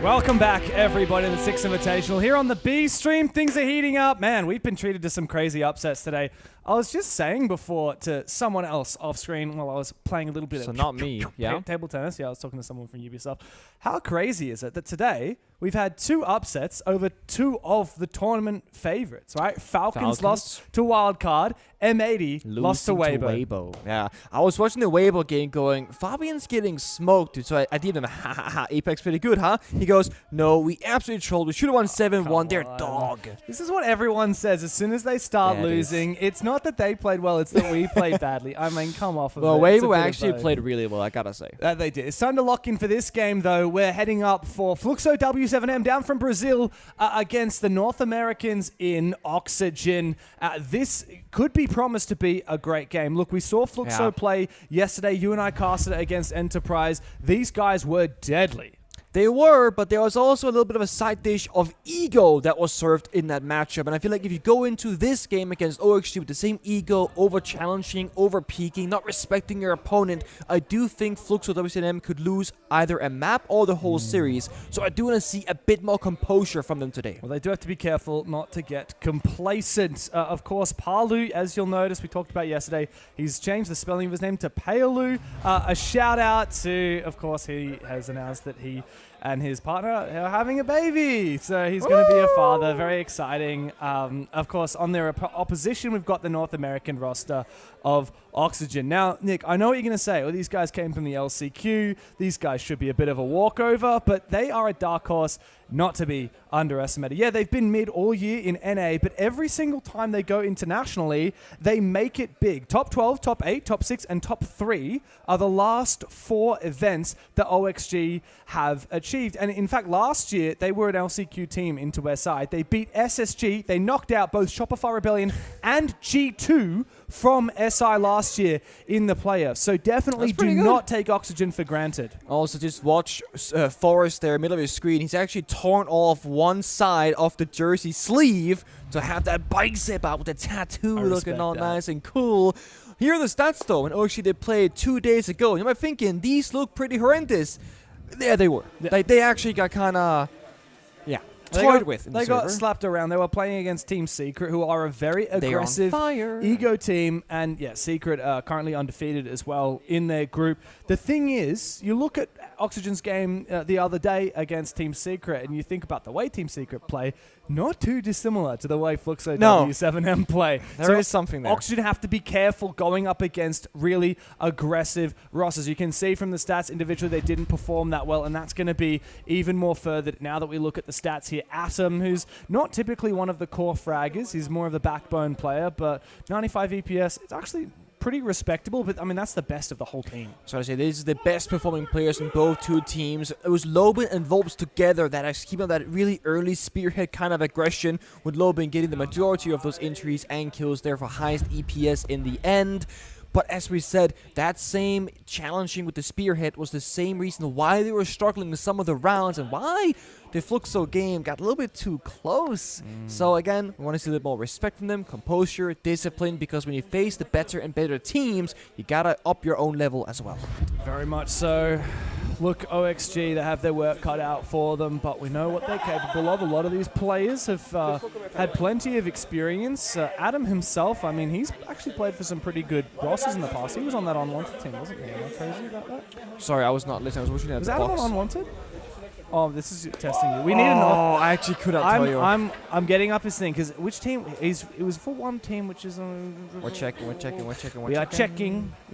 Welcome back, everybody, to the Six Invitational. Here on the B stream, things are heating up. Man, we've been treated to some crazy upsets today. I was just saying before to someone else off screen while I was playing a little bit of not me, yeah? table tennis. Yeah, I was talking to someone from Ubisoft. How crazy is it that today we've had 2 upsets over 2 of the tournament favorites, right? Falcons lost to WILDCARD, M80 lost to Weibo. Yeah, I was watching the Weibo game going, Fabian's getting smoked. So I did him, ha ha ha, Apex pretty good, huh? He goes, no, we absolutely trolled. We should have won 7-1. They're dog. This is what everyone says as soon as they start losing. It's not that they played well, it's that we played badly. I mean, come off of it. Well, Weibo actually played really well, I gotta say. They did. It's time to lock in for this game, though. We're heading up for FLUXO W7M down from Brazil against the North Americans in Oxygen. This could be promised to be a great game. Look, we saw FLUXO play yesterday. You and I casted it against Enterprise. These guys were deadly. They were, but there was also a little bit of a side dish of ego that was served in that matchup. And I feel like if you go into this game against OXG with the same ego, over-challenging, over-peaking, not respecting your opponent, I do think FLUXO W7M could lose either a map or the whole series. So I do want to see a bit more composure from them today. Well, they do have to be careful not to get complacent. Of course, Palu, as you'll notice, we talked about yesterday, he's changed the spelling of his name to Paolu. A shout-out to, of course, he has announced that he and his partner are having a baby. So he's going to be a father. Very exciting. Of course, on their opposition, we've got the North American roster of Oxygen. Now, Nick, I know what you're going to say. Well, these guys came from the LCQ. These guys should be a bit of a walkover, but they are a dark horse not to be underestimated. Yeah, they've been mid all year in NA, but every single time they go internationally, they make it big. Top 12, top 8, top 6, and top 3 are the last 4 events that OXG have achieved. And in fact, last year, they were an LCQ team into their side. They beat SSG. They knocked out both Shopify Rebellion and G2 from SI last year in the playoffs. So definitely do not take Oxygen for granted. Also, just watch Forrest there, middle of your screen. He's actually torn off one side of the jersey sleeve to have that bicep out with the tattoo looking all nice and cool. Here are the stats, though, and actually they played 2 days ago. You might be thinking, these look pretty horrendous. Yeah, they were. Yeah. They actually got kind of, toyed with. They got slapped around. They were playing against Team Secret, who are a very aggressive ego team. And yeah, Secret are currently undefeated as well in their group. The thing is, you look at Oxygen's game the other day against Team Secret, and you think about the way Team Secret play, not too dissimilar to the way FLUXO W7M play. There is something there. Oxygen have to be careful going up against really aggressive rosters. You can see from the stats individually they didn't perform that well, and that's going to be even more further now that we look at the stats here. Atom, who's not typically one of the core fraggers, he's more of the backbone player, but 95 EPS, it's actually pretty respectable, but I mean, that's the best of the whole team. So I say, these are the best performing players in both 2 teams. It was Lobin and Volps together that actually keep up that really early spearhead kind of aggression, with Lobin getting the majority of those injuries and kills there for highest EPS in the end. But as we said, that same challenging with the spearhead was the same reason why they were struggling with some of the rounds and why the FLUXO game got a little bit too close. So again, we want to see a little more respect from them, composure, discipline, because when you face the better and better teams, you gotta up your own level as well. Very much so. Look, OXG, they have their work cut out for them, but we know what they're capable of. A lot of these players have had plenty of experience. Adam himself, I mean, he's actually played for some pretty good rosters in the past. He was on that Unwanted team, wasn't he? Am I crazy about that? Sorry, I was not listening. I was watching that. Was Adam on Unwanted? Oh, this is testing you. We need an Oh, I actually could not tell you. I'm getting up his thing because which team is? It was for one team, which is. We're checking. We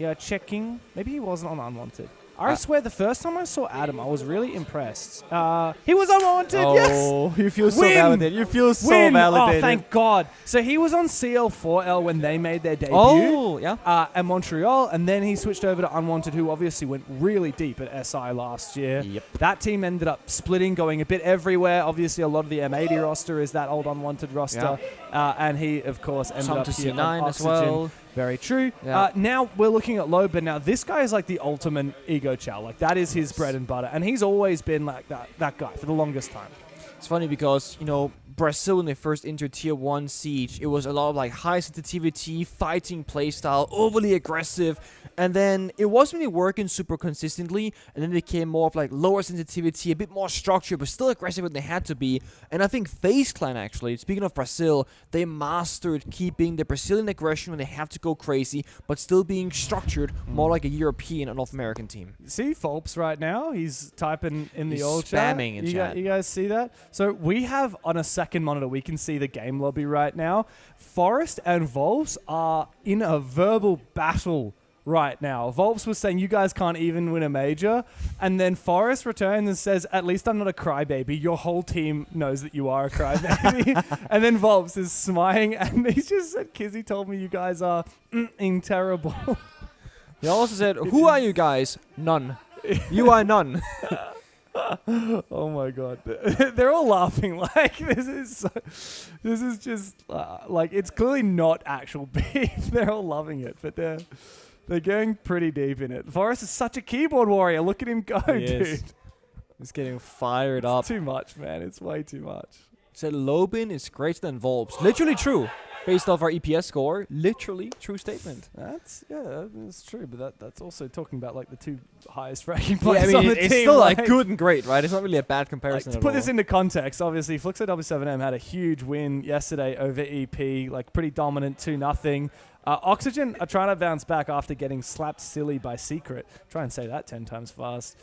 are checking. Maybe he wasn't on unwanted. I swear the first time I saw Adam, I was really impressed. He was unwanted, yes! Oh, you feel so Win! validated. You feel so Win! validated. Oh, thank God. So he was on CL4L when they made their debut. Oh, yeah. At Montreal, and then he switched over to Unwanted, who obviously went really deep at SI last year. Yep. That team ended up splitting, going a bit everywhere. Obviously, a lot of the M80 roster is that old Unwanted roster. And he, of course, ended Some up to here on C9 as Oxygen. well. Very true. Yeah. Now we're looking at Loba. Now this guy is like the ultimate ego chow. Like that is his bread and butter, and he's always been like that guy for the longest time. It's funny because, you know, Brazil when they first entered Tier 1 Siege, it was a lot of like high sensitivity, fighting playstyle, overly aggressive, and then it wasn't really working super consistently, and then it became more of like lower sensitivity, a bit more structured, but still aggressive when they had to be. And I think FaZe Clan actually, speaking of Brazil, they mastered keeping the Brazilian aggression when they have to go crazy, but still being structured more like a European or North American team. See Fulps right now, he's typing in He's the old spamming chat. in chat. You guys see that? So we have on a second monitor, we can see the game lobby right now. Forest and Volps are in a verbal battle right now. Volps was saying, you guys can't even win a major. And then Forest returns and says, at least I'm not a crybaby. Your whole team knows that you are a crybaby. And then Volps is smiling, and he just said, Kizzy told me you guys are terrible. He also said, who are you guys? None. You are none. Oh my God, they're all laughing. Like this is just like it's clearly not actual beef. They're all loving it, but they're going pretty deep in it. Forrest is such a keyboard warrior. Look at him go, dude. He's getting fired up. Too much, man. It's way too much. Said Lobin is greater than Volps. Literally true. Based off our EPS score, literally true statement. That's true, but that's also talking about like the two highest ranking players I mean, on the it's team. still like good and great, right? It's not really a bad comparison. To put this into context, obviously, FLUXO W7M had a huge win yesterday over EP, like pretty dominant 2-0. Oxygen are trying to bounce back after getting slapped silly by Secret. Try and say that 10 times fast.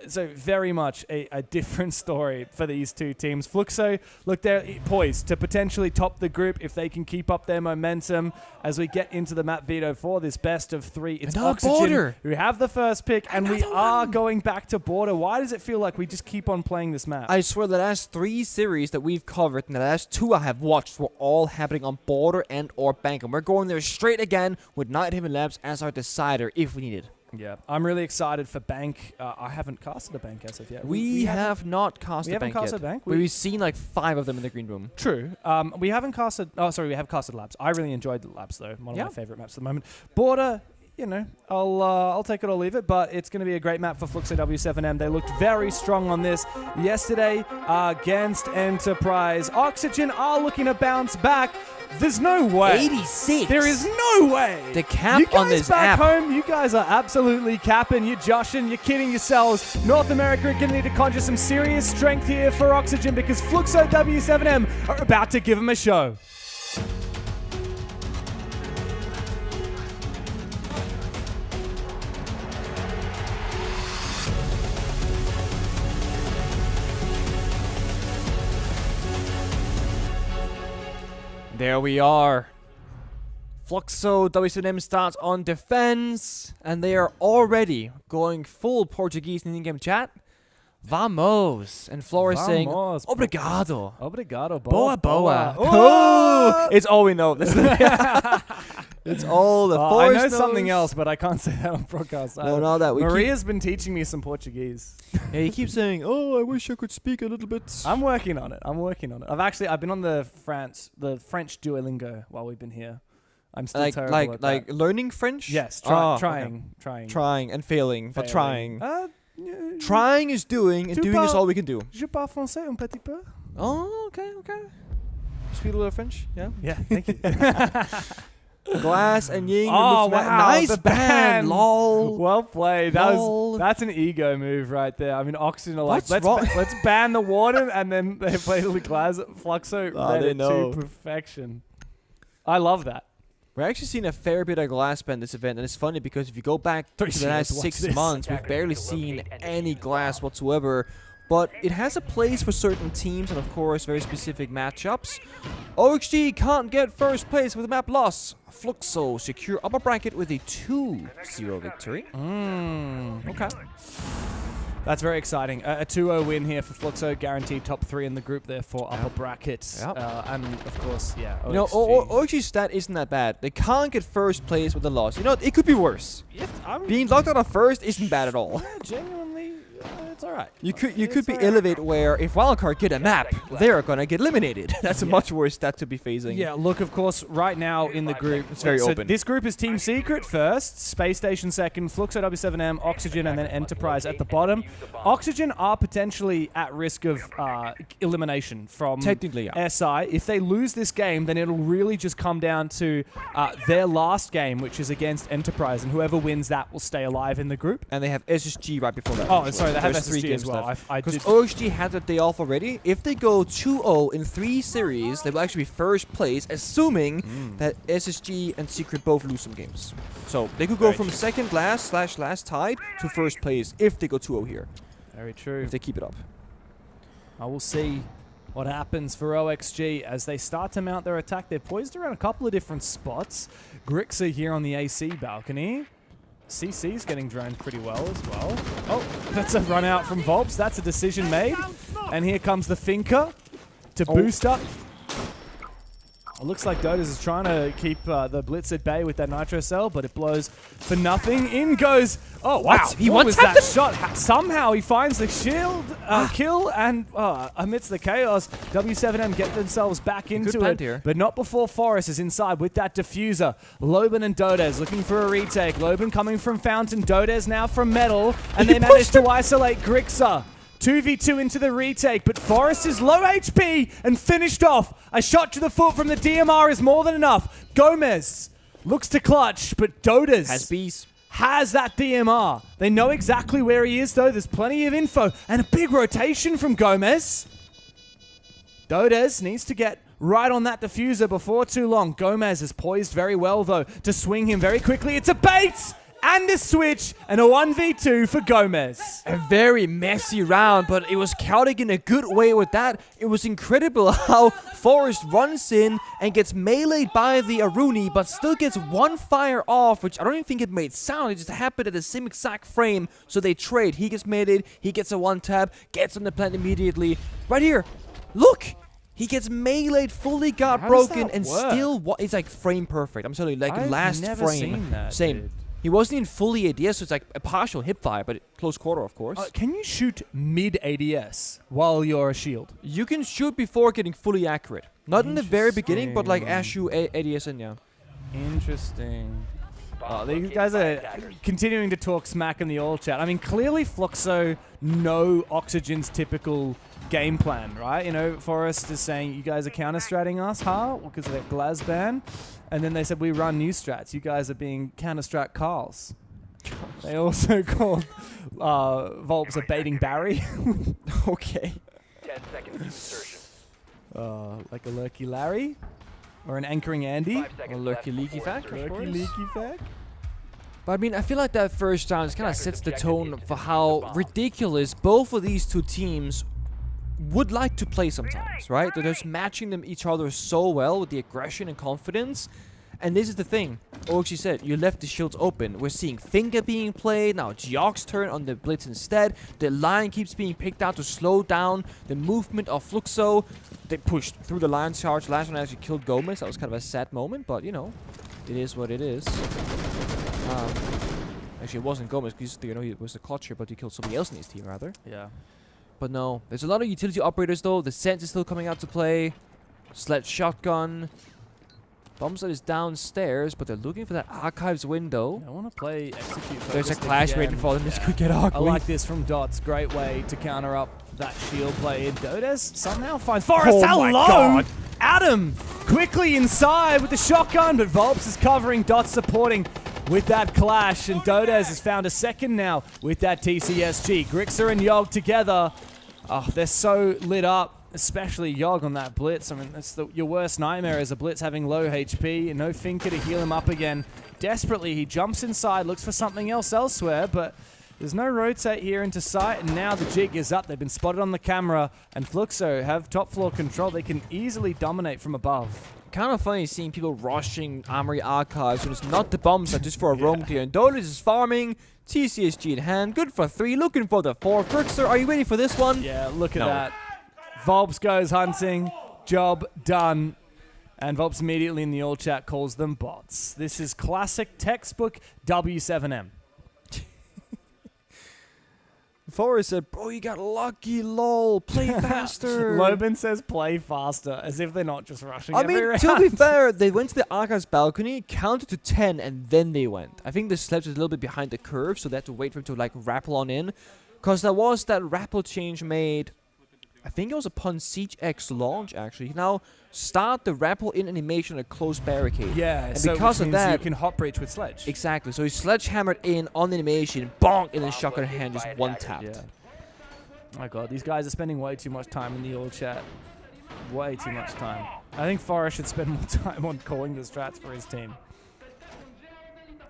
So very much a different story for these two teams. FLUXO, look, they're poised to potentially top the group if they can keep up their momentum as we get into the map veto for this best of 3. It's Oxygen who have the first pick, and we are going back to Border. Why does it feel like we just keep on playing this map? I swear the last 3 series that we've covered and the last 2 I have watched were all happening on Border and or Bank, and we're going there straight again with Night Haven Labs as our decider if we need it. Yeah, I'm really excited for Bank. I haven't casted a Bank as of yet. We have not casted Bank yet. Bank. We've seen like 5 of them in the green room. True. We haven't casted... Oh, sorry, we have casted Labs. I really enjoyed the Labs, though. One of my favorite maps at the moment. Border... You know, I'll take it or leave it, but it's going to be a great map for FLUXO W7M. They looked very strong on this yesterday against Enterprise. Oxygen are looking to bounce back. There's no way. 86. There is no way. The cap on this back app. home, you guys are absolutely capping. You're joshing. You're kidding yourselves. North America are going to need to conjure some serious strength here for Oxygen because FLUXO W7M are about to give them a show. There we are. FLUXO W7M starts on defense, and they are already going full Portuguese in in-game chat. Vamos. And Flora is saying, obrigado. Obrigado. Boa boa. Oh! It's all we know. It's all the I know something else, but I can't say that on broadcast. No, not that. Maria's been teaching me some Portuguese. Yeah, you keep saying, oh, I wish I could speak a little bit. I'm working on it. I've been on the French Duolingo while we've been here. I'm still terrible at like that. learning French? Yes, trying and failing, but trying. Trying is doing, and doing is all we can do. Je parle français un petit peu. Oh, okay. Speak a little French, yeah? Yeah, thank you. Glass and Ying. Oh, wow. Nice ban. Lol. Well played. That's an ego move right there. I mean, Oxygen are like, let's ban the water, and then they play the Glass FLUXO read it to perfection. I love that. We're actually seeing a fair bit of glass ban this event, and it's funny because if you go back to the last 6 months, we've barely seen any glass whatsoever. but it has a place for certain teams and, of course, very specific matchups. OXG can't get first place with a map loss. FLUXO secure upper bracket with a 2-0 victory. Okay. That's very exciting. A 2-0 win here for FLUXO, guaranteed top 3 in the group there for upper bracket. And of course, yeah. You know, OXG's stat isn't that bad. They can't get first place with a loss. You know, it could be worse. Being locked out of first isn't bad at all. Genuinely, it's alright. You could be Elevate where if Wildcard get a map, they're gonna get eliminated. That's a much worse stat to be facing. Yeah, look, of course, right now in the group, it's very open. This group is Team Secret first, Space Station second, FLUXO W7M, Oxygen, and then Enterprise at the bottom. Oxygen are potentially at risk of elimination from technically, SI. If they lose this game, then it'll really just come down to their last game, which is against Enterprise, and whoever wins that will stay alive in the group. And they have SSG right before that. Oh, sorry, they have There's 3 SSG games as well. Because OXG had the day off already. If they go 2-0 in 3 series, they will actually be first place, assuming that SSG and Secret both lose some games. So they could go from second last / last tied to first place if they go 2-0 here. Very true. If they keep it up. I will see what happens for OXG as they start to mount their attack. They're poised around a couple of different spots. Grixer here on the AC balcony. CC's getting droned pretty well as well. Oh, that's a run out from Volps. That's a decision made. And here comes the Finker to boost up. It looks like Dotas is trying to keep the Blitz at bay with that Nitro Cell, but it blows for nothing. In goes... Oh, wow. He what was that one-tapped shot? Somehow he finds the shield kill, and amidst the chaos, W7M get themselves back into it. Here. But not before Forrest is inside with that diffuser. Loban and Dodes looking for a retake. Loban coming from Fountain, Dodes now from Metal, and they manage to isolate Grixer. 2v2 into the retake, but Forrest is low HP and finished off. A shot to the foot from the DMR is more than enough. Gomez looks to clutch, but Dodas has bees. Has that DMR. They know exactly where he is, though. There's plenty of info. And a big rotation from Gomez. Dodes needs to get right on that diffuser before too long. Gomez is poised very well, though, to swing him very quickly. It's a bait! And a switch, and a 1v2 for Gomez. A very messy round, but it was counting in a good way with that. It was incredible how Forrest runs in and gets meleeed by the Aruni, but still gets one fire off, which I don't even think it made sound. It just happened at the same exact frame, so they trade. He gets meleeed, he gets a one-tap, gets on the plant immediately. Right here, look! He gets meleeed, fully got broken, and still, it's like frame perfect. I'm telling you, like last never frame. Seen that, Same. Dude. He wasn't in fully ADS, so it's like a partial hip fire, but close quarter, of course. Can you shoot mid-ADS while you're a shield? You can shoot before getting fully accurate. Not in the very beginning, but like as you ADS in, yeah. Interesting. These guys are continuing to talk smack in the all chat. I mean, clearly FLUXO know Oxygen's typical game plan, right? You know, Forrest is saying, you guys are counter-stratting us, huh? Because of that Glaz ban. And then they said, we run new strats. You guys are being counter-strat Carls. They also called Volps a baiting Barry. Okay. 10 seconds to insertion. Like a Lurky Larry? Or an Anchoring Andy? Or Lurky Leaky Fact, of course. Lurky Leaky Fact? But I mean, I feel like that first round kind of sets the tone for how ridiculous both of these two teams would like to play sometimes, right? They're just matching them each other so well with the aggression and confidence. And this is the thing. OXG said, you left the shields open. We're seeing Finger being played. Now Geox's turn on the Blitz instead. The line keeps being picked out to slow down the movement of FLUXO. They pushed through the line charge. Last one actually killed Gomez. That was kind of a sad moment, but you know, it is what it is. Actually, it wasn't Gomez because you know he was the clutcher, but he killed somebody else in his team rather. Yeah. But no, there's a lot of utility operators though. The Sense is still coming out to play. Sledge Shotgun. Bombset is downstairs, but they're looking for that archives window. I want to play execute. There's a clash waiting for them. This could get ugly. I like this from Dots. Great way to counter up that shield play. Dodes somehow finds Forrest. Oh my Hello! God. Adam quickly inside with the shotgun, but Volps is covering. Dots supporting with that clash, and Dodes has found a second now with that TCSG. Grixer and Yogg together. Oh, they're so lit up. Especially Yogg on that Blitz. I mean, that's your worst nightmare is a Blitz having low HP and no Finker to heal him up again. Desperately, he jumps inside, looks for something else elsewhere, but There's no rotate here into sight, and now the jig is up. They've been spotted on the camera, and FLUXO have top floor control. They can easily dominate from above. Kind of funny seeing people rushing Armory Archives when it's not the bombs, just for a roam clear. And Dolis is farming, TCSG in hand, good for 3, looking for the 4. FLUXO, are you ready for this one? Yeah, look at that. Volps goes hunting, job done. And Volps immediately in the all chat calls them bots. This is classic textbook W7M. Forrest said, bro, you got lucky, lol. Play faster. Loban says play faster, as if they're not just rushing I mean, every to round. be fair, they went to the Archives balcony, counted to 10, and then they went. I think the sledge was a little bit behind the curve, so they had to wait for him to, like, rappel on in. Because there was that rappel change made, I think it was upon Siege X launch, actually. You now start the rappel in animation at a closed barricade. Yeah, and so because which of means that, you can hot breach with sledge. exactly. So he sledgehammered in on the animation, bonk, and then shotgun hand just one tapped. Yeah. Oh my god, these guys are spending way too much time in the all chat. Way too much time. I think Forrest should spend more time on calling the strats for his team.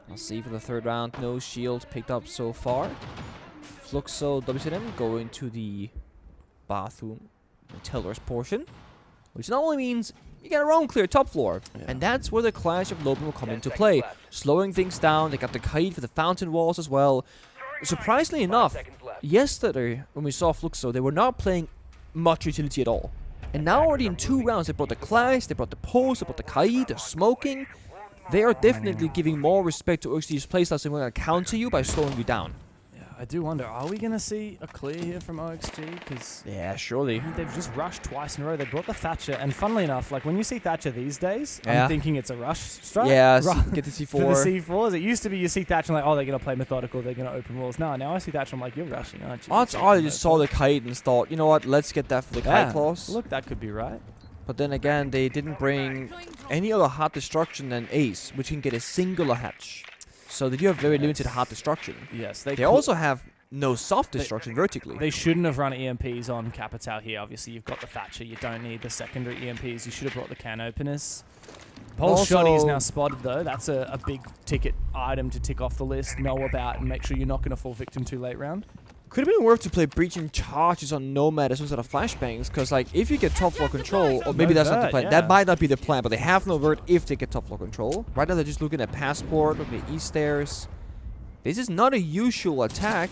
I'll see for the third round. No shields picked up so far. FLUXO W7M going to the bathroom, the teller's portion, which not only means you get a roam clear top floor, and that's where the clash of Loban will come into play, slowing things down. They got the Kaid for the fountain walls as well. Surprisingly enough, yesterday when we saw FLUXO, they were not playing much utility at all, and now already in 2 rounds they brought the clash, they brought the pulse, they brought the Kaid, they're smoking. They are definitely giving more respect to OXG's playstyles, and we're going to counter you by slowing you down. I do wonder, are we going to see a clear here from OXG? Because yeah, surely. They've just rushed twice in a row. They brought the Thatcher, and funnily enough, like when you see Thatcher these days, Yeah. I'm thinking it's a rush strike. Yeah, Right. get the C4. For the C4s. It used to be you see Thatcher and like, oh, they're going to play methodical, they're going to open walls. No, now I see Thatcher, I'm like, you're rushing, aren't you? Odds are they just saw the Kite and thought, you know what, let's get that for the Kite clause. Look, that could be right. But then again, they didn't bring any other hard destruction than Ace, which can get a singular hatch. So they do have very limited hard destruction. Yes, they also have no soft destruction vertically. They shouldn't have run EMPs on Capital here. Obviously, you've got the Thatcher. You don't need the secondary EMPs. You should have brought the can openers. Pulse Shotty is now spotted, though. That's a big ticket item to tick off the list, know about, and make sure you're not going to fall victim to late round. Could have been worth to play breaching charges on Nomad as instead of flashbangs, because like if you get top floor control, or maybe that's not the plan. That might not be the plan, but they have no vert if they get top floor control. Right now they're just looking at passport, looking at east stairs. This is not a usual attack,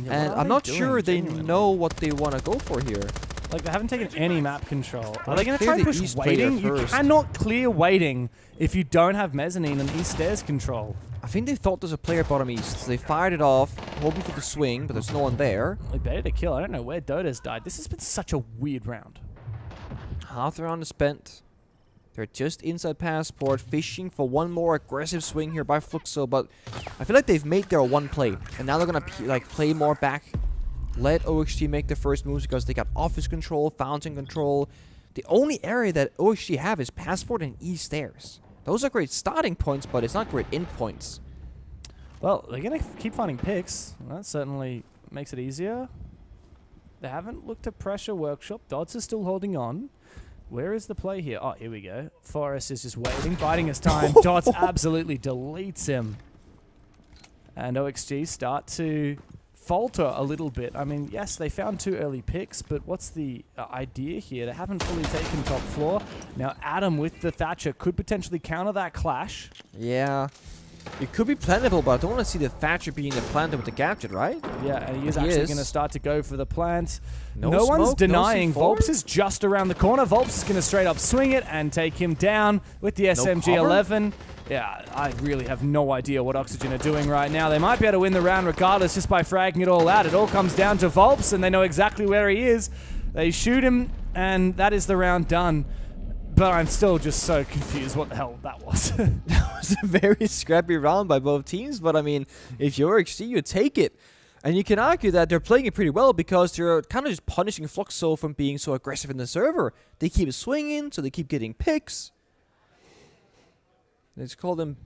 and I'm not sure they know what they want to go for here. Like, they haven't taken any map control. Are Let's they going to clear try and the push east player waiting? You first. cannot clear waiting if you don't have mezzanine and east stairs control. I think they thought there's a player bottom east, so they fired it off, hoping for the swing, but there's no one there. Like, better to kill. I don't know where Dota's died. This has been such a weird round. Half the round is spent. They're just inside passport, fishing for one more aggressive swing here by FLUXO, but I feel like they've made their one play, and now they're gonna like play more back. Let OXG make the first moves because they got office control, fountain control. The only area that OXG have is passport and east stairs. Those are great starting points, but it's not great end points. Well, they're going to keep finding picks. That certainly makes it easier. They haven't looked at pressure workshop. Dodds is still holding on. Where is the play here? Oh, here we go. Forrest is just waiting, biding his time. Dodds absolutely deletes him. And OXG start to falter a little bit. I mean, yes, they found 2 early picks, but what's the idea here? They haven't fully taken top floor. Now, Adam with the Thatcher could potentially counter that clash. Yeah. It could be plantable, but I don't want to see the Thatcher being the planter with the gadget, right? Yeah, and he is actually going to start to go for the plant. No one's smoke, denying. no C4? Volps is just around the corner. Volps is going to straight up swing it and take him down with the SMG-11. Yeah, I really have no idea what Oxygen are doing right now. They might be able to win the round regardless just by fragging it all out. It all comes down to Volps, and they know exactly where he is. They shoot him, and that is the round done. But I'm still just so confused what the hell that was. That was a very scrappy round by both teams, but I mean, if you're OXG, you take it. And you can argue that they're playing it pretty well because they're kind of just punishing FLUXO from being so aggressive in the server. They keep swinging, so they keep getting picks. Let's call them,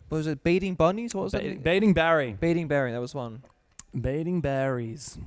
what was it, baiting bunnies? What was that? Baiting Barry. Baiting Barry, that was one. Baiting Barries.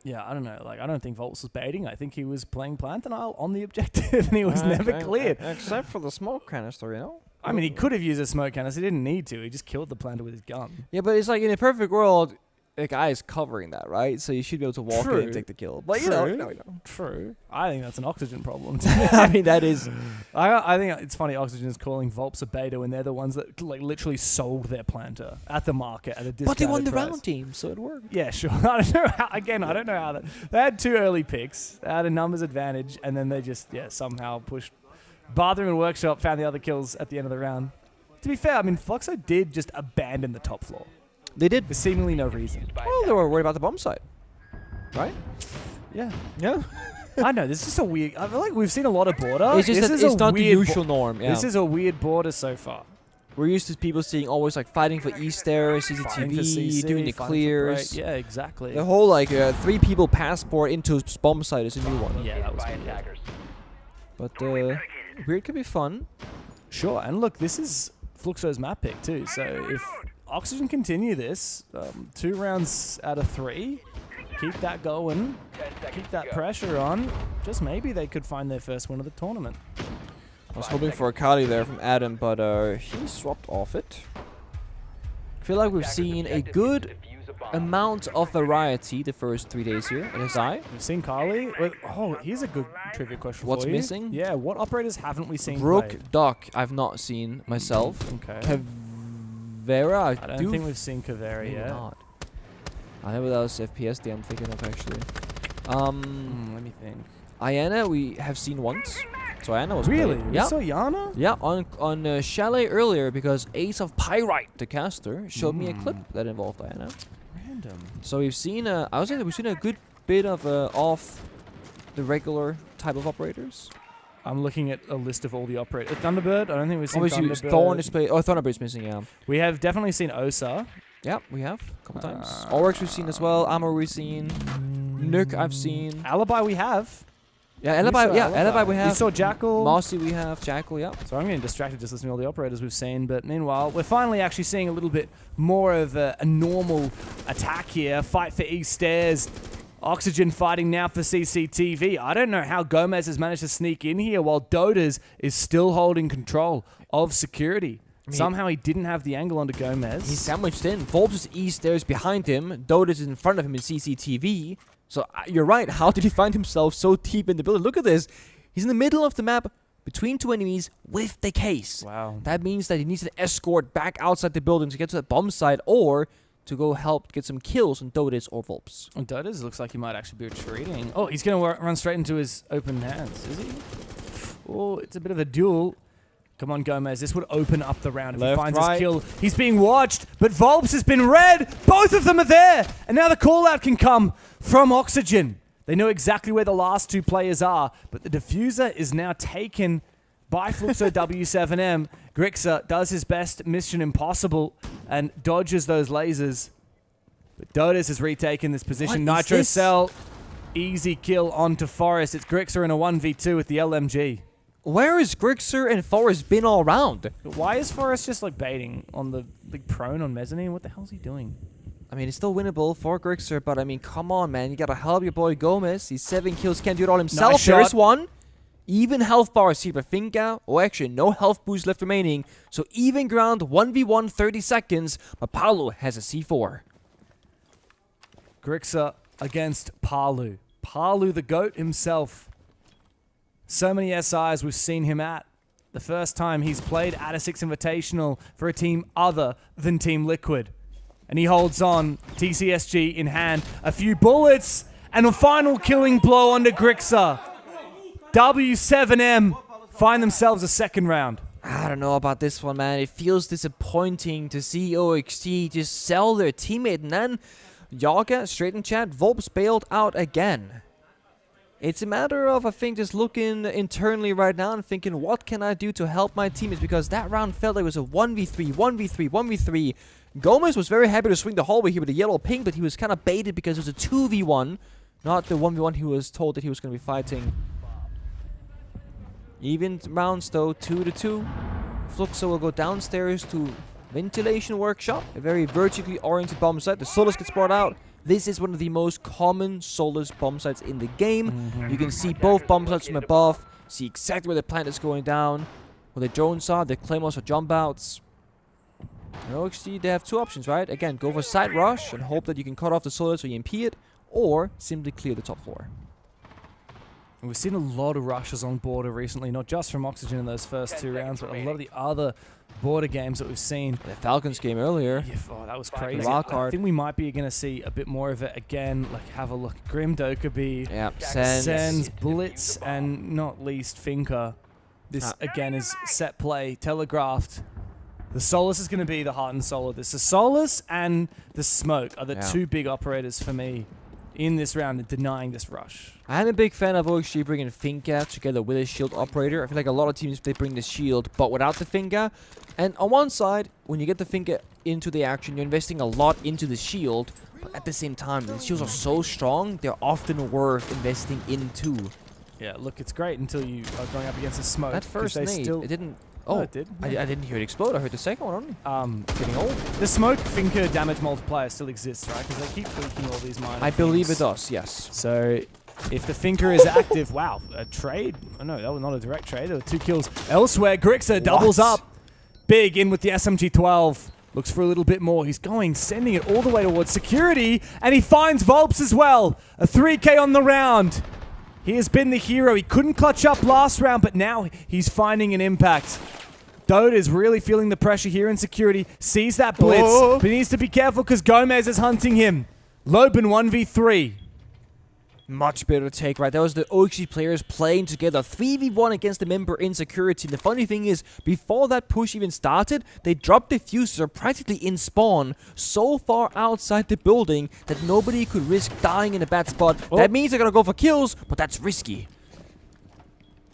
Yeah, I don't know. Like, I don't think Volts was baiting. I think he was playing Plantanile on the objective, and he was never cleared. Except for the smoke canister, you know? I mean, he could have used a smoke canister. He didn't need to. He just killed the planter with his gun. Yeah, but it's like in a perfect world, the guy is covering that, right? So you should be able to walk in and take the kill. But you know. True. I think that's an Oxygen problem. I mean, that is. I think it's funny. Oxygen is calling Volps a beta when they're the ones that like literally sold their planter at the market at a discounted But they won the price. round team, so it worked. Yeah, sure. I don't know how, again, I don't know how that. They had 2 early picks. They had a numbers advantage, and then they just somehow pushed. Bathroom and Workshop found the other kills at the end of the round. To be fair, I mean, FLUXO did just abandon the top floor. They did. For seemingly no reason. Well, they were worried about the bomb site. Right? Yeah. Yeah. I know, this is just a weird... I feel like we've seen a lot of border. It's just this that is it's a not the weird usual norm. Yeah. This is a weird border so far. We're used to people seeing always like fighting for Easter, Fighting for CCTV, CC, doing the fighting for clears. break. Yeah, exactly. The whole like 3 people passport into bomb site is a new one. Yeah, that was weird. But weird could be fun. Sure, and look, this is FLUXO's map pick too. So if Oxygen continue this, 2 rounds out of 3, keep that going, keep that pressure on, just maybe they could find their first win of the tournament. I was hoping for a Kali there from Adam, but he swapped off it. I feel like we've seen a good amount of variety the first 3 days here at SI. We've seen Kali. Oh, here's a good trivia question What's for you. missing? Yeah, what operators haven't we seen Rook, played? Duck, I've not seen myself. Okay. Kavera, I don't think we've seen Kavera maybe yet. not. I know that was FPSD I'm thinking of actually. Let me think. Ayana we have seen once. So Ayana was Really? played. We Yeah. saw Yana? Yeah, on Chalet earlier because Ace of Pyrite, the caster, showed me a clip that involved Ayana. Random. So we've seen I would say that we've seen a good bit of off the regular type of operators. I'm looking at a list of all the operators. Thunderbird, I don't think we've seen Obviously, Thunderbird. Thorn is played. Oh, Thunderbird's missing, yeah. We have definitely seen Osa. Yeah, we have. A couple times. Oryx we've seen as well. Amor we've seen. Nook I've seen. Alibi we have. Yeah, Alibi, Alibi we have. We saw Jackal. Mossy we have. Jackal, yeah. So I'm getting distracted just listening to all the operators we've seen. But meanwhile, we're finally actually seeing a little bit more of a normal attack here. Fight for East Stairs. Oxygen fighting now for CCTV. I don't know how Gomez has managed to sneak in here while Dodas is still holding control of security. Somehow he didn't have the angle onto Gomez. He's sandwiched in. Volps is East Stairs behind him. Dodas is in front of him in CCTV. So you're right. How did he find himself so deep in the building? Look at this. He's in the middle of the map between 2 enemies with the case. Wow. That means that he needs an escort back outside the building to get to the bomb site or to go help get some kills on Dodas or Volps. And Dodas looks like he might actually be retreating. Oh, he's going to run straight into his open hands, is he? Oh, it's a bit of a duel. Come on, Gomez. This would open up the round if he finds his kill. He's being watched, but Volps has been red. Both of them are there. And now the call-out can come from Oxygen. They know exactly where the last 2 players are, but the diffuser is now taken by FLUXO W7M. Grixer does his best Mission Impossible and dodges those lasers. But Dodas has retaken this position. What is Nitro this? Cell, easy kill onto Forest. It's Grixer in a 1v2 with the LMG. Where is Grixer and Forrest been all around? Why is Forrest just like baiting on the prone on mezzanine? What the hell is he doing? I mean, it's still winnable for Grixer, but I mean, come on, man. You gotta help your boy Gomez. He's 7 kills, can't do it all himself. Nice There's shot. one. Even health bars here, but Finka, oh, actually, no health boost left remaining. So even ground, 1v1, 30 seconds, but Paulo has a C4. Grixer against Palu. Palu, the GOAT himself. So many SIs we've seen him at. The first time he's played at a Six Invitational for a team other than Team Liquid. And he holds on, TCSG in hand. A few bullets, and a final killing blow onto Grixer. W7M find themselves a second round. I don't know about this one, man. It feels disappointing to see OXT just sell their teammate. And then Yaga, straight in chat, Volps bailed out again. It's a matter of, I think, just looking internally right now and thinking, what can I do to help my teammates? Because that round felt like it was a 1v3, 1v3, 1v3. Gomez was very happy to swing the hallway here with a yellow ping, but he was kind of baited because it was a 2v1, not the 1v1 he was told that he was going to be fighting. Even rounds though, 2-2. FLUXO will go downstairs to Ventilation Workshop, a very vertically oriented bomb site. The Solus gets brought out. This is one of the most common Solus bomb sites in the game. You can see both bomb sites from above, see exactly where the plant is going down, where the drones are, the claymores for jump outs. And OXG, they have two options, right? Again, go for side rush and hope that you can cut off the solar so you EMP it, or simply clear the top floor. We've seen a lot of rushes on border recently, not just from Oxygen in those first 2 rounds, but a lot of the other border games that we've seen. The Falcons game earlier. Yeah, oh, that was crazy. WILDCARD. I think we might be going to see a bit more of it again. Like, have a look. Grim Dokkaebi, Yeah, Sens. Blitz, and not least Finka. This, again, is set play, telegraphed. The Solus is going to be the heart and soul of this. The Solus and the Smoke are the two big operators for me in this round in denying this rush. I'm a big fan of OXG bringing Finka together with a shield operator. I feel like a lot of teams, they bring the shield, but without the Finka. And on one side, when you get the Finka into the action, you're investing a lot into the shield. But at the same time, the shields are so strong, they're often worth investing into. Yeah, look, it's great until you are going up against a Smoke. That first nade, it didn't... Oh, no, it did. I didn't hear it explode. I heard the second one only. Getting old. The Smoke Finka damage multiplier still exists, right? Because they keep tweaking all these minor I believe things. it does, yes. So if the Finka is active, wow, a trade? Oh no, that was not a direct trade. There were 2 kills elsewhere. Grixer doubles up. Big in with the SMG-12. Looks for a little bit more. He's going, sending it all the way towards security, and he finds Volps as well. A 3K on the round. He has been the hero. He couldn't clutch up last round, but now he's finding an impact. Dode is really feeling the pressure here in security. Sees that blitz, but he needs to be careful because Gomez is hunting him. Loban 1v3. Much better take, right? That was the OXG players playing together. 3v1 against the member in security. And the funny thing is, before that push even started, they dropped the diffuser practically in spawn, so far outside the building that nobody could risk dying in a bad spot. That means they're going to go for kills, but that's risky.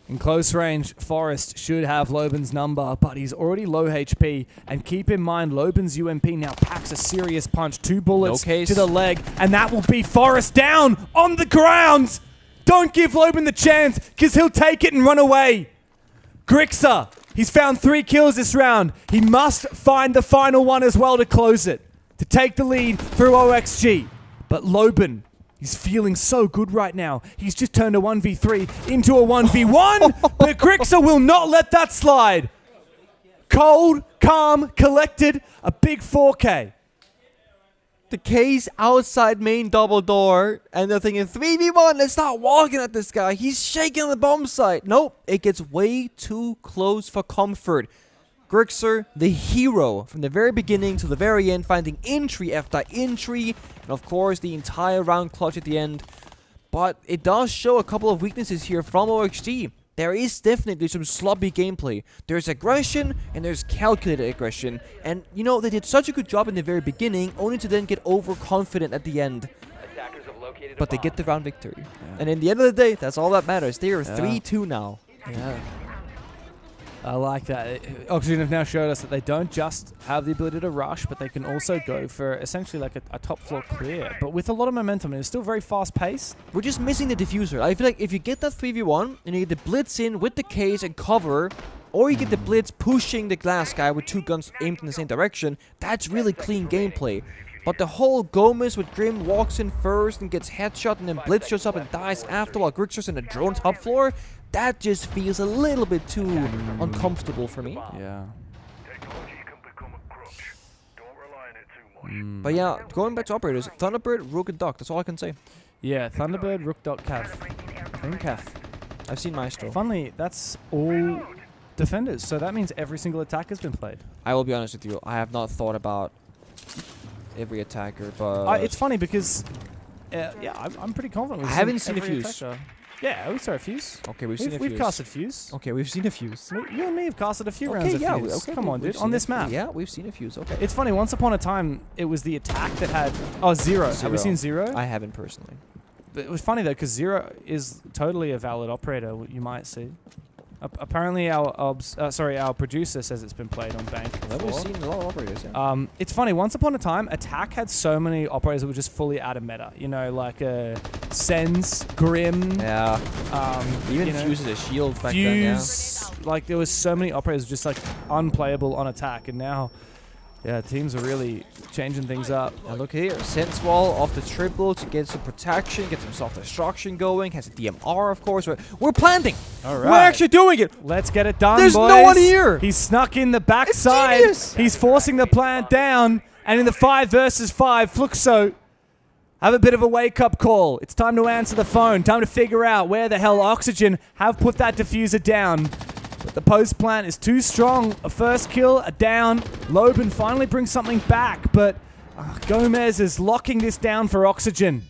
In close range, Forrest should have Loban's number, but he's already low HP. And keep in mind, Loban's UMP now packs a serious punch. 2 bullets to the leg, and that will be Forrest down on the ground. Don't give Loban the chance, because he'll take it and run away. Grixer, he's found 3 kills this round. He must find the final one as well to close it, to take the lead through OXG. But Loban, he's feeling so good right now. He's just turned a 1v3 into a 1v1, but Grixer will not let that slide. Cold, calm, collected, a big 4K. The K's outside main double door, and they're thinking 3v1, let's start walking at this guy. He's shaking on the bomb site. Nope, it gets way too close for comfort. Grixer, the hero, from the very beginning to the very end, finding entry after entry, and of course the entire round clutch at the end. But it does show a couple of weaknesses here from OXG. There is definitely some sloppy gameplay. There's aggression, and there's calculated aggression. And, you know, they did such a good job in the very beginning, only to then get overconfident at the end. But they get the round victory. Yeah. And in the end of the day, that's all that matters. They are 3-2 now. Yeah. I like that. Oxygen have now showed us that they don't just have the ability to rush, but they can also go for essentially like a top floor clear, but with a lot of momentum, and it's still very fast paced. We're just missing the diffuser. I feel like if you get that 3v1 and you get the blitz in with the case and cover, or you get the blitz pushing the glass guy with 2 guns aimed in the same direction, that's really clean gameplay. But the whole Gomez with Grim walks in first and gets headshot, and then Blitz shows up and dies after while Grixer's in a drone top floor, that just feels a little bit too uncomfortable for me. Yeah. But yeah, going back to operators, Thunderbird, Rook, and Duck, that's all I can say. Yeah, Thunderbird, Rook, Duck, Cav. And Cav. I've seen Maestro. Funnily, that's all defenders, so that means every single attack has been played. I will be honest with you, I have not thought about every attacker, but... it's funny because, yeah, I'm pretty confident. I haven't seen a Fuse. Yeah, we saw a Fuse. Okay, we've seen a Fuse. We've casted Fuse. Okay, we've seen a Fuse. You and me have casted a few rounds of Fuse. Okay, come on, dude. On this map. Yeah, we've seen a Fuse. Okay. It's funny, once upon a time, it was the attack that had... Oh, Zero. Have we seen Zero? I haven't personally. But it was funny, though, because Zero is totally a valid operator, you might see. Apparently, our producer says it's been played on Bank before. We've seen a lot of operators, yeah. It's funny, once upon a time, Attack had so many operators that were just fully out of meta. You know, like Sens, Grim. Yeah. Even Fuse is a shield back then, yeah. Like, there was so many operators just, like, unplayable on Attack. And now, Yeah, teams are really changing things up. And look here, Sense Wall off the triple to get some protection, get some self-destruction going. Has a DMR, of course. We're planting. All We're right. actually doing it. Let's get it done, There's boys. no one here. He's snuck in the backside. genius. He's forcing the plant down. And in the 5 versus 5, FLUXO have a bit of a wake-up call. It's time to answer the phone. Time to figure out where the hell Oxygen have put that diffuser down. But the post plant is too strong. A first kill, a down. Loban finally brings something back, but Gomez is locking this down for Oxygen.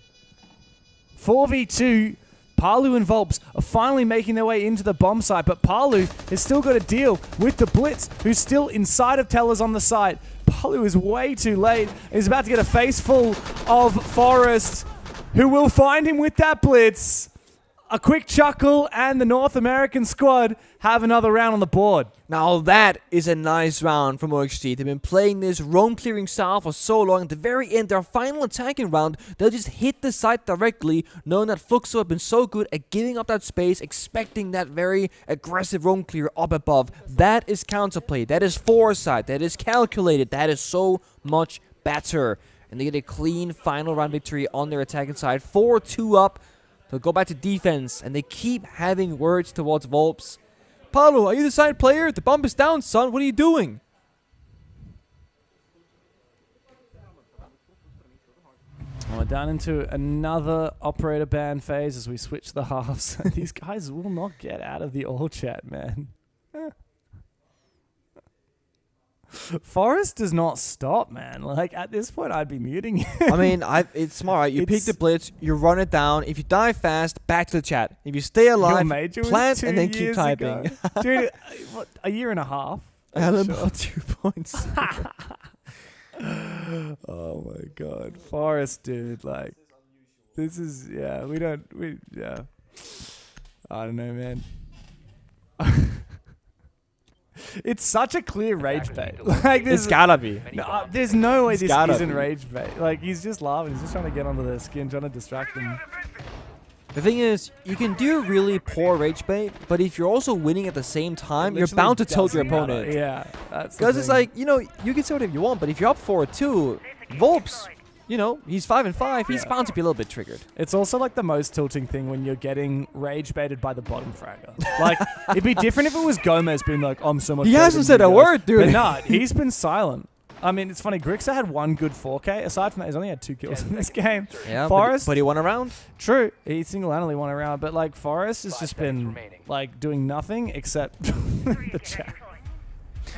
4v2. Palu and Volps are finally making their way into the bomb site, but Palu has still got to deal with the Blitz, who's still inside of Tellers on the site. Palu is way too late. He's about to get a face full of Forest, who will find him with that Blitz. A quick chuckle, and the North American squad have another round on the board. Now that is a nice round from OXG. They've been playing this roam clearing style for so long. At the very end, their final attacking round, they'll just hit the site directly, knowing that FLUXO have been so good at giving up that space, expecting that very aggressive roam clear up above. That is counterplay. That is foresight. That is calculated. That is so much better. And they get a clean final round victory on their attacking side. 4-2 up. They'll go back to defense, and they keep having words towards Volps. Paolo, are you the side player? The bomb is down, son. What are you doing? We're down into another operator ban phase as we switch the halves. These guys will not get out of the all chat, man. Forrest does not stop, man. Like, at this point, I'd be muting him. I mean, it's smart. You pick the blitz, you run it down. If you die fast, back to the chat. If you stay alive, plant and then keep typing. Dude, what, a year and a half? Alamo 2 points. Oh my god. Forrest, dude, like, this is, yeah, yeah. I don't know, man. It's such a clear rage bait. Like, It's gotta be. No, there's no way It's this gotta isn't be. rage bait. Like, he's just laughing. He's just trying to get under their skin, trying to distract them. The thing is, you can do really poor rage bait, but if you're also winning at the same time, you're bound to tilt your doesn't matter. opponent. Yeah, that's the Because it's thing. like, you know, you can say whatever you want, but if you're up 4-2, Volps, you know, he's 5-5, he's bound to be a little bit triggered. It's also like the most tilting thing when you're getting rage baited by the bottom fragger. Like, it'd be different if it was Gomez being like, I'm so much He better hasn't than said you a guys. word, dude. But nah, he's been silent. I mean, it's funny. Grixer had one good 4K. Aside from that, he's only had 2 kills in this game. Yeah, Forrest, but he won a round. True, he single-handedly won a round. But like Forrest has just been like doing nothing except the chat.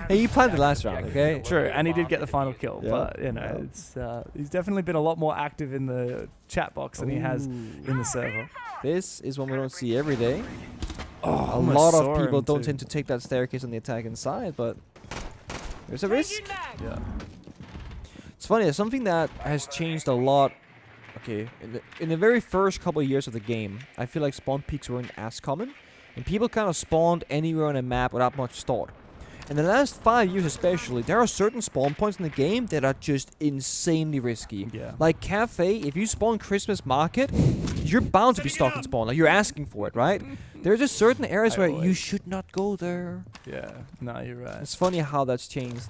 Hey, he played the last round, okay? True, and he did get the final kill. Yeah. But you know, it's he's definitely been a lot more active in the chat box than he has in the server. This is one we don't see every day. Oh, a almost lot saw of people him don't too. tend to take that staircase on the attacking side, but there's a risk. Yeah. It's funny, there's something that has changed a lot. Okay, in the very first couple of years of the game, I feel like spawn peaks weren't as common, and people kind of spawned anywhere on a map without much thought. In the last 5 years especially, there are certain spawn points in the game that are just insanely risky. Yeah. Like Cafe, if you spawn Christmas Market, you're bound to be stuck in spawn. Like, you're asking for it, right? There's just certain areas where you should not go there. Yeah, no, you're right. It's funny how that's changed.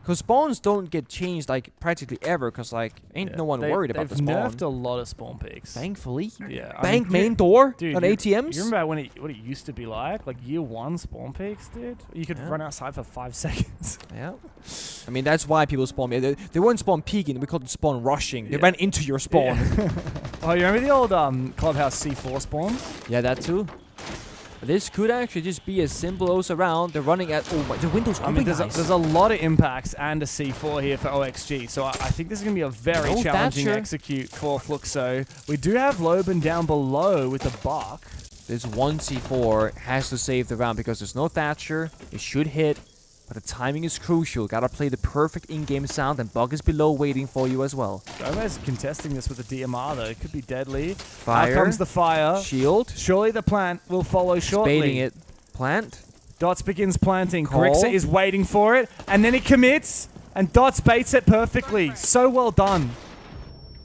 Because spawns don't get changed, like, practically ever, because, like, ain't no one worried about the spawn. They've nerfed a lot of spawn peaks. Thankfully. Yeah. I Bank mean, main door dude, on you ATMs? You remember when what it used to be like? Like, year 1 spawn peaks, dude? You could run outside for 5 seconds. Yeah. I mean, that's why people spawn. They weren't spawn peeking, we called it spawn rushing. They ran into your spawn. Yeah. Oh, you remember the old Clubhouse C4 spawns? Yeah, that too. This could actually just be as simple as around. They're running at... Oh, my... The window's open, I mean, there's guys. a lot of impacts and a C4 here for OXG, so I think this is going to be a very challenging Thatcher. execute for FLUXO. We do have Loban down below with the buck. This one C4 has to save the round because there's no Thatcher. It should hit, but the timing is crucial. Gotta play the perfect in-game sound, and Bug is below waiting for you as well. Gomez contesting this with the DMR, though. It could be deadly. Fire. Out comes the fire. Shield. Surely the plant will follow shortly. Baiting it. Plant. Dots begins planting. Call. Grixer is waiting for it, and then he commits, and Dots baits it perfectly. So well done.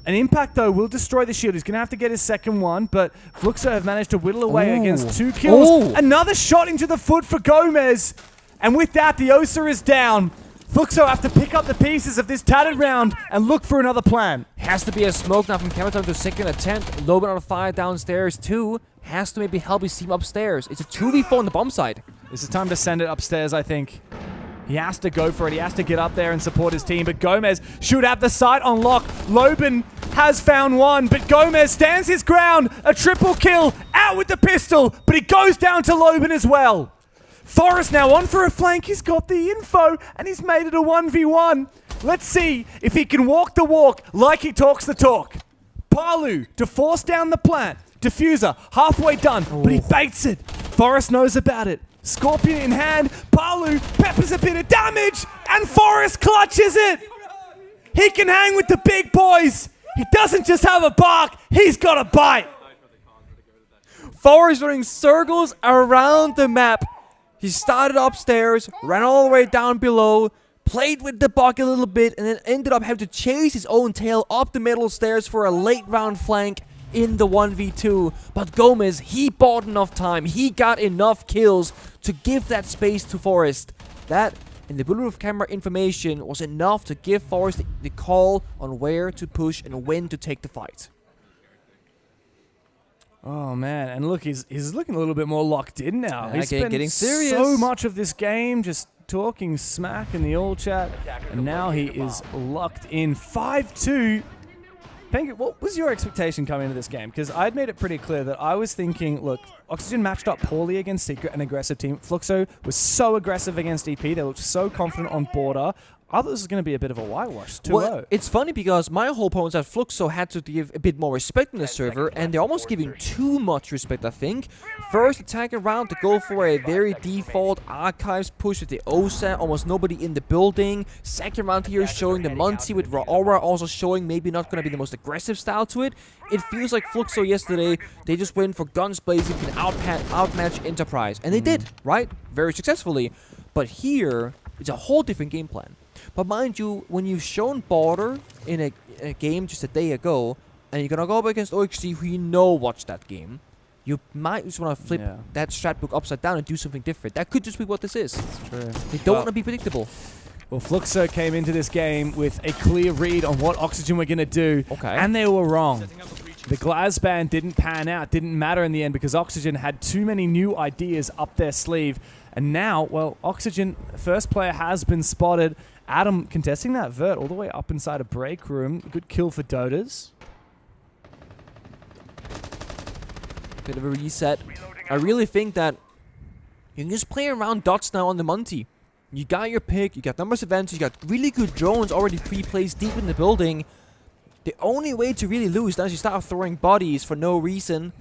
An impact, though, will destroy the shield. He's going to have to get his second one, but FLUXO have managed to whittle away against 2 kills. Ooh. Another shot into the foot for Gomez. And with that, the Osa is down. FLUXO have to pick up the pieces of this tattered round and look for another plan. Has to be a smoke now from Kemeton to second attempt. Logan on fire downstairs too. Has to maybe help his team upstairs. It's a 2v4 on the bomb side. This is time to send it upstairs, I think. He has to go for it. He has to get up there and support his team. But Gomez should have the site on lock. Loban has found one, but Gomez stands his ground. A triple kill, out with the pistol, but he goes down to Loban as well. Forrest now on for a flank. He's got the info, and he's made it a 1v1. Let's see if he can walk the walk like he talks the talk. Palu to force down the plant. Diffuser halfway done, but he baits it. Forrest knows about it. Scorpion in hand. Palu peppers a bit of damage, and Forrest clutches it. He can hang with the big boys. He doesn't just have a bark, he's got a bite. Forrest running circles around the map. He started upstairs, ran all the way down below, played with the buck a little bit, and then ended up having to chase his own tail up the middle stairs for a late round flank in the 1v2. But Gomez, he bought enough time. He got enough kills to give that space to Forrest. That, and the bulletproof camera information, was enough to give Forrest the call on where to push and when to take the fight. Oh man, and look, he's looking a little bit more locked in now. He's spent getting serious. so much of this game just talking smack in the all chat, and now he is locked in. 5-2. Penguin, what was your expectation coming into this game? Because I'd made it pretty clear that I was thinking, look, Oxygen matched up poorly against Secret, an aggressive team. FLUXO was so aggressive against EP. They looked so confident on border. I thought this was going to be a bit of a whitewash. 2-0. Well, it's funny because my whole point was that FLUXO had to give a bit more respect in the server, and they're almost giving too much respect, I think. First attack round to go for a very default archives push with the OSA, almost nobody in the building. Second round here showing the Muncie with Aura, also showing maybe not going to be the most aggressive style to it. It feels like FLUXO yesterday, they just went for guns blazing and outmatch Enterprise. And they did, right? Very successfully. But here, it's a whole different game plan. But mind you, when you've shown Border in a game just a day ago, and you're gonna go up against OXG who you know watched that game, you might just want to flip that strat book upside down and do something different. That could just be what this is. That's true. They don't want to be predictable. Well, FLUXO came into this game with a clear read on what Oxygen were going to do, and they were wrong. The Glaz ban didn't pan out, didn't matter in the end because Oxygen had too many new ideas up their sleeve. And now, well, Oxygen, first player has been spotted. Adam contesting that vert all the way up inside a break room. Good kill for Dotas. Bit of a reset. I really think that you can just play around dots now on the Muncie. You got your pick, you got numbers of events, you got really good drones already pre-placed deep in the building. The only way to really lose now is you start throwing bodies for no reason.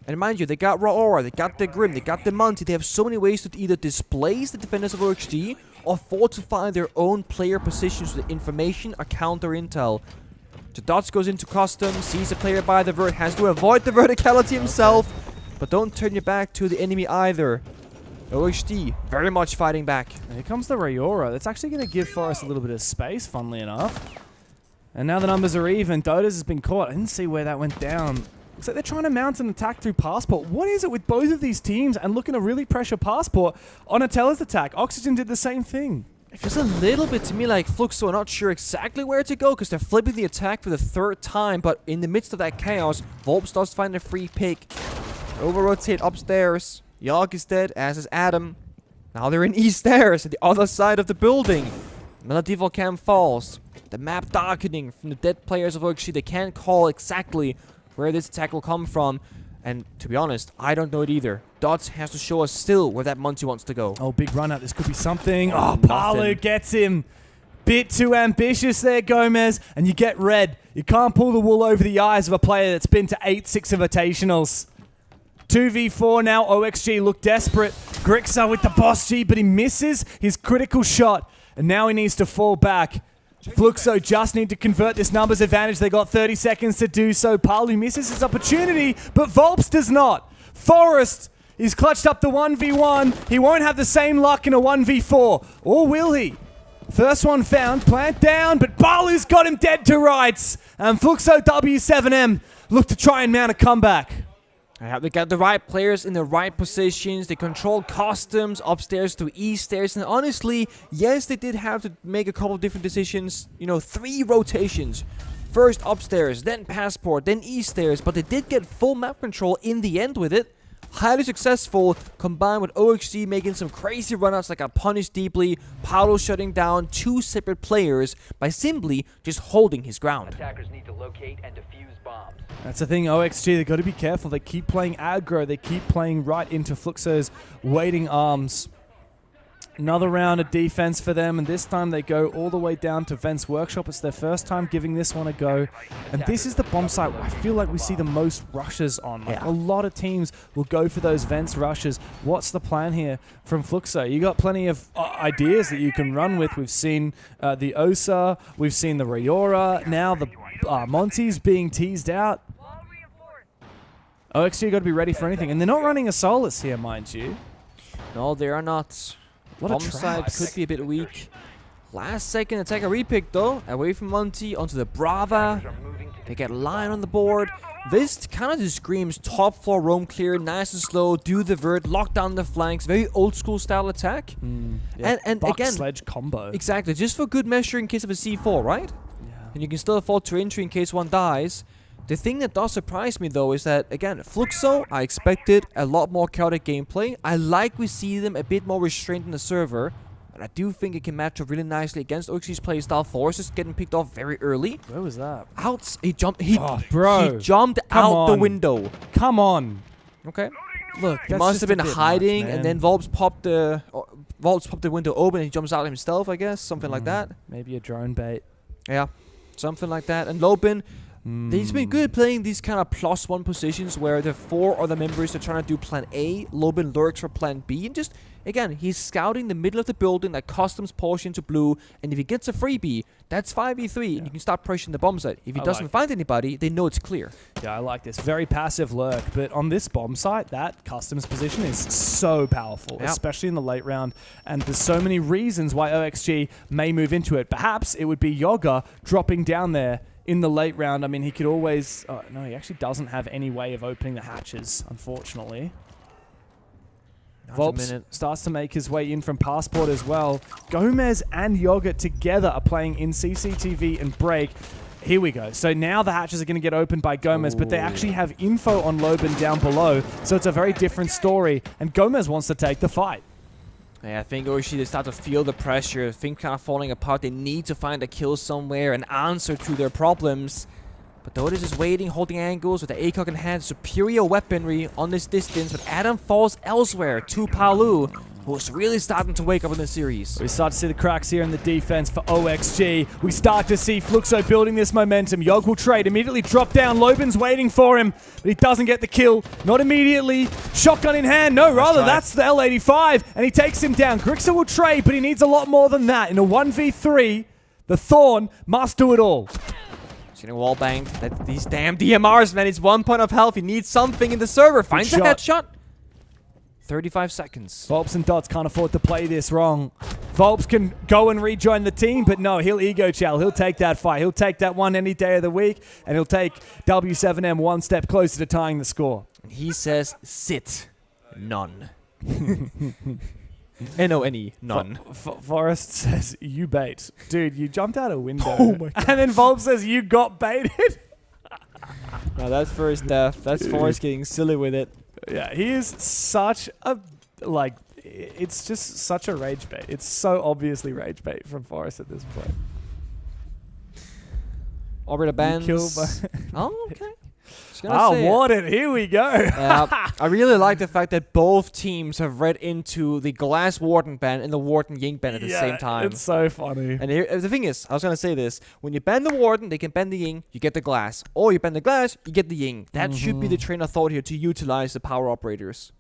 And mind you, they got Raw Aura, they got the Grim, they got the Muncie. They have so many ways to either displace the defenders of OXG or fortify their own player positions with information or counter intel. The Dots goes into custom, sees a player by the vert, has to avoid the verticality himself, but don't turn your back to the enemy either. OXD, very much fighting back. And here comes the Rayora. That's actually going to give Forrest a little bit of space, funnily enough. And now the numbers are even. Dotas has been caught. I didn't see where that went down. Looks like they're trying to mount an attack through Passport. What is it with both of these teams and looking to really pressure Passport on a Teller's attack? Oxygen did the same thing. It feels a little bit to me like FLUXO are not sure exactly where to go because they're flipping the attack for the third time, but in the midst of that chaos, Volps does find a free pick. Over-rotate upstairs. Yogg is dead, as is Adam. Now they're in East Stairs at the other side of the building. Another default cam falls. The map darkening from the dead players of OXG. They can't call exactly where this attack will come from. And to be honest, I don't know it either. Dots has to show us still where that Muncie wants to go. Oh, big run out. This could be something. Oh, Palu gets him. Bit too ambitious there, Gomez. And you get red. You can't pull the wool over the eyes of a player that's been to 8 Six Invitationals. 2v4 now. OXG look desperate. Grixar with the boss G, but he misses his critical shot. And now he needs to fall back. FLUXO just need to convert this numbers advantage. They got 30 seconds to do so. Palu misses his opportunity, but Volps does not. Forrest is clutched up the 1v1. He won't have the same luck in a 1v4. Or will he? First one found. Plant down, but Palu's got him dead to rights. And FLUXO W7M look to try and mount a comeback. They got the right players in the right positions. They control customs upstairs to east stairs. And honestly, yes, they did have to make a couple of different decisions. You know, 3 rotations. First upstairs, then passport, then east stairs. But they did get full map control in the end with it. Highly successful, combined with OXG making some crazy runouts that got punished deeply. Paolo shutting down 2 separate players by simply just holding his ground. Attackers need to locate and defuse bombs. That's the thing, OXG, they've got to be careful. They keep playing aggro. They keep playing right into FLUXO's waiting arms. Another round of defense for them, and this time they go all the way down to Vent's Workshop. It's their first time giving this one a go. And this is the bomb site where I feel like we see the most rushes on. Like, a lot of teams will go for those Vents rushes. What's the plan here from FLUXO? You got plenty of ideas that you can run with. We've seen the Osa, we've seen the Riora, now the Monty's being teased out. OXG got to be ready for anything. And they're not running a Solus here, mind you. No, they are not. Bomb side could be a bit weak. Last second attacker repick though, away from Monty onto the Brava. They get Lion on the board. This kind of just screams top floor roam clear, nice and slow, do the vert, lock down the flanks, very old school style attack. Yeah, and again, sledge combo. Exactly, just for good measure in case of a C4, right? Yeah. And you can still afford to entry in case one dies. The thing that does surprise me though is that, again, FLUXO, I expected a lot more chaotic gameplay. I like we see them a bit more restrained in the server. But I do think it can match up really nicely against OXG's playstyle. Force is getting picked off very early. Where was that? He jumped. He jumped Come out on. the window. Come on. Okay. Look, he that's must just have a been bit hiding, much, and man. then Volps popped the window open, and he jumps out himself. I guess something like that. Maybe a drone bait. Yeah, something like that. And Lobin, he's been good playing these kind of +1 positions where the 4 other members are trying to do plan A. Lobin lurks for plan B, and just again, he's scouting the middle of the building that customs portion to blue, and if he gets a freebie, that's 5v3, and you can start pressuring the bomb site. If he doesn't find anybody, they know it's clear. Yeah, I like this. Very passive lurk, but on this bomb site, that customs position is so powerful, especially in the late round, and there's so many reasons why OXG may move into it. Perhaps it would be Yoga dropping down there in the late round. I mean, he could always... Oh, no, he actually doesn't have any way of opening the hatches, unfortunately. Volps starts to make his way in from Passport as well. Gomez and Yoga together are playing in CCTV and Break. Here we go. So now the hatches are going to get opened by Gomez, but they actually have info on Lobin down below, so it's a very different story, and Gomez wants to take the fight. Yeah, I think OXG, they start to feel the pressure, things kind of falling apart. They need to find a kill somewhere, an answer to their problems. But Dota is just waiting, holding angles with the ACOG in hand, superior weaponry on this distance, but Adam falls elsewhere to Palu, who's really starting to wake up in the series. We start to see the cracks here in the defense for OXG. We start to see FLUXO building this momentum. Yog will trade, immediately drop down. Lobin's waiting for him, but he doesn't get the kill. Not immediately. Shotgun in hand. No, rather, that's the L85, and he takes him down. Grixer will trade, but he needs a lot more than that. In a 1v3, the Thorn must do it all. He's getting wall banged. These damn DMRs, man. He's 1 point of health. He needs something in the server. Finds a headshot. 35 seconds. Volps and Dots can't afford to play this wrong. Volps can go and rejoin the team, but no, he'll ego chow. He'll take that fight. He'll take that one any day of the week, and he'll take W7M one step closer to tying the score. And he says, sit. None. N-O-N-E. None. Forrest says, you bait. Dude, you jumped out a window. Oh my God. And then Volps says, you got baited. No, that's first death. That's Forrest getting silly with it. Yeah, he is such a, like, it's just such a rage bait. It's so obviously rage bait from Forrest at this point. Orbiter bans. Oh, okay. Oh, Warden, here we go. I really like the fact that both teams have read into the Glass Warden ban and the Warden Ying ban at the same time. It's so funny. And here, the thing is, I was going to say this. When you ban the Warden, they can ban the Ying, you get the Glass. Or you ban the Glass, you get the Ying. That should be the train of thought here to utilize the power operators.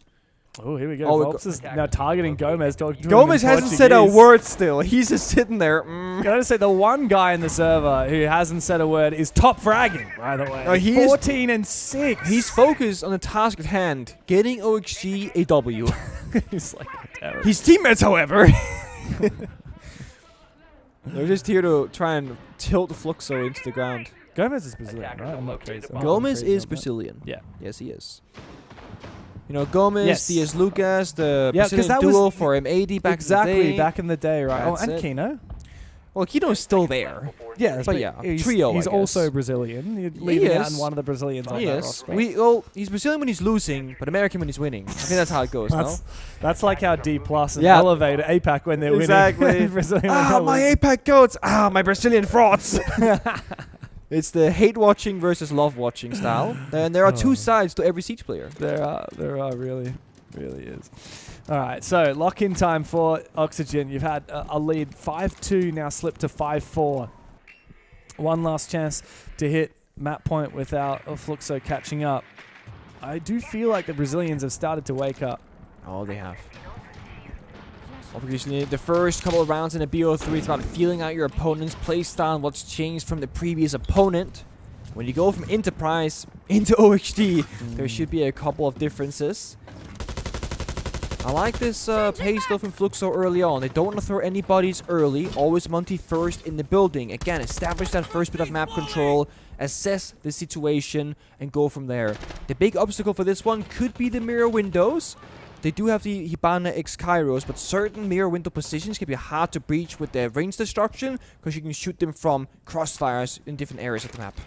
Oh, here we go. Volps is now targeting Gomez. Gomez hasn't said a word still. He's just sitting there. Gotta say, the one guy in the server who hasn't said a word is top fragging, by the way. 14-6. He's focused on the task at hand, getting OXG a W. He's like a terrorist. His teammates, however, they're just here to try and tilt FLUXO into the ground. Gomez is Brazilian, right? I'm not crazy. Gomez is Brazilian. Yeah. Yes, he is. You know, Gomez, Yes. Diaz Lucas, the Yeah, 'cause Brazilian that duo was for M80 back exactly in the day. back in the day, right? That's and it. Kino. Well, Kino's still there. Yeah, but yeah, he's, trio. He's I guess. also Brazilian. You're leaving out one of the Brazilians on that Yes. roster. He's Brazilian when he's losing, but American when he's winning. I think that's how it goes, no? That's like how D Plus and Yeah. Elevate APAC when they're Exactly. winning. Brazilian when they're my losing. APAC goats. My Brazilian frauds. It's the hate watching versus love watching style, and there are two sides to every Siege player. There are really is. All right, so lock-in time for Oxygen. You've had a lead 5-2, now slipped to 5-4. One last chance to hit map point without FLUXO catching up. I do feel like the Brazilians have started to wake up. Oh, they have. Obviously, the first couple of rounds in the BO3, it's about feeling out your opponent's playstyle and what's changed from the previous opponent. When you go from Enterprise into OHD, there should be a couple of differences. I like this pace though from FLUXO early on. They don't want to throw any bodies early. Always Monty first in the building. Again, establish that first bit of map control, assess the situation, and go from there. The big obstacle for this one could be the mirror windows. They do have the Hibana X Kairos, but certain mirror window positions can be hard to breach with their range destruction because you can shoot them from crossfires in different areas of the map.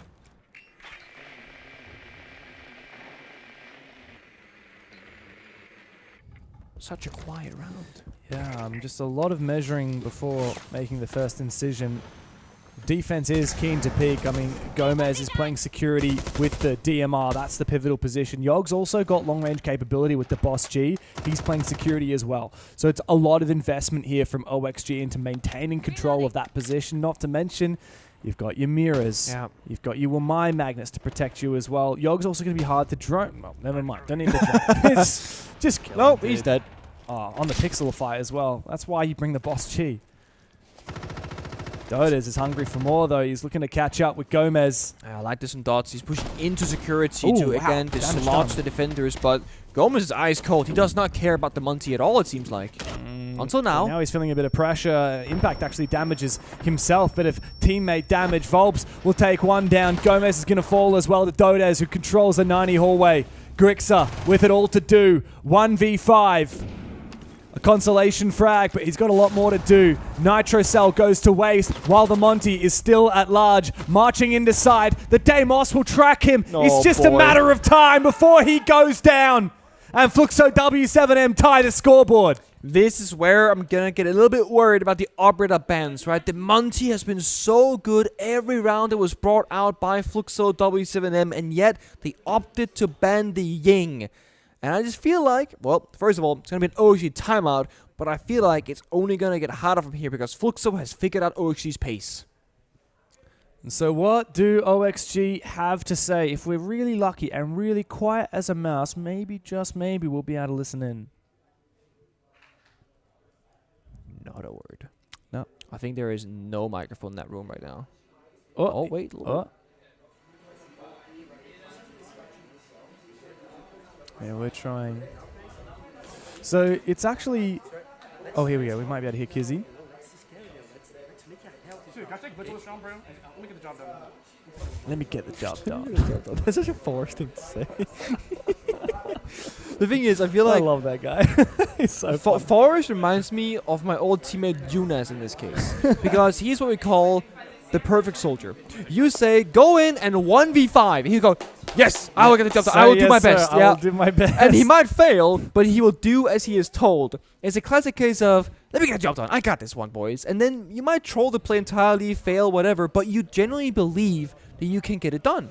Such a quiet round. Yeah, just a lot of measuring before making the first incision. Defense is keen to peek. I mean, Gomez is playing security with the DMR. That's the pivotal position. Yog's also got long-range capability with the Boss G. He's playing security as well. So it's a lot of investment here from OXG into maintaining control of that position. Not to mention, you've got your mirrors. Yeah. You've got your Wamai magnets to protect you as well. Yog's also going to be hard to drone. Well, never mind. Don't need the drone. It's just kill him, Nope, dude. he's dead. Oh, on the Pixelify as well. That's why you bring the Boss Chi. Dodas is hungry for more, though. He's looking to catch up with Gomez. I like this from Dots. He's pushing into security Ooh, to, wow. again, Damage dislodge done. the defenders, but Gomez is ice cold. He does not care about the Monty at all, it seems like. Until now. Now he's feeling a bit of pressure. Impact actually damages himself. Bit of teammate damage. Volbs will take one down. Gomez is going to fall as well to Dodas, who controls the 90 hallway. Grixa with it all to do. 1v5. A consolation frag, but he's got a lot more to do. Nitro Cell goes to waste while the Monty is still at large, marching into side. The Deimos will track him. Oh, it's just a matter of time before he goes down. And FLUXO W7M tie the scoreboard. This is where I'm going to get a little bit worried about the operator bans, right? The Monty has been so good every round it was brought out by FLUXO W7M, and yet they opted to ban the Ying. And I just feel like, well, first of all, it's going to be an OXG timeout, but I feel like it's only going to get harder from here because FLUXO has figured out OXG's pace. And so what do OXG have to say? If we're really lucky and really quiet as a mouse, maybe, just maybe, we'll be able to listen in. Not a word. No. I think there is no microphone in that room right now. Oh, wait. Oh. Yeah, we're trying. So it's actually... Oh, here we go. We might be able to hear Kizzy. Dude, can I take Blitz round, bro? Let me get the job done. Let me get the job done. That's such a forced thing to say. The thing is, I feel like... I love that guy. He's so fun. Forrest reminds me of my old teammate Younes in this case. Because he's what we call the perfect soldier. You say, go in and 1v5. And he'll go, yes, I will get the job done. I will do my best. I will do my best. And he might fail, but he will do as he is told. It's a classic case of, let me get the job done. I got this one, boys. And then you might troll the play entirely, fail, whatever, but you genuinely believe that you can get it done.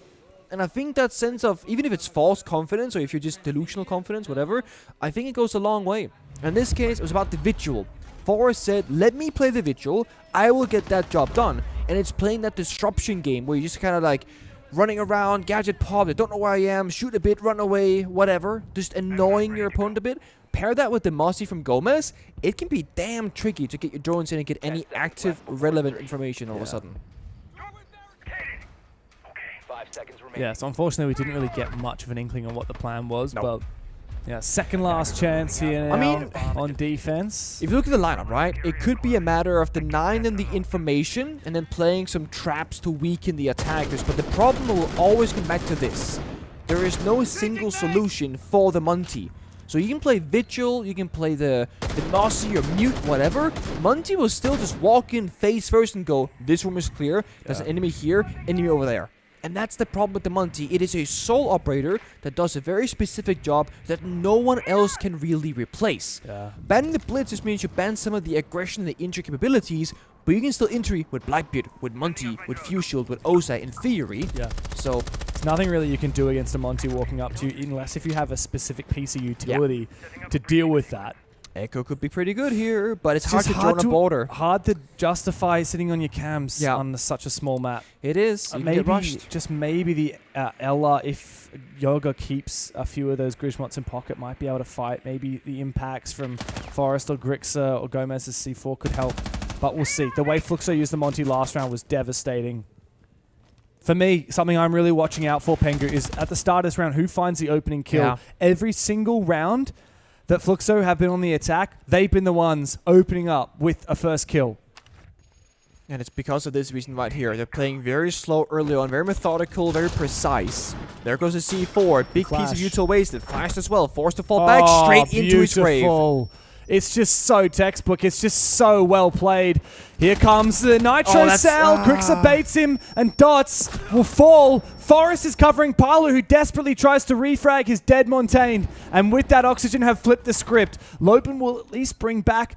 And I think that sense of, even if it's false confidence or if you're just delusional confidence, whatever, I think it goes a long way. In this case, it was about the vigil. Forrest said, let me play the vigil. I will get that job done. And it's playing that disruption game where you just kind of like running around, gadget pop, they don't know where I am, shoot a bit, run away, whatever. Just annoying your opponent a bit. Pair that with the Mossy from Gomez, it can be damn tricky to get your drones in and get any active, relevant information all of a sudden. Yeah, so unfortunately we didn't really get much of an inkling on what the plan was, but yeah, second last chance here now, I mean, on defense. If you look at the lineup, right, it could be a matter of denying them the information and then playing some traps to weaken the attackers, but the problem will always come back to this. There is no single solution for the Monty. So you can play Vigil, you can play the Nazi or Mute, whatever. Monty will still just walk in face first and go, this room is clear, there's an enemy here, enemy over there. And that's the problem with the Monty. It is a sole operator that does a very specific job that no one else can really replace. Banning the Blitz just means you ban some of the aggression and the injury capabilities, but you can still injury with Blackbeard, with Monty, with Fuse Shield, with Osa in theory. So there's nothing really you can do against a Monty walking up to you unless if you have a specific piece of utility to deal with that. Echo could be pretty good here, but it's hard to draw on a border. Hard to justify sitting on your cams on such a small map. It is. Maybe the Ella, if Yoga keeps a few of those Grismots in pocket, might be able to fight. Maybe the impacts from Forest or Grixa or Gomez's C4 could help. But we'll see. The way FLUXO used the Monty last round was devastating. For me, something I'm really watching out for, Pengu, is at the start of this round, who finds the opening kill? Every single round that FLUXO have been on the attack, they've been the ones opening up with a first kill. And it's because of this reason right here. They're playing very slow early on, very methodical, very precise. There goes the C4. Big piece of util wasted. Flashed as well. Forced to fall back straight into his grave. It's just so textbook. It's just so well played. Here comes the Nitro Cell. Grixa baits him, and Dots will fall. Forest is covering Palu, who desperately tries to refrag his dead Montaigne. And with that, Oxygen have flipped the script. Lopen will at least bring back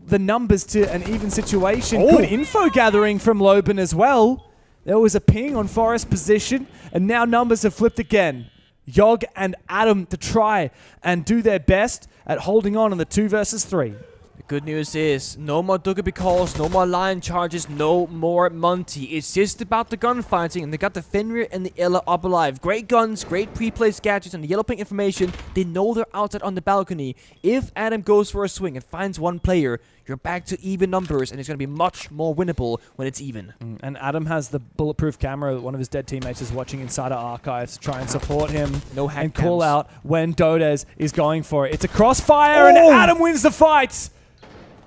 the numbers to an even situation. Good info gathering from Lopen as well. There was a ping on Forest position, and now numbers have flipped again. Yogg and Adam to try and do their best at holding on in the 2 versus 3. The good news is no more Dugaby calls, no more line charges, no more Monty. It's just about the gunfighting, and they got the Fenrir and the Ella up alive. Great guns, great pre-placed gadgets, and the yellow pink information. They know they're outside on the balcony. If Adam goes for a swing and finds one player, you're back to even numbers, and it's going to be much more winnable when it's even. And Adam has the bulletproof camera that one of his dead teammates is watching inside our archives to try and support him and call out when Dodez is going for it. It's a crossfire, and Adam wins the fight.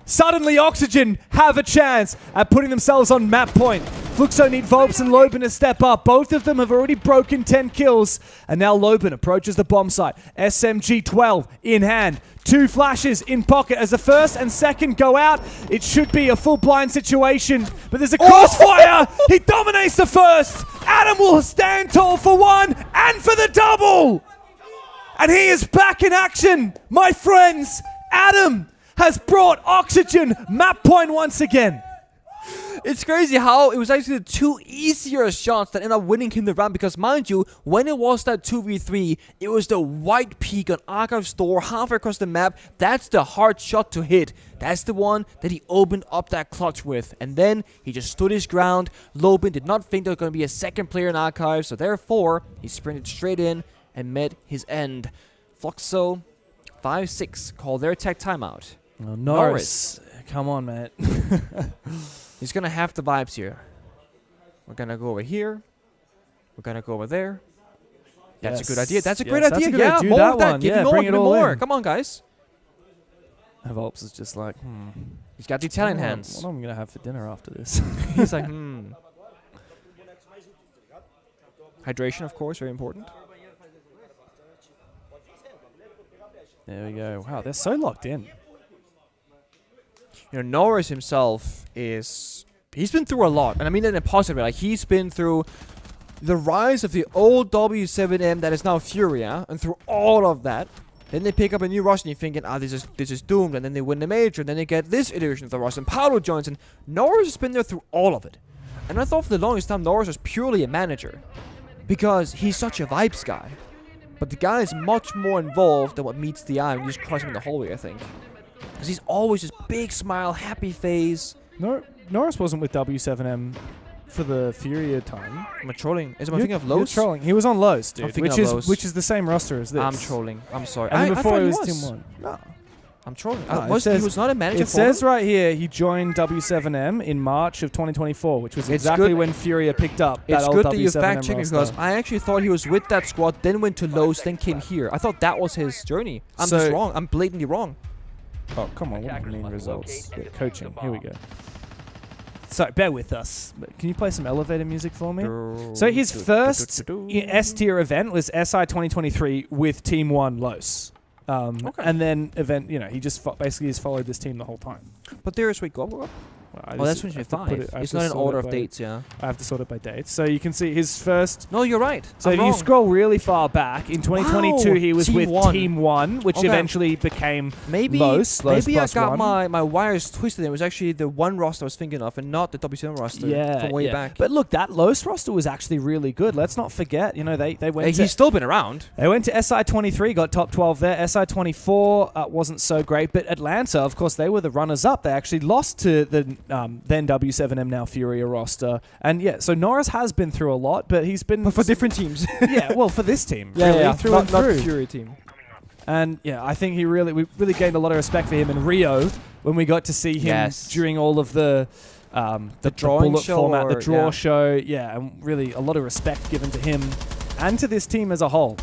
Suddenly, Oxygen have a chance at putting themselves on map point. FLUXO need Volps and Loben to step up. Both of them have already broken 10 kills. And now Loben approaches the bomb site. SMG-12 in hand. 2 flashes in pocket. As the first and second go out, it should be a full blind situation. But there's a crossfire. He dominates the first. Adam will stand tall for 1 and for the double. And he is back in action, my friends. Adam has brought Oxygen map point once again. It's crazy how it was actually the 2 easier shots that ended up winning him the round, because mind you, when it was that 2v3, it was the white peak on Archive Store halfway across the map. That's the hard shot to hit. That's the one that he opened up that clutch with. And then he just stood his ground. Loben did not think there was going to be a second player in Archive, so therefore he sprinted straight in and met his end. FLUXO 5-6 call their tech timeout. Oh, Norris. Come on, man. He's going to have the vibes here. We're going to go over here. We're going to go over there. That's a good idea. That's a great idea. Yeah, more of that. Give him more. Come on, guys. Volps is just like, He's got the Italian hands. What am I going to have for dinner after this? He's like, Hydration, of course, very important. There we go. Wow, they're so locked in. You know, Norris himself he's been through a lot. And I mean that in a positive way. Like, he's been through the rise of the old W7M that is now FURIA, and through all of that, then they pick up a new roster and you're thinking, this is doomed, and then they win the major, and then they get this iteration of the roster, and Paolo joins, and Norris has been there through all of it. And I thought for the longest time Norris was purely a manager, because he's such a vibes guy. But the guy is much more involved than what meets the eye when you just cross him in the hallway, I think. Because he's always just big smile, happy face. Norris wasn't with W7M for the FURIA time. Am I trolling? Am I thinking of Lowe's? You're trolling. He was on Lowe's, dude. Lowe's. Which is the same roster as this. I'm trolling. I'm sorry. And before I he was Team 1. No. I'm trolling. No, he was not a manager. It says right here he joined W7M in March of 2024, which was exactly when FURIA picked up that old W7M roster. It's good that you fact-check me, because I actually thought he was with that squad, then went to Lowe's, then came here. I thought that was his journey. I'm just wrong. I'm blatantly wrong. Oh, come on. What do you mean results? Coaching. Here we go. So, bear with us. Can you play some elevator music for me? So, his first S-tier event was SI 2023 with Team 1 Los. And then he just basically has followed this team the whole time. But there's go up. Oh, that's 2025. It's not in order of dates, yeah. I have to sort it by dates. So you can see his first... No, you're right. So if you scroll really far back, in 2022 he was with Team 1, which eventually became Los Maybe I plus got one. my wires twisted. It was actually the one roster I was thinking of and not the W7 roster from way back. But look, that Los roster was actually really good. Let's not forget, they went he's still been around. They went to SI23, got top 12 there. SI24 wasn't so great. But Atlanta, of course, they were the runners-up. They actually lost to the then W7M, now FURIA roster. And yeah, so Norris has been through a lot, but he's been... But for different teams. Yeah, well, for this team. Through not, and through. Not the FURIA team. And yeah, I think we really gained a lot of respect for him in Rio when we got to see him during all of the drawing bullet show format, the draw show. Yeah, and really a lot of respect given to him and to this team as a whole.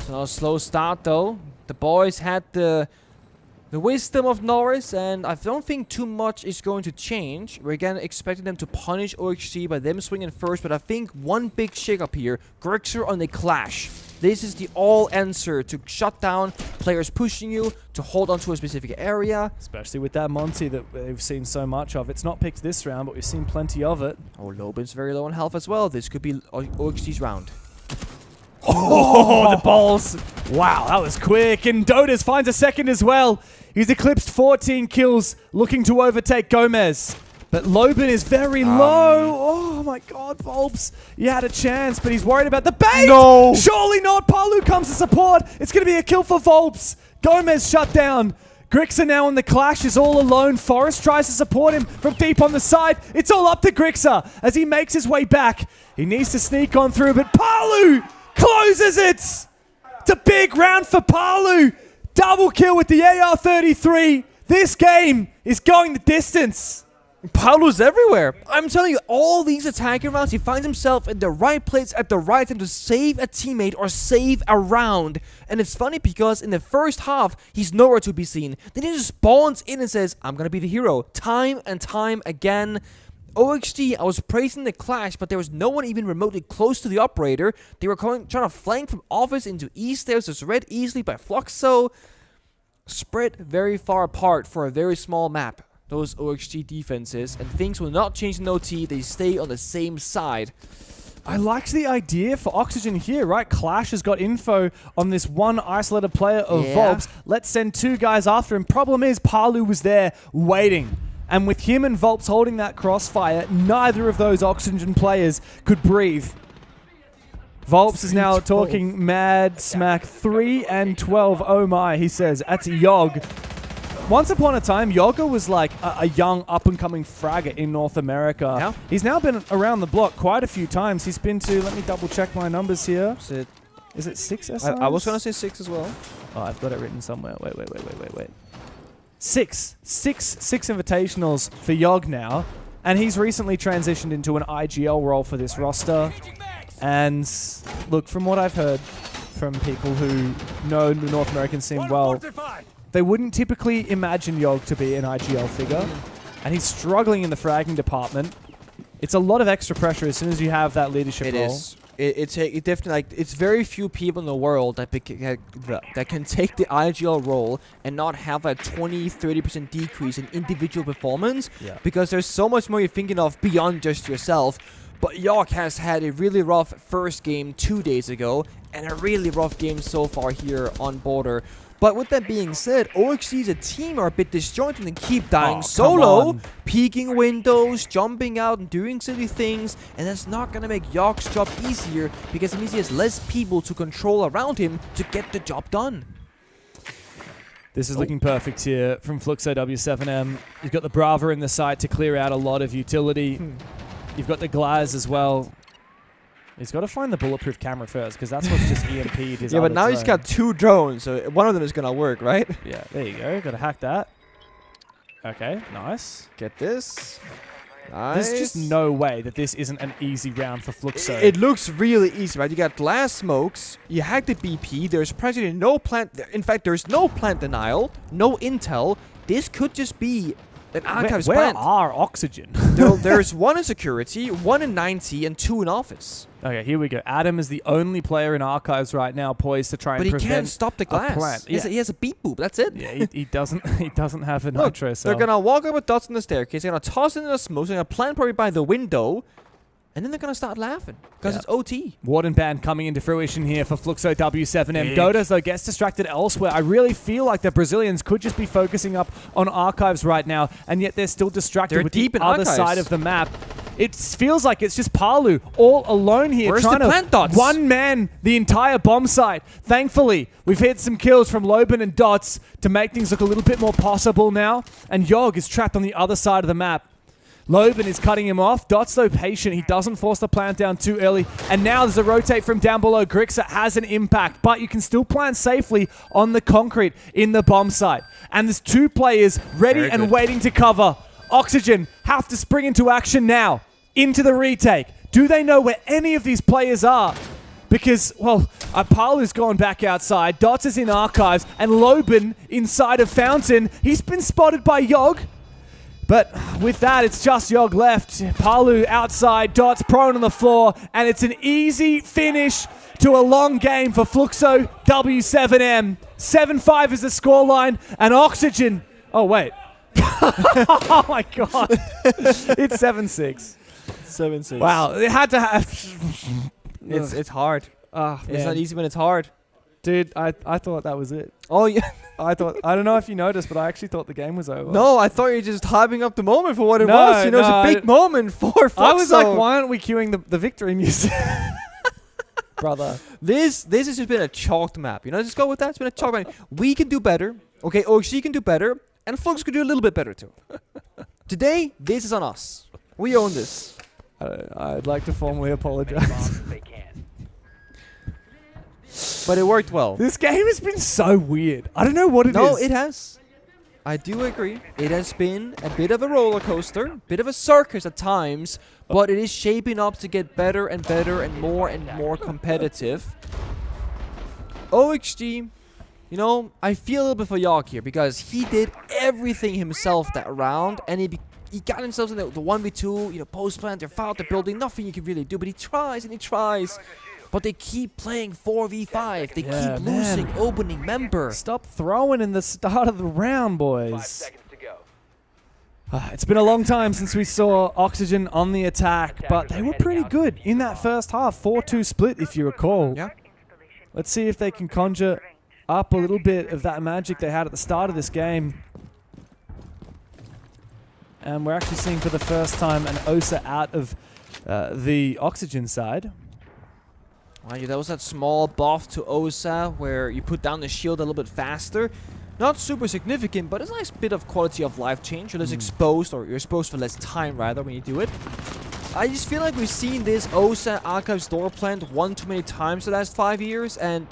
So a slow start though. The boys had the wisdom of Norris, and I don't think too much is going to change. We're again expecting them to punish OXG by them swinging first, but I think one big shakeup here, Grixer on the Clash. This is the all answer to shut down players pushing you, to hold onto a specific area. Especially with that Monty that we've seen so much of. It's not picked this round, but we've seen plenty of it. Oh, Lobin's very low on health as well. This could be OXG's round. Oh, the balls. Wow, that was quick. And Dotas finds a second as well. He's eclipsed 14 kills, looking to overtake Gomez. But Lobin is very low. Oh my god, Volps. You had a chance, but he's worried about the bait. No. Surely not. Palu comes to support. It's going to be a kill for Volps. Gomez shut down. Grixer now on the Clash is all alone. Forrest tries to support him from deep on the side. It's all up to Grixer as he makes his way back. He needs to sneak on through, but Palu closes it. It's a big round for Palu. Double kill with the AR-33. This game is going the distance. Paulu's everywhere. I'm telling you, all these attacking rounds, he finds himself in the right place at the right time to save a teammate or save a round. And it's funny because in the first half, he's nowhere to be seen. Then he just spawns in and says, I'm going to be the hero. Time and time again. OXG, I was praising the Clash, but there was no one even remotely close to the operator. They were trying to flank from office into east. There was just read easily by FLUXO. Spread very far apart for a very small map. Those OXG defenses, and things will not change in OT. They stay on the same side. I liked the idea for Oxygen here, right? Clash has got info on this one isolated player of Volps. Let's send two guys after him. Problem is, Palu was there waiting. And with him and Volps holding that crossfire, neither of those Oxygen players could breathe. Volps is now talking mad smack. 3 and 12. Oh my, he says. That's Yogg. Once upon a time, Yogga was like a young up-and-coming fragger in North America. Yeah. He's now been around the block quite a few times. He's been to, let me double-check my numbers here. Is it 6 SIs? I was going to say 6 as well. Oh, I've got it written somewhere. Wait. 6 invitationals for Yogg now. And he's recently transitioned into an IGL role for this roster. And look, from what I've heard from people who know the North American scene well, they wouldn't typically imagine Yogg to be an IGL figure. And he's struggling in the fragging department. It's a lot of extra pressure as soon as you have that leadership role. It is. It definitely, like, it's very few people in the world that can take the IGL role and not have a 20-30% decrease in individual performance. Yeah. Because there's so much more you're thinking of beyond just yourself. But Yogg has had a really rough first game 2 days ago and a really rough game so far here on Border. But with that being said, OXG as a team are a bit disjointed and keep dying solo, peeking windows, jumping out and doing silly things, and that's not going to make Yogg's job easier because it means he has less people to control around him to get the job done. This is looking perfect here from FLUXO W7M. You've got the Brava in the site to clear out a lot of utility. You've got the Glaz as well. He's got to find the bulletproof camera first, because that's what's just EMP'd his Yeah, but other now he's drone. got 2 drones, so one of them is going to work, right? Yeah, there you go. Got to hack that. Okay, nice. Get this. Nice. There's just no way that this isn't an easy round for FLUXO. It looks really easy, right? You got glass smokes, you hack the BP, there's practically no plant... In fact, there's no plant denial, no intel. This could just be an Archives Where plant. are Oxygen? There's one in security, one in 90, and 2 in office. Okay, here we go. Adam is the only player in Archives right now poised to try and But he prevent can't stop the a glass. plant. He has a beep boop. That's it. Yeah, he doesn't. He doesn't have a Look, nitro they're cell. gonna walk up with Dots on the staircase. They're gonna toss it in the smoke. They're gonna plant probably by the window, and then they're gonna start laughing because it's OT. Warden ban coming into fruition here for FLUXO W7M. Dodas, though, gets distracted elsewhere. I really feel like the Brazilians could just be focusing up on Archives right now, and yet they're still distracted They're with deep the in other Archives. side of the map. It feels like it's just Palu all alone here, Where's trying the plant to Dots? one man the entire bomb site. Thankfully, we've hit some kills from Loben and Dots to make things look a little bit more possible now, and Yog is trapped on the other side of the map. Loben is cutting him off. Dots, though, patient. He doesn't force the plant down too early. And now there's a rotate from down below. Grixer has an impact, but you can still plant safely on the concrete in the bomb site. And there's 2 players ready and waiting to cover. Oxygen have to spring into action now, into the retake. Do they know where any of these players are? Because, well, Palu's gone back outside. Dots is in Archives. And Loben inside of Fountain. He's been spotted by Yog. But with that, it's just Yog left. Palu outside, Dots prone on the floor, and it's an easy finish to a long game for FLUXO W7M. 7-5 is the scoreline, and Oxygen... Oh, wait. Oh, my God. It's 7-6. 7-6. Wow, it had to have... It's hard. It's man. not easy when it's hard. Dude, I thought that was it. Oh, yeah. I don't know if you noticed, but I actually thought the game was over. No, I thought you were just hyping up the moment for what it No, was. You know, no, it's a big moment for FLUXO. I was like, why aren't we cueing the victory music? Brother. This has just been a chalked map. You know, just go with that. It's been a chalked map. We can do better. Okay, OXG can do better. And FLUXO can do a little bit better too. Today, this is on us. We own this. I'd like to formally apologize. But it worked well. This game has been so weird. I don't know what it is. No, it has. I do agree. It has been a bit of a roller coaster, bit of a circus at times, but it is shaping up to get better and better and more competitive. OXG, you know, I feel a little bit for Yog here because he did everything himself that round, and he got himself in the 1v2, you know, post plant, they're fouled, they're building, nothing you can really do, but he tries and he tries. But they keep playing 4v5. They keep losing opening member. Stop throwing in the start of the round, boys. 5 seconds to go. It's been a long time since we saw Oxygen on the attack, but they were pretty good in that first half. 4-2 split, if you recall. Yeah. Let's see if they can conjure up a little bit of that magic they had at the start of this game. And we're actually seeing for the first time an Osa out of the Oxygen side. Mind you, that was that small buff to Osa where you put down the shield a little bit faster. Not super significant, but it's a nice bit of quality of life change. You're less exposed, or you're exposed for less time rather when you do it. I just feel like we've seen this Osa Archives door plant one too many times the last 5 years, and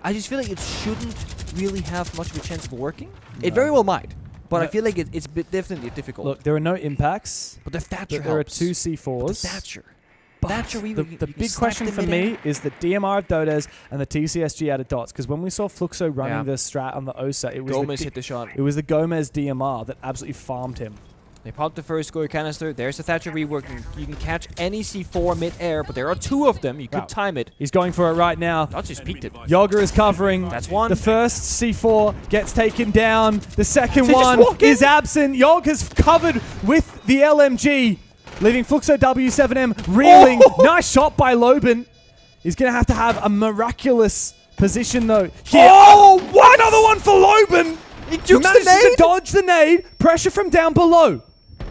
I just feel like it shouldn't really have much of a chance of working. No. It very well might, but I feel like it's definitely difficult. Look, there are no impacts. But the Thatcher There are helps. 2 C4s. The Thatcher. The big question for me is the DMR of Dodes and the TCSG out of Dots, because when we saw FLUXO running the strat on the Osa, it was Gomez hit the shot. It was the Gomez DMR that absolutely farmed him. They popped the first score canister. There's the Thatcher rework. You can catch any C4 mid-air, but there are 2 of them. You could time it. He's going for it right now. Dots just peeked it. Yoga is covering. That's one. The first C4 gets taken down. The second one is absent. Yog has covered with the LMG, leaving FLUXO W7M reeling. Oh! Nice shot by Loben. He's going to have a miraculous position, though. Here. Oh, what? Another one for Loben. He jukes manages the nade? to dodge the nade. Pressure from down below.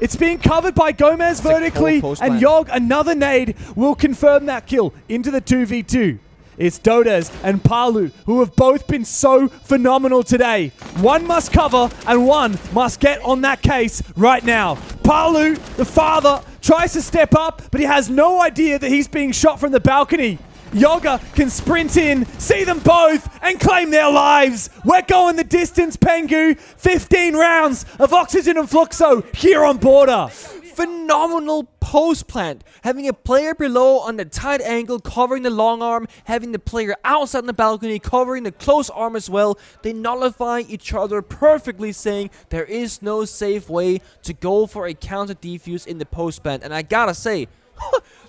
It's being covered by Gomez vertically, and Yog, another nade, will confirm that kill into the 2v2. It's Dodes and Palu, who have both been so phenomenal today. One must cover, and one must get on that case right now. Palu, the father, tries to step up, but he has no idea that he's being shot from the balcony. Yoga can sprint in, see them both, and claim their lives. We're going the distance, Pengu. 15 rounds of Oxygen and FLUXO here on Border. Phenomenal post plant, having a player below on the tight angle covering the long arm, having the player outside on the balcony covering the close arm as well. They nullify each other perfectly, saying there is no safe way to go for a counter defuse in the post plant. And I gotta say,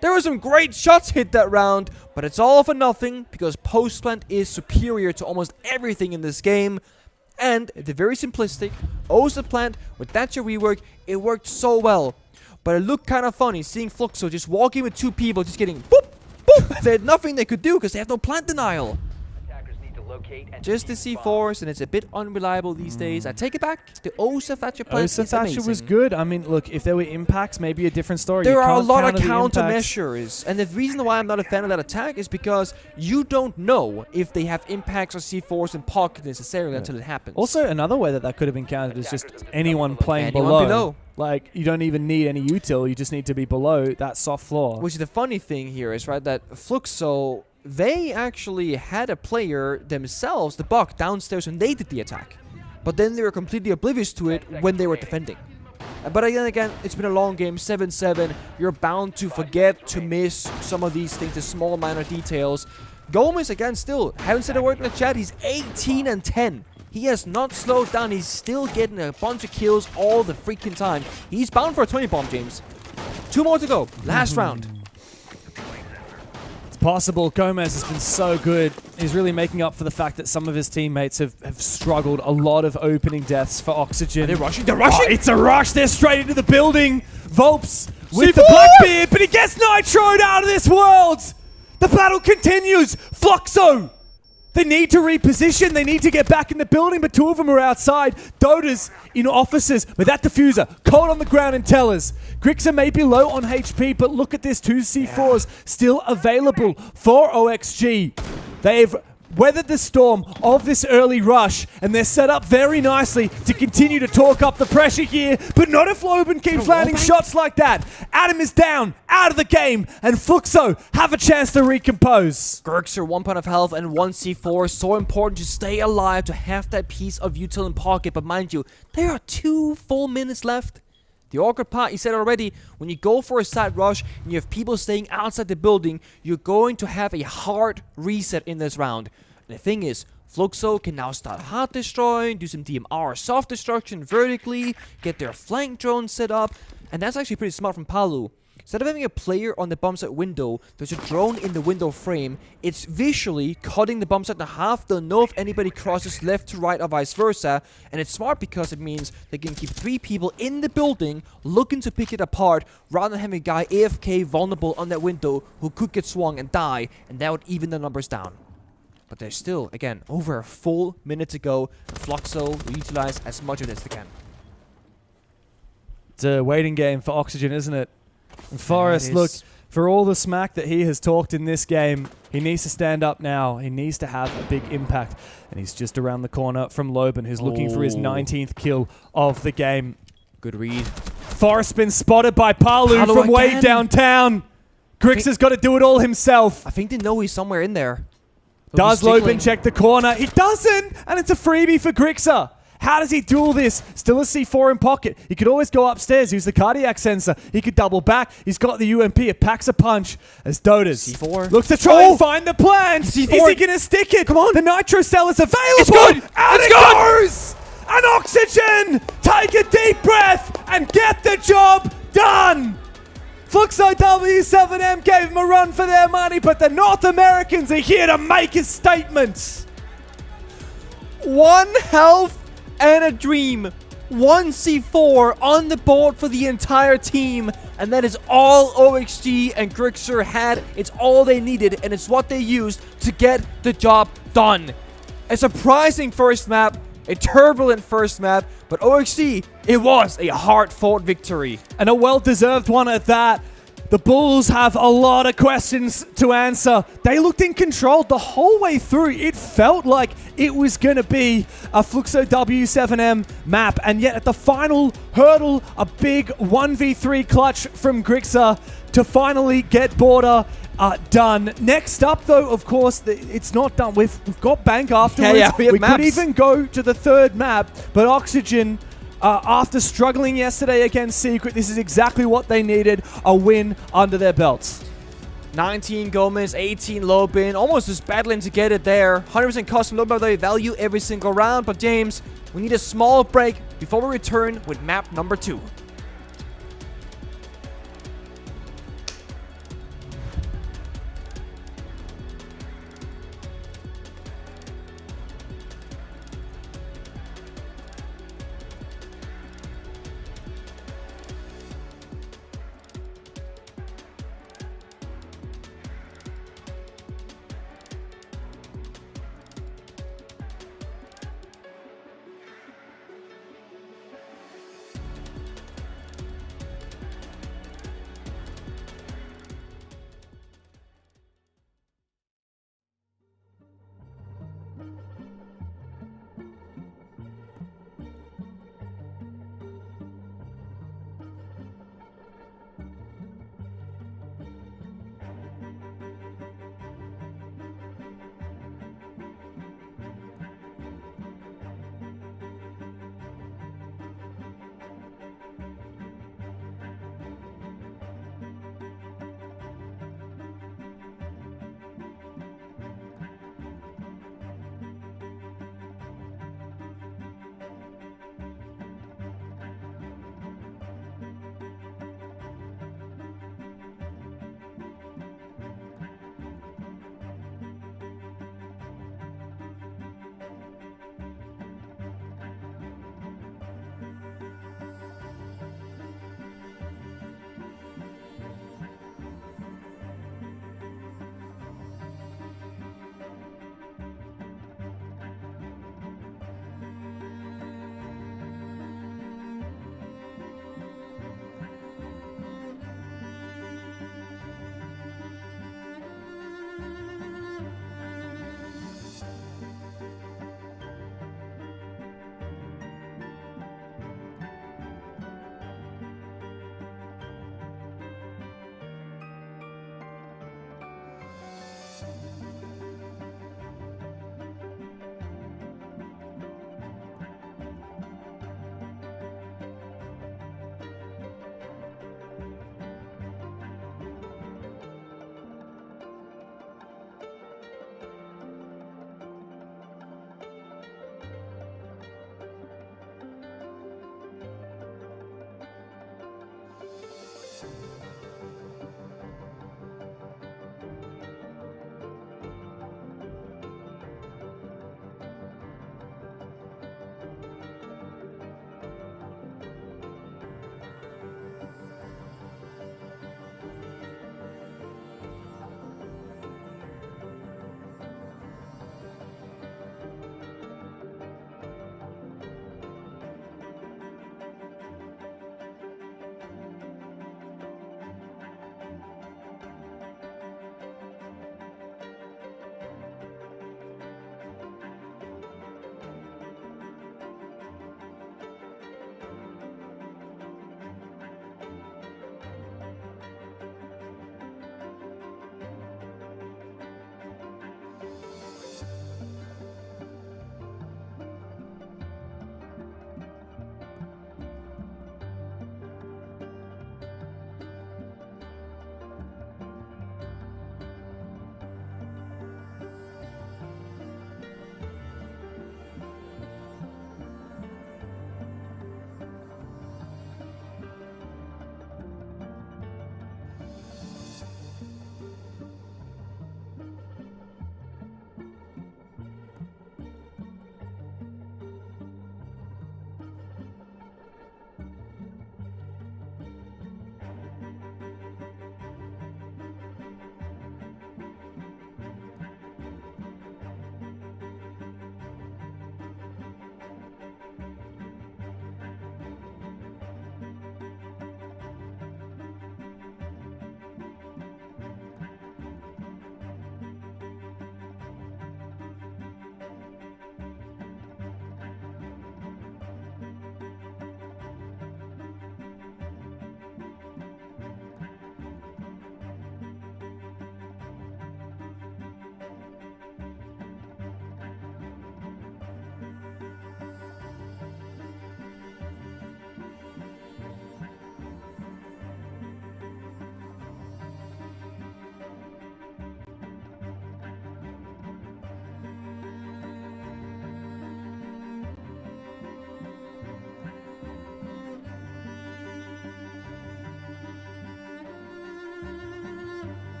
there were some great shots hit that round, but it's all for nothing because post plant is superior to almost everything in this game. And the very simplistic Osa plant with that rework, it worked so well. But it looked kind of funny seeing FLUXO just walking with two people, just getting boop, boop. They had nothing they could do because they have no plant denial. Just the C4s, and it's a bit unreliable these days. I take it back. The Osa Thatcher plant Osa is Thatcher amazing. was good. I mean, look, if there were impacts, maybe a different story. There You are a can't lot of counter the impacts. countermeasures, and the reason why I'm not a fan of that attack is because you don't know if they have impacts or C4s in pocket necessarily until it happens. Also, another way that could have been countered is just anyone playing Anyone below. below. Like, you don't even need any util. You just need to be below that soft floor. Which is the funny thing here is, right, that FLUXO, they actually had a player themselves, the Buck, downstairs when they did the attack. But then they were completely oblivious to it when they were defending. But again, it's been a long game, 7-7. You're bound to forget, to miss some of these things, the small minor details. Gomez, again, still, haven't said a word in the chat. He's 18-10. He has not slowed down. He's still getting a bunch of kills all the freaking time. He's bound for a 20 bomb, James. 2 more to go. Last round. It's possible. Gomez has been so good. He's really making up for the fact that some of his teammates have struggled. A lot of opening deaths for Oxygen. Are they rushing? They're rushing! Oh, it's a rush. They're straight into the building. Volps with the Blackbeard, but he gets nitroed out of this world. The battle continues. FLUXO. They need to reposition. They need to get back in the building, but 2 of them are outside. Dota's in offices with that diffuser. Cold on the ground in tellers. Grixer may be low on HP, but look at this. 2 C4s still available for OXG. They've weathered the storm of this early rush, and they're set up very nicely to continue to talk up the pressure here, but not if Loban keeps landing shots like that. Adam is down, out of the game, and FLUXO have a chance to recompose. Grixer, 1 point of health and 1 C4. So important to stay alive, to have that piece of util in pocket, but mind you, there are 2 full minutes left. The awkward part, you said already, when you go for a side rush and you have people staying outside the building, you're going to have a hard reset in this round. And the thing is, FLUXO can now start hard destroying, do some DMR soft destruction vertically, get their flank drone set up, and that's actually pretty smart from Palu. Instead of having a player on the bomb site window, there's a drone in the window frame. It's visually cutting the bomb site in half. They'll know if anybody crosses left to right or vice versa. And it's smart because it means they can keep 3 people in the building looking to pick it apart rather than having a guy AFK vulnerable on that window who could get swung and die. And that would even the numbers down. But there's still, again, over a full minute to go. FLUXO will utilize as much of it as they can. It's a waiting game for Oxygen, isn't it? And Forrest, look, for all the smack that he has talked in this game, he needs to stand up now. He needs to have a big impact. And he's just around the corner from Loban, who's looking for his 19th kill of the game. Good read. Forrest been spotted by Palu from way downtown. Grixer's got to do it all himself. I think they know he's somewhere in there. Does Loban check the corner? He doesn't! And it's a freebie for Grixer. How does he duel this? Still a C4 in pocket. He could always go upstairs, use the cardiac sensor. He could double back. He's got the UMP. It packs a punch as Dotas C4 looks to try and find the plant. C4. Is he going to stick it? Come on. The nitro cell is available. It's good. Out it goes. And Oxygen take a deep breath and get the job done. FLUXO W7M gave him a run for their money, but the North Americans are here to make a statement. 1 health and a dream. 1 C4 on the board for the entire team. And that is all OXG and Grixer had. It's all they needed, and it's what they used to get the job done. A surprising first map, a turbulent first map, but OXG, it was a hard-fought victory. And a well-deserved one at that. The Bulls have a lot of questions to answer. They looked in control the whole way through. It felt like it was going to be a FLUXO W7M map. And yet at the final hurdle, a big 1v3 clutch from Grixer to finally get Border done. Next up, though, of course, it's not done. We've got Bank afterwards. Yeah, we have could maps. even go to the 3rd map, but Oxygen After struggling yesterday against Secret, this is exactly what they needed, a win under their belts. 19 Gomez, 18 Lobin, almost just battling to get it there. 100% custom low value every single round, but James, we need a small break before we return with map number 2.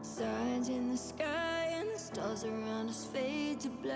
Signs in the sky and the stars around us fade to black.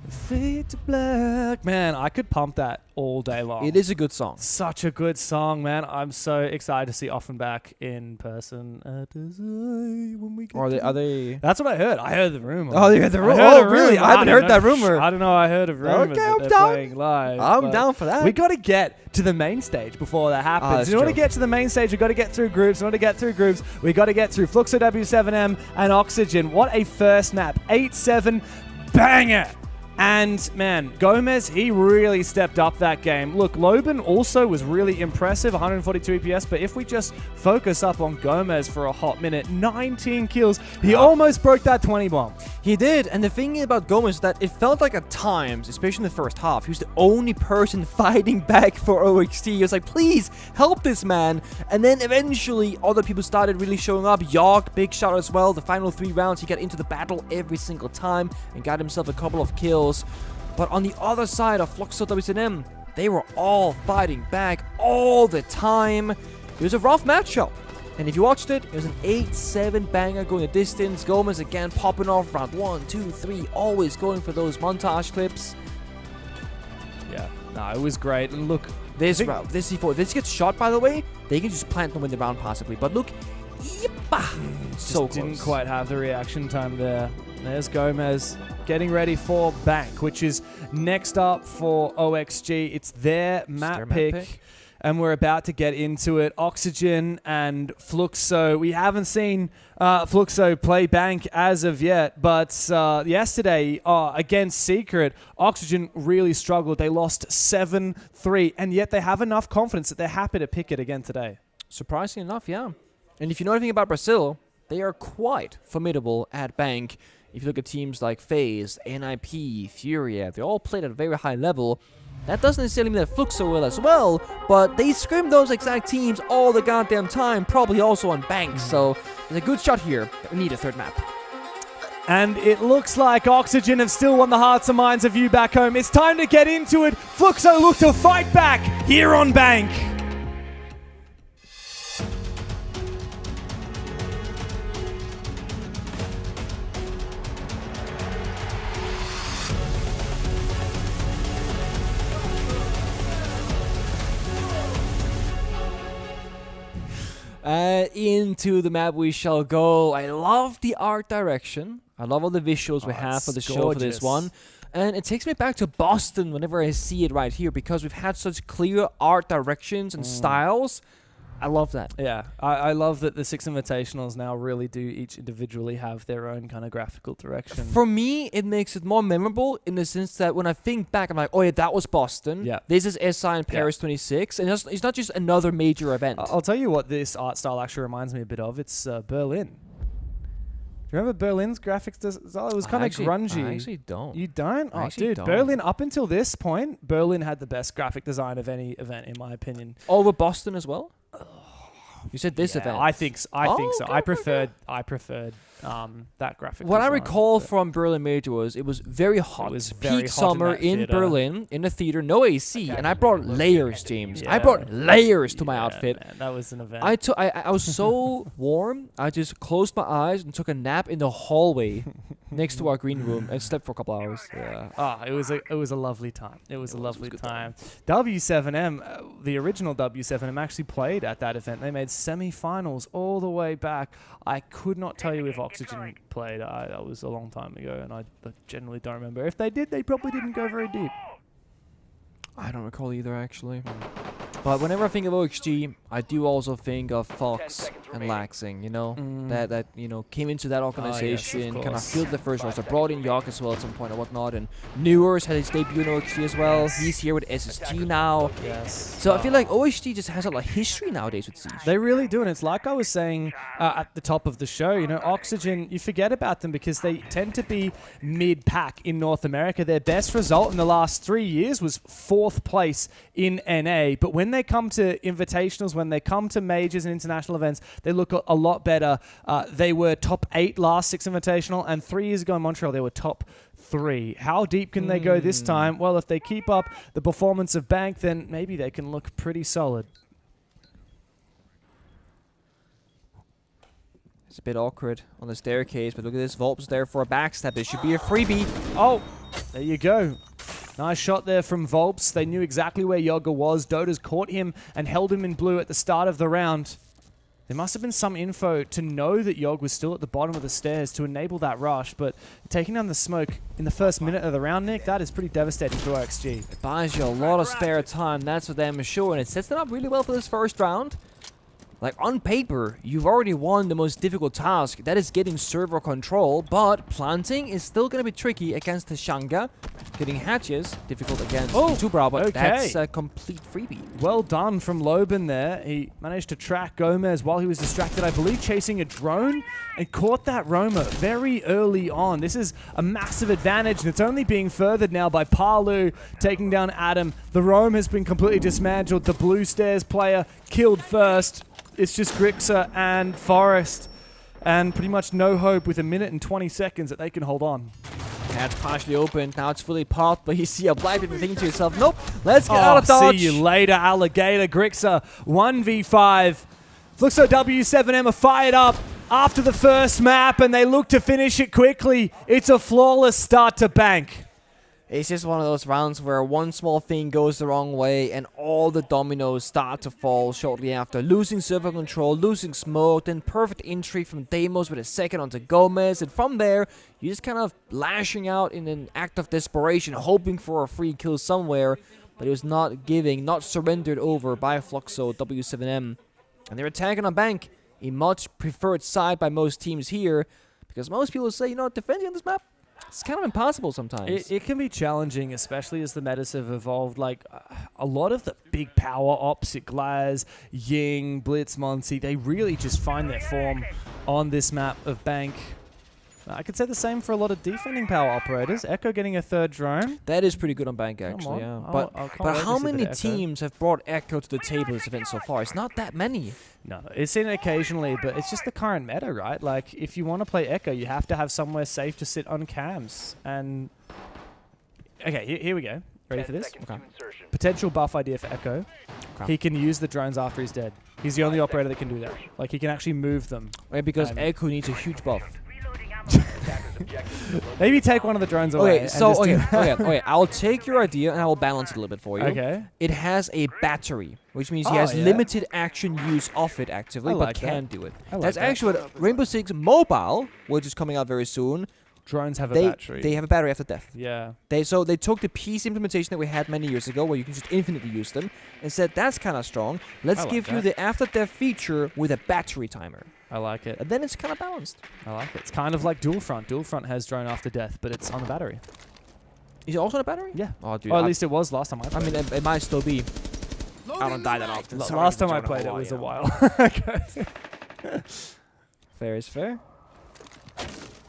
Fade to black. Man, I could pump that all day long. It is a good song. Such a good song, man. I'm so excited to see Offenbach in person. When we get Are they? That's what I heard. I heard the rumor. Oh, you heard the rumor? Oh, really? I haven't heard that rumor. I don't know. I heard a rumor Okay, that I'm they're down. playing live. I'm down for that. We got to get to the main stage before that happens. that's In order to true. get to the main stage, we got to get through groups. In order to get through groups, we got to get through FLUXO W7M and Oxygen. What a first map. 8-7 banger. And, man, Gomez, he really stepped up that game. Look, Loban also was really impressive, 142 EPS, but if we just focus up on Gomez for a hot minute, 19 kills. He almost broke that 20 bomb. He did, and the thing about Gomez is that it felt like at times, especially in the first half, he was the only person fighting back for OXT. He was like, please, help this man. And then eventually, other people started really showing up. York, big shot as well. The final 3 rounds, he got into the battle every single time and got himself a couple of kills. But on the other side of FLUXO W7M, they were all fighting back all the time. It was a rough matchup. And if you watched it, it was an 8-7 banger going the distance. Gomez again popping off round 1, 2, 3, always going for those montage clips. Yeah, no, it was great. And look, this round, this C4, if this gets shot, by the way, they can just plant them in the round possibly. But look, so close. Didn't quite have the reaction time there. There's Gomez getting ready for Bank, which is next up for OXG. It's their map pick. And we're about to get into it. Oxygen and FLUXO. We haven't seen FLUXO play Bank as of yet, but yesterday against Secret, Oxygen really struggled. They lost 7-3, and yet they have enough confidence that they're happy to pick it again today. Surprisingly enough, yeah. And if you know anything about Brazil, they are quite formidable at Bank. If you look at teams like FaZe, NIP, FURIA, they all played at a very high level. That doesn't necessarily mean that FLUXO will as well, but they scrim those exact teams all the goddamn time, probably also on Bank. So there's a good shot here. We need a third map. And it looks like Oxygen have still won the hearts and minds of you back home. It's time to get into it. FLUXO look to fight back here on Bank. Into the map we shall go. I love the art direction. I love all the visuals we have for the show for this one. And it takes me back to Boston whenever I see it right here, because we've had such clear art directions and styles. I love that. Yeah, I love that the Six Invitationals now really do each individually have their own kind of graphical direction. For me, it makes it more memorable in the sense that when I think back, I'm like, oh yeah, that was Boston. Yeah. This is SI in Paris 26. And it's not just another major event. I'll tell you what this art style actually reminds me a bit of. It's Berlin. Do you remember Berlin's graphics style? It was kind of grungy. I actually don't. You don't? I Oh, actually dude. don't. Berlin, up until this point, Berlin had the best graphic design of any event, in my opinion. Over Boston as well? You said this event. I think so. I think so. okay, I preferred that graphic. What I design, recall but from Berlin Major was it was very hot. was Peak very hot in summer that in theater. Berlin, in the theater, no AC, and I brought layers, James. I Yeah. brought layers to my outfit. Man, that was an event. I was so warm, I just closed my eyes and took a nap in the hallway next to our green room and slept for a couple hours. Yeah. It was a lovely time. It was a lovely time. W7M, the original W7M actually played at that event. They made semi-finals all the way back. I could not tell you if Oxygen played. That was a long time ago, and I generally don't remember. If they did, they probably didn't go very deep. I don't recall either, actually. But whenever I think of OXG, I do also think of Fox and Laxing, you know, that you know came into that organization, kind of filled the first roster, brought in York as well at some point and whatnot, and Newers had his debut in OXG as well. He's here with SSG now. Yes. So I feel like OXG just has a lot of history nowadays with Siege. They really do, and it's like I was saying at the top of the show, you know, Oxygen, you forget about them because they tend to be mid-pack in North America. Their best result in the last 3 years was 4th place in NA, but when they come to invitationals, when they come to majors and international events, they look a lot better. They were top 8 last Six Invitational, and 3 years ago in Montreal, they were top 3. How deep can they go this time? Well, if they keep up the performance of Bank, then maybe they can look pretty solid. It's a bit awkward on the staircase, but look at this. Volp's there for a backstab. It should be a freebie. Oh, there you go. Nice shot there from Volps. They knew exactly where Yoga was. Dota's caught him and held him in blue at the start of the round. There must have been some info to know that Yog was still at the bottom of the stairs to enable that rush, but taking down the smoke in the first minute of the round, Nick, that is pretty devastating for OXG. It buys you a lot of spare time, that's for damn sure, and it sets them up really well for this first round. Like, on paper, you've already won the most difficult task. That is getting server control, but planting is still going to be tricky against the Shanga. Getting hatches, difficult against Tubra, but that's a complete freebie. Well done from Loban there. He managed to track Gomez while he was distracted, I believe, chasing a drone, and caught that Roma very early on. This is a massive advantage, and it's only being furthered now by Palu taking down Adam. The Rome has been completely dismantled. The blue stairs player killed first. It's just Grixer and Forest, and pretty much no hope with 1 minute and 20 seconds that they can hold on. That's partially open. Now it's fully popped, but you see a black people thinking to yourself, nope, let's get out of dodge. See you later, Alligator. Grixer, 1v5. FLUXO W7M are fired up after the first map, and they look to finish it quickly. It's a flawless start to Bank. It's just one of those rounds where one small thing goes the wrong way and all the dominoes start to fall shortly after. Losing server control, losing smoke, then perfect entry from Deimos with a second onto Gomez. And from there, you're just kind of lashing out in an act of desperation, hoping for a free kill somewhere. But it was not giving, not surrendered over by FLUXO W7M. And they're attacking on Bank, a much preferred side by most teams here. Because most people say, you know, defending on this map, it's kind of impossible sometimes. It can be challenging, especially as the metas have evolved. Like, a lot of the big power ops, Glaz, Ying, Blitz, Monty, they really just find their form on this map of Bank. I could say the same for a lot of defending power operators. Echo getting a third drone. That is pretty good on Bank, actually, yeah. But how many teams have brought Echo to the table this event so far? It's not that many. No, it's seen occasionally, but it's just the current meta, right? Like, if you want to play Echo, you have to have somewhere safe to sit on cams. And okay, here we go. Ready for this? Okay. Potential buff idea for Echo. Okay. He can use the drones after he's dead. He's the only operator that can do that. Like, he can actually move them. Right, because Echo needs a huge buff. Maybe take one of the drones away. Okay, so okay, I'll take your idea and I will balance it a little bit for you. Okay. It has a battery, which means he has limited action use of it actively, but can do it. That's actually what Rainbow Six Mobile, which is coming out very soon. Drones have a battery. They have a battery after death. Yeah. They took the PC implementation that we had many years ago, where you can just infinitely use them, and said that's kind of strong. Let's give you the after death feature with a battery timer. I like it. And then it's kind of balanced. I like it. It's kind of like Dual Front. Dual Front has drone after death, but it's on a battery. Is it also on a battery? Yeah. Oh, dude. Or at least it was last time I played. I mean, it might still be. I don't die that often. Last time I played, it was a while. Fair is fair.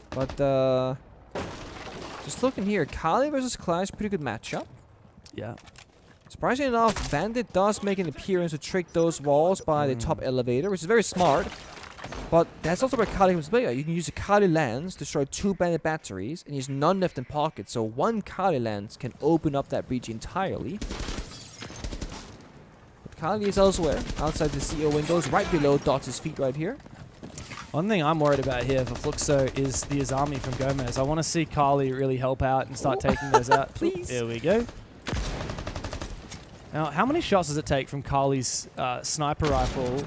But, just looking here, Kali versus Clash, pretty good matchup. Yeah. Surprisingly enough, Bandit does make an appearance to trick those walls by the top elevator, which is very smart. But that's also where Kali comes to play. You can use a Kali lance, destroy 2 Bandit batteries, and he's none left in pocket. So 1 Kali lance can open up that breach entirely. But Kali is elsewhere, outside the CO windows, right below Dots' feet right here. One thing I'm worried about here for FLUXO is the Azami from Gomez. I want to see Kali really help out and start taking those out. Please. Here we go. Now, how many shots does it take from Kali's sniper rifle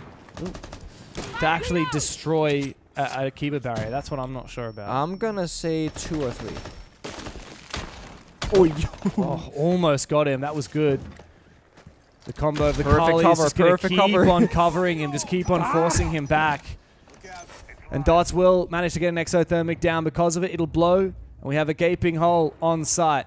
to actually destroy a Kiba barrier? That's what I'm not sure about. I'm gonna say 2 or 3. Oh, almost got him. That was good. The combo of the Perfect Kali cover, is just going to perfect keep cover. on covering him, just keep on forcing him back. And Dots will manage to get an exothermic down because of it. It'll blow, and we have a gaping hole on site.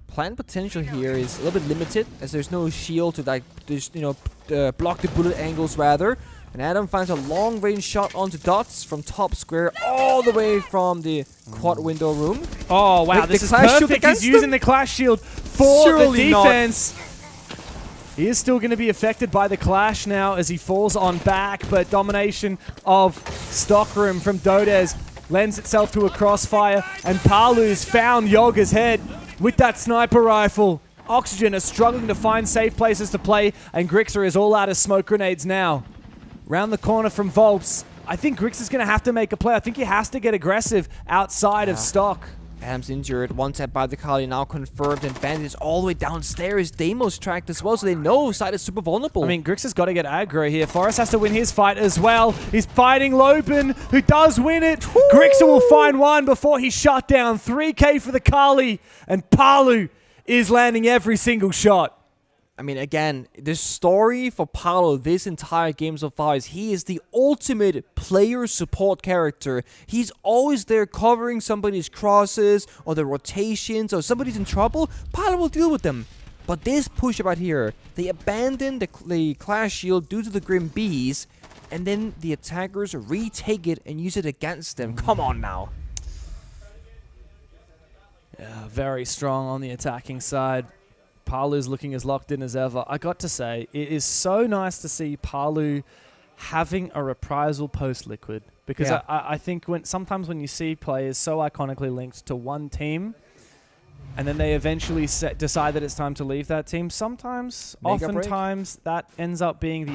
Plan potential here is a little bit limited, as there's no shield to like, block the bullet angles rather. And Adam finds a long-range shot onto Dots from top square, all the way from the quad window room. Oh wow, this is perfect. He's using the Clash shield for the defense. He is still going to be affected by the Clash now as he falls on back, but domination of Stockroom from Dodez lends itself to a crossfire, and Palu's found Yoga's head with that sniper rifle. Oxygen is struggling to find safe places to play, and Grixer is all out of smoke grenades now. Round the corner from Volps. I think Grix is going to have to make a play. I think he has to get aggressive outside of stock. Adam's injured. One tap by the Kali now confirmed, and Bandit is all the way downstairs. Deimos tracked as well, so they know side is super vulnerable. I mean, Grix has got to get aggro here. Forrest has to win his fight as well. He's fighting Loban, who does win it. Grix will find one before he's shut down. 3K for the Kali, and Palu is landing every single shot. I mean, again, the story for Paolo this entire game so far is he is the ultimate player support character. He's always there covering somebody's crosses or the rotations, or somebody's in trouble, Paolo will deal with them. But this push right here, they abandon the Clash Shield due to the Grim Bees, and then the attackers retake it and use it against them. Come on now. Yeah, very strong on the attacking side. Palu's looking as locked in as ever. I got to say, it is so nice to see Palu having a reprisal post-Liquid. Because I think sometimes when you see players so iconically linked to one team, and then they eventually decide that it's time to leave that team, oftentimes, that ends up being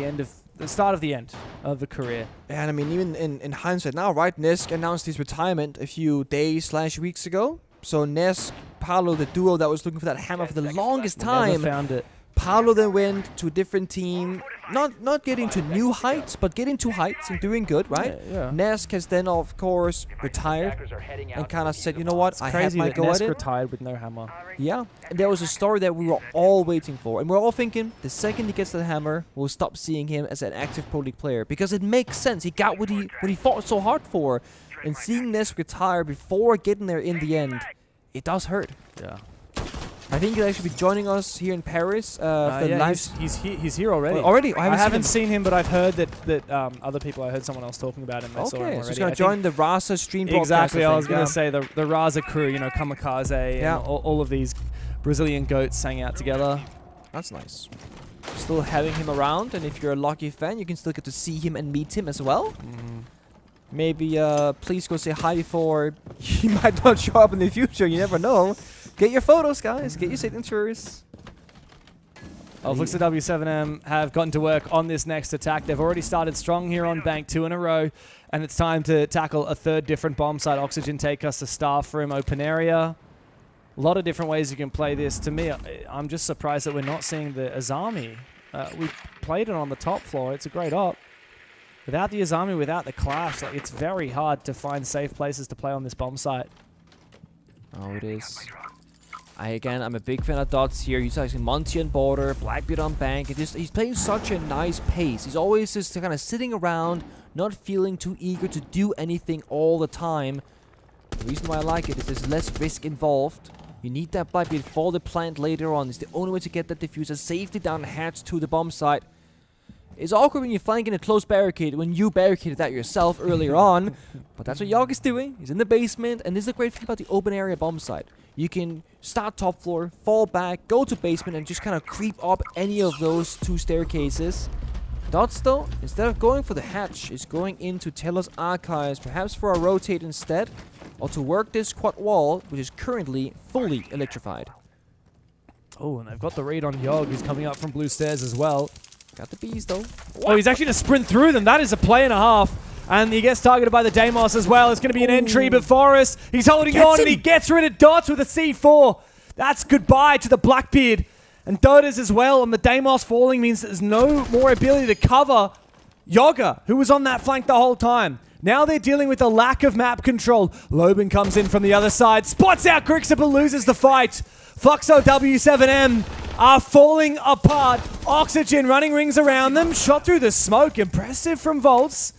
the start of the end of the career. And I mean, even in hindsight now, right? Nesk announced his retirement a few days/weeks ago. So Nesk, Paolo, the duo that was looking for that hammer for the longest time. Never found it. Paolo then went to a different team, not getting to new heights, but getting to heights and doing good, right? Yeah. Nesk has then, of course, retired and kind of said, you know what, I have my go at it. Retired with no hammer. Yeah, and there was a story that we were all waiting for, and we're all thinking the second he gets the hammer, we'll stop seeing him as an active Pro League player, because it makes sense. He got what he fought so hard for, and seeing Nesk retire before getting there in the end, it does hurt. Yeah. I think he'll actually be joining us here in Paris. He's here already. Already? I haven't seen him, but I've heard that other people, I heard someone else talking about him. Okay, so he's going to join the Rasa stream broadcast. Exactly, I was going to say the Rasa crew, you know, Kamikaze, and all of these Brazilian goats hang out together. That's nice. Still having him around, and if you're a Lucky fan, you can still get to see him and meet him as well. Maybe please go say hi before he might not show up in the future. You never know. Get your photos, guys. Get your signatures. FLUXO W7M have gotten to work on this next attack. They've already started strong here on Bank 2 in a row, and it's time to tackle a third different bomb site. Oxygen take us to Staff Room, open area. A lot of different ways you can play this. To me, I'm just surprised that we're not seeing the Azami. We played it on the top floor. It's a great op. Without the Azami, without the Clash, like, it's very hard to find safe places to play on this bomb site. Oh, it is. I'm a big fan of Dots here. He's using Monty on border, Blackbeard on bank. He's playing such a nice pace. He's always just kind of sitting around, not feeling too eager to do anything all the time. The reason why I like it is there's less risk involved. You need that Blackbeard for the plant later on. It's the only way to get that diffuser safely down hatch to the bomb site. It's awkward when you're flanking a close barricade when you barricaded that yourself earlier on. But that's what Yogg is doing. He's in the basement. And this is a great thing about the open area bomb site. You can start top floor, fall back, go to basement, and just kind of creep up any of those two staircases. Dots, though, instead of going for the hatch, is going into Teller's archives, perhaps for a rotate instead, or to work this quad wall, which is currently fully electrified. Oh, and they've got the read on Yogg, who's coming up from blue stairs as well. Got the bees, though. Oh, he's actually going to sprint through them. That is a play and a half. And he gets targeted by the Deimos as well. It's going to be an entry, but Forrest, he's holding on, and he gets rid of Dots with a C4. That's goodbye to the Blackbeard. And Dotas as well, and the Deimos falling means there's no more ability to cover Yogga, who was on that flank the whole time. Now they're dealing with the lack of map control. Loban comes in from the other side, spots out Grixer, but loses the fight. FLUXO W7M are falling apart. Oxygen running rings around them. Shot through the smoke. Impressive from Volts.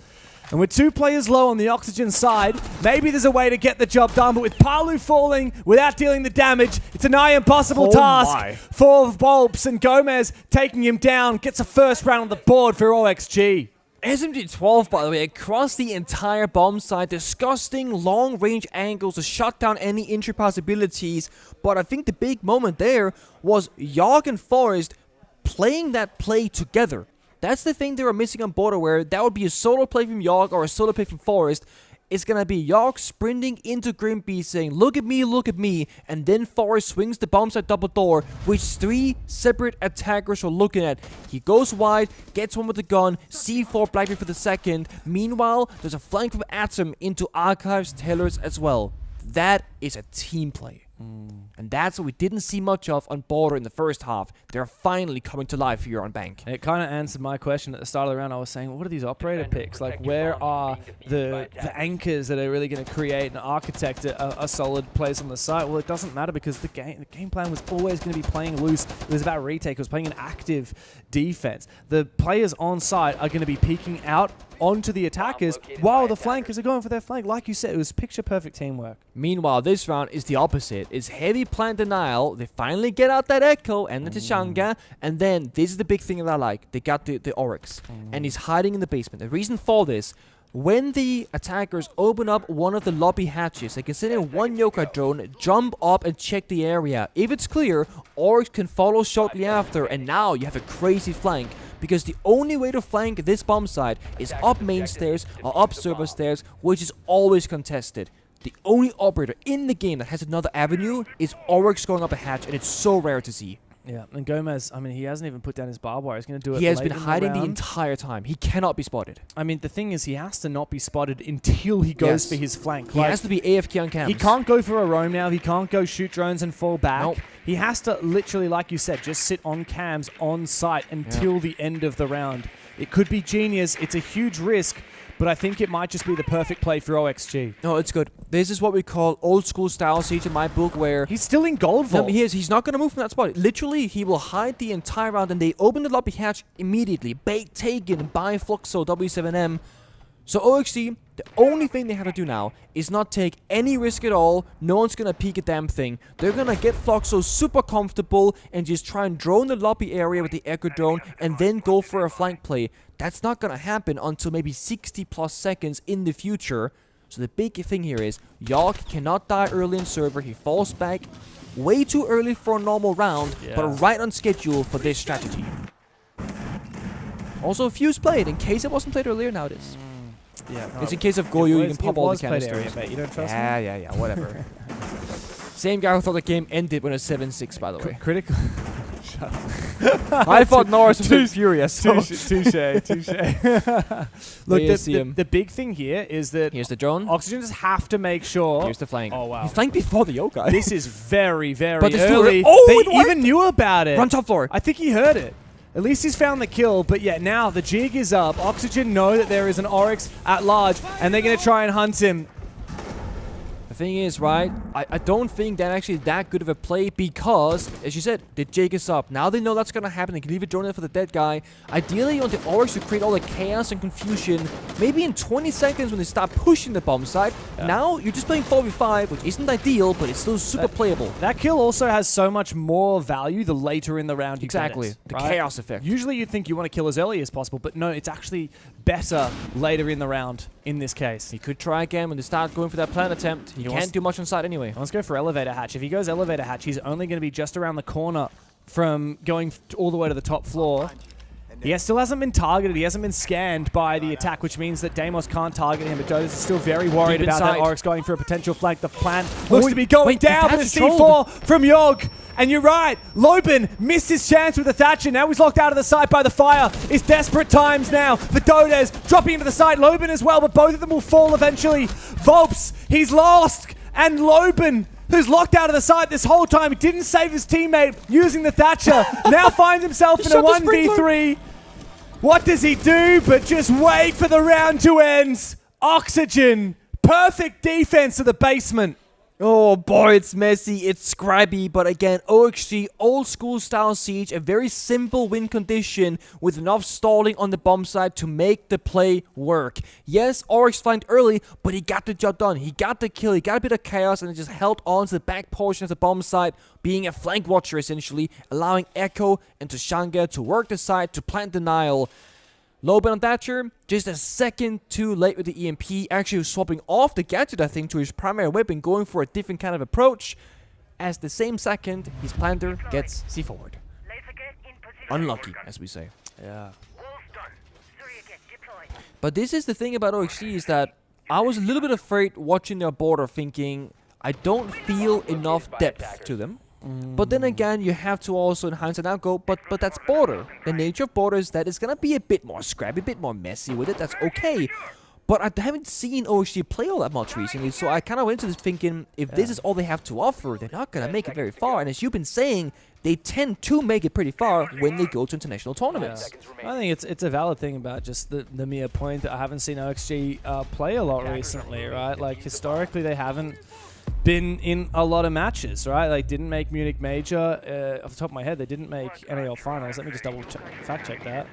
And with 2 players low on the Oxygen side, maybe there's a way to get the job done. But with Palu falling without dealing the damage, it's a nigh impossible task for Volps. And Gomez taking him down. Gets a first round on the board for OXG. SMG-12, by the way, across the entire bomb site. Disgusting long-range angles to shut down any entry possibilities. But I think the big moment there was Yogg and Forrest playing that play together. That's the thing they were missing on border, where that would be a solo play from Yogg or a solo play from Forrest. is going to be York sprinting into Grimby saying, look at me, and then Forrest swings the bomb site double door, which 3 separate attackers are looking at. He goes wide, gets one with the gun, C4 Blackbeard for the second. Meanwhile, there's a flank from Atom into Archives Tellers as well. That is a team play. And that's what we didn't see much of on Border in the first half. They're finally coming to life here on Bank. It kind of answered my question at the start of the round. I was saying, what are these operator picks? Like, where are the anchors that are really going to create and architect a solid place on the site? Well, it doesn't matter because the game plan was always going to be playing loose. It was about retake. It was playing an active defense. The players on site are going to be peeking out onto the attackers while the flankers are going for their flank. Like you said, it was picture-perfect teamwork. Meanwhile, this round is the opposite. It's heavy plant denial. They finally get out that Echo and the Tashanga. And then, this is the big thing that I like. They got the Oryx. And he's hiding in the basement. The reason for this, when the attackers open up one of the lobby hatches, they can send in one Yokai drone, jump up and check the area. If it's clear, Oryx can follow shortly after. And now you have a crazy flank. Because the only way to flank this bomb site is up main stairs or up server stairs, which is always contested. The only operator in the game that has another avenue is Oryx going up a hatch, and it's so rare to see. Yeah, and Gomez, I mean, he hasn't even put down his barbed wire. He's going to do it. He has been hiding the entire time. He cannot be spotted. I mean, the thing is, he has to not be spotted until he goes for his flank. He has to be AFK on cams. He can't go for a roam now. He can't go shoot drones and fall back. Nope. He has to literally, like you said, just sit on cams on site until the end of the round. It could be genius. It's a huge risk. But I think it might just be the perfect play for OXG. No, it's good. This is what we call old school style siege in my book, where he's still in gold vault. No, he's not going to move from that spot. Literally, he will hide the entire round, and they open the lobby hatch immediately. Bait taken by FLUXO W7M. So OXG, the only thing they have to do now is not take any risk at all. No one's going to peek a damn thing. They're going to get FLUXO super comfortable and just try and drone the lobby area with the Echo drone and then go for a flank play. That's not going to happen until maybe 60 plus seconds in the future. So the big thing here is York cannot die early in server. He falls back way too early for a normal round, but right on schedule for this strategy. Also, Fuse played in case it wasn't played earlier. Now it is. Yeah, it's in case of Goyo, you can pop all the canisters. You don't trust me? Yeah, whatever. Same guy who thought the game ended when it was 7-6, by the way. Critical. Shut up. I thought Norris was furious. Touche. Look, the big thing here is that here's the drone. Oxygen just have to make sure. Here's the flank. Oh wow. He flanked before the Yokai. This is very, very but early. They even knew about it. Run top floor. I think he heard it. At least he's found the kill, but yeah, now the jig is up. Oxygen know that there is an Oryx at large, and they're going to try and hunt him. The thing is, right, I don't think that actually is that good of a play because, as you said, the jig is up. Now they know that's going to happen. They can leave a drone there for the dead guy. Ideally, you want the Oryx to create all the chaos and confusion, maybe in 20 seconds when they start pushing the bomb site. Yeah. Now, you're just playing 4v5, which isn't ideal, but it's still super playable. That kill also has so much more value the later in the round you get it, the chaos effect. Usually you'd think you want to kill as early as possible, but no, it's actually better later in the round in this case. He could try again when they start going for that plant attempt. He can't do much on site anyway. Let's go for elevator hatch. If he goes elevator hatch, he's only going to be just around the corner from going all the way to the top floor. He still hasn't been targeted. He hasn't been scanned by the attack, which means that Deimos can't target him. But Dodos is still very worried about that Oryx going for a potential flank. The plan looks to be going down with a C4 from Yog. And you're right, Loban missed his chance with the Thatcher. Now he's locked out of the site by the fire. It's desperate times now for Dodes dropping into the site. Loban as well, but both of them will fall eventually. Volps, he's lost. And Loban, who's locked out of the site this whole time, didn't save his teammate using the Thatcher, now finds himself in a 1v3. What does he do but just wait for the round to end? Oxygen, perfect defense to the basement. Oh boy, it's messy, it's scrappy, but again, OXG, old school style siege, a very simple win condition with enough stalling on the bomb side to make the play work. Yes, Oryx flanked early, but he got the job done. He got the kill, he got a bit of chaos, and it just held on to the back portion of the bomb side, being a flank watcher essentially, allowing Echo and Tashanga to work the side to plant denial. Loban on Thatcher, just a second too late with the EMP, actually swapping off the gadget, I think, to his primary weapon, going for a different kind of approach. As the same second, his planter gets C-forward. Unlucky, as we say. Yeah. But this is the thing about OXG, is that I was a little bit afraid watching their border, thinking I don't feel enough depth to them. But then again, you have to also in hindsight now go, but that's border. The nature of border is that it's gonna be a bit more scrappy, a bit more messy with it. That's okay. But I haven't seen OHG play all that much recently, so I kind of went into this thinking, if this is all they have to offer, they're not gonna make it very far. And as you've been saying, they tend to make it pretty far when they go to international tournaments. I think it's a valid thing about just the mere point that I haven't seen OXG play a lot recently, right? Like, historically, they haven't been in a lot of matches, right? Like, didn't make Munich Major. Off the top of my head, they didn't make NAL Finals. Let me just fact check that.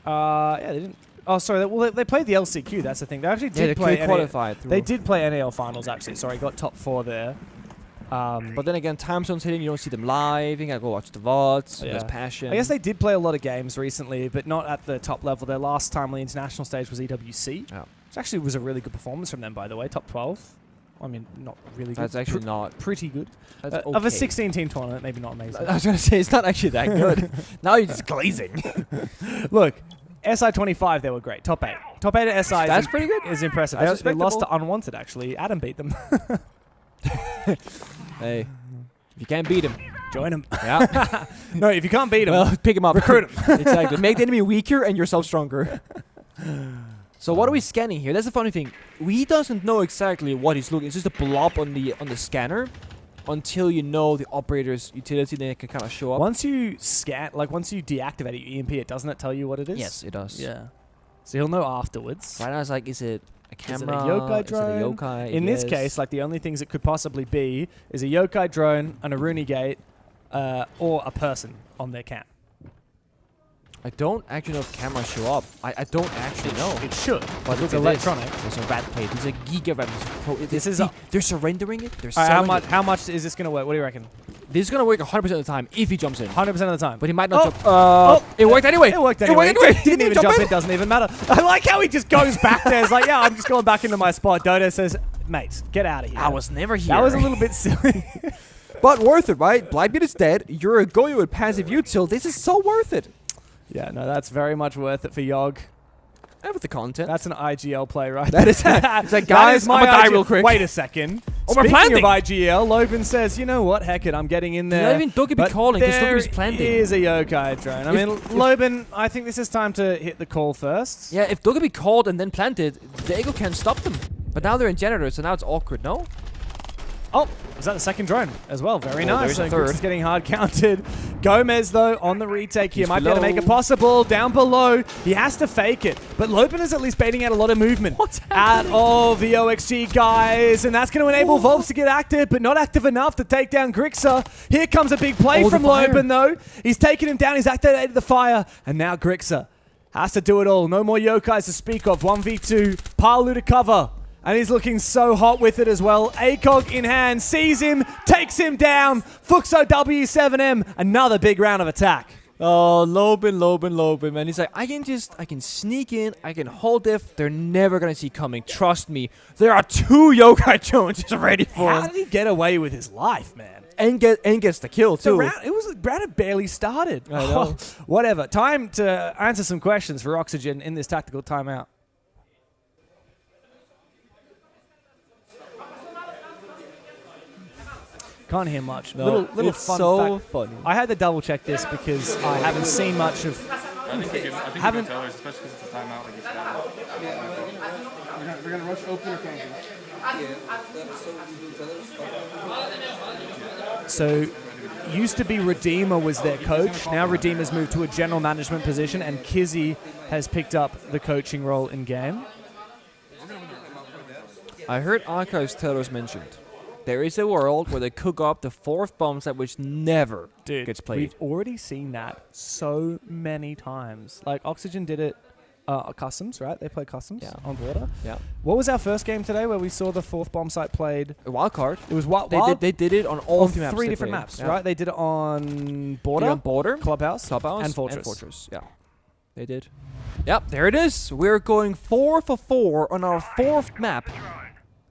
Yeah, they didn't. Oh, sorry. Well, they played the LCQ. That's the thing. They actually did play qualified. They did play NAL Finals, actually. Sorry, got top 4 there. But then again, time zone's hitting. You don't see them live. You gotta go watch the VODs. There's passion. I guess they did play a lot of games recently, but not at the top level. Their last time on the international stage was EWC. Which actually was a really good performance from them, by the way. Top 12. I mean, not really good. That's actually not pretty good. That's okay. Of a 16-team tournament, maybe not amazing. I was gonna say it's not actually that good. Now you're just glazing. Look, SI 25, they were great. Top 8. Top 8 at SI. That's pretty good. Is impressive. They lost to Unwanted, actually. Adam beat them. Hey, if you can't beat him, join him. Yeah. No, if you can't beat him, well, pick him up. Recruit him. Exactly. Make the enemy weaker and yourself stronger. So what are we scanning here? That's the funny thing. We doesn't know exactly what he's looking. It's just a blob on the scanner until you know the operator's utility. Then it can kind of show up. Once you once you deactivate your EMP, doesn't it tell you what it is? Yes, it does. Yeah. So you'll know afterwards. Right now, it's like, is it a camera? Is it a yokai drone? Is it a yokai? In this case, like, the only things it could possibly be is a yokai drone, an Aruni gate, or a person on their cam. I don't actually know if cameras show up. I don't actually know. It should. But it's electronic. There's a rat plate. There's a giga rat. They're surrendering it. They're selling it. How much is this going to work? What do you reckon? This is going to work 100% of the time if he jumps in. 100% of the time. But he might not jump. It worked anyway. It worked anyway. He didn't even jump in. It doesn't even matter. I like how he just goes back there. It's like, yeah, I'm just going back into my spot. Dodo says, mate, get out of here. I was never here. That was a little bit silly. But worth it, right? Blackbeard is dead. You're a Goyo with passive util. This is so worth it. Yeah, no, that's very much worth it for Yogg. And with the content. That's an IGL play, right? That is. It's like, guys, I'm gonna die real quick. Wait a second. Oh, we're Speaking planting. of IGL, Logan says, you know what? Heck it, I'm getting in there. Not even Doki be calling because Doki was planting. There is a yokai drone. I mean, Logan, I think this is time to hit the call first. Yeah, if Doki be called and then planted, Dago can't stop them. But now they're in generators, so now it's awkward, no? Oh, is that the second drone as well? Very There's nice. a third. Is getting hard counted. Gomez, though, on the retake here. Might be able to make it possible. Down below. He has to fake it. But Lopen is at least baiting out a lot of movement out of the OXG guys. And that's going to enable Volps to get active, but not active enough to take down Grixer. Here comes a big play from Lopen, though. He's taken him down. He's activated the fire. And now Grixer has to do it all. No more yokais to speak of. 1v2. Palu to cover. And he's looking so hot with it as well. ACOG in hand, sees him, takes him down. FLUXO W7M, another big round of attack. Oh, Loben, man. He's like, I can sneak in, I can hold if they're never going to see coming. Trust me. There are 2 yokai drones ready for him. How did he get away with his life, man? And gets the kill, too. The round had barely started. I know. Whatever. Time to answer some questions for Oxygen in this tactical timeout. Can't hear much. No, little it's fun so fact. funny. I had to double check this because I haven't seen much of. I think you can tell, especially because it's a timeout. Like it's We're gonna rush open or cancel. So, used to be Redeemer was their coach. Now Redeemer's moved to a general management position, and Kizzy has picked up the coaching role in game. I heard Archives Tellers mentioned. There is a world where they cook up the 4th bomb set which never gets played. We've already seen that so many times. Like, Oxygen did it customs, right? They played customs on border. Yeah. What was our first game today where we saw the 4th bomb site played? A wildcard. It was They did it on all 3 maps. 3 different maps, right? They did it on border, Clubhouse, and Fortress. Yeah, they did. Yep, there it is. We're going 4 for 4 on our 4th map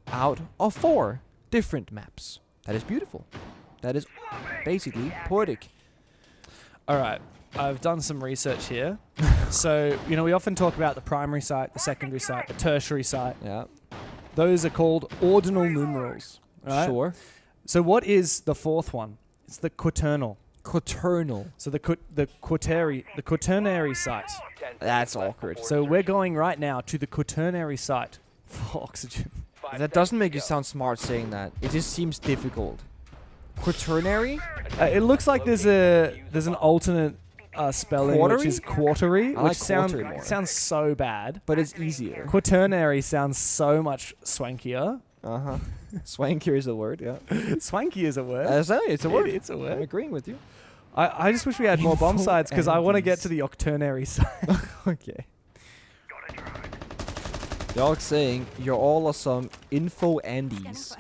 out of 4 different maps. That is beautiful. That is basically poetic. All right. I've done some research here. So, you know, we often talk about the primary site, the secondary site, the tertiary site. Yeah. Those are called ordinal numerals. Right? Sure. So what is the fourth one? It's the quaternal. Quaternal. So the quaternary site. That's awkward. So we're going right now to the quaternary site for oxygen. That doesn't make you sound smart saying that. It just seems difficult. Quaternary? It looks like there's an alternate spelling, Quartery? which is quartery, I which like quartery more. sounds so bad. But it's easier. Quaternary sounds so much swankier. Uh-huh. Swankier is a word, yeah. Swanky is a word. It's a word. It's a word. I'm agreeing with you. I just wish we had more bomb Info sites because I want to Andes. get to the octernary site. Okay. Dog's saying you're all awesome info Andes.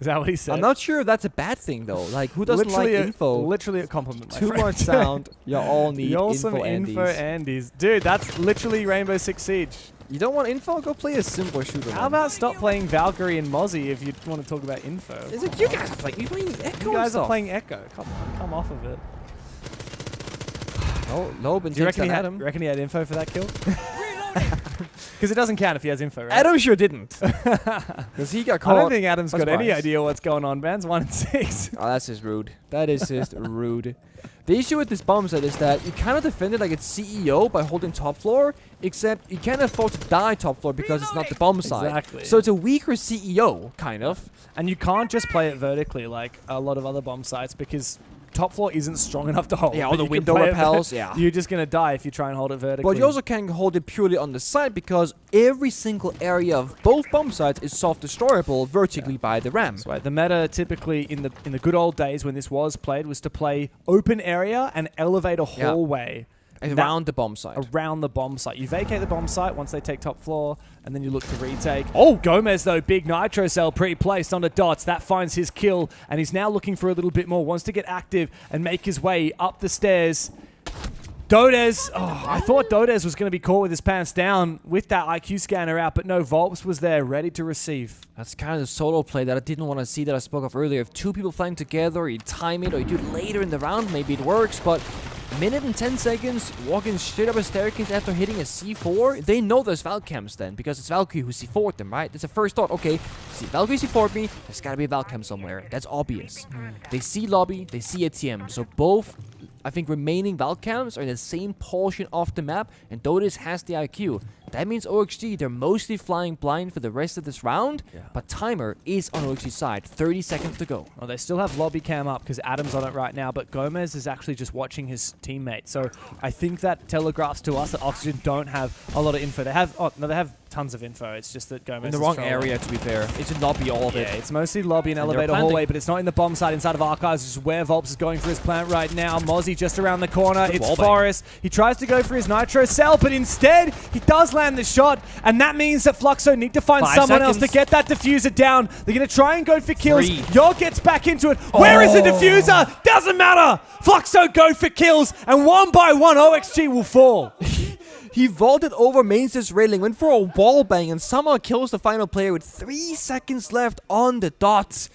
Is that what he said? I'm not sure if that's a bad thing though. Like who doesn't Literally like info? Literally a compliment. Too much sound. You all need Y'all info some Andes. info Andes. Dude, that's literally Rainbow Six Siege. You don't want info? Go play a simpler shooter. How about stop playing Valkyrie and Mozzie if you want to talk about info? Is it you guys are playing? You're playing Echo. You guys stuff. are playing Echo. Come off of it. Oh, Loban Do you takes reckon that Adam. reckon he had info for that kill? Because it doesn't count if he has info, right? Adam sure didn't. Because he got I caught. don't think Adam's by got any surprise. idea what's going on. Man's 1 and 6. Oh, that's just rude. That is just rude. The issue with this bomb set is that you kind of defend it like it's CEO by holding top floor, except you can't afford to die top floor because it's not the bomb side. Exactly. So it's a weaker CEO, kind of. And you can't just play it vertically like a lot of other bomb sites because top floor isn't strong enough to hold. Yeah, all But the you can window play it repels, ver- yeah. You're just going to die if you try and hold it vertically. But you also can hold it purely on the side because every single area of both bomb sites is self-destroyable vertically by the ram. That's right. The meta typically in the good old days when this was played was to play open area and elevator hallway. Around the bomb site. Around the bomb site. You vacate the bomb site once they take top floor, and then you look to retake. Oh, Gomez, though. Big nitro cell pre-placed onto Dots. That finds his kill, and he's now looking for a little bit more. Wants to get active and make his way up the stairs. Dodez. Oh, I thought Dodez was going to be caught with his pants down with that IQ scanner out, but no, Volps was there, ready to receive. That's kind of the solo play that I didn't want to see that I spoke of earlier. If two people flying together, you time it, or you do it later in the round, maybe it works, but minute and 10 seconds, walking straight up a staircase after hitting a C4, they know there's Valcams then, because it's Valkyrie who C4'd them, right? That's the first thought. Okay, see, Valkyrie C4'd me, there's gotta be a Valcam somewhere. That's obvious. They see lobby, they see ATM, so both, I think, remaining Valcams are in the same portion of the map, and Dodis has the IQ. That means OXG, they're mostly flying blind for the rest of this round, but timer is on OXG's side. 30 seconds to go. Well, they still have lobby cam up because Adam's on it right now, but Gomez is actually just watching his teammate. So I think that telegraphs to us that Oxygen don't have a lot of info. They have, oh, no, they have tons of info. It's just that Gomez In the is wrong trolling. area, to be fair. It's in lobby, all of it. Yeah, it's mostly lobby and And they're elevator planting. hallway, but it's not in the bomb site inside of Archives, which is where Volps is going for his plant right now. Mozzie just around the corner. Good It's wall bang. Forrest. He tries to go for his nitro cell, but instead he does land the shot, and that means that Fluxo need to find 5 someone else to seconds. get that diffuser down. They're going to try and go for kills. 3. Yo gets back into it. Where is the diffuser? Doesn't matter. Fluxo go for kills, and one by one OXG will fall. He vaulted over Mainstay's railing, went for a wall bang, and somehow kills the final player with 3 seconds left on the dot.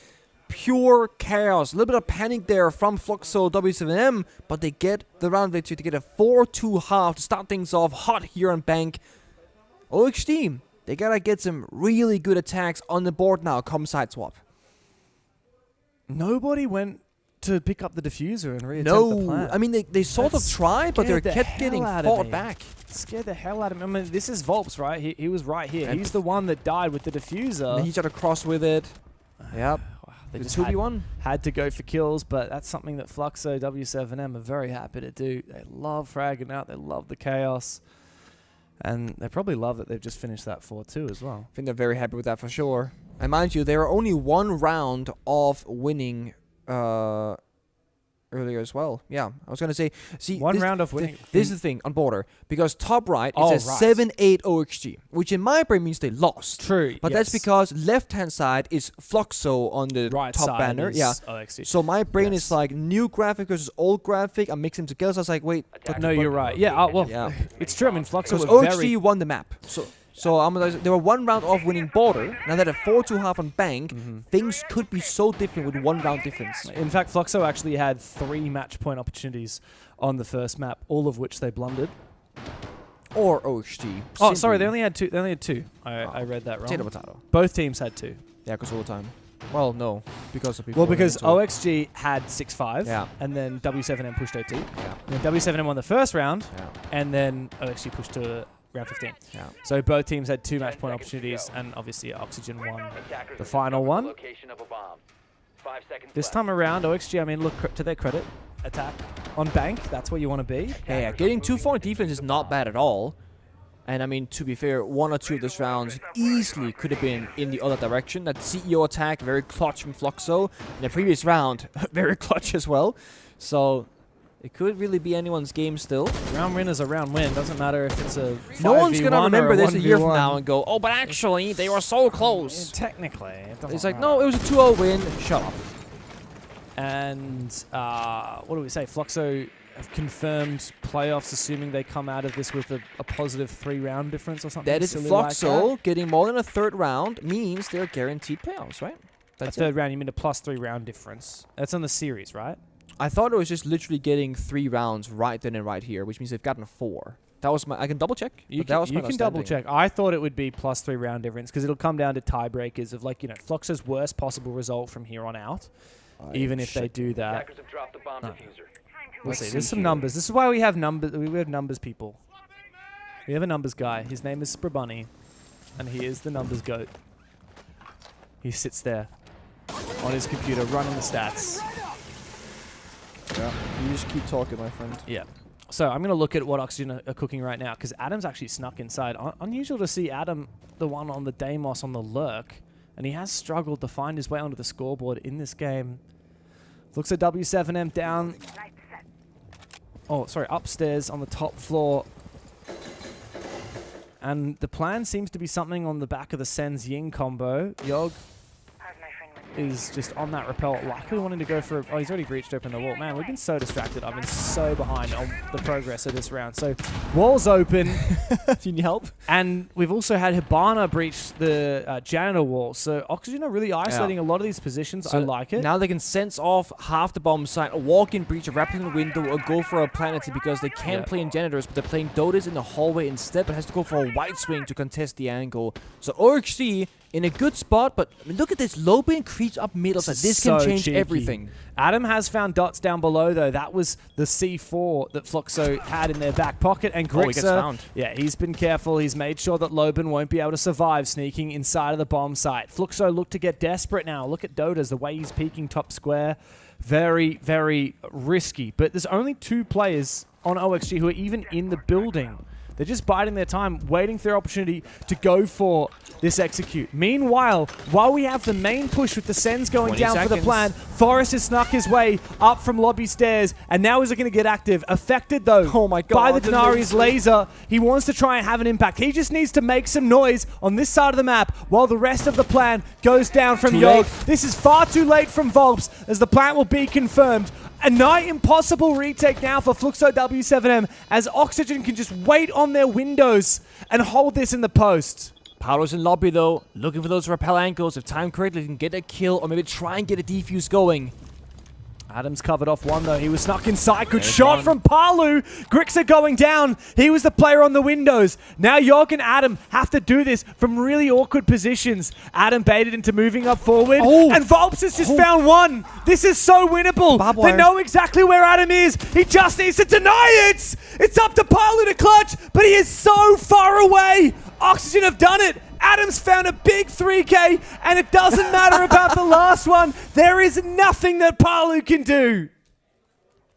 Pure chaos. A little bit of panic there from FLUXO W7M, but they get the round victory to get a 4-2 half to start things off hot here on Bank. OXG, they gotta get some really good attacks on the board now, come side swap. Nobody went to pick up the diffuser and reattempt the No, plant. I mean, they sort of tried, but they scared the kept hell getting out of fought me. back. Scared the hell out of me. I mean, this is Volps, right? He was right here. And He's the one that died with the diffuser. And he tried to cross with it. Yep. They The just 2v1. had to go for kills, but that's something that FLUXO W7M are very happy to do. They love fragging out. They love the chaos. And they probably love that they've just finished that 4-2 as well. I think they're very happy with that for sure. And mind you, they were only one round of winning earlier as well. Yeah, I was going to say, see, One round of winning. This is the thing on border, because top right Oh, is a right. 7-8 OXG, which in my brain means they lost. True, But that's because left-hand side is FLUXO on the Right top side banner. is Yeah. OXG. So my brain Yes. is like new graphic versus old graphic. I'm mixing them together. So I was like, wait. But no, you're right. Yeah, well, Yeah. it's true. I mean, FLUXO Because were OXG very... won the map. So So they were 1 round off winning border. Now that a 4-2 on bank, things could be so different with 1 round difference. In fact, FLUXO actually had 3 match point opportunities on the first map, all of which they blundered. Or OXG. Oh, sorry, they only had 2. They only had 2. I read that wrong. Potato. Both teams had 2. Yeah, because all the time. Well, no, because of Well, because OXG had 6-5, yeah, and then W7M pushed OT. Yeah. And then W7M won the first round, yeah, and then OXG pushed to round 15. Yeah. So both teams had 2 match point opportunities, and obviously Oxygen won the final one. This time around, OXG, I mean, look, to their credit, attack on bank, that's where you want to be. Yeah, getting 2-4 defense is not bad at all. And I mean, to be fair, 1 or 2 of those rounds easily could have been in the other direction. That CEO attack, very clutch from FLUXO. In the previous round, very clutch as well. So it could really be anyone's game still. Round win is a round win. Doesn't matter if it's a 5v1 No one's going to remember this a year from 1v1. now and go, oh, but actually, they were so close. Technically. It's like, no, it was a 2-0 win. Shut up. And what do we say? FLUXO have confirmed playoffs, assuming they come out of this with a positive 3-round difference or something. That is silly FLUXO. like that. Getting more than a 3rd round means they're guaranteed playoffs, right? That's a 3rd round, you mean a plus 3 round difference. That's on the series, right? I thought it was just literally getting 3 rounds right then and right here, which means they've gotten 4. That was my. I can double check. You that can double check. I thought it would be plus 3 round difference because it'll come down to tiebreakers of FLUXO's worst possible result from here on out. Even if they do that. We'll see. There's some numbers. This is why we have numbers. We have numbers people. We have a numbers guy. His name is Sprabunny, and he is the numbers goat. He sits there on his computer running the stats. Yeah, you just keep talking, my friend. Yeah. So I'm going to look at what Oxygen are cooking right now because Adam's actually snuck inside. Unusual to see Adam, the one on the Deimos on the lurk, and he has struggled to find his way onto the scoreboard in this game. Looks at W7M down. Oh, sorry, upstairs on the top floor. And the plan seems to be something on the back of the Sens Ying combo. Yog is just on that rappel, likely wanting to go for... Oh, he's already breached open the wall. Man, we've been so distracted. I've been so behind on the progress of this round. So, wall's open. Do you need help? And we've also had Hibana breach the janitor wall. So, Oxygen are really isolating a lot of these positions. So I like it. Now they can sense off half the bomb site, a walk-in breach, a rapid in the window, or go for a planetary because they can't play in janitors, but they're playing Dotas in the hallway instead, but has to go for a white swing to contest the angle. So, OXG in a good spot, but I mean, look at this. Lobin creeps up middle, so this can change cheeky. everything. Adam has found dots down below, though. That was the C4 that FLUXO had in their back pocket. And Grixer, he gets found. Yeah, he's been careful. He's made sure that Lobin won't be able to survive sneaking inside of the bomb site. FLUXO look to get desperate now. Look at Dotas, the way he's peeking top square. Very, very risky. But there's only 2 players on OXG who are even in the building. They're just biding their time, waiting for their opportunity to go for this execute. Meanwhile, while we have the main push with the Sens going down for the plan, Forrest has snuck his way up from lobby stairs, and now he's looking to get active. Affected, though, by the Denari's laser. He wants to try and have an impact. He just needs to make some noise on this side of the map while the rest of the plan goes down from Yog. This is far too late from Volps, as the plant will be confirmed. A nigh impossible retake now for FLUXO W7M, as Oxygen can just wait on their windows and hold this in the post. Paolo's in lobby though, looking for those rappel ankles. If timed correctly, he can get a kill or maybe try and get a defuse going. Adam's covered off one though. He was snuck inside. Good shot from Palu. Grixer going down. He was the player on the windows. Now Yog and Adam have to do this from really awkward positions. Adam baited into moving up forward. And Volps has just found one. This is so winnable. They know exactly where Adam is. He just needs to deny it. It's up to Palu to clutch, but he is so far away. Oxygen have done it. Adam's found a big 3K, and it doesn't matter about the last one. There is nothing that Palu can do.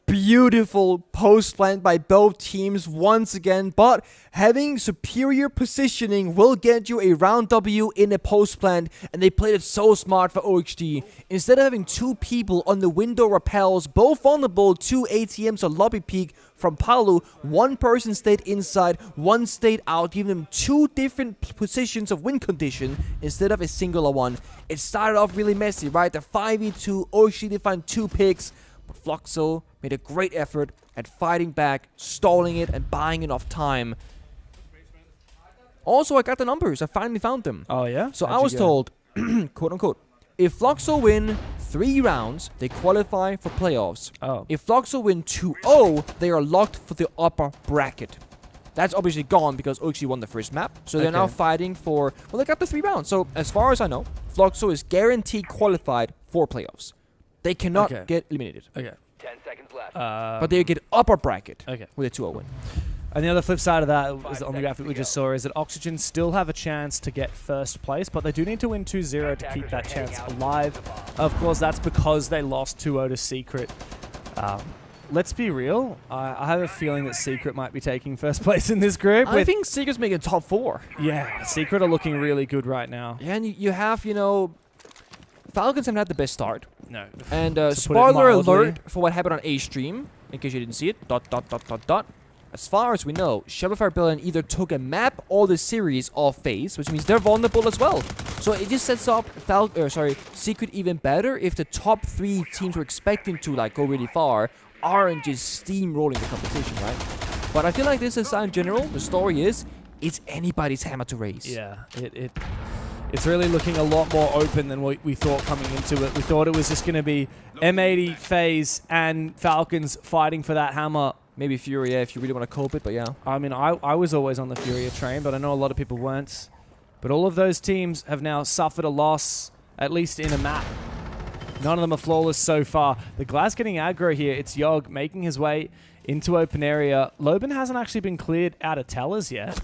Beautiful post plant by both teams once again, but having superior positioning will get you a round W in a post plant, and they played it so smart for OXG. Instead of having 2 people on the window rappels, both vulnerable to ATMs or lobby peek from Palu, 1 person stayed inside, 1 stayed out, giving them 2 different positions of win condition instead of a singular one. It started off really messy, right? The 5v2, OXG did find 2 picks, but FLUXO made a great effort at fighting back, stalling it, and buying enough time. Also, I got the numbers. I finally found them. Oh, yeah? So How'd I you was go? told, quote unquote, if FLUXO win 3 rounds, they qualify for playoffs. Oh. If FLUXO win 2-0, they are locked for the upper bracket. That's obviously gone because OXG won the first map. So they're now Okay. fighting for, well, they got the 3 rounds. So as far as I know, FLUXO is guaranteed qualified for playoffs. They cannot Okay. get eliminated. Okay. 10 seconds left. But they get upper bracket with a 2-0 win. And the other flip side of that is on the graphic we just saw is that Oxygen still have a chance to get first place, but they do need to win 2-0 to keep that chance alive. Of course, that's because they lost 2-0 to Secret. Let's be real. I have a feeling that Secret might be taking first place in this group. I think Secret's making top 4. Yeah, Secret are looking really good right now. Yeah, and you have, you know, Falcons haven't had the best start. No. And To put it spoiler mildly. alert for what happened on A stream, in case you didn't see it. ... As far as we know, Shopify Billion either took a map or the series off phase, which means they're vulnerable as well. So it just sets up Secret even better if the top 3 teams we're expecting to like go really far aren't just steamrolling the competition, right? But I feel like this is in general. The story is it's anybody's hammer to raise. Yeah, it's really looking a lot more open than what we thought coming into it. We thought it was just going to be M80, FaZe, and Falcons fighting for that hammer. Maybe FURIA if you really want to cope it, but yeah. I mean, I was always on the FURIA train, but I know a lot of people weren't. But all of those teams have now suffered a loss, at least in a map. None of them are flawless so far. The Glass getting aggro here. It's Yogg making his way into open area. Loban hasn't actually been cleared out of tellers yet.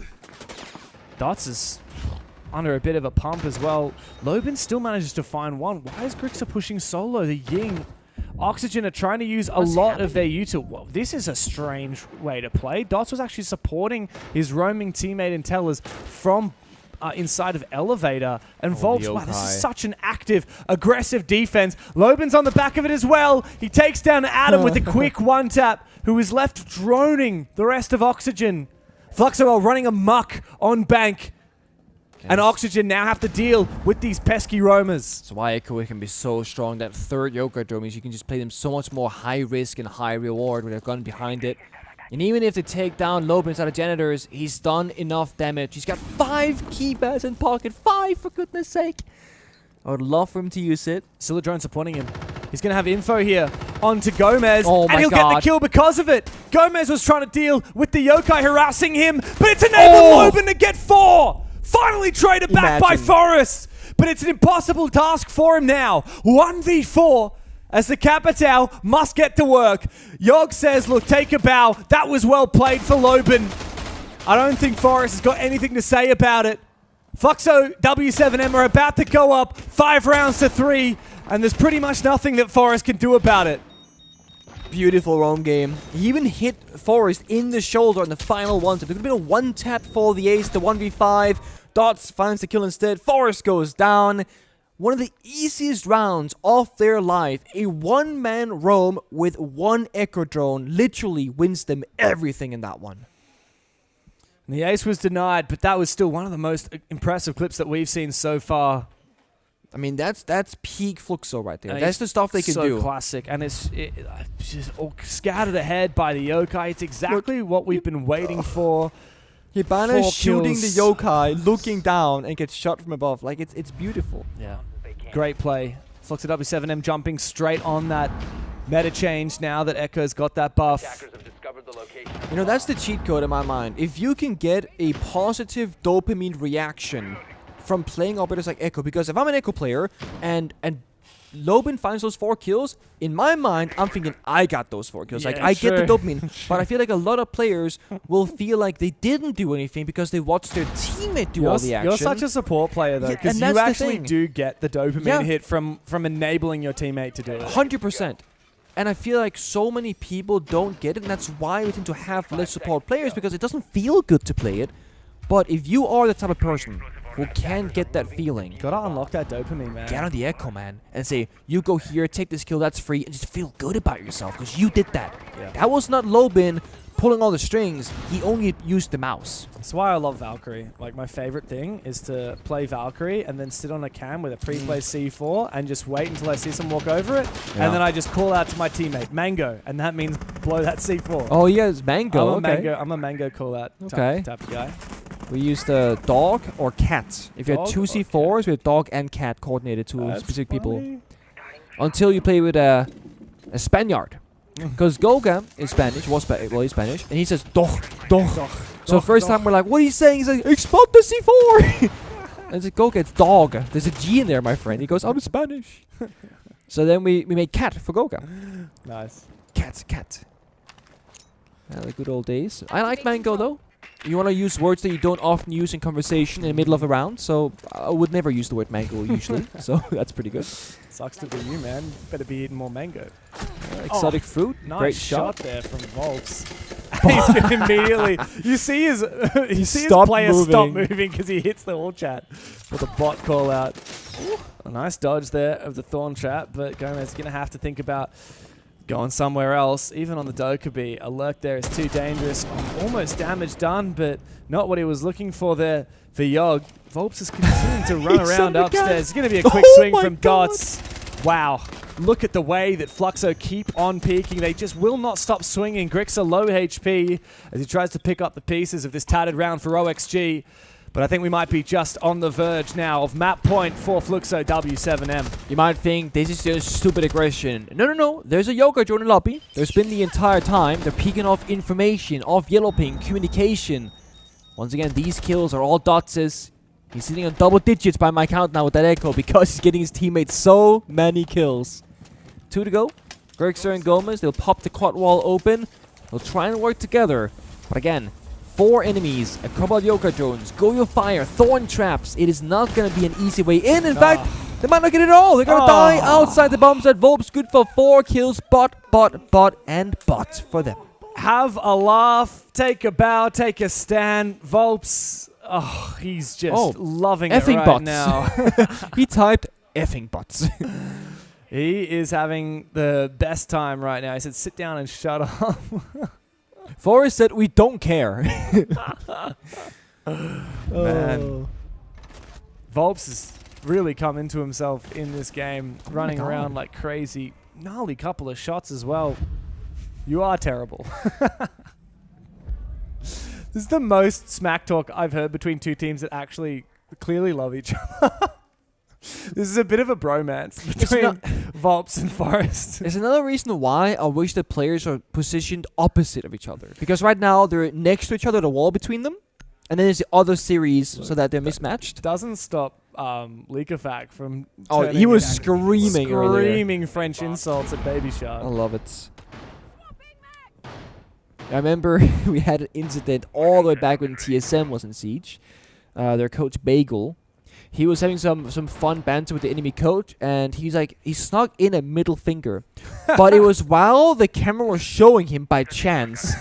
Dots is under a bit of a pump as well. Loban still manages to find one. Why is Grixer pushing solo? The Ying. Oxygen are trying to use a lot of their util. Well, this is a strange way to play. Dots was actually supporting his roaming teammate in tellers from inside of Elevator. And Volts, wow, this is such an active, aggressive defense. Loban's on the back of it as well. He takes down Adam with a quick one-tap, who is left droning the rest of Oxygen. FLUXO running amok on Bank. And Oxygen now have to deal with these pesky roamers. That's why Echo can be so strong. That third Yogurt drone means you can just play them so much more high risk and high reward with a gun behind it. And even if they take down Loban inside of Janitors, he's done enough damage. He's got 5 keypads in pocket. 5, for goodness sake. I would love for him to use it. Still a drone supporting him. He's going to have info here onto Gomez. Oh my and he'll God. get the kill because of it. Gomez was trying to deal with the Yokai harassing him, but it's enabled Loban to get 4. Finally traded back by Forest. But it's an impossible task for him now. 1v4 as the Capitao must get to work. Yogg says, look, take a bow. That was well played for Loban. I don't think Forest has got anything to say about it. FLUXO W7M are about to go up 5 rounds to 3. And there's pretty much nothing that Forest can do about it. Beautiful roam game. He even hit Forest in the shoulder on the final one tap. There could have been a one tap for the ace, the 1v5. Dots finds the kill instead. Forest goes down. One of the easiest rounds of their life. A one-man roam with 1 Echo drone literally wins them everything in that one. And the ace was denied, but that was still one of the most impressive clips that we've seen so far. I mean, that's peak FLUXO right there. And That's the stuff they can do. So classic, and it's just all scattered ahead by the Yokai. It's exactly what we've been waiting for. Hibana 4 shooting the kills. Yokai, looking down and gets shot from above. Like, it's beautiful. Yeah. Great play. FLUXO W7M jumping straight on that meta change now that Echo's got that buff. You know, that's the cheat code in my mind. If you can get a positive dopamine reaction from playing operators like Echo, because if I'm an Echo player and Loban finds those 4 kills, in my mind, I'm thinking, I got those 4 kills. Like, I get the dopamine. But I feel like a lot of players will feel like they didn't do anything because they watched their teammate do all the action. You're such a support player, though, because you actually do get the dopamine hit from enabling your teammate to do it. 100%. And I feel like so many people don't get it, and that's why we tend to have less support players, because it doesn't feel good to play it. But if you are the type of person who can get that feeling, gotta unlock that dopamine, man. Get on the Echo, man, and say, you go here, take this kill, that's free, and just feel good about yourself, because you did that. Yeah. That was not Loban pulling all the strings. He only used the mouse. That's why I love Valkyrie. Like, my favorite thing is to play Valkyrie and then sit on a cam with a pre-placed C4 and just wait until I see someone walk over it, and then I just call out to my teammate, Mango, and that means blow that C4. Oh, yes, Mango. I'm a Mango call out type of guy. We used dog or cat. If you had Dog two or C4s, we had dog and cat coordinated to That's specific people. funny. Until you play with a Spaniard. Because Goga is Spanish, he's Spanish, and he says dog. So first time we're like, what are you saying? He's like, export the C4! And it's like, Goga, it's dog. There's a G in there, my friend. He goes, I'm Spanish. So then we made cat for Goga. Nice. Cat. The good old days. I like Mango though. You want to use words that you don't often use in conversation in the middle of a round, so I would never use the word mango usually. So that's pretty good. Sucks to be you, man. Better be eating more mango. Exotic fruit. Nice Great shot there from Volps. He's gonna immediately. You see his player moving. stop moving because he hits the all chat with a bot call out. A nice dodge there of the Thorn trap, but Gomez is gonna have to think about going somewhere else. Even on the Dokkaebi, a lurk there is too dangerous. Almost damage done, but not what he was looking for there for Yogg. Volps is continuing to run around upstairs. It's going to be a quick swing from Dots. Wow. Look at the way that FLUXO keep on peeking. They just will not stop swinging. Grixer low HP as he tries to pick up the pieces of this tattered round for OXG. But I think we might be just on the verge now of map point for FLUXO W7M. You might think this is just stupid aggression. No. There's a Yoga joining lobby. There's been the entire time. They're peeking off information, off yellow ping, communication. Once again, these kills are all Dots'. He's sitting on double digits by my count now with that echo because he's getting his teammates so many kills. 2 to go. Grixer and Gomez, they'll pop the quad wall open. They'll try and work together. But again, 4 enemies, a couple of Yoga drones, Goyo fire, Thorn traps. It is not going to be an easy way in. In fact, they might not get it all. They're going to die outside the bomb set. Volps good for 4 kills. Bot, and bot for them. Have a laugh, take a bow, take a stand. Volps, he's just loving it effing right bots. now. He typed effing bots. He is having the best time right now. He said, sit down and shut up. Forrest said, we don't care. Man. Volps has really come into himself in this game, running around like crazy. Gnarly couple of shots as well. You are terrible. This is the most smack talk I've heard between two teams that actually clearly love each other. This is a bit of a bromance between Volps and Forrest. There's another reason why I wish the players are positioned opposite of each other. Because right now they're next to each other, the wall between them. And then there's the other series so that they're mismatched. Doesn't stop Leakafac from he was screaming screaming French insults at Baby Shark. I love it. I remember we had an incident all the way back when TSM was in Siege. Their coach Bagel, he was having some fun banter with the enemy coach, and he snuck in a middle finger, but it was while the camera was showing him by chance.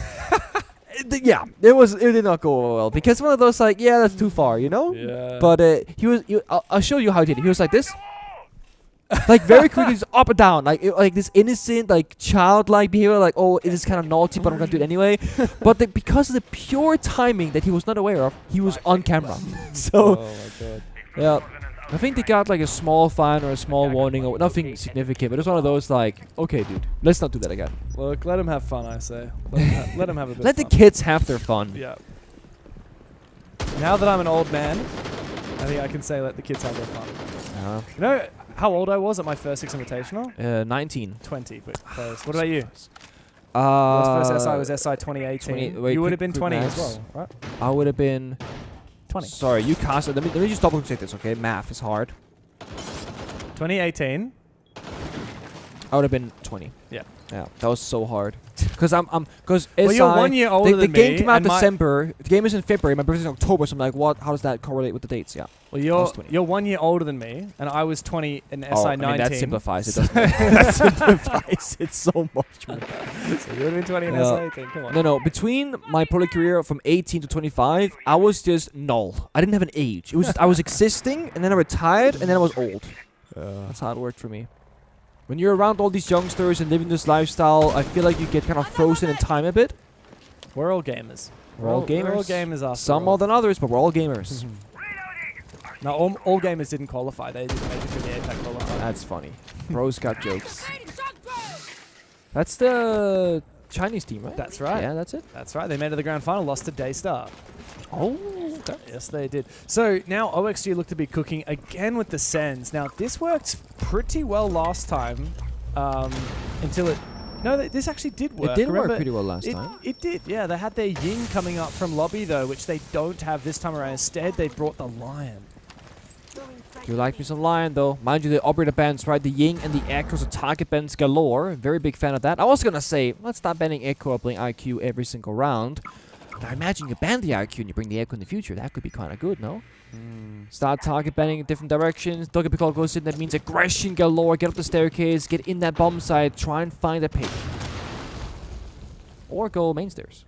It did not go well because one of those that's too far, you know. Yeah. But I'll show you how he did it. He was like this. Very quickly, just up and down, like this innocent, childlike behavior, it is kind of naughty, but I'm gonna do it anyway. But because of the pure timing that he was not aware of, he was on camera. So, oh my god. Yeah, I think they got a small fine or a small warning or nothing significant, but it's one of those okay, dude, let's not do that again. Look, let him have fun, I say. Let him have a bit. Let of fun. the kids have their fun. Yeah. Now that I'm an old man, I think I can say let the kids have their fun. You know how old I was at my first Six Invitational? 19. 20, but close. What about you? First SI was SI 2018. You would have been 20 as well, right? I would have been 20. Sorry, you cast it. Let me just double check this, okay? Math is hard. 2018. I would have been 20. Yeah. Yeah, that was so hard. Because well, you're 1 year older than me. The game came out in December. The game is in February. My birthday's in October, so I'm like, what? How does that correlate with the dates? Yeah. Well, you're 1 year older than me, and I was 20 in SI 19. I mean, that simplifies it, doesn't it? That simplifies it so much more. So you would have been 20 in SI 18. Come on. No. Between my pro career from 18 to 25, I was just null. I didn't have an age. It was just I was existing, and then I retired, and then I was old. That's how it worked for me. When you're around all these youngsters and living this lifestyle, I feel like you get kind of frozen in time a bit. We're all gamers. We're all gamers. We're all gamers after Some all. more than others, but we're all gamers. No, all gamers didn't qualify. They didn't make it to the APAC qualifier. That's funny. Bros got jokes. That's the Chinese team, right? That's right. Yeah, that's it. That's right. They made it to the grand final, lost to Daystar. Oh. Yes, they did. So now OXG look to be cooking again with the sends. Now, this worked pretty well last time until it... No, this actually did work. It did Remember, work pretty well last time. It did, yeah. They had their Ying coming up from lobby, though, which they don't have this time around. Instead, they brought the Lion. You like me some Lion, though. Mind you, the operator bans, right? The Ying and the Echoes are target bans galore. Very big fan of that. I was going to say, let's start banning Echo or playing IQ every single round. But I imagine you ban the IQ and you bring the Echo in the future. That could be kind of good, no? Start target banning in different directions. Doggy Pickle goes in. That means aggression galore. Get up the staircase. Get in that bomb side. Try and find a pick. Or go main stairs.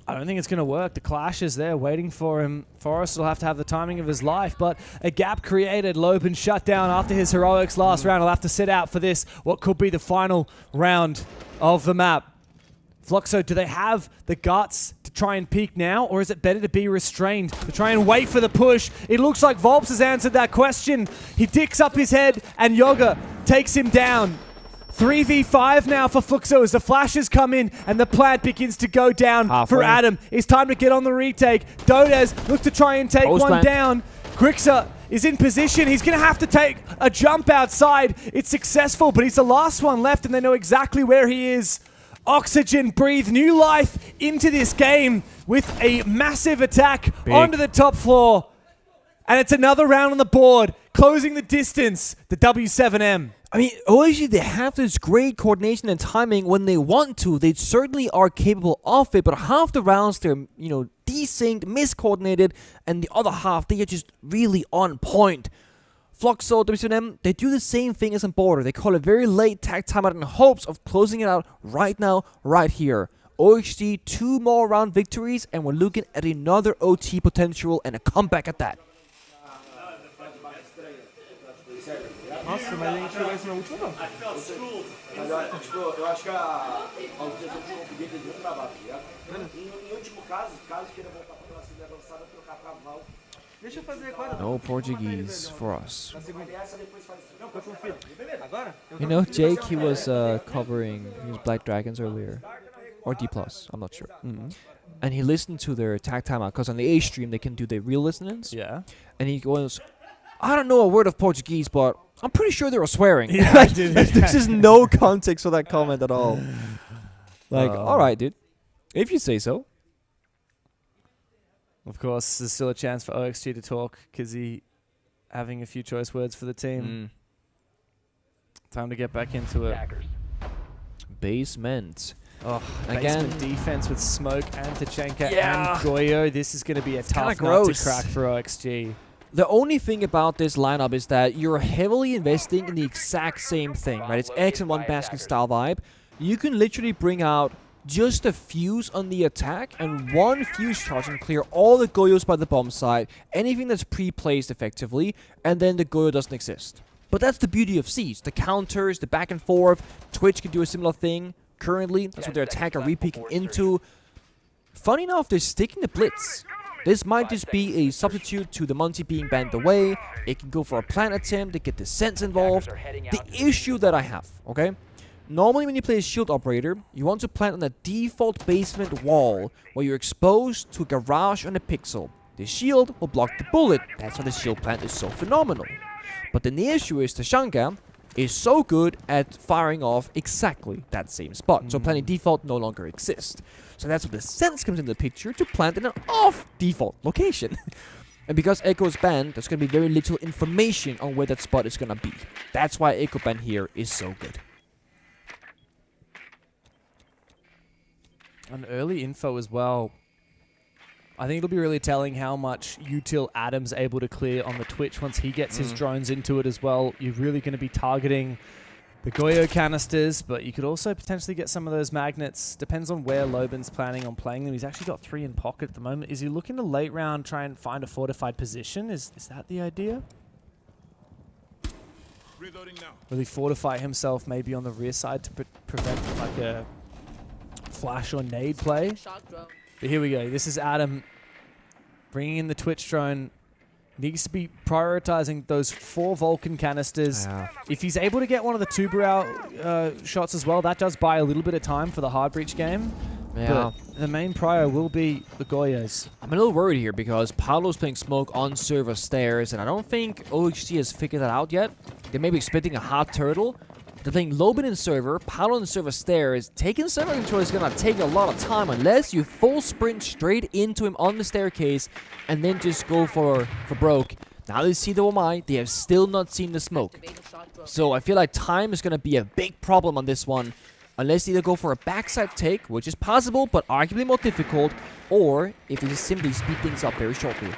I don't think it's going to work. The Clash is there waiting for him. Forrest will have to have the timing of his life, but a gap created. Loban shut down after his heroics last round. He'll have to sit out for this, what could be the final round of the map. FLUXO, do they have the guts to try and peek now, or is it better to be restrained, to try and wait for the push? It looks like Volps has answered that question. He dicks up his head, and Yoga takes him down. 3v5 now for FLUXO as the flashes come in and the plant begins to go down for Adam. It's time to get on the retake. Dodez look to try and take one down. Grixer is in position. He's going to have to take a jump outside. It's successful, but he's the last one left and they know exactly where he is. Oxygen breathe new life into this game with a massive attack onto the top floor. And it's another round on the board, closing the distance, the W7M. I mean, OSG, they have this great coordination and timing when they want to. They certainly are capable of it, but half the rounds they're, desynced, miscoordinated, and the other half, they are just really on point. FLUXO W7M, they do the same thing as on Border. They call a very late tag timeout in hopes of closing it out right now, right here. OXG, 2 more round victories, and we're looking at another OT potential and a comeback at that. Nossa, mas a gente jogou esse na última não. Mas eu acho que a utilização de conflito é muito travada, tá ligado? Em último caso queira voltar pra aquela segunda avançada, trocar pra Val. Deixa eu fazer agora. No Portuguese for us. Na segunda essa, depois faz... Não, eu confio. Agora? You know, Jake, he was covering his Black Dragons earlier. Or D+, I'm not sure. And he listened to their tag timeout, because on the A stream they can do the real listenings. Yeah. And he goes, I don't know a word of Portuguese, but I'm pretty sure they were swearing. Yeah, like, there's just no context for that comment at all. Like, alright, dude. If you say so. Of course, there's still a chance for OXG to talk, Kizzy having a few choice words for the team. Time to get back into it. Basement. Oh, again, basement defense with Smoke and Tachenka and Goyo. This is going to be a tough nut to crack for OXG. The only thing about this lineup is that you're heavily investing in the exact same thing, right? It's X and one basket style vibe. You can literally bring out just a fuse on the attack and one fuse charge and clear all the Goyos by the bomb side, anything that's pre-placed effectively, and then the Goyo doesn't exist. But that's the beauty of Siege. The counters, the back and forth. Twitch can do a similar thing. Currently, that's what their attack are re-peeking into. Funny enough, they're sticking the Blitz. This might just be a substitute to the Monty being banned away. It can go for a plant attempt to get the sense involved. The issue that I have, okay? Normally when you play a shield operator, you want to plant on a default basement wall where you're exposed to a garage on a pixel. The shield will block the bullet. That's why the shield plant is so phenomenal. But then the issue is Tachenka is so good at firing off exactly that same spot. So planting default no longer exists. So that's where the sense comes into the picture to plant in an off-default location. And because Echo is banned, there's going to be very little information on where that spot is going to be. That's why Echo ban here is so good. An early info as well. I think it'll be really telling how much util Adam's able to clear on the Twitch once he gets his drones into it as well. You're really going to be targeting the Goyo canisters, but you could also potentially get some of those magnets. Depends on where Loban's planning on playing them. He's actually got 3 in pocket at the moment. Is he looking to late round try and find a fortified position? Is that the idea? Reloading now. Will he fortify himself maybe on the rear side to prevent like a flash or nade play? But here we go. This is Adam bringing in the Twitch drone. Needs to be prioritizing those 4 Vulcan canisters. If he's able to get one of the Tuber out shots as well, that does buy a little bit of time for the hard breach game. Yeah. But the main prior will be the Goyas. I'm a little worried here because Paolo's playing smoke on server stairs, and I don't think OHC has figured that out yet. They may be expecting a hot turtle. They're playing Lobin in server, Paolo in server stairs. Taking server control is going to take a lot of time unless you full sprint straight into him on the staircase and then just go for broke. Now they see the OMI, they have still not seen the smoke. So I feel like time is going to be a big problem on this one. Unless they either go for a backside take, which is possible, but arguably more difficult, or if they just simply speed things up very shortly.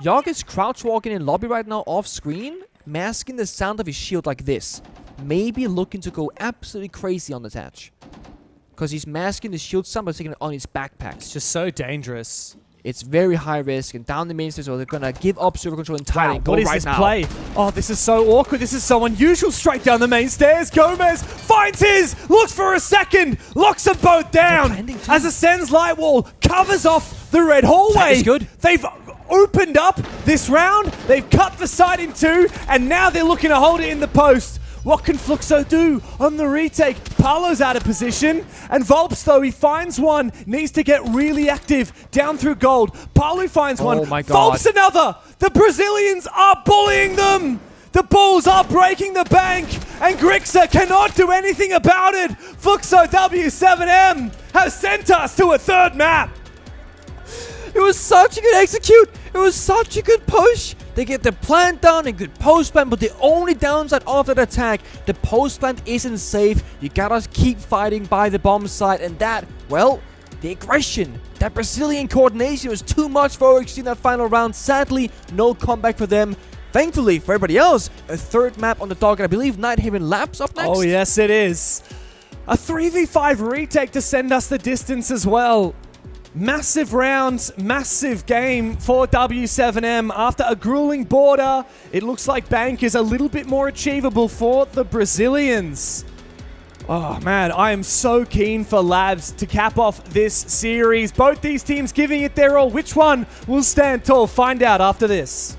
Yogg is crouch walking in lobby right now off screen, masking the sound of his shield like this. Maybe looking to go absolutely crazy on the attach. Because he's masking the shield sound by taking it on his backpack. It's just so dangerous. It's very high risk, and down the main stairs, they're gonna give up server control entirely and go what is right this now. play? Oh, this is so awkward. This is so unusual. Straight down the main stairs. Gomez finds his, looks for a second, locks them both down. As Ascends light wall covers off the red hallway. That is good. They've opened up this round. They've cut the side in two, and now they're looking to hold it in the post. What can FLUXO do on the retake? Paolo's out of position. And Volps, though, he finds one. Needs to get really active down through gold. Paolo finds one. Oh my God. Volps another. The Brazilians are bullying them. The Bulls are breaking the bank. And Grixa cannot do anything about it. FLUXO W7M has sent us to a third map. It was such a good execute. It was such a good push. They get the plant down and good post plant, but the only downside of that attack, the post plant isn't safe. You gotta keep fighting by the bomb site, and that, well, the aggression, that Brazilian coordination was too much for OHC in that final round. Sadly, no comeback for them. Thankfully, for everybody else, a third map on the dock, and I believe Nighthaven Labs up next. Oh, yes, it is. A 3v5 retake to send us the distance as well. Massive round, massive game for W7M. After a grueling border, it looks like Bank is a little bit more achievable for the Brazilians. Oh man, I am so keen for Labs to cap off this series. Both these teams giving it their all. Which one will stand tall? Find out after this.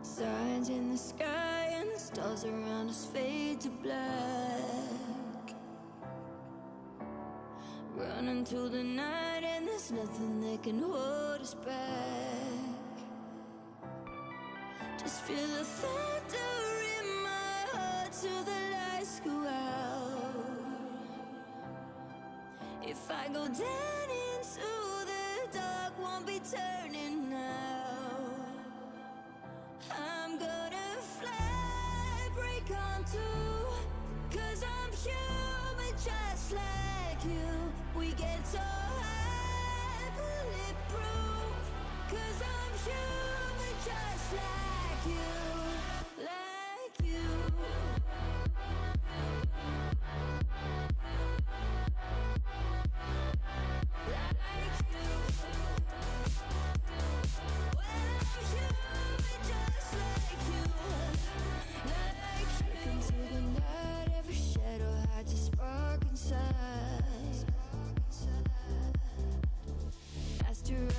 Signs in the sky and the stars around us fade to black. Running through the night and there's nothing that can hold us back. Just feel the thunder in my heart till the lights go out. If I go down into the dark, won't be turning now. I'm gonna fly, break on through, 'cause I'm human just like you. We get so high, bulletproof, 'cause I'm human just like you, like you.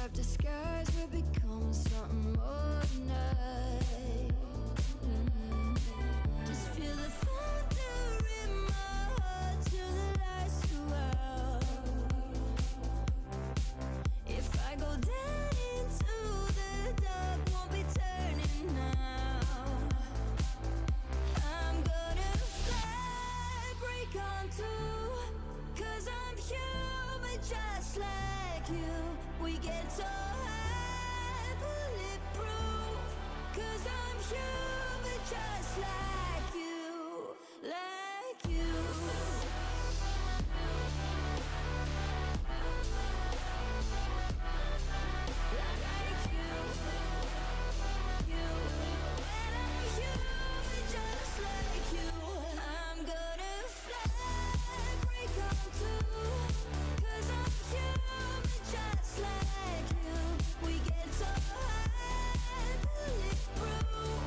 Up disguise, we're becoming something more tonight. Just feel the thunder in my heart till the lights go out. If I go down into the dark, won't be turning now. I'm gonna fly, break on through, 'cause I'm human just like you. We get so high, bulletproof, 'cause I'm human just like you, like you. Like you, you. When I'm human just like you, I'm gonna fly, break on through, 'cause I'm human just like you. We get so high, bulletproof,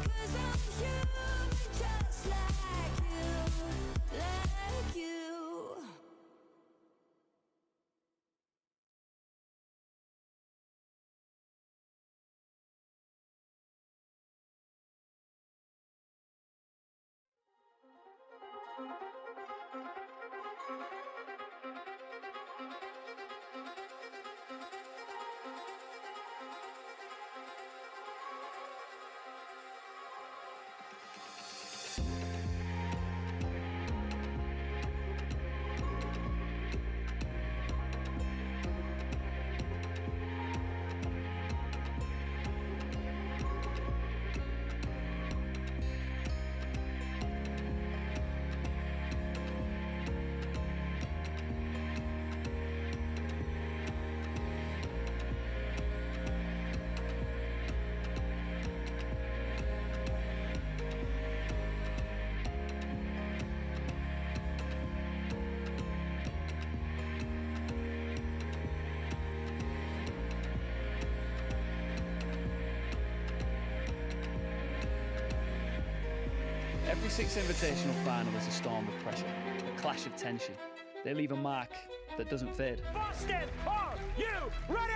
'cause I'm human just like you, like you. Every Six Invitational final is a storm of pressure, a clash of tension. They leave a mark that doesn't fade. Boston, are you ready?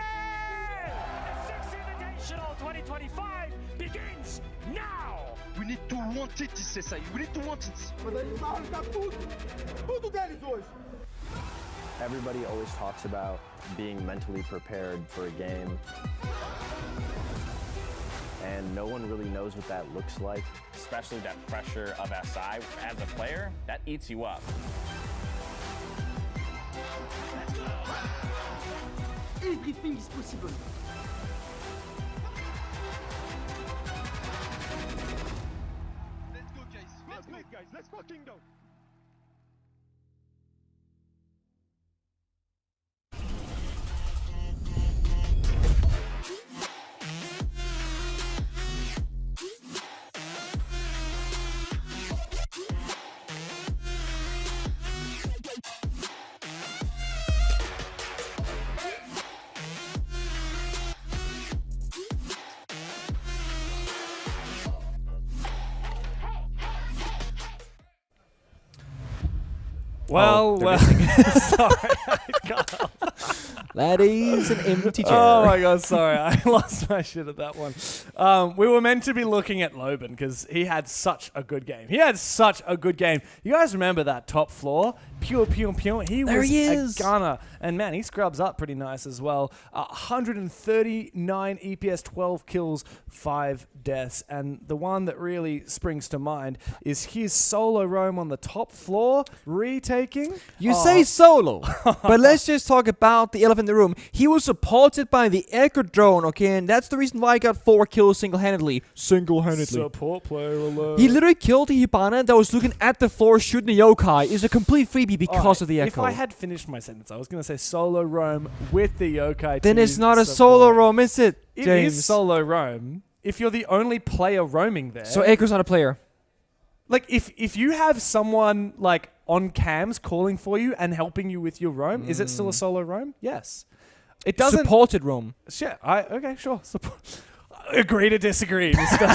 The Six Invitational 2025 begins now! We need to want it, CSI. We need to want it. Everybody always talks about being mentally prepared for a game. And no one really knows what that looks like. Especially that pressure of SI. As a player, that eats you up. Everything is possible. Let's go, guys. Let's go, guys. Let's fucking go. Well, sorry. That is an empty chair. Oh my god, sorry. I lost my shit at that one. We were meant to be looking at Loban because he had such a good game. You guys remember that top floor? Pure. He There was he a is. gunner. And man, he scrubs up pretty nice as well. 139 EPS, 12 kills, 5 deaths. And the one that really springs to mind is his solo roam on the top floor, retaking. You say solo, but let's just talk about the elephant in the room. He was supported by the Echo drone, okay? And that's the reason why he got 4 kills single-handedly. Support player alert. He literally killed the Hibana that was looking at the floor shooting the yokai. It's a complete freebie because of the Echo. If I had finished my sentence, I was going to say solo roam with the yokai. Then to it's not a support. solo roam, is it, It James? is solo roam if you're the only player roaming there. So Echo's not a player. Like if you have someone like on cams calling for you and helping you with your roam, is it still a solo roam? Yes. It doesn't Supported roam. Shit. Okay, sure. Agree to disagree, mister.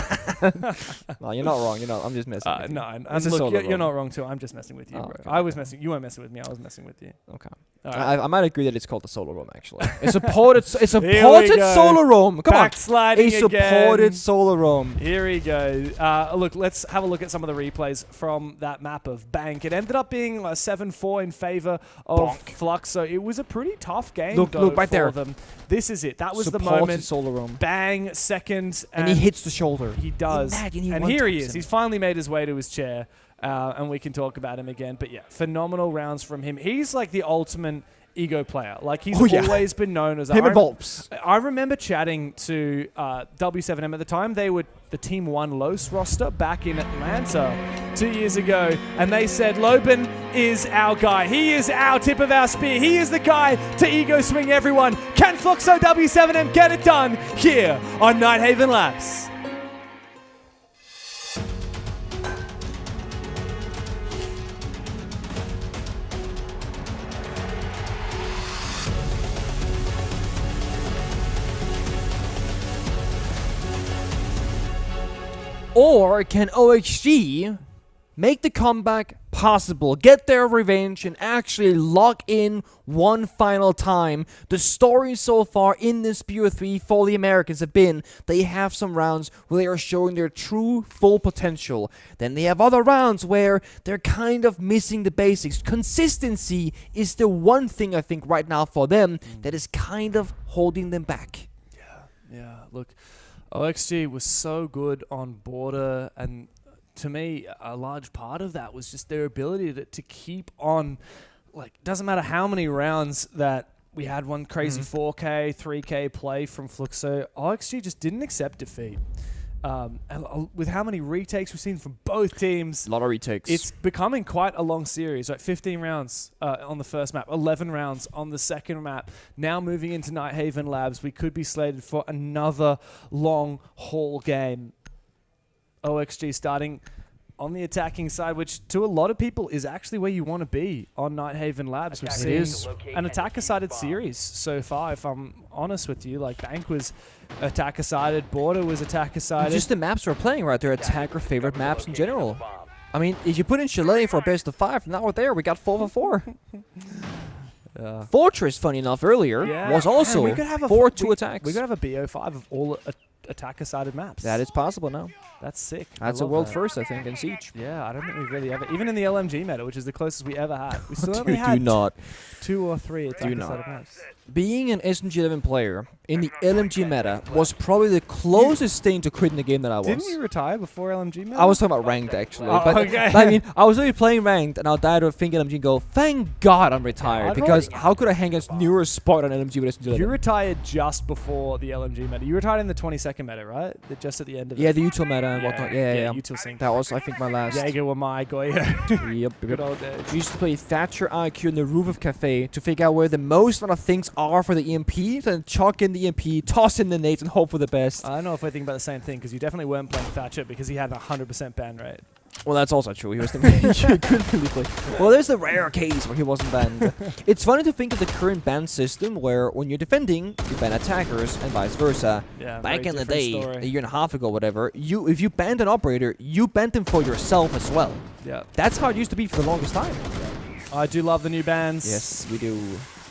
No, you're not wrong. You're not. I'm just messing with you. No, and It's a look, solo you're roam. not wrong too. I'm just messing with you, bro. Okay. I was messing. You weren't messing with me. I was messing with you. Okay. All right. I might agree that it's called the solo roam, actually. It's supported. It's Here supported we go. solo roam. Come on. Backsliding A supported again. solo roam. Here we go. Look, let's have a look at some of the replays from that map of Bank. It ended up being 7-4 in favor of FLUXO. It was a pretty tough game. Look right for there. them. This is it. That was the Supported moment. solo roam. Bang, second, And he hits the shoulder. He does. Imagine he and one here he taps is. him. He's finally made his way to his chair, and we can talk about him again. But yeah, phenomenal rounds from him. He's like the ultimate ego player. Like he's always been known as Him and Volps. I remember chatting to W7M at the time. They were the Team 1 Los roster back in Atlanta 2 years ago, and they said Loban is our guy. He is our tip of our spear. He is the guy to ego swing everyone. Can FLUXO W7M get it done here on Nighthaven Labs? Or can OXG make the comeback possible, get their revenge, and actually lock in one final time? The story so far in this BO3 for the Americans have been they have some rounds where they are showing their true full potential. Then they have other rounds where they're kind of missing the basics. Consistency is the one thing I think right now for them that is kind of holding them back. Yeah, look, OXG was so good on border, and to me, a large part of that was just their ability to keep on. Like, doesn't matter how many rounds that we had one crazy 4K, 3K play from FLUXO, OXG just didn't accept defeat. And with how many retakes we've seen from both teams, A lot of retakes. it's becoming quite a long series. Like 15 rounds on the first map, 11 rounds on the second map. Now moving into Nighthaven Labs, we could be slated for another long haul game. OXG starting on the attacking side, which to a lot of people is actually where you want to be on Nighthaven Labs. We've seen an attacker-sided series so far, if I'm honest with you. Like, Bank was attacker-sided, Border was attacker-sided. Just the maps we're playing, right? They're attacker-favorite maps in general. I mean, if you put in Chalet for a best of 5, now we're there. We got 4 for 4. Fortress, funny enough, earlier was also Man, we could have 4-2 attacks. We could have a BO5 of all attacker-sided maps. That is possible now. That's sick. That's I a love world that. first, I think, in Siege. Yeah, I don't think we've really ever... Even in the LMG meta, which is the closest we ever had. We still only Do had not. 2 or 3 Do attacker-sided not. maps. Being an SMG11 player in the LMG meta was probably the closest thing to quitting the game that I was. Didn't you retire before LMG meta? I was talking about ranked, actually. Oh, but okay. I mean, I was really playing ranked, and I'll die to a Think LMG and go, thank God I'm retired. I'd Because rather- how could I hang against newer spot on LMG with SMG11? You retired just before the LMG meta. You retired in the 22nd meta, right? Just at the end of Yeah, it. the util meta and whatnot. Yeah. util sync. That was, I think, my last. Jaeger were my Goya. Yep. Good old days. We used to play Thatcher IQ on the roof of Cafe to figure out where the most amount of things are for the EMP, then chuck in the EMP, toss in the nades, and hope for the best. I don't know if I think about the same thing, because you definitely weren't playing Thatcher because he had a 100% ban rate. Well, that's also true. He was the he couldn't really play. Well, there's the rare case where he wasn't banned. It's funny to think of the current ban system where when you're defending, you ban attackers and vice versa. Yeah, Back very in the different day, story. a year and a half ago, whatever, if you banned an operator, you banned them for yourself as well. Yeah. That's how it used to be for the longest time. I do love the new bans. Yes, we do.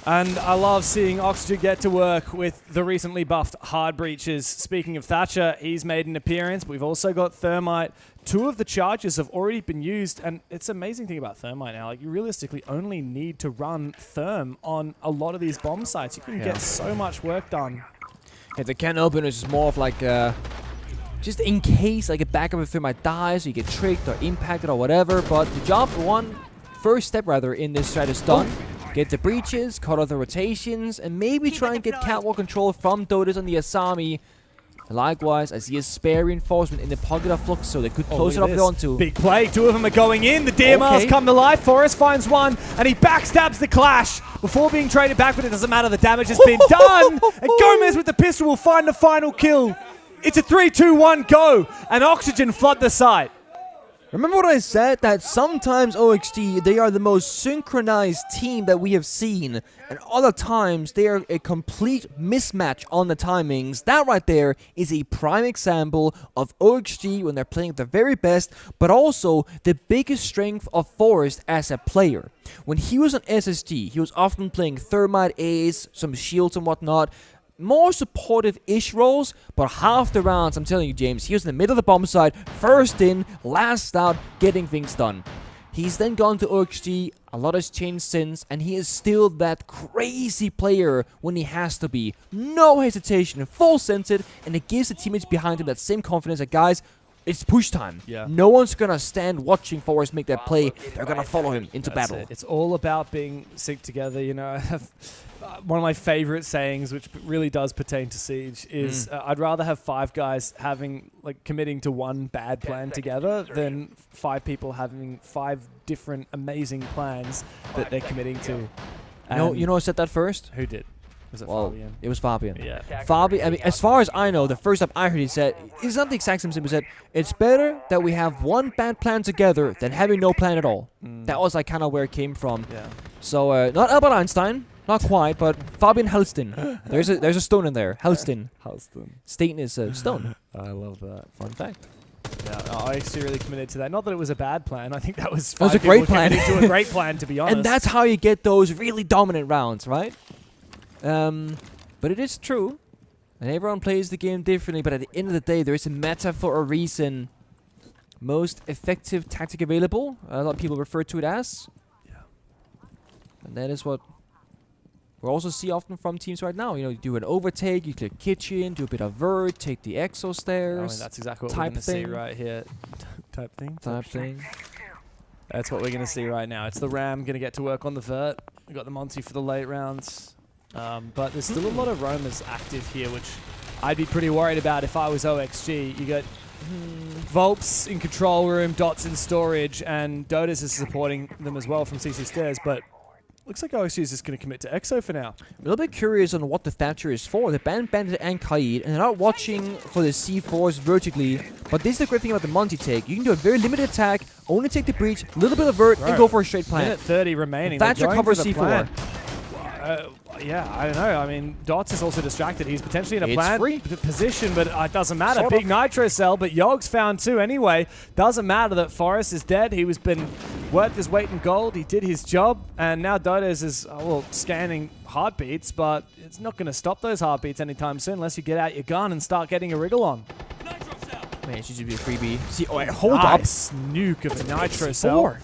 And I love seeing Oxygen get to work with the recently buffed hard breaches. Speaking of Thatcher, he's made an appearance. But we've also got Thermite. 2 of the charges have already been used. And it's an amazing thing about Thermite now. Like, you realistically only need to run Therm on a lot of these bomb sites. You can get so much work done. Yeah, the can opener is more of like just in case like a backup of Thermite dies, or you get tricked or impacted or whatever. But the job first step rather in this strat is done. Get the breaches, cut off the rotations, and maybe try and get catwalk control from Dotus on the Asami. Likewise, I see a spare reinforcement in the pocket of FLUXO, so they could close it off onto. Big play, 2 of them are going in. The DMR's come to life. Forrest finds one, and he backstabs the Clash before being traded back, but it doesn't matter. The damage has been done, and Gomez with the pistol will find the final kill. It's a 3-2-1 go, and Oxygen flood the site. Remember what I said? That sometimes OXG, they are the most synchronized team that we have seen. And other times, they are a complete mismatch on the timings. That right there is a prime example of OXG when they're playing at their very best, but also the biggest strength of Forrest as a player. When he was on SSG, he was often playing Thermite Ace, some shields and whatnot. More supportive-ish roles, but half the rounds, I'm telling you, James, he was in the middle of the bomb site, first in, last out, getting things done. He's then gone to OXG, a lot has changed since, and he is still that crazy player when he has to be. No hesitation, full centered, and it gives the teammates behind him that same confidence that, guys, it's push time. Yeah. No one's going to stand watching Forrest make that play. They're going to follow him into battle. It's all about being synced together. You know, I have one of my favorite sayings, which really does pertain to Siege, is I'd rather have 5 guys committing to one bad plan together than 5 people having 5 different amazing plans that they're committing to. You know who said that first? Who did? Was it Fabian? It was Fabian. Yeah. Fabian, I mean, as far as I know, the first time I heard he said, it's not the exact same thing, he said, it's better that we have one bad plan together than having no plan at all. That was like kind of where it came from. Yeah. So, not Albert Einstein, not quite, but Fabian Helston. There's a stone in there. Helston. Stein is stone. I love that. Fun fact. Yeah, I actually really committed to that. Not that it was a bad plan. I think that was a great plan. To a great plan, to be honest. And that's how you get those really dominant rounds, right? But it is true, and everyone plays the game differently, but at the end of the day, there is a meta for a reason. Most effective tactic available, a lot of people refer to it as. Yeah. And that is what we also see often from teams right now. You know, you do an overtake, you clear kitchen, do a bit of vert, take the exo stairs. I mean, that's exactly what we're going to see right here. Type thing. That's what we're going to see right now. It's the Ram going to get to work on the vert. We got the Monty for the late rounds. But there's still a lot of roamers active here, which I'd be pretty worried about if I was OXG. You got Volps in control room, Dots in storage, and Dotus is supporting them as well from CC Stairs, but looks like OXG is just going to commit to EXO for now. A little bit curious on what the Thatcher is for. They banned Bandit and Kaid, and they're not watching for the C4s vertically, but this is the great thing about the Monty take. You can do a very limited attack, only take the breach, a little bit of vert, and go for a straight plant. Minute 30 remaining. Thatcher covers C4. Yeah, I don't know. I mean, Dots is also distracted. He's potentially in a plant position, but it doesn't matter. Big nitro cell, but Yogg's found 2 anyway. Doesn't matter that Forrest is dead. He was worth his weight in gold. He did his job, and now Dodos is, scanning heartbeats, but it's not going to stop those heartbeats anytime soon unless you get out your gun and start getting a wriggle on. Man, she should be a freebie. See, hold up. Nuke of the nitro cell.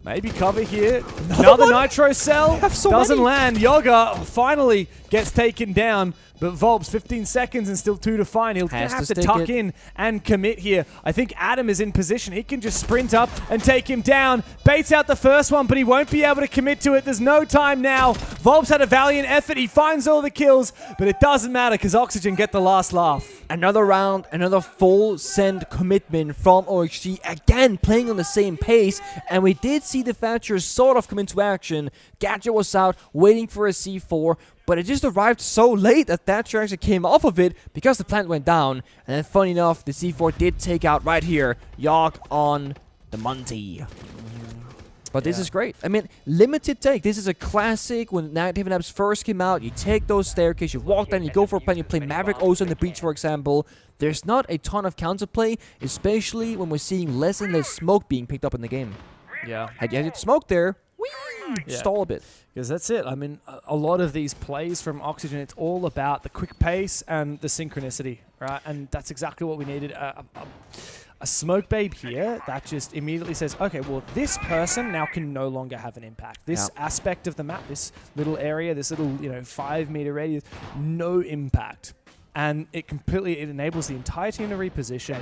Maybe cover here. Another nitro cell. Doesn't land. Yoga finally gets taken down. But Volps, 15 seconds and still 2 to find. He'll have to tuck in and commit here. I think Adam is in position. He can just sprint up and take him down. Baits out the first one, but he won't be able to commit to it. There's no time now. Volps had a valiant effort. He finds all the kills, but it doesn't matter because Oxygen get the last laugh. Another round, another full send commitment from OXG. Again, playing on the same pace. And we did see the Thatcher sort of come into action. Gadget was out, waiting for a C4. But it just arrived so late that Thatcher actually came off of it because the plant went down. And then funny enough, the C4 did take out right here. Yogg on the Monty. But this is great. I mean, limited take. This is a classic when Negative Apps first came out. You take those staircases, you walk down, you go for a plan, you play Maverick also in the breach, for example. There's not a ton of counterplay, especially when we're seeing less and less smoke being picked up in the game. Yeah. Had you had smoke there, stall a bit. Because that's it. I mean, a lot of these plays from Oxygen, it's all about the quick pace and the synchronicity, right? And that's exactly what we needed. A smoke babe here that just immediately says, okay, well, this person now can no longer have an impact. This aspect of the map, this little area, this little 5 meter radius, no impact. And it enables the entire team to reposition.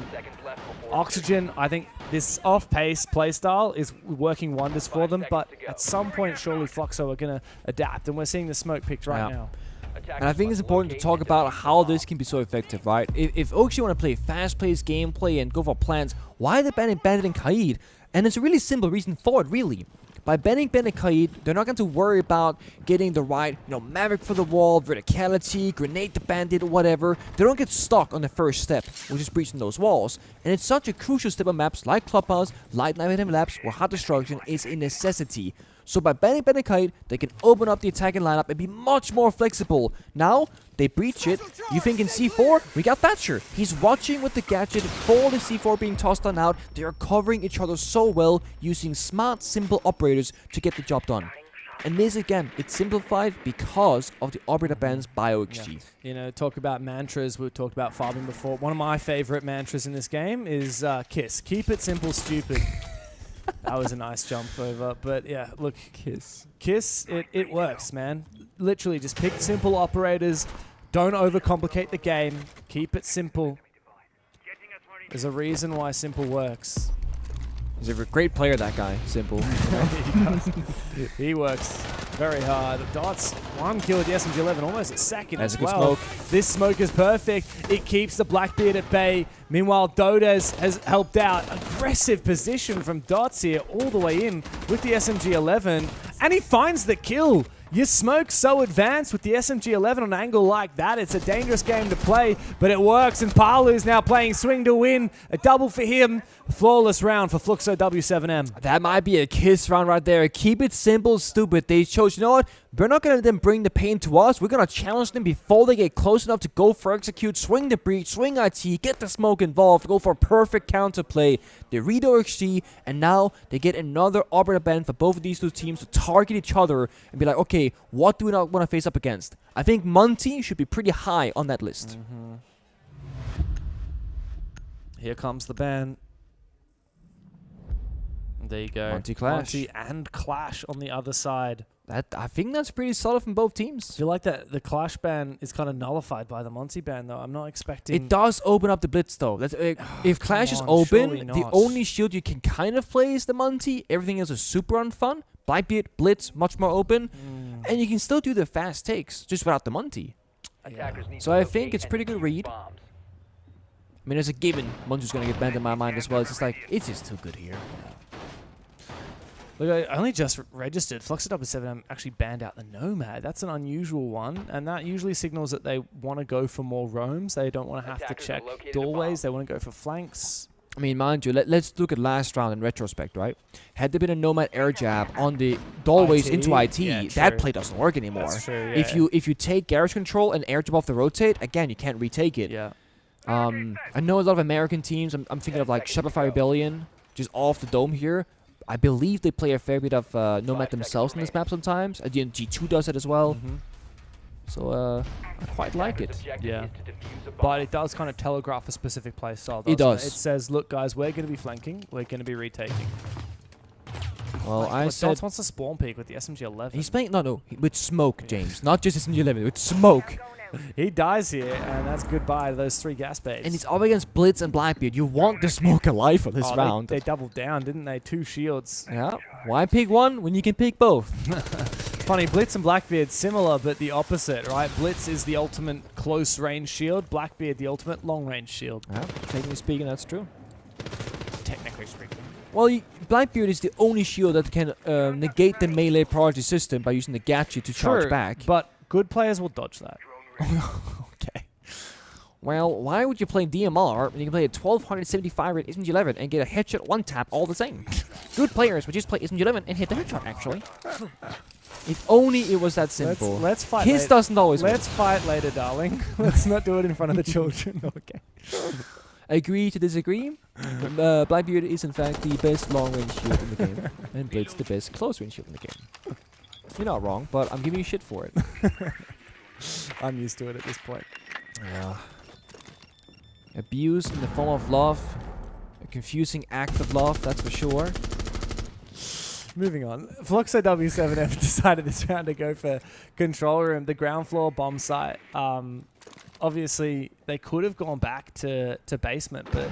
Oxygen, I think this off-pace playstyle is working wonders for them, but at some point, surely FLUXO are going to adapt, and we're seeing the smoke picked right now. And I think it's important to talk about how this can be so effective, right? If Oxy want to play fast-paced gameplay and go for plans, why are they banning Bandit and Kaid? And there's a really simple reason for it, really. By banning Bandit and Kaid, they're not going to worry about getting the right, Maverick for the wall, verticality, grenade the bandit, whatever. They don't get stuck on the first step, which is breaching those walls. And it's such a crucial step on maps like Clubhouse, like Night Labs, where hard destruction is a necessity. So by banning Bandit Kaid, they can open up the attacking lineup and be much more flexible. Now, they breach it. You think in C4, we got Thatcher. He's watching with the gadget for the C4 being tossed on out. They are covering each other so well, using smart, simple operators to get the job done. And this, again, it's simplified because of the operator bans by OXG. Yeah. Talk about mantras. We talked about farming before. One of my favorite mantras in this game is KISS. Keep it simple, stupid. That was a nice jump over. But yeah, look, KISS, it works, man. Literally, just pick simple operators. Don't overcomplicate the game. Keep it simple. There's a reason why simple works. He's a great player, that guy. Simple. He does. He works very hard. Dots, 1 kill with the SMG-11, almost a second That's as a good well. smoke. This smoke is perfect. It keeps the Blackbeard at bay. Meanwhile, Dodes has helped out. Aggressive position from Dots here, all the way in with the SMG-11. And he finds the kill. Your smoke's so advanced with the SMG-11 on an angle like that. It's a dangerous game to play, but it works. And Palu's now playing swing to win. A double for him. A flawless round for FLUXO W7M. That might be a KISS round right there. Keep it simple, stupid. They chose, you know what? We're not going to let them bring the pain to us. We're going to challenge them before they get close enough to go for execute, swing the breach, swing IT, get the smoke involved, go for perfect counterplay. They read OXG, and now they get another operator ban for both of these two teams to target each other and be like, okay, what do we not want to face up against? I think Monty should be pretty high on that list. Here comes the ban. There you go. Monty Clash. Monty and Clash on the other side. I think that's pretty solid from both teams. I feel like that the Clash ban is kind of nullified by the Monty ban, though. I'm not expecting... It does open up the Blitz, though. That's, if Clash is open, the only shield you can kind of play is the Monty. Everything else is super unfun. Blackbeard, Blitz, much more open. And you can still do the fast takes, just without the Monty. So I think it's pretty good read. I mean, there's a given Monty's going to get banned in my mind as well. It's just like, it's just too good here. Look, I only just registered. FLUXO W7M actually banned out the Nomad. That's an unusual one, and that usually signals that they want to go for more roams. They don't want to have to check doorways. They want to go for flanks. I mean, mind you, let's look at last round in retrospect, right? Had there been a Nomad air jab on the doorways into IT, that play doesn't work anymore. That's true, yeah. If you take garage control and air jab off the rotate, again, you can't retake it. Yeah. I know a lot of American teams. I'm thinking of like Shopify Rebellion, just off the dome here. I believe they play a fair bit of Nomad themselves in this map sometimes. And G2 does it as well. So I quite like it. Yeah. But it does kind of telegraph a specific play style. It does. It says, look, guys, we're going to be flanking. We're going to be retaking. Well, like, I said... Dots wants to spawn peek with the SMG-11. He's playing... No, with smoke, James. Not just SMG-11, with smoke. He dies here, and that's goodbye to those 3 gas baits. And he's up against Blitz and Blackbeard. You want the smoke alive for this round. They doubled down, didn't they? 2 shields. Yeah. Why pick one when you can pick both? Funny, Blitz and Blackbeard similar, but the opposite, right? Blitz is the ultimate close-range shield. Blackbeard, the ultimate long-range shield. Yeah, technically speaking, that's true. Technically speaking. Well, Blackbeard is the only shield that can negate the melee priority system by using the gadget to charge back. But good players will dodge that. Okay. Well, why would you play DMR when you can play a 1275 rate SMG-11 and get a headshot one tap all the same? Good players would just play SMG-11 and hit the headshot, actually. If only it was that simple. Let's fight KISS later. Doesn't always win. Let's fight later, darling. Let's not do it in front of the children. Okay. Agree to disagree. Blackbeard is, in fact, the best long-range shield in the game. And Blitz the best close-range shield in the game. You're not wrong, but I'm giving you shit for it. I'm used to it at this point. Yeah. Abuse in the form of love. A confusing act of love, that's for sure. Moving on. FLUXO W7M decided this round to go for control room, the ground floor bomb site. Obviously, they could have gone back to basement, but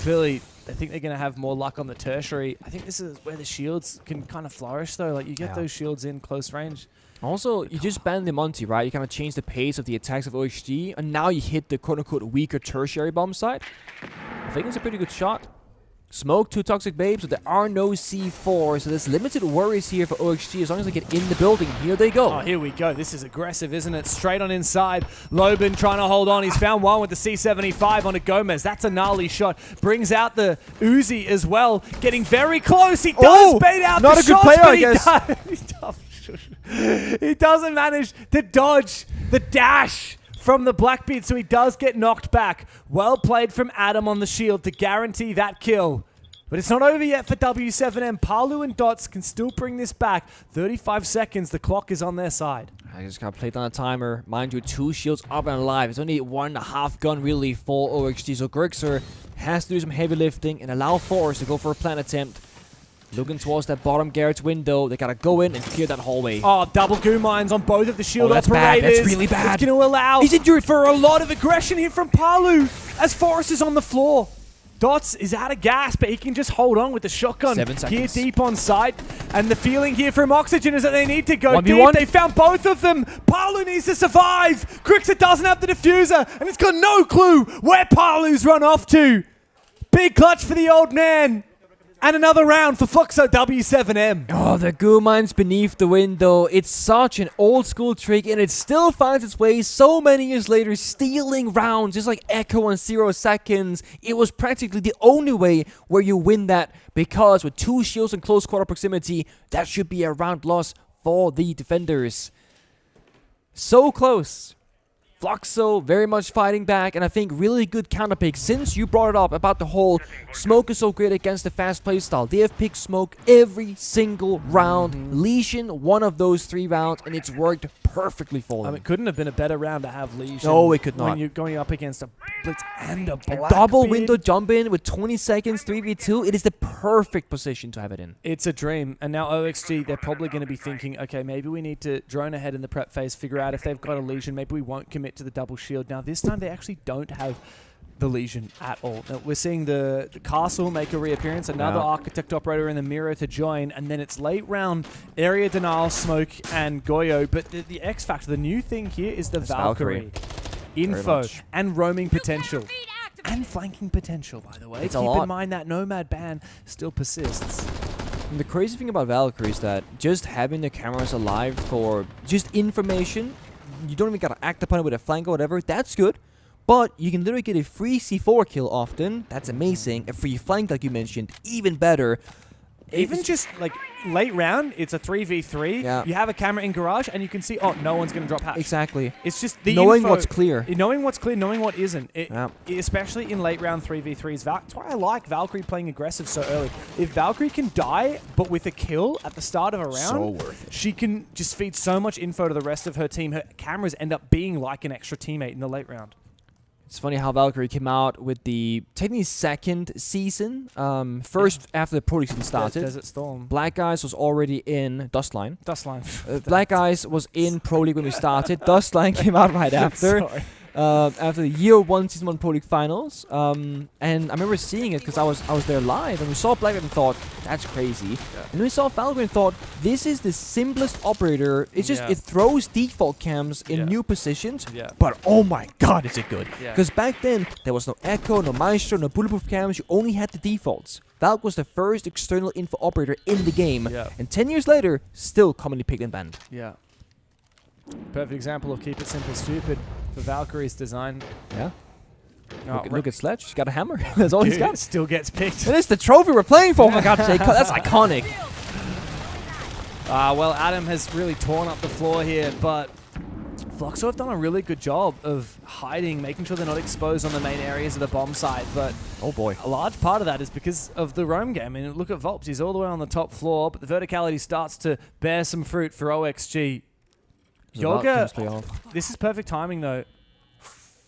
clearly they think they're going to have more luck on the tertiary. I think this is where the shields can kind of flourish, though. Like, you get those shields in close range. Also, you just banned the Monty, right? You kind of change the pace of the attacks of OHG, and now you hit the quote-unquote weaker tertiary bomb site. I think it's a pretty good shot. Smoke, 2 toxic babes, but there are no C4, so there's limited worries here for OHG as long as they get in the building. Here they go. Oh, here we go. This is aggressive, isn't it? Straight on inside. Loban trying to hold on. He's found one with the C75 onto Gomez. That's a gnarly shot. Brings out the Uzi as well. Getting very close. He does bait out not the a good shots, player, but I guess. he doesn't manage to dodge the dash from the Blackbeard, so he does get knocked back. Well played from Adam on the shield to guarantee that kill. But it's not over yet for W7M. Palu and Dots can still bring this back. 35 seconds, the clock is on their side. I just gotta play down the timer. Mind you, 2 shields up and alive. It's only 1.5 gun really for OHG, so Grixer has to do some heavy lifting and allow Force to go for a plant attempt. Looking towards that bottom Garrett's window. They gotta go in and clear that hallway. Oh, double goo mines on both of the shield that's operators. bad. That's really bad. It's going to allow He's injured for a lot of aggression here from Palu as Forrest is on the floor. Dots is out of gas, but he can just hold on with the shotgun 7 here seconds. deep on site. And the feeling here from Oxygen is that they need to go 1v1. deep. They found both of them. Palu needs to survive. Grixer doesn't have the diffuser, and it's got no clue where Palu's run off to. Big clutch for the old man. And another round for FLUXO W7M. Oh, the goo mines beneath the window. It's such an old school trick, and it still finds its way so many years later, stealing rounds, just like Echo on 0 seconds. It was practically the only way where you win that, because with 2 shields in close quarter proximity, that should be a round loss for the defenders. So close. FLUXO very much fighting back, and I think really good counter pick. Since you brought it up about the whole Smoke is so great against the fast play style, they have picked Smoke every single round. Lesion, one of those 3 rounds, and it's worked perfectly for them. It couldn't have been a better round to have Legion. No, it could not. When you're going up against a Blitz and a A Blackbeard. double window jump in with 20 seconds, 3v2. It is the perfect position to have it in. It's a dream. And now OXG, they're probably going to be thinking, okay, maybe we need to drone ahead in the prep phase, figure out if they've got a Legion. Maybe we won't commit to the double shield. Now, this time they actually don't have the Legion at all. Now, we're seeing the Castle make a reappearance, another Architect Operator in the mirror to join, and then it's late round Area Denial, Smoke, and Goyo. But the X Factor, the new thing here is the Valkyrie. Info and roaming potential. And flanking potential, by the way. It's Keep a lot. in mind that Nomad ban still persists. And the crazy thing about Valkyrie is that just having the cameras alive for just information, you don't even gotta act upon it with a flank or whatever, that's good. But you can literally get a free C4 kill often. That's amazing. A free flank, like you mentioned, even better. Even just like late round, it's a 3v3. Yeah. You have a camera in garage, and you can see, oh, no one's going to drop hatch. Exactly. It's just the knowing info, what's clear. Knowing what's clear, knowing what isn't. Especially in late round 3v3s. That's why I like Valkyrie playing aggressive so early. If Valkyrie can die, but with a kill at the start of a round, So worth it. she can just feed so much info to the rest of her team. Her cameras end up being like an extra teammate in the late round. It's funny how Valkyrie came out with the technically second season. First after the Pro League season started. Desert Storm. Black Eyes was already in Dustline. Dustline. Black Eyes was in Pro League when we started. Dustline came out right after. Sorry. After the year 1 season 1 Pro League finals. And I remember seeing it because I was there live, and we saw Black Eyes and thought, that's crazy. And then we saw Valkyrie and thought, this is the simplest operator. It's just, it throws default cams in new positions. But oh my god, is it good. Because back then, there was no Echo, no Maestro, no Bulletproof cams. You only had the defaults. Valk was the first external info operator in the game. And 10 years later, still commonly picked and banned. Yeah. Perfect example of keep it simple, stupid for Valkyrie's design. Yeah. Oh, Look at Sledge. He's got a hammer. That's all he's got. Still gets picked. It is the trophy we're playing for. Oh my god, that's iconic. Well, Adam has really torn up the floor here, but FLUXO have done a really good job of hiding, making sure they're not exposed on the main areas of the bomb site, but oh boy, a large part of that is because of the roam game. I mean, look at Volps, he's all the way on the top floor, but the verticality starts to bear some fruit for OXG. Yoga, this is perfect timing though.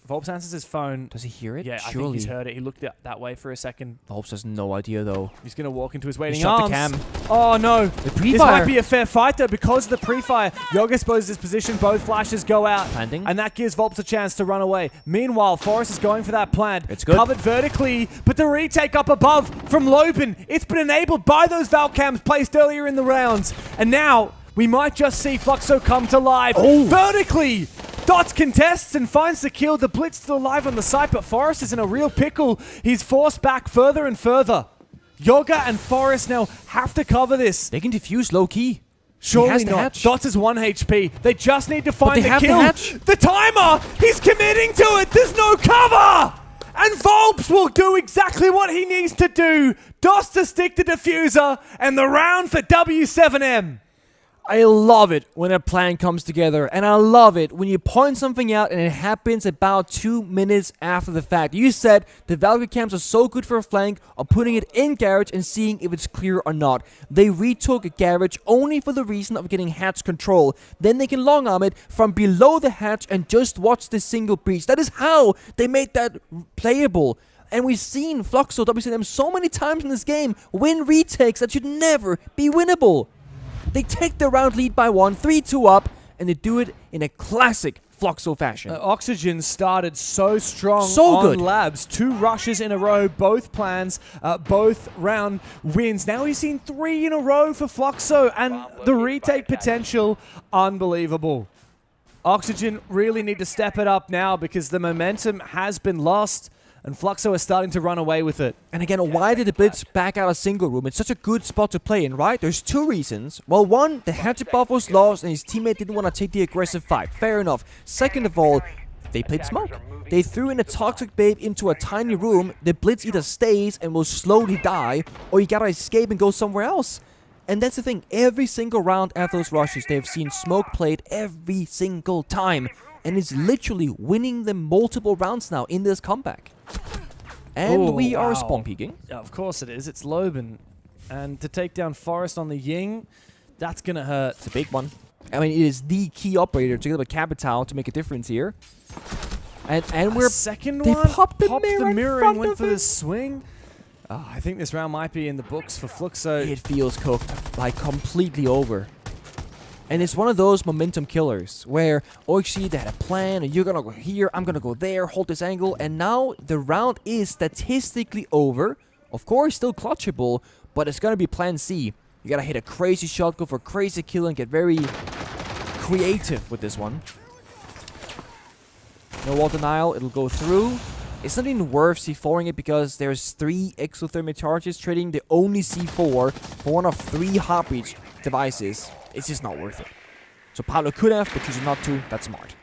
Volps answers his phone. Does he hear it? Yeah, surely. I think he's heard it. He looked that way for a second. Volps has no idea though. He's going to walk into his waiting shot arms. the cam. Oh no. The pre-fire. This might be a fair fight though because of the pre-fire. Yoga exposes his position. Both flashes go out. Planting. And that gives Volps a chance to run away. Meanwhile, Forrest is going for that plant. It's good. Covered vertically, but the retake up above from Loben. It's been enabled by those Valcams placed earlier in the rounds. And now we might just see FLUXO come to life. Oh. Vertically. Dots contests and finds the kill. The blitz still alive on the site, but Forrest is in a real pickle. He's forced back further and further. Yoga and Forrest now have to cover this. They can defuse low key. Surely not. Dots is 1 HP. They just need to find the kill. The timer! He's committing to it! There's no cover! And Volps will do exactly what he needs to do. Dots to stick the diffuser and the round for W7M. I love it when a plan comes together, and I love it when you point something out and it happens about 2 minutes after the fact. You said the Valkyrie cams are so good for a flank of putting it in garage and seeing if it's clear or not. They retook garage only for the reason of getting hatch control. Then they can long arm it from below the hatch and just watch the single breach. That is how they made that playable. And we've seen FLUXO W7M so many times in this game win retakes that should never be winnable. They take the round lead by 1, 3-2 up, and they do it in a classic FLUXO fashion. Oxygen started so strong so on good. Labs. 2 rushes in a row, both plans, both round wins. Now we've seen 3 in a row for FLUXO, and the retake potential, unbelievable. Oxygen really need to step it up now because the momentum has been lost. And FLUXO is starting to run away with it. And again, why did the Blitz back out of single room? It's such a good spot to play in, right? There's 2 reasons. Well, one, the hatchet buff was lost and his teammate didn't want to take the aggressive fight. Fair enough. Second of all, they played smoke. They threw in a toxic babe into a tiny room. The Blitz either stays and will slowly die, or you gotta escape and go somewhere else. And that's the thing. Every single round after those rushes, they've seen smoke played every single time. And it's literally winning them multiple rounds now in this comeback. And we are spawn peeking. Yeah, of course it is. It's Loben. And to take down Forrest on the Ying, that's going to hurt. It's a big one. I mean, it is the key operator together with Capital to make a difference here. And we're... Second they one? popped the mirror and went for the swing. Oh, I think this round might be in the books for FLUXO. It feels cooked. Like, completely over. And it's one of those momentum killers where OXG, they had a plan, and you're going to go here, I'm going to go there, hold this angle, and now the round is statistically over. Of course, still clutchable, but it's going to be plan C. You got to hit a crazy shot, go for a crazy kill, and get very creative with this one. No wall denial, it'll go through. It's not even worth C4ing it because there's 3 exothermic charges trading the only C4 for one of 3 heartbeat devices. It's just not worth it. So Paolo could have, but choosing not to, that's smart.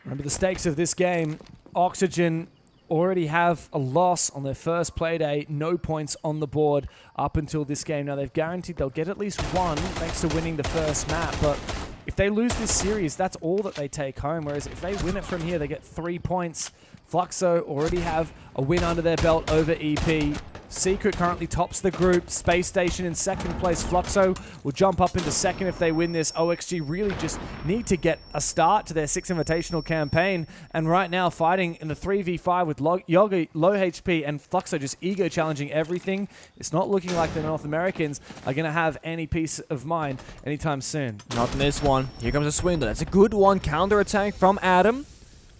Remember the stakes of this game. Oxygen already have a loss on their first play day. No points on the board up until this game. Now they've guaranteed they'll get at least 1 thanks to winning the first map. But if they lose this series, that's all that they take home. Whereas if they win it from here, they get 3 points. FLUXO already have a win under their belt over EP. Secret currently tops the group. Space Station in second place. FLUXO will jump up into second if they win this. OXG really just need to get a start to their Six Invitational campaign. And right now, fighting in the 3v5 with Yoga low HP and FLUXO just ego challenging everything. It's not looking like the North Americans are going to have any peace of mind anytime soon. Not in this one. Here comes a Swindle. That's a good one. Counter attack from Adam.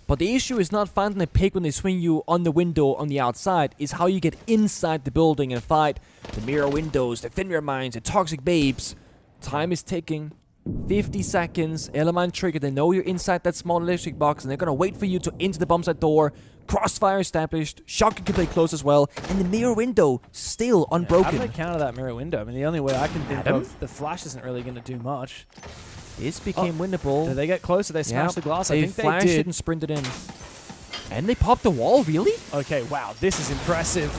But the issue is not finding a pick when they swing you on the window on the outside. It's how you get inside the building and fight the mirror windows, the thin mirror mines, the toxic babes. Time is ticking. 50 seconds. Element trigger. They know you're inside that small electric box and they're going to wait for you to enter the bomb site door. Crossfire established. Shotgun can play close as well. And the mirror window still unbroken. How do they counter that mirror window? I mean, the only way I can think of, the flash isn't really going to do much. This became winnable. Did they get closer? They smashed the glass. I think they flashed did. it and sprinted in. And they popped the wall, really? Okay, wow. This is impressive.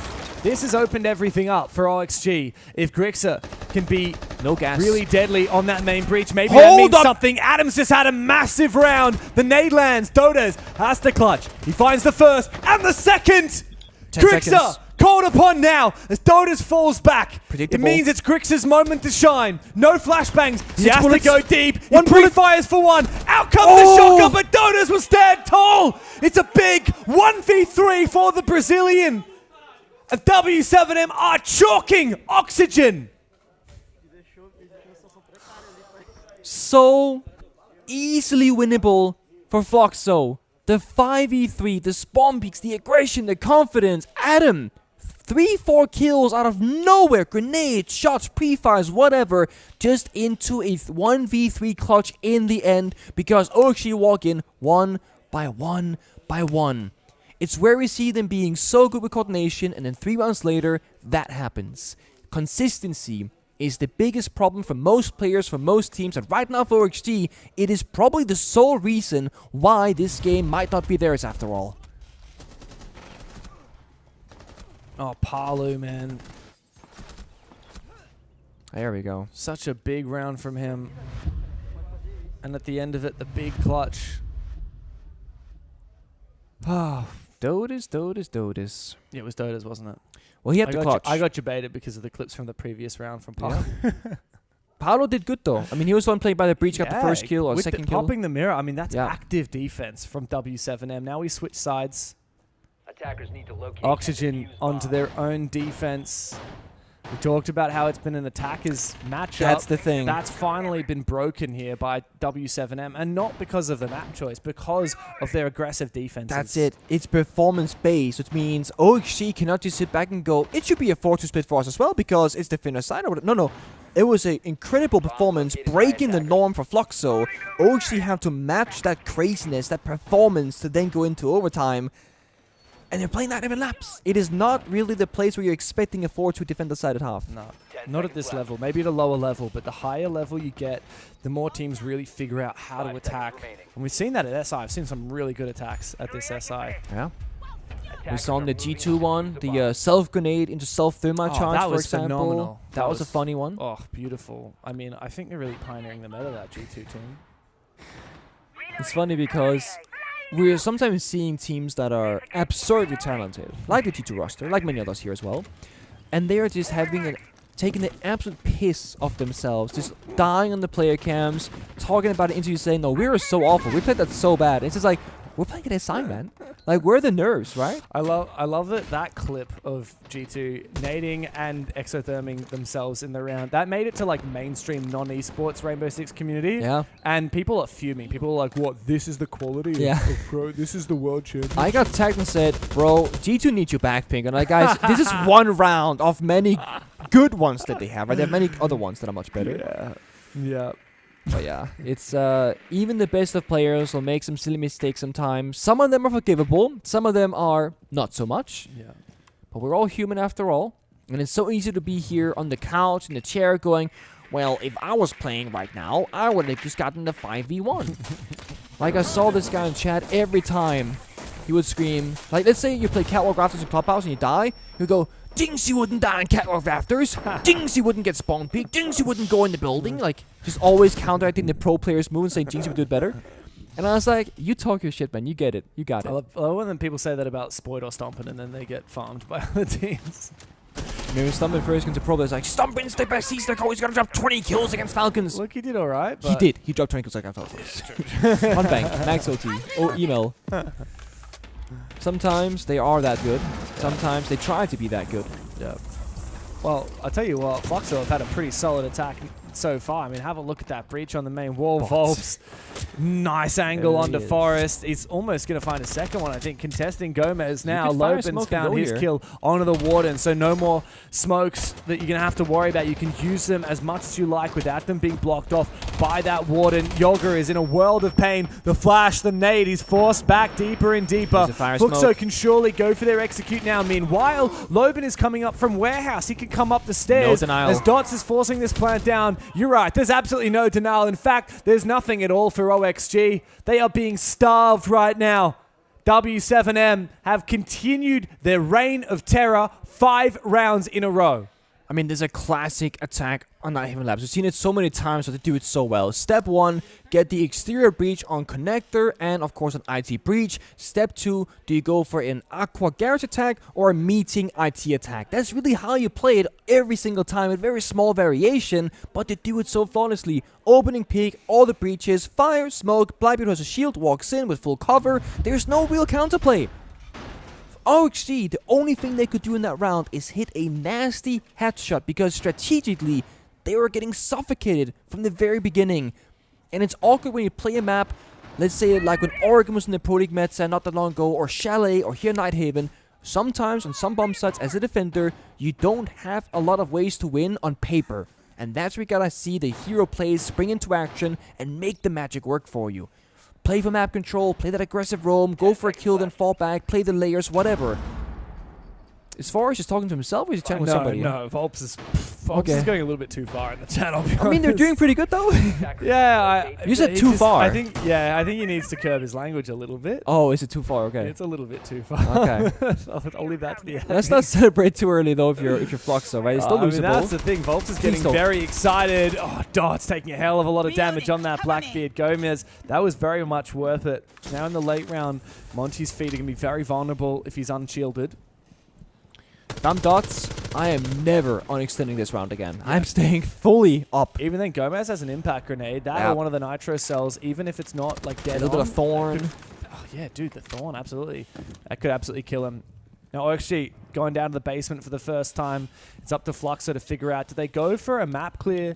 This has opened everything up for OXG. If Grixer can be no gas. really deadly on that main breach. Maybe that means something. Adams just had a massive round. The nade lands. Dodas has to clutch. He finds the first and the second. 10 Grixer seconds. called upon now as Dodas falls back. Predictable. It means it's Grixer's moment to shine. No flashbangs. He 6 has bullets. to go deep. One He pre-fires for one. Out comes the shotgun, but Dodas will stand tall. It's a big 1v3 for the Brazilian. And W7M are chalking oxygen. So easily winnable for FLUXO. The 5v3, the spawn peaks, the aggression, the confidence. Adam, 3-4 kills out of nowhere. Grenades, shots, pre-fires, whatever. Just into a 1v3 clutch in the end because OXG walk in one by one by one. It's where we see them being so good with coordination, and then 3 rounds later, that happens. Consistency is the biggest problem for most players, for most teams, and right now for OXG, it is probably the sole reason why this game might not be theirs after all. Oh, Palu, man. There we go. Such a big round from him. And at the end of it, the big clutch. Ah, Dodas. Yeah, it was Dodas, wasn't it? Well, he had the clutch. I got debated because of the clips from the previous round from Paolo. Paolo did good though. I mean, he was the one playing by the breach, got the first kill or with second the kill. popping the mirror, I mean, that's active defense from W7M. Now we switch sides. Attackers need to locate Oxygen onto their own defense. We talked about how it's been an attackers matchup. That's the thing. That's finally been broken here by W7M, and not because of the map choice, because of their aggressive defense. That's it. It's performance-based, which means OXG cannot just sit back and go, it should be a 4-2 split for us as well because it's the thinner side. Or whatever. No. It was an incredible performance, breaking the norm for FLUXO. OXG have to match that craziness, that performance to then go into overtime. And they're playing that even laps. It is not really the place where you're expecting a 4-2 defend the side at half. No, not at this level. Maybe at a lower level, but the higher level you get, the more teams really figure out how to attack. And we've seen that at SI. I've seen some really good attacks at this SI. Yeah. We saw in the G2 one, the self-grenade into self-thermite charge, that for was example. phenomenal. That was a funny one. Oh, beautiful. I mean, I think they're really pioneering the meta, that G2 team. It's funny because we're sometimes seeing teams that are absurdly talented, like the G2 roster, like many others here as well, and they are just taking the absolute piss off themselves, just dying on the player cams, talking about it, interviews saying, no, we were so awful, we played that so bad. It's just like, we're playing at SI, man. Like, where are the nerves, right? I love that clip of G2 nading and exotherming themselves in the round. That made it to like mainstream non-esports Rainbow Six community. Yeah. And people are fuming. People are like, what, this is the quality of pro, this is the world championship. I got tagged and said, bro, G2 needs you back, Pink. And like, guys, this is one round of many good ones that they have, right? They have many other ones that are much better. Yeah. But yeah, it's even the best of players will make some silly mistakes sometimes. Some of them are forgivable. Some of them are not so much. Yeah. But we're all human after all. And it's so easy to be here on the couch, in the chair, going, well, if I was playing right now, I would have just gotten the 5v1. Like I saw this guy in chat every time he would scream. Like, let's say you play Catwalk Rafters in Clubhouse and you die. He'd go, Jinx, you wouldn't die in Catwalk Rafters. Jinx, you wouldn't get spawn peek. Jinx, you wouldn't go in the building. Like, just always counteracting the pro players' move and saying Jinx, you would do it better. And I was like, you talk your shit, man. You get it. You got it. I love when people say that about Spoid or Stompin' and then they get farmed by other teams. Maybe Stompin' first against a pro player's like, Stompin' step by C-Stack. Oh, he's going to drop 20 kills against Falcons. Look, he did all right. He did. He dropped 20 kills against Falcons. On bank, max OT, or email. Sometimes they are that good. Sometimes they try to be that good. Yeah. Well, I'll tell you what, FLUXO have had a pretty solid attack so far. I mean, have a look at that breach on the main wall. Volps, nice angle onto Forest. He's almost going to find a second one, I think, contesting Gomez now. Loban's found his kill onto the Warden, so no more smokes that you're going to have to worry about. You can use them as much as you like without them being blocked off by that Warden. Yoga is in a world of pain. The flash, the nade, he's forced back deeper and deeper. FLUXO can surely go for their execute now. Meanwhile, Loban is coming up from warehouse. He can come up the stairs as Dots is forcing this plant down. You're right, there's absolutely no denial. In fact, there's nothing at all for OXG. They are being starved right now. W7M have continued their reign of terror 5 rounds in a row. I mean, there's a classic attack on Night Haven Labs. We've seen it so many times, but they do it so well. Step 1, get the exterior breach on connector and, of course, an IT breach. Step 2, do you go for an Aqua Garage attack or a meeting IT attack? That's really how you play it every single time. A very small variation, but they do it so flawlessly. Opening peak, all the breaches, fire, smoke, Blightbeard has a shield, walks in with full cover. There's no real counterplay. OXG, the only thing they could do in that round is hit a nasty headshot because strategically they were getting suffocated from the very beginning. And it's awkward when you play a map, let's say like when Oregon was in the Pro League Meta not that long ago, or Chalet, or here Night Haven. Sometimes on some bomb sites as a defender, you don't have a lot of ways to win on paper. And that's where you gotta see the hero plays spring into action and make the magic work for you. Play for map control, play that aggressive roam, go for a kill, then fall back, play the layers, whatever. As far as just talking to himself, or is he chatting with somebody? No, Volps is going a little bit too far in the channel. I mean, they're doing pretty good though. Yeah, you said too far. I think he needs to curb his language a little bit. Oh, is it too far? Okay, it's a little bit too far. Okay, I'll leave that to the end. Let's not celebrate too early though. If you're FLUXO, right? It's still losable. That's the thing. Volps is getting very excited. Oh, Dot's taking a hell of a lot of damage on that Blackbeard Gomez. That was very much worth it. Now in the late round, Monty's feet are gonna be very vulnerable if he's unshielded. Damn Dots, I am never unextending this round again. I'm staying fully up. Even then, Gomez has an impact grenade. That or one of the nitro cells, even if it's not like dead a little bit of Thorn. Oh yeah, dude, the Thorn, absolutely. That could absolutely kill him. Now, OXG going down to the basement for the first time. It's up to FLUXO to figure out, do they go for a map clear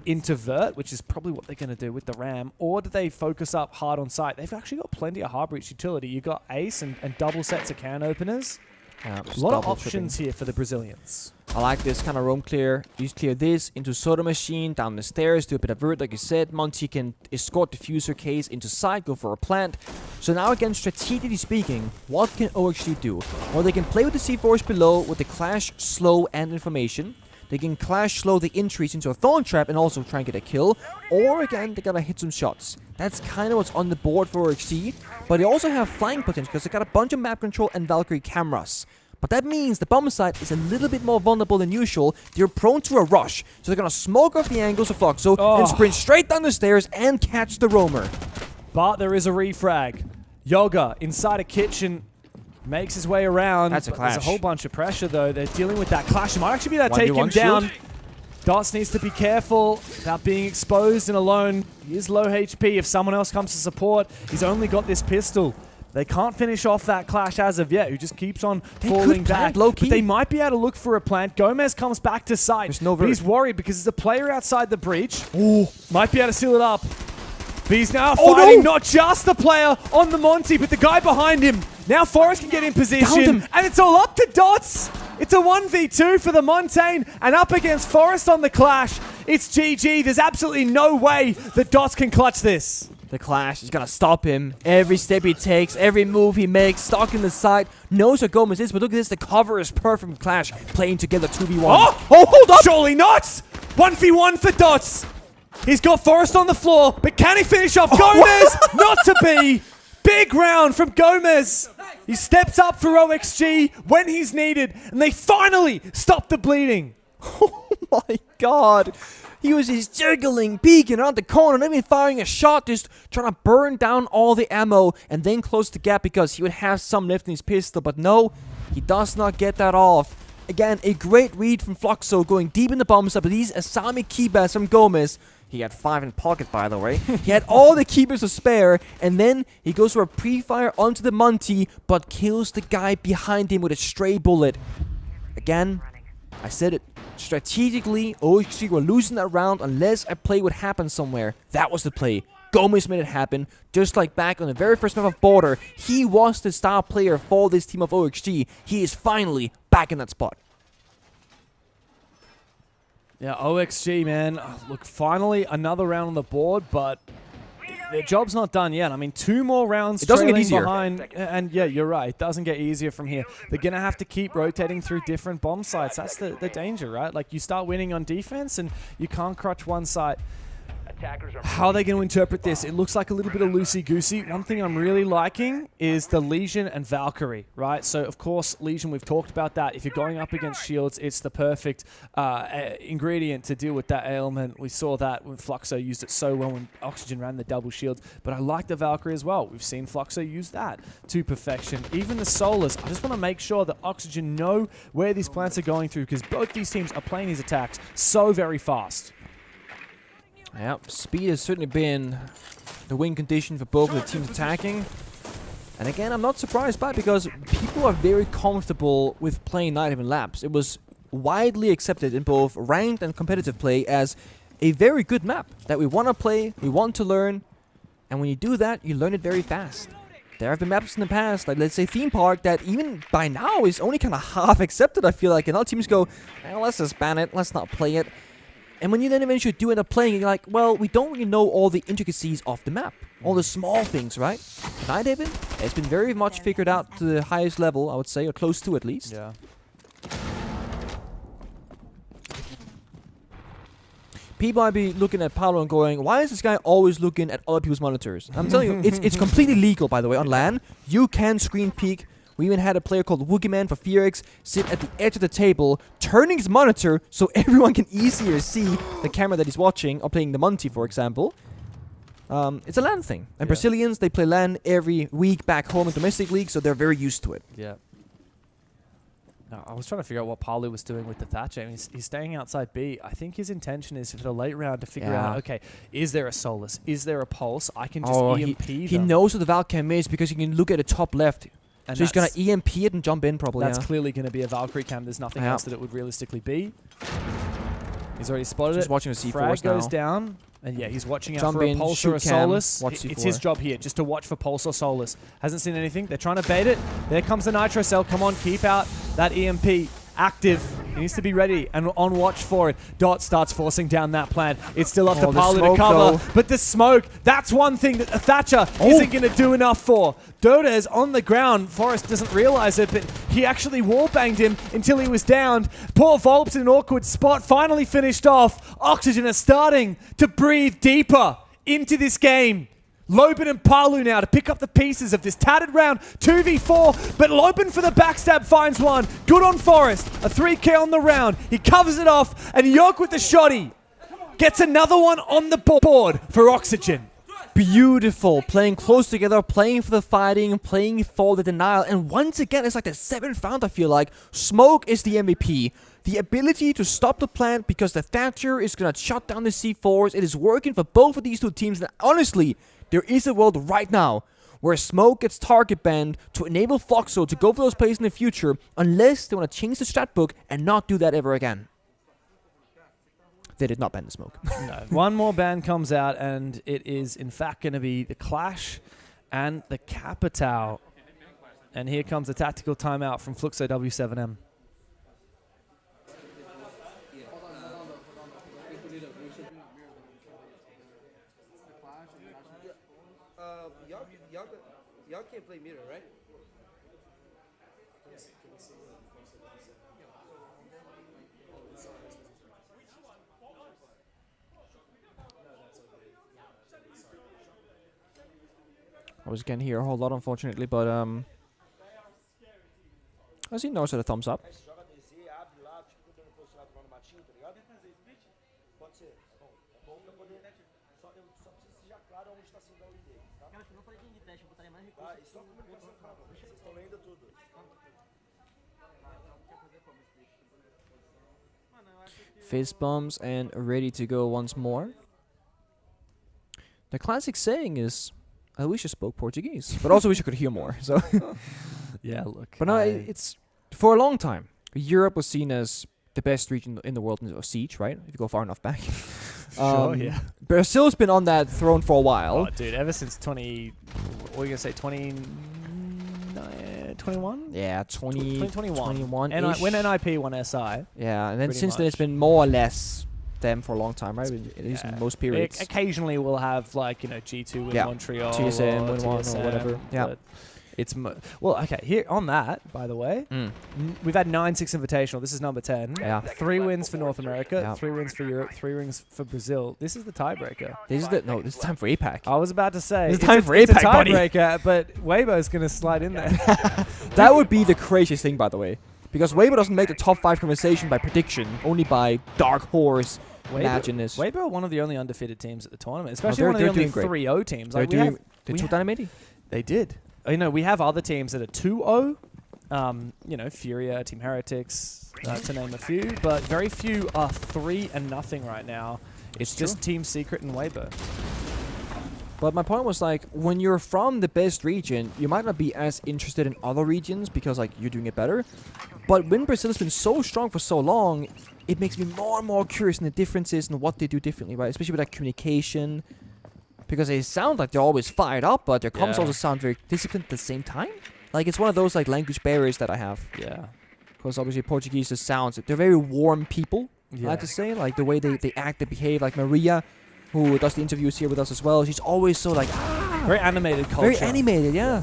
into Vert, which is probably what they're going to do with the Ram, or do they focus up hard on site? They've actually got plenty of hard breach utility. You've got Ace and double sets of can openers. A lot of options here for the Brazilians. I like this kind of roam clear. You clear this into Soda Machine, down the stairs, do a bit of Vert, like you said. Monty can escort Diffuser Case into side, go for a plant. So now again, strategically speaking, what can OXG do? Well, they can play with the C4s below with the Clash, Slow, and Information. They can Clash, Slow the entries into a Thorn Trap and also try and get a kill. Or again, they gotta hit some shots. That's kind of what's on the board for OXG. But they also have flying potential because they got a bunch of map control and Valkyrie cameras. But that means the bomb site is a little bit more vulnerable than usual. They're prone to a rush. So they're going to smoke off the angles of FLUXO and sprint straight down the stairs and catch the roamer. But there is a refrag. Yoga inside a kitchen makes his way around. That's a clash. There's a whole bunch of pressure though. They're dealing with that clash. It might actually be that take him down. Dots needs to be careful about being exposed and alone. He is low HP. If someone else comes to support, he's only got this pistol. They can't finish off that clash as of yet, who just keeps on falling back. Low key. But they might be able to look for a plant. Gomez comes back to site. There's no but he's worried because there's a player outside the breach. Ooh, might be able to seal it up. But he's now fighting not just the player on the Monty, but the guy behind him. Now Forrest can get in position. And it's all up to Dots. It's a 1v2 for the Montaigne. And up against Forrest on the clash. It's GG. There's absolutely no way that Dots can clutch this. The clash is gonna stop him. Every step he takes, every move he makes, stalking the side, knows what Gomez is, but look at this, the cover is perfect from Clash, playing together 2v1. Oh, hold up! Surely not! 1v1 for Dots! He's got Forrest on the floor, but can he finish off Gomez? Not to be! Big round from Gomez! He steps up for OXG when he's needed, and they finally stop the bleeding. Oh my god! He was just jiggling, peeking around the corner, not even firing a shot, just trying to burn down all the ammo and then close the gap because he would have some left in his pistol. But no, he does not get that off. Again, a great read from FLUXO going deep in the bomb site, but these Asami keybers from Gomez. He had 5 in pocket, by the way. He had all the keepers to spare, and then he goes for a pre-fire onto the Monty, but kills the guy behind him with a stray bullet. Again, I said it. Strategically, OXG were losing that round unless a play would happen somewhere. That was the play. Gomez made it happen. Just like back on the very first map of Border, he was the star player for this team of OXG. He is finally back in that spot. Yeah, OXG, man. Look, finally another round on the board, but their job's not done yet. I mean, 2 more rounds. It doesn't get easier. Behind, and yeah, you're right. It doesn't get easier from here. They're going to have to keep rotating through different bomb sites. That's the danger, right? Like, you start winning on defense, and you can't crutch one site. Attackers are How are they going to interpret this? It looks like a little bit of loosey-goosey. One thing I'm really liking is the Legion and Valkyrie, right? So, of course, Legion, we've talked about that. If you're going up against shields, it's the perfect ingredient to deal with that ailment. We saw that when FLUXO used it so well when Oxygen ran the double shields. But I like the Valkyrie as well. We've seen FLUXO use that to perfection. Even the Solars, I just want to make sure that Oxygen know where these plants are going through, because both these teams are playing these attacks so very fast. Yeah, speed has certainly been the win condition for both of the teams attacking. And again, I'm not surprised by it, because people are very comfortable with playing Night Haven Labs. It was widely accepted in both ranked and competitive play as a very good map that we want to play, we want to learn, and when you do that, you learn it very fast. There have been maps in the past, like let's say Theme Park, that even by now is only kind of half accepted, I feel like, and other teams go, well, let's just ban it, let's not play it. And when you then eventually do end up playing, you're like, well, we don't really know all the intricacies of the map. All the small things, right? Night Haven has been very much figured out to the highest level, I would say, or close to at least. Yeah. People might be looking at Paolo and going, why is this guy always looking at other people's monitors? I'm telling you, it's completely legal, by the way, on LAN. You can screen peek. We even had a player called Woogieman for FURIA sit at the edge of the table, turning his monitor so everyone can easier see the camera that he's watching, or playing the Monty, for example. It's a LAN thing. And Brazilians, they play LAN every week back home in domestic league, so they're very used to it. Yeah. No, I was trying to figure out what Paolo was doing with the Thatcher. I mean, he's staying outside B. I think his intention is for the late round to figure out, okay, is there a Solus? Is there a Pulse? I can just EMP he knows what the Valcam is, because he can look at the top left. And so he's going to EMP it and jump in probably. That's clearly going to be a Valkyrie cam. There's nothing else that it would realistically be. He's already spotted He's it. watching a C4 Frag now. goes down. And yeah, he's watching out Jump for a in, Pulse shoot or a cam, Solus. watch It's C4. his job here, just to watch for Pulse or Solus. Hasn't seen anything. They're trying to bait it. There comes the Nitro Cell. Come on, keep out that EMP. Active. He needs to be ready and on watch for it. Dot starts forcing down that plant. It's still up to Paolo to cover. But the smoke, that's one thing that Thatcher isn't going to do enough for. Dota is on the ground. Forrest doesn't realize it, but he actually wallbanged him until he was downed. Poor Volps in an awkward spot. Finally finished off. Oxygen is starting to breathe deeper into this game. Loban and Palu now to pick up the pieces of this tattered round. 2v4, but Loban for the backstab finds one. Good on Forrest. A 3k on the round. He covers it off, and Yoke with the shotty gets another one on the board for Oxygen. Beautiful. Playing close together, playing for the fighting, playing for the denial. And once again, it's like the 7th round, I feel like. Smoke is the MVP. The ability to stop the plant because the Thatcher is going to shut down the C4s. It is working for both of these two teams. And honestly, there is a world right now where Smoke gets target banned to enable FLUXO to go for those plays in the future, unless they want to change the stat book and not do that ever again. They did not ban the Smoke. No. One more ban comes out, and it is in fact going to be the Clash and the Capitao. And here comes a tactical timeout from FLUXO W7M. Y'all can't play mirror, right? I was again here a whole lot, unfortunately, but I see no sort of thumbs up. Fist bumps and ready to go once more. The classic saying is, I wish I spoke Portuguese, but also wish I could hear more. So yeah, look. But no, it's for a long time. Europe was seen as the best region in the world of Siege, right? If you go far enough back. Sure, yeah. Brazil's been on that throne for a while. Oh, dude, ever since 20... What are you going to say? 2021? Yeah, 2021. When NIP won SI. Yeah, and then pretty since then it's been more or less them for a long time, right? At least in most periods. Occasionally we'll have, like, you know, G2 win Montreal. TSM or win one TSM, or whatever. Yeah. It's well, okay. Here on that, by the way, we've had 9 Six Invitational. This is number 10. Yeah. 3 wins for North America, Yeah. 3 wins for Europe, 3 wins for Brazil. This is the tiebreaker. This is time for APAC. I was about to say It's time for it's APAC, a buddy. tiebreaker, but Weibo's gonna slide in there. That would be the craziest thing, by the way, because Weibo doesn't make the top 5 conversation by prediction, only by dark horse. Imagine this. Weibo are one of the only undefeated teams at the tournament, especially they're one of the only doing great. 3-0 teams. They're Like, we doing. have- They we took ha- Dynamite. They did. You know, we have other teams that are 2-0. You know, FURIA, Team Heretics, to name a few. But very few are 3-0 right now. It's just Team Secret and Weibo. But my point was, like, when you're from the best region, you might not be as interested in other regions because, like, you're doing it better. But when Brazil has been so strong for so long, it makes me more and more curious in the differences and what they do differently, right? Especially with that communication. Because they sound like they're always fired up, but their comms also sound very disciplined at the same time. Like, it's one of those, like, language barriers that I have. Yeah. Because obviously Portuguese just sounds... They're very warm people, I Yeah. have to say. Like, the way they act, they behave. Like, Maria, who does the interviews here with us as well, she's always so, like... Very animated culture. Very animated, yeah.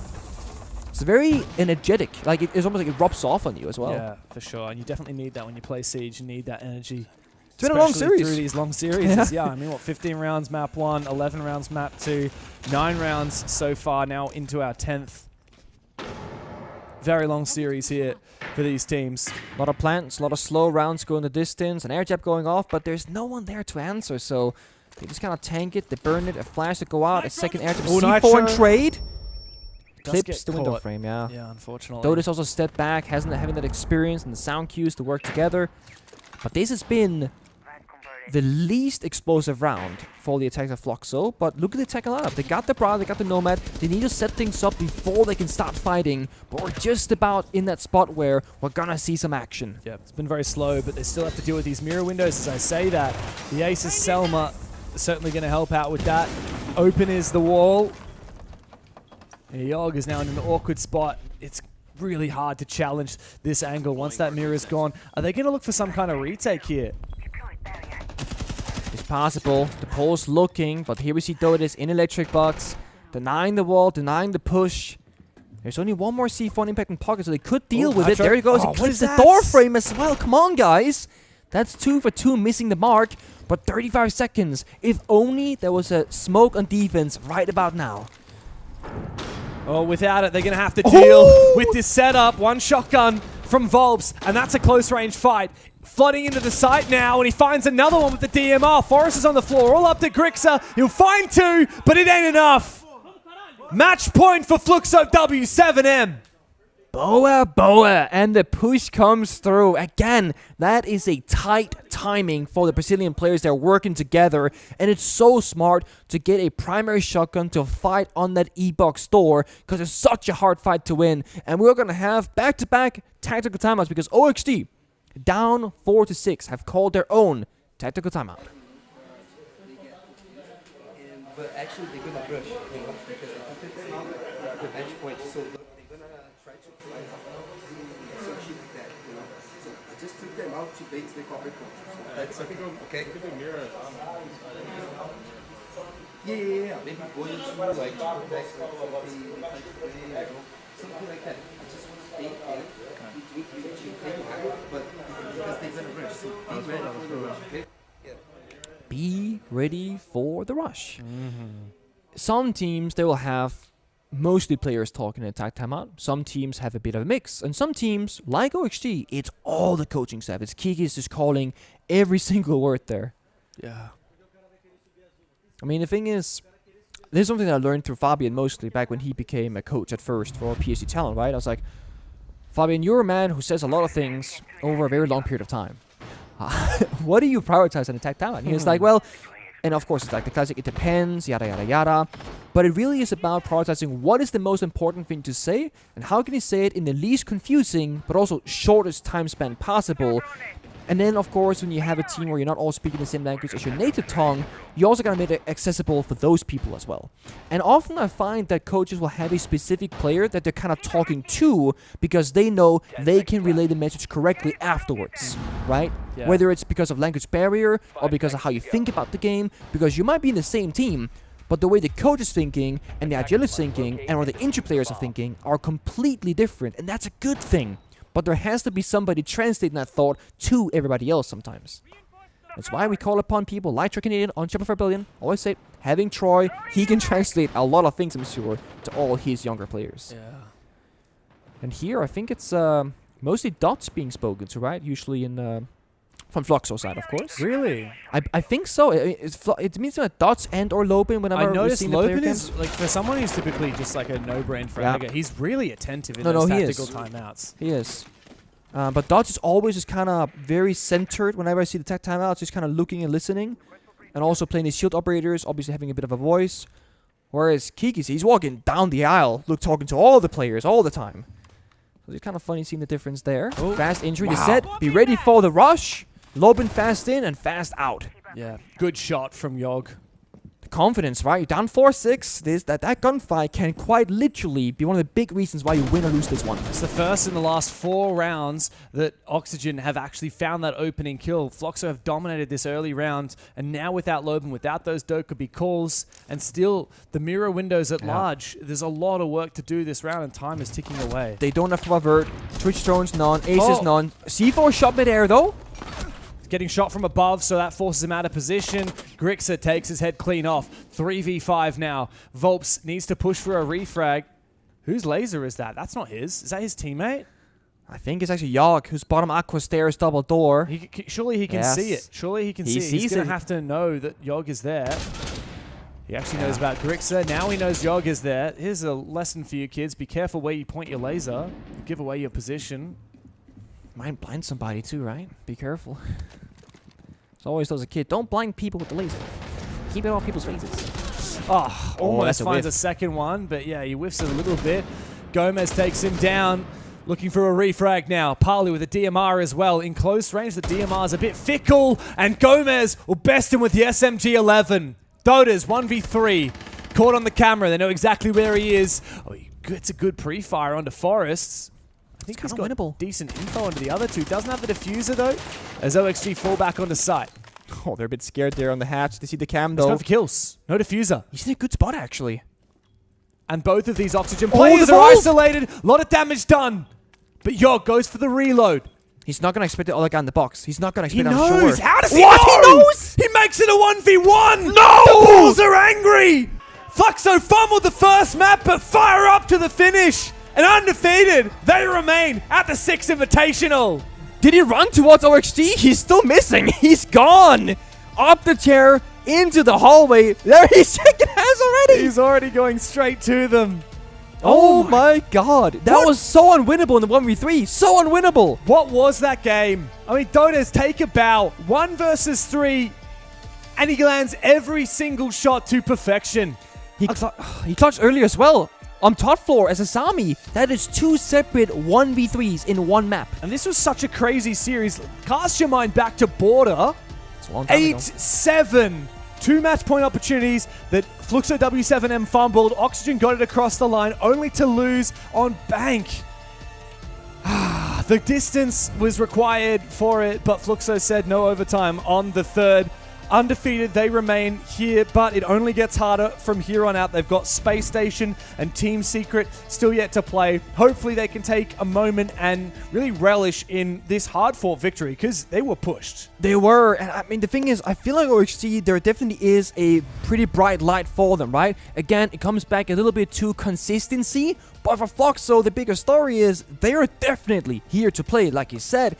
It's very energetic. Like, it's almost like it rubs off on you as well. Yeah, for sure. And you definitely need that when you play Siege. You need that energy. It's been a long Especially series. through these long series. Yeah, I mean, what, 15 rounds map 1, 11 rounds map 2, 9 rounds so far now into our 10th. Very long series here for these teams. A lot of plants, a lot of slow rounds going the distance, an air jab going off, but there's no one there to answer, so they just kind of tank it, they burn it, a flash to go out, a second air jab, Oh, C4 and Nitro. trade. Does Clips get the window caught. frame, yeah. Yeah, unfortunately. Dodos also stepped back, hasn't having that experience and the sound cues to work together. But this has been the least explosive round for the attacks of FLUXO. But look at the attack lineup. They got the Bra, they got the Nomad. They need to set things up before they can start fighting. But we're just about in that spot where we're gonna see some action. Yeah, it's been very slow, but they still have to deal with these mirror windows. As I say that, the Aces Selma is certainly going to help out with that. Open is the wall. Yog is now in an awkward spot. It's really hard to challenge this angle once that mirror is gone. Are they going to look for some kind of retake here? It's possible. The pole's looking, but here we see Dodos in electric box, denying the wall, denying the push. There's only one more C4 impact in pocket, so they could deal with it. Nitro. There he goes. Oh, He what clips is the that? door frame as well. Come on, guys. That's 2 for 2, missing the mark. But 35 seconds. If only there was a smoke on defense right about now. Oh, without it, they're going to have to deal with this setup. One shotgun from Volbs, and that's a close-range fight. Flooding into the site now, and he finds another one with the DMR. Forrest is on the floor, all up to Grixer. He'll find 2, but it ain't enough. Match point for FLUXO W7M. Boa, and the push comes through. Again, that is a tight timing for the Brazilian players. They're working together, and it's so smart to get a primary shotgun to fight on that E-box door because it's such a hard fight to win. And we're going to have back-to-back tactical timeouts because OXD, down 4-6, have called their own tactical timeout. But actually, they're gonna rush, you know, because they took them out the match point, so they're gonna try to play so cheap that, you know. So I just took them out to bait the copper control. So that's okay. Yeah. Maybe going to like protect the something like that. I just want to bait them. But because they're gonna rush, so be ready for the rush. Okay? Be ready for the rush. Some teams, they will have mostly players talking in attack timeout. Some teams have a bit of a mix. And some teams, like OXG, it's all the coaching staff. It's Kiki is just calling every single word there. Yeah. I mean, the thing is, this is something that I learned through Fabian mostly back when he became a coach at first for PSG Talent, right? I was like, Fabian, you're a man who says a lot of things over a very long period of time. What do you prioritize in attack timeout? And he was like, well, and of course it's like the classic, it depends, yada yada yada. But it really is about prioritizing what is the most important thing to say and how can you say it in the least confusing but also shortest time span possible. And then, of course, when you have a team where you're not all speaking the same language as your native tongue, you also gotta make it accessible for those people as well. And often I find that coaches will have a specific player that they're kind of talking to because they know they can relay the message correctly afterwards, right? Yeah. Whether it's because of language barrier or because of how you think about the game, because you might be in the same team, but the way the coach is thinking and the Agile is thinking and what the injury players are thinking are completely different, and that's a good thing. But there has to be somebody translating that thought to everybody else sometimes. That's why we call upon people like Troy Canadian on Champion for a Billion. Always say, having Troy, he can translate a lot of things, I'm sure, to all his younger players. Yeah. And here, I think it's mostly dots being spoken to, right? Usually in from FLUXO side, of course. Really? I think so. It means that dots and or Lobin whenever I noticed Lobin is like for someone who's typically just like a no-brain fragger. He's really attentive in No, those he tactical is. timeouts. He is. But dots is always just kind of very centered whenever I see the tech timeouts, just kind of looking and listening. And also playing his shield operators, obviously having a bit of a voice. Whereas Kiki's, he's walking down the aisle, talking to all the players all the time. So it's kind of funny seeing the difference there. Oh. Fast injury. Wow. They said, be ready for the rush. Lobin fast in and fast out. Yeah, good shot from Yogg. The confidence, right? You're down 4-6. That gunfight can quite literally be one of the big reasons why you win or lose this one. It's the first in the last 4 rounds that Oxygen have actually found that opening kill. FLUXO have dominated this early round, and now without Lobin, without those Dokkaebi calls, and still the mirror windows at large, there's a lot of work to do this round, and time is ticking away. They don't have to avert. Twitch stones, none. Aces, none. C4 shot mid-air, though. Getting shot from above, so that forces him out of position. Grixer takes his head clean off. 3v5 now. Volps needs to push for a refrag. Whose laser is that? That's not his. Is that his teammate? I think it's actually Yogg, who's bottom aqua stairs, double door. Surely he can see it. Surely he can see it. He's going to have to know that Yogg is there. He actually knows about Grixer. Now he knows Yogg is there. Here's a lesson for you kids. Be careful where you point your laser. You give away your position. Might blind somebody too, right? Be careful. It's always tells a kid, don't blind people with the laser. Keep it off people's faces. Oh, almost finds a second one, but yeah, he whiffs it a little bit. Gomez takes him down, looking for a refrag now. Parley with a DMR as well. In close range, the DMR is a bit fickle, and Gomez will best him with the SMG-11. Dotas, 1v3. Caught on the camera, they know exactly where he is. Oh, he gets a good pre-fire onto Forests. I think he's got decent info onto the other two. Doesn't have the diffuser though, as OXG fall back onto site. Oh, they're a bit scared there on the hatch. They see the cam He's though. going for kills. No diffuser. He's in a good spot actually. And both of these Oxygen players are isolated. A lot of damage done. But Yogg goes for the reload. He's not going to expect the other guy in the box. He's not going to He expect it, I'm knows. sure. How does he What? know? He knows? He makes it a 1v1. No! The Bulls are angry. FLUXO fumbled the first map, but fire up to the finish. And undefeated, they remain at the Six Invitational. Did he run towards OXG? He's still missing. He's gone. Up the chair, into the hallway. There he's shaking hands already. He's already going straight to them. Oh my god. That was so unwinnable in the 1v3. So unwinnable. What was that game? I mean, Dotas take a bow. 1 versus 3. And he lands every single shot to perfection. He clutched earlier as well. On top floor as a Sami. That is 2 separate 1v3s in one map. And this was such a crazy series. Cast your mind back to Border. 8-7. 2 match point opportunities that FLUXO W7M fumbled. Oxygen got it across the line, only to lose on Bank. The distance was required for it, but FLUXO said no overtime on the 3rd. Undefeated, they remain here, but it only gets harder from here on out. They've got Space Station and Team Secret still yet to play. Hopefully they can take a moment and really relish in this hard-fought victory, because they were pushed. They were, and I mean, the thing is, I feel like OXG, there definitely is a pretty bright light for them, right? Again, it comes back a little bit to consistency, but for FLUXO, the bigger story is they are definitely here to play, like you said.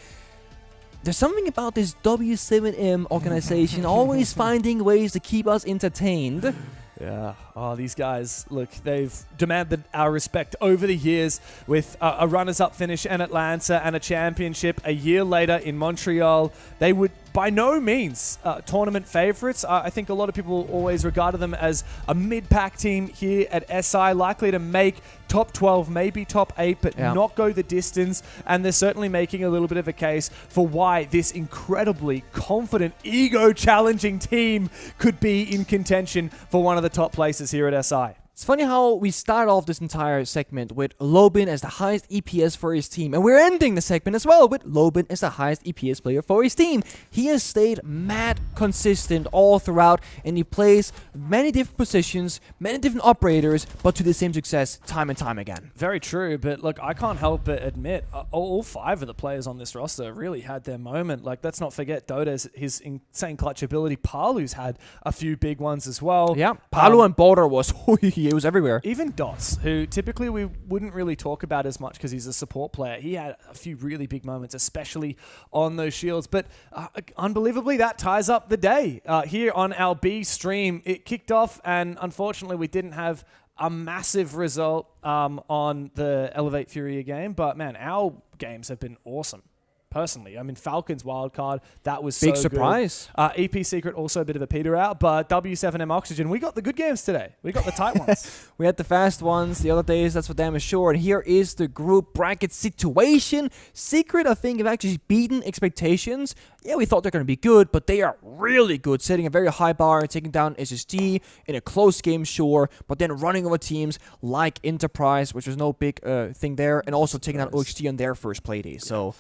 There's something about this W7M organization always finding ways to keep us entertained. Yeah. Oh, these guys, look, they've demanded our respect over the years with a runners-up finish in Atlanta and a championship a year later in Montreal. They would by no means tournament favorites. I think a lot of people always regarded them as a mid-pack team here at SI, likely to make top 12, maybe top 8, but not go the distance. And they're certainly making a little bit of a case for why this incredibly confident, ego-challenging team could be in contention for one of the top places here at SI. It's funny how we start off this entire segment with Lobin as the highest EPS for his team, and we're ending the segment as well with Lobin as the highest EPS player for his team. He has stayed mad consistent all throughout, and he plays many different positions, many different operators, but to the same success time and time again. Very true, but look, I can't help but admit all 5 of the players on this roster really had their moment. Like, let's not forget Dota's his insane clutch ability. Palu's had a few big ones as well. Yeah, Palu and Border was he was everywhere. Even Dots, who typically we wouldn't really talk about as much because he's a support player, he had a few really big moments, especially on those shields. But unbelievably, that ties up the day. Here on our B stream, it kicked off, and unfortunately, we didn't have a massive result on the Elevate FURIA game. But man, our games have been awesome. Personally, I mean, FALCONS wildcard, that was big so surprise. Good. EP Secret, also a bit of a peter out, but W7M Oxygen, we got the good games today. We got the tight ones. We had the fast ones the other days, that's for damn sure. And here is the group bracket situation. Secret, I think, have actually beaten expectations. Yeah, we thought they're going to be good, but they are really good, setting a very high bar, taking down SSD in a close game, sure, but then running over teams like Enterprise, which was no big thing there, and also taking out OXT on their first play day. So...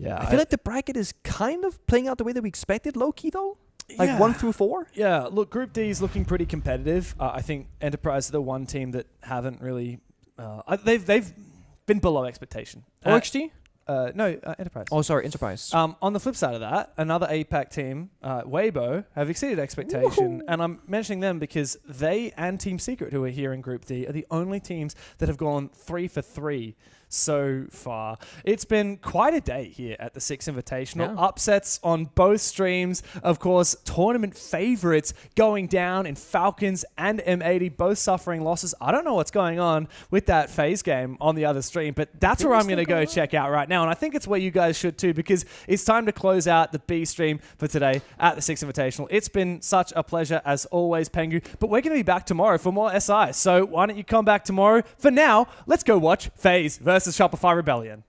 yeah, I feel like the bracket is kind of playing out the way that we expected, low-key, though. Like 1 through 4? Yeah, look, Group D is looking pretty competitive. I think Enterprise are the one team that haven't really... they've been below expectation. OXT? No, Enterprise. Oh, sorry, Enterprise. On the flip side of that, another APAC team, Weibo, have exceeded expectation. And I'm mentioning them because they and Team Secret, who are here in Group D, are the only teams that have gone 3 for 3 so far. It's been quite a day here at the Six Invitational. Yeah. Upsets on both streams. Of course, tournament favorites going down in FALCONS and M80, both suffering losses. I don't know what's going on with that phase game on the other stream, but that's where I'm going to go check out right now. And I think it's where you guys should too, because it's time to close out the B stream for today at the Six Invitational. It's been such a pleasure as always, Pengu, but we're going to be back tomorrow for more SI. So why don't you come back tomorrow? For now, let's go watch FaZe versus Shopify Rebellion.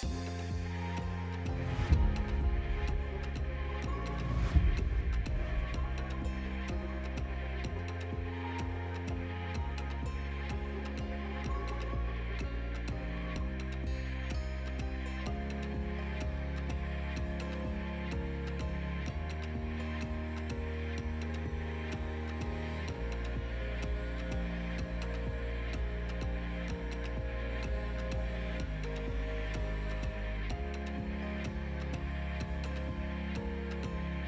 Bye.